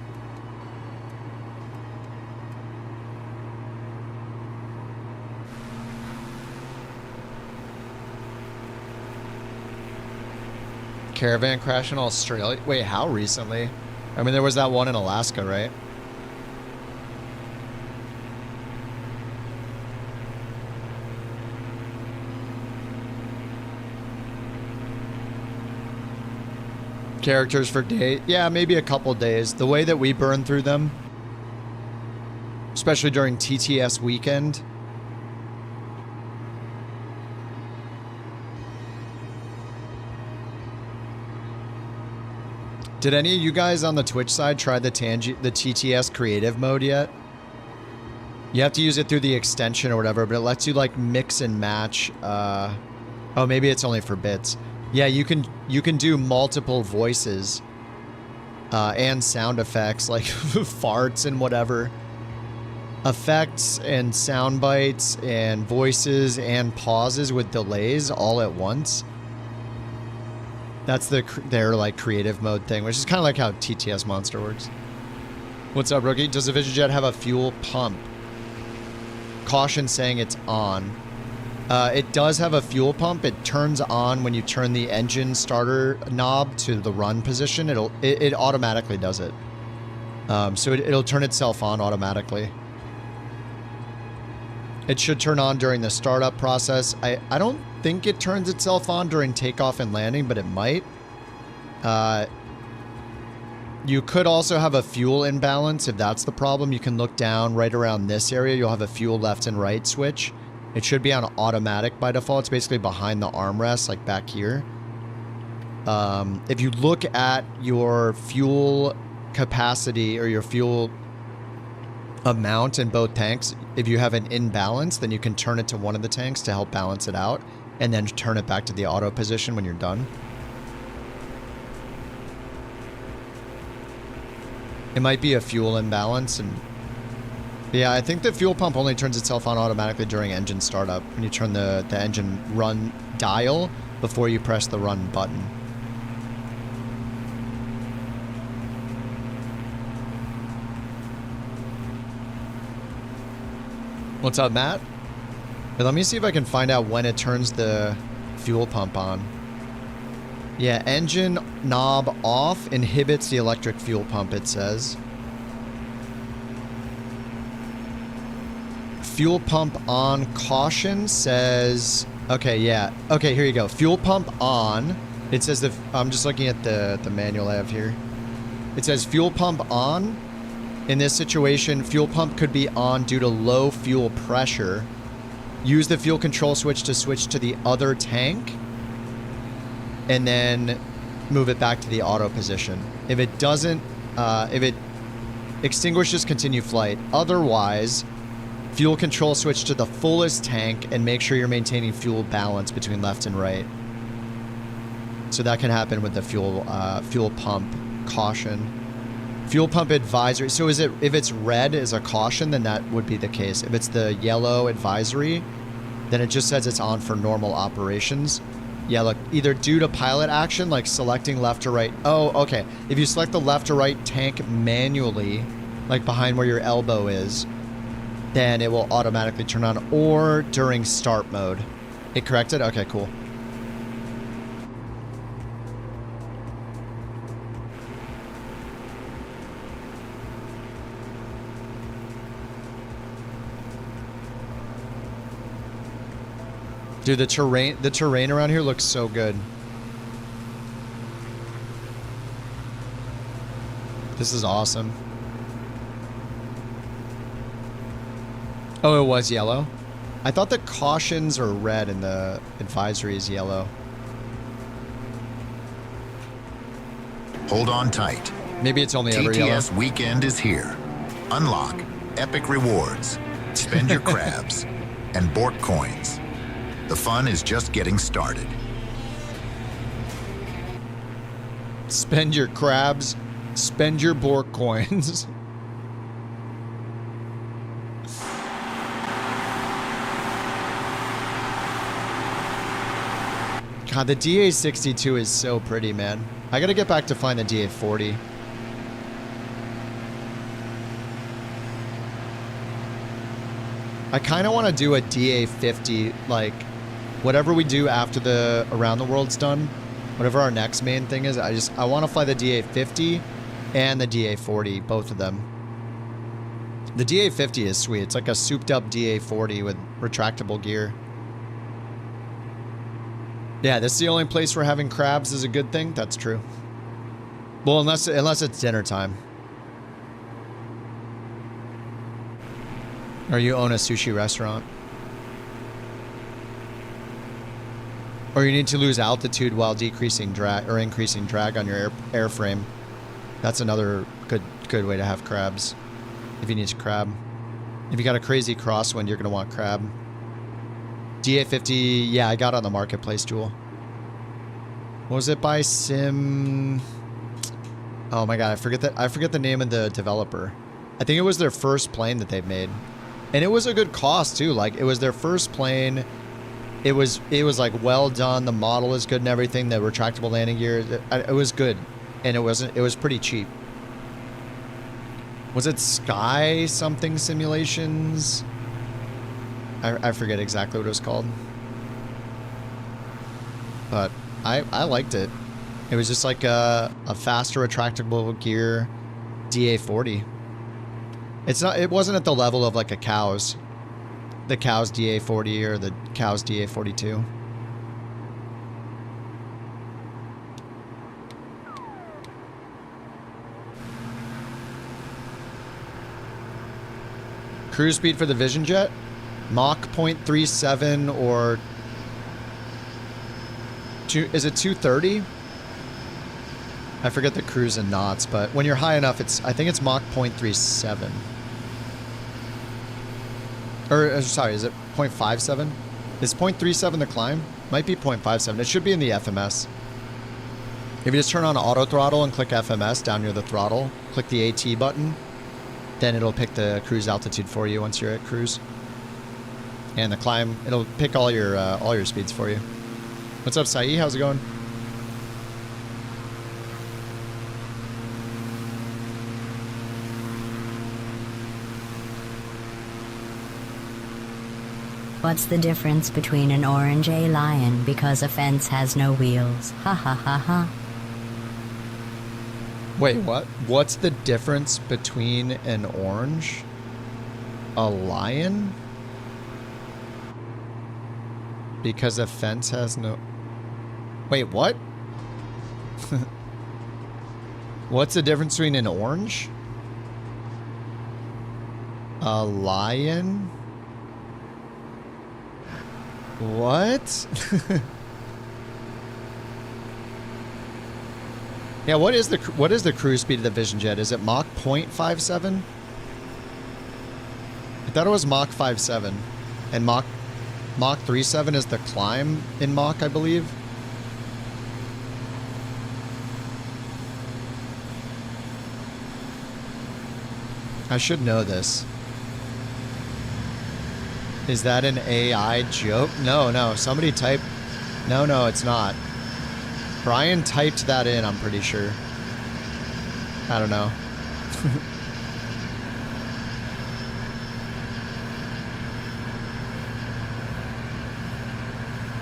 Caravan crash in Australia? Wait, how recently? I mean, there was that one in Alaska, right? Characters for day, yeah, maybe a couple days. The way that we burn through them, especially during TTS weekend. Did any of you guys on the Twitch side try the TTS creative mode yet? You have to use it through the extension or whatever, but it lets you like mix and match. Oh, maybe it's only for bits. Yeah, you can do multiple voices and sound effects like farts and whatever. Effects and sound bites and voices and pauses with delays all at once. That's their like creative mode thing, which is kind of like how TTSMonster works. What's up, Rookie? Does the VisionJet have a fuel pump? Caution saying it's on. It does have a fuel pump. It turns on when you turn the engine starter knob to the run position. It automatically does it. So it'll turn itself on automatically. It should turn on during the startup process. I don't think it turns itself on during takeoff and landing, but it might. You could also have a fuel imbalance if that's the problem. You can look down right around this area. You'll have a fuel left and right switch. It should be on automatic by default. It's basically behind the armrest, like back here. If you look at your fuel capacity or your fuel amount in both tanks, if you have an imbalance, then you can turn it to one of the tanks to help balance it out, and then turn it back to the auto position when you're done. It might be a fuel imbalance, and yeah, I think the fuel pump only turns itself on automatically during engine startup when you turn the engine run dial before you press the run button. What's up, Matt? Hey, let me see if I can find out when it turns the fuel pump on. Yeah, engine knob off inhibits the electric fuel pump, it says. Fuel pump on caution says Okay, yeah. Okay, here you go. Fuel pump on. It says that I'm just looking at the manual I have here. It says fuel pump on. In this situation, fuel pump could be on due to low fuel pressure. Use the fuel control switch to switch to the other tank. And then move it back to the auto position. If it doesn't, if it extinguishes, continue flight. Otherwise, fuel control switch to the fullest tank and make sure you're maintaining fuel balance between left and right. So that can happen with the fuel pump caution. Fuel pump advisory. So is it, if it's red as a caution, then that would be the case. If it's the yellow advisory, then it just says it's on for normal operations. Yeah, look, either due to pilot action, like selecting left or right. Oh, okay. If you select the left or right tank manually, like behind where your elbow is, then it will automatically turn on, or during start mode. It corrected? Okay, cool. Dude, the terrain around here looks so good. This is awesome. Oh, it was yellow? I thought the cautions are red and the advisory is yellow. Hold on tight. Maybe it's only ever yellow. TTS weekend is here. Unlock epic rewards, spend your crabs, and bork coins. The fun is just getting started. Spend your crabs, spend your bork coins. God, the DA62 is so pretty, man. I gotta get back to flying the DA40. I kind of want to do a DA50, like, whatever we do after the Around the World's done, whatever our next main thing is, I want to fly the DA50 and the DA40, both of them. The DA50 is sweet. It's like a souped up DA40 with retractable gear. Yeah, this is the only place where having crabs is a good thing. That's true. Well, unless it's dinner time. Or you own a sushi restaurant. Or you need to lose altitude while decreasing drag or increasing drag on your airframe. That's another good way to have crabs. If you need to crab. If you got a crazy crosswind, you're gonna want crab. DA50, yeah, I got it on the marketplace, Jewel. What was it by Sim? Oh my god, I forget the name of the developer. I think it was their first plane that they've made. And it was a good cost too. Like, it was their first plane. It was like well done. The model is good and everything. The retractable landing gear, it was good, and it was pretty cheap. Was it Sky something simulations? I forget exactly what it was called, but I liked it. It was just like a faster retractable gear DA40. It wasn't at the level of like a Cows. The Cows DA40 or the Cows DA42. Cruise speed for the Vision Jet? Mach 0.37 or... is it 230? I forget the cruise in knots, but when you're high enough, I think it's Mach 0.37. Or, sorry, is it 0.57? Is 0.37 the climb? Might be 0.57. It should be in the FMS. If you just turn on auto throttle and click FMS down near the throttle, click the AT button, then it'll pick the cruise altitude for you once you're at cruise. And the climb, it'll pick all your speeds for you. What's up, Sai? How's it going? What's the difference between an orange A-lion because a fence has no wheels? Ha ha ha ha. Wait, what? What's the difference between an orange? A lion? Because a fence has no... Wait, what? What's the difference between an orange? A lion? What? Yeah, what is the cruise speed of the Vision Jet? Is it Mach 0.57? I thought it was Mach 5.7. And Mach 3.7 is the climb in Mach, I believe. I should know this. Is that an AI joke? No. Somebody typed... No, it's not. Brian typed that in, I'm pretty sure. I don't know.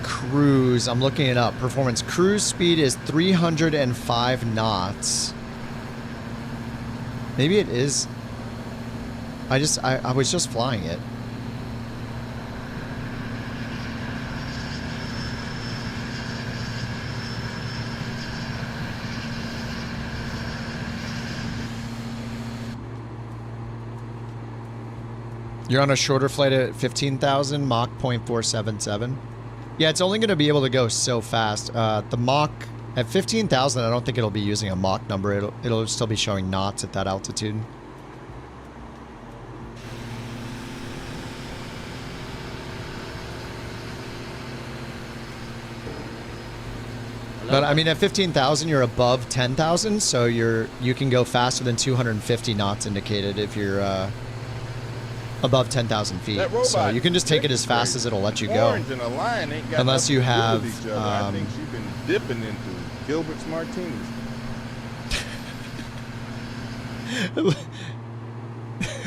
Cruise, I'm looking it up. Performance. Cruise speed is 305 knots. Maybe it is... I was just flying it. You're on a shorter flight at 15,000, Mach 0.477. Yeah, it's only going to be able to go so fast. The Mach at 15,000, I don't think it'll be using a Mach number. It'll still be showing knots at that altitude. But I mean, at 15,000, you're above 10,000, so you can go faster than 250 knots indicated if you're above 10,000 feet. So you can just take it as fast as it'll let you go. Orange and a lion ain't got unless you have. I think she's been dipping into Gilbert's martinis.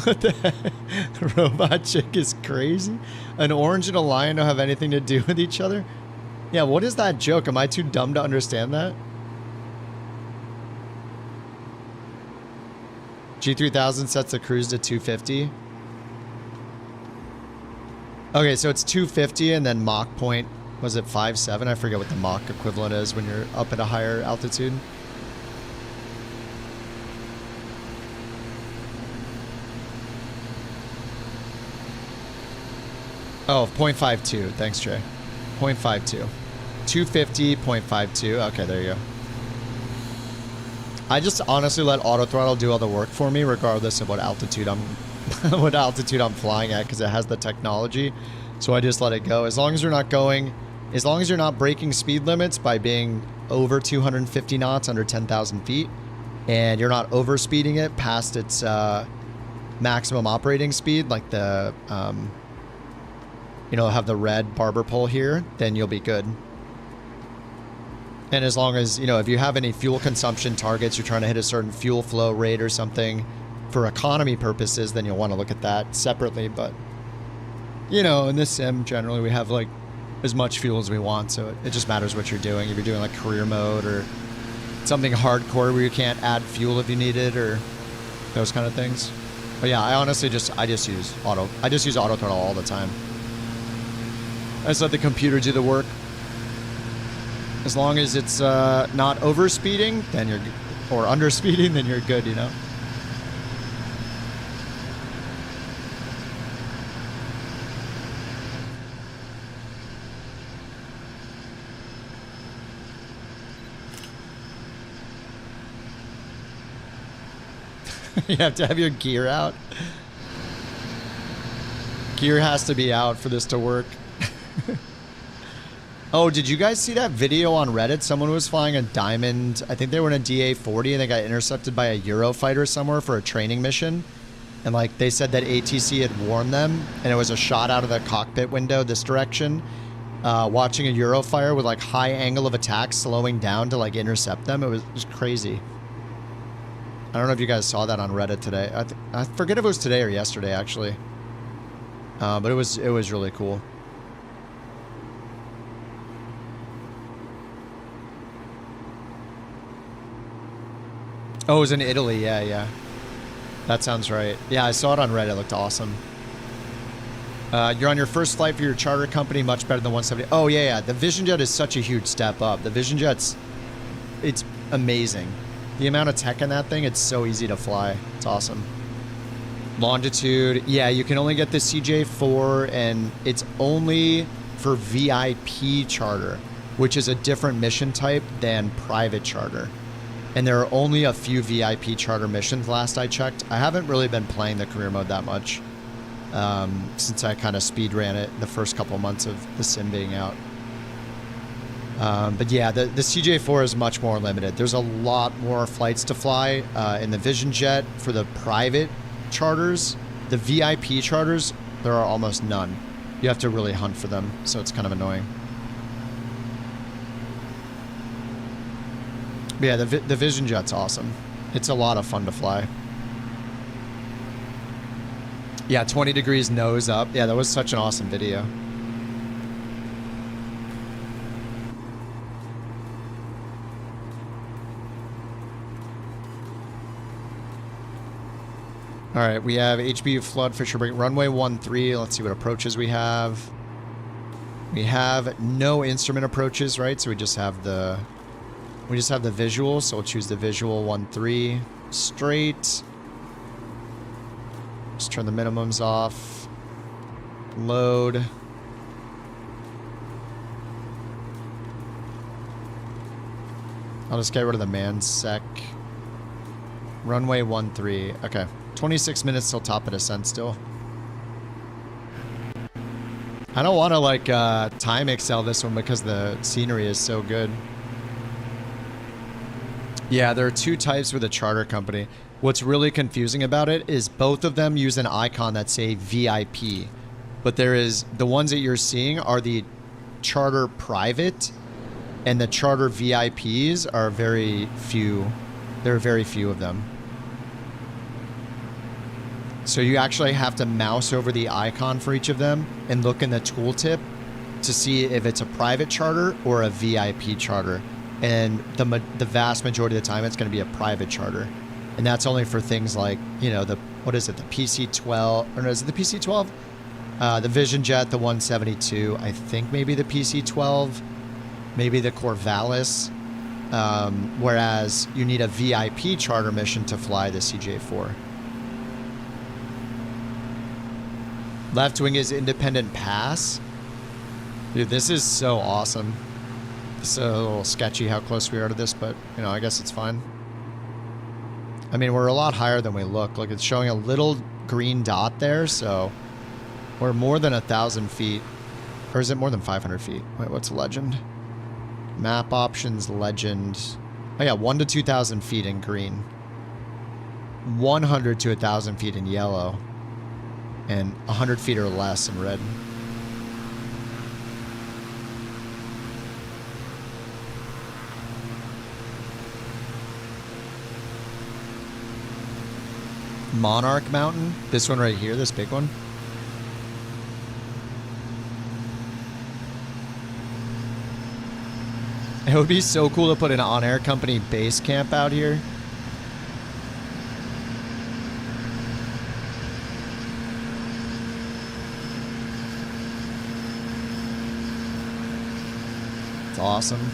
What the heck? Robot chick is crazy. An orange and a lion don't have anything to do with each other. Yeah, what is that joke? Am I too dumb to understand that? G3000 sets the cruise to 250. Okay, so it's 250 and then Mach point, was it 5.7? I forget what the Mach equivalent is when you're up at a higher altitude. Oh, 0.52. Thanks, Trey. 0.52. 250, 0.52. Okay, there you go. I just honestly let auto throttle do all the work for me, regardless of what altitude I'm flying at, because it has the technology. So I just let it go. As long as you're not breaking speed limits by being over 250 knots under 10,000 feet, and you're not over speeding it past its maximum operating speed, like the have the red barber pole here, then you'll be good. And as long as, if you have any fuel consumption targets, you're trying to hit a certain fuel flow rate or something for economy purposes, then you'll want to look at that separately. But, in this sim, generally we have like as much fuel as we want. So it just matters what you're doing. If you're doing like career mode or something hardcore where you can't add fuel if you need it or those kind of things. But yeah, I just use auto throttle all the time. I just let the computer do the work. As long as it's not overspeeding, then you're good. Or underspeeding, then you're good, You have to have your gear out. Gear has to be out for this to work. Oh, did you guys see that video on Reddit? Someone was flying a Diamond. I think they were in a DA-40 and they got intercepted by a Eurofighter somewhere for a training mission. And like they said that ATC had warned them, and it was a shot out of the cockpit window this direction, watching a Eurofighter with like high angle of attack slowing down to like intercept them. It was crazy. I don't know if you guys saw that on Reddit today. I forget if it was today or yesterday actually. But it was really cool. Oh, it was in Italy. Yeah. That sounds right. Yeah, I saw it on Reddit. It looked awesome. You're on your first flight for your charter company, much better than 170. Oh, yeah. The VisionJet is such a huge step up. The VisionJet's, it's amazing. The amount of tech in that thing, it's so easy to fly. It's awesome. Longitude. Yeah, you can only get the CJ4, and it's only for VIP charter, which is a different mission type than private charter. And there are only a few VIP charter missions last I checked. I haven't really been playing the career mode that much since I kind of speed ran it the first couple months of the sim being out. But yeah, the CJ4 is much more limited. There's a lot more flights to fly in the VisionJet for the private charters. The VIP charters, there are almost none. You have to really hunt for them, so it's kind of annoying. But yeah, the VisionJet's awesome. It's a lot of fun to fly. Yeah, 20 degrees nose up. Yeah, that was such an awesome video. All right, we have HBU flood, Fisher break, runway 13. Let's see what approaches we have. We have no instrument approaches, right? So we just have the visual. So we'll choose the visual 13 straight. Just turn the minimums off. Load. I'll just get rid of the man sec. Runway 13. Okay. 26 minutes till top of descent still. I don't want to like time excel this one because the scenery is so good. Yeah, there are two types with a charter company. What's really confusing about it is both of them use an icon that say VIP. But there is, the ones that you're seeing are the charter private, and the charter VIPs are very few. There are very few of them. So you actually have to mouse over the icon for each of them and look in the tooltip to see if it's a private charter or a VIP charter. And the vast majority of the time, it's going to be a private charter. And that's only for things like, you know, what is it, the PC-12, or no, is it the PC-12? The VisionJet, the 172, I think maybe the PC-12, maybe the Corvallis. Whereas you need a VIP charter mission to fly the CJ4. Left wing is independent pass. Dude, this is so awesome. It's a little sketchy how close we are to this, but, you know, I guess it's fine. I mean, we're a lot higher than we look. Like, it's showing a little green dot there, so we're more than 1,000 feet. Or is it more than 500 feet? Wait, what's legend? Map options, legend. Oh, yeah, 1 to 2,000 feet in green. 100 to 1,000 feet in yellow. And 100 feet or less in red. Monarch Mountain. This one right here, this big one. It would be so cool to put an on-air company base camp out here. It's awesome.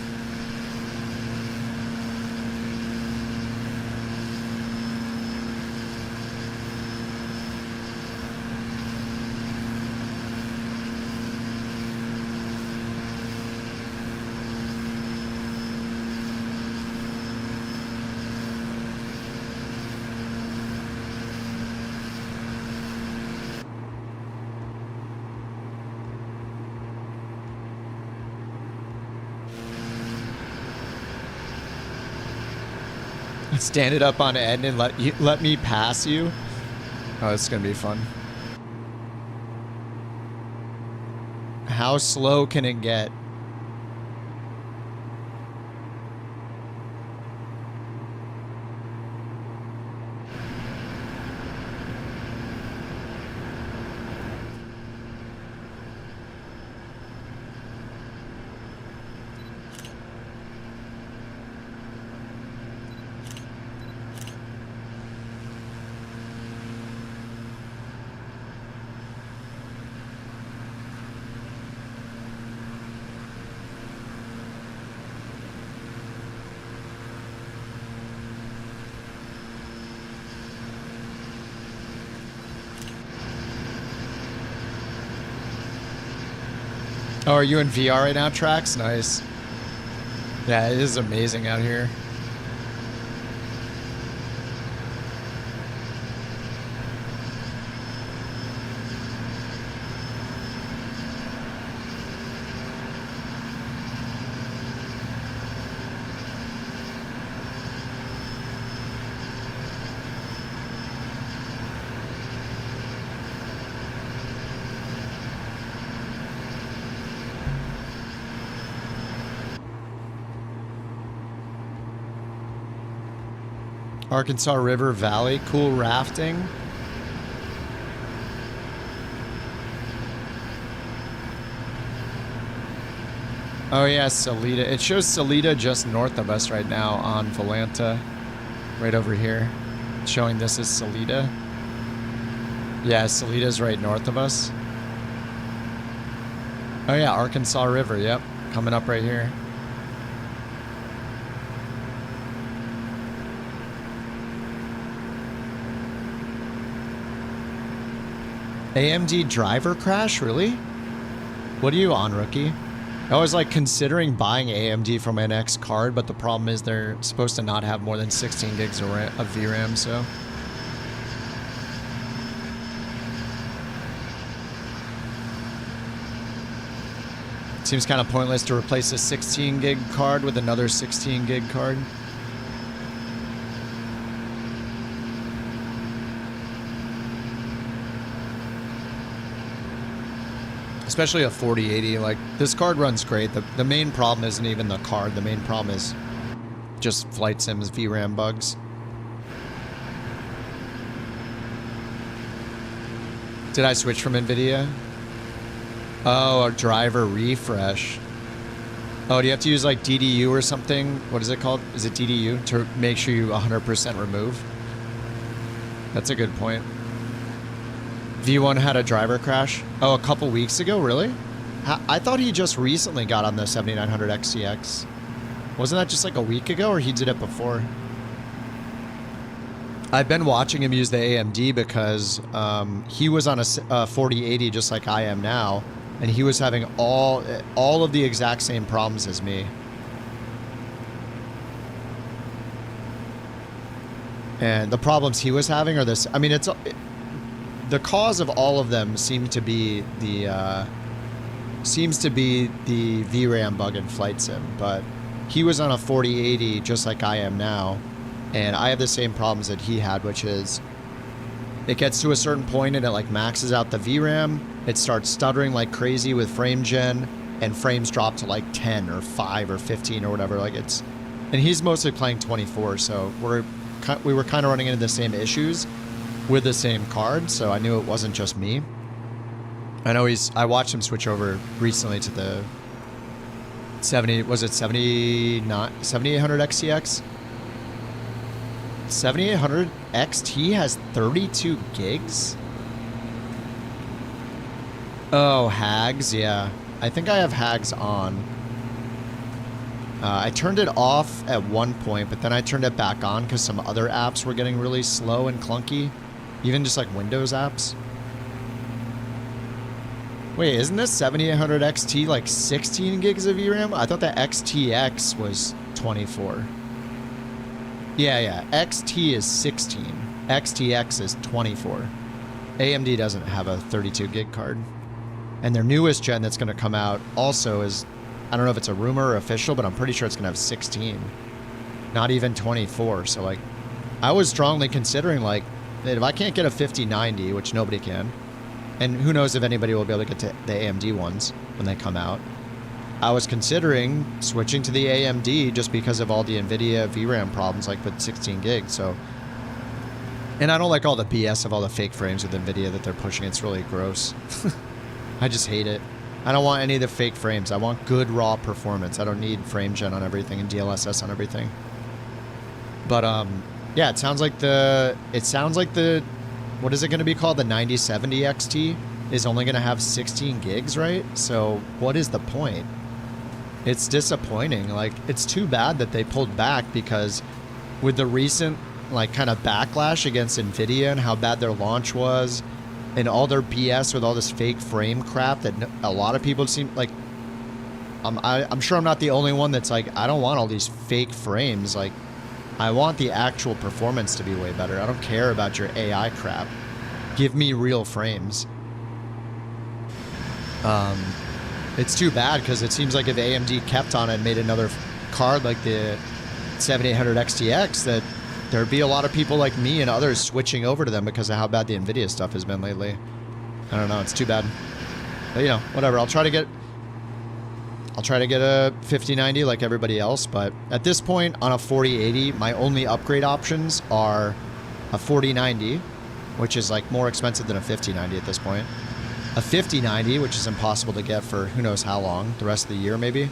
Stand it up on end and let me pass you. Oh, it's gonna be fun. How slow can it get? are you in VR right now, Trax? Nice. Yeah, it is amazing out here. Arkansas River Valley, cool rafting. Oh yeah, Salida. It shows Salida just north of us right now on Volanta. Right over here. It's showing this is Salida. Yeah, Salida's right north of us. Oh yeah, Arkansas River, yep. Coming up right here. AMD driver crash, really? What are you on, rookie? I was like considering buying AMD for my next card, but the problem is they're supposed to not have more than 16 gigs of VRAM, so. Seems kind of pointless to replace a 16 gig card with another 16 gig card. Especially a 4080, like this card runs great. The main problem isn't even the card. The main problem is just Flight Sim's VRAM bugs. Did I switch from NVIDIA? Oh, a driver refresh. Oh, do you have to use like DDU or something? What is it called? Is it DDU to make sure you 100% remove? That's a good point. V1 had a driver crash. Oh, a couple weeks ago, really? I thought he just recently got on the 7900 XTX. Wasn't that just like a week ago, or he did it before? I've been watching him use the AMD because he was on a 4080 just like I am now, and he was having all of the exact same problems as me. And the problems he was having are this. I mean, the cause of all of them seems to be the VRAM bug in Flight Sim, but he was on a 4080 just like I am now, and I have the same problems that he had, which is it gets to a certain point and it like maxes out the VRAM, it starts stuttering like crazy with frame gen, and frames drop to like 10 or 5 or 15 or whatever. Like it's, and he's mostly playing 24, so we were kind of running into the same issues with the same card, so I knew it wasn't just me. I know I watched him switch over recently to the 7800 XTX? 7800 XT has 32 gigs? Oh, Hags, yeah. I think I have Hags on. I turned it off at one point, but then I turned it back on because some other apps were getting really slow and clunky. Even just like Windows apps. Wait, isn't this 7800 XT like 16 gigs of VRAM? I thought the XTX was 24. Yeah, XT is 16. XTX is 24. AMD doesn't have a 32 gig card. And their newest gen that's going to come out also is, I don't know if it's a rumor or official, but I'm pretty sure it's going to have 16. Not even 24. So like, I was strongly considering like, if I can't get a 5090, which nobody can, and who knows if anybody will be able to get to the AMD ones when they come out, I was considering switching to the AMD just because of all the NVIDIA VRAM problems, like with 16 gigs. So, and I don't like all the BS of all the fake frames with NVIDIA that they're pushing. It's really gross. I just hate it. I don't want any of the fake frames. I want good raw performance. I don't need frame gen on everything and DLSS on everything. But yeah, it sounds like the what is it going to be called? The 9070 XT is only going to have 16 gigs, right? So what is the point? It's disappointing. Like, it's too bad that they pulled back, because with the recent like kind of backlash against NVIDIA and how bad their launch was and all their BS with all this fake frame crap that a lot of people seem like, I'm sure I'm not the only one that's like, I don't want all these fake frames. Like, I want the actual performance to be way better. I don't care about your AI crap. Give me real frames. It's too bad because it seems like if AMD kept on and made another card like the 7800 XTX, that there'd be a lot of people like me and others switching over to them because of how bad the NVIDIA stuff has been lately. I don't know. It's too bad. But, you know, whatever. I'll try to get a 5090 like everybody else. But at this point on a 4080, my only upgrade options are a 4090, which is like more expensive than a 5090 at this point. A 5090, which is impossible to get for who knows how long, the rest of the year maybe.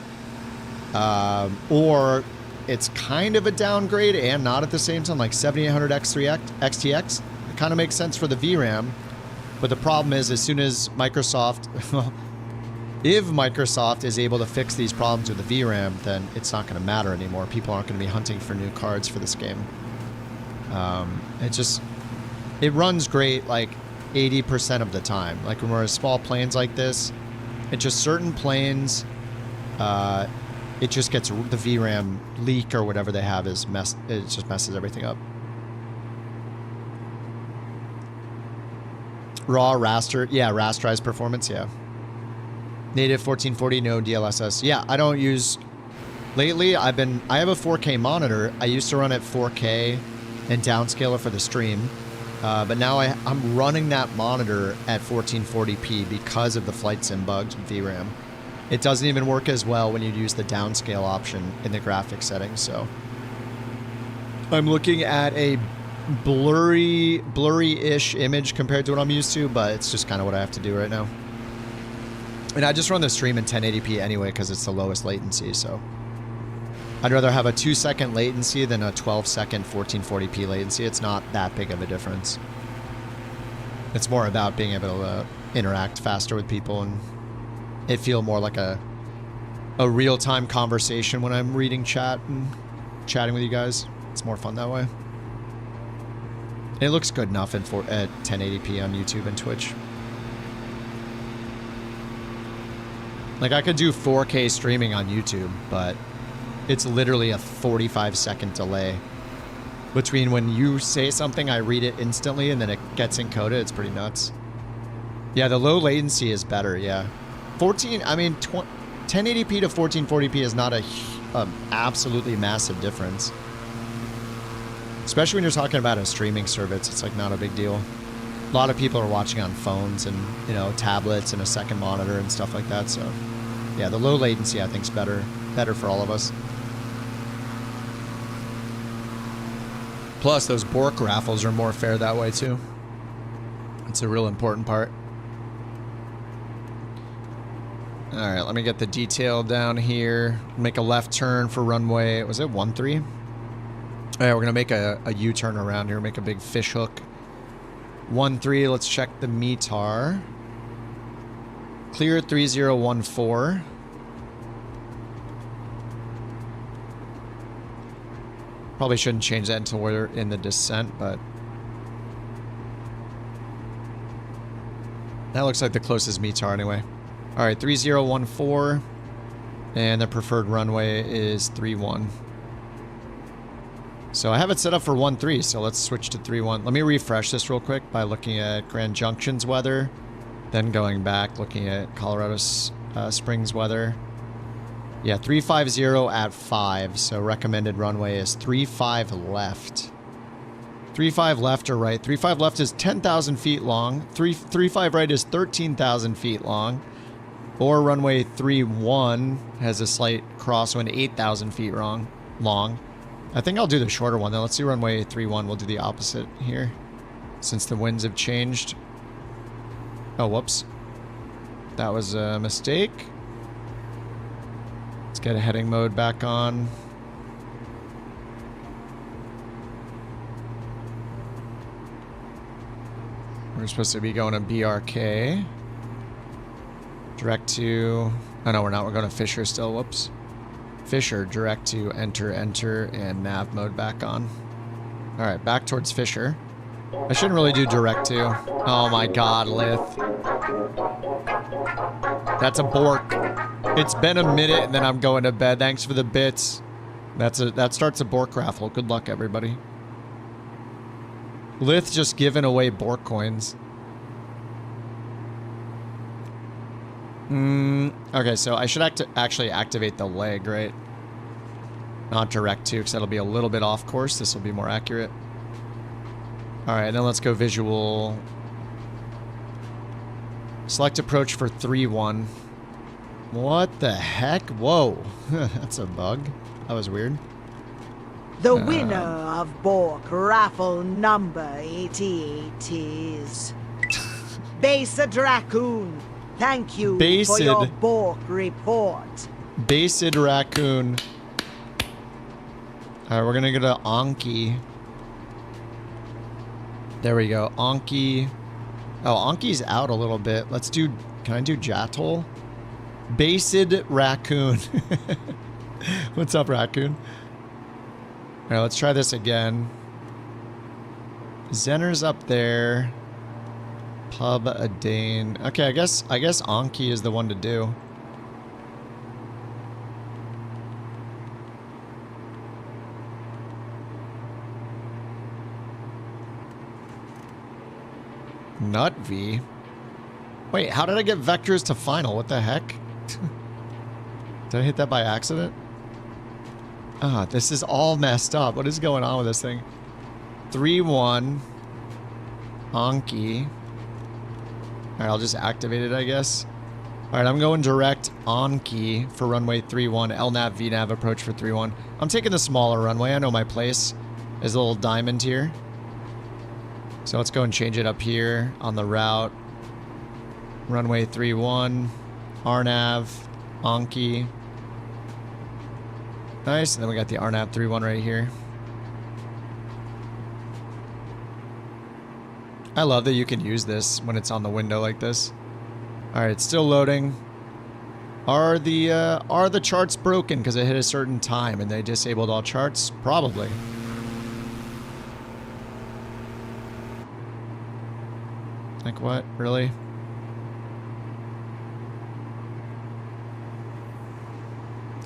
Or it's kind of a downgrade and not at the same time, like 7800 XTX. It kind of makes sense for the VRAM. But the problem is, as soon as Microsoft, if Microsoft is able to fix these problems with the VRAM, then it's not going to matter anymore. People aren't going to be hunting for new cards for this game. It runs great like 80% of the time. Like when we're in small planes like this, it's just certain planes, it just gets the VRAM leak or whatever they have it just messes everything up. Raw raster, yeah, rasterized performance, yeah. Native 1440, no DLSS. Yeah, I don't use. Lately, I have a 4K monitor. I used to run at 4K and downscale it for the stream, but now I'm running that monitor at 1440p because of the flight sim bugs with VRAM. It doesn't even work as well when you use the downscale option in the graphics settings. So I'm looking at a blurry-ish image compared to what I'm used to, but it's just kind of what I have to do right now. And I just run the stream in 1080p anyway because it's the lowest latency, so I'd rather have a 2-second latency than a 12-second 1440p latency. It's not that big of a difference. It's more about being able to interact faster with people and it feel more like a real-time conversation when I'm reading chat and chatting with you guys. It's more fun that way. It looks good enough at 1080p on YouTube and Twitch. Like, I could do 4K streaming on YouTube, but it's literally a 45-second delay between when you say something, I read it instantly, and then it gets encoded. It's pretty nuts. Yeah, the low latency is better, yeah. 1080p to 1440p is not a absolutely massive difference. Especially when you're talking about a streaming service, it's like not a big deal. A lot of people are watching on phones and, you know, tablets and a second monitor and stuff like that. So, yeah, the low latency I think is better for all of us. Plus, those Bork raffles are more fair that way too. It's a real important part. All right, let me get the detail down here. Make a left turn for runway. Was it 13? All right, we're going to make a U-turn around here, make a big fish hook. 13, let's check the METAR. Clear 3014. Probably shouldn't change that until we're in the descent, but that looks like the closest METAR anyway. All right, 3014, and the preferred runway is 31. So I have it set up for 13, so let's switch to 31. Let me refresh this real quick by looking at Grand Junction's weather, then going back, looking at Colorado Springs weather. Yeah, 350 at 5, so recommended runway is 35 left. 35 left or right? 35 left is 10,000 feet long. 35 right is 13,000 feet long. Or runway 31 has a slight crosswind, 8,000 feet long. I think I'll do the shorter one, though. Let's do runway 31. We'll do the opposite here, since the winds have changed. Oh, whoops. That was a mistake. Let's get a heading mode back on. We're supposed to be going to BRK. Direct to... Oh, no, we're not. We're going to Fisher still. Whoops. Fisher, direct to enter, and nav mode back on. All right, back towards Fisher. I shouldn't really do direct to. Oh my god, Lith. That's a bork. It's been a minute and then I'm going to bed. Thanks for the bits. That starts a Bork raffle. Good luck, everybody. Lith just giving away Bork coins. Okay, so I should actually activate the leg, right? Not direct to, because that'll be a little bit off course. This will be more accurate. Alright, then let's go visual. Select approach for 3-1. What the heck? Whoa. That's a bug. That was weird. The winner of Bork raffle number 88 is... Based Raccoon. Thank you for your Bork report. Based Raccoon. Alright, we're gonna go to Anki. There we go. Anki. Oh, Anki's out a little bit. Let's do... Can I do Jatol? Based Raccoon. What's up, Raccoon? Alright, let's try this again. Zener's up there. Pub Adane. Okay, I guess Anki is the one to do. Nut V. Wait, how did I get vectors to final? What the heck? Did I hit that by accident? Ah, this is all messed up. What is going on with this thing? 3-1. Anki. Alright, I'll just activate it, I guess. Alright, I'm going direct Anki for runway 3-1. LNAV, VNAV approach for 3-1. I'm taking the smaller runway. I know my place is a little diamond here. So let's go and change it up here on the route. Runway 3-1. RNAV. Anki. Nice, and then we got the RNAV 3-1 right here. I love that you can use this when it's on the window like this. Alright, it's still loading. Are the charts broken because it hit a certain time and they disabled all charts? Probably. Like what? Really?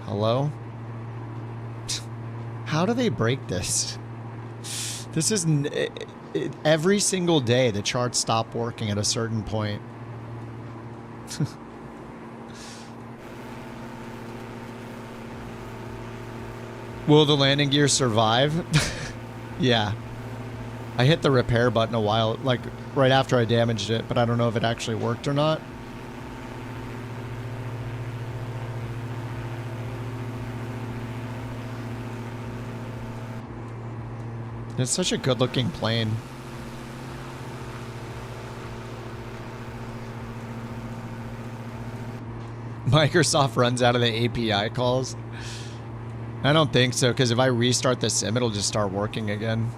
Hello? How do they break this? This is... every single day the charts stop working at a certain point. Will the landing gear survive? Yeah. I hit the repair button a while, like right after I damaged it, but I don't know if it actually worked or not. It's such a good looking plane. Microsoft runs out of the API calls. I don't think so, because if I restart the sim, it'll just start working again.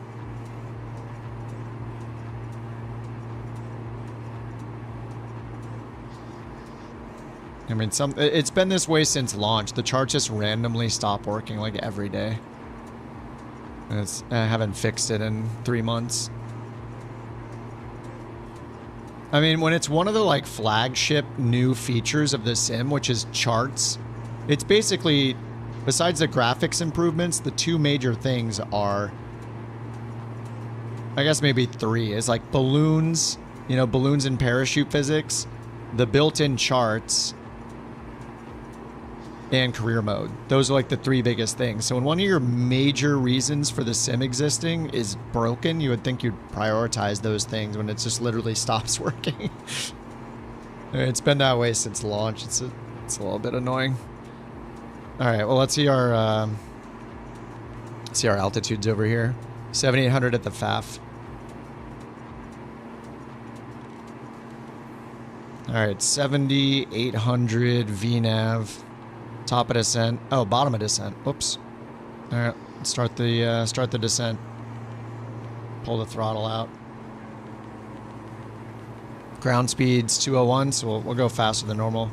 I mean, it's been this way since launch. The charts just randomly stop working like every day. And I haven't fixed it in 3 months. I mean, when it's one of the like flagship new features of the sim, which is charts, it's basically, besides the graphics improvements, the two major things are, I guess maybe three, is like balloons, you know, balloons and parachute physics, the built-in charts, and career mode. Those are like the three biggest things. So when one of your major reasons for the sim existing is broken, you would think you'd prioritize those things when it just literally stops working. It's been that way since launch. It's a little bit annoying. All right, well, let's see our altitudes over here. 7,800 at the FAF. All right, 7,800 VNAV. Top of descent. Oh, bottom of descent. Oops. All right, let's start the descent. Pull the throttle out. Ground speed's 201, so we'll go faster than normal.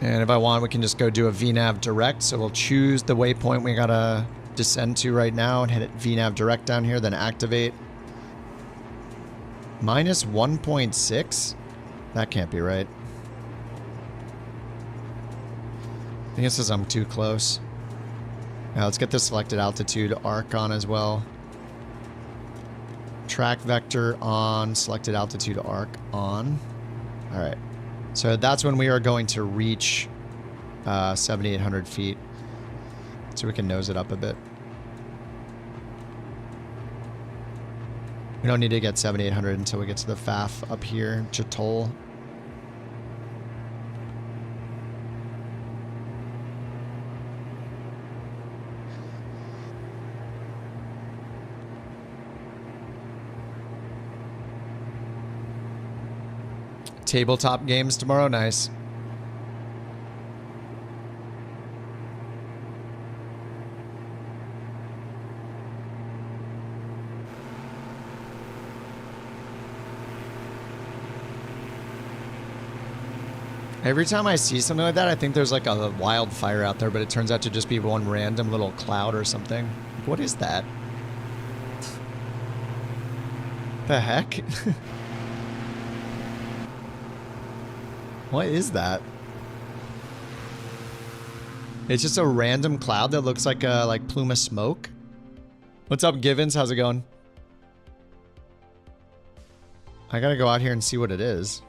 And if I want, we can just go do a VNAV direct. So we'll choose the waypoint we gotta descend to right now and hit it VNAV direct down here, then activate. Minus 1.6? That can't be right. I think it says I'm too close. Now let's get the selected altitude arc on as well. Track vector on, selected altitude arc on. All right. So that's when we are going to reach 7,800 feet. So we can nose it up a bit. We don't need to get 7,800 until we get to the FAF up here, Chitol. Tabletop games tomorrow, nice. Every time I see something like that, I think there's like a wildfire out there, but it turns out to just be one random little cloud or something. What is that? The heck? What is that? It's just a random cloud that looks like a plume of smoke. What's up, Givens? How's it going? I gotta go out here and see what it is.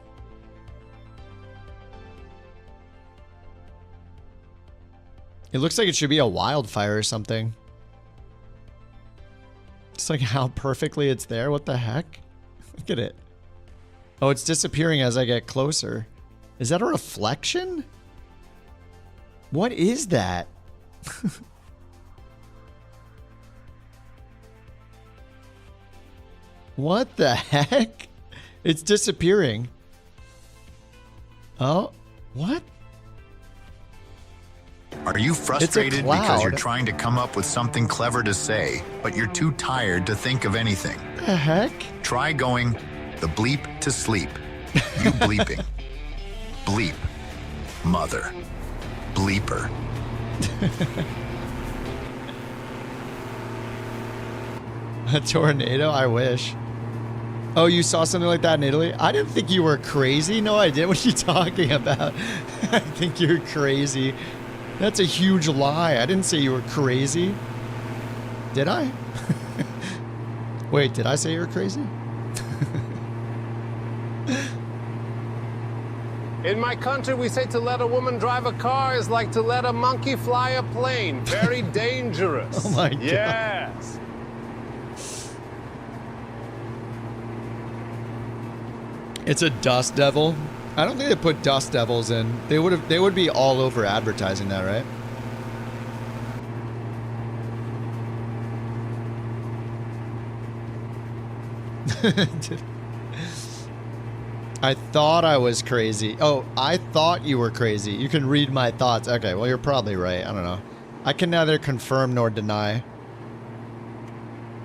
It looks like it should be a wildfire or something. Just like how perfectly it's there. What the heck? Look at it. Oh, it's disappearing as I get closer. Is that a reflection? What is that? What the heck? It's disappearing. Oh, what? Are you frustrated because you're trying to come up with something clever to say, but you're too tired to think of anything? The heck? Try going the bleep to sleep. You bleeping. Bleep. Mother. Bleeper. A tornado? I wish. Oh, you saw something like that in Italy? I didn't think you were crazy. No, I didn't. What are you talking about? I think you're crazy. That's a huge lie. I didn't say you were crazy. Did I? Wait, did I say you were crazy? In my country, we say to let a woman drive a car is like to let a monkey fly a plane. Very dangerous. Oh my God. Yes. It's a dust devil. I don't think they put dust devils in. They would be all over advertising that, right? I thought I was crazy. Oh, I thought you were crazy. You can read my thoughts. Okay, well, you're probably right. I don't know. I can neither confirm nor deny.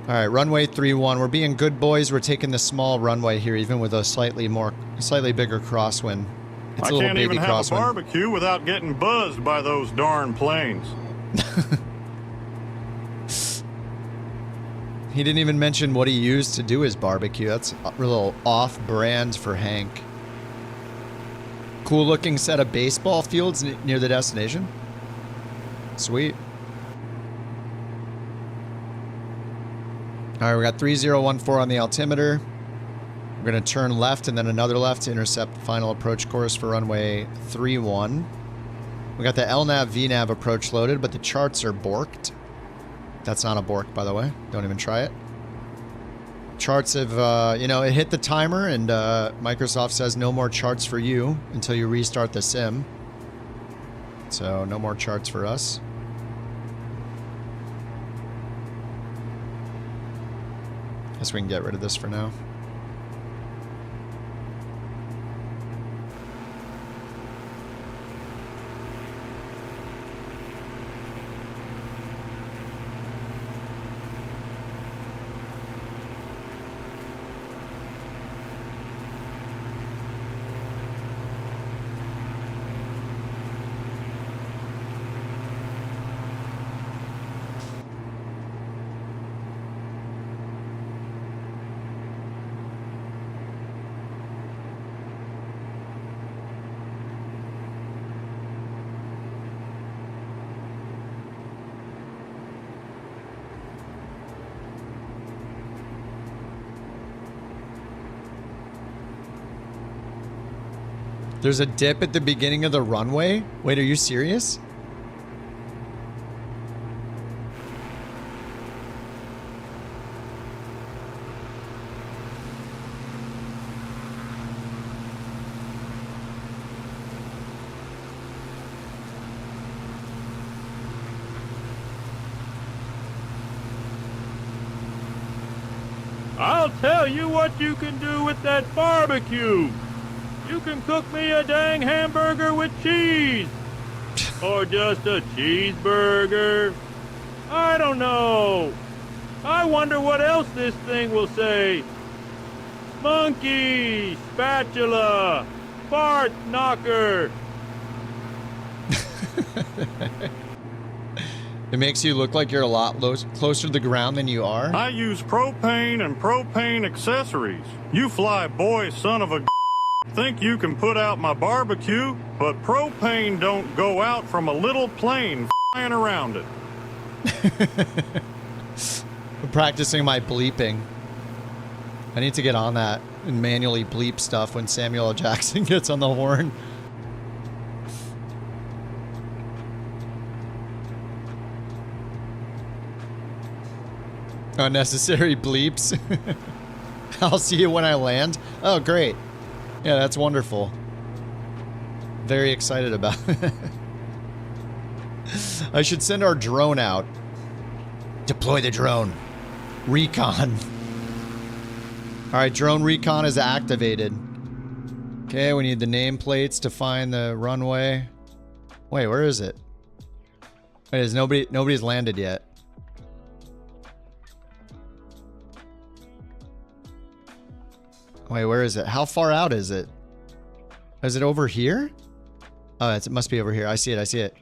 All right, runway 31. We're being good boys. We're taking the small runway here, even with a slightly bigger crosswind. It's I can't even have a barbecue without getting buzzed by those darn planes. He didn't even mention what he used to do his barbecue. That's a little off-brand for Hank. Cool looking set of baseball fields near the destination. Sweet. All right, we got 3014 on the altimeter. We're going to turn left and then another left to intercept the final approach course for runway 31. We got the LNAV VNAV approach loaded, but the charts are borked. That's not a bork, by the way. Don't even try it. Charts have, you know, it hit the timer, and Microsoft says no more charts for you until you restart the sim. So no more charts for us. Guess we can get rid of this for now. There's a dip at the beginning of the runway? Wait, are you serious? I'll tell you what you can do with that barbecue. You can cook me a dang hamburger with cheese. Or just a cheeseburger. I don't know. I wonder what else this thing will say. Monkey, spatula, fart knocker. It makes you look like you're a lot closer to the ground than you are. I use propane and propane accessories. You fly boy son of a think you can put out my barbecue, but propane don't go out from a little plane flying around it. I'm practicing my bleeping. I need to get on that and manually bleep stuff when Samuel L. Jackson gets on the horn. Unnecessary bleeps. I'll see you when I land. Oh, great. Yeah, that's wonderful. Very excited about it. I should send our drone out. Deploy the drone. Recon. Alright, drone recon is activated. Okay, we need the nameplates to find the runway. Wait, where is it? Wait, is nobody's landed yet. Wait, where is it? How far out is it? Is it over here? Oh, it must be over here. I see it. I see it.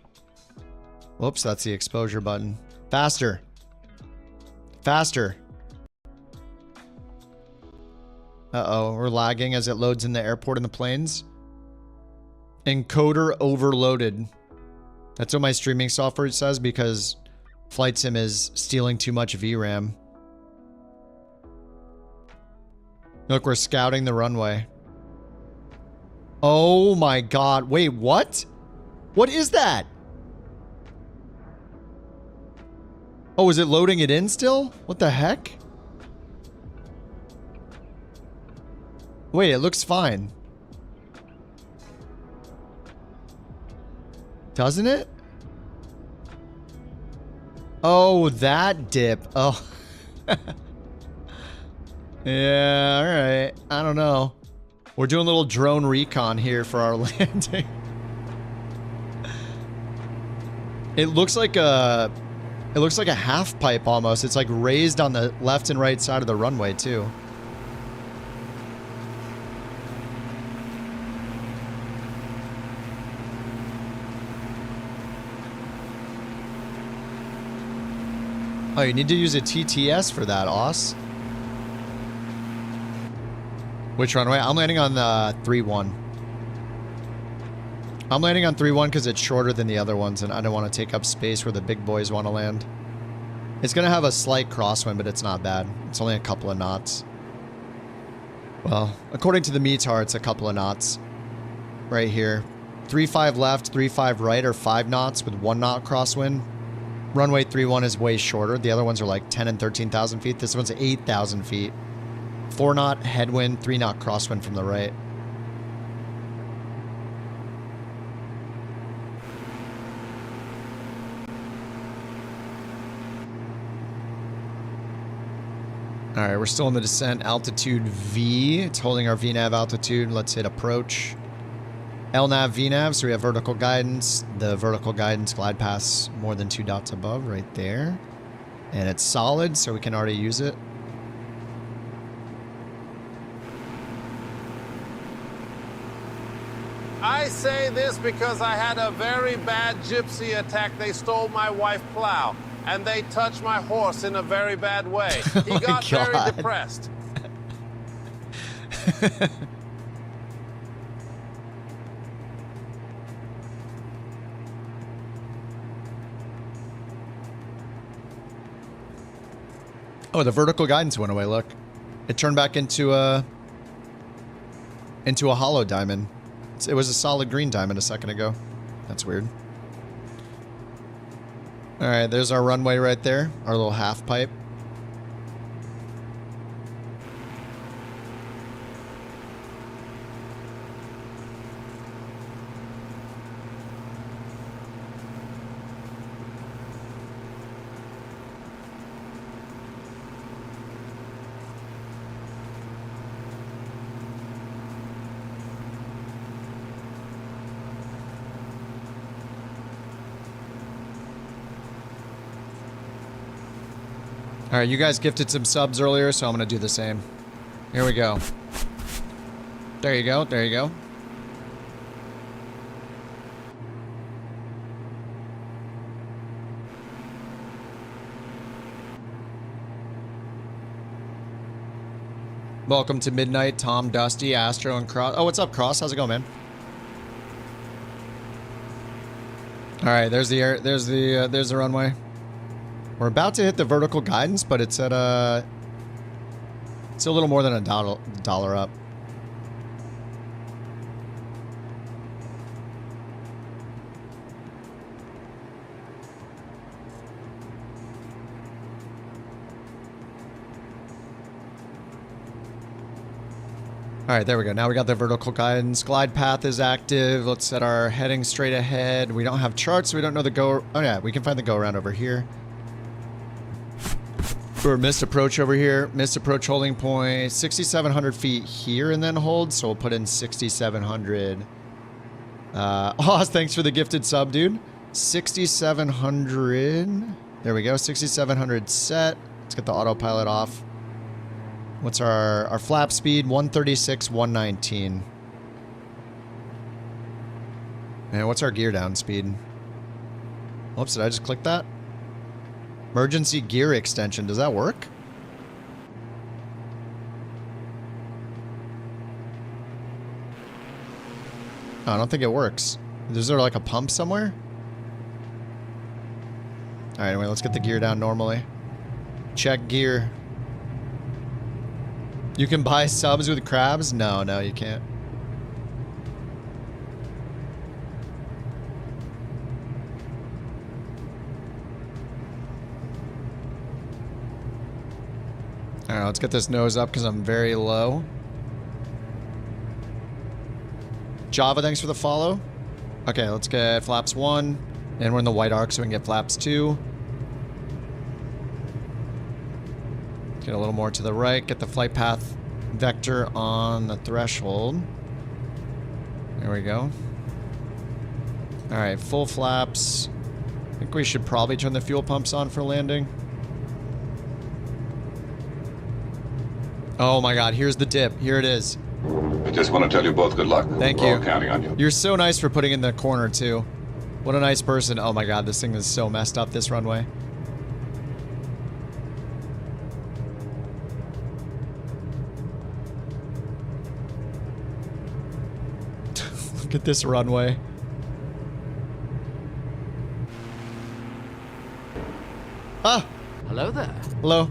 Whoops, that's the exposure button. Faster. Faster. Uh-oh, we're lagging as it loads in the airport and the planes. Encoder overloaded. That's what my streaming software says because Flight Sim is stealing too much VRAM. Look, we're scouting the runway. Oh my god. Wait, what? What is that? Oh, is it loading it in still? What the heck? Wait, it looks fine. Doesn't it? Oh, that dip. Oh. Yeah, alright. I don't know. We're doing a little drone recon here for our landing. It looks like a half pipe almost. It's like raised on the left and right side of the runway too. Oh, you need to use a TTS for that, Oss. Which runway? I'm landing on 3-1. I'm landing on 3-1 because it's shorter than the other ones, and I don't want to take up space where the big boys want to land. It's going to have a slight crosswind, but it's not bad. It's only a couple of knots. Well, according to the METAR, it's a couple of knots. Right here. 3-5 left, 3-5 right, or 5 knots with 1 knot crosswind. Runway 3-1 is way shorter. The other ones are like 10 and 13,000 feet. This one's 8,000 feet. 4 knot headwind, 3 knot crosswind from the right. All right, we're still in the descent. Altitude V. It's holding our VNAV altitude. Let's hit approach. LNAV VNAV, so we have vertical guidance. The vertical guidance glide path more than 2 dots above right there. And it's solid, so we can already use it. I say this because I had a very bad gypsy attack. They stole my wife's plow, and they touched my horse in a very bad way. He got very depressed. Oh, the vertical guidance went away, look. It turned back into a hollow diamond. It was a solid green diamond a second ago. That's weird. All right, there's our runway right there. Our little half pipe. All right, you guys gifted some subs earlier, so I'm going to do the same. Here we go. There you go. There you go. Welcome to Midnight, Tom, Dusty, Astro, and Cross. Oh, what's up, Cross? How's it going, man? All right, there's the air. There's the runway. We're about to hit the vertical guidance, but it's at it's a little more than $1 up. All right, there we go. Now we got the vertical guidance. Glide path is active. Let's set our heading straight ahead. We don't have charts, so we don't know the go. Oh yeah, we can find the go around over here. Or missed approach over here. Missed approach holding point. 6,700 feet here and then hold. So we'll put in 6,700. Oh, thanks for the gifted sub, dude. 6,700. There we go. 6,700 set. Let's get the autopilot off. What's our flap speed? 136, 119. And what's our gear down speed? Oops, did I just click that? Emergency gear extension. Does that work? Oh, I don't think it works. Is there like a pump somewhere? Alright, anyway, let's get the gear down normally. Check gear. You can buy subs with crabs? No, no, you can't. Alright, let's get this nose up because I'm very low. Java, thanks for the follow. Okay, let's get flaps 1. And we're in the white arc so we can get flaps 2. Get a little more to the right. Get the flight path vector on the threshold. There we go. Alright, full flaps. I think we should probably turn the fuel pumps on for landing. Oh my god, here's the dip. Here it is. I just want to tell you both good luck. Thank We're you. all counting on you. You're so nice for putting in the corner too. What a nice person. Oh my god, this thing is so messed up, this runway. Look at this runway. Ah! Hello there. Hello.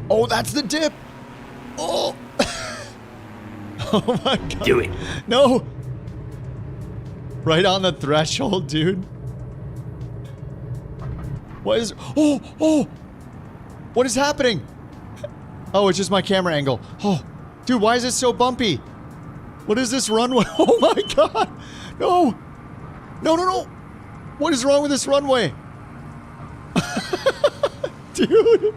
Oh, that's the dip! Oh! Oh my god. Do it. No! Right on the threshold, dude. What is... Oh! Oh! What is happening? Oh, it's just my camera angle. Oh. Dude, why is it so bumpy? What is this runway? Oh my god! No! No, no, no! What is wrong with this runway? Dude!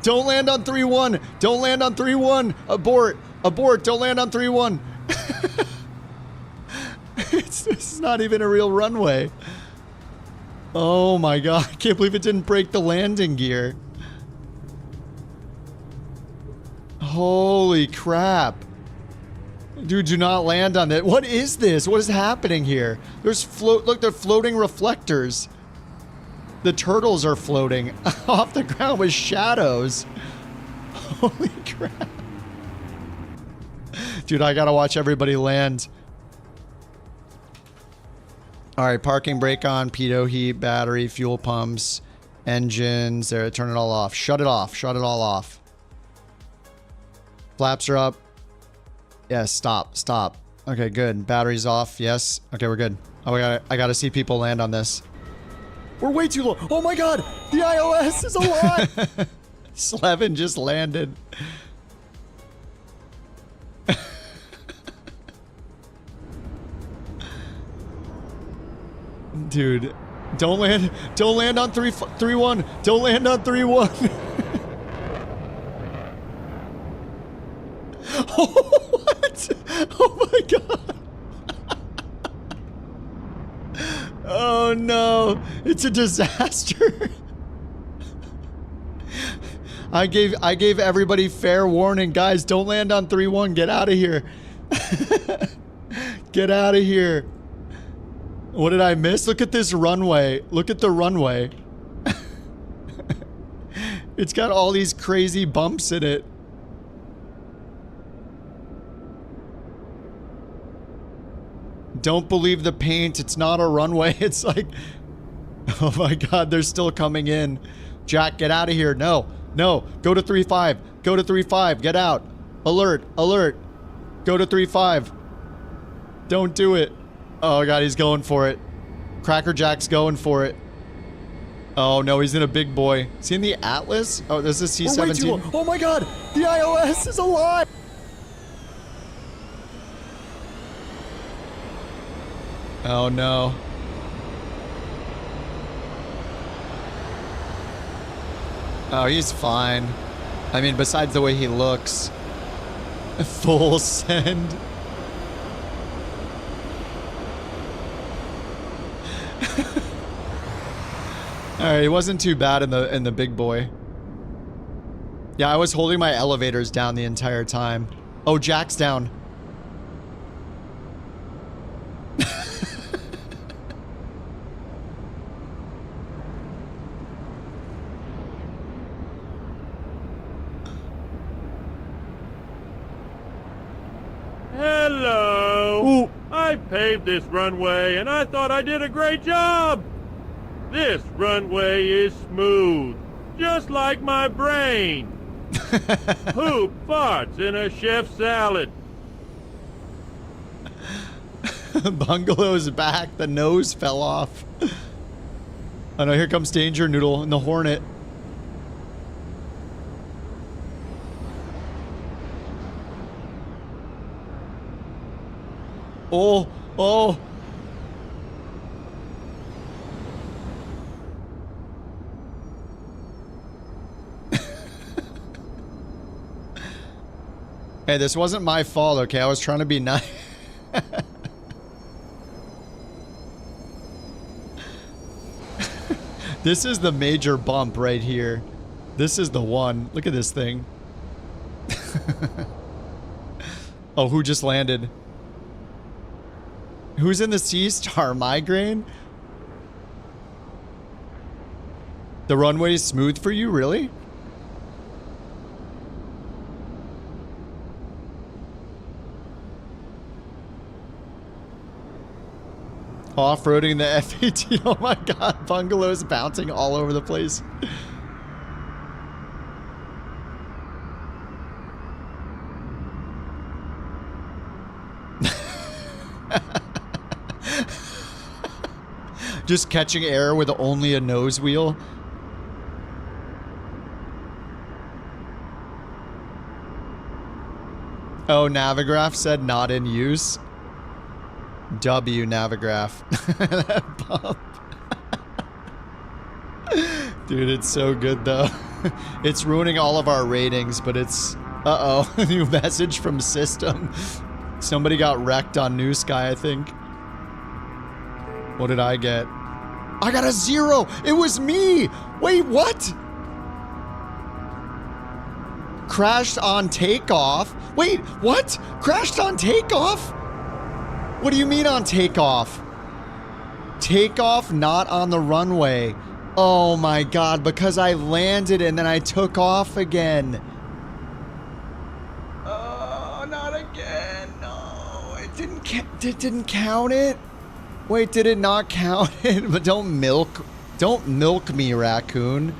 Don't land on 3-1. Don't land on 3-1. Abort. Abort. Don't land on 3-1. This is not even a real runway. Oh my god. I can't believe it didn't break the landing gear. Holy crap. Dude, do not land on that. What is this? What is happening here? There's look, they're floating reflectors. The turtles are floating off the ground with shadows. Holy crap. Dude, I gotta watch everybody land. Alright, parking brake on, pitot heat, battery, fuel pumps, engines. There, turn it all off. Shut it off. Shut it all off. Flaps are up. Yes, stop, stop. Okay, good. Battery's off. Yes. Okay, we're good. Oh, I gotta see people land on this. We're way too low. Oh my god! The iOS is alive! Slevin just landed. Dude, don't land on 3-1. Don't land on 3-1. Oh, what? Oh my god. Oh no, it's a disaster. I gave everybody fair warning, guys. Don't land on 3-1. Get out of here. Get out of here. What did I miss? Look at this runway. Look at the runway. It's got all these crazy bumps in it. Don't believe the paint. It's not a runway. It's like, oh my god, they're still coming in. Jack, get out of here. No, no. Go to 3-5. Go to 3-5. Get out. Alert, alert. Go to 3-5. Don't do it. Oh god, he's going for it. Cracker Jack's going for it. Oh no, he's in a big boy. Is he in the Atlas? Oh, this is C-17. Oh my god, the iOS is alive! Oh no. Oh, he's fine. I mean, besides the way he looks. Full send. Alright, he wasn't too bad in the big boy. Yeah, I was holding my elevators down the entire time. Oh, Jack's down. Hello. Ooh. I paved this runway and I thought I did a great job. This runway is smooth, just like my brain. Poop farts in a chef's salad. Bungalow's back. The nose fell off. Oh no, here comes Danger Noodle and the Hornet. Oh, oh. Hey, this wasn't my fault, okay? I was trying to be nice. This is the major bump right here. This is the one. Look at this thing. Oh, who just landed? Who's in the Sea Star? Migraine? The runway is smooth for you, really? Off-roading the FAT. Oh my god, Bungalow's bouncing all over the place. Just catching air with only a nose wheel. Oh, Navigraph said not in use. W Navigraph. That bump. Dude, it's so good though. It's ruining all of our ratings, but it's... Uh-oh. New message from system. Somebody got wrecked on NewSky, I think. What did I get? I got a 0! It was me! Wait, what? Crashed on takeoff? Wait, what? Crashed on takeoff? What do you mean on takeoff? Takeoff, not on the runway. Oh my god, because I landed and then I took off again. Oh, not again. No, it didn't count it. Wait, did it not count it? But don't milk me, Raccoon.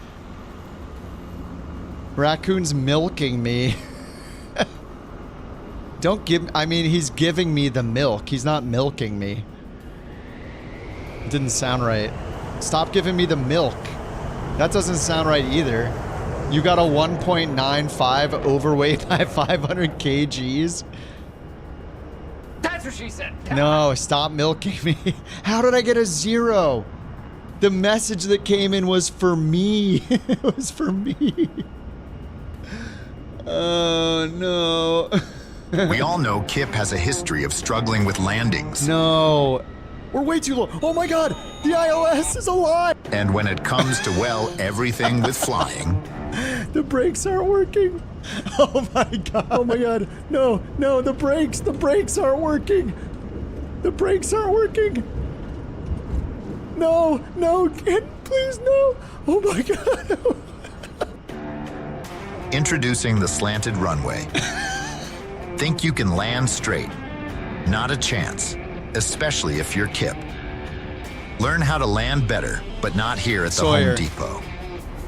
Raccoon's milking me. Don't give... I mean, he's giving me the milk. He's not milking me. It didn't sound right. Stop giving me the milk. That doesn't sound right either. You got a 1.95 overweight by 500 kgs? That's what she said. No, stop milking me. How did I get a 0? The message that came in was for me. It was for me. Oh, no. We all know Kip has a history of struggling with landings. No. We're way too low. Oh my god, the ILS is alive. And when it comes to, well, everything with flying... The brakes aren't working. Oh my god. Oh my god. No, no, the brakes aren't working. The brakes aren't working. No, no, please no. Oh my god. Introducing the slanted runway. Think you can land straight? Not a chance, especially if you're Kip. Learn how to land better, but not here at the Sawyer. Home Depot.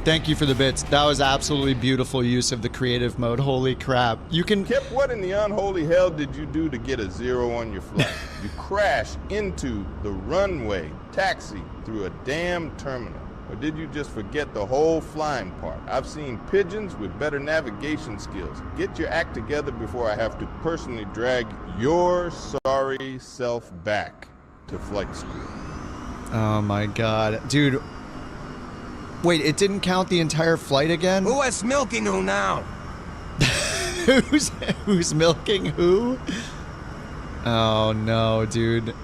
Thank you for the bits. That was absolutely beautiful use of the creative mode. Holy crap. You can... Kip, what in the unholy hell did you do to get a 0 on your flight? You crashed into the runway, taxi through a damn terminal. Or did you just forget the whole flying part? I've seen pigeons with better navigation skills. Get your act together before I have to personally drag your sorry self back to flight school. Oh my god. Dude. Wait, it didn't count the entire flight again? Who is milking who now? Who's milking who? Oh no, dude.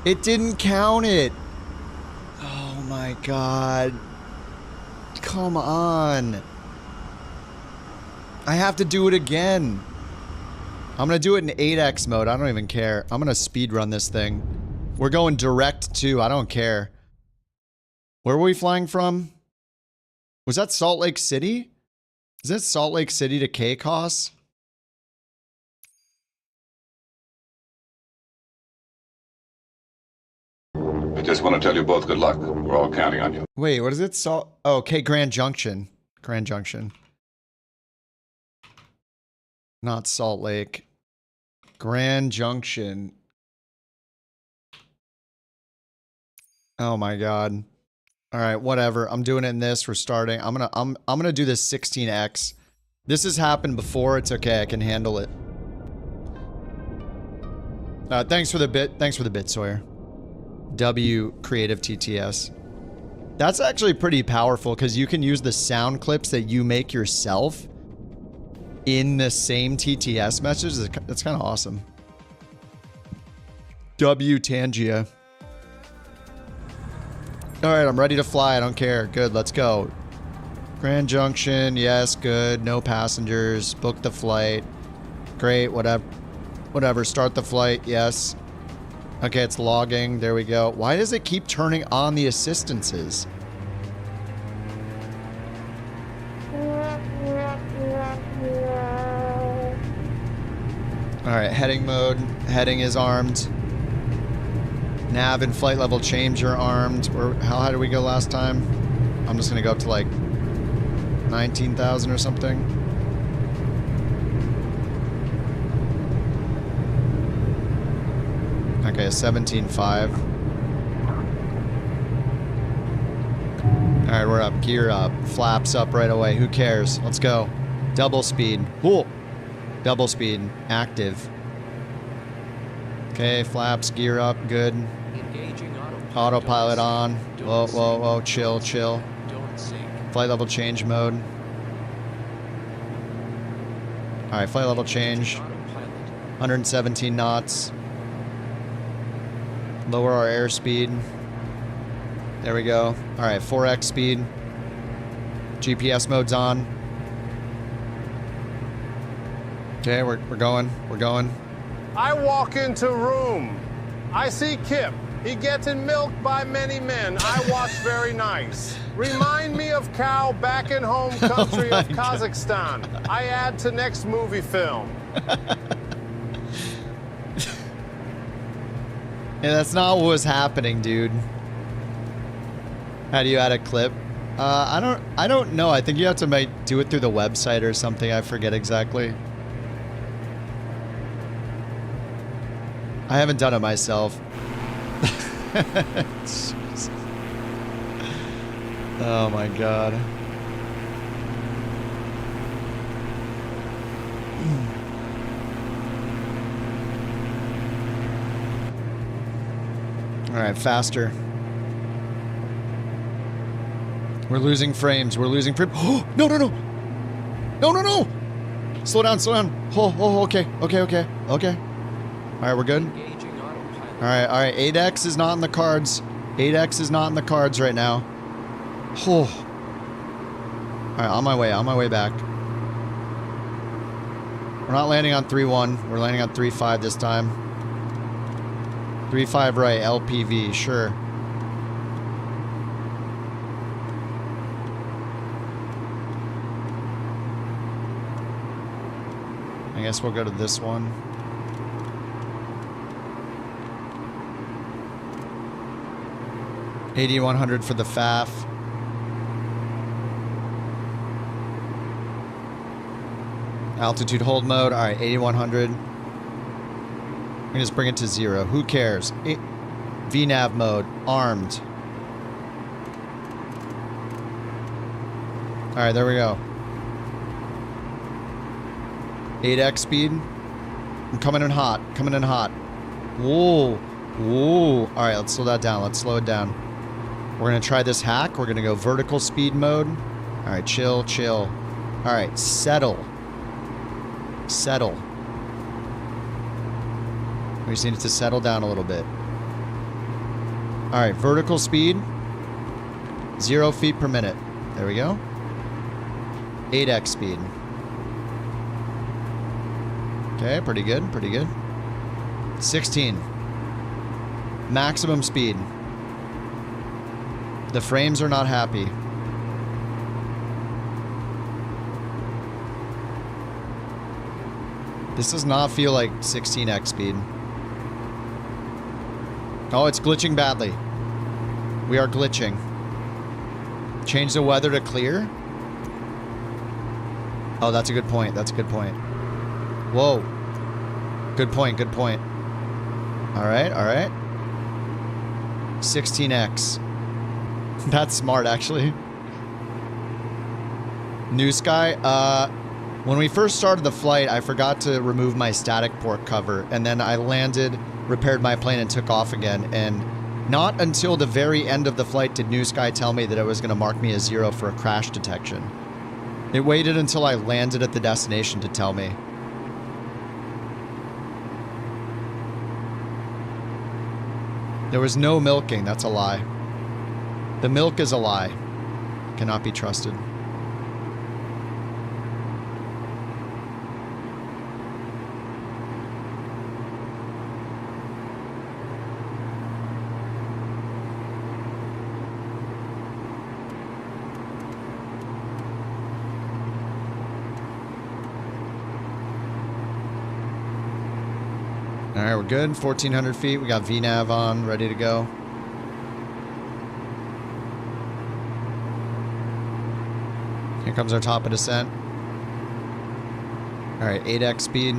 It didn't count it. Oh my god. Come on. I have to do it again. I'm gonna do it in 8x mode. I don't even care. I'm gonna speed run this thing. We're going direct to. I don't care. Where were we flying from? Was that Salt Lake City? Is that Salt Lake City to KCOS? I just want to tell you both good luck. We're all counting on you. Wait, what is it? Oh, okay, Grand Junction. Grand Junction. Not Salt Lake. Grand Junction. Oh my god. All right, whatever. I'm doing it in this. We're starting. I'm gonna do this 16x. This has happened before. It's okay. I can handle it. Thanks for the bit. Thanks for the bit, Sawyer. W Creative TTS. That's actually pretty powerful because you can use the sound clips that you make yourself in the same TTS message. That's kind of awesome. W Tangia. All right, I'm ready to fly. I don't care. Good, let's go. Grand Junction, yes, good. No passengers. Book the flight. Great, whatever. Whatever, start the flight, yes. Okay, it's logging. There we go. Why does it keep turning on the assistances? All right, heading mode. Heading is armed. Nav and flight level change are armed. Or how high did we go last time? I'm just gonna go up to like 19,000 or something. Okay, 17.5. All right, we're up. Gear up. Flaps up right away. Who cares? Let's go. Double speed. Cool. Double speed. Active. Okay, flaps, gear up. Good. Autopilot on. Whoa, whoa, whoa. Chill, chill. Flight level change mode. All right, flight level change. 117 knots. Lower our airspeed. There we go. All right, 4x speed. GPS mode's on. Okay, we're going. We're going. I walk into room. I see Kip. He getting milked by many men. I watch very nice. Remind me of cow back in home country of Kazakhstan. I add to next movie film. Yeah, that's not what was happening, dude. How do you add a clip? I don't know. I think you have to do it through the website or something. I forget exactly. I haven't done it myself. Oh my god. Alright, faster. We're losing frames. We're losing frames. Oh, no, no, no. No, no, no. Slow down, slow down. Oh, okay, okay, okay, okay. Alright, we're good. Alright, 8X is not in the cards. 8X is not in the cards right now. Oh. Alright, on my way back. We're not landing on 3-1. We're landing on 3-5 this time. 3-5 right, LPV, sure. I guess we'll go to this one. $8,100 for the FAF. Altitude hold mode. All right, 8,100. We can just bring it to 0. Who cares? VNAV mode. Armed. All right, there we go. 8x speed. I'm coming in hot. Coming in hot. Whoa. Whoa. All right, let's slow that down. Let's slow it down. We're going to try this hack. We're going to go vertical speed mode. All right, chill, chill. All right, settle. Settle. We just need it to settle down a little bit. All right, vertical speed. 0 feet per minute. There we go. 8x speed. Okay, pretty good, pretty good. 16. Maximum speed. The frames are not happy. This does not feel like 16x speed. Oh, it's glitching badly. We are glitching. Change the weather to clear? Oh, that's a good point. That's a good point. Whoa. Good point, good point. Alright, alright. 16x. That's smart, actually. NewSky, when we first started the flight, I forgot to remove my static port cover, and then I landed, repaired my plane, and took off again, and not until the very end of the flight did NewSky tell me that it was going to mark me as 0 for a crash detection. It waited until I landed at the destination to tell me. There was no milking, that's a lie. The milk is a lie. Cannot be trusted. Alright, we're good. 1,400 feet. We got VNAV on, ready to go. Here comes our top of descent. Alright, 8x speed.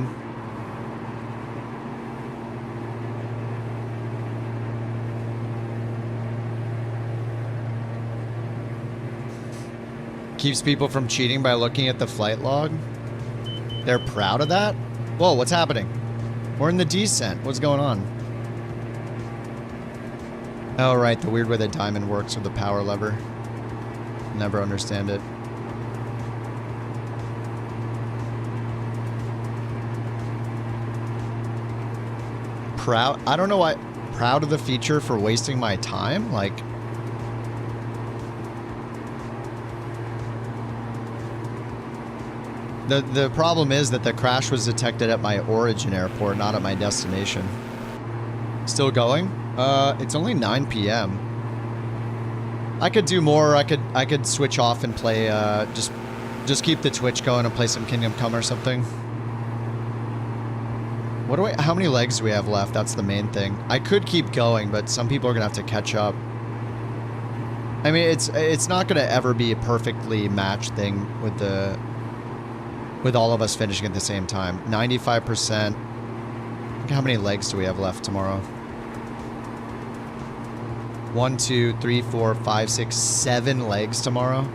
Keeps people from cheating by looking at the flight log. They're proud of that? Whoa, what's happening? We're in the descent. What's going on? Oh, right. The weird way the diamond works with the power lever. Never understand it. Proud? I don't know why. Proud of the feature for wasting my time? Like... The problem is that the crash was detected at my origin airport, not at my destination. Still going? It's only 9 p.m. I could do more. I could switch off and play. Just keep the Twitch going and play some Kingdom Come or something. What do how many legs do we have left? That's the main thing. I could keep going, but some people are gonna have to catch up. I mean, it's not gonna ever be a perfectly matched thing with all of us finishing at the same time. 95%. How many legs do we have left tomorrow? 1, 2, 3, 4, 5, 6, 7 legs tomorrow.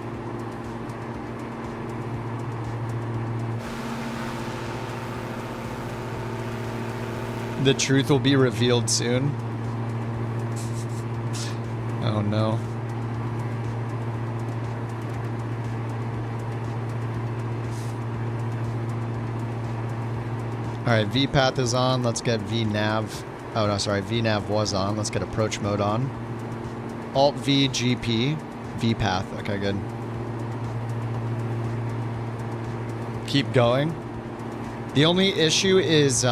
The truth will be revealed soon. Oh no. Alright, VPath is on. Let's get VNav. Oh no, sorry, VNav was on. Let's get approach mode on. Alt V GP. VPath. Okay, good. Keep going. The only issue is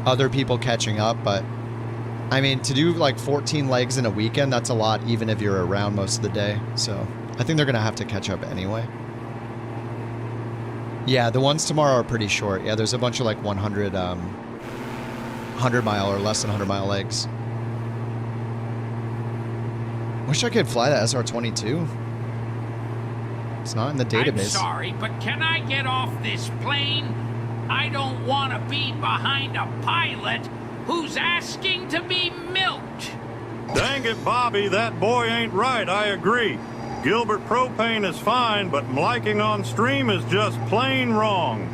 other people catching up, but I mean, to do like 14 legs in a weekend, that's a lot even if you're around most of the day. So I think they're gonna have to catch up anyway. Yeah, the ones tomorrow are pretty short. Yeah, there's a bunch of like 100 mile or less than 100 mile legs. Wish I could fly that SR-22. It's not in the database. I'm sorry, but can I get off this plane? I don't want to be behind a pilot who's asking to be milked. Dang it, Bobby, that boy ain't right, I agree. Gilbert propane is fine, but mliking on stream is just plain wrong.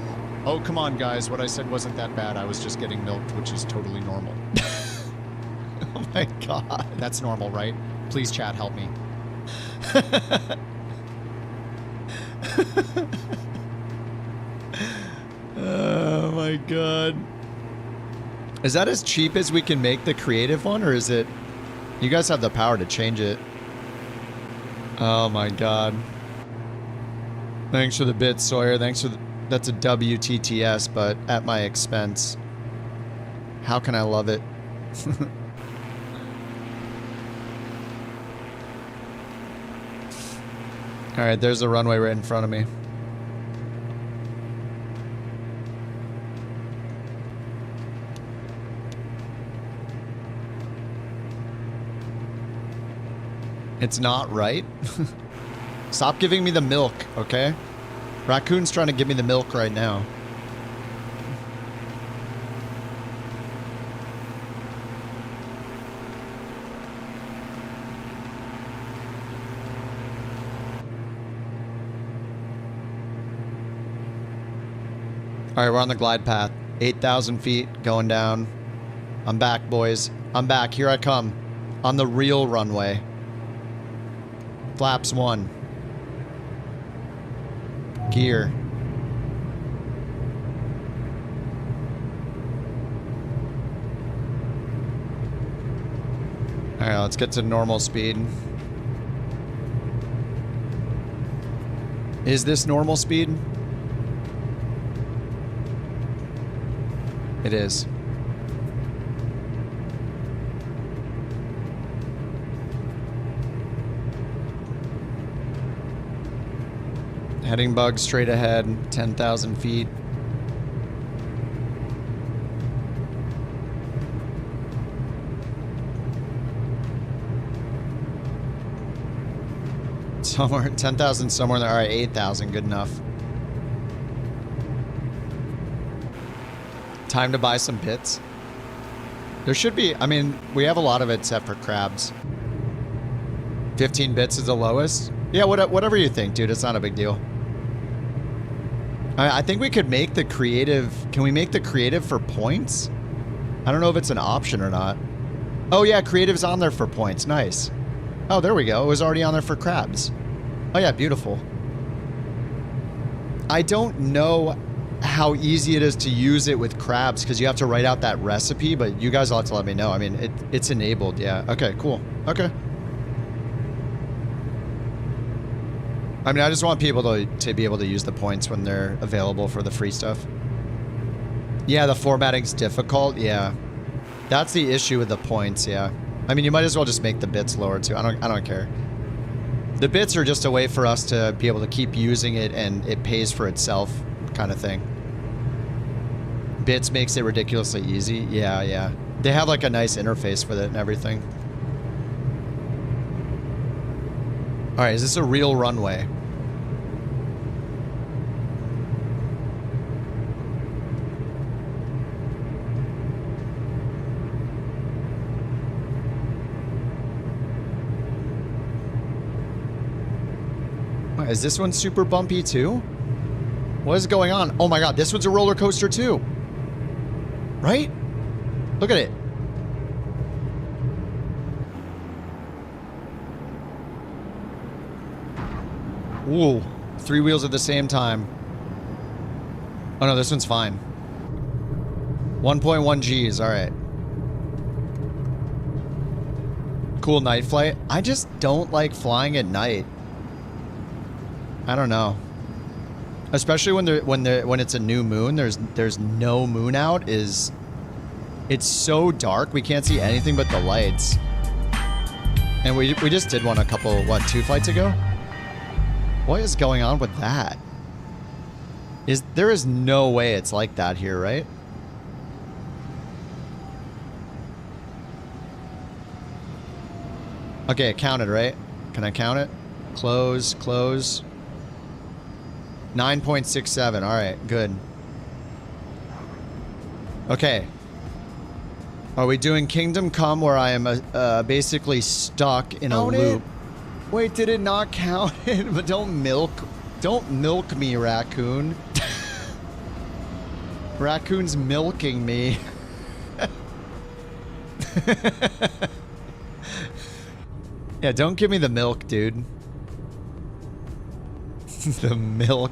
Oh, come on, guys. What I said wasn't that bad. I was just getting milked, which is totally normal. Oh my god. That's normal, right? Please, chat, help me. Oh my god. Is that as cheap as we can make the creative one, or is it... You guys have the power to change it. Oh my god. Thanks for the bit, Sawyer. Thanks for the... That's a WTTS, but at my expense. How can I love it? Alright, there's the runway right in front of me. It's not right. Stop giving me the milk, okay? Raccoon's trying to give me the milk right now. Alright, we're on the glide path. 8,000 feet, going down. I'm back, boys. I'm back. Here I come. On the real runway. Flaps 1. Gear. Alright, let's get to normal speed. Is this normal speed? It is. Heading bug straight ahead, 10,000 feet. Somewhere, 10,000 somewhere there. All right, 8,000, good enough. Time to buy some bits. There should be, I mean, we have a lot of it set for crabs. 15 bits is the lowest. Yeah, whatever you think, dude, it's not a big deal. I think we could make the creative... Can we make the creative for points? I don't know if it's an option or not. Oh yeah, creative's on there for points. Nice. Oh, there we go. It was already on there for crabs. Oh yeah, beautiful. I don't know how easy it is to use it with crabs because you have to write out that recipe, but you guys will have to let me know. I mean, it's enabled, yeah. Okay, cool. Okay. I mean, I just want people to be able to use the points when they're available for the free stuff. Yeah, the formatting's difficult. Yeah. That's the issue with the points, yeah. I mean, you might as well just make the bits lower too. I don't care. The bits are just a way for us to be able to keep using it and it pays for itself kind of thing. Bits makes it ridiculously easy. Yeah, yeah. They have like a nice interface with it and everything. All right, is this a real runway? Wait, is this one super bumpy too? What is going on? Oh my god, this one's a roller coaster too. Right? Look at it. Ooh, 3 wheels at the same time. Oh no, this one's fine. 1.1 Gs, alright. Cool night flight. I just don't like flying at night. I don't know. Especially when it's a new moon, there's no moon out. It's so dark we can't see anything but the lights. And we just did one a couple, what, 2 flights ago? What is going on with that? There is no way it's like that here, right? Okay, it counted, right? Can I count it? Close, close. 9.67. All right, good. Okay. Are we doing Kingdom Come where I am basically stuck in a loop? Wait, did it not count it? But don't milk me, raccoon. Raccoon's milking me. Yeah, don't give me the milk, dude. The milk.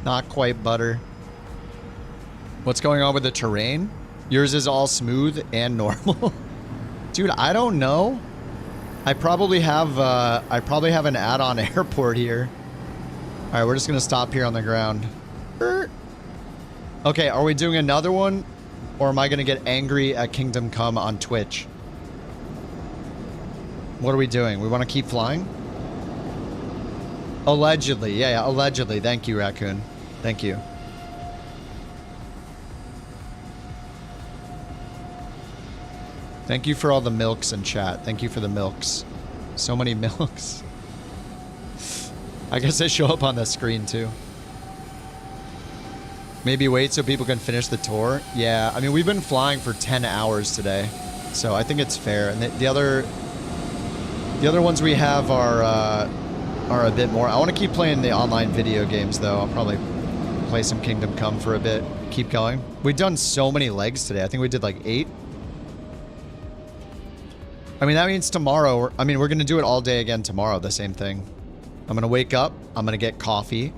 Not quite butter. What's going on with the terrain? Yours is all smooth and normal. Dude, I don't know. I probably have an add-on airport here. All right, we're just gonna stop here on the ground. Okay, are we doing another one, or am I gonna get angry at Kingdom Come on Twitch? What are we doing? We want to keep flying? Allegedly, yeah, allegedly. Thank you, raccoon. Thank you. Thank you for all the milks in chat. Thank you for the milks. So many milks. I guess they show up on the screen too. Maybe wait so people can finish the tour. Yeah, I mean, we've been flying for 10 hours today, so I think it's fair. And the other ones we have are a bit more. I want to keep playing the online video games though. I'll probably play some Kingdom Come for a bit. Keep going. We've done so many legs today. I think we did like 8. I mean, that means tomorrow, I mean, we're going to do it all day again tomorrow, the same thing. I'm going to wake up, I'm going to get coffee,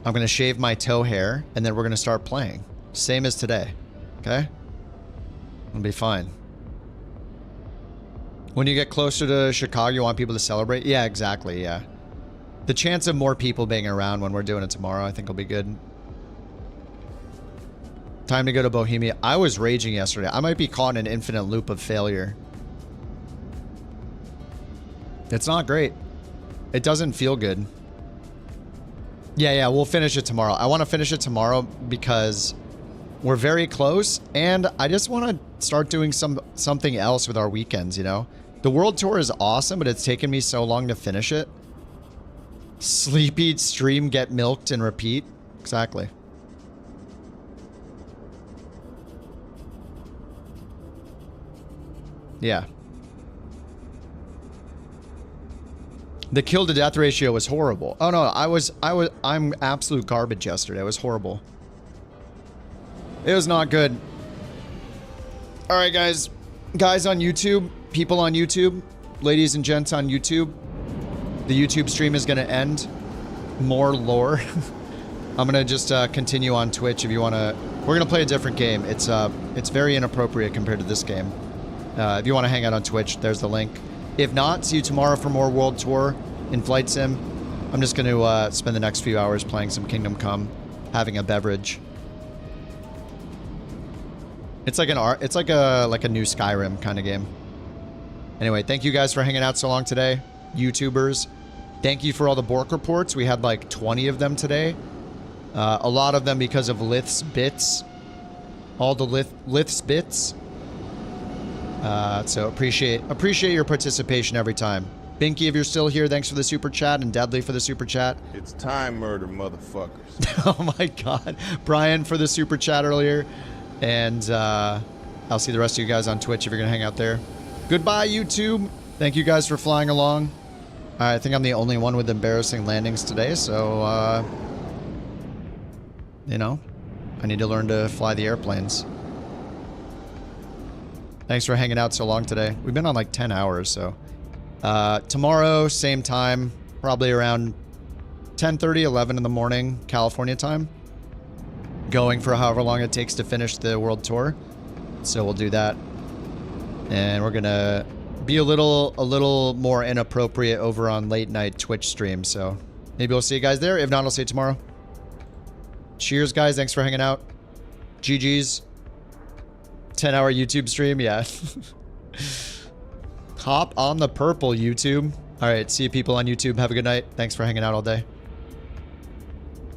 I'm going to shave my toe hair, and then we're going to start playing. Same as today, okay? It'll be fine. When you get closer to Chicago, you want people to celebrate? Yeah, exactly, yeah. The chance of more people being around when we're doing it tomorrow, I think will be good. Time to go to Bohemia. I was raging yesterday. I might be caught in an infinite loop of failure. It's not great. It doesn't feel good. Yeah, we'll finish it tomorrow. I want to finish it tomorrow because we're very close, and I just want to start doing something else with our weekends, you know? The world tour is awesome, but it's taken me so long to finish it. Sleep, eat, stream, get milked, and repeat. Exactly. Yeah. The kill to death ratio was horrible. Oh no, I'm absolute garbage yesterday. It was horrible. It was not good. All right, guys. Guys on YouTube, people on YouTube, ladies and gents on YouTube, the YouTube stream is going to end. More lore. I'm going to just continue on Twitch if you want to. We're going to play a different game. It's very inappropriate compared to this game. If you want to hang out on Twitch, there's the link. If not, see you tomorrow for more World Tour in Flight Sim. I'm just going to spend the next few hours playing some Kingdom Come, having a beverage. It's like a new Skyrim kind of game. Anyway, thank you guys for hanging out so long today, YouTubers. Thank you for all the Bork reports. We had like 20 of them today. A lot of them because of Lith's bits. All the Lith's bits. So appreciate your participation every time. Binky, if you're still here, thanks for the super chat, and Deadly for the super chat. It's time murder, motherfuckers. Oh my god. Brian for the super chat earlier. And I'll see the rest of you guys on Twitch if you're going to hang out there. Goodbye, YouTube. Thank you guys for flying along. I think I'm the only one with embarrassing landings today, so, you know, I need to learn to fly the airplanes. Thanks for hanging out so long today. We've been on like 10 hours, so. Tomorrow, same time, probably around 10:30, 11 in the morning, California time. Going for however long it takes to finish the world tour. So we'll do that. And we're gonna be a little more inappropriate over on late night Twitch stream. So maybe we'll see you guys there. If not, I'll see you tomorrow. Cheers, guys. Thanks for hanging out. GG's. 10-hour YouTube stream. Yeah. Hop on the purple, YouTube. All right. See you people on YouTube. Have a good night. Thanks for hanging out all day.